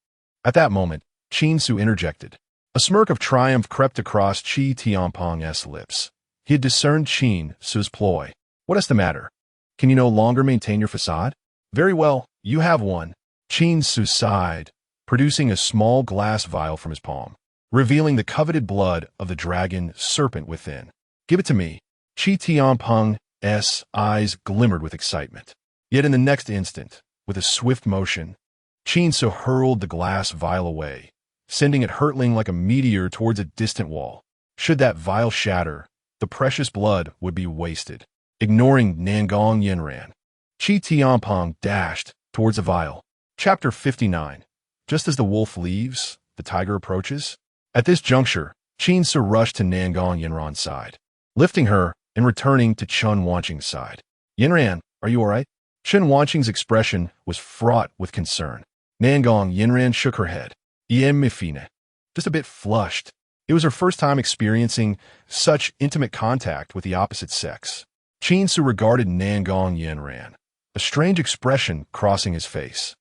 At that moment, Qin Ce interjected. A smirk of triumph crept across Qi Tianpeng's lips. He had discerned Qin Ce's ploy. What is the matter? Can you no longer maintain your facade? Very well, you have one. Qin Ce sighed, producing a small glass vial from his palm, revealing the coveted blood of the dragon serpent within. Give it to me. Qi Tianpeng's eyes glimmered with excitement. Yet in the next instant, with a swift motion, Qin Ce hurled the glass vial away, sending it hurtling like a meteor towards a distant wall. Should that vial shatter, the precious blood would be wasted. Ignoring Nangong Yinran, Qi Tianpeng dashed towards the vial. Chapter 59. Just as the wolf leaves, the tiger approaches. At this juncture, Qin Ce rushed to Nangong Yinran's side, lifting her and returning to Chen Wanqing's side. Yinran, are you all right? Chen Wanqing's expression was fraught with concern. Nangong Yinran shook her head. Fine. Just a bit flushed. It was her first time experiencing such intimate contact with the opposite sex. Qin Ce regarded Nangong Yinran, a strange expression crossing his face.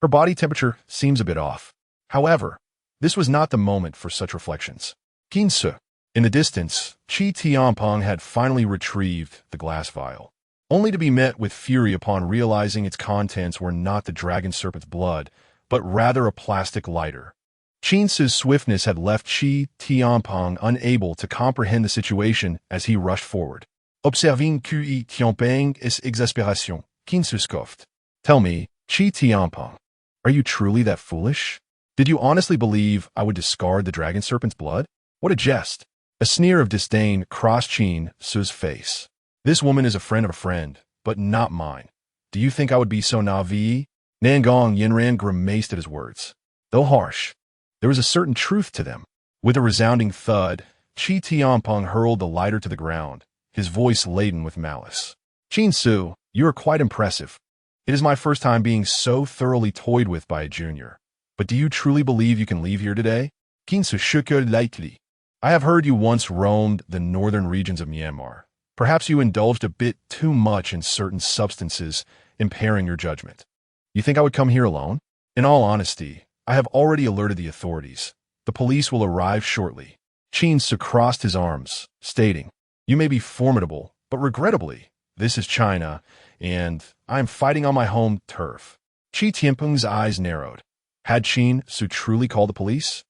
Her body temperature seems a bit off. However, this was not the moment for such reflections. Qin Ce. In the distance, Qi Tianpeng had finally retrieved the glass vial, only to be met with fury upon realizing its contents were not the dragon serpent's blood, but rather a plastic lighter. Qin Ce's swiftness had left Qi Tianpeng unable to comprehend the situation as he rushed forward. Observing Qi Tianpeng's exasperation, Qin Ce scoffed. Tell me, Qi Tianpeng, are you truly that foolish? Did you honestly believe I would discard the dragon serpent's blood? What a jest! A sneer of disdain crossed Qin Ce's face. This woman is a friend of a friend, but not mine. Do you think I would be so naive? Nangong Yinran grimaced at his words. Though harsh, there was a certain truth to them. With a resounding thud, Qi Tianpeng hurled the lighter to the ground, his voice laden with malice. Qin Ce, you are quite impressive. It is my first time being so thoroughly toyed with by a junior. But do you truly believe you can leave here today? Qin Ce shook her lightly. I have heard you once roamed the northern regions of Myanmar. Perhaps you indulged a bit too much in certain substances, impairing your judgment. You think I would come here alone? In all honesty, I have already alerted the authorities. The police will arrive shortly. Qin Ce crossed his arms, stating, "You may be formidable, but regrettably, this is China, and I am fighting on my home turf." Qi Tianpeng's eyes narrowed. Had Qin Ce truly called the police?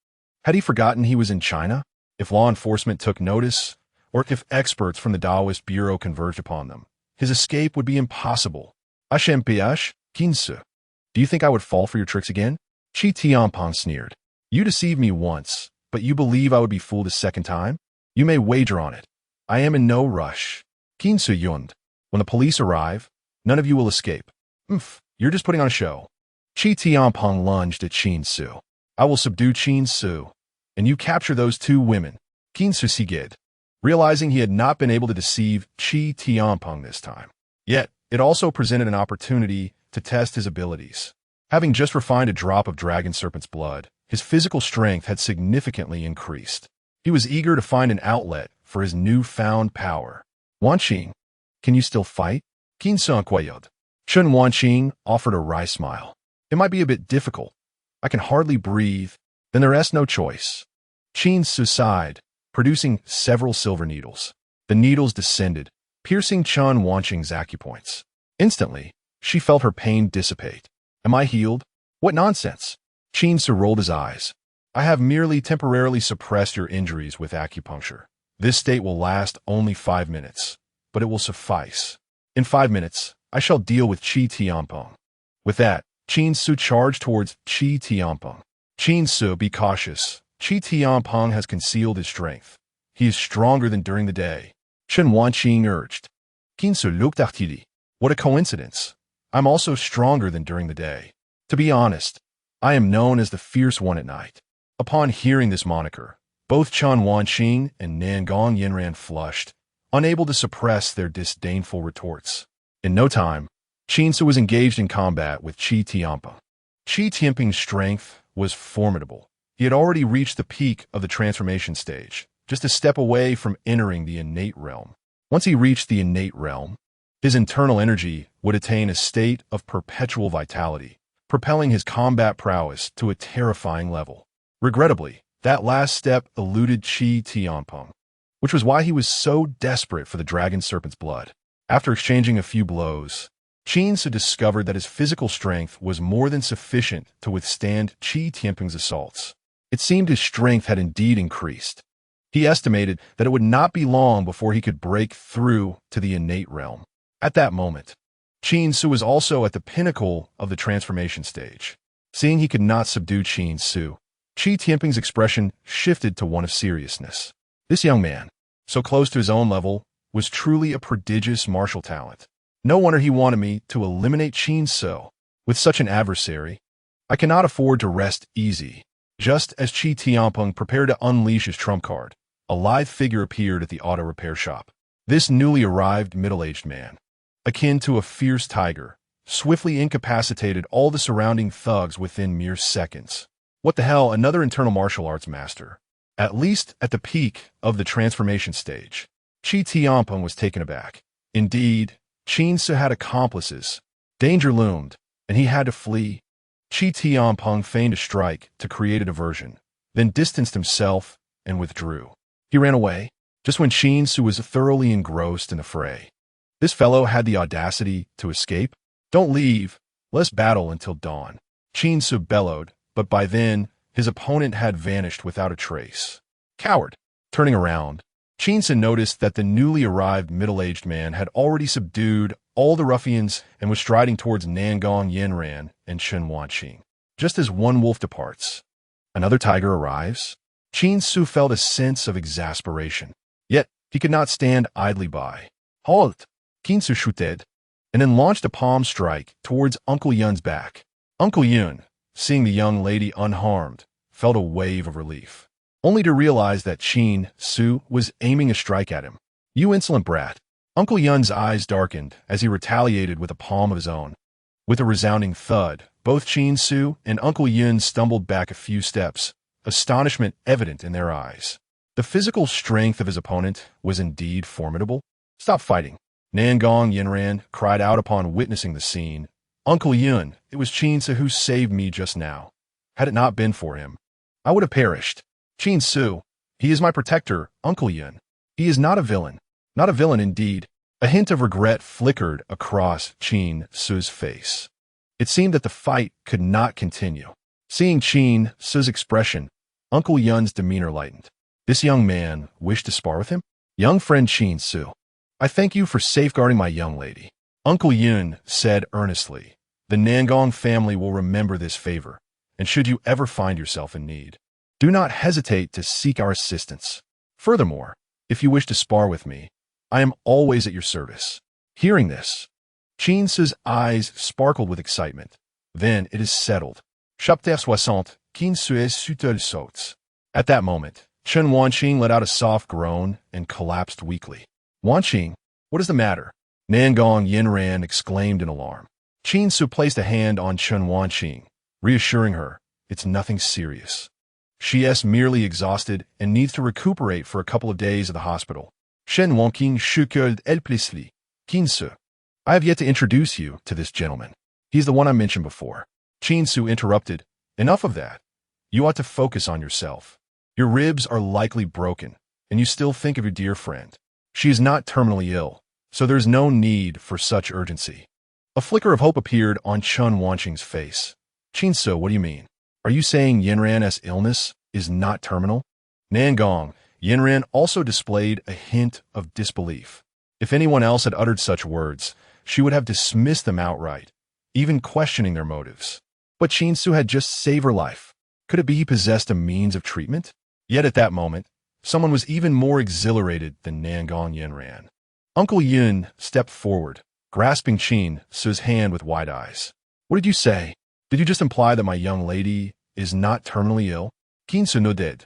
Had he forgotten he was in China? If law enforcement took notice, or if experts from the Taoist Bureau converged upon them, his escape would be impossible. HMPH, Qin Ce. Do you think I would fall for your tricks again? Qi Tianpeng sneered. You deceived me once, but you believe I would be fooled a second time? You may wager on it. I am in no rush. Qin Ce yawned. When the police arrive, none of you will escape. You're just putting on a show. Qi Tianpeng lunged at Qin Ce. I will subdue Qin Ce, and you capture those two women. Qin Ce sighed, realizing he had not been able to deceive Qi Tianpeng this time. Yet, it also presented an opportunity to test his abilities. Having just refined a drop of dragon serpent's blood, his physical strength had significantly increased. He was eager to find an outlet for his newfound power. Wanqing, can you still fight? Qin Ce inquired. Shun Wanqing offered a wry smile. It might be a bit difficult. I can hardly breathe. Then there is no choice. Qin Ce sighed, producing several silver needles. The needles descended, piercing Chun Wanqing's acupoints. Instantly, she felt her pain dissipate. Am I healed? What nonsense! Qin Ce rolled his eyes. I have merely temporarily suppressed your injuries with acupuncture. This state will last only 5 minutes, but it will suffice. In 5 minutes, I shall deal with Qi Tianpeng. With that, Qin Ce charged towards Qi Tianpeng. Qin Ce, be cautious. Qi Tianpeng has concealed his strength. He is stronger than during the day. Chen Wanqing urged. Qin Ce looked at Tili. What a coincidence. I'm also stronger than during the day. To be honest, I am known as the Fierce One at night. Upon hearing this moniker, both Chen Wanqing and Nangong Yanran flushed, unable to suppress their disdainful retorts. In no time, Qin Ce was engaged in combat with Qi Tianpeng. Qi Tianpeng's strength was formidable. He had already reached the peak of the transformation stage, just a step away from entering the innate realm. Once he reached the innate realm, his internal energy would attain a state of perpetual vitality, propelling his combat prowess to a terrifying level. Regrettably, that last step eluded Qi Tianpeng, which was why he was so desperate for the dragon serpent's blood. After exchanging a few blows, Qin Ce discovered that his physical strength was more than sufficient to withstand Qi Tianpeng's assaults. It seemed his strength had indeed increased. He estimated that it would not be long before he could break through to the innate realm. At that moment, Qin Ce was also at the pinnacle of the transformation stage. Seeing he could not subdue Qin Ce, Qi Tianpeng's expression shifted to one of seriousness. This young man, so close to his own level, was truly a prodigious martial talent. No wonder he wanted me to eliminate Qin Ce. With such an adversary, I cannot afford to rest easy. Just as Qi Tianpeng prepared to unleash his trump card, a lithe figure appeared at the auto repair shop. This newly arrived middle-aged man, akin to a fierce tiger, swiftly incapacitated all the surrounding thugs within mere seconds. What the hell, another internal martial arts master? At least at the peak of the transformation stage, Qi Tianpeng was taken aback. Indeed, Qin Ce had accomplices. Danger loomed, and he had to flee. Qi Tianpeng feigned a strike to create a diversion, then distanced himself and withdrew. He ran away, just when Qin Ce was thoroughly engrossed in the fray. This fellow had the audacity to escape? Don't leave. Let's battle until dawn. Qin Ce bellowed, but by then, his opponent had vanished without a trace. Coward! Turning around, Qin Ce noticed that the newly arrived middle-aged man had already subdued all the ruffians and was striding towards Nangong Yanran and Chen Wanqing. Just as one wolf departs, another tiger arrives. Qin Ce felt a sense of exasperation. Yet, he could not stand idly by. Halt! Qin Ce shouted, and then launched a palm strike towards Uncle Yun's back. Uncle Yun, seeing the young lady unharmed, felt a wave of relief, only to realize that Qin Ce was aiming a strike at him. You insolent brat! Uncle Yun's eyes darkened as he retaliated with a palm of his own. With a resounding thud, both Qin Ce and Uncle Yun stumbled back a few steps, astonishment evident in their eyes. The physical strength of his opponent was indeed formidable. Stop fighting. Nangong Yinran cried out upon witnessing the scene. Uncle Yun, it was Qin Ce who saved me just now. Had it not been for him, I would have perished. Qin Ce, he is my protector, Uncle Yun. He is not a villain. Not a villain indeed. A hint of regret flickered across Qin Ce's face. It seemed that the fight could not continue. Seeing Qin Ce's expression, Uncle Yun's demeanor lightened. This young man wished to spar with him? Young friend Qin Ce, I thank you for safeguarding my young lady. Uncle Yun said earnestly, the Nangong family will remember this favor, and should you ever find yourself in need, do not hesitate to seek our assistance. Furthermore, if you wish to spar with me, I am always at your service. Hearing this, Qin Ce's eyes sparkled with excitement. Then it is settled. Chapitre 60, Qin Ce Sutel Sauts. At that moment, Chen Wanqing let out a soft groan and collapsed weakly. Wanqing, what is the matter? Nangong Yinran exclaimed in alarm. Qin Ce placed a hand on Chen Wanqing, reassuring her, it's nothing serious. She is merely exhausted and needs to recuperate for a couple of days at the hospital. Shen Wanqing chuckled helplessly. Qin Ce, I have yet to introduce you to this gentleman. He's the one I mentioned before. Qin Ce interrupted. Enough of that. You ought to focus on yourself. Your ribs are likely broken, and you still think of your dear friend. She is not terminally ill, so there's no need for such urgency. A flicker of hope appeared on Chen Wanqing's face. Qin Ce, what do you mean? Are you saying Yinran's illness is not terminal? Nangong Yinran also displayed a hint of disbelief. If anyone else had uttered such words, she would have dismissed them outright, even questioning their motives. But Qin Ce had just saved her life. Could it be he possessed a means of treatment? Yet at that moment, someone was even more exhilarated than Nangong Yinran. Uncle Yun stepped forward, grasping Qin Ce's hand with wide eyes. What did you say? Did you just imply that my young lady is not terminally ill? Qin Ce nodded.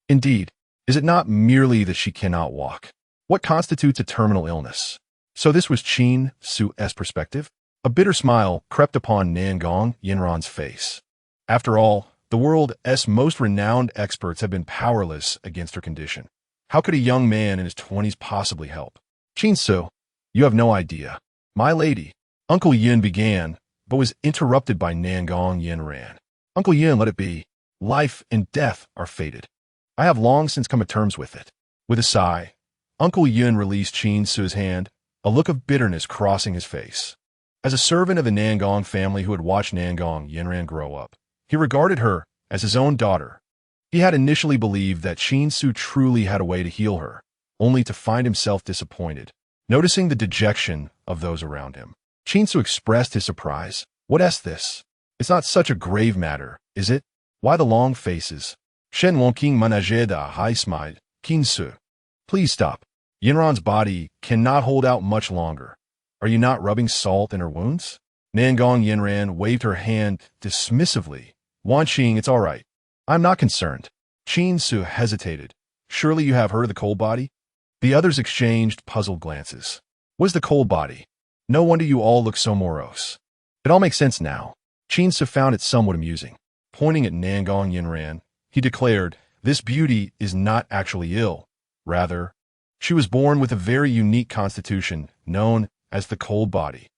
Indeed, is it not merely that she cannot walk? What constitutes a terminal illness? So this was Qin Ce's perspective? A bitter smile crept upon Nangong Yinran's face. After all, the world's most renowned experts have been powerless against her condition. How could a young man in his 20s possibly help? Qin Ce, you have no idea. My lady, Uncle Yun began, but was interrupted by Nangong Yinran. Uncle Yun, let it be. Life and death are fated. I have long since come to terms with it. With a sigh, Uncle Yun released Qin Ce's hand, a look of bitterness crossing his face. As a servant of the Nangong family who had watched Nangong Yinran grow up, he regarded her as his own daughter. He had initially believed that Qin Ce truly had a way to heal her, only to find himself disappointed. Noticing the dejection of those around him, Qin Ce expressed his surprise. What is this? It's not such a grave matter, is it? Why the long faces? Shen Wanqing managed a high smile. Qin Ce, please stop. Yinran's body cannot hold out much longer. Are you not rubbing salt in her wounds? Nangong Yinran waved her hand dismissively. Wanqing, it's all right. I'm not concerned. Qin Ce hesitated. Surely you have heard of the cold body? The others exchanged puzzled glances. What is the cold body? No wonder you all look so morose. It all makes sense now. Qin Ce found it somewhat amusing. Pointing at Nangong Yinran, he declared, this beauty is not actually ill. Rather, she was born with a very unique constitution known as the cold body.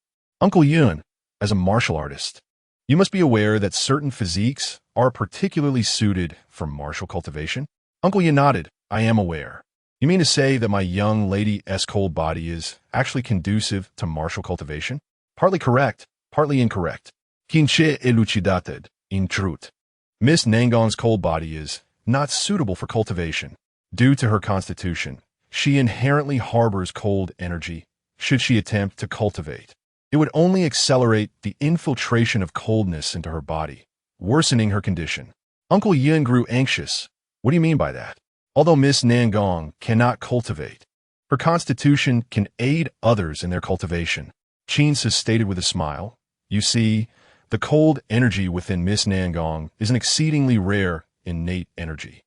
Uncle Yun, as a martial artist, you must be aware that certain physiques are particularly suited for martial cultivation. Uncle Yun nodded. I am aware. You mean to say that my young lady's cold body is actually conducive to martial cultivation? Partly correct, partly incorrect. Qin Ce elucidated, in truth. Miss Nangong's cold body is not suitable for cultivation. Due to her constitution, she inherently harbors cold energy should she attempt to cultivate. It would only accelerate the infiltration of coldness into her body, worsening her condition. Uncle Yun grew anxious. What do you mean by that? Although Miss Nangong cannot cultivate, her constitution can aid others in their cultivation. Qin Ce stated with a smile. You see, the cold energy within Miss Nangong is an exceedingly rare, innate energy.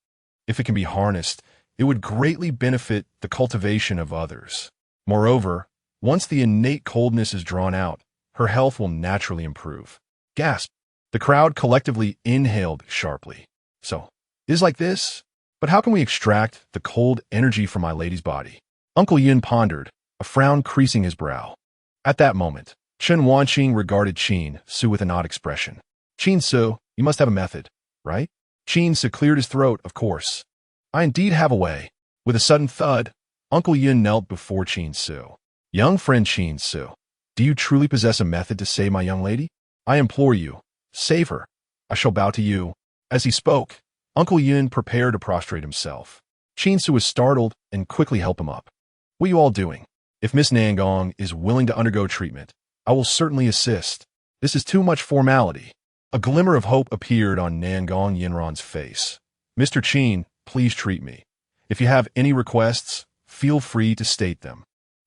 If it can be harnessed, it would greatly benefit the cultivation of others. Moreover, once the innate coldness is drawn out, her health will naturally improve. Gasp! The crowd collectively inhaled sharply. So, it is like this? But how can we extract the cold energy from my lady's body? Uncle Yun pondered. a frown creasing his brow. At that moment, Chen Wanqing regarded Qin Ce with an odd expression. Qin Ce, you must have a method, right? Qin Ce cleared his throat, of course. I indeed have a way. With a sudden thud, Uncle Yin knelt before Qin Ce. Young friend Qin Ce, do you truly possess a method to save my young lady? I implore you, save her. I shall bow to you. As he spoke, Uncle Yin prepared to prostrate himself. Qin Ce was startled and quickly helped him up. What are you all doing? If Miss Nangong is willing to undergo treatment, I will certainly assist. This is too much formality. A glimmer of hope appeared on Nangong Yinran's face. Mr. Qin, please treat me. If you have any requests, feel free to state them.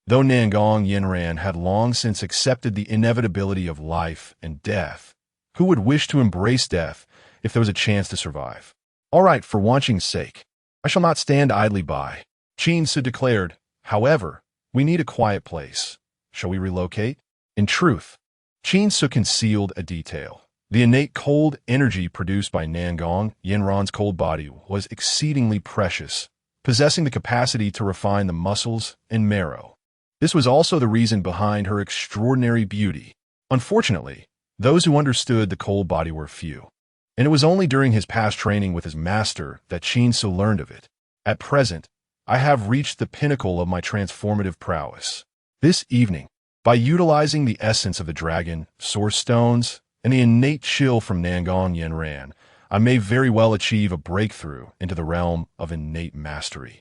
Though Nangong Yinran had long since accepted the inevitability of life and death, who would wish to embrace death if there was a chance to survive? All right, for Wanqing's sake, I shall not stand idly by. Qin Ce declared, however, we need a quiet place. Shall we relocate? In truth, Qin Ce concealed a detail. The innate cold energy produced by Nangong Yinran's cold body was exceedingly precious, possessing the capacity to refine the muscles and marrow. This was also the reason behind her extraordinary beauty. Unfortunately, those who understood the cold body were few, and it was only during his past training with his master that Qin Ce learned of it. At present, I have reached the pinnacle of my transformative prowess. This evening, by utilizing the essence of the dragon, source stones, and the innate chill from Nangong Yinran, I may very well achieve a breakthrough into the realm of innate mastery,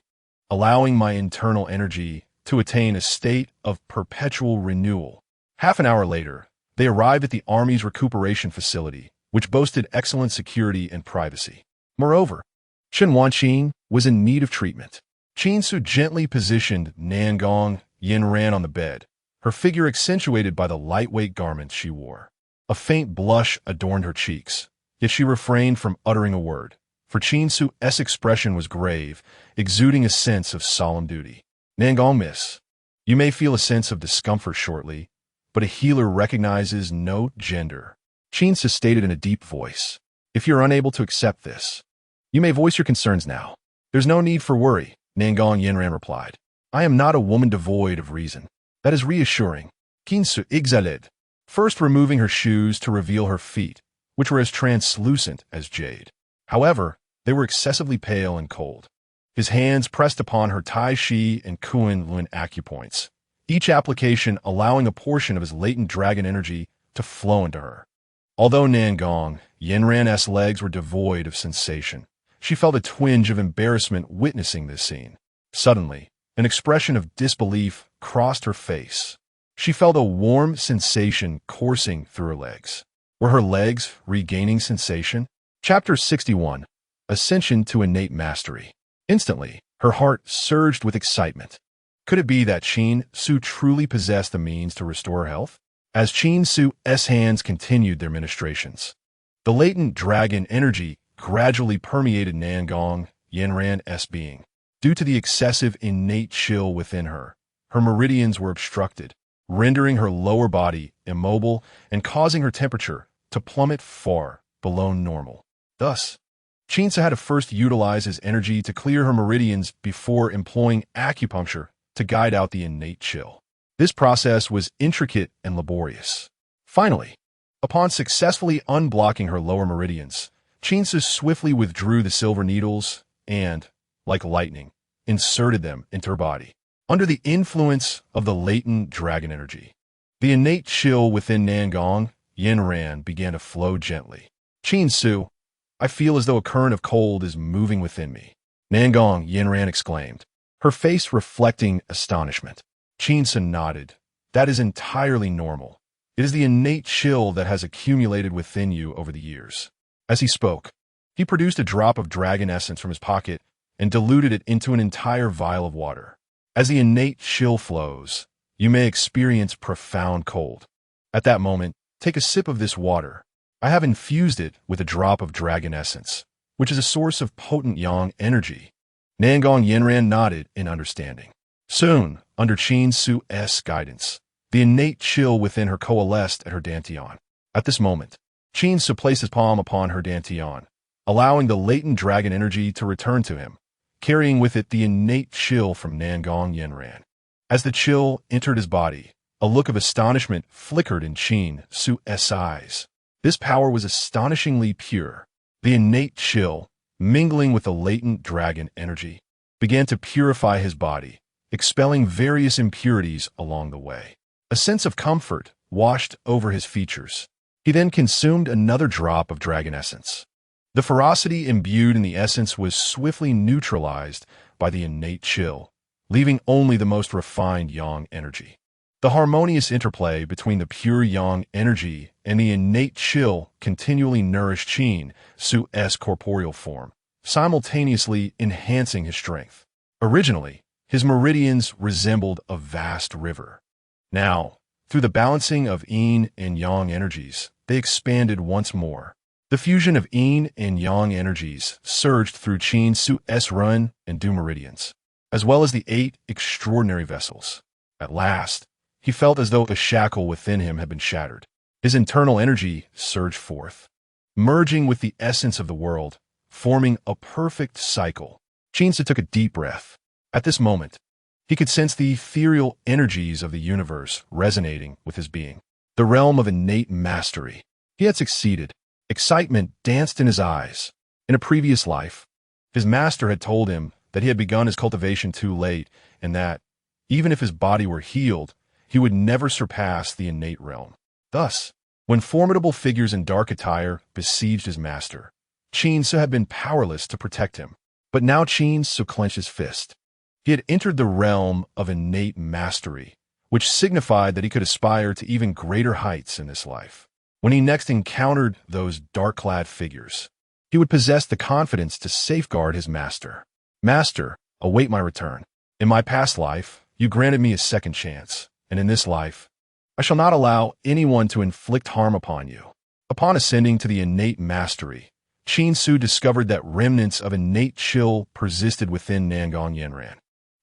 allowing my internal energy to attain a state of perpetual renewal. Half an hour later, they arrived at the Army's recuperation facility, which boasted excellent security and privacy. Moreover, Chen Wanqing was in need of treatment. Qin Ce gently positioned Nangong Yinran on the bed, her figure accentuated by the lightweight garments she wore. A faint blush adorned her cheeks, yet she refrained from uttering a word, for Qin Ce's expression was grave, exuding a sense of solemn duty. Nangong miss, you may feel a sense of discomfort shortly, but a healer recognizes no gender. Qin Ce stated in a deep voice. If you're unable to accept this, you may voice your concerns now. There's no need for worry, Nangong Yinran replied. I am not a woman devoid of reason. That is reassuring. Qin Ce exhaled, first removing her shoes to reveal her feet, which were as translucent as jade. However, they were excessively pale and cold. His hands pressed upon her Tai Chi and Kuan Lun acupoints, each application allowing a portion of his latent dragon energy to flow into her. Although Nangong Yinran's legs were devoid of sensation, she felt a twinge of embarrassment witnessing this scene. Suddenly, an expression of disbelief crossed her face. She felt a warm sensation coursing through her legs. Were her legs regaining sensation? Chapter 61. Ascension to Innate Mastery. Instantly, her heart surged with excitement. Could it be that Qin Ce truly possessed the means to restore her health? As Qin Ce's hands continued their ministrations, the latent dragon energy gradually permeated Nangong Yinran's being. Due to the excessive innate chill within her, her meridians were obstructed, rendering her lower body immobile and causing her temperature to plummet far below normal. Thus, Qin Ce had to first utilize his energy to clear her meridians before employing acupuncture to guide out the innate chill. This process was intricate and laborious. Finally, upon successfully unblocking her lower meridians, Qin Ce swiftly withdrew the silver needles and, like lightning, inserted them into her body. Under the influence of the latent dragon energy, the innate chill within Nangong Yinran began to flow gently. Qin Ce, I feel as though a current of cold is moving within me, Nangong Yinran exclaimed, her face reflecting astonishment. Qin Ce nodded. That is entirely normal. It is the innate chill that has accumulated within you over the years. As he spoke, he produced a drop of dragon essence from his pocket and diluted it into an entire vial of water. As the innate chill flows, you may experience profound cold. At that moment, take a sip of this water. I have infused it with a drop of dragon essence, which is a source of potent yang energy. Nangong Yinran nodded in understanding. Soon, under Qin Ce's guidance, the innate chill within her coalesced at her dantian. At this moment, Qin Ce placed his palm upon her dantian, allowing the latent dragon energy to return to him, carrying with it the innate chill from Nangong Yinran. As the chill entered his body, a look of astonishment flickered in Qin Ce's eyes. This power was astonishingly pure. The innate chill, mingling with the latent dragon energy, began to purify his body, expelling various impurities along the way. A sense of comfort washed over his features. He then consumed another drop of dragon essence. The ferocity imbued in the essence was swiftly neutralized by the innate chill, leaving only the most refined yang energy. The harmonious interplay between the pure yang energy and the innate chill continually nourished Qin Ce's corporeal form, simultaneously enhancing his strength. Originally, his meridians resembled a vast river. Now, through the balancing of yin and yang energies, they expanded once more. The fusion of yin and yang energies surged through Qin Ce's run and du meridians, as well as the 8 extraordinary vessels. At last, he felt as though the shackle within him had been shattered. His internal energy surged forth, merging with the essence of the world, forming a perfect cycle. Qin Ce took a deep breath. At this moment, he could sense the ethereal energies of the universe resonating with his being. The realm of innate mastery. He had succeeded. Excitement danced in his eyes. In a previous life, his master had told him that he had begun his cultivation too late and that, even if his body were healed, he would never surpass the innate realm. Thus, when formidable figures in dark attire besieged his master, Qin Ce had been powerless to protect him. But now Qin Ce clenched his fist. He had entered the realm of innate mastery, which signified that he could aspire to even greater heights in this life. When he next encountered those dark-clad figures, he would possess the confidence to safeguard his master. Master, await my return. In my past life, you granted me a second chance, and in this life, I shall not allow anyone to inflict harm upon you. Upon ascending to the innate mastery, Qin Ce discovered that remnants of innate chill persisted within Nangong Yanran.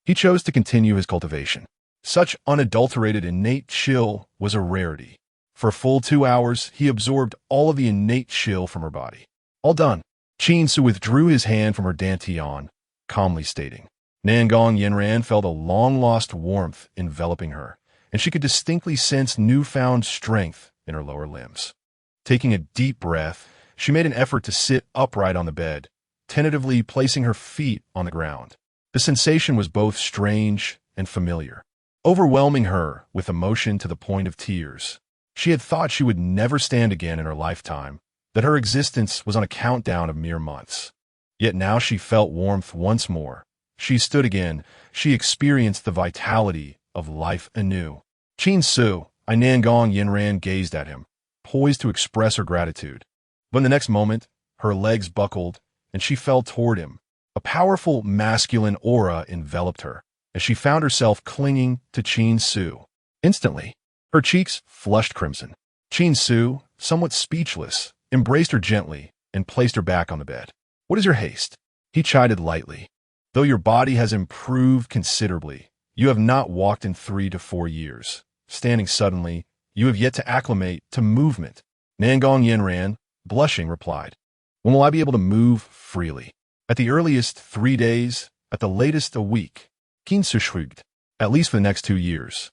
He chose to continue his cultivation. Such unadulterated innate chill was a rarity. For a full 2 hours, he absorbed all of the innate chill from her body. All done. Qin Ce withdrew his hand from her dantian, calmly stating. Nangong Yanran felt a long-lost warmth enveloping her, and she could distinctly sense newfound strength in her lower limbs. Taking a deep breath, she made an effort to sit upright on the bed, tentatively placing her feet on the ground. The sensation was both strange and familiar, overwhelming her with emotion to the point of tears. She had thought she would never stand again in her lifetime, that her existence was on a countdown of mere months. Yet now she felt warmth once more. She stood again. She experienced the vitality of life anew. Qin Ce, Nangong Yanran gazed at him, poised to express her gratitude. But in the next moment, her legs buckled, and she fell toward him. A powerful masculine aura enveloped her, as she found herself clinging to Qin Ce. Instantly, her cheeks flushed crimson. Qin Ce, somewhat speechless, embraced her gently and placed her back on the bed. What is your haste? He chided lightly. Though your body has improved considerably, you have not walked in 3 to 4 years. Standing suddenly, you have yet to acclimate to movement. Nangong Yanran, blushing, replied, when will I be able to move freely? At the earliest 3 days, at the latest a week. Qin Ce shrugged. At least for the next 2 years.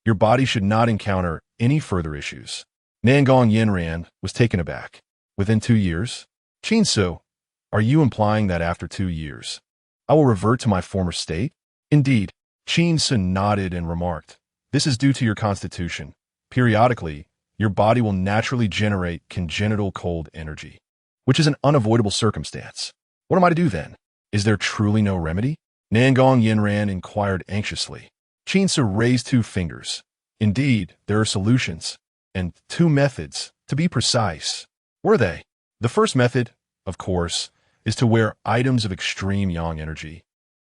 Your body should not encounter any further issues. Nangong Yanran was taken aback. Within 2 years? Qin Ce, are you implying that after 2 years, I will revert to my former state? Indeed. Qin Ce nodded and remarked, this is due to your constitution. Periodically, your body will naturally generate congenital cold energy, which is an unavoidable circumstance. What am I to do then? Is there truly no remedy? Nangong Yanran inquired anxiously. Qin Ce raised 2 fingers. Indeed, there are solutions, and 2 methods, to be precise. Were they? The first method, of course, is to wear items of extreme yang energy,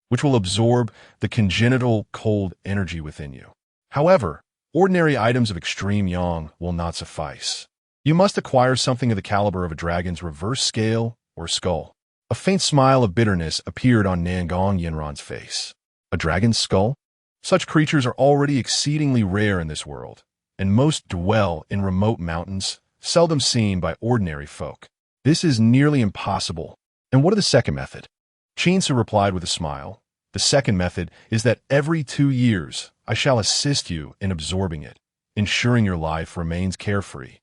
which will absorb the congenital cold energy within you. However, ordinary items of extreme yang will not suffice. You must acquire something of the caliber of a dragon's reverse scale or skull. A faint smile of bitterness appeared on Nangong Yanran's face. A dragon's skull? Such creatures are already exceedingly rare in this world, and most dwell in remote mountains, seldom seen by ordinary folk. This is nearly impossible. And what of the second method? Qin Ce replied with a smile. The second method is that every 2 years, I shall assist you in absorbing it, ensuring your life remains carefree.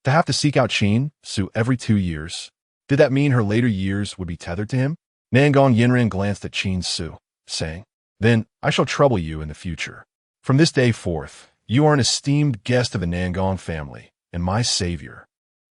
To have to seek out Qin Ce every 2 years, did that mean her later years would be tethered to him? Nangong Yinran glanced at Qin Ce, saying, "Then I shall trouble you in the future. From this day forth, you are an esteemed guest of the Nangong family, and my savior."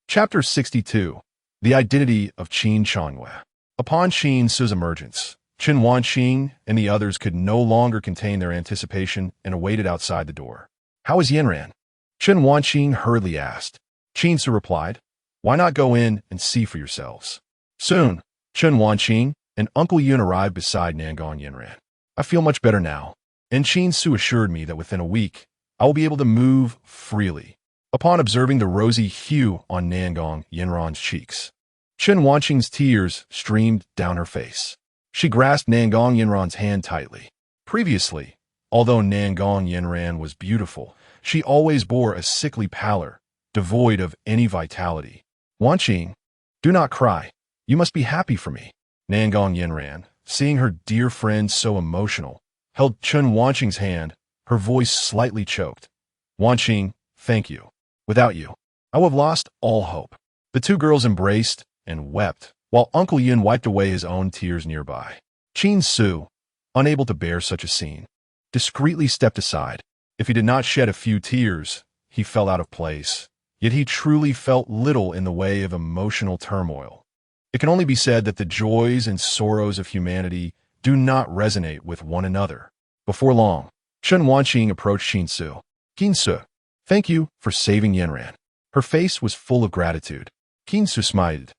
Chapter 62. The Identity of Qin Changwei. Upon Qin Ce's emergence, Chen Wanqing and the others could no longer contain their anticipation and awaited outside the door. "How is Yinran?" Chen Wanqing hurriedly asked. Qin Ce replied, "Why not go in and see for yourselves?" Soon, Chen Wanqing and Uncle Yun arrived beside Nangong Yinran. "I feel much better now," and Qin Ce assured me that within a week, I will be able to move freely. Upon observing the rosy hue on Nangong Yinran's cheeks, Chen Wanqing's tears streamed down her face. She grasped Nangong Yinran's hand tightly. Previously, although Nangong Yinran was beautiful, she always bore a sickly pallor, devoid of any vitality. "Wanqing, do not cry. You must be happy for me." Nangong Yinran, seeing her dear friend so emotional, held Chen Wanqing's hand, her voice slightly choked. "Wanqing, thank you. Without you, I would have lost all hope." The two girls embraced and wept, while Uncle Yun wiped away his own tears nearby. Qin Ce, unable to bear such a scene, discreetly stepped aside. If he did not shed a few tears, he felt out of place, yet he truly felt little in the way of emotional turmoil. It can only be said that the joys and sorrows of humanity do not resonate with one another. Before long, Chen Wanqing approached Qin Ce. "Qin Ce, thank you for saving Yinran." Her face was full of gratitude. Qin Ce smiled.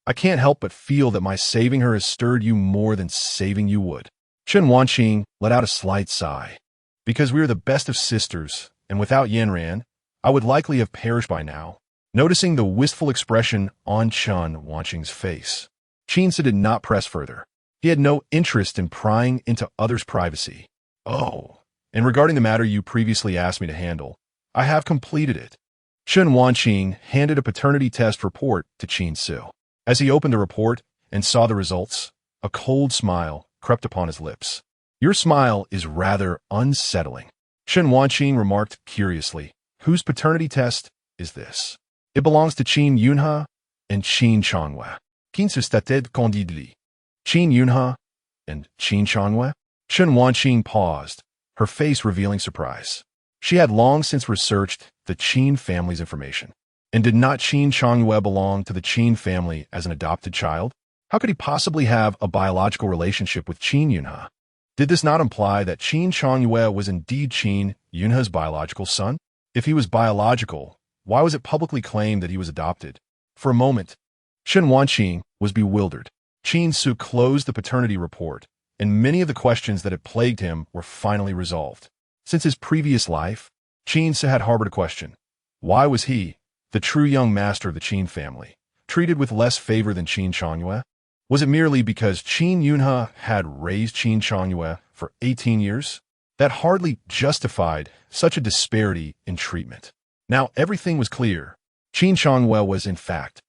"I can't help but feel that my saving her has stirred you more than saving you would." Chen Wanqing let out a slight sigh. "Because we are the best of sisters, and without Yinran, I would likely have perished by now." Noticing the wistful expression on Chen Wanqing's face, Qin Ce did not press further. He had no interest in prying into others' privacy. "Oh, and regarding the matter you previously asked me to handle, I have completed it." Chen Wanqing handed a paternity test report to Qin Ce. As he opened the report and saw the results, a cold smile crept upon his lips. "Your smile is rather unsettling," Chen Wanqing remarked curiously. "Whose paternity test is this?" "It belongs to Qin Yunhe and Qin Changwei." Qin Ce stated candidly. "Qin Yunhe and Qin Changwei?" Chen Wanqing paused, her face revealing surprise. She had long since researched the Qin family's information. And did not Qin Changwei belong to the Qin family as an adopted child? How could he possibly have a biological relationship with Qin Yunhe? Did this not imply that Qin Changwei was indeed Qin Yunhe's biological son? If he was biological, why was it publicly claimed that he was adopted? For a moment, Chen Wanqing was bewildered. Qin Ce closed the paternity report, and many of the questions that had plagued him were finally resolved. Since his previous life, Qin Ce had harbored a question. Why was he, the true young master of the Qin family, treated with less favor than Qin Changwei? Was it merely because Qin Yunhe had raised Qin Changwei for 18 years? That hardly justified such a disparity in treatment. Now everything was clear. Qin Changwei was, in fact,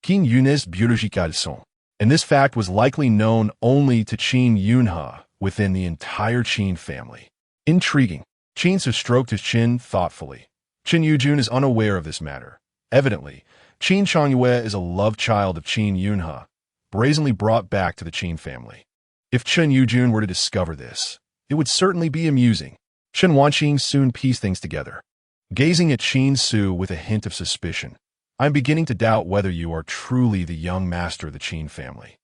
Qin Yunhe's biological son, and this fact was likely known only to Qin Yunhe within the entire Qin family. Intriguing. Qin Ce stroked his chin thoughtfully. Qin Yujun is unaware of this matter. Evidently, Qin Changwei is a love child of Qin Yunhe, brazenly brought back to the Qin family. If Chen Yujun were to discover this, it would certainly be amusing. Chen Wanqing soon pieced things together. Gazing at Qin Ce with a hint of suspicion, "I'm beginning to doubt whether you are truly the young master of the Qin family.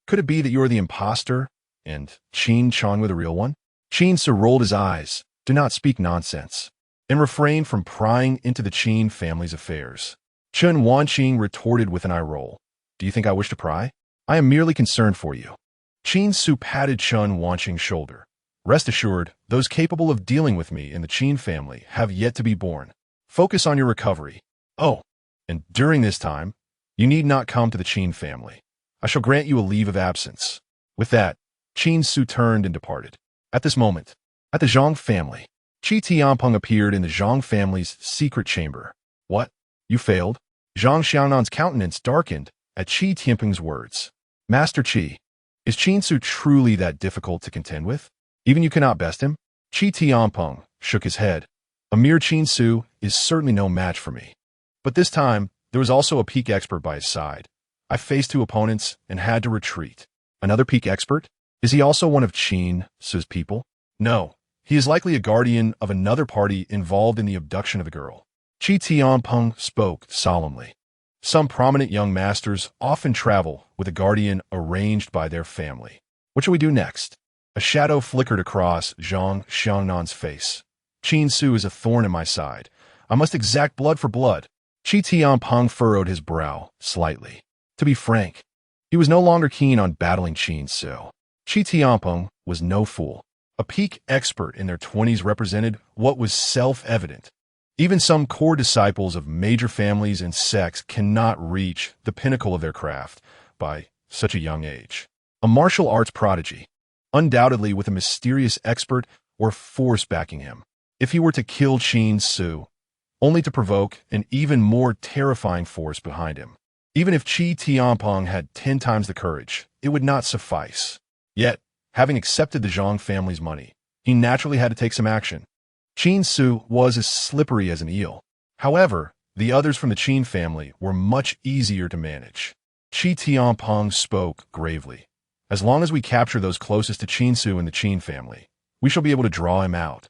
Could it be that you are the impostor, and Qin Changwei the real one?" Qin Ce rolled his eyes, "Do not speak nonsense," and refrained from prying into the Qin family's affairs. Chen Wanqing retorted with an eye roll. "Do you think I wish to pry? I am merely concerned for you." Qin Ce patted Chen Wanqing's shoulder. "Rest assured, those capable of dealing with me in the Qin family have yet to be born. Focus on your recovery. Oh, and during this time, you need not come to the Qin family. I shall grant you a leave of absence." With that, Qin Ce turned and departed. At this moment, at the Zhang family, Qi Tianpeng appeared in the Zhang family's secret chamber. "What? You failed?" Zhang Xiaonan's countenance darkened at Qi Tianpeng's words. "Master Qi, is Qin Ce truly that difficult to contend with?" Even you cannot best him? Qi Tianpeng shook his head. A mere Qin Ce is certainly no match for me. But this time, there was also a peak expert by his side. I faced 2 opponents and had to retreat. Another peak expert? Is he also one of Qin Ce's people? No. He is likely a guardian of another party involved in the abduction of a girl. Qi Tianpeng spoke solemnly. Some prominent young masters often travel with a guardian arranged by their family. What shall we do next? A shadow flickered across Zhang Xiangnan's face. Qin Ce is a thorn in my side. I must exact blood for blood. Qi Tianpeng furrowed his brow slightly. To be frank, he was no longer keen on battling Qin Ce. Qi Tianpeng was no fool. A peak expert in their 20s represented what was self-evident. Even some core disciples of major families and sects cannot reach the pinnacle of their craft by such a young age. A martial arts prodigy, undoubtedly with a mysterious expert or force backing him. If he were to kill Qin Ce, only to provoke an even more terrifying force behind him. Even if Qi Tianpeng had 10 times the courage, it would not suffice. Yet, having accepted the Zhang family's money, he naturally had to take some action. Qin Ce was as slippery as an eel. However, the others from the Qin family were much easier to manage. Qi Tianpeng spoke gravely. As long as we capture those closest to Qin Ce in the Qin family, we shall be able to draw him out.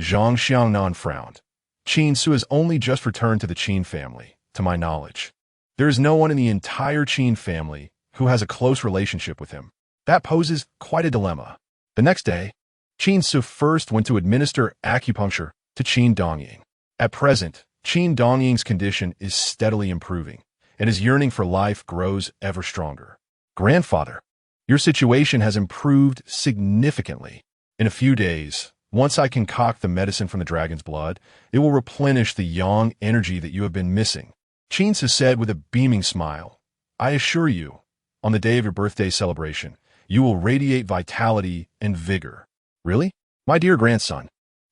Zhang Xiangnan frowned. Qin Ce has only just returned to the Qin family, to my knowledge. There is no one in the entire Qin family who has a close relationship with him. That poses quite a dilemma. The next day, Qin Ce first went to administer acupuncture to Qin Dongying. At present, Qin Dongying's condition is steadily improving, and his yearning for life grows ever stronger. Grandfather, your situation has improved significantly. In a few days, once I concoct the medicine from the dragon's blood, it will replenish the yang energy that you have been missing. Qin Ce said with a beaming smile, I assure you, on the day of your birthday celebration, you will radiate vitality and vigor. Really? My dear grandson,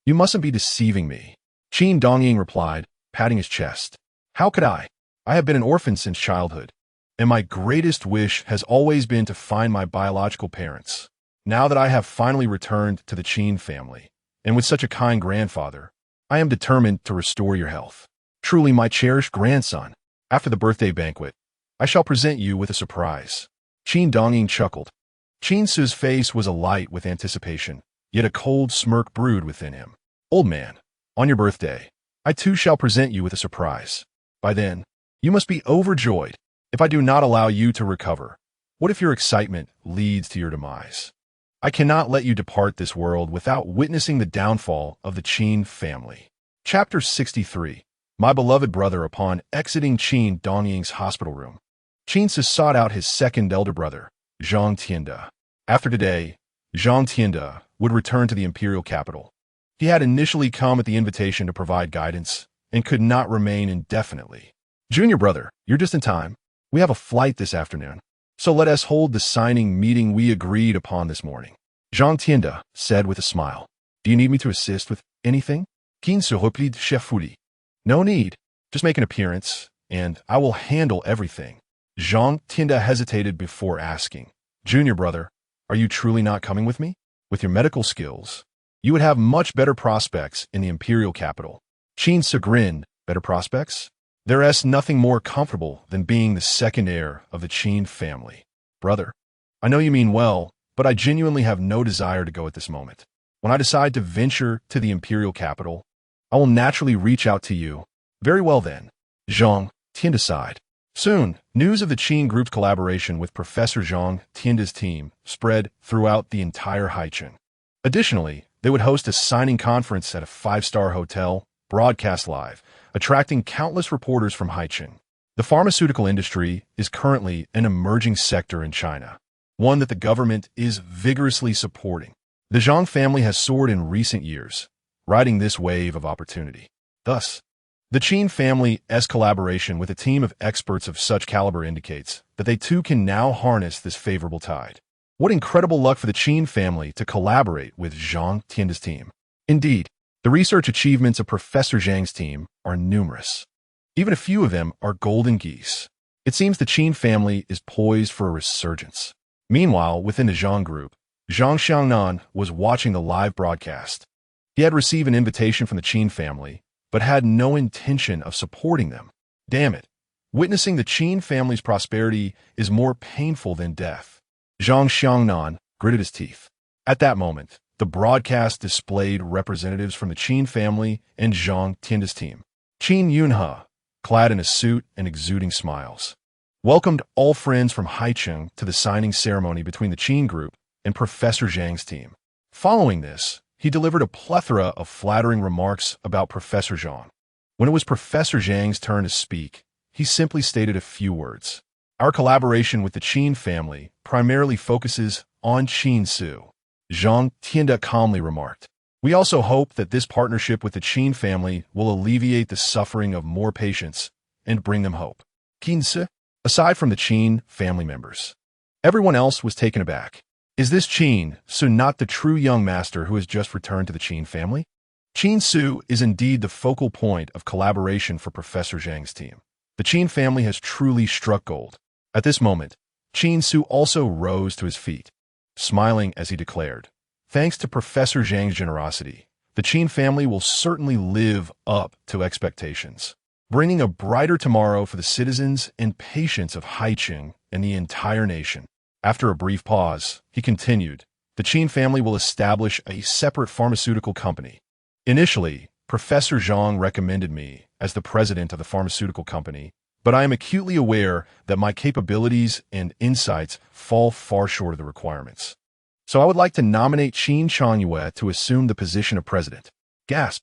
you mustn't be deceiving me. Qin Dongying replied, patting his chest. How could I? I have been an orphan since childhood, and my greatest wish has always been to find my biological parents. Now that I have finally returned to the Qin family, and with such a kind grandfather, I am determined to restore your health. Truly, my cherished grandson, after the birthday banquet, I shall present you with a surprise. Qin Dongying chuckled. Qin Ce's face was alight with anticipation, yet a cold smirk brewed within him. Old man, on your birthday, I too shall present you with a surprise. By then, you must be overjoyed. If I do not allow you to recover, what if your excitement leads to your demise? I cannot let you depart this world without witnessing the downfall of the Qin family. Chapter 63. My beloved brother upon exiting Qin Dongying's hospital room. Qin Ce sought out his second elder brother, Zhang Tianda. After today, Zhang Tianda would return to the imperial capital. He had initially come at the invitation to provide guidance and could not remain indefinitely. Junior brother, you're just in time. We have a flight this afternoon, so let us hold the signing meeting we agreed upon this morning. Zhang Tianda said with a smile. Do you need me to assist with anything? Qin Ce replied chefully. No need. Just make an appearance, and I will handle everything. Zhang Tianda hesitated before asking. Junior brother, are you truly not coming with me? With your medical skills, you would have much better prospects in the imperial capital. Qin Ce grinned. Better prospects? There is nothing more comfortable than being the second heir of the Qin family. Brother, I know you mean well, but I genuinely have no desire to go at this moment. When I decide to venture to the imperial capital, I will naturally reach out to you. Very well then. Zhang Tianda sighed. Soon, news of the Qin group's collaboration with Professor Zhang Tianda's team spread throughout the entire Haichen. Additionally, they would host a signing conference at a 5-star hotel, broadcast live, attracting countless reporters from Haichen. The pharmaceutical industry is currently an emerging sector in China, one that the government is vigorously supporting. The Zhang family has soared in recent years, riding this wave of opportunity. Thus, the Qin family's collaboration with a team of experts of such caliber indicates that they too can now harness this favorable tide. What incredible luck for the Qin family to collaborate with Zhang Tianda's team. Indeed, the research achievements of Professor Zhang's team are numerous. Even a few of them are golden geese. It seems the Qin family is poised for a resurgence. Meanwhile, within the Zhang group, Zhang Xiangnan was watching the live broadcast. He had received an invitation from the Qin family, but had no intention of supporting them. Damn it. Witnessing the Qin family's prosperity is more painful than death. Zhang Xiangnan gritted his teeth. At that moment, the broadcast displayed representatives from the Qin family and Zhang Tian's team. Qin Yunhe, clad in a suit and exuding smiles, welcomed all friends from Haicheng to the signing ceremony between the Qin group and Professor Zhang's team. Following this, he delivered a plethora of flattering remarks about Professor Zhang. When it was Professor Zhang's turn to speak, he simply stated a few words. Our collaboration with the Qin family primarily focuses on Qin Ce, Zhang Tian calmly remarked. We also hope that this partnership with the Qin family will alleviate the suffering of more patients and bring them hope. Qin Ce, aside from the Qin family members, everyone else was taken aback. Is this Qin Ce not the true young master who has just returned to the Qin family? Qin Ce is indeed the focal point of collaboration for Professor Zhang's team. The Qin family has truly struck gold. At this moment, Qin Ce also rose to his feet, smiling as he declared, thanks to Professor Zhang's generosity, the Qin family will certainly live up to expectations, bringing a brighter tomorrow for the citizens and patients of Haicheng and the entire nation. After a brief pause, he continued, the Qin family will establish a separate pharmaceutical company. Initially, Professor Zhang recommended me as the president of the pharmaceutical company, but I am acutely aware that my capabilities and insights fall far short of the requirements. So I would like to nominate Qin Changyue to assume the position of president. Gasp.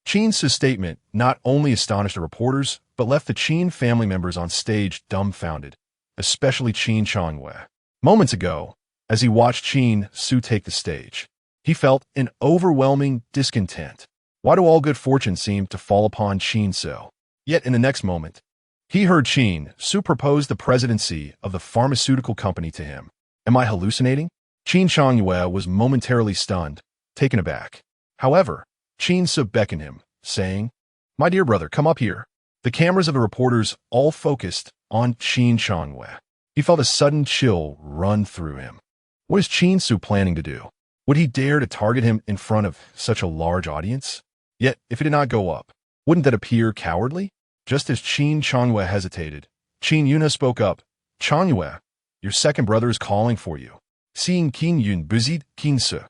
Qin Ce's statement not only astonished the reporters, but left the Qin family members on stage dumbfounded, especially Qin Changyue. Moments ago, as he watched Qin Ce take the stage, he felt an overwhelming discontent. Why do all good fortune seem to fall upon Qin Ce? Yet in the next moment, he heard Qin Ce propose the presidency of the pharmaceutical company to him. Am I hallucinating? Qin Changyue was momentarily stunned, taken aback. However, Qin Ce beckoned him, saying, My dear brother, come up here. The cameras of the reporters all focused on Qin Changyue. He felt a sudden chill run through him. What is Qin Ce planning to do? Would he dare to target him in front of such a large audience? Yet, if it did not go up, wouldn't that appear cowardly? Just as Qin Changyue hesitated, Qin Yunhe spoke up. Changyue, your second brother is calling for you. Seeing Qin Yun busied Qin Ce,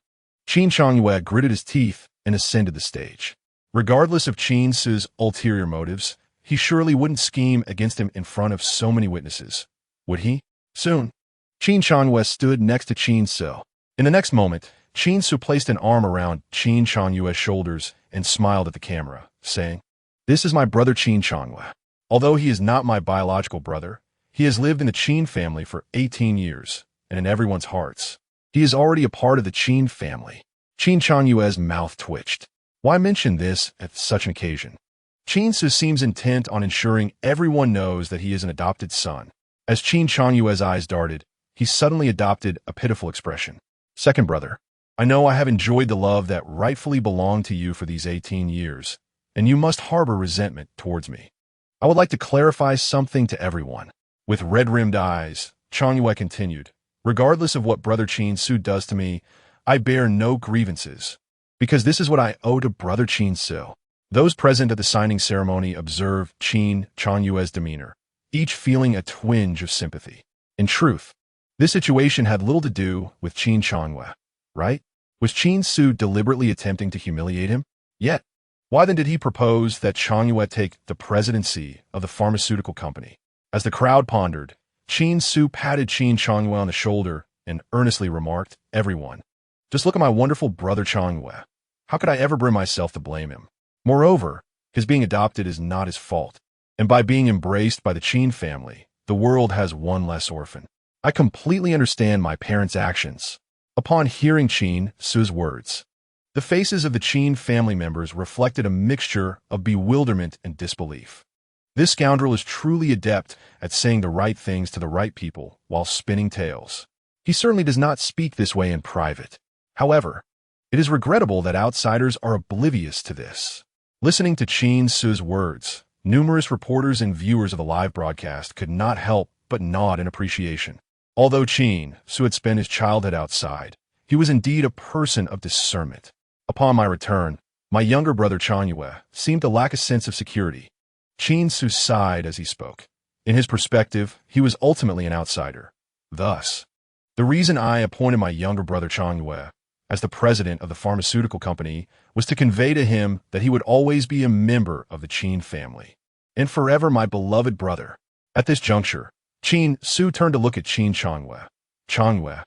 Qin Changyue gritted his teeth and ascended the stage. Regardless of Qin Ce's ulterior motives, he surely wouldn't scheme against him in front of so many witnesses. Would he? Soon. Qin Changyue stood next to Qin Ce. In the next moment, Qin Ce placed an arm around Qin Changyue's shoulders and smiled at the camera, saying, This is my brother Qin Changyue. Although he is not my biological brother, he has lived in the Qin family for 18 years, and in everyone's hearts. He is already a part of the Qin family. Qin Changyue's mouth twitched. Why mention this at such an occasion? Qin Ce seems intent on ensuring everyone knows that he is an adopted son. As Qin Changyue's eyes darted, he suddenly adopted a pitiful expression. Second brother, I know I have enjoyed the love that rightfully belonged to you for these 18 years, and you must harbor resentment towards me. I would like to clarify something to everyone. With red-rimmed eyes, Changyue continued, Regardless of what brother Qin Ce does to me, I bear no grievances, because this is what I owe to brother Qin Ce. Those present at the signing ceremony observed Qin Changyue's demeanor, each feeling a twinge of sympathy. In truth, this situation had little to do with Qin Changyue, right? Was Qin Ce deliberately attempting to humiliate him? Yet, why then did he propose that Changyue take the presidency of the pharmaceutical company? As the crowd pondered, Qin Ce patted Qin Changyue on the shoulder and earnestly remarked, Everyone, just look at my wonderful brother Changyue. How could I ever bring myself to blame him? Moreover, his being adopted is not his fault, and by being embraced by the Qin family, the world has one less orphan. I completely understand my parents' actions. Upon hearing Qin Ce's words, the faces of the Qin family members reflected a mixture of bewilderment and disbelief. This scoundrel is truly adept at saying the right things to the right people while spinning tales. He certainly does not speak this way in private. However, it is regrettable that outsiders are oblivious to this. Listening to Qin Ce's words, numerous reporters and viewers of the live broadcast could not help but nod in appreciation. Although Qin Ce had spent his childhood outside, He was indeed a person of discernment. Upon my return, my younger brother Chanyue seemed to lack a sense of security. Qin Ce sighed as he spoke. In his perspective, he was ultimately an outsider. Thus, the reason I appointed my younger brother Chanyue as the president of the pharmaceutical company was to convey to him that he would always be a member of the Qin family, and forever my beloved brother. At this juncture, Qin Ce turned to look at Qin Chanyue. Chanyue,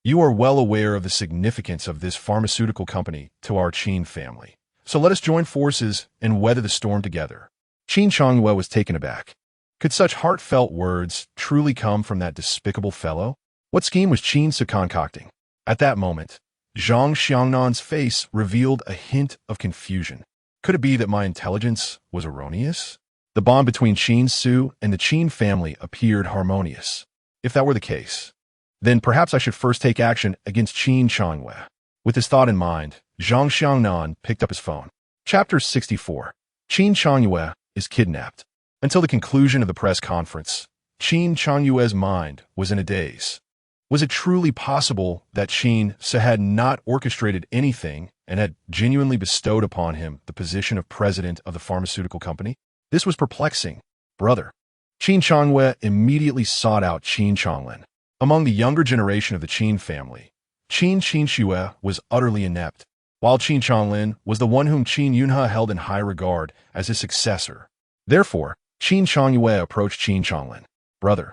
you are well aware of the significance of this pharmaceutical company to our Qin family. So let us join forces and weather the storm together. Qin Chanyue was taken aback. Could such heartfelt words truly come from that despicable fellow? What scheme was Qin Ce concocting? At that moment, Zhang Xiangnan's face revealed a hint of confusion. Could it be that my intelligence was erroneous? The bond between Qin Ce and the Qin family appeared harmonious. If that were the case, then perhaps I should first take action against Qin Chanyue. With this thought in mind, Zhang Xiangnan picked up his phone. Chapter 64. Qin Chanyue is kidnapped. Until the conclusion of the press conference, Qin Chanyue's mind was in a daze. Was it truly possible that Qin Ce had not orchestrated anything and had genuinely bestowed upon him the position of president of the pharmaceutical company? This was perplexing. Brother. Qin Chanyue immediately sought out Qin Changlin. Among the younger generation of the Qin family, Qin Qinxue was utterly inept, while Qin Changlin was the one whom Qin Yunhe held in high regard as his successor. Therefore, Qin Chanyue approached Qin Changlin. Brother,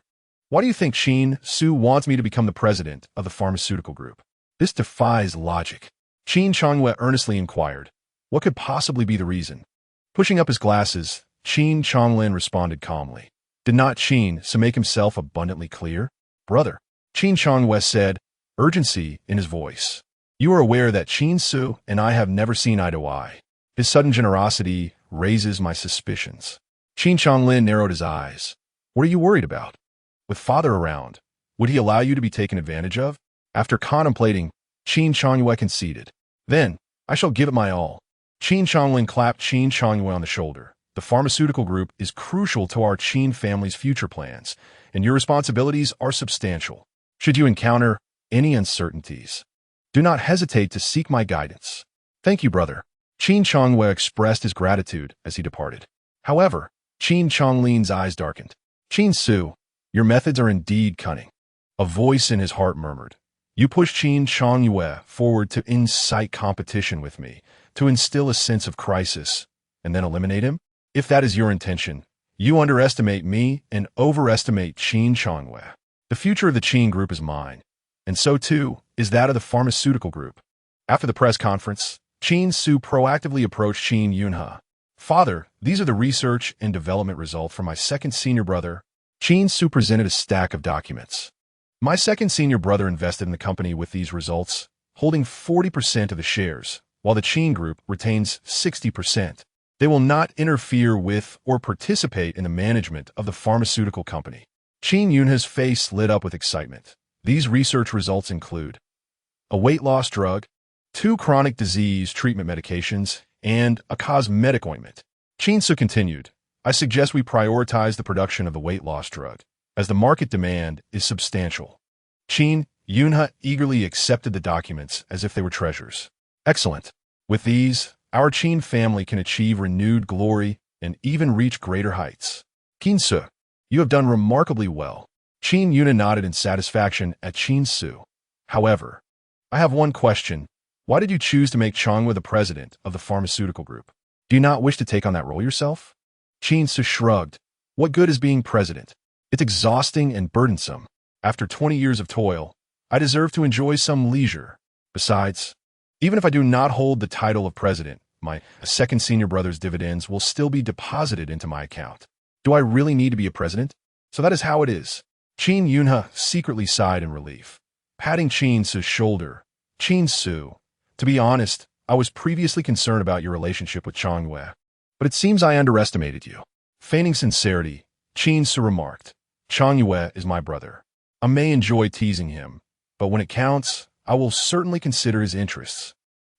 why do you think Qin Ce wants me to become the president of the pharmaceutical group? This defies logic. Qin Chanyue earnestly inquired, what could possibly be the reason? Pushing up his glasses, Qin Changlin responded calmly. Did not Qin Ce make himself abundantly clear? Brother, Qin Chanyue said, urgency in his voice. You are aware that Qin Ce and I have never seen eye to eye. His sudden generosity raises my suspicions. Qin Changlin narrowed his eyes. What are you worried about? With father around, would he allow you to be taken advantage of? After contemplating, Qin Chanyue conceded. Then, I shall give it my all. Qin Changlin clapped Qin Chanyue on the shoulder. The pharmaceutical group is crucial to our Qin family's future plans, and your responsibilities are substantial. Should you encounter any uncertainties, do not hesitate to seek my guidance. Thank you, brother. Qin Chanyue expressed his gratitude as he departed. However, Qin Changlin's eyes darkened. Qin Ce, your methods are indeed cunning. A voice in his heart murmured. You push Qin Chanyue forward to incite competition with me, to instill a sense of crisis, and then eliminate him? If that is your intention, you underestimate me and overestimate Qin Chanyue. The future of the Qin group is mine, and so too is that of the pharmaceutical group. After the press conference, Qin Ce proactively approached Qin Yunhe. Father, these are the research and development results from my second senior brother. Qin Ce presented a stack of documents. My second senior brother invested in the company with these results, holding 40% of the shares, while the Qin group retains 60%. They will not interfere with or participate in the management of the pharmaceutical company. Qin Yunhe's face lit up with excitement. These research results include a weight loss drug, 2 chronic disease treatment medications, and a cosmetic ointment. Qin Ce continued, I suggest we prioritize the production of the weight loss drug, as the market demand is substantial. Qin Yunhe eagerly accepted the documents as if they were treasures. Excellent. With these, our Qin family can achieve renewed glory and even reach greater heights. Qin Ce, you have done remarkably well. Qin Yunhe nodded in satisfaction at Qin Ce. However, I have one question. Why did you choose to make Changwu the president of the pharmaceutical group? Do you not wish to take on that role yourself? Qin Ce shrugged. What good is being president? It's exhausting and burdensome. After 20 years of toil, I deserve to enjoy some leisure. Besides, even if I do not hold the title of president, my second senior brother's dividends will still be deposited into my account. Do I really need to be a president? So that is how it is. Qin Yunhe secretly sighed in relief. Patting Qin Ce's shoulder, Qin Ce, to be honest, I was previously concerned about your relationship with Changwu, but it seems I underestimated you. Feigning sincerity, Qin Ce remarked, Changwu is my brother. I may enjoy teasing him, but when it counts, I will certainly consider his interests.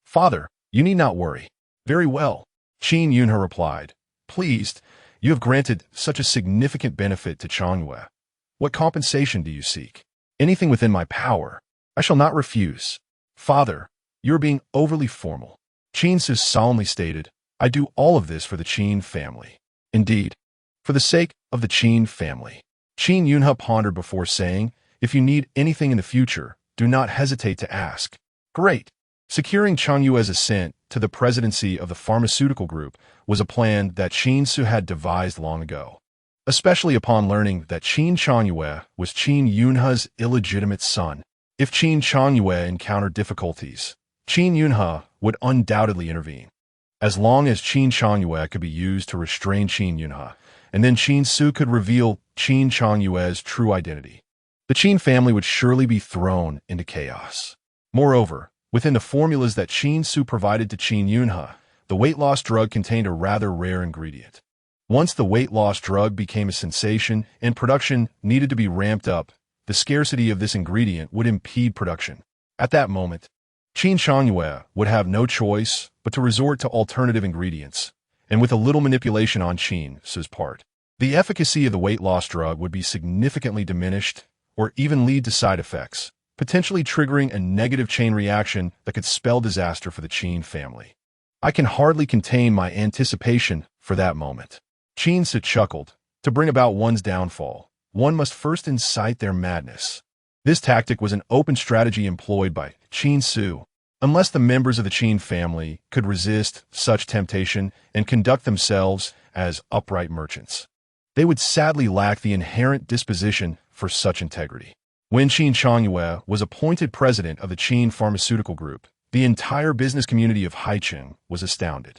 Father, you need not worry. Very well, Qin Yunhe replied. Pleased, you have granted such a significant benefit to Changwu. What compensation do you seek? Anything within my power. I shall not refuse. Father, you're being overly formal. Qin Ce solemnly stated, I do all of this for the Qin family. Indeed, for the sake of the Qin family. Qin Yunhe pondered before saying, if you need anything in the future, do not hesitate to ask. Great. Securing Chen Yue's assent to the presidency of the pharmaceutical group was a plan that Qin Ce had devised long ago, especially upon learning that Qin Changyue was Qin Yunhe's illegitimate son. If Qin Changyue encountered difficulties, Qin Yunhe would undoubtedly intervene. As long as Qin Changyue could be used to restrain Qin Yunhe, and then Qin Ce could reveal Qin Changyue's true identity, the Qin family would surely be thrown into chaos. Moreover, within the formulas that Qin Ce provided to Qin Yunhe, the weight loss drug contained a rather rare ingredient. Once the weight loss drug became a sensation and production needed to be ramped up, the scarcity of this ingredient would impede production. At that moment, Qin Changyue would have no choice but to resort to alternative ingredients, and with a little manipulation on Qin Ce's part, the efficacy of the weight loss drug would be significantly diminished or even lead to side effects, potentially triggering a negative chain reaction that could spell disaster for the Qin family. I can hardly contain my anticipation for that moment. Qin Ce chuckled. To bring about one's downfall, one must first incite their madness. This tactic was an open strategy employed by Qin Ce. Unless the members of the Qin family could resist such temptation and conduct themselves as upright merchants, they would sadly lack the inherent disposition for such integrity. When Qin Changyue was appointed president of the Qin pharmaceutical group, the entire business community of Haicheng was astounded.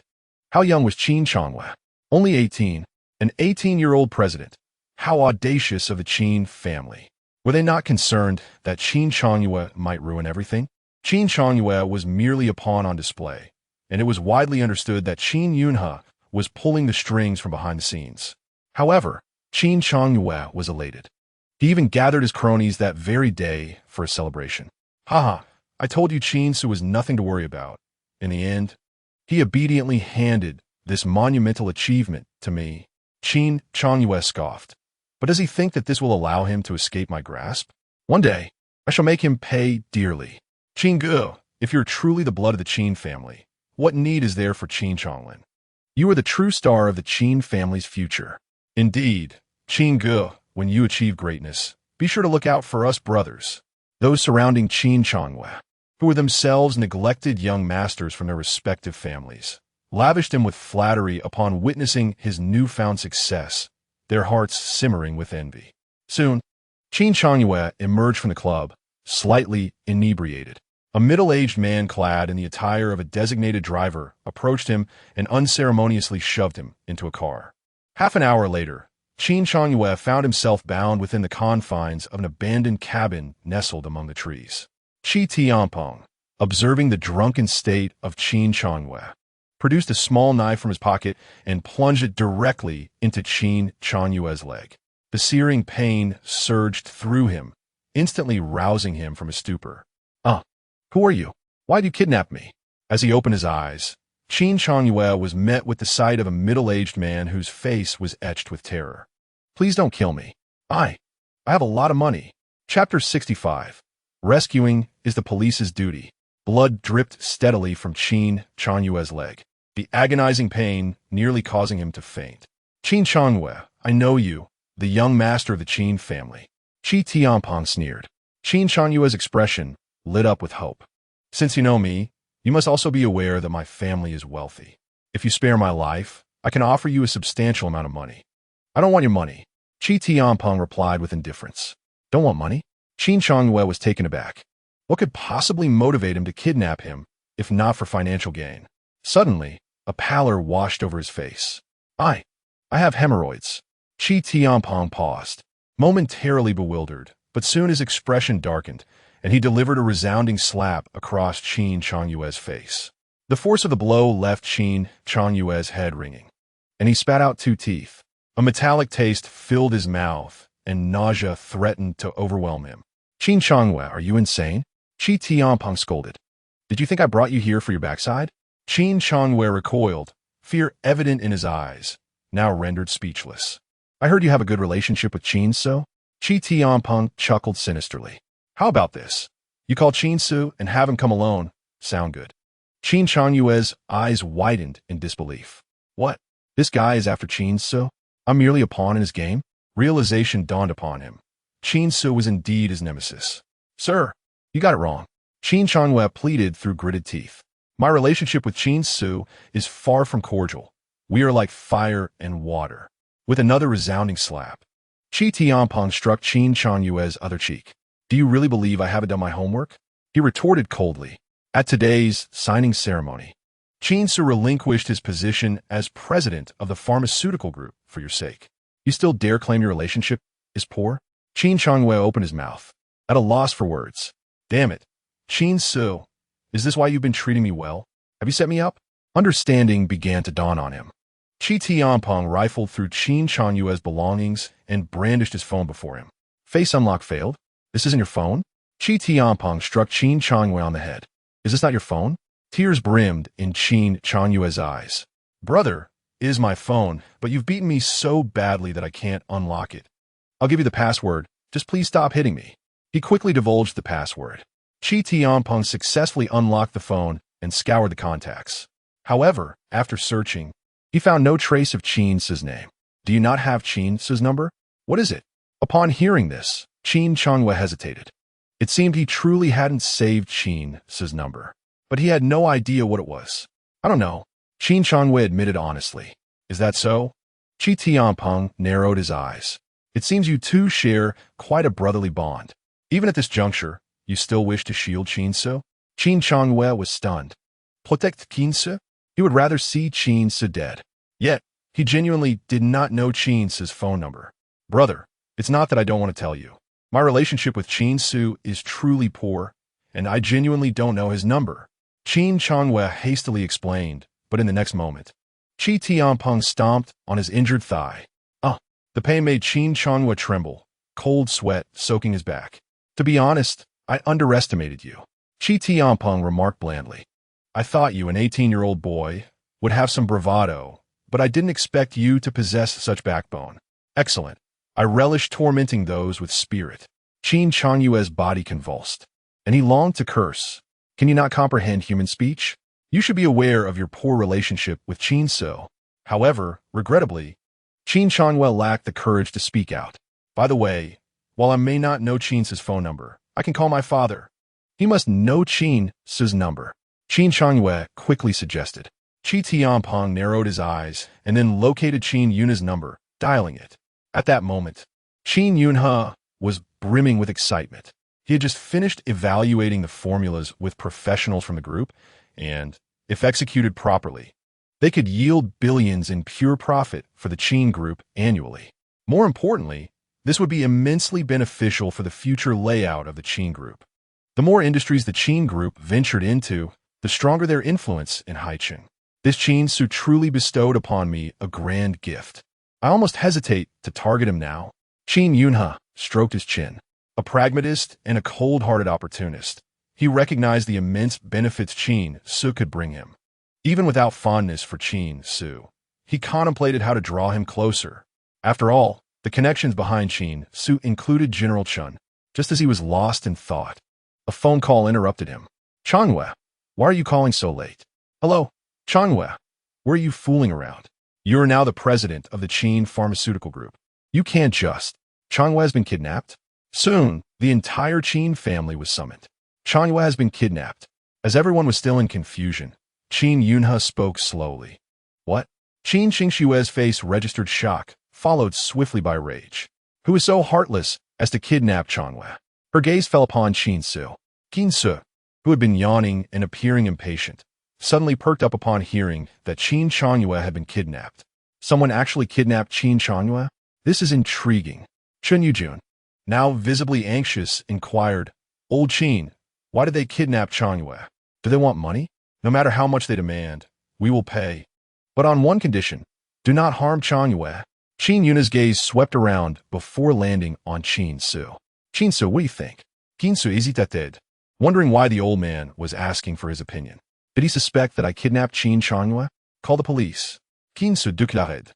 How young was Qin Changyue? Only 18. An 18-year-old president. How audacious of the Qin family. Were they not concerned that Qin Changyue might ruin everything? Qin Changyue was merely a pawn on display, and it was widely understood that Qin Yunhe was pulling the strings from behind the scenes. However, Qin Changyue was elated. He even gathered his cronies that very day for a celebration. Haha, I told you Qin Ce was nothing to worry about. In the end, he obediently handed this monumental achievement to me. Qin Changyue scoffed. But does he think that this will allow him to escape my grasp? One day, I shall make him pay dearly. Qin Ge, if you're truly the blood of the Qin family, what need is there for Qin Changlin? You are the true star of the Qin family's future. Indeed, Qin Ge, when you achieve greatness, be sure to look out for us brothers, those surrounding Qin Changyue, who were themselves neglected young masters from their respective families, lavished him with flattery upon witnessing his newfound success, their hearts simmering with envy. Soon, Qin Changyue emerged from the club, slightly inebriated. A middle-aged man clad in the attire of a designated driver approached him and unceremoniously shoved him into a car. Half an hour later, Qin Changyue found himself bound within the confines of an abandoned cabin nestled among the trees. Qi Tianpeng, observing the drunken state of Qin Changyue, produced a small knife from his pocket and plunged it directly into Qin Changyue's leg. The searing pain surged through him, instantly rousing him from his stupor. Who are you? Why'd you kidnap me? As he opened his eyes, Qin Changyue was met with the sight of a middle-aged man whose face was etched with terror. Please don't kill me. I have a lot of money. Chapter 65. Rescuing is the police's duty. Blood dripped steadily from Qin Changyue's leg, the agonizing pain nearly causing him to faint. Qin Changyue, I know you, the young master of the Qin family. Qi Tianpeng sneered. Qin Changyue's expression lit up with hope. Since you know me, you must also be aware that my family is wealthy. If you spare my life, I can offer you a substantial amount of money. I don't want your money. Qi Tianpeng replied with indifference. Don't want money? Qin Changyue was taken aback. What could possibly motivate him to kidnap him, if not for financial gain? Suddenly, a pallor washed over his face. I have hemorrhoids. Qi Tianpeng paused, momentarily bewildered, but soon his expression darkened, and he delivered a resounding slap across Qin Changyue's face. The force of the blow left Qin Changyue's head ringing, and he spat out 2 teeth. A metallic taste filled his mouth, and nausea threatened to overwhelm him. Qin Changyue, are you insane? Qi Tianpeng scolded. Did you think I brought you here for your backside? Qin Changyue recoiled, fear evident in his eyes, now rendered speechless. I heard you have a good relationship with Qin Ce? Qi Tianpeng chuckled sinisterly. How about this? You call Qin Ce and have him come alone. Sound good. Qin Changyue's eyes widened in disbelief. What? This guy is after Qin Ce? I'm merely a pawn in his game? Realization dawned upon him. Qin Ce was indeed his nemesis. Sir, you got it wrong. Qin Changyue pleaded through gritted teeth. My relationship with Qin Ce is far from cordial. We are like fire and water. With another resounding slap, Qi Tianpeng struck Qin Changyue's other cheek. Do you really believe I haven't done my homework? He retorted coldly. At today's signing ceremony, Qin Ce relinquished his position as president of the pharmaceutical group for your sake. You still dare claim your relationship is poor? Qin Changyue opened his mouth, at a loss for words. Damn it. Qin Ce, is this why you've been treating me well? Have you set me up? Understanding began to dawn on him. Qi Tianpeng rifled through Qin Changyue's belongings and brandished his phone before him. Face unlock failed? This isn't your phone? Qi Tianpeng struck Qin Changyue on the head. Is this not your phone? Tears brimmed in Qin Changyue's eyes. Brother, it is my phone, but you've beaten me so badly that I can't unlock it. I'll give you the password. Just please stop hitting me. He quickly divulged the password. Qi Tianpeng successfully unlocked the phone and scoured the contacts. However, after searching, he found no trace of Qin Ce's name. Do you not have Qin Ce's number? What is it? Upon hearing this, Qin Changyue hesitated. It seemed he truly hadn't saved Qin Ce's number, but he had no idea what it was. I don't know, Qin Changyue admitted honestly. Is that so? Qi Tianpeng narrowed his eyes. It seems you two share quite a brotherly bond. Even at this juncture, you still wish to shield Qin Ce? Qin Changyue was stunned. Protect Qin Ce? He would rather see Qin Ce dead. Yet, he genuinely did not know Qin Ce's phone number. Brother, it's not that I don't want to tell you. My relationship with Qin Ce is truly poor, and I genuinely don't know his number. Qin Changyue hastily explained, but in the next moment, Qi Tianpeng stomped on his injured thigh. The pain made Qin Changyue tremble, cold sweat soaking his back. To be honest, I underestimated you, Qi Tianpeng remarked blandly. I thought you, an 18-year-old boy, would have some bravado, but I didn't expect you to possess such backbone. Excellent. I relish tormenting those with spirit. Qin Changyue's body convulsed, and he longed to curse. Can you not comprehend human speech? You should be aware of your poor relationship with Qin Ce. However, regrettably, Qin Changyue lacked the courage to speak out. By the way, while I may not know Qin Ce's phone number, I can call my father. He must know Qin Ce's number. Qin Changyue quickly suggested. Qi Tianpeng narrowed his eyes and then located Qin Yunhe's number, dialing it. At that moment, Qin Yunhe was brimming with excitement. He had just finished evaluating the formulas with professionals from the group, and, if executed properly, they could yield billions in pure profit for the Qin Group annually. More importantly, this would be immensely beneficial for the future layout of the Qin Group. The more industries the Qin Group ventured into, the stronger their influence in Haicheng. This Qin Ce truly bestowed upon me a grand gift. I almost hesitate to target him now. Qin Yunhe stroked his chin. A pragmatist and a cold-hearted opportunist, he recognized the immense benefits Qin Ce could bring him. Even without fondness for Qin Ce, he contemplated how to draw him closer. After all, the connections behind Qin Ce included General Chun, just as he was lost in thought. A phone call interrupted him. Changyue, why are you calling so late? Hello, Changyue, where are you fooling around? You are now the president of the Qin Pharmaceutical Group. You can't just. Changyue has been kidnapped? Soon, the entire Qin family was summoned. Changyue has been kidnapped. As everyone was still in confusion, Qin Yunhe spoke slowly. What? Qin Qingshue's face registered shock, followed swiftly by rage. Who is so heartless as to kidnap Changyue? Her gaze fell upon Qin Ce. Qin Ce, who had been yawning and appearing impatient, suddenly perked up upon hearing that Qin Changyue had been kidnapped. Someone actually kidnapped Qin Changyue? This is intriguing. Chen Yujun, now visibly anxious, inquired, Old Qin, why did they kidnap Changyue? Do they want money? No matter how much they demand, we will pay. But on one condition, do not harm Changyue. Qin Yunhe's gaze swept around before landing on Qin Ce. Qin Ce, what do you think? Qin Ce hesitated, wondering why the old man was asking for his opinion. Did he suspect that I kidnapped Qin Changyue? Call the police. Qin Ce déclared.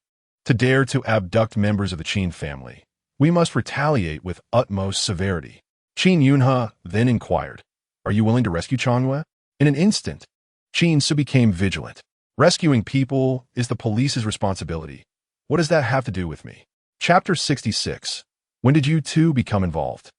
To dare to abduct members of the Qin family, we must retaliate with utmost severity. Qin Yunhe then inquired, Are you willing to rescue Changwei? In an instant, Qin Ce became vigilant. Rescuing people is the police's responsibility. What does that have to do with me? Chapter 66. When did you two become involved?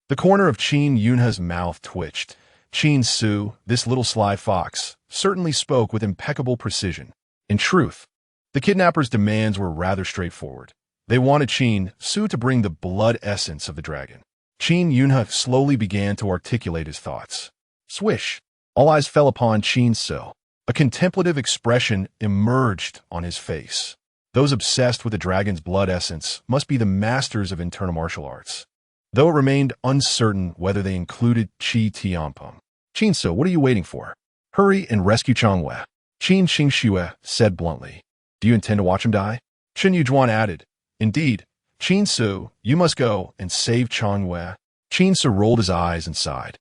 The corner of Qin Yunhe's mouth twitched. Qin Ce, this little sly fox, certainly spoke with impeccable precision. In truth, the kidnappers' demands were rather straightforward. They wanted Qin Ce to bring the blood essence of the dragon. Qin Yunhe slowly began to articulate his thoughts. Swish! All eyes fell upon Qin Ce. A contemplative expression emerged on his face. Those obsessed with the dragon's blood essence must be the masters of internal martial arts, though it remained uncertain whether they included Qi Tianpeng. Qin Ce, what are you waiting for? Hurry and rescue Changwei. Qin Qingxue said bluntly. Do you intend to watch him die? Chen Yujuan added. Indeed. Qin Ce, you must go and save Changwei. Qin Ce rolled his eyes and sighed.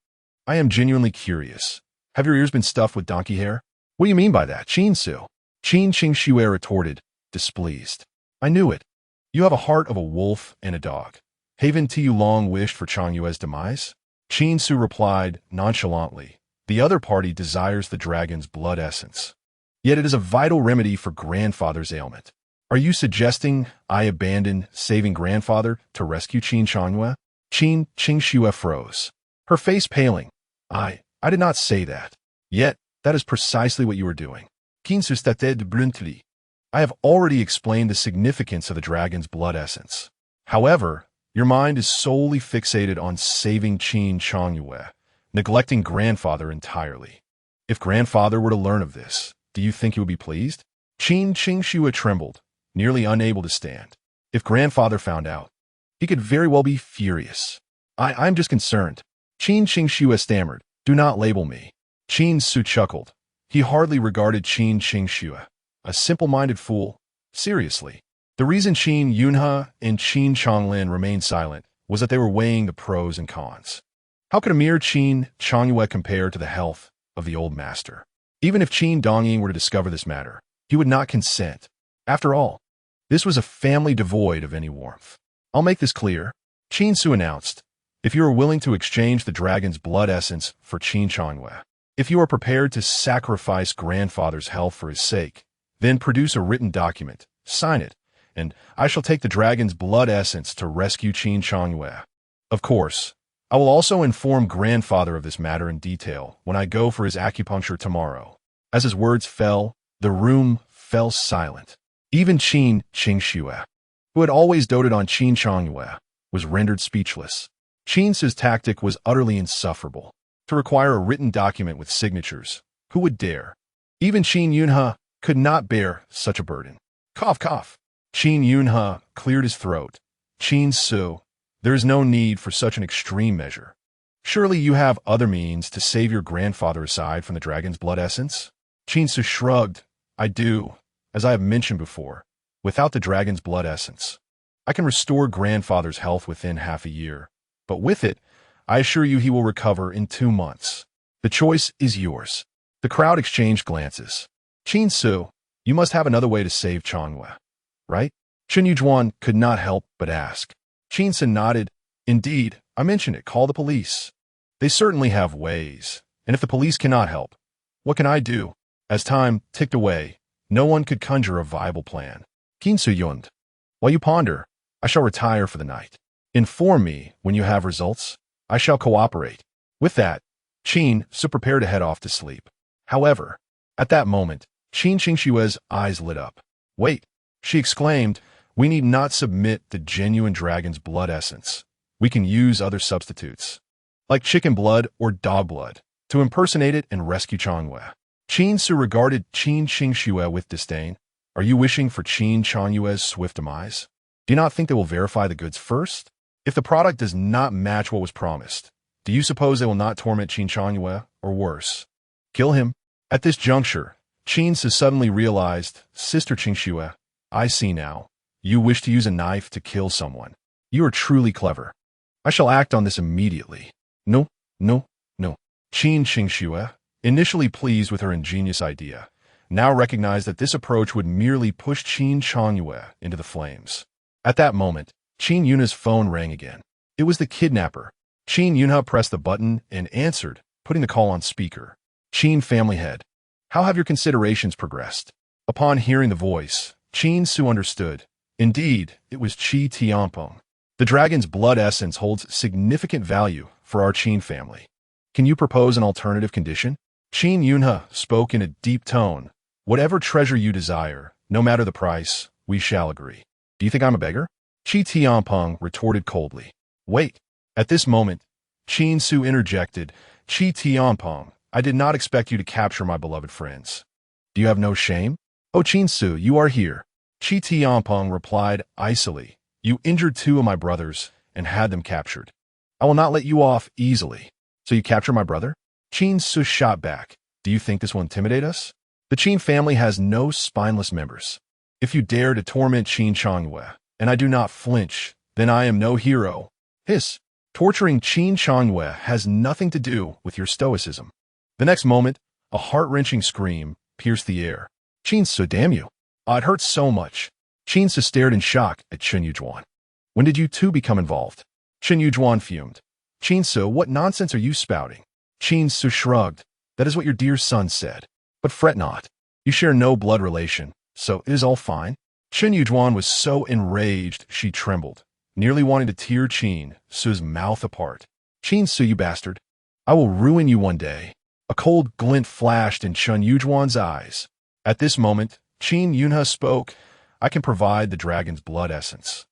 I am genuinely curious. Have your ears been stuffed with donkey hair? What do you mean by that, Qin Ce? Qin Qingxue retorted, displeased. I knew it. You have a heart of a wolf and a dog. Haven't you long wished for Changyue's demise? Qin Ce replied nonchalantly. The other party desires the dragon's blood essence. Yet it is a vital remedy for grandfather's ailment. Are you suggesting I abandon saving grandfather to rescue Qin Changyue? Qin Qingxue froze, her face paling. I did not say that. Yet, that is precisely what you are doing. Qin Ce stated bluntly. I have already explained the significance of the dragon's blood essence. However, your mind is solely fixated on saving Qin Changyue, neglecting grandfather entirely. If grandfather were to learn of this, do you think he would be pleased? Qin Qingxue trembled, nearly unable to stand. If grandfather found out, he could very well be furious. I'm just concerned. Qin Qingxue stammered. Do not label me. Qin Ce chuckled. He hardly regarded Qin Qingxue. A simple-minded fool. Seriously. The reason Qin Yunhe and Qin Changlin remained silent was that they were weighing the pros and cons. How could a mere Qin Changyue compare to the health of the old master? Even if Qin Dongying were to discover this matter, he would not consent. After all, this was a family devoid of any warmth. I'll make this clear. Qin Ce announced. If you are willing to exchange the dragon's blood essence for Qin Changyue, if you are prepared to sacrifice grandfather's health for his sake, then produce a written document, sign it, and I shall take the dragon's blood essence to rescue Qin Changyue. Of course, I will also inform grandfather of this matter in detail when I go for his acupuncture tomorrow. As his words fell, the room fell silent. Even Qin Qingxue, who had always doted on Qin Changyue, was rendered speechless. Qin Ce's tactic was utterly insufferable. To require a written document with signatures, who would dare? Even Qin Yunhe could not bear such a burden. Cough, cough. Qin Yunhe cleared his throat. Qin Ce, there is no need for such an extreme measure. Surely you have other means to save your grandfather aside from the dragon's blood essence? Qin Ce shrugged. I do, as I have mentioned before, without the dragon's blood essence. I can restore grandfather's health within half a year, but with it, I assure you he will recover in 2 months. The choice is yours. The crowd exchanged glances. Qin Ce, you must have another way to save Changyue, right? Chen Yujuan could not help but ask. Qin Ce nodded. Indeed, I mentioned it. Call the police. They certainly have ways, and if the police cannot help, what can I do? As time ticked away, no one could conjure a viable plan. Qin Ce yawned. While you ponder, I shall retire for the night. Inform me when you have results. I shall cooperate. With that, Qin Ce prepared to head off to sleep. However, at that moment, Qin Qingxue's eyes lit up. Wait, she exclaimed, we need not submit the genuine dragon's blood essence. We can use other substitutes, like chicken blood or dog blood, to impersonate it and rescue Changyue. Qin Ce regarded Qin Qingxue with disdain. Are you wishing for Qin Changyue's swift demise? Do you not think they will verify the goods first? If the product does not match what was promised, do you suppose they will not torment Qin Changyue, or worse, kill him? At this juncture, Qin Ce suddenly realized, Sister Qingxue, I see now. You wish to use a knife to kill someone. You are truly clever. I shall act on this immediately. No, no, no. Qin Qingxue, initially pleased with her ingenious idea, now recognized that this approach would merely push Qin Changyue into the flames. At that moment, Qin Yunhe's phone rang again. It was the kidnapper. Qin Yunhe pressed the button and answered, putting the call on speaker. Qin family head. How have your considerations progressed? Upon hearing the voice, Qin Ce understood. Indeed, it was Qi Tianpeng. The dragon's blood essence holds significant value for our Qin family. Can you propose an alternative condition? Qin Yunhe spoke in a deep tone. Whatever treasure you desire, no matter the price, we shall agree. Do you think I'm a beggar? Qi Tianpeng retorted coldly. Wait. At this moment, Qin Ce interjected. Qi Tianpeng, I did not expect you to capture my beloved friends. Do you have no shame? Oh, Qin Ce, you are here. Qi Tianpeng replied icily. You injured 2 of my brothers and had them captured. I will not let you off easily. So you capture my brother? Qin Ce shot back. Do you think this will intimidate us? The Qin family has no spineless members. If you dare to torment Qin Changwei, and I do not flinch, then I am no hero. Hiss. Torturing Qin Changwei has nothing to do with your stoicism. The next moment, a heart-wrenching scream pierced the air. Qin Ce, damn you. It hurts so much. Qin Ce stared in shock at Chen Yujuan. When did you 2 become involved? Chen Yujuan fumed. Qin Ce, what nonsense are you spouting? Qin Ce shrugged. That is what your dear son said. But fret not. You share no blood relation, so it is all fine. Chen Yujuan was so enraged she trembled, nearly wanting to tear Qin Ce's mouth apart. Qin Ce, you bastard. I will ruin you one day. A cold glint flashed in Chen Yujuan's eyes. At this moment, Qin Yunhe spoke. I can provide the dragon's blood essence.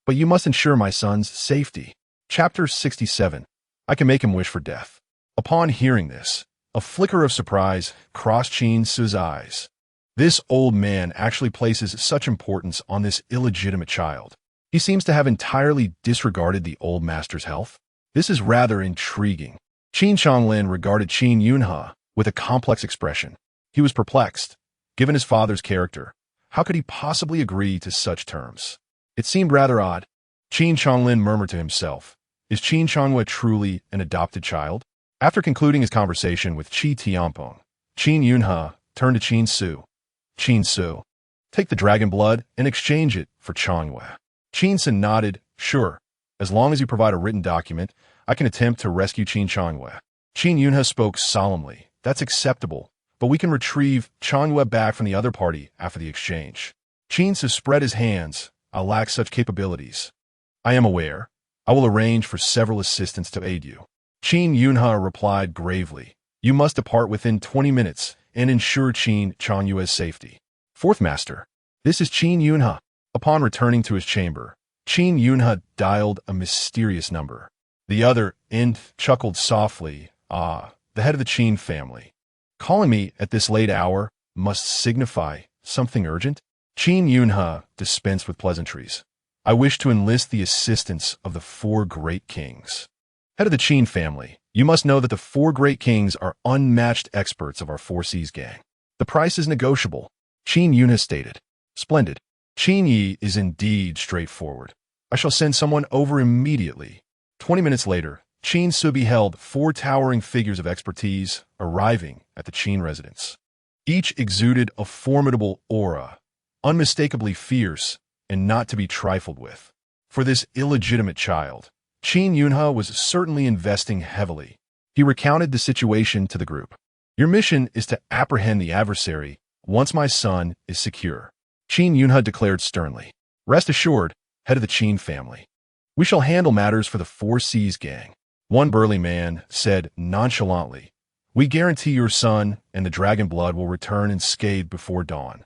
But you must ensure my son's safety. Chapter 67. I can make him wish for death. Upon hearing this, a flicker of surprise crossed Qin Ce's eyes. This old man actually places such importance on this illegitimate child. He seems to have entirely disregarded the old master's health. This is rather intriguing. Qin Changlin regarded Qin Yunhe with a complex expression. He was perplexed. Given his father's character, how could he possibly agree to such terms? It seemed rather odd. Qin Changlin murmured to himself, is Qin Changwei truly an adopted child? After concluding his conversation with Qi Tianpeng, Qin Yunhe turned to Qin Ce. Qin Ce, take the dragon blood and exchange it for Changwei. Qin Ce nodded, sure. As long as you provide a written document, I can attempt to rescue Qin Changwei. Qin Yunhe spoke solemnly. That's acceptable, but we can retrieve Changwei back from the other party after the exchange. Qin Ce spread his hands. I lack such capabilities. I am aware. I will arrange for several assistants to aid you. Qin Yunhe replied gravely. You must depart within 20 minutes and ensure Qin Changwei's safety. Fourth Master. This is Qin Yunhe. Upon returning to his chamber, Qin Yunhe dialed a mysterious number. The other end chuckled softly. Ah, the head of the Qin family. Calling me at this late hour must signify something urgent? Qin Yunhe dispensed with pleasantries. I wish to enlist the assistance of the 4 great kings. Head of the Qin family, you must know that the 4 great kings are unmatched experts of our 4 Seas gang. The price is negotiable. Qin Yunhe stated. Splendid. Qin Yi is indeed straightforward. I shall send someone over immediately. 20 minutes later, Qin Ce beheld 4 towering figures of expertise arriving at the Qin residence. Each exuded a formidable aura, unmistakably fierce and not to be trifled with. For this illegitimate child, Qin Yunhe was certainly investing heavily. He recounted the situation to the group. Your mission is to apprehend the adversary once my son is secure. Qin Yunhe declared sternly. Rest assured, head of the Qin family. We shall handle matters for the 4 Seas gang. One burly man said nonchalantly, we guarantee your son and the dragon blood will return unscathed before dawn.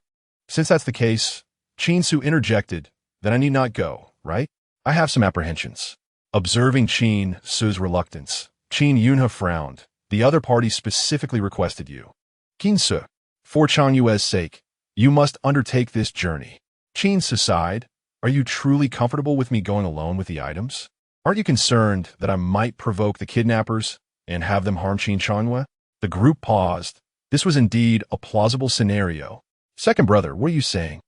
Since that's the case, Qin Ce interjected, then I need not go, right? I have some apprehensions. Observing Qin Ce's reluctance, Qin Yunhe frowned. The other party specifically requested you. Qin Ce, for Changyue's sake, you must undertake this journey. Qin Ce sighed. Are you truly comfortable with me going alone with the items? Aren't you concerned that I might provoke the kidnappers and have them harm Qin Changwei? The group paused. This was indeed a plausible scenario. Second brother, what are you saying?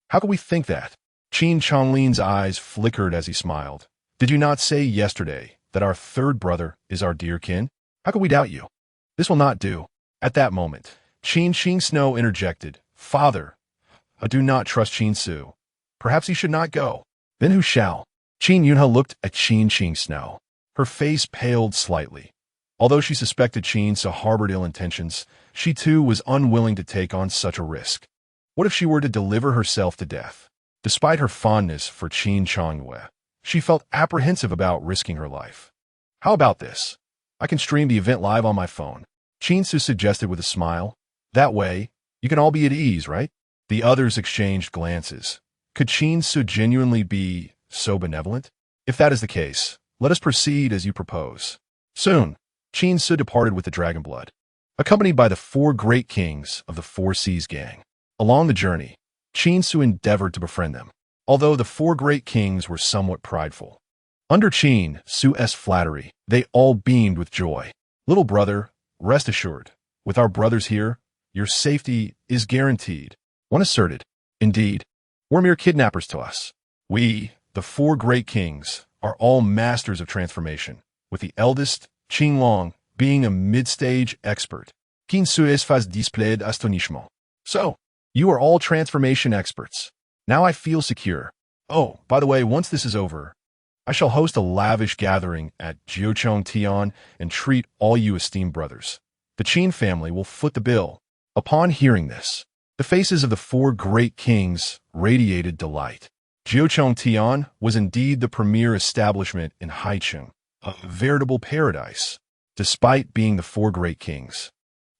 How could we think that? Qin Changlin's eyes flickered as he smiled. Did you not say yesterday that our third brother is our dear kin? How could we doubt you? This will not do. At that moment, Qin Snow interjected. Father, I do not trust Qin Ce. Perhaps he should not go. Then who shall? Qin Yunhe looked at Qin Snow. Her face paled slightly. Although she suspected Qin Ce harbored ill intentions, she too was unwilling to take on such a risk. What if she were to deliver herself to death? Despite her fondness for Qin Ce, she felt apprehensive about risking her life. How about this? I can stream the event live on my phone, Qin Ce suggested with a smile. That way, you can all be at ease, right? The others exchanged glances. Could Qin Ce genuinely be so benevolent? If that is the case, let us proceed as you propose. Soon, Qin Ce departed with the dragon blood, accompanied by the 4 great kings of the 4 Seas gang. Along the journey, Qin Ce endeavored to befriend them, although the 4 great kings were somewhat prideful. Under Qin Ce's flattery, they all beamed with joy. Little brother, rest assured, with our brothers here, your safety is guaranteed. One asserted, indeed, we're mere kidnappers to us. We, the 4 great kings, are all masters of transformation, with the eldest, Qin Long, being a mid-stage expert. Qin Ce faz displayed astonishment. So, you are all transformation experts. Now I feel secure. Oh, by the way, once this is over, I shall host a lavish gathering at Jiuchong Tian and treat all you esteemed brothers. The Qin family will foot the bill. Upon hearing this, the faces of the 4 great kings radiated delight. Jiuchong Tian was indeed the premier establishment in Haicheng, a veritable paradise. Despite being the 4 great kings,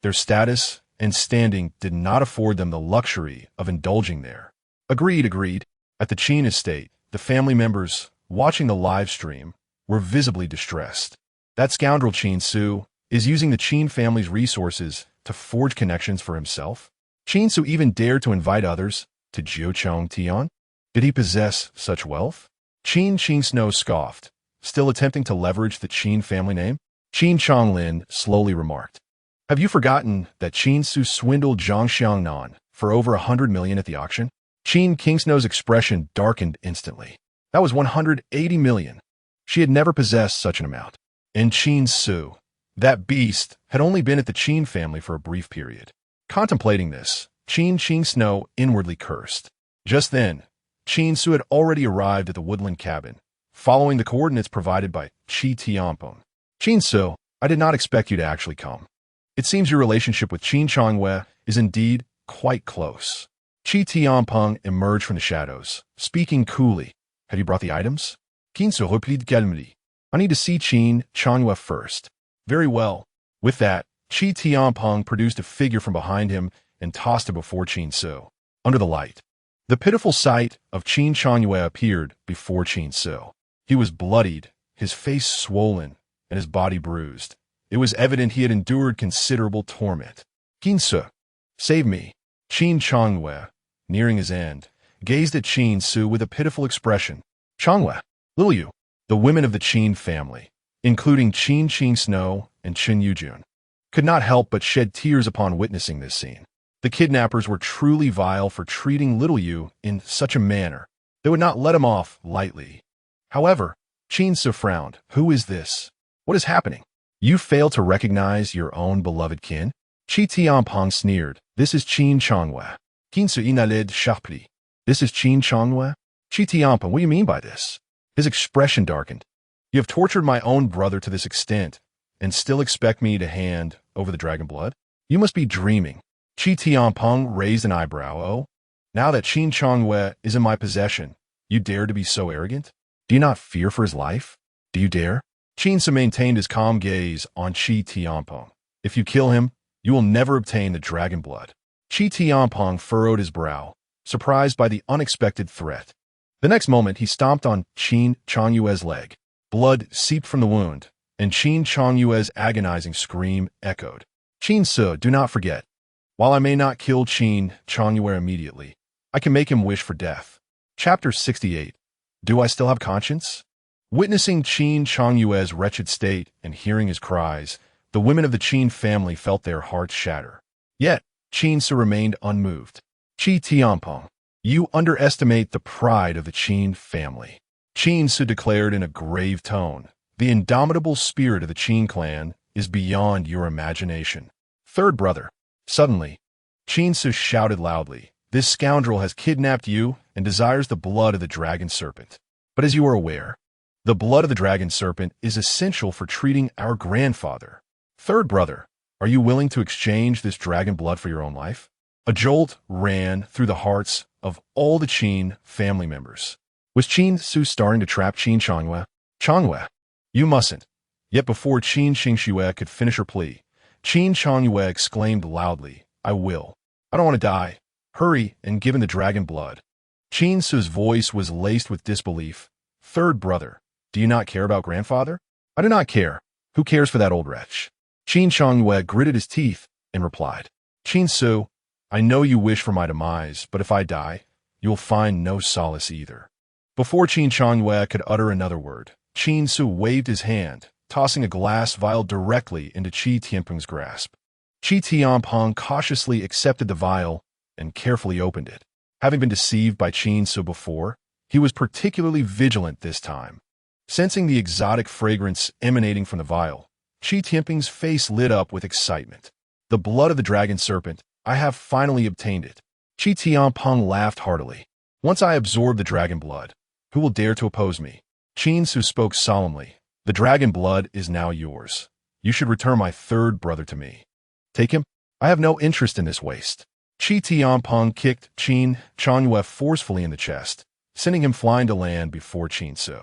their status and standing did not afford them the luxury of indulging there. Agreed. At the Qin estate, the family members, watching the live stream, were visibly distressed. That scoundrel Qin Ce is using the Qin family's resources to forge connections for himself. Qin Ce even dared to invite others to Jiuchong Tian. Did he possess such wealth? Qin Ce scoffed, still attempting to leverage the Qin family name. Qin Chonglin slowly remarked, have you forgotten that Qin Ce swindled Zhang Xiangnan for over 100 million at the auction? Qin Ce's expression darkened instantly. That was 180 million. She had never possessed such an amount. And Qin Ce, that beast, had only been at the Qin family for a brief period. Contemplating this, Qin Ce inwardly cursed. Just then, Qin Ce had already arrived at the woodland cabin, following the coordinates provided by Qi Tianpeng. Qin Ce, I did not expect you to actually come. It seems your relationship with Qin Changwei is indeed quite close. Qi Tianpeng emerged from the shadows, speaking coolly. Have you brought the items? Qin Ce replied calmly. I need to see Qin Changwei first. Very well. With that, Qi Tianpeng produced a figure from behind him and tossed it before Qin Ce. Under the light, the pitiful sight of Qin Changwei appeared before Qin Ce. He was bloodied, his face swollen, and his body bruised. It was evident he had endured considerable torment. Qin Ce, save me. Qin Changwei, nearing his end, gazed at Qin Ce with a pitiful expression. Changwei, little you, the women of the Qin family, including Qin Ce and Qin Yujun, could not help but shed tears upon witnessing this scene. The kidnappers were truly vile for treating little you in such a manner. They would not let him off lightly. However, Qin Ce frowned. Who is this? What is happening? You fail to recognize your own beloved kin? Qi Tianpeng sneered. This is Qin Changwei. Qin Ce inaled sharply. This is Qin Changwei? Qi Tianpeng, what do you mean by this? His expression darkened. You have tortured my own brother to this extent, and still expect me to hand over the dragon blood? You must be dreaming. Qi Tianpeng raised an eyebrow. Oh, now that Qin Changwei is in my possession, you dare to be so arrogant? Do you not fear for his life? Do you dare? Qin Ce maintained his calm gaze on Qi Tianpeng. If you kill him, you will never obtain the dragon blood. Qi Tianpeng furrowed his brow, surprised by the unexpected threat. The next moment, he stomped on Qin Changyue's leg. Blood seeped from the wound, and Qin Changyue's agonizing scream echoed. Qin Ce, do not forget. While I may not kill Qin Changyue immediately, I can make him wish for death. Chapter 68. Do I still have conscience? Witnessing Qin Changyue's wretched state and hearing his cries, the women of the Qin family felt their hearts shatter. Yet, Qin Ce remained unmoved. Qi Tianpeng, you underestimate the pride of the Qin family. Qin Ce declared in a grave tone, the indomitable spirit of the Qin clan is beyond your imagination. Third brother. Suddenly, Qin Ce shouted loudly, this scoundrel has kidnapped you and desires the blood of the dragon serpent. But as you are aware, the blood of the dragon serpent is essential for treating our grandfather. Third brother, are you willing to exchange this dragon blood for your own life? A jolt ran through the hearts of all the Qin family members. Was Qin Ce starting to trap Qin Changwei? Changwei, you mustn't. Yet before Qin Xingxue could finish her plea, Qin Changwei exclaimed loudly, I will. I don't want to die. Hurry and give him the dragon blood. Qin Ce's voice was laced with disbelief. Third brother, do you not care about grandfather? I do not care. Who cares for that old wretch? Qin Changwei gritted his teeth and replied, Qin Ce, I know you wish for my demise, but if I die, you will find no solace either. Before Qin Changwei could utter another word, Qin Ce waved his hand, tossing a glass vial directly into Qi Tianpeng's grasp. Qi Tianpeng cautiously accepted the vial and carefully opened it. Having been deceived by Qin Ce before, he was particularly vigilant this time. Sensing the exotic fragrance emanating from the vial, Qi Tianpeng's face lit up with excitement. The blood of the dragon serpent, I have finally obtained it. Qi Tianpeng laughed heartily. Once I absorb the dragon blood, who will dare to oppose me? Qin Ce spoke solemnly. The dragon blood is now yours. You should return my third brother to me. Take him? I have no interest in this waste. Qi Tianpeng kicked Qin Changwei forcefully in the chest, sending him flying to land before Qin Ce.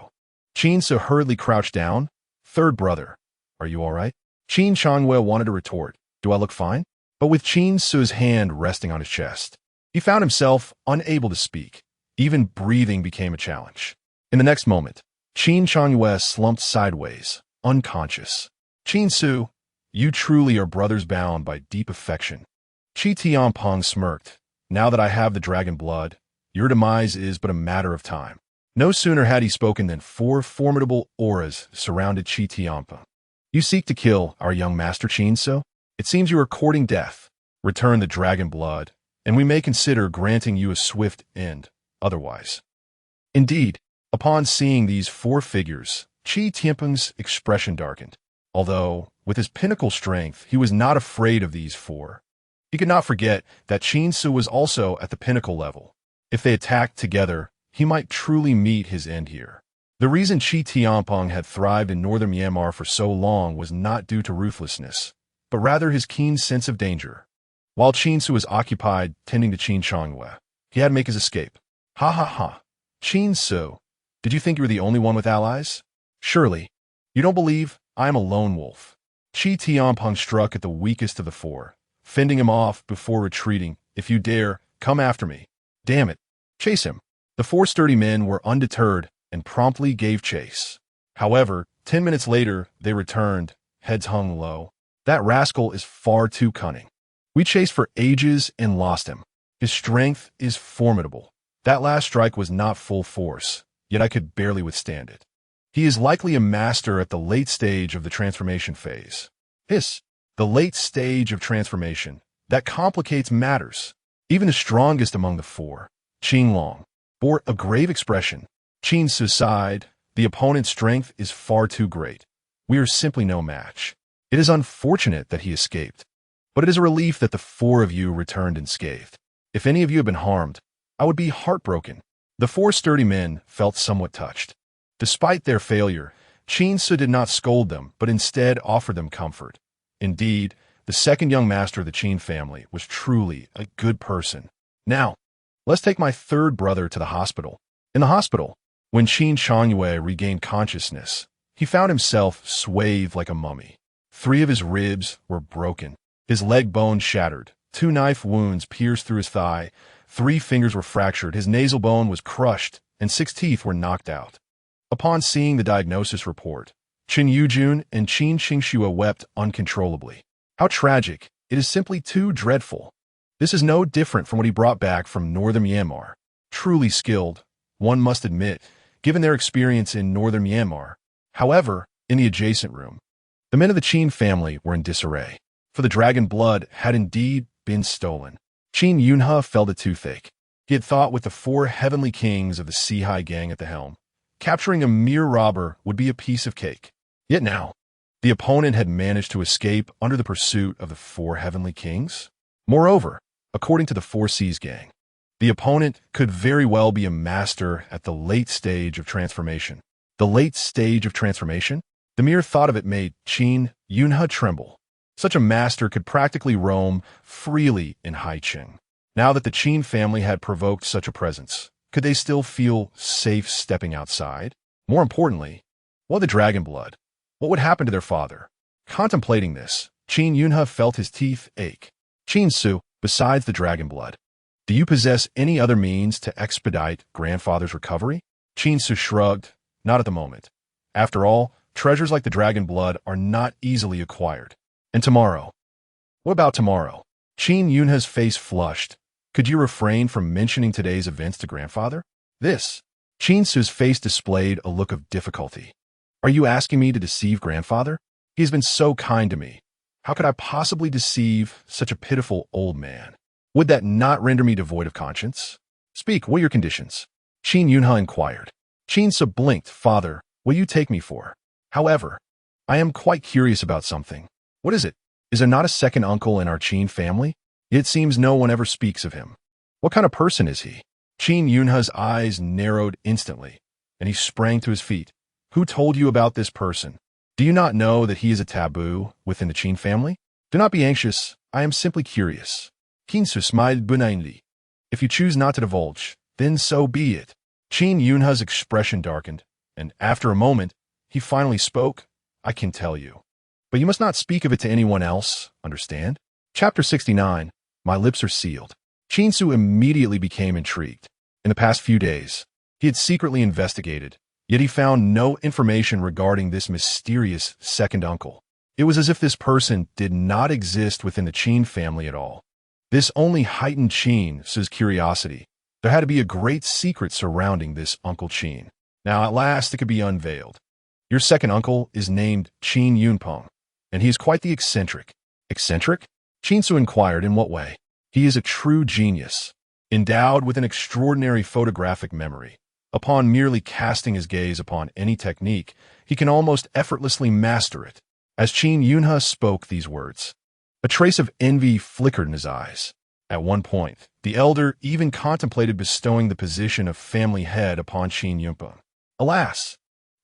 Qin Ce hurriedly crouched down. Third brother, are you all right? Qin Changwei wanted to retort, do I look fine? But with Qin Ce's hand resting on his chest, he found himself unable to speak. Even breathing became a challenge. In the next moment, Qin Changwei slumped sideways, unconscious. Qin Ce, you truly are brothers bound by deep affection. Qi Tianpeng smirked. Now that I have the dragon blood, your demise is but a matter of time. No sooner had he spoken than 4 formidable auras surrounded Qi Tianpeng. You seek to kill our young master Qin Ce? It seems you are courting death. Return the dragon blood, and we may consider granting you a swift end, otherwise. Indeed, upon seeing these 4 figures, Qi Tianpeng's expression darkened. Although, with his pinnacle strength, he was not afraid of these 4. He could not forget that Qin Ce was also at the pinnacle level. If they attacked together, he might truly meet his end here. The reason Qi Tianpeng had thrived in northern Myanmar for so long was not due to ruthlessness, but rather his keen sense of danger. While Qin Ce was occupied tending to Qin Changwei, he had to make his escape. Ha ha ha. Qin Ce, did you think you were the only one with allies? Surely, you don't believe I am a lone wolf. Qi Tianpeng struck at the weakest of the 4, fending him off before retreating. If you dare, come after me. Damn it. Chase him. The 4 sturdy men were undeterred and promptly gave chase. However, 10 minutes later, they returned, heads hung low. That rascal is far too cunning. We chased for ages and lost him. His strength is formidable. That last strike was not full force, yet I could barely withstand it. He is likely a master at the late stage of the transformation phase. The late stage of transformation. That complicates matters. Even the strongest among the 4, Qing Long, bore a grave expression. Qin Ce sighed. The opponent's strength is far too great. We are simply no match. It is unfortunate that he escaped, but it is a relief that the 4 of you returned unscathed. If any of you have been harmed, I would be heartbroken. The 4 sturdy men felt somewhat touched. Despite their failure, Qin Ce did not scold them, but instead offered them comfort. Indeed, the second young master of the Qin family was truly a good person. Now, let's take my third brother to the hospital. In the hospital, when Qin Changwei regained consciousness, he found himself swathed like a mummy. 3 of his ribs were broken, his leg bone shattered, 2 knife wounds pierced through his thigh, 3 fingers were fractured, his nasal bone was crushed, and 6 teeth were knocked out. Upon seeing the diagnosis report, Chen Yujun and Qin Xingxue wept uncontrollably. How tragic! It is simply too dreadful. This is no different from what he brought back from northern Myanmar. Truly skilled, one must admit, given their experience in northern Myanmar. However, in the adjacent room, the men of the Qin family were in disarray, for the dragon blood had indeed been stolen. Qin Yunhe felt a toothache. He had thought with the 4 heavenly kings of the Sihai gang at the helm, capturing a mere robber would be a piece of cake. Yet now, the opponent had managed to escape under the pursuit of the 4 heavenly kings. Moreover, according to the 4 Seas gang, the opponent could very well be a master at the late stage of transformation. The late stage of transformation? The mere thought of it made Qin Yunhe tremble. Such a master could practically roam freely in Qin. Now that the Qin family had provoked such a presence, could they still feel safe stepping outside? More importantly, what the dragon blood? What would happen to their father? Contemplating this, Qin Yunhe felt his teeth ache. Qin Ce, besides the dragon blood, do you possess any other means to expedite grandfather's recovery? Qin Ce shrugged, not at the moment. After all, treasures like the dragon blood are not easily acquired. And tomorrow? What about tomorrow? Qin Yunhe's face flushed. Could you refrain from mentioning today's events to grandfather? Qin Ce's face displayed a look of difficulty. Are you asking me to deceive grandfather? He has been so kind to me. How could I possibly deceive such a pitiful old man? Would that not render me devoid of conscience? Speak, what are your conditions? Qin Yunhe inquired. Qin Ce blinked. Father, what do you take me for? However, I am quite curious about something. What is it? Is there not a second uncle in our Qin family? It seems no one ever speaks of him. What kind of person is he? Qin Yunhe's eyes narrowed instantly, and he sprang to his feet. Who told you about this person? Do you not know that he is a taboo within the Qin family? Do not be anxious. I am simply curious. Qin Ce smiled benignly. If you choose not to divulge, then so be it. Qin Yunhe's expression darkened, and after a moment, he finally spoke. I can tell you. But you must not speak of it to anyone else, understand? Chapter 69. My lips are sealed. Qin Ce immediately became intrigued. In the past few days, he had secretly investigated, yet he found no information regarding this mysterious second uncle. It was as if this person did not exist within the Qin family at all. This only heightened Qin Ce's curiosity. There had to be a great secret surrounding this Uncle Qin. Now at last it could be unveiled. Your second uncle is named Qin Yunpeng, and he is quite the eccentric. Eccentric? Qin Ce inquired. In what way? He is a true genius, endowed with an extraordinary photographic memory. Upon merely casting his gaze upon any technique, he can almost effortlessly master it. As Qin Yunhe spoke these words, a trace of envy flickered in his eyes. At one point, the elder even contemplated bestowing the position of family head upon Qin Yunpeng. Alas,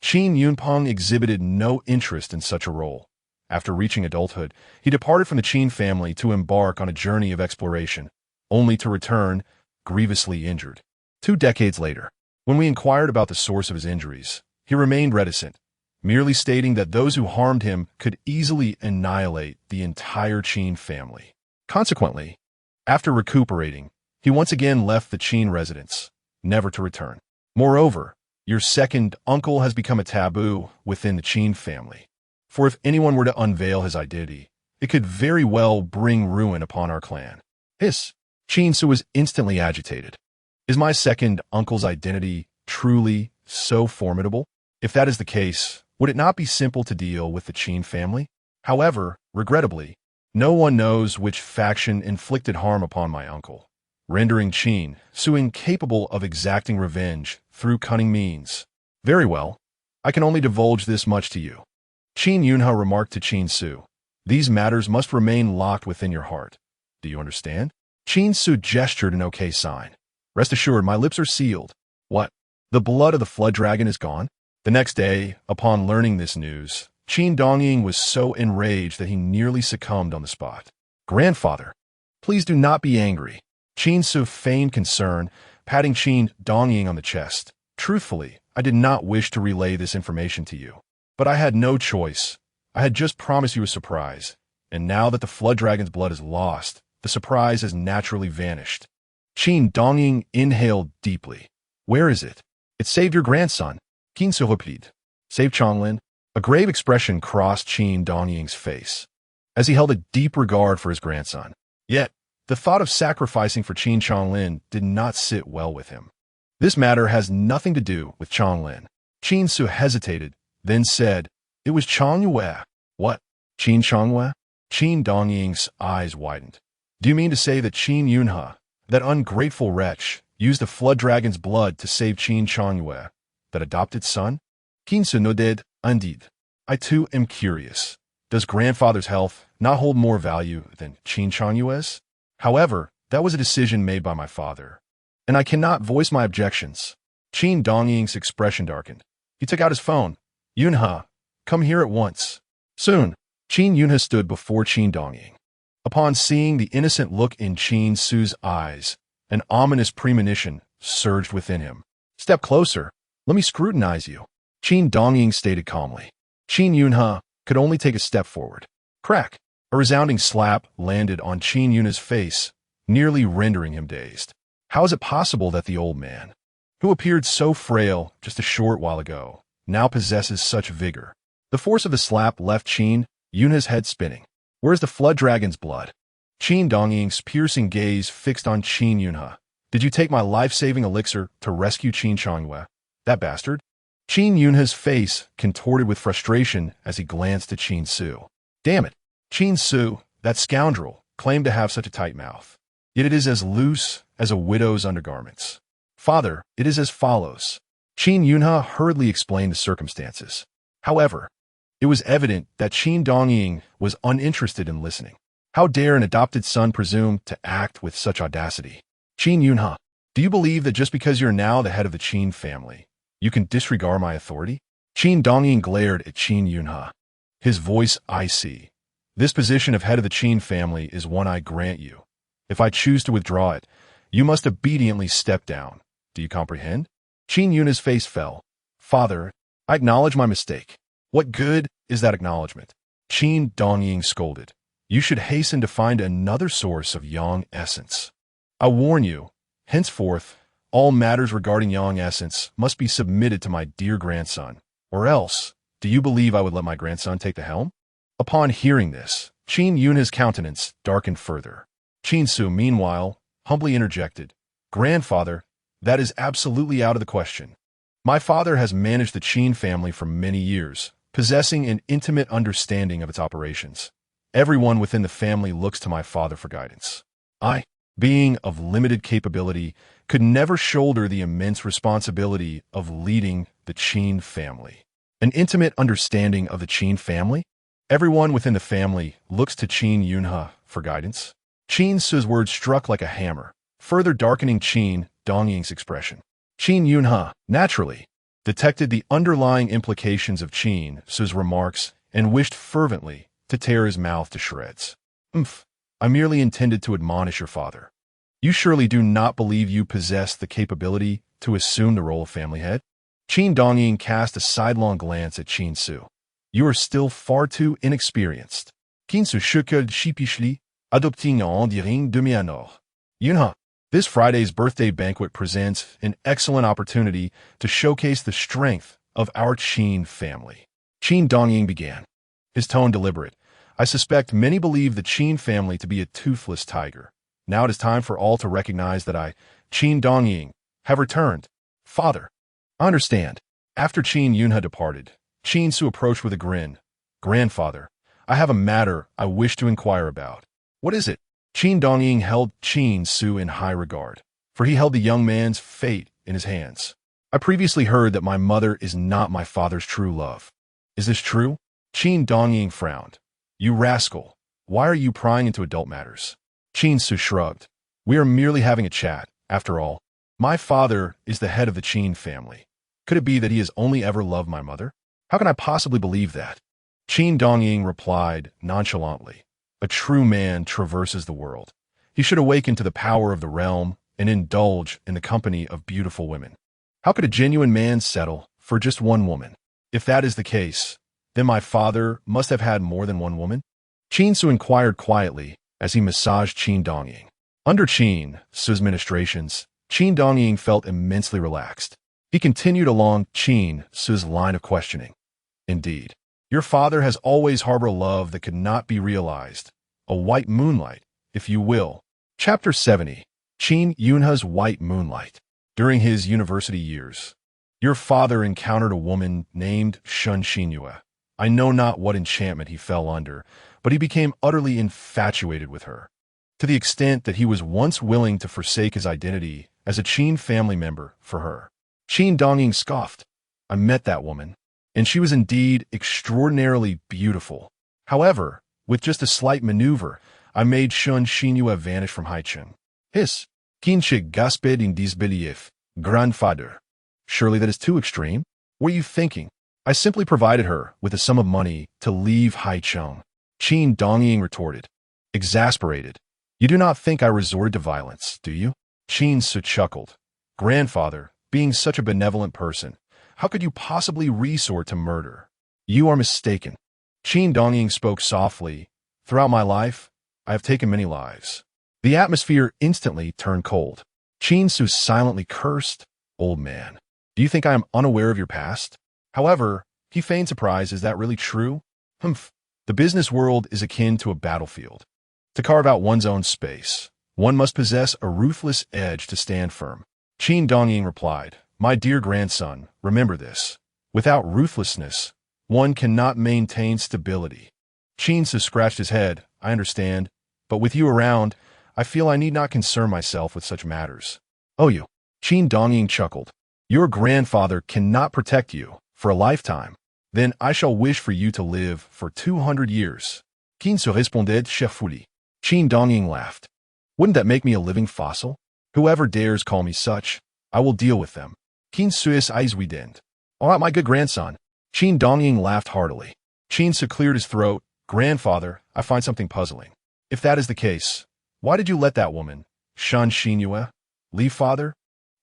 Qin Yunpeng exhibited no interest in such a role. After reaching adulthood, he departed from the Qin family to embark on a journey of exploration, only to return grievously injured. 2 decades later, when we inquired about the source of his injuries, he remained reticent, merely stating that those who harmed him could easily annihilate the entire Qin family. Consequently, after recuperating, he once again left the Qin residence, never to return. Moreover, your second uncle has become a taboo within the Qin family. For if anyone were to unveil his identity, it could very well bring ruin upon our clan. Qin Ce was instantly agitated. Is my second uncle's identity truly so formidable? If that is the case, would it not be simple to deal with the Qin family? However, regrettably, no one knows which faction inflicted harm upon my uncle, rendering Qin Ce incapable of exacting revenge through cunning means. Very well, I can only divulge this much to you. Qin Yunhe remarked to Qin Ce, these matters must remain locked within your heart. Do you understand? Qin Ce gestured an okay sign. Rest assured, my lips are sealed. What? The blood of the flood dragon is gone? The next day, upon learning this news, Qin Dongying was so enraged that he nearly succumbed on the spot. Grandfather, please do not be angry. Qin Ce feigned concern, patting Qin Dongying on the chest. Truthfully, I did not wish to relay this information to you. But I had no choice. I had just promised you a surprise, and now that the flood dragon's blood is lost, the surprise has naturally vanished. Qin Dongying inhaled deeply. Where is it? It saved your grandson. Qin Ce replied. Saved Changlin? A grave expression crossed Qin Dongying's face, as he held a deep regard for his grandson. Yet, the thought of sacrificing for Qin Changlin did not sit well with him. This matter has nothing to do with Changlin. Qin Ce hesitated, then said, it was Changyue. What? Qin Changyue? Qin Dongying's eyes widened. Do you mean to say that Qin Yunhe, that ungrateful wretch, used the flood dragon's blood to save Qin Changyue, that adopted son? Qin Ce nodded. Indeed. I too am curious. Does grandfather's health not hold more value than Qin Changyue's? However, that was a decision made by my father, and I cannot voice my objections. Qin Dongying's expression darkened. He took out his phone. Yunhe, come here at once. Soon. Qin Yunhe stood before Qin Dongying. Upon seeing the innocent look in Qin Ce's eyes, an ominous premonition surged within him. Step closer. Let me scrutinize you. Qin Dongying stated calmly. Qin Yunhe could only take a step forward. Crack! A resounding slap landed on Qin Yunhe's face, nearly rendering him dazed. How is it possible that the old man, who appeared so frail just a short while ago, now possesses such vigor? The force of the slap left Qin Yunhe's head spinning. Where's the flood dragon's blood? Qin Dongying's piercing gaze fixed on Qin Yunhe. Did you take my life-saving elixir to rescue Qin Changwei? That bastard? Qin Yunhe's face contorted with frustration as he glanced at Qin Ce. Damn it! Qin Ce, that scoundrel, claimed to have such a tight mouth. Yet it is as loose as a widow's undergarments. Father, it is as follows. Qin Yunhe hurriedly explained the circumstances. However, it was evident that Qin Dongying was uninterested in listening. How dare an adopted son presume to act with such audacity? Qin Yunhe, do you believe that just because you're now the head of the Qin family, you can disregard my authority? Qin Dongying glared at Qin Yunhe, his voice icy. This position of head of the Qin family is one I grant you. If I choose to withdraw it, you must obediently step down. Do you comprehend? Qin Yunhe's face fell. Father, I acknowledge my mistake. What good is that acknowledgement? Qin Dongying scolded. You should hasten to find another source of yang essence. I warn you, henceforth, all matters regarding yang essence must be submitted to my dear grandson. Or else, do you believe I would let my grandson take the helm? Upon hearing this, Qin Yunhe's countenance darkened further. Qin Ce, meanwhile, humbly interjected, Grandfather, that is absolutely out of the question. My father has managed the Qin family for many years, possessing an intimate understanding of its operations. Everyone within the family looks to my father for guidance. I, being of limited capability, could never shoulder the immense responsibility of leading the Qin family. An intimate understanding of the Qin family? Everyone within the family looks to Qin Yunhe for guidance. Qin Ce's words struck like a hammer, further darkening Qin Dongying's expression. Qin Yunhe, naturally, detected the underlying implications of Qin Ce's remarks and wished fervently to tear his mouth to shreds. I merely intended to admonish your father. You surely do not believe you possess the capability to assume the role of family head? Qin Dongying cast a sidelong glance at Qin Ce. You are still far too inexperienced. Qin Ce chuckled sheepishly, adopting en diring demi-honneur. Yunhe, this Friday's birthday banquet presents an excellent opportunity to showcase the strength of our Qin family. Qin Dongying began, his tone deliberate. I suspect many believe the Qin family to be a toothless tiger. Now it is time for all to recognize that I, Qin Dongying, have returned. Father, I understand. After Qin Yunhe departed, Qin Ce approached with a grin. Grandfather, I have a matter I wish to inquire about. What is it? Qin Dongying held Qin Ce in high regard, for he held the young man's fate in his hands. I previously heard that my mother is not my father's true love. Is this true? Qin Dongying frowned. You rascal, why are you prying into adult matters? Qin Ce shrugged. We are merely having a chat, after all. My father is the head of the Qin family. Could it be that he has only ever loved my mother? How can I possibly believe that? Qin Dongying replied nonchalantly. A true man traverses the world. He should awaken to the power of the realm and indulge in the company of beautiful women. How could a genuine man settle for just one woman? If that is the case, then my father must have had more than one woman? Qin Ce inquired quietly as he massaged Qin Dongying. Under Qin Ce's ministrations, Qin Dongying felt immensely relaxed. He continued along Qin Ce's line of questioning. Indeed, your father has always harbored a love that could not be realized. A white moonlight, if you will. Chapter 70. Qin Yunhe's White Moonlight. During his university years, your father encountered a woman named Sun Xinyue. I know not what enchantment he fell under, but he became utterly infatuated with her, to the extent that he was once willing to forsake his identity as a Qin family member for her. Qin Dongying scoffed. I met that woman, and she was indeed extraordinarily beautiful. However, with just a slight maneuver, I made Sun Xinyue vanish from Haicheng. Hiss. Qin Ce gasped in disbelief. Grandfather. Surely that is too extreme. What are you thinking? I simply provided her with a sum of money to leave Haicheng. Qin Dongying retorted, exasperated. You do not think I resorted to violence, do you? Qin Ce chuckled. Grandfather, being such a benevolent person, how could you possibly resort to murder? You are mistaken. Qin Dongying spoke softly. Throughout my life, I have taken many lives. The atmosphere instantly turned cold. Qin Ce silently cursed. Old man, do you think I am unaware of your past? However, he feigned surprise. Is that really true? Humph. The business world is akin to a battlefield. To carve out one's own space, one must possess a ruthless edge to stand firm. Qin Dongying replied, My dear grandson, remember this. Without ruthlessness, one cannot maintain stability. Qin Ce scratched his head. I understand, but with you around, I feel I need not concern myself with such matters. Oh, you. Qin Dongying chuckled. Your grandfather cannot protect you for a lifetime. Then I shall wish for you to live for 200 years. Qin Ce répondait cheerfully. Qin Dongying laughed. Wouldn't that make me a living fossil? Whoever dares call me such, I will deal with them. Qin Ce's eyes widened. All right, my good grandson. Qin Dongying laughed heartily. Qin Ce cleared his throat. Grandfather, I find something puzzling. If that is the case, why did you let that woman, Shan Xinyue, leave father?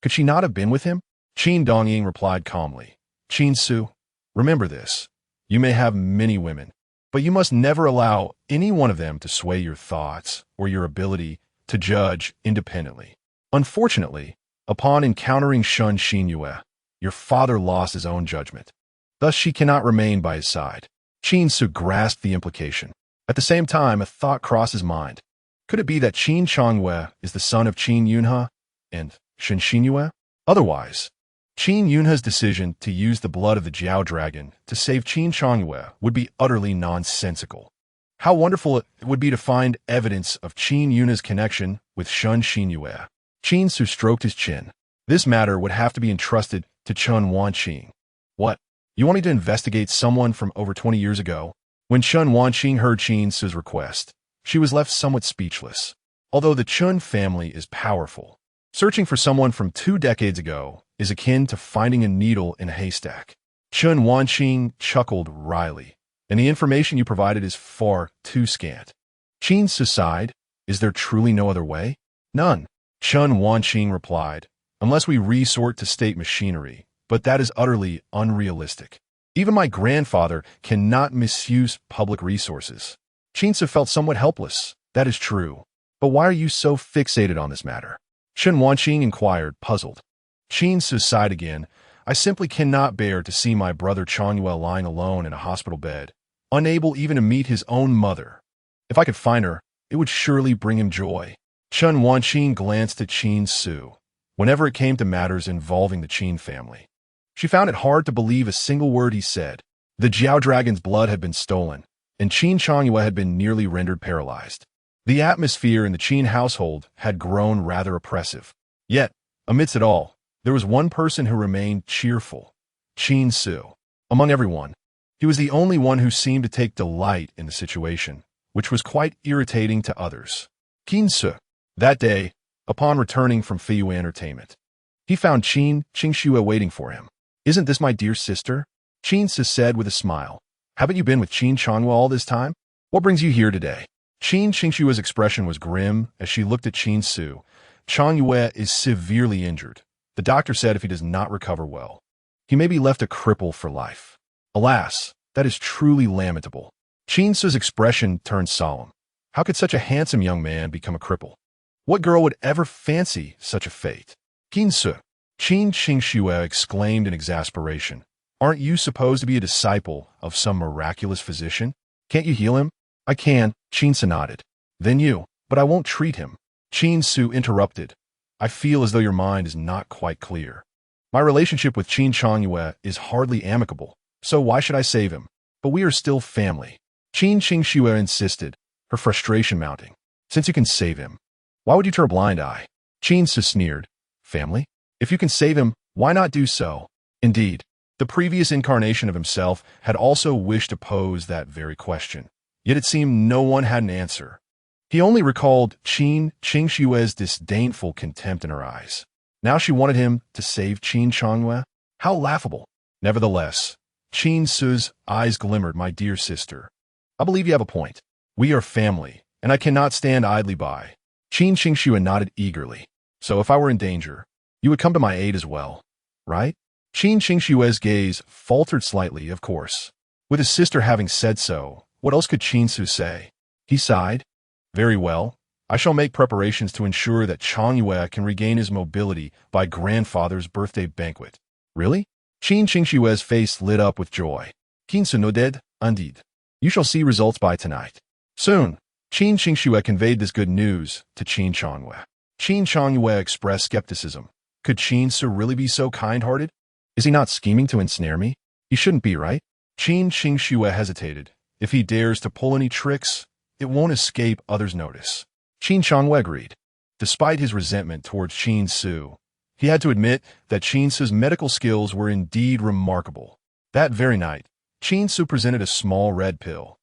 Could she not have been with him? Qin Dongying replied calmly. Qin Ce, remember this. You may have many women, but you must never allow any one of them to sway your thoughts or your ability to judge independently. Unfortunately, upon encountering Shan Xinyue, your father lost his own judgment. Thus she cannot remain by his side. Qin Ce grasped the implication. At the same time, a thought crossed his mind. Could it be that Qin Chongyue is the son of Qin Yunhe and Shan Xinyue? Otherwise, Qin Yunhe's decision to use the blood of the Jiao dragon to save Qin Chongyue would be utterly nonsensical. How wonderful it would be to find evidence of Qin Yunhe's connection with Shan Xinyue. Qin Ce stroked his chin. This matter would have to be entrusted to Chen Wanqing. What? You want me to investigate someone from over 20 years ago? When Chen Wanqing heard Qin Ce's request, she was left somewhat speechless. Although the Chen family is powerful, searching for someone from 2 decades ago is akin to finding a needle in a haystack. Chen Wanqing chuckled wryly, and the information you provided is far too scant. Qin Ce sighed. Is there truly no other way? None. Chen Wanqing replied, unless we resort to state machinery, but that is utterly unrealistic. Even my grandfather cannot misuse public resources. Qin Ce felt somewhat helpless. That is true. But why are you so fixated on this matter? Chen Wanqing inquired, puzzled. Qin Ce sighed again. I simply cannot bear to see my brother Chongyue lying alone in a hospital bed, unable even to meet his own mother. If I could find her, it would surely bring him joy. Chen Wanqing glanced at Qin Ce. Whenever it came to matters involving the Qin family, she found it hard to believe a single word he said. The Jiao dragon's blood had been stolen, and Qin Chongyue had been nearly rendered paralyzed. The atmosphere in the Qin household had grown rather oppressive. Yet, amidst it all, there was one person who remained cheerful, Qin Ce. Among everyone, he was the only one who seemed to take delight in the situation, which was quite irritating to others. Qin Ce. That day, upon returning from Feiyue Entertainment, he found Qin Qingxue waiting for him. Isn't this my dear sister? Qin Ce said with a smile. Haven't you been with Qin Chongyue all this time? What brings you here today? Qin Qingxue's expression was grim as she looked at Qin Ce. Chongyue is severely injured. The doctor said if he does not recover well, he may be left a cripple for life. Alas, that is truly lamentable. Qin Ce's expression turned solemn. How could such a handsome young man become a cripple? What girl would ever fancy such a fate? Qin Ce. Qin Qingxue exclaimed in exasperation. Aren't you supposed to be a disciple of some miraculous physician? Can't you heal him? I can, Qin Ce nodded. Then you, but I won't treat him. Qin Ce interrupted. I feel as though your mind is not quite clear. My relationship with Qin Chongyue is hardly amicable, so why should I save him? But we are still family. Qin Qingxue insisted, her frustration mounting. Since you can save him, why would you turn a blind eye? Qin Ce sneered. Family? If you can save him, why not do so? Indeed, the previous incarnation of himself had also wished to pose that very question, yet it seemed no one had an answer. He only recalled Qin Qingxue's disdainful contempt in her eyes. Now she wanted him to save Qin Chongyue? How laughable! Nevertheless, Qin Ce's eyes glimmered. My dear sister, I believe you have a point. We are family, and I cannot stand idly by. Qin Qingxue nodded eagerly. So if I were in danger, you would come to my aid as well, right? Qin Qingxue's gaze faltered slightly, of course. With his sister having said so, what else could Qin Ce say? He sighed. Very well. I shall make preparations to ensure that Changyue can regain his mobility by grandfather's birthday banquet. Really? Qin Qingxue's face lit up with joy. Qin Ce nodded, indeed. You shall see results by tonight. Soon, Qin Qingxue conveyed this good news to Qin Changyue. Qin Changyue expressed skepticism. Could Qin Ce really be so kind-hearted? Is he not scheming to ensnare me? He shouldn't be, right? Qin Qingxue hesitated. If he dares to pull any tricks, it won't escape others' notice. Qin Changyue agreed. Despite his resentment towards Qin Ce, he had to admit that Qin Ce's medical skills were indeed remarkable. That very night, Qin Ce presented a small red pill.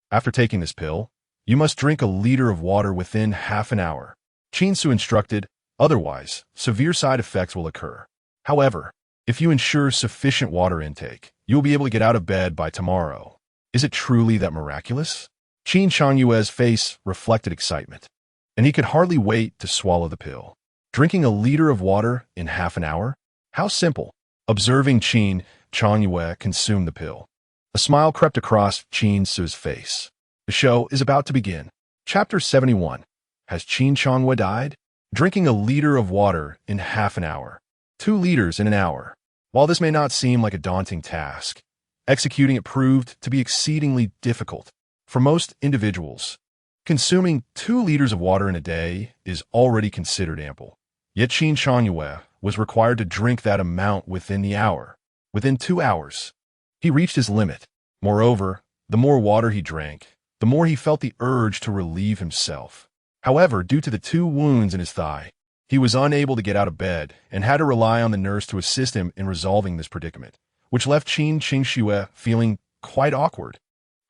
After taking this pill, you must drink a liter of water within half an hour. Qin Ce instructed, otherwise, severe side effects will occur. However, if you ensure sufficient water intake, you will be able to get out of bed by tomorrow. Is it truly that miraculous? Qin Changyue's face reflected excitement, and he could hardly wait to swallow the pill. Drinking a liter of water in half an hour? How simple. Observing Qin Changyue consume the pill, a smile crept across Qin Ce's face. The show is about to begin. Chapter 71. Has Qin Changyue died? Drinking a liter of water in half an hour. 2 liters in an hour. While this may not seem like a daunting task, executing it proved to be exceedingly difficult. For most individuals, consuming 2 liters of water in a day is already considered ample. Yet Qin Changyue was required to drink that amount within the hour. Within 2 hours, he reached his limit. Moreover, the more water he drank, the more he felt the urge to relieve himself. However, due to the 2 wounds in his thigh, he was unable to get out of bed and had to rely on the nurse to assist him in resolving this predicament, which left Qin Qingxue feeling quite awkward.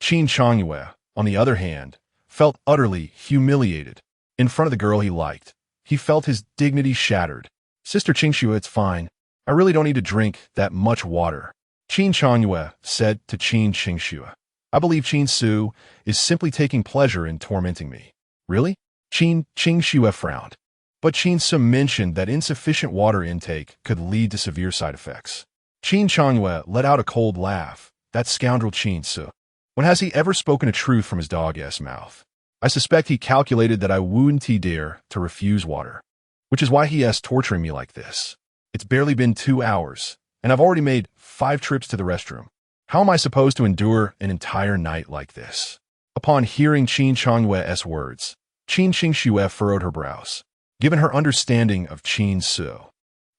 Qin Changyue, on the other hand, felt utterly humiliated. In front of the girl he liked, he felt his dignity shattered. Sister Qingxue, it's fine. I really don't need to drink that much water. Qin Changyue said to Qin Qingxue. I believe Qin Ce is simply taking pleasure in tormenting me. Really? Qin Qingxue frowned. But Qin Ce mentioned that insufficient water intake could lead to severe side effects. Qin Changyue let out a cold laugh. That scoundrel Qin Ce. When has he ever spoken a truth from his dog-ass mouth? I suspect he calculated that I wouldn't dare to refuse water, which is why he is torturing me like this. It's barely been 2 hours, and I've already made 5 trips to the restroom. How am I supposed to endure an entire night like this? Upon hearing Qin Changyue's words, Qin Qingxue furrowed her brows. Given her understanding of Qin Ce,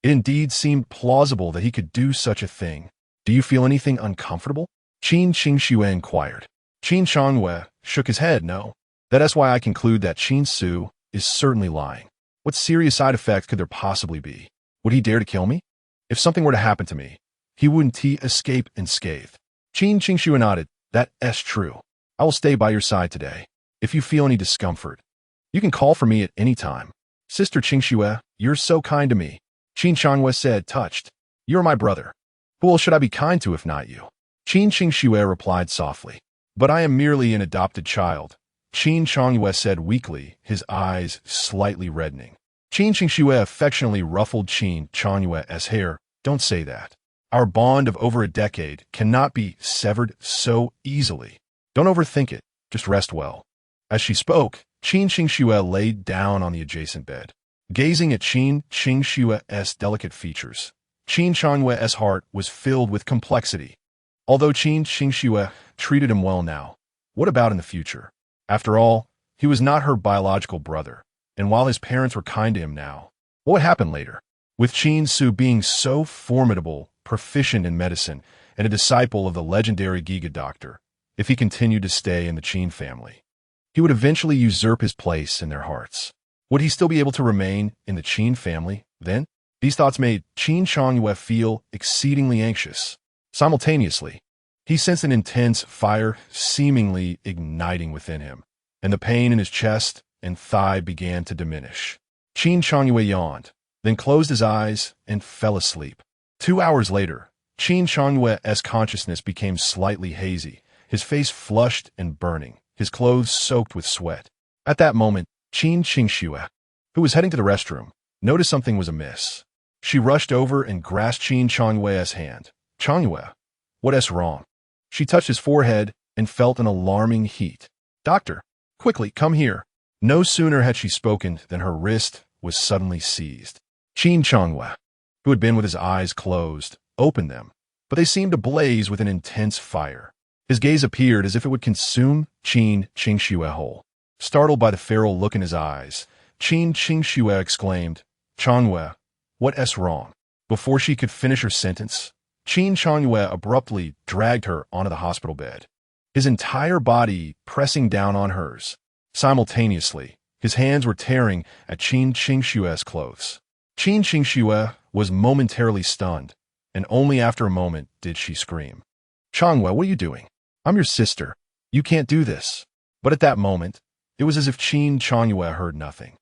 it indeed seemed plausible that he could do such a thing. Do you feel anything uncomfortable? Qin Qingxue inquired. Qin Changyue shook his head, no. That is why I conclude that Qin Ce is certainly lying. What serious side effects could there possibly be? Would he dare to kill me? If something were to happen to me, he wouldn't escape unscathed. Qin Qingxue nodded. That is true. I will stay by your side today. If you feel any discomfort, you can call for me at any time. Sister Qingxue, you're so kind to me. Qin Changyue said, touched. You're my brother. Who else should I be kind to if not you? Qin Qingxue replied softly. But I am merely an adopted child. Qin Changyue said weakly, his eyes slightly reddening. Qin Qingxue affectionately ruffled Qin Changyue's hair. Don't say that. Our bond of over a decade cannot be severed so easily. Don't overthink it. Just rest well. As she spoke, Qin Qingxue laid down on the adjacent bed. Gazing at Qin Qingxue's delicate features, Qin Changyue's heart was filled with complexity. Although Qin Qingxue treated him well now, what about in the future? After all, he was not her biological brother, and while his parents were kind to him now, what would happen later? With Qin Ce being so formidable, proficient in medicine, and a disciple of the legendary Giga Doctor, if he continued to stay in the Qin family, he would eventually usurp his place in their hearts. Would he still be able to remain in the Qin family then? These thoughts made Qin Changyue feel exceedingly anxious. Simultaneously, he sensed an intense fire seemingly igniting within him, and the pain in his chest and thigh began to diminish. Qin Changyue yawned, then closed his eyes and fell asleep. 2 hours later, Qin Changyue's consciousness became slightly hazy, his face flushed and burning, his clothes soaked with sweat. At that moment, Qin Ce, who was heading to the restroom, noticed something was amiss. She rushed over and grasped Qin Changhue's hand. Changhue, what's wrong? She touched his forehead and felt an alarming heat. Doctor, quickly, come here. No sooner had she spoken than her wrist was suddenly seized. Qin Changhue, who had been with his eyes closed, opened them, but they seemed to blaze with an intense fire. His gaze appeared as if it would consume Qin Ce whole. Startled by the feral look in his eyes, Qin Ce exclaimed, Changhue, what's wrong? Before she could finish her sentence, Qin Changhue abruptly dragged her onto the hospital bed, his entire body pressing down on hers. Simultaneously, his hands were tearing at Qin Ce's clothes. Qin Ce was momentarily stunned, and only after a moment did she scream. Changhue, what are you doing? I'm your sister. You can't do this. But at that moment, it was as if Qin Changhue heard nothing.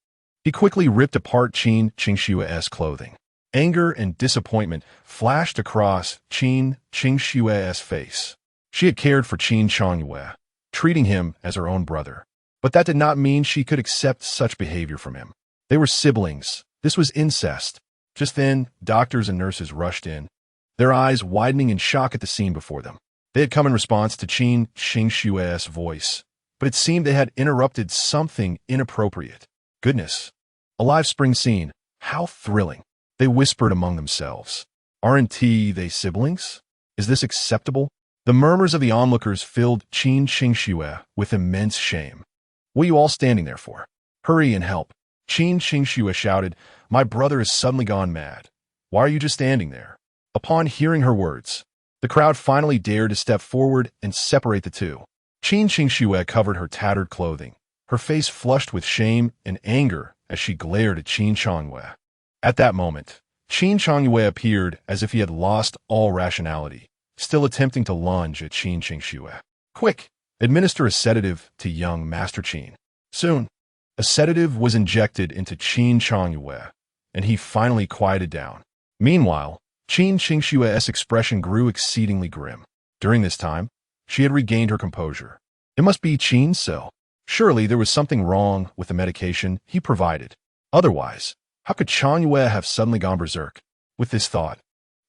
He quickly ripped apart Qin Ce's clothing. Anger and disappointment flashed across Qin Ce's face. She had cared for Qin Changhue, treating him as her own brother. But that did not mean she could accept such behavior from him. They were siblings. This was incest. Just then, doctors and nurses rushed in, their eyes widening in shock at the scene before them. They had come in response to Qin Ce's voice, but it seemed they had interrupted something inappropriate. Goodness, a live spring scene. How thrilling. They whispered among themselves. Aren't they siblings? Is this acceptable? The murmurs of the onlookers filled Qin Ce with immense shame. What are you all standing there for? Hurry and help. Qin Ce shouted, My brother has suddenly gone mad. Why are you just standing there? Upon hearing her words, the crowd finally dared to step forward and separate the two. Qin Ce covered her tattered clothing, her face flushed with shame and anger as she glared at Qin Changhue. At that moment, Qin Changhue appeared as if he had lost all rationality, still attempting to lunge at Qin Ce. Quick! Administer a sedative to young Master Qin. Soon, a sedative was injected into Qin Changhue, and he finally quieted down. Meanwhile, Qin Ce's expression grew exceedingly grim. During this time, she had regained her composure. It must be Qin Ce. Surely there was something wrong with the medication he provided. Otherwise, how could Changhue have suddenly gone berserk? With this thought,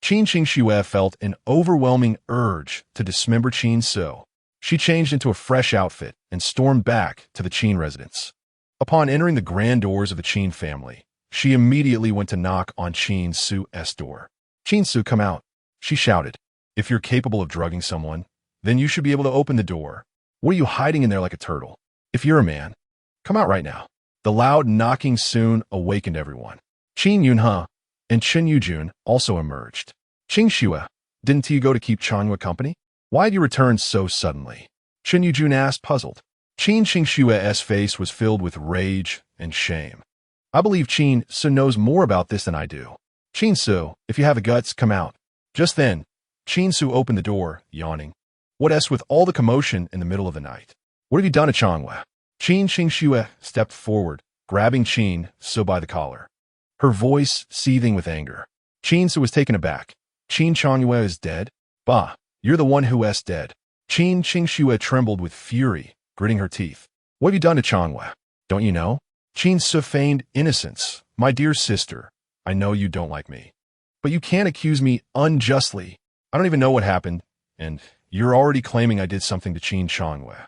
Qin Ce felt an overwhelming urge to dismember Qin Ce. She changed into a fresh outfit and stormed back to the Qin residence. Upon entering the grand doors of the Qin family, she immediately went to knock on Qin Ce's door. Qin Ce, come out, she shouted. If you're capable of drugging someone, then you should be able to open the door. What are you hiding in there like a turtle? If you're a man, come out right now. The loud knocking soon awakened everyone. Qin Yunhe and Chen Yujun also emerged. Qin Xue, didn't you go to keep Changhue company? Why'd you return so suddenly? Chen Yujun asked, puzzled. Qin Ce's face was filled with rage and shame. I believe Qin Ce knows more about this than I do. Qin Ce, if you have the guts, come out. Just then, Qin Ce opened the door, yawning. What's with all the commotion in the middle of the night? What have you done to Changhue? Qin Ce stepped forward, grabbing Qin Ce by the collar, her voice seething with anger. Qin Ce was taken aback. Qin Changhue is dead? Bah, you're the one who's dead. Qin Ce trembled with fury, gritting her teeth. What have you done to Changhue? Don't you know? Qin Ce feigned innocence. My dear sister, I know you don't like me, but you can't accuse me unjustly. I don't even know what happened, and you're already claiming I did something to Qin Changhue.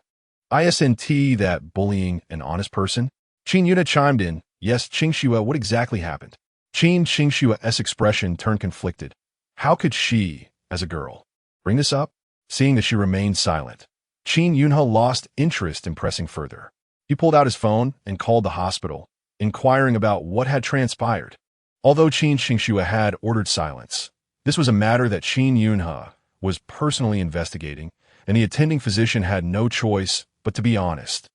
Isn't that bullying an honest person? Qin Yunhe chimed in. Yes, Qin Ce, what exactly happened? Qin Ce's expression turned conflicted. How could she, as a girl, bring this up? Seeing that she remained silent, Qin Yunhe lost interest in pressing further. He pulled out his phone and called the hospital, inquiring about what had transpired. Although Qin Ce had ordered silence, this was a matter that Qin Yunhe was personally investigating, and the attending physician had no choice but to be honest,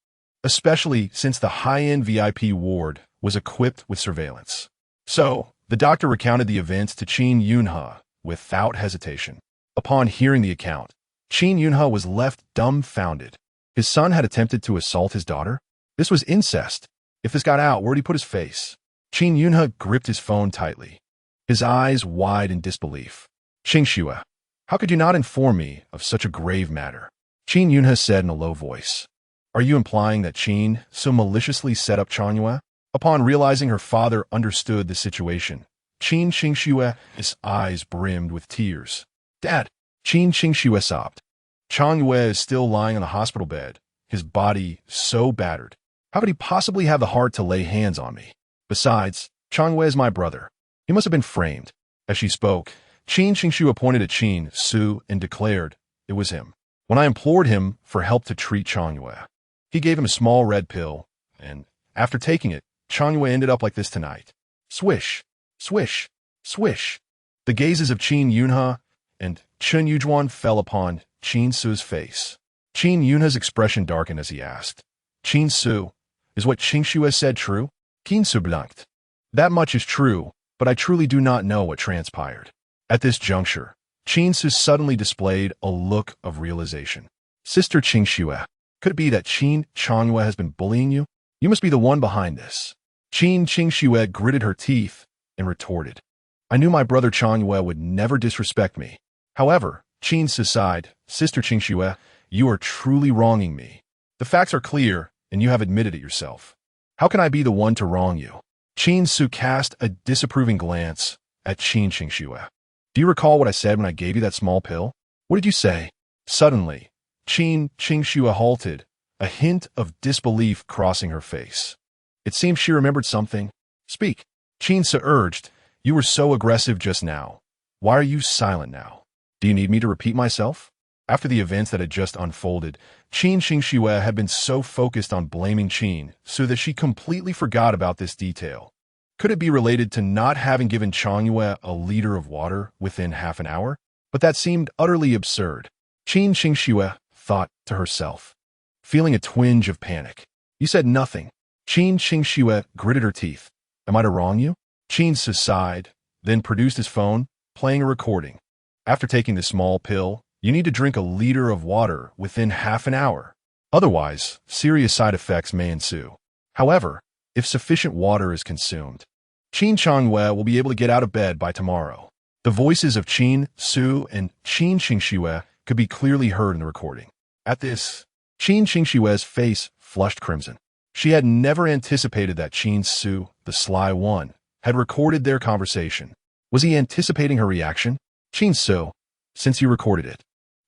especially since the high-end VIP ward was equipped with surveillance. So, the doctor recounted the events to Qin Yunhe without hesitation. Upon hearing the account, Qin Yunhe was left dumbfounded. His son had attempted to assault his daughter? This was incest. If this got out, where'd he put his face? Qin Yunhe gripped his phone tightly, his eyes wide in disbelief. Qin Ce, how could you not inform me of such a grave matter? Qin Yunhe said in a low voice. Are you implying that Qin so maliciously set up Changyue? Upon realizing her father understood the situation, Qin Qingshue's eyes brimmed with tears. Dad! Qin Qingxue sobbed. Changyue is still lying on the hospital bed, his body so battered. How could he possibly have the heart to lay hands on me? Besides, Changyue is my brother. He must have been framed. As she spoke, Qin Qingxue pointed at Qin Ce and declared it was him. When I implored him for help to treat Changyue, he gave him a small red pill, and after taking it, Changyue ended up like this tonight. Swish, swish, swish. The gazes of Qin Yunhe and Chen Yujuan fell upon Qin Ce's face. Qin Yunhe's expression darkened as he asked, Qin Ce, is what Qingxue said true? Qin Ce blinked. That much is true, but I truly do not know what transpired. At this juncture, Qin Ce suddenly displayed a look of realization. Sister Qingxue, could it be that Qin Changyue has been bullying you? You must be the one behind this. Qin Qingxue gritted her teeth and retorted. I knew my brother Changyue would never disrespect me. However, Qin Ce sighed, Sister Qingxue, you are truly wronging me. The facts are clear, and you have admitted it yourself. How can I be the one to wrong you? Qin Ce cast a disapproving glance at Qin Qingxue. Do you recall what I said when I gave you that small pill? What did you say? Suddenly, Qin Qingxue halted, a hint of disbelief crossing her face. It seemed she remembered something. Speak. Qin Ce urged. You were so aggressive just now. Why are you silent now? Do you need me to repeat myself? After the events that had just unfolded, Qin Qingxue had been so focused on blaming Qin Ce that she completely forgot about this detail. Could it be related to not having given Changyue a liter of water within half an hour? But that seemed utterly absurd. Qin Qingxue thought to herself, feeling a twinge of panic. You said nothing. Qin Qingxue gritted her teeth. Am I to wrong you? Qin Ce sighed, then produced his phone, playing a recording. After taking the small pill, you need to drink a liter of water within half an hour. Otherwise, serious side effects may ensue. However, if sufficient water is consumed, Qin Changyue will be able to get out of bed by tomorrow. The voices of Qin Ce and Qin Qingxue could be clearly heard in the recording. At this, Qin Qingxue's face flushed crimson. She had never anticipated that Qin Ce, the sly one, had recorded their conversation. Was he anticipating her reaction? Qin Ce, since you recorded it,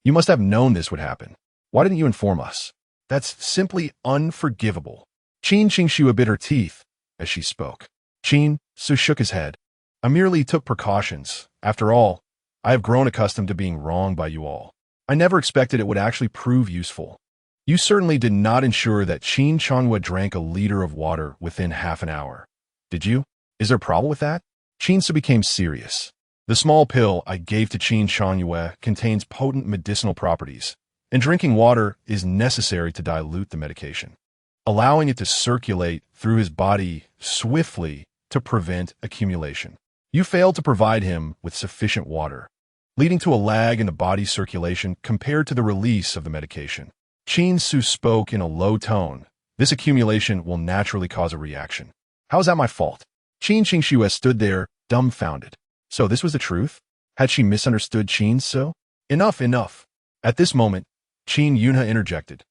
you must have known this would happen. Why didn't you inform us? That's simply unforgivable. Qin Qingxue bit her teeth as she spoke. Qin Ce shook his head. I merely took precautions. After all, I have grown accustomed to being wronged by you all. I never expected it would actually prove useful. You certainly did not ensure that Qin Changyue drank a liter of water within half an hour. Did you? Is there a problem with that? Qin Ce became serious. The small pill I gave to Qin Changyue contains potent medicinal properties, and drinking water is necessary to dilute the medication, allowing it to circulate through his body swiftly to prevent accumulation. You failed to provide him with sufficient water, leading to a lag in the body's circulation compared to the release of the medication. Qin Ce spoke in a low tone. This accumulation will naturally cause a reaction. How is that my fault? Qin Qingxue stood there, dumbfounded. So this was the truth? Had she misunderstood Qin Ce? Enough, enough. At this moment, Qin Yunhe interjected.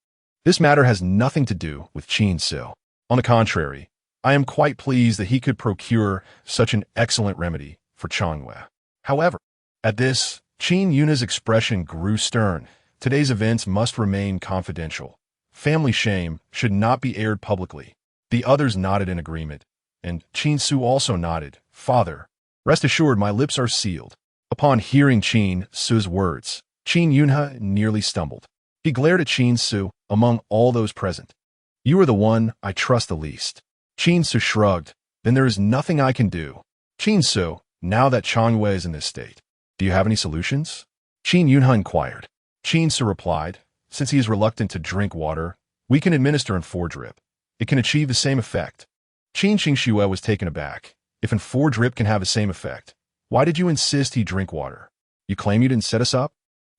This matter has nothing to do with Qin Ce. On the contrary, I am quite pleased that he could procure such an excellent remedy for Changyue. However, at this, Qin Yunhe's expression grew stern. Today's events must remain confidential. Family shame should not be aired publicly. The others nodded in agreement, and Qin Ce also nodded. Father, rest assured my lips are sealed. Upon hearing Qin Ce's words, Qin Yunhe nearly stumbled. He glared at Qin Ce among all those present. You are the one I trust the least. Qin Ce shrugged. Then there is nothing I can do. Qin Ce, now that Changyue is in this state, do you have any solutions? Qin Yunhe inquired. Qin Ce replied, since he is reluctant to drink water, we can administer in 4-drip. It can achieve the same effect. Qin Qingxue was taken aback. If in 4-drip can have the same effect, why did you insist he drink water? You claim you didn't set us up?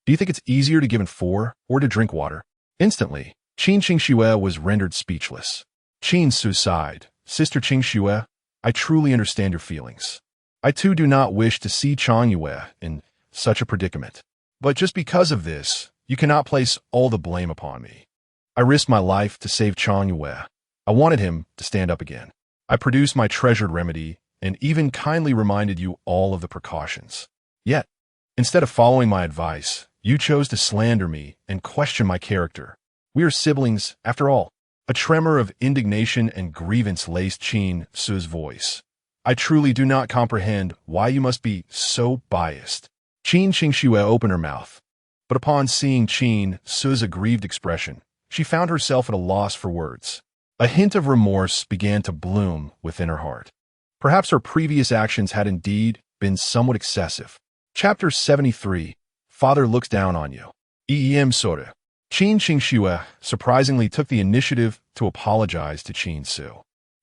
Do you think it's easier to give in 4 or to drink water? Instantly, Qin Qingxue was rendered speechless. Qin Ce sighed. Sister Qingxue, I truly understand your feelings. I too do not wish to see Changyue in such a predicament. But just because of this, you cannot place all the blame upon me. I risked my life to save Chang Yue. I wanted him to stand up again. I produced my treasured remedy and even kindly reminded you all of the precautions. Yet, instead of following my advice, you chose to slander me and question my character. We are siblings, after all. A tremor of indignation and grievance laced Qin Ce's voice. I truly do not comprehend why you must be so biased. Qin Qingxue opened her mouth, but upon seeing Qin Ce's aggrieved expression, she found herself at a loss for words. A hint of remorse began to bloom within her heart. Perhaps her previous actions had indeed been somewhat excessive. Chapter 73. Father looks down on you. Eem Soda. Qin Qingxue surprisingly took the initiative to apologize to Qin Ce.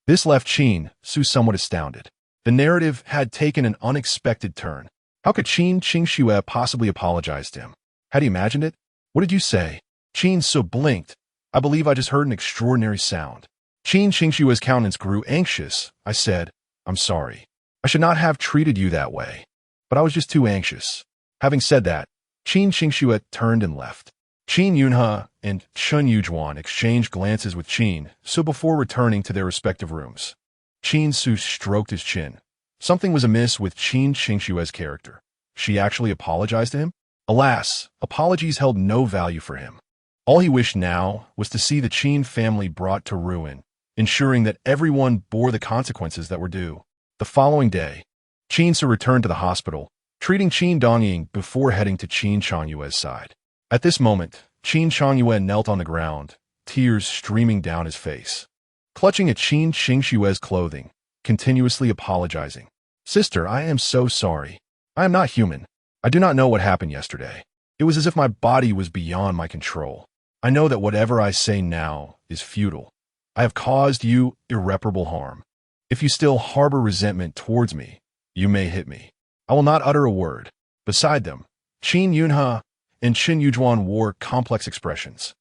This left Qin Ce somewhat astounded. The narrative had taken an unexpected turn. How could Qin Qingxue possibly apologize to him? Had he imagined it? What did you say? Qin Ce blinked. I believe I just heard an extraordinary sound. Qin Qingxue's countenance grew anxious. I said, I'm sorry. I should not have treated you that way. But I was just too anxious. Having said that, Qin Qingxue turned and left. Qin Yunhe and Chen Yujuan exchanged glances with Qin Ce before returning to their respective rooms. Qin Ce stroked his chin. Something was amiss with Qin Qingxue's character. She actually apologized to him? Alas, apologies held no value for him. All he wished now was to see the Qin family brought to ruin, ensuring that everyone bore the consequences that were due. The following day, Qin Ce returned to the hospital, treating Qin Dongying before heading to Qin Changyue's side. At this moment, Qin Changyue knelt on the ground, tears streaming down his face. Clutching at Qin Qingxue's clothing, continuously apologizing. Sister, I am so sorry. I am not human. I do not know what happened yesterday. It was as if my body was beyond my control. I know that whatever I say now is futile. I have caused you irreparable harm. If you still harbor resentment towards me, you may hit me. I will not utter a word. Beside them, Qin Yunhe and Qin Yujuan wore complex expressions.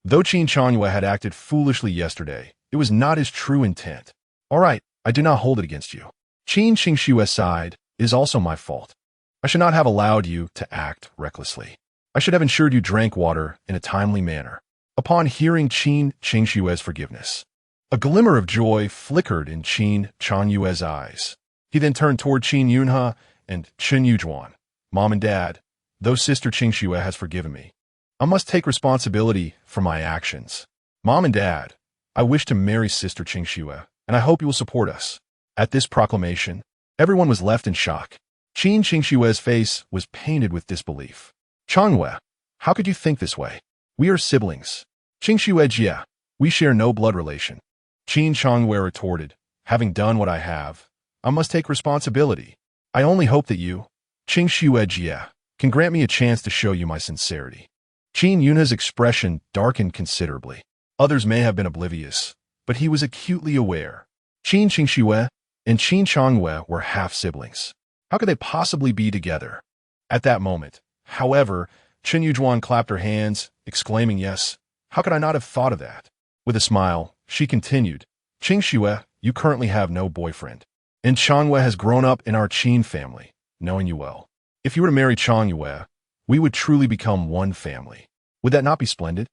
Though Qin Changyue had acted foolishly yesterday, it was not his true intent. All right, I do not hold it against you. Qin Qingxue sighed, it is also my fault. I should not have allowed you to act recklessly. I should have ensured you drank water in a timely manner. Upon hearing Qin Qingxue's forgiveness, a glimmer of joy flickered in Qin Changyue's eyes. He then turned toward Qin Yunhe and Qin Yujuan. Mom and Dad, though Sister Qingxue has forgiven me, I must take responsibility for my actions. Mom and Dad, I wish to marry Sister Qingxue, and I hope you will support us. At this proclamation, everyone was left in shock. Qin Qingxue's face was painted with disbelief. Changyue, how could you think this way? We are siblings. Qingxue Jie, we share no blood relation. Qin Changyue retorted, having done what I have, I must take responsibility. I only hope that you, Qingxue Jie, can grant me a chance to show you my sincerity. Qin Yunhe's expression darkened considerably. Others may have been oblivious, but he was acutely aware. Qin Qingxue and Qin Changyue were half-siblings. How could they possibly be together? At that moment, however, Qin Yujuan clapped her hands, exclaiming, yes, how could I not have thought of that? With a smile, she continued, Qingxue, you currently have no boyfriend. And Changyue has grown up in our Qin family, knowing you well. If you were to marry Changyue, we would truly become one family. Would that not be splendid?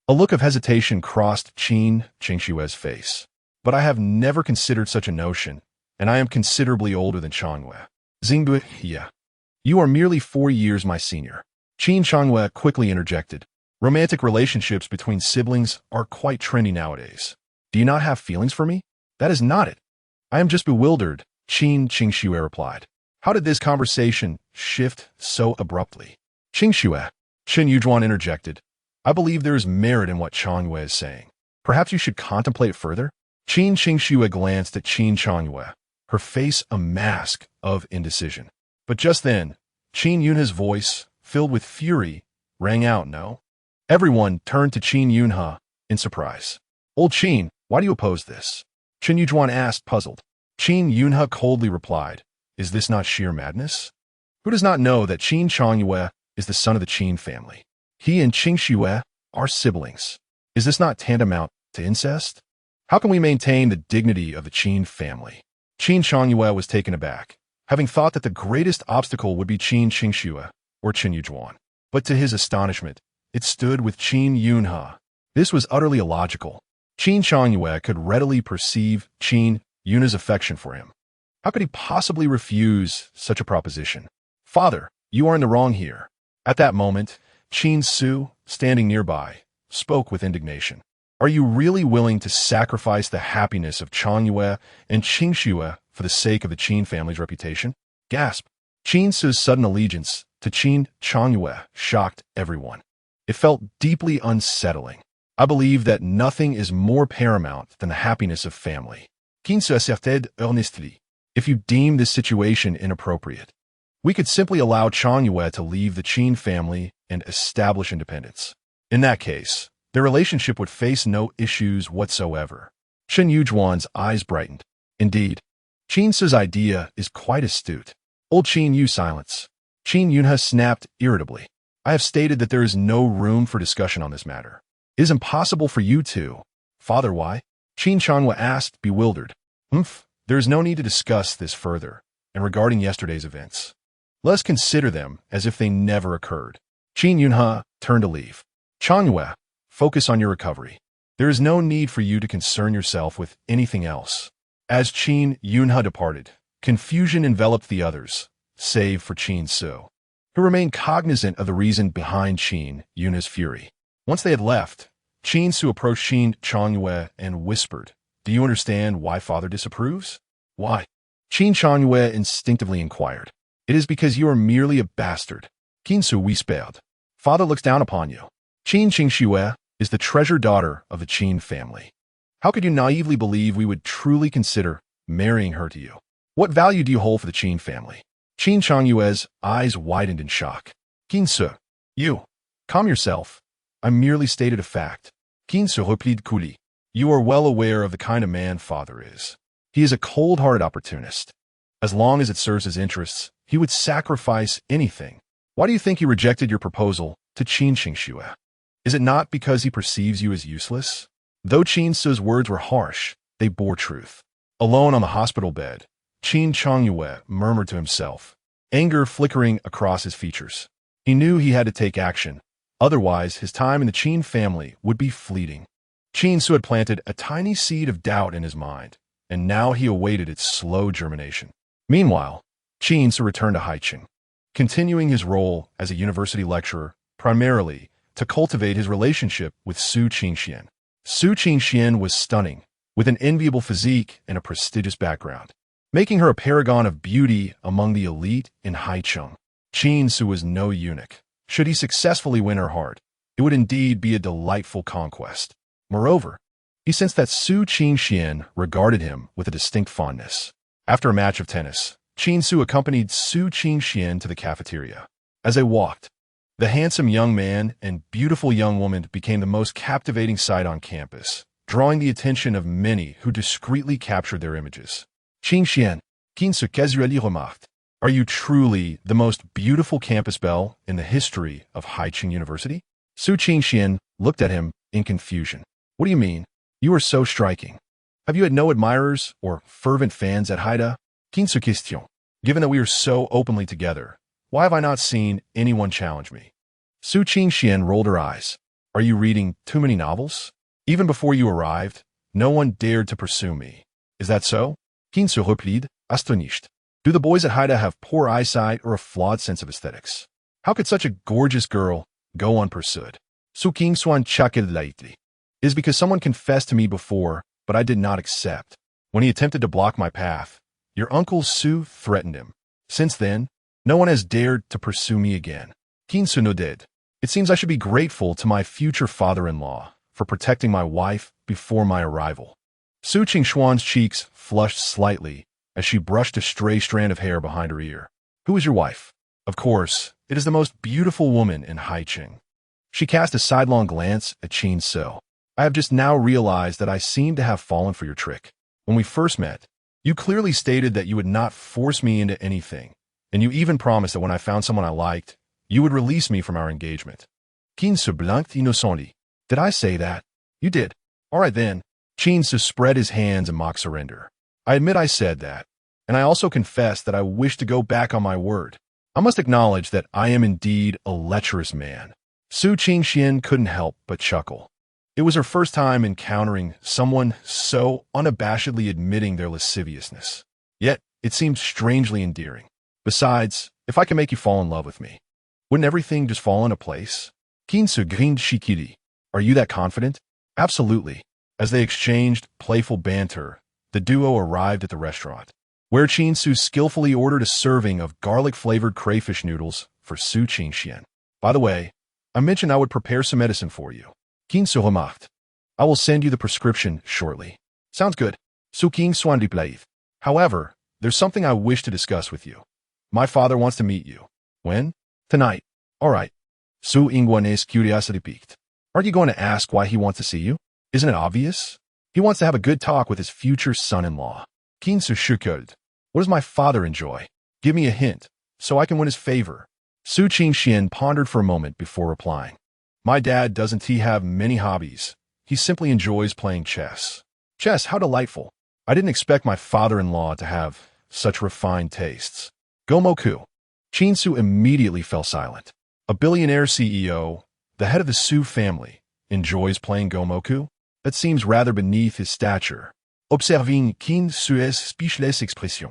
A look of hesitation crossed Qin Qingxue's face. But I have never considered such a notion, and I am considerably older than Changyue. Xingbu, yeah. You are merely 4 years my senior. Qin Changyue quickly interjected. Romantic relationships between siblings are quite trendy nowadays. Do you not have feelings for me? That is not it. I am just bewildered, Qin Qingxue replied. How did this conversation shift so abruptly? Qingxue, Qin Yujuan interjected. I believe there is merit in what Changyue is saying. Perhaps you should contemplate it further? Qin Qingxue glanced at Qin Changyue, her face a mask of indecision. But just then, Qin Yunhe's voice, filled with fury, rang out, no? Everyone turned to Qin Yunhe in surprise. Old Qin, why do you oppose this? Qin Yujuan asked, puzzled. Qin Yunhe coldly replied, is this not sheer madness? Who does not know that Qin Changyue is the son of the Qin family? He and Qingxue are siblings. Is this not tantamount to incest? How can we maintain the dignity of the Qin family? Qin Changyue was taken aback, having thought that the greatest obstacle would be Qin Qingxue or Qin Yujuan. But to his astonishment, it stood with Qin Yunhe. This was utterly illogical. Qin Chongyue could readily perceive Qin Yuna's affection for him. How could he possibly refuse such a proposition? Father, you are in the wrong here. At that moment, Qin Ce, standing nearby, spoke with indignation. Are you really willing to sacrifice the happiness of Chongyue and Qingxue for the sake of the Qin family's reputation? Gasp. Qin Ce's sudden allegiance to Qin Chongyue shocked everyone. It felt deeply unsettling. I believe that nothing is more paramount than the happiness of family. Qin Ce asserted earnestly. If you deem this situation inappropriate, we could simply allow Chongyue to leave the Qin family and establish independence. In that case, their relationship would face no issues whatsoever. Shen Yujuan's eyes brightened. Indeed, Qin Ce's idea is quite astute. Old Qin Yu silence. Qin Yunha snapped irritably. I have stated that there is no room for discussion on this matter. It is impossible for you to. Father, why? Qin Chongyue asked, bewildered. There is no need to discuss this further, and regarding yesterday's events, let us consider them as if they never occurred. Qin Yunha turned to leave. Chongyue, focus on your recovery. There is no need for you to concern yourself with anything else. As Qin Yunha departed, confusion enveloped the others, save for Qin Ce, who remained cognizant of the reason behind Qin Yunha's fury. Once they had left, Qin Ce approached Qin Chongyue and whispered, Do you understand why Father disapproves? Why? Qin Chongyue instinctively inquired. It is because you are merely a bastard. Qin Ce whispered. Father looks down upon you. Qin Qingxue is the treasured daughter of the Qin family. How could you naively believe we would truly consider marrying her to you? What value do you hold for the Qin family? Qin Chongyue's eyes widened in shock. Qin Ce, you. Calm yourself. I merely stated a fact. Qin Ce replied coolly. You are well aware of the kind of man Father is. He is a cold-hearted opportunist. As long as it serves his interests, he would sacrifice anything. Why do you think he rejected your proposal to Qin Qingxue? Is it not because he perceives you as useless? Though Qin Ce's words were harsh, they bore truth. Alone on the hospital bed, Qin Chongyue murmured to himself, anger flickering across his features. He knew he had to take action, otherwise his time in the Qin family would be fleeting. Qin Ce had planted a tiny seed of doubt in his mind, and now he awaited its slow germination. Meanwhile, Qin Ce returned to Haicheng, continuing his role as a university lecturer, primarily to cultivate his relationship with Su Qingxian. Su Qingxian was stunning, with an enviable physique and a prestigious background, making her a paragon of beauty among the elite in Haicheng. Qin Ce was no eunuch. Should he successfully win her heart, it would indeed be a delightful conquest. Moreover, he sensed that Su Qingxian regarded him with a distinct fondness. After a match of tennis, Qin Ce accompanied Su Qingxian to the cafeteria. As they walked, the handsome young man and beautiful young woman became the most captivating sight on campus, drawing the attention of many who discreetly captured their images. Qingxian, Qin Ce casually remarked, Are you truly the most beautiful campus belle in the history of Haicheng University? Su Qingxian looked at him in confusion. What do you mean? You are so striking. Have you had no admirers or fervent fans at Haida? Qin Ce question. Given that we are so openly together, why have I not seen anyone challenge me? Su Qingxian rolled her eyes. Are you reading too many novels? Even before you arrived, no one dared to pursue me. Is that so? Qin Ce replied, astonished. Do the boys at Haida have poor eyesight or a flawed sense of aesthetics? How could such a gorgeous girl go unpursued? Su Qingshuan chuckled lightly. It is because someone confessed to me before, but I did not accept. When he attempted to block my path, your uncle Su threatened him. Since then, no one has dared to pursue me again. Qin Ce nodded. It seems I should be grateful to my future father-in-law for protecting my wife before my arrival. Su Qingshuan's cheeks flushed slightly as she brushed a stray strand of hair behind her ear. Who is your wife? Of course, it is the most beautiful woman in Haicheng. She cast a sidelong glance at Qin Ce. I have just now realized that I seem to have fallen for your trick. When we first met, you clearly stated that you would not force me into anything, and you even promised that when I found someone I liked, you would release me from our engagement. Qin Ce blinked innocently. Did I say that? You did. All right then. Qin Ce spread his hands in mock surrender. I admit I said that, and I also confess that I wish to go back on my word. I must acknowledge that I am indeed a lecherous man. Su Qingxian couldn't help but chuckle. It was her first time encountering someone so unabashedly admitting their lasciviousness. Yet, it seemed strangely endearing. Besides, if I can make you fall in love with me, wouldn't everything just fall into place? Qin Ce grinned cheekily. Are you that confident? Absolutely. As they exchanged playful banter, the duo arrived at the restaurant, where Qin Ce skillfully ordered a serving of garlic-flavored crayfish noodles for Su Qingxian. By the way, I mentioned I would prepare some medicine for you. Qin Ce remarked. I will send you the prescription shortly. Sounds good. Su Qingxian replied. However, there's something I wish to discuss with you. My father wants to meet you. When? Tonight. All right. Su Yingguan's curiosity piqued. Aren't you going to ask why he wants to see you? Isn't it obvious? He wants to have a good talk with his future son-in-law. Qin Ce chuckled. What does my father enjoy? Give me a hint, so I can win his favor. Su Qingxian pondered for a moment before replying. My dad doesn't he have many hobbies. He simply enjoys playing chess. Chess, how delightful. I didn't expect my father-in-law to have such refined tastes. Gomoku. Qin Ce immediately fell silent. A billionaire CEO, the head of the Su family, enjoys playing Gomoku? That seems rather beneath his stature. Observing Qin Ce's speechless expression,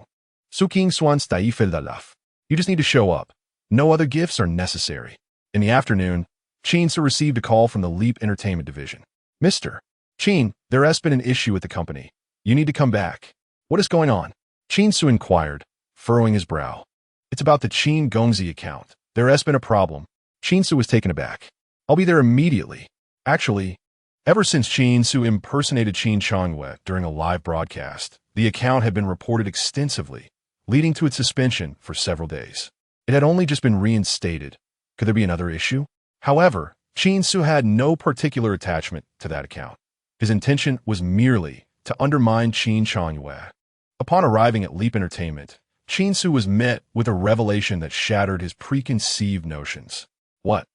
Su Qingxian stifled a laugh. You just need to show up. No other gifts are necessary. In the afternoon, Qin Ce received a call from the Leap Entertainment Division. Mr. Qin, there has been an issue with the company. You need to come back. What is going on? Qin Ce inquired, furrowing his brow. It's about the Qin Gongzi account. There has been a problem. Qin Ce was taken aback. I'll be there immediately. Actually, ever since Qin Ce impersonated Qin Changwei during a live broadcast, the account had been reported extensively, leading to its suspension for several days. It had only just been reinstated. Could there be another issue? However, Qin Ce had no particular attachment to that account. His intention was merely to undermine Qin Changwei. Upon arriving at Leap Entertainment, Qin Ce was met with a revelation that shattered his preconceived notions. What?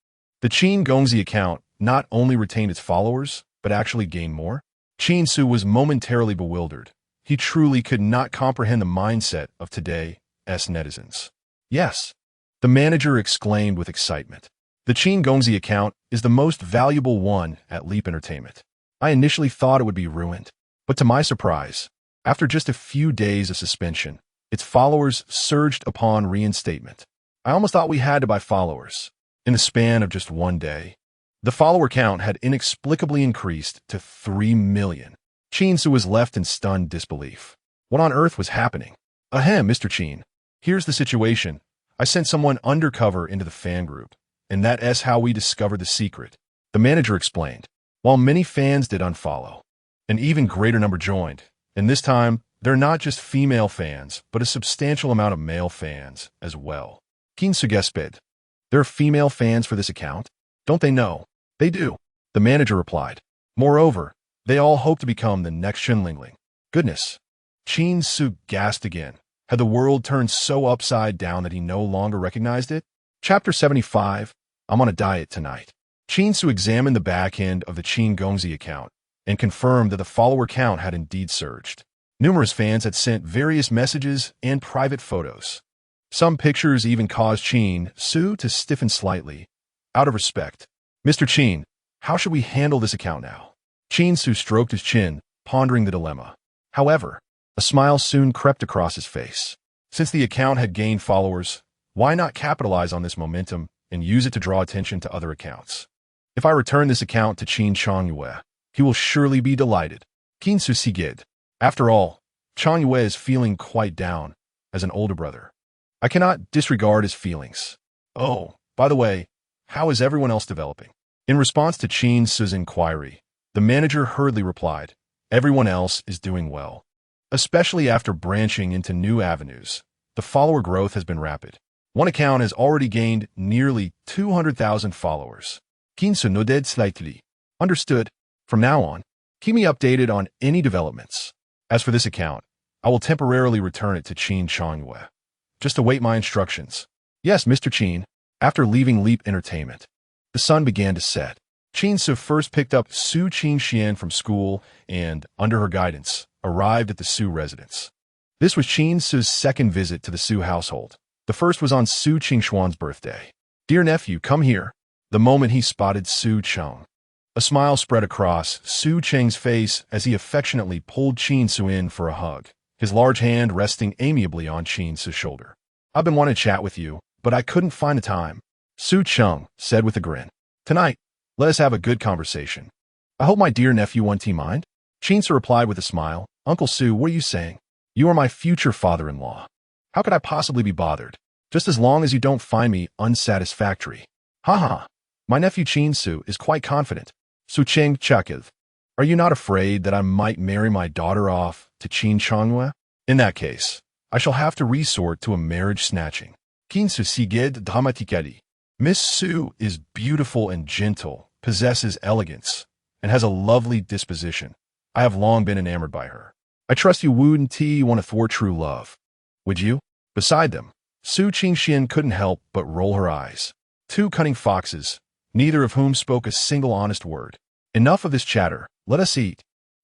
The Qin Gongzi account not only retained its followers, but actually gained more? Qin Ce was momentarily bewildered. He truly could not comprehend the mindset of today's netizens. Yes, the manager exclaimed with excitement. The Qin Gongzi account is the most valuable one at Leap Entertainment. I initially thought it would be ruined, but to my surprise, after just a few days of suspension, its followers surged upon reinstatement. I almost thought we had to buy followers. In the span of just one day, the follower count had inexplicably increased to 3 million. Qin Ce was left in stunned disbelief. What on earth was happening? Ahem, Mr. Qin. Here's the situation. I sent someone undercover into the fan group, and that's how we discovered the secret. The manager explained. While many fans did unfollow, an even greater number joined, and this time, they're not just female fans, but a substantial amount of male fans as well. Qin Ce guessed. There are female fans for this account? Don't they know? They do, the manager replied. Moreover, they all hope to become the next Shenlingling. Goodness. Qin Ce gasped again. Had the world turned so upside down that he no longer recognized it? Chapter 75, I'm on a diet tonight. Qin Ce examined the back end of the Qin Gongzi account and confirmed that the follower count had indeed surged. Numerous fans had sent various messages and private photos. Some pictures even caused Qin Ce to stiffen slightly, out of respect. Mr. Qin, how should we handle this account now? Qin Ce stroked his chin, pondering the dilemma. However, a smile soon crept across his face. Since the account had gained followers, why not capitalize on this momentum and use it to draw attention to other accounts? If I return this account to Qin Changwei, he will surely be delighted. Qin Ce sighed. After all, Changwei is feeling quite down as an older brother. I cannot disregard his feelings. Oh, by the way, how is everyone else developing? In response to Qin Ce's inquiry, the manager hurriedly replied, everyone else is doing well. Especially after branching into new avenues, the follower growth has been rapid. One account has already gained nearly 200,000 followers. Qin Ce nodded slightly. Understood. From now on, keep me updated on any developments. As for this account, I will temporarily return it to Qin Changwei. Just await my instructions. Yes, Mr. Qin. After leaving Leap Entertainment, the sun began to set. Qin Ce first picked up Su Qingxian from school and, under her guidance, arrived at the Su residence. This was Qin Ce's second visit to the Su household. The first was on Su Qingxuan's birthday. Dear nephew, come here. The moment he spotted Su Cheng, A smile spread across Su Cheng's face as he affectionately pulled Qin Ce in for a hug, his large hand resting amiably on Qin Ce's shoulder. "I've been wanting to chat with you, but I couldn't find the time," Su Cheng said with a grin. "Tonight, let us have a good conversation. I hope my dear nephew won't mind." Qin Ce replied with a smile. "Uncle Su, what are you saying? You are my future father-in-law. How could I possibly be bothered? Just as long as you don't find me unsatisfactory." "Ha ha. My nephew Qin Ce is quite confident." Su Cheng chuckled. "Are you not afraid that I might marry my daughter off to Qin Changwe? In that case, I shall have to resort to a marriage snatching." Qin Ce sighed dramatically. "Miss Su is beautiful and gentle, possesses elegance, and has a lovely disposition. I have long been enamored by her. I trust you wouldn't want to thwart true love, would you?" Beside them, Su Qingxian couldn't help but roll her eyes. Two cunning foxes, neither of whom spoke a single honest word. "Enough of this chatter. Let us eat.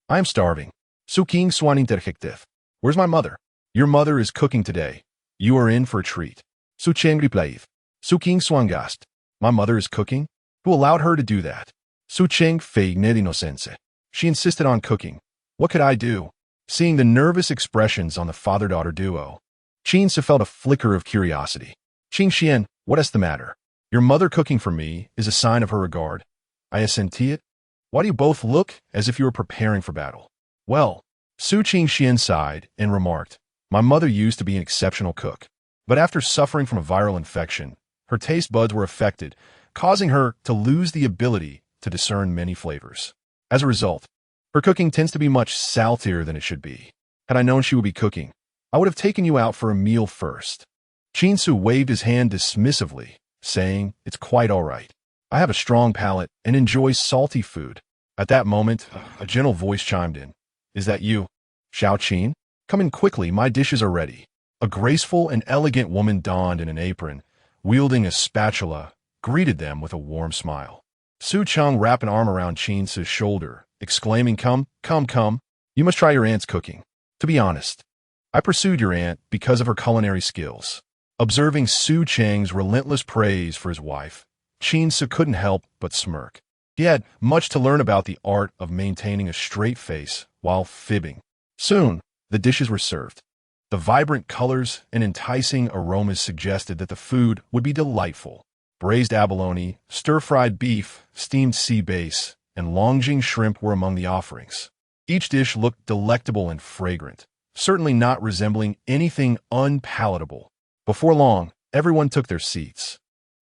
I am starving." Su King Swaninterhectif. "Where's my mother?" "Your mother is cooking today. You are in for a treat." Su Cheng replied. Su King Swangast. "My mother is cooking? Who allowed her to do that?" Su Cheng feigned innocence. "She insisted on cooking. What could I do?" Seeing the nervous expressions on the father-daughter duo, Qin Ce felt a flicker of curiosity. "Qingxian, what is the matter? Your mother cooking for me is a sign of her regard. I assent it. Why do you both look as if you were preparing for battle?" "Well," Su Qingxian sighed and remarked, "my mother used to be an exceptional cook. But after suffering from a viral infection, her taste buds were affected, causing her to lose the ability to discern many flavors. As a result, her cooking tends to be much saltier than it should be. Had I known she would be cooking, I would have taken you out for a meal first." Qin Ce waved his hand dismissively, saying, "It's quite all right. I have a strong palate and enjoy salty food." At that moment, a gentle voice chimed in. "Is that you, Xiao Qin? Come in quickly, my dishes are ready." A graceful and elegant woman donned in an apron, wielding a spatula, greeted them with a warm smile. Su Cheng wrapped an arm around Qin Ce's shoulder, exclaiming, Come, you must try your aunt's cooking. To be honest, I pursued your aunt because of her culinary skills." Observing Su Cheng's relentless praise for his wife, Qin Ce couldn't help but smirk. He had much to learn about the art of maintaining a straight face while fibbing. Soon, the dishes were served. The vibrant colors and enticing aromas suggested that the food would be delightful. Braised abalone, stir-fried beef, steamed sea bass, and longjing shrimp were among the offerings. Each dish looked delectable and fragrant, certainly not resembling anything unpalatable. Before long, everyone took their seats.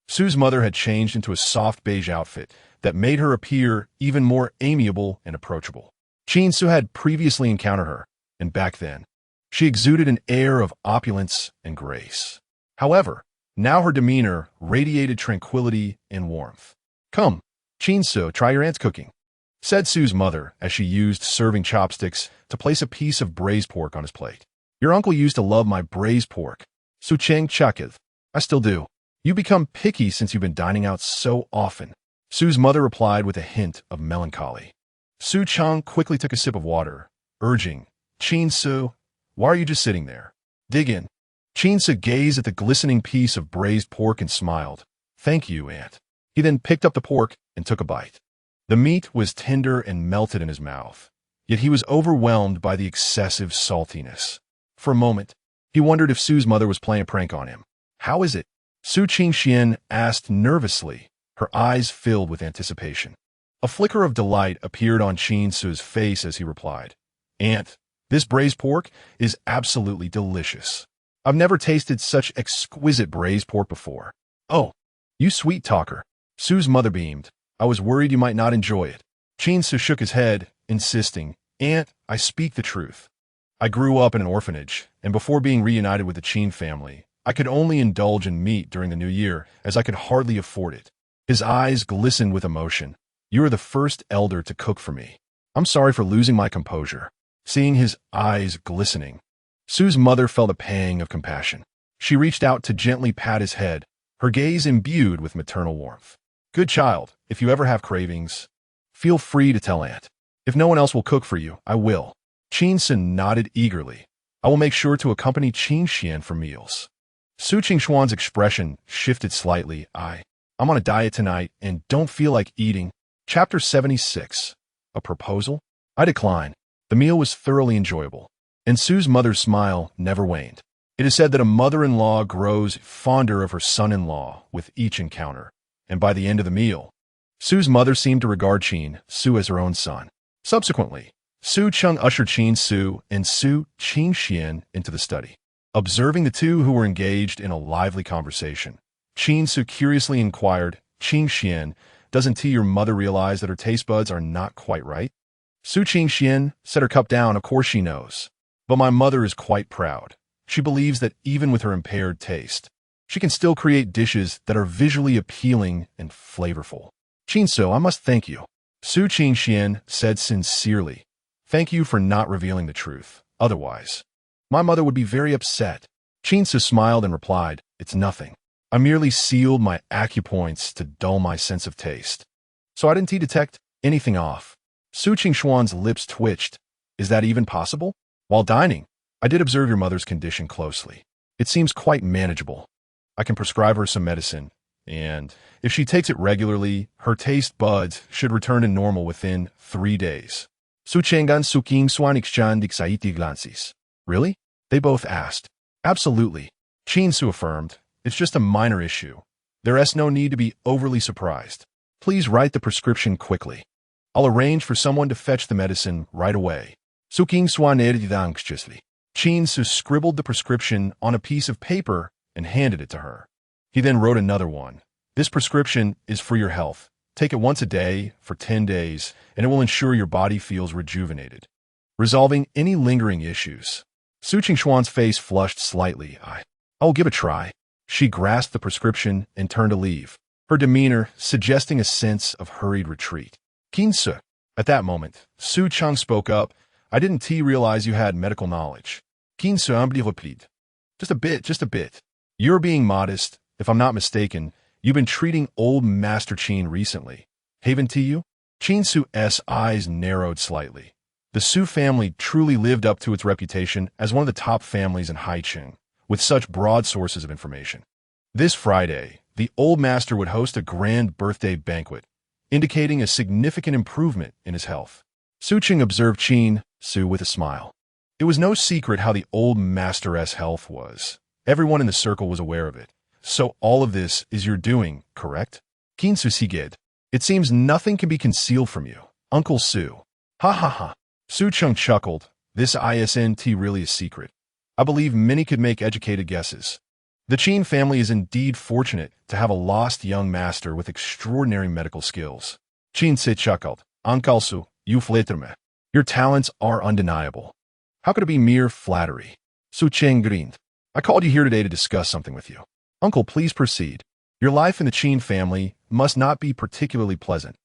Su's mother had changed into a soft beige outfit that made her appear even more amiable and approachable. Qin Ce had previously encountered her, and back then, she exuded an air of opulence and grace. However, now her demeanor radiated tranquility and warmth. "Come, Qin Ce, try your aunt's cooking," said Su's mother as she used serving chopsticks to place a piece of braised pork on his plate. "Your uncle used to love my braised pork." Su Cheng chuckled. "I still do. You become picky since you've been dining out so often." Su's mother replied with a hint of melancholy. Su Cheng quickly took a sip of water, urging, "Qin Ce, why are you just sitting there? Dig in." Qin Ce gazed at the glistening piece of braised pork and smiled. "Thank you, Aunt." He then picked up the pork and took a bite. The meat was tender and melted in his mouth, yet he was overwhelmed by the excessive saltiness. For a moment, he wondered if Su's mother was playing a prank on him. "How is it?" Su Qingxian asked nervously, her eyes filled with anticipation. A flicker of delight appeared on Qin Ce's face as he replied, "Aunt, this braised pork is absolutely delicious. I've never tasted such exquisite braised pork before." "Oh, you sweet talker." Su's mother beamed. "I was worried you might not enjoy it." Qin Ce shook his head, insisting, "Aunt, I speak the truth. I grew up in an orphanage, and before being reunited with the Qin family, I could only indulge in meat during the new year, as I could hardly afford it." His eyes glistened with emotion. "You are the first elder to cook for me. I'm sorry for losing my composure." Seeing his eyes glistening, Su's mother felt a pang of compassion. She reached out to gently pat his head, her gaze imbued with maternal warmth. "Good child, if you ever have cravings, feel free to tell Aunt. If no one else will cook for you, I will." Qin Ce nodded eagerly. "I will make sure to accompany Qingxian for meals." Su Qingshuan's expression shifted slightly. I'm on a diet tonight and don't feel like eating." Chapter 76. A Proposal? I decline. The meal was thoroughly enjoyable, and Sue's mother's smile never waned. It is said that a mother-in-law grows fonder of her son-in-law with each encounter, and by the end of the meal, Sue's mother seemed to regard Qin Ce as her own son. Subsequently, Su Cheng ushered Qin Ce and Su Qin Xian into the study. Observing the two who were engaged in a lively conversation, Qin Ce curiously inquired, "Qin Xian, doesn't your mother realize that her taste buds are not quite right?" Su Qin Xian set her cup down. "Of course she knows. But my mother is quite proud. She believes that even with her impaired taste, she can still create dishes that are visually appealing and flavorful." "Qin Ce, I must thank you," Su Qin Xian said sincerely. "Thank you for not revealing the truth. Otherwise, my mother would be very upset." Qin Ce smiled and replied, "It's nothing. I merely sealed my acupoints to dull my sense of taste. So I didn't detect anything off." Su Qingxuan's lips twitched. "Is that even possible?" "While dining, I did observe your mother's condition closely. It seems quite manageable. I can prescribe her some medicine, and if she takes it regularly, her taste buds should return to normal within 3 days." Su Chengan Su King Swanixchan Dixaiti Glances. "Really?" they both asked. "Absolutely," Qin Ce affirmed. "It's just a minor issue. There is no need to be overly surprised. Please write the prescription quickly. I'll arrange for someone to fetch the medicine right away." Su King Swan anxiously. Qin Ce scribbled the prescription on a piece of paper and handed it to her. He then wrote another one. "This prescription is for your health. Take it once a day for 10 days, and it will ensure your body feels rejuvenated, resolving any lingering issues." Su Qingxuan's face flushed slightly. I'll give it a try." She grasped the prescription and turned to leave, her demeanor suggesting a sense of hurried retreat. "Qin Ce." At that moment, Su Cheng spoke up. "I didn't realize you had medical knowledge." Qin Ce humbly replied, just a bit. You're being modest. If I'm not mistaken, you've been treating old Master Qin recently. Haven't you?" Qin Ce's eyes narrowed slightly. The Su family truly lived up to its reputation as one of the top families in Haicheng, with such broad sources of information. This Friday, the old master would host a grand birthday banquet, indicating a significant improvement in his health. Su Qing observed Qin Ce with a smile. It was no secret how the old master's health was. Everyone in the circle was aware of it. "So all of this is your doing, correct?" Qin Ce sighed. "It seems nothing can be concealed from you, Uncle Su." "Ha ha ha." Su Cheng chuckled. "This isn't really a secret. I believe many could make educated guesses. The Qin family is indeed fortunate to have a lost young master with extraordinary medical skills." Qin Ce chuckled. "Uncle Su, you flatter me. Your talents are undeniable. How could it be mere flattery?" Su Cheng grinned. "I called you here today to discuss something with you." "Uncle, please proceed. Your life in the Qin family must not be particularly pleasant.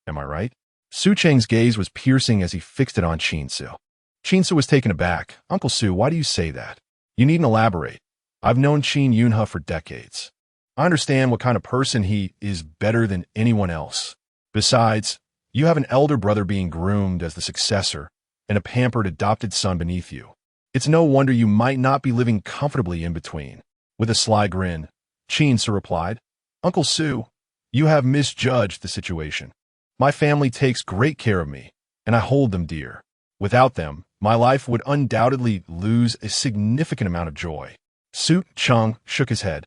Am I right?" Su Cheng's gaze was piercing as he fixed it on Qin Ce. Qin Ce was taken aback. "Uncle Su, why do you say that? You needn't elaborate. I've known Qin Yunhe for decades. I understand what kind of person he is better than anyone else. Besides, you have an elder brother being groomed as the successor and a pampered adopted son beneath you. It's no wonder you might not be living comfortably in between." With a sly grin, Qin Ce replied, "Uncle Su, you have misjudged the situation. My family takes great care of me, and I hold them dear. Without them, my life would undoubtedly lose a significant amount of joy." Su Cheng shook his head.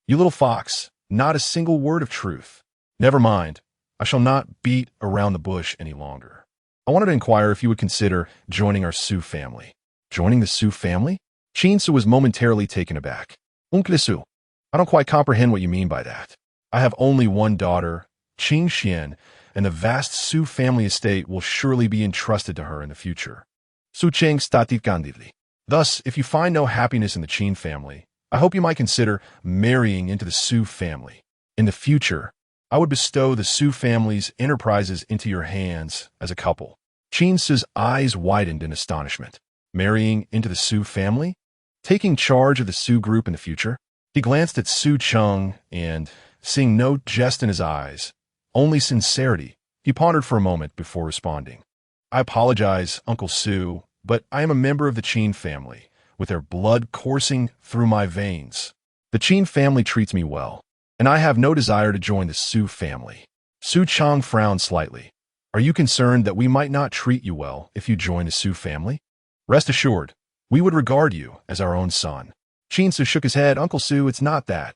"You little fox, not a single word of truth." "Never mind. I shall not beat around the bush any longer. I wanted to inquire if you would consider joining our Su family." "Joining the Su family?" Qin Ce was momentarily taken aback. "Uncle Su, I don't quite comprehend what you mean by that. I have only one daughter, Qin Xian, and the vast Su family estate will surely be entrusted to her in the future." Su Cheng stated candidly. "Thus, if you find no happiness in the Qin family, I hope you might consider marrying into the Su family. In the future, I would bestow the Su family's enterprises into your hands as a couple." Qin Ce's eyes widened in astonishment. Marrying into the Su family? Taking charge of the Su group in the future? He glanced at Su Cheng and, seeing no jest in his eyes, only sincerity, he pondered for a moment before responding. "I apologize, Uncle Su, but I am a member of the Qin family, with their blood coursing through my veins. The Qin family treats me well, and I have no desire to join the Su family." Su Chang frowned slightly. Are you concerned that we might not treat you well if you join the Su family? Rest assured, we would regard you as our own son. Qin Ce shook his head. Uncle Su, it's not that.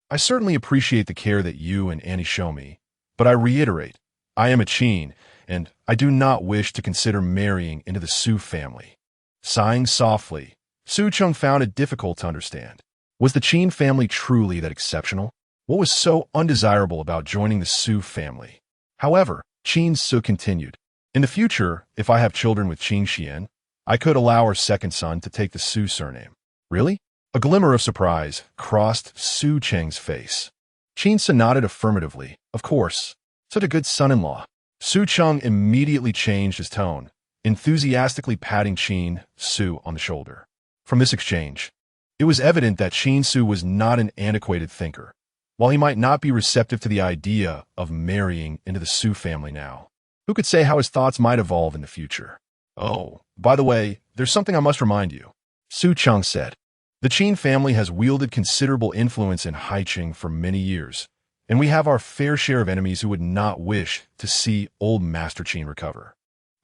I certainly appreciate the care that you and Annie show me, but I reiterate, I am a Qin, and I do not wish to consider marrying into the Su family. Sighing softly, Su Chang found it difficult to understand. Was the Qin family truly that exceptional? What was so undesirable about joining the Su family? However, Qin Ce continued, in the future, if I have children with Qin Xian, I could allow our second son to take the Su surname. Really? A glimmer of surprise crossed Su Chang's face. Qin Ce nodded affirmatively. Of course. Such a good son-in-law. Su Chang immediately changed his tone, enthusiastically patting Qin Ce on the shoulder. From this exchange, it was evident that Qin Ce was not an antiquated thinker. While he might not be receptive to the idea of marrying into the Su family now, who could say how his thoughts might evolve in the future? Oh, by the way, there's something I must remind you, Su Chang said. The Qin family has wielded considerable influence in Haiqing for many years, and we have our fair share of enemies who would not wish to see old Master Qin recover.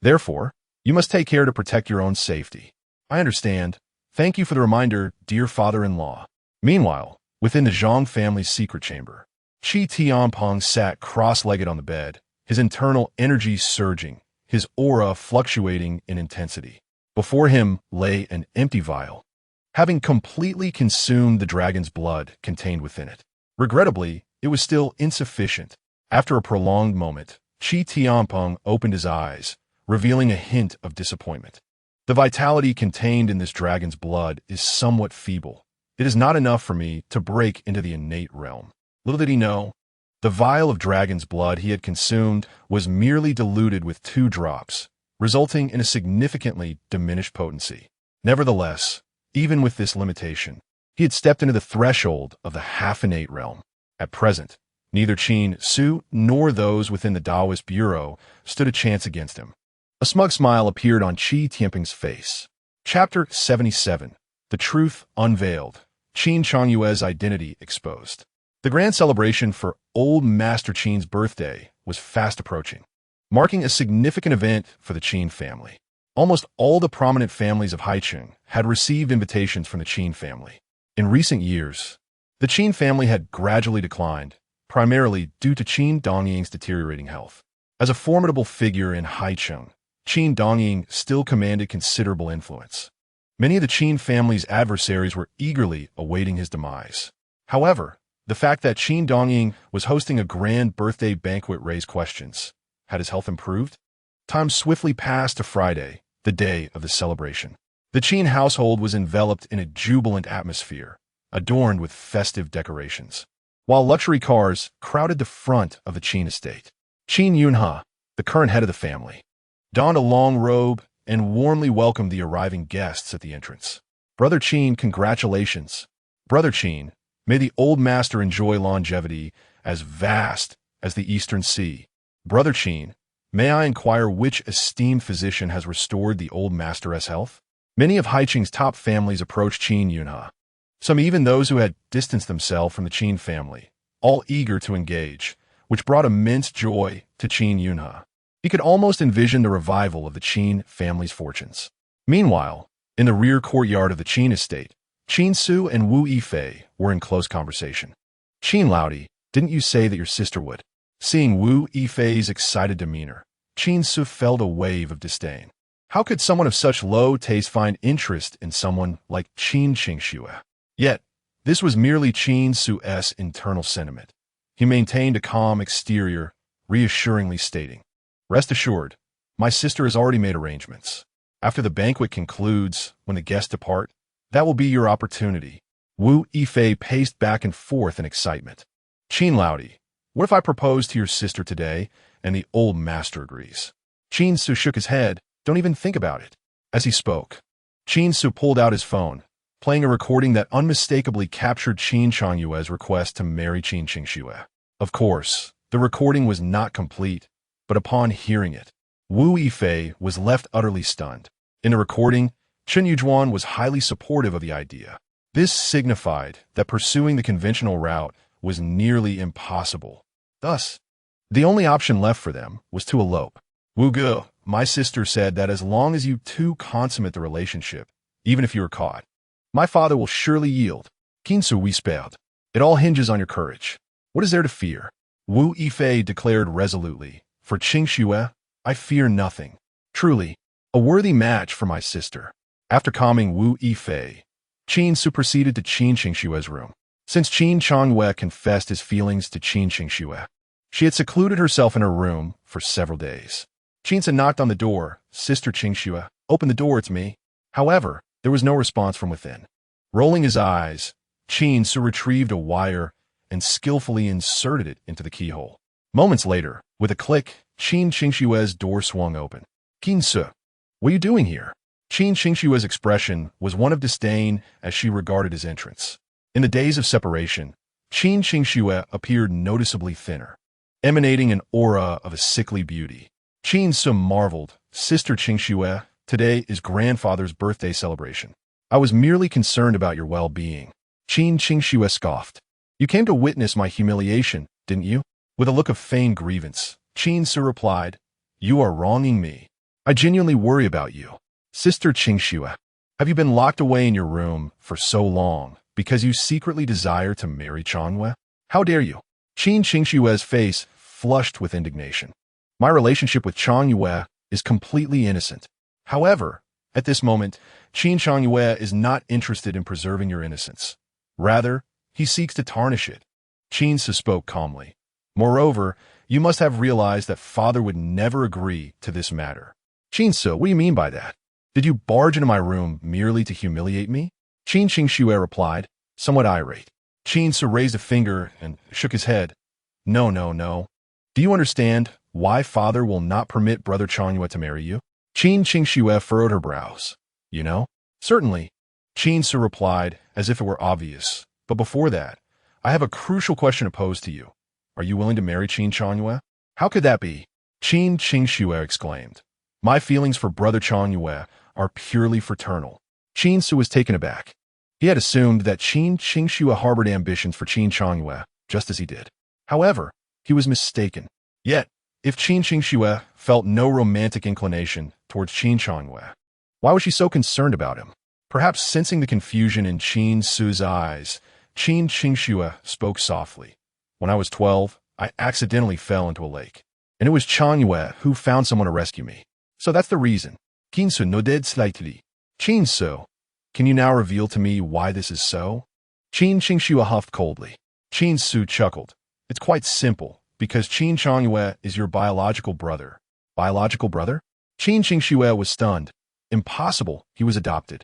Therefore, you must take care to protect your own safety. I understand. Thank you for the reminder, dear father-in-law. Meanwhile, within the Zhang family's secret chamber, Qi Tianpeng sat cross-legged on the bed, his internal energy surging, his aura fluctuating in intensity. Before him lay an empty vial, having completely consumed the dragon's blood contained within it. Regrettably, it was still insufficient. After a prolonged moment, Qi Tianpeng opened his eyes, revealing a hint of disappointment. The vitality contained in this dragon's blood is somewhat feeble. It is not enough for me to break into the innate realm. Little did he know, the vial of dragon's blood he had consumed was merely diluted with 2 drops, resulting in a significantly diminished potency. Nevertheless, even with this limitation, he had stepped into the threshold of the half-innate realm. At present, neither Qin Ce nor those within the Taoist Bureau stood a chance against him. A smug smile appeared on Qi Tianpeng's face. Chapter 77. The Truth Unveiled. Qin Changyue's Identity Exposed. The grand celebration for old Master Qin's birthday was fast approaching, marking a significant event for the Qin family. Almost all the prominent families of Haiqing had received invitations from the Qin family. In recent years, the Qin family had gradually declined, primarily due to Qin Dongying's deteriorating health. As a formidable figure in Haiqing, Qin Dongying still commanded considerable influence. Many of the Qin family's adversaries were eagerly awaiting his demise. However, the fact that Qin Dongying was hosting a grand birthday banquet raised questions. Had his health improved? Time swiftly passed to Friday, the day of the celebration. The Qin household was enveloped in a jubilant atmosphere, adorned with festive decorations, while luxury cars crowded the front of the Qin estate. Qin Yunhe, the current head of the family, donned a long robe and warmly welcomed the arriving guests at the entrance. Brother Qin, congratulations. Brother Qin, may the old master enjoy longevity as vast as the Eastern Sea. Brother Qin, may I inquire which esteemed physician has restored the old master's health? Many of Haiqing's top families approached Qin Yunhe, some even those who had distanced themselves from the Qin family, all eager to engage, which brought immense joy to Qin Yunhe. He could almost envision the revival of the Qin family's fortunes. Meanwhile, in the rear courtyard of the Qin estate, Qin Ce and Wu Yifei were in close conversation. Qin Laudi, didn't you say that your sister would? Seeing Wu Yifei's excited demeanor, Qin Ce felt a wave of disdain. How could someone of such low taste find interest in someone like Qin Qingxue? Yet, this was merely Qin Ce's internal sentiment. He maintained a calm exterior, reassuringly stating, rest assured, my sister has already made arrangements. After the banquet concludes, when the guests depart, that will be your opportunity. Wu Yifei paced back and forth in excitement. Qin Laudi, what if I propose to your sister today and the old master agrees? Qin Ce shook his head. Don't even think about it. As he spoke, Qin Ce pulled out his phone, playing a recording that unmistakably captured Qin Changyue's request to marry Qin Qingxue. Of course, the recording was not complete, but upon hearing it, Wu Yifei was left utterly stunned. In the recording, Chen Yujuan was highly supportive of the idea. This signified that pursuing the conventional route was nearly impossible. Thus, The only option left for them was to elope. Wu Ge, my sister said that as long as you two consummate the relationship, even if you are caught, my father will surely yield. Qin Ce whispered. It all hinges on your courage. What is there to fear? Wu Yifei declared resolutely. For Qin Ce, I fear nothing. Truly, a worthy match for my sister. After calming Wu Yifei, Qin Ce proceeded to Qin Ce's room. Since Qin Changwei confessed his feelings to Qin Ce, she had secluded herself in her room for several days. Qin Ce knocked on the door. Sister Qin Ce, open the door, it's me. However, there was no response from within. Rolling his eyes, Qin Ce retrieved a wire and skillfully inserted it into the keyhole. Moments later, with a click, Qin Ce's door swung open. Qin Ce, what are you doing here? Qin Ce's expression was one of disdain as she regarded his entrance. In the days of separation, Qin Ce appeared noticeably thinner, emanating an aura of a sickly beauty. Qin Ce marveled, Sister Qin Ce, today is grandfather's birthday celebration. I was merely concerned about your well-being. Qin Ce scoffed. You came to witness my humiliation, didn't you? With a look of feigned grievance, Qin Ce replied, You are wronging me. I genuinely worry about you. Sister Qin Ce, have you been locked away in your room for so long because you secretly desire to marry Changwei? How dare you? Qin Ce's face flushed with indignation. My relationship with Changwei is completely innocent. However, at this moment, Qin Changwei is not interested in preserving your innocence. Rather, he seeks to tarnish it. Qin Ce spoke calmly. Moreover, you must have realized that father would never agree to this matter. Qin Ce, what do you mean by that? Did you barge into my room merely to humiliate me? Qin Ce replied, somewhat irate. Qin Ce raised a finger and shook his head. No, no, no. Do you understand why father will not permit brother Changwei to marry you? Qin Ce furrowed her brows. You know? Certainly. Qin Ce replied, as if it were obvious. But before that, I have a crucial question to pose to you. Are you willing to marry Qin Changwei? How could that be? Qin Ce exclaimed. My feelings for brother Changwei are purely fraternal. Qin Ce was taken aback. He had assumed that Qin Ce harbored ambitions for Qin Changwei, just as he did. However, he was mistaken. Yet, if Qin Ce felt no romantic inclination towards Qin Changwei, why was she so concerned about him? Perhaps sensing the confusion in Qin Ce's eyes, Qin Ce spoke softly. When I was 12, I accidentally fell into a lake. And it was Changwei who found someone to rescue me. So that's the reason. Qin Ce nodded slightly. Qin Ce, can you now reveal to me why this is so? Qin Ce huffed coldly. Qin Ce chuckled. It's quite simple, because Qin Changwei is your biological brother. Biological brother? Qin Ce was stunned. Impossible, he was adopted.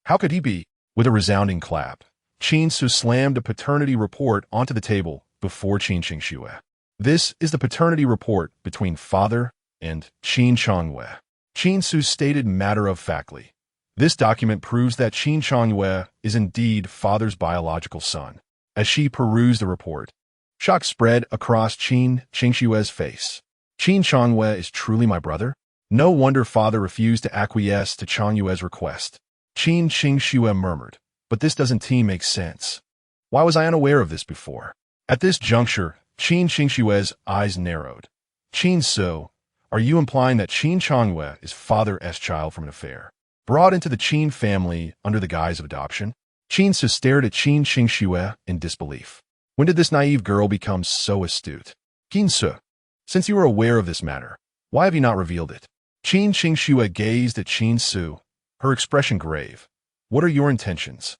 How could he be? With a resounding clap, Qin Ce slammed a paternity report onto the table before Qin Ce. This is the paternity report between father and Qin Changwei. Qin Ce stated matter-of-factly. This document proves that Qin Changwei is indeed father's biological son. As she perused the report, shock spread across Qin Ce's face. Qin Changwei is truly my brother? No wonder father refused to acquiesce to Changwei's request. Qin Ce murmured, but this doesn't make sense. Why was I unaware of this before? At this juncture, Qin Ce's eyes narrowed. Qin Ce, are you implying that Qin Changwei is father's child from an affair, brought into the Qin family under the guise of adoption? Qin Ce stared at Qin Ce in disbelief. When did this naive girl become so astute? Qin Ce, since you are aware of this matter, why have you not revealed it? Qin Ce gazed at Qin Ce, her expression grave. What are your intentions?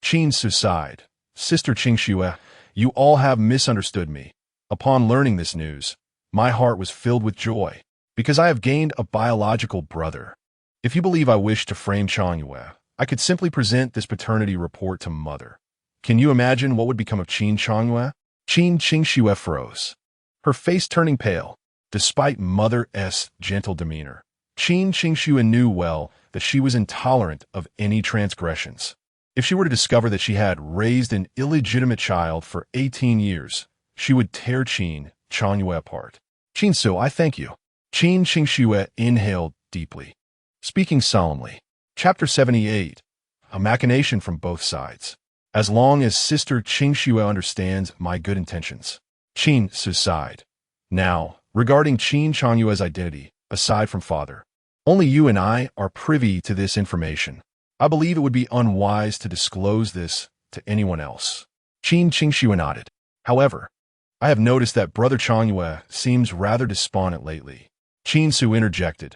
Qin Ce sighed. Sister Qin Ce, you all have misunderstood me. Upon learning this news, my heart was filled with joy, because I have gained a biological brother. If you believe I wish to frame Changwei, I could simply present this paternity report to mother. Can you imagine what would become of Qin Changwei? Qin Ce froze, her face turning pale. Despite mother's gentle demeanor, Qin Ce knew well that she was intolerant of any transgressions. If she were to discover that she had raised an illegitimate child for 18 years, she would tear Qin Changwei apart. Qin Ce, I thank you. Qin Ce inhaled deeply, speaking solemnly. Chapter 78. A machination from both sides. As long as Sister Qin Ce understands my good intentions. Qin Ce sighed. Now, regarding Qin Changyue's identity, aside from father, only you and I are privy to this information. I believe it would be unwise to disclose this to anyone else. Qin Qingxue nodded. However, I have noticed that Brother Changyue seems rather despondent lately. Qin Ce interjected.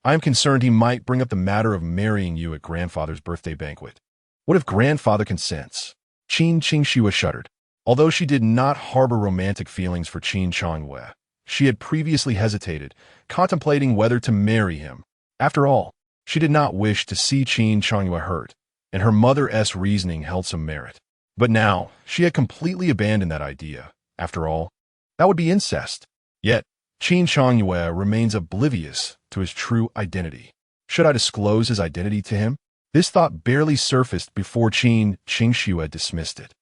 I am concerned he might bring up the matter of marrying you at grandfather's birthday banquet. What if grandfather consents? Qin Qingxue shuddered. Although she did not harbor romantic feelings for Qin Changyue, she had previously hesitated, contemplating whether to marry him. After all, she did not wish to see Qin Changyue hurt, and her mother's reasoning held some merit. But now, she had completely abandoned that idea. After all, that would be incest. Yet, Qin Changyue remains oblivious to his true identity. Should I disclose his identity to him? This thought barely surfaced before Qin Qingxue dismissed it.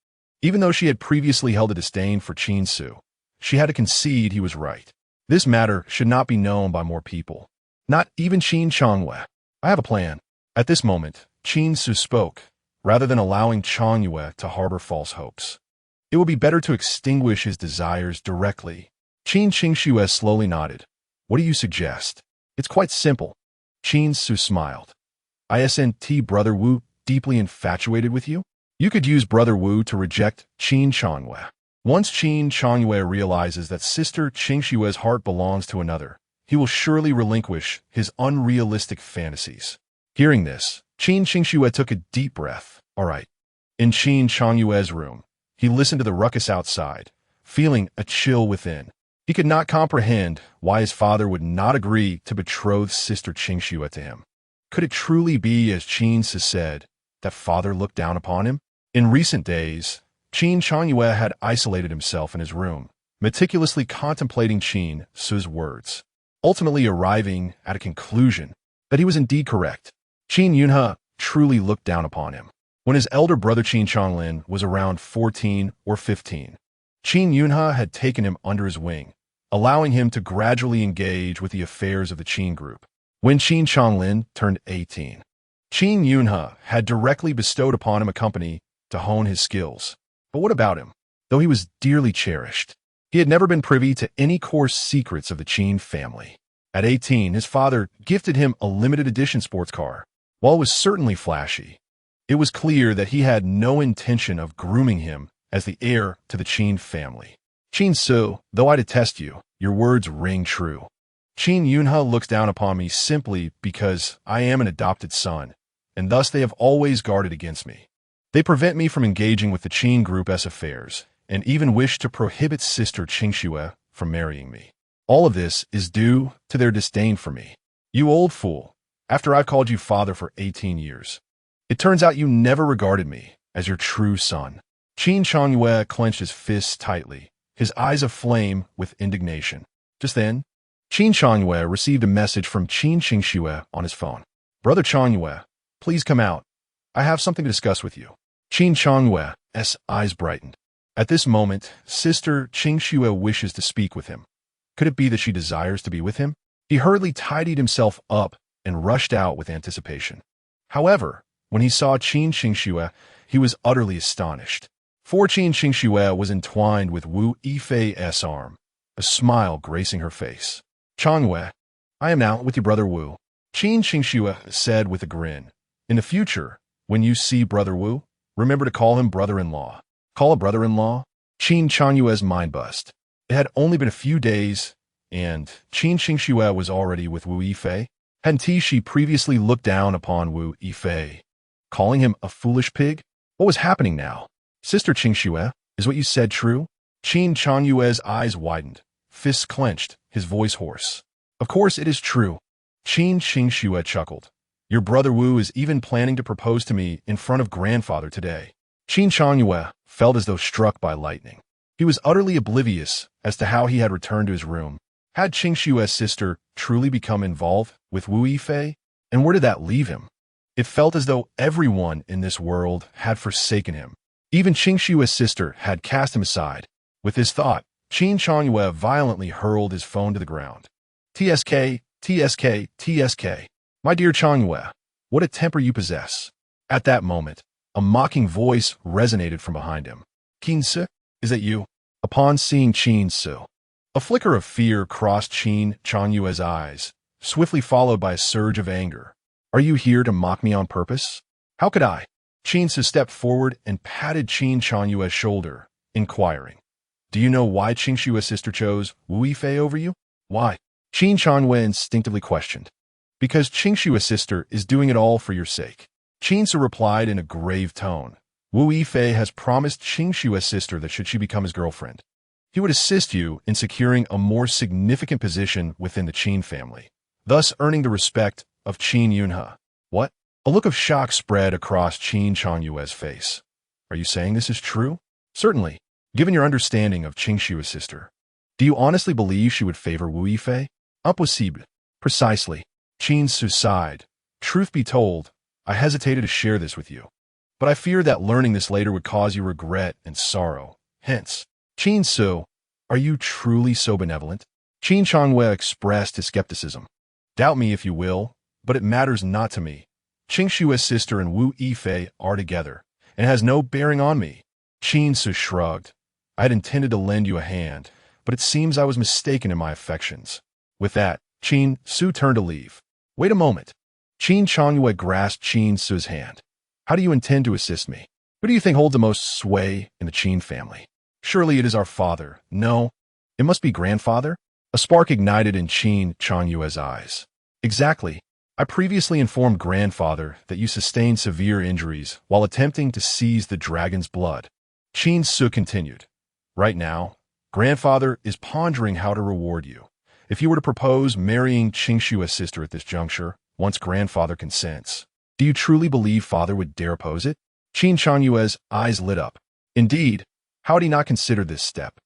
Even though she had previously held a disdain for Qin Ce, she had to concede he was right. This matter should not be known by more people. Not even Qin Changyue. I have a plan. At this moment, Qin Ce spoke, rather than allowing Changyue to harbor false hopes. It would be better to extinguish his desires directly. Qin Qingxue slowly nodded. What do you suggest? It's quite simple. Qin Ce smiled. Isn't Brother Wu deeply infatuated with you? You could use Brother Wu to reject Qin Changyue. Once Qin Changyue realizes that Sister Qingshue's heart belongs to another, he will surely relinquish his unrealistic fantasies. Hearing this, Qin Qingxue took a deep breath. All right. In Qin Changyue's room, he listened to the ruckus outside, feeling a chill within. He could not comprehend why his father would not agree to betroth Sister Qingxue to him. Could it truly be, as Qin Ce said, that father looked down upon him? In recent days, Qin Changyue had isolated himself in his room, meticulously contemplating Qin Ce's words, ultimately arriving at a conclusion that he was indeed correct. Qin Yunhe truly looked down upon him. When his elder brother Qin Changlin was around 14 or 15, Qin Yunhe had taken him under his wing, allowing him to gradually engage with the affairs of the Qin group. When Qin Changlin turned 18, Qin Yunhe had directly bestowed upon him a company to hone his skills. But what about him? Though he was dearly cherished, he had never been privy to any coarse secrets of the Qin family. At 18, his father gifted him a limited edition sports car. While it was certainly flashy, it was clear that he had no intention of grooming him as the heir to the Qin family. Qin Ce, though I detest you, your words ring true. Qin Yunhe looks down upon me simply because I am an adopted son, and thus they have always guarded against me. They prevent me from engaging with the Qin group's affairs, and even wish to prohibit Sister Qingxue from marrying me. All of this is due to their disdain for me. You old fool, after I've called you father for 18 years, it turns out you never regarded me as your true son. Qin Changyue clenched his fists tightly, his eyes aflame with indignation. Just then, Qin Changyue received a message from Qin Qingxue on his phone. Brother Changyue, please come out. I have something to discuss with you. Qin Changyue's eyes brightened. At this moment, Sister Qingxue wishes to speak with him. Could it be that she desires to be with him? He hurriedly tidied himself up and rushed out with anticipation. However, when he saw Qin Qingxue, he was utterly astonished. For Qin Qingxue was entwined with Wu Yifei's arm, a smile gracing her face. Changyue, I am now with your brother Wu, Qin Qingxue said with a grin. In the future, when you see Brother Wu, remember to call him brother-in-law. Call a brother-in-law? Qin Changyue's mind buzzed. It had only been a few days, and Qin Qingxue was already with Wu Yifei. Hadn't she previously looked down upon Wu Yifei, calling him a foolish pig? What was happening now? Sister Qingxue, is what you said true? Qin Changyue's eyes widened, fists clenched, his voice hoarse. Of course it is true. Qin Qingxue chuckled. Your brother Wu is even planning to propose to me in front of grandfather today. Qin Changyue felt as though struck by lightning. He was utterly oblivious as to how he had returned to his room. Had Qingshue's sister truly become involved with Wu Yifei? And where did that leave him? It felt as though everyone in this world had forsaken him. Even Qingshue's sister had cast him aside. With this thought, Qin Changyue violently hurled his phone to the ground. TSK, TSK, TSK. My dear Changyue, what a temper you possess. At that moment, a mocking voice resonated from behind him. Qin Ce, is that you? Upon seeing Qin Ce, A flicker of fear crossed Qin Chunyue's eyes, swiftly followed by a surge of anger. Are you here to mock me on purpose? How could I? Qin Ce stepped forward and patted Qin Chunyue's shoulder, inquiring. Do you know why Qingshua's sister chose Wu Yifei over you? Why? Qin Chunyue instinctively questioned. Because Qingshua's sister is doing it all for your sake. Qin Ce replied in a grave tone. Wu Yifei has promised Qingshua's sister that should she become his girlfriend, he would assist you in securing a more significant position within the Qin family, thus earning the respect of Qin Yunhe. What? A look of shock spread across Qin Chunyue's face. Are you saying this is true? Certainly, given your understanding of Qingshua's sister. Do you honestly believe she would favor Wu Yifei? Impossible. Precisely. Qin Ce sighed. Truth be told, I hesitated to share this with you, but I fear that learning this later would cause you regret and sorrow. Hence, Qin Ce, are you truly so benevolent? Qin Chunyue expressed his skepticism. Doubt me if you will, but it matters not to me. Qingshua's sister and Wu Yifei are together, and has no bearing on me. Qin Ce shrugged. I had intended to lend you a hand, but it seems I was mistaken in my affections. With that, Qin Ce turned to leave. Wait a moment. Qin Chunyue grasped Qin Ce's hand. How do you intend to assist me? Who do you think holds the most sway in the Qin family? Surely it is our father. No, it must be grandfather? A spark ignited in Qin Chunyue's eyes. Exactly. I previously informed grandfather that you sustained severe injuries while attempting to seize the dragon's blood. Qin Ce continued. Right now, grandfather is pondering how to reward you. If he were to propose marrying Qingshua's sister at this juncture, once grandfather consents, do you truly believe father would dare oppose it? Qin Chunyue's eyes lit up. Indeed, how had he not considered this step?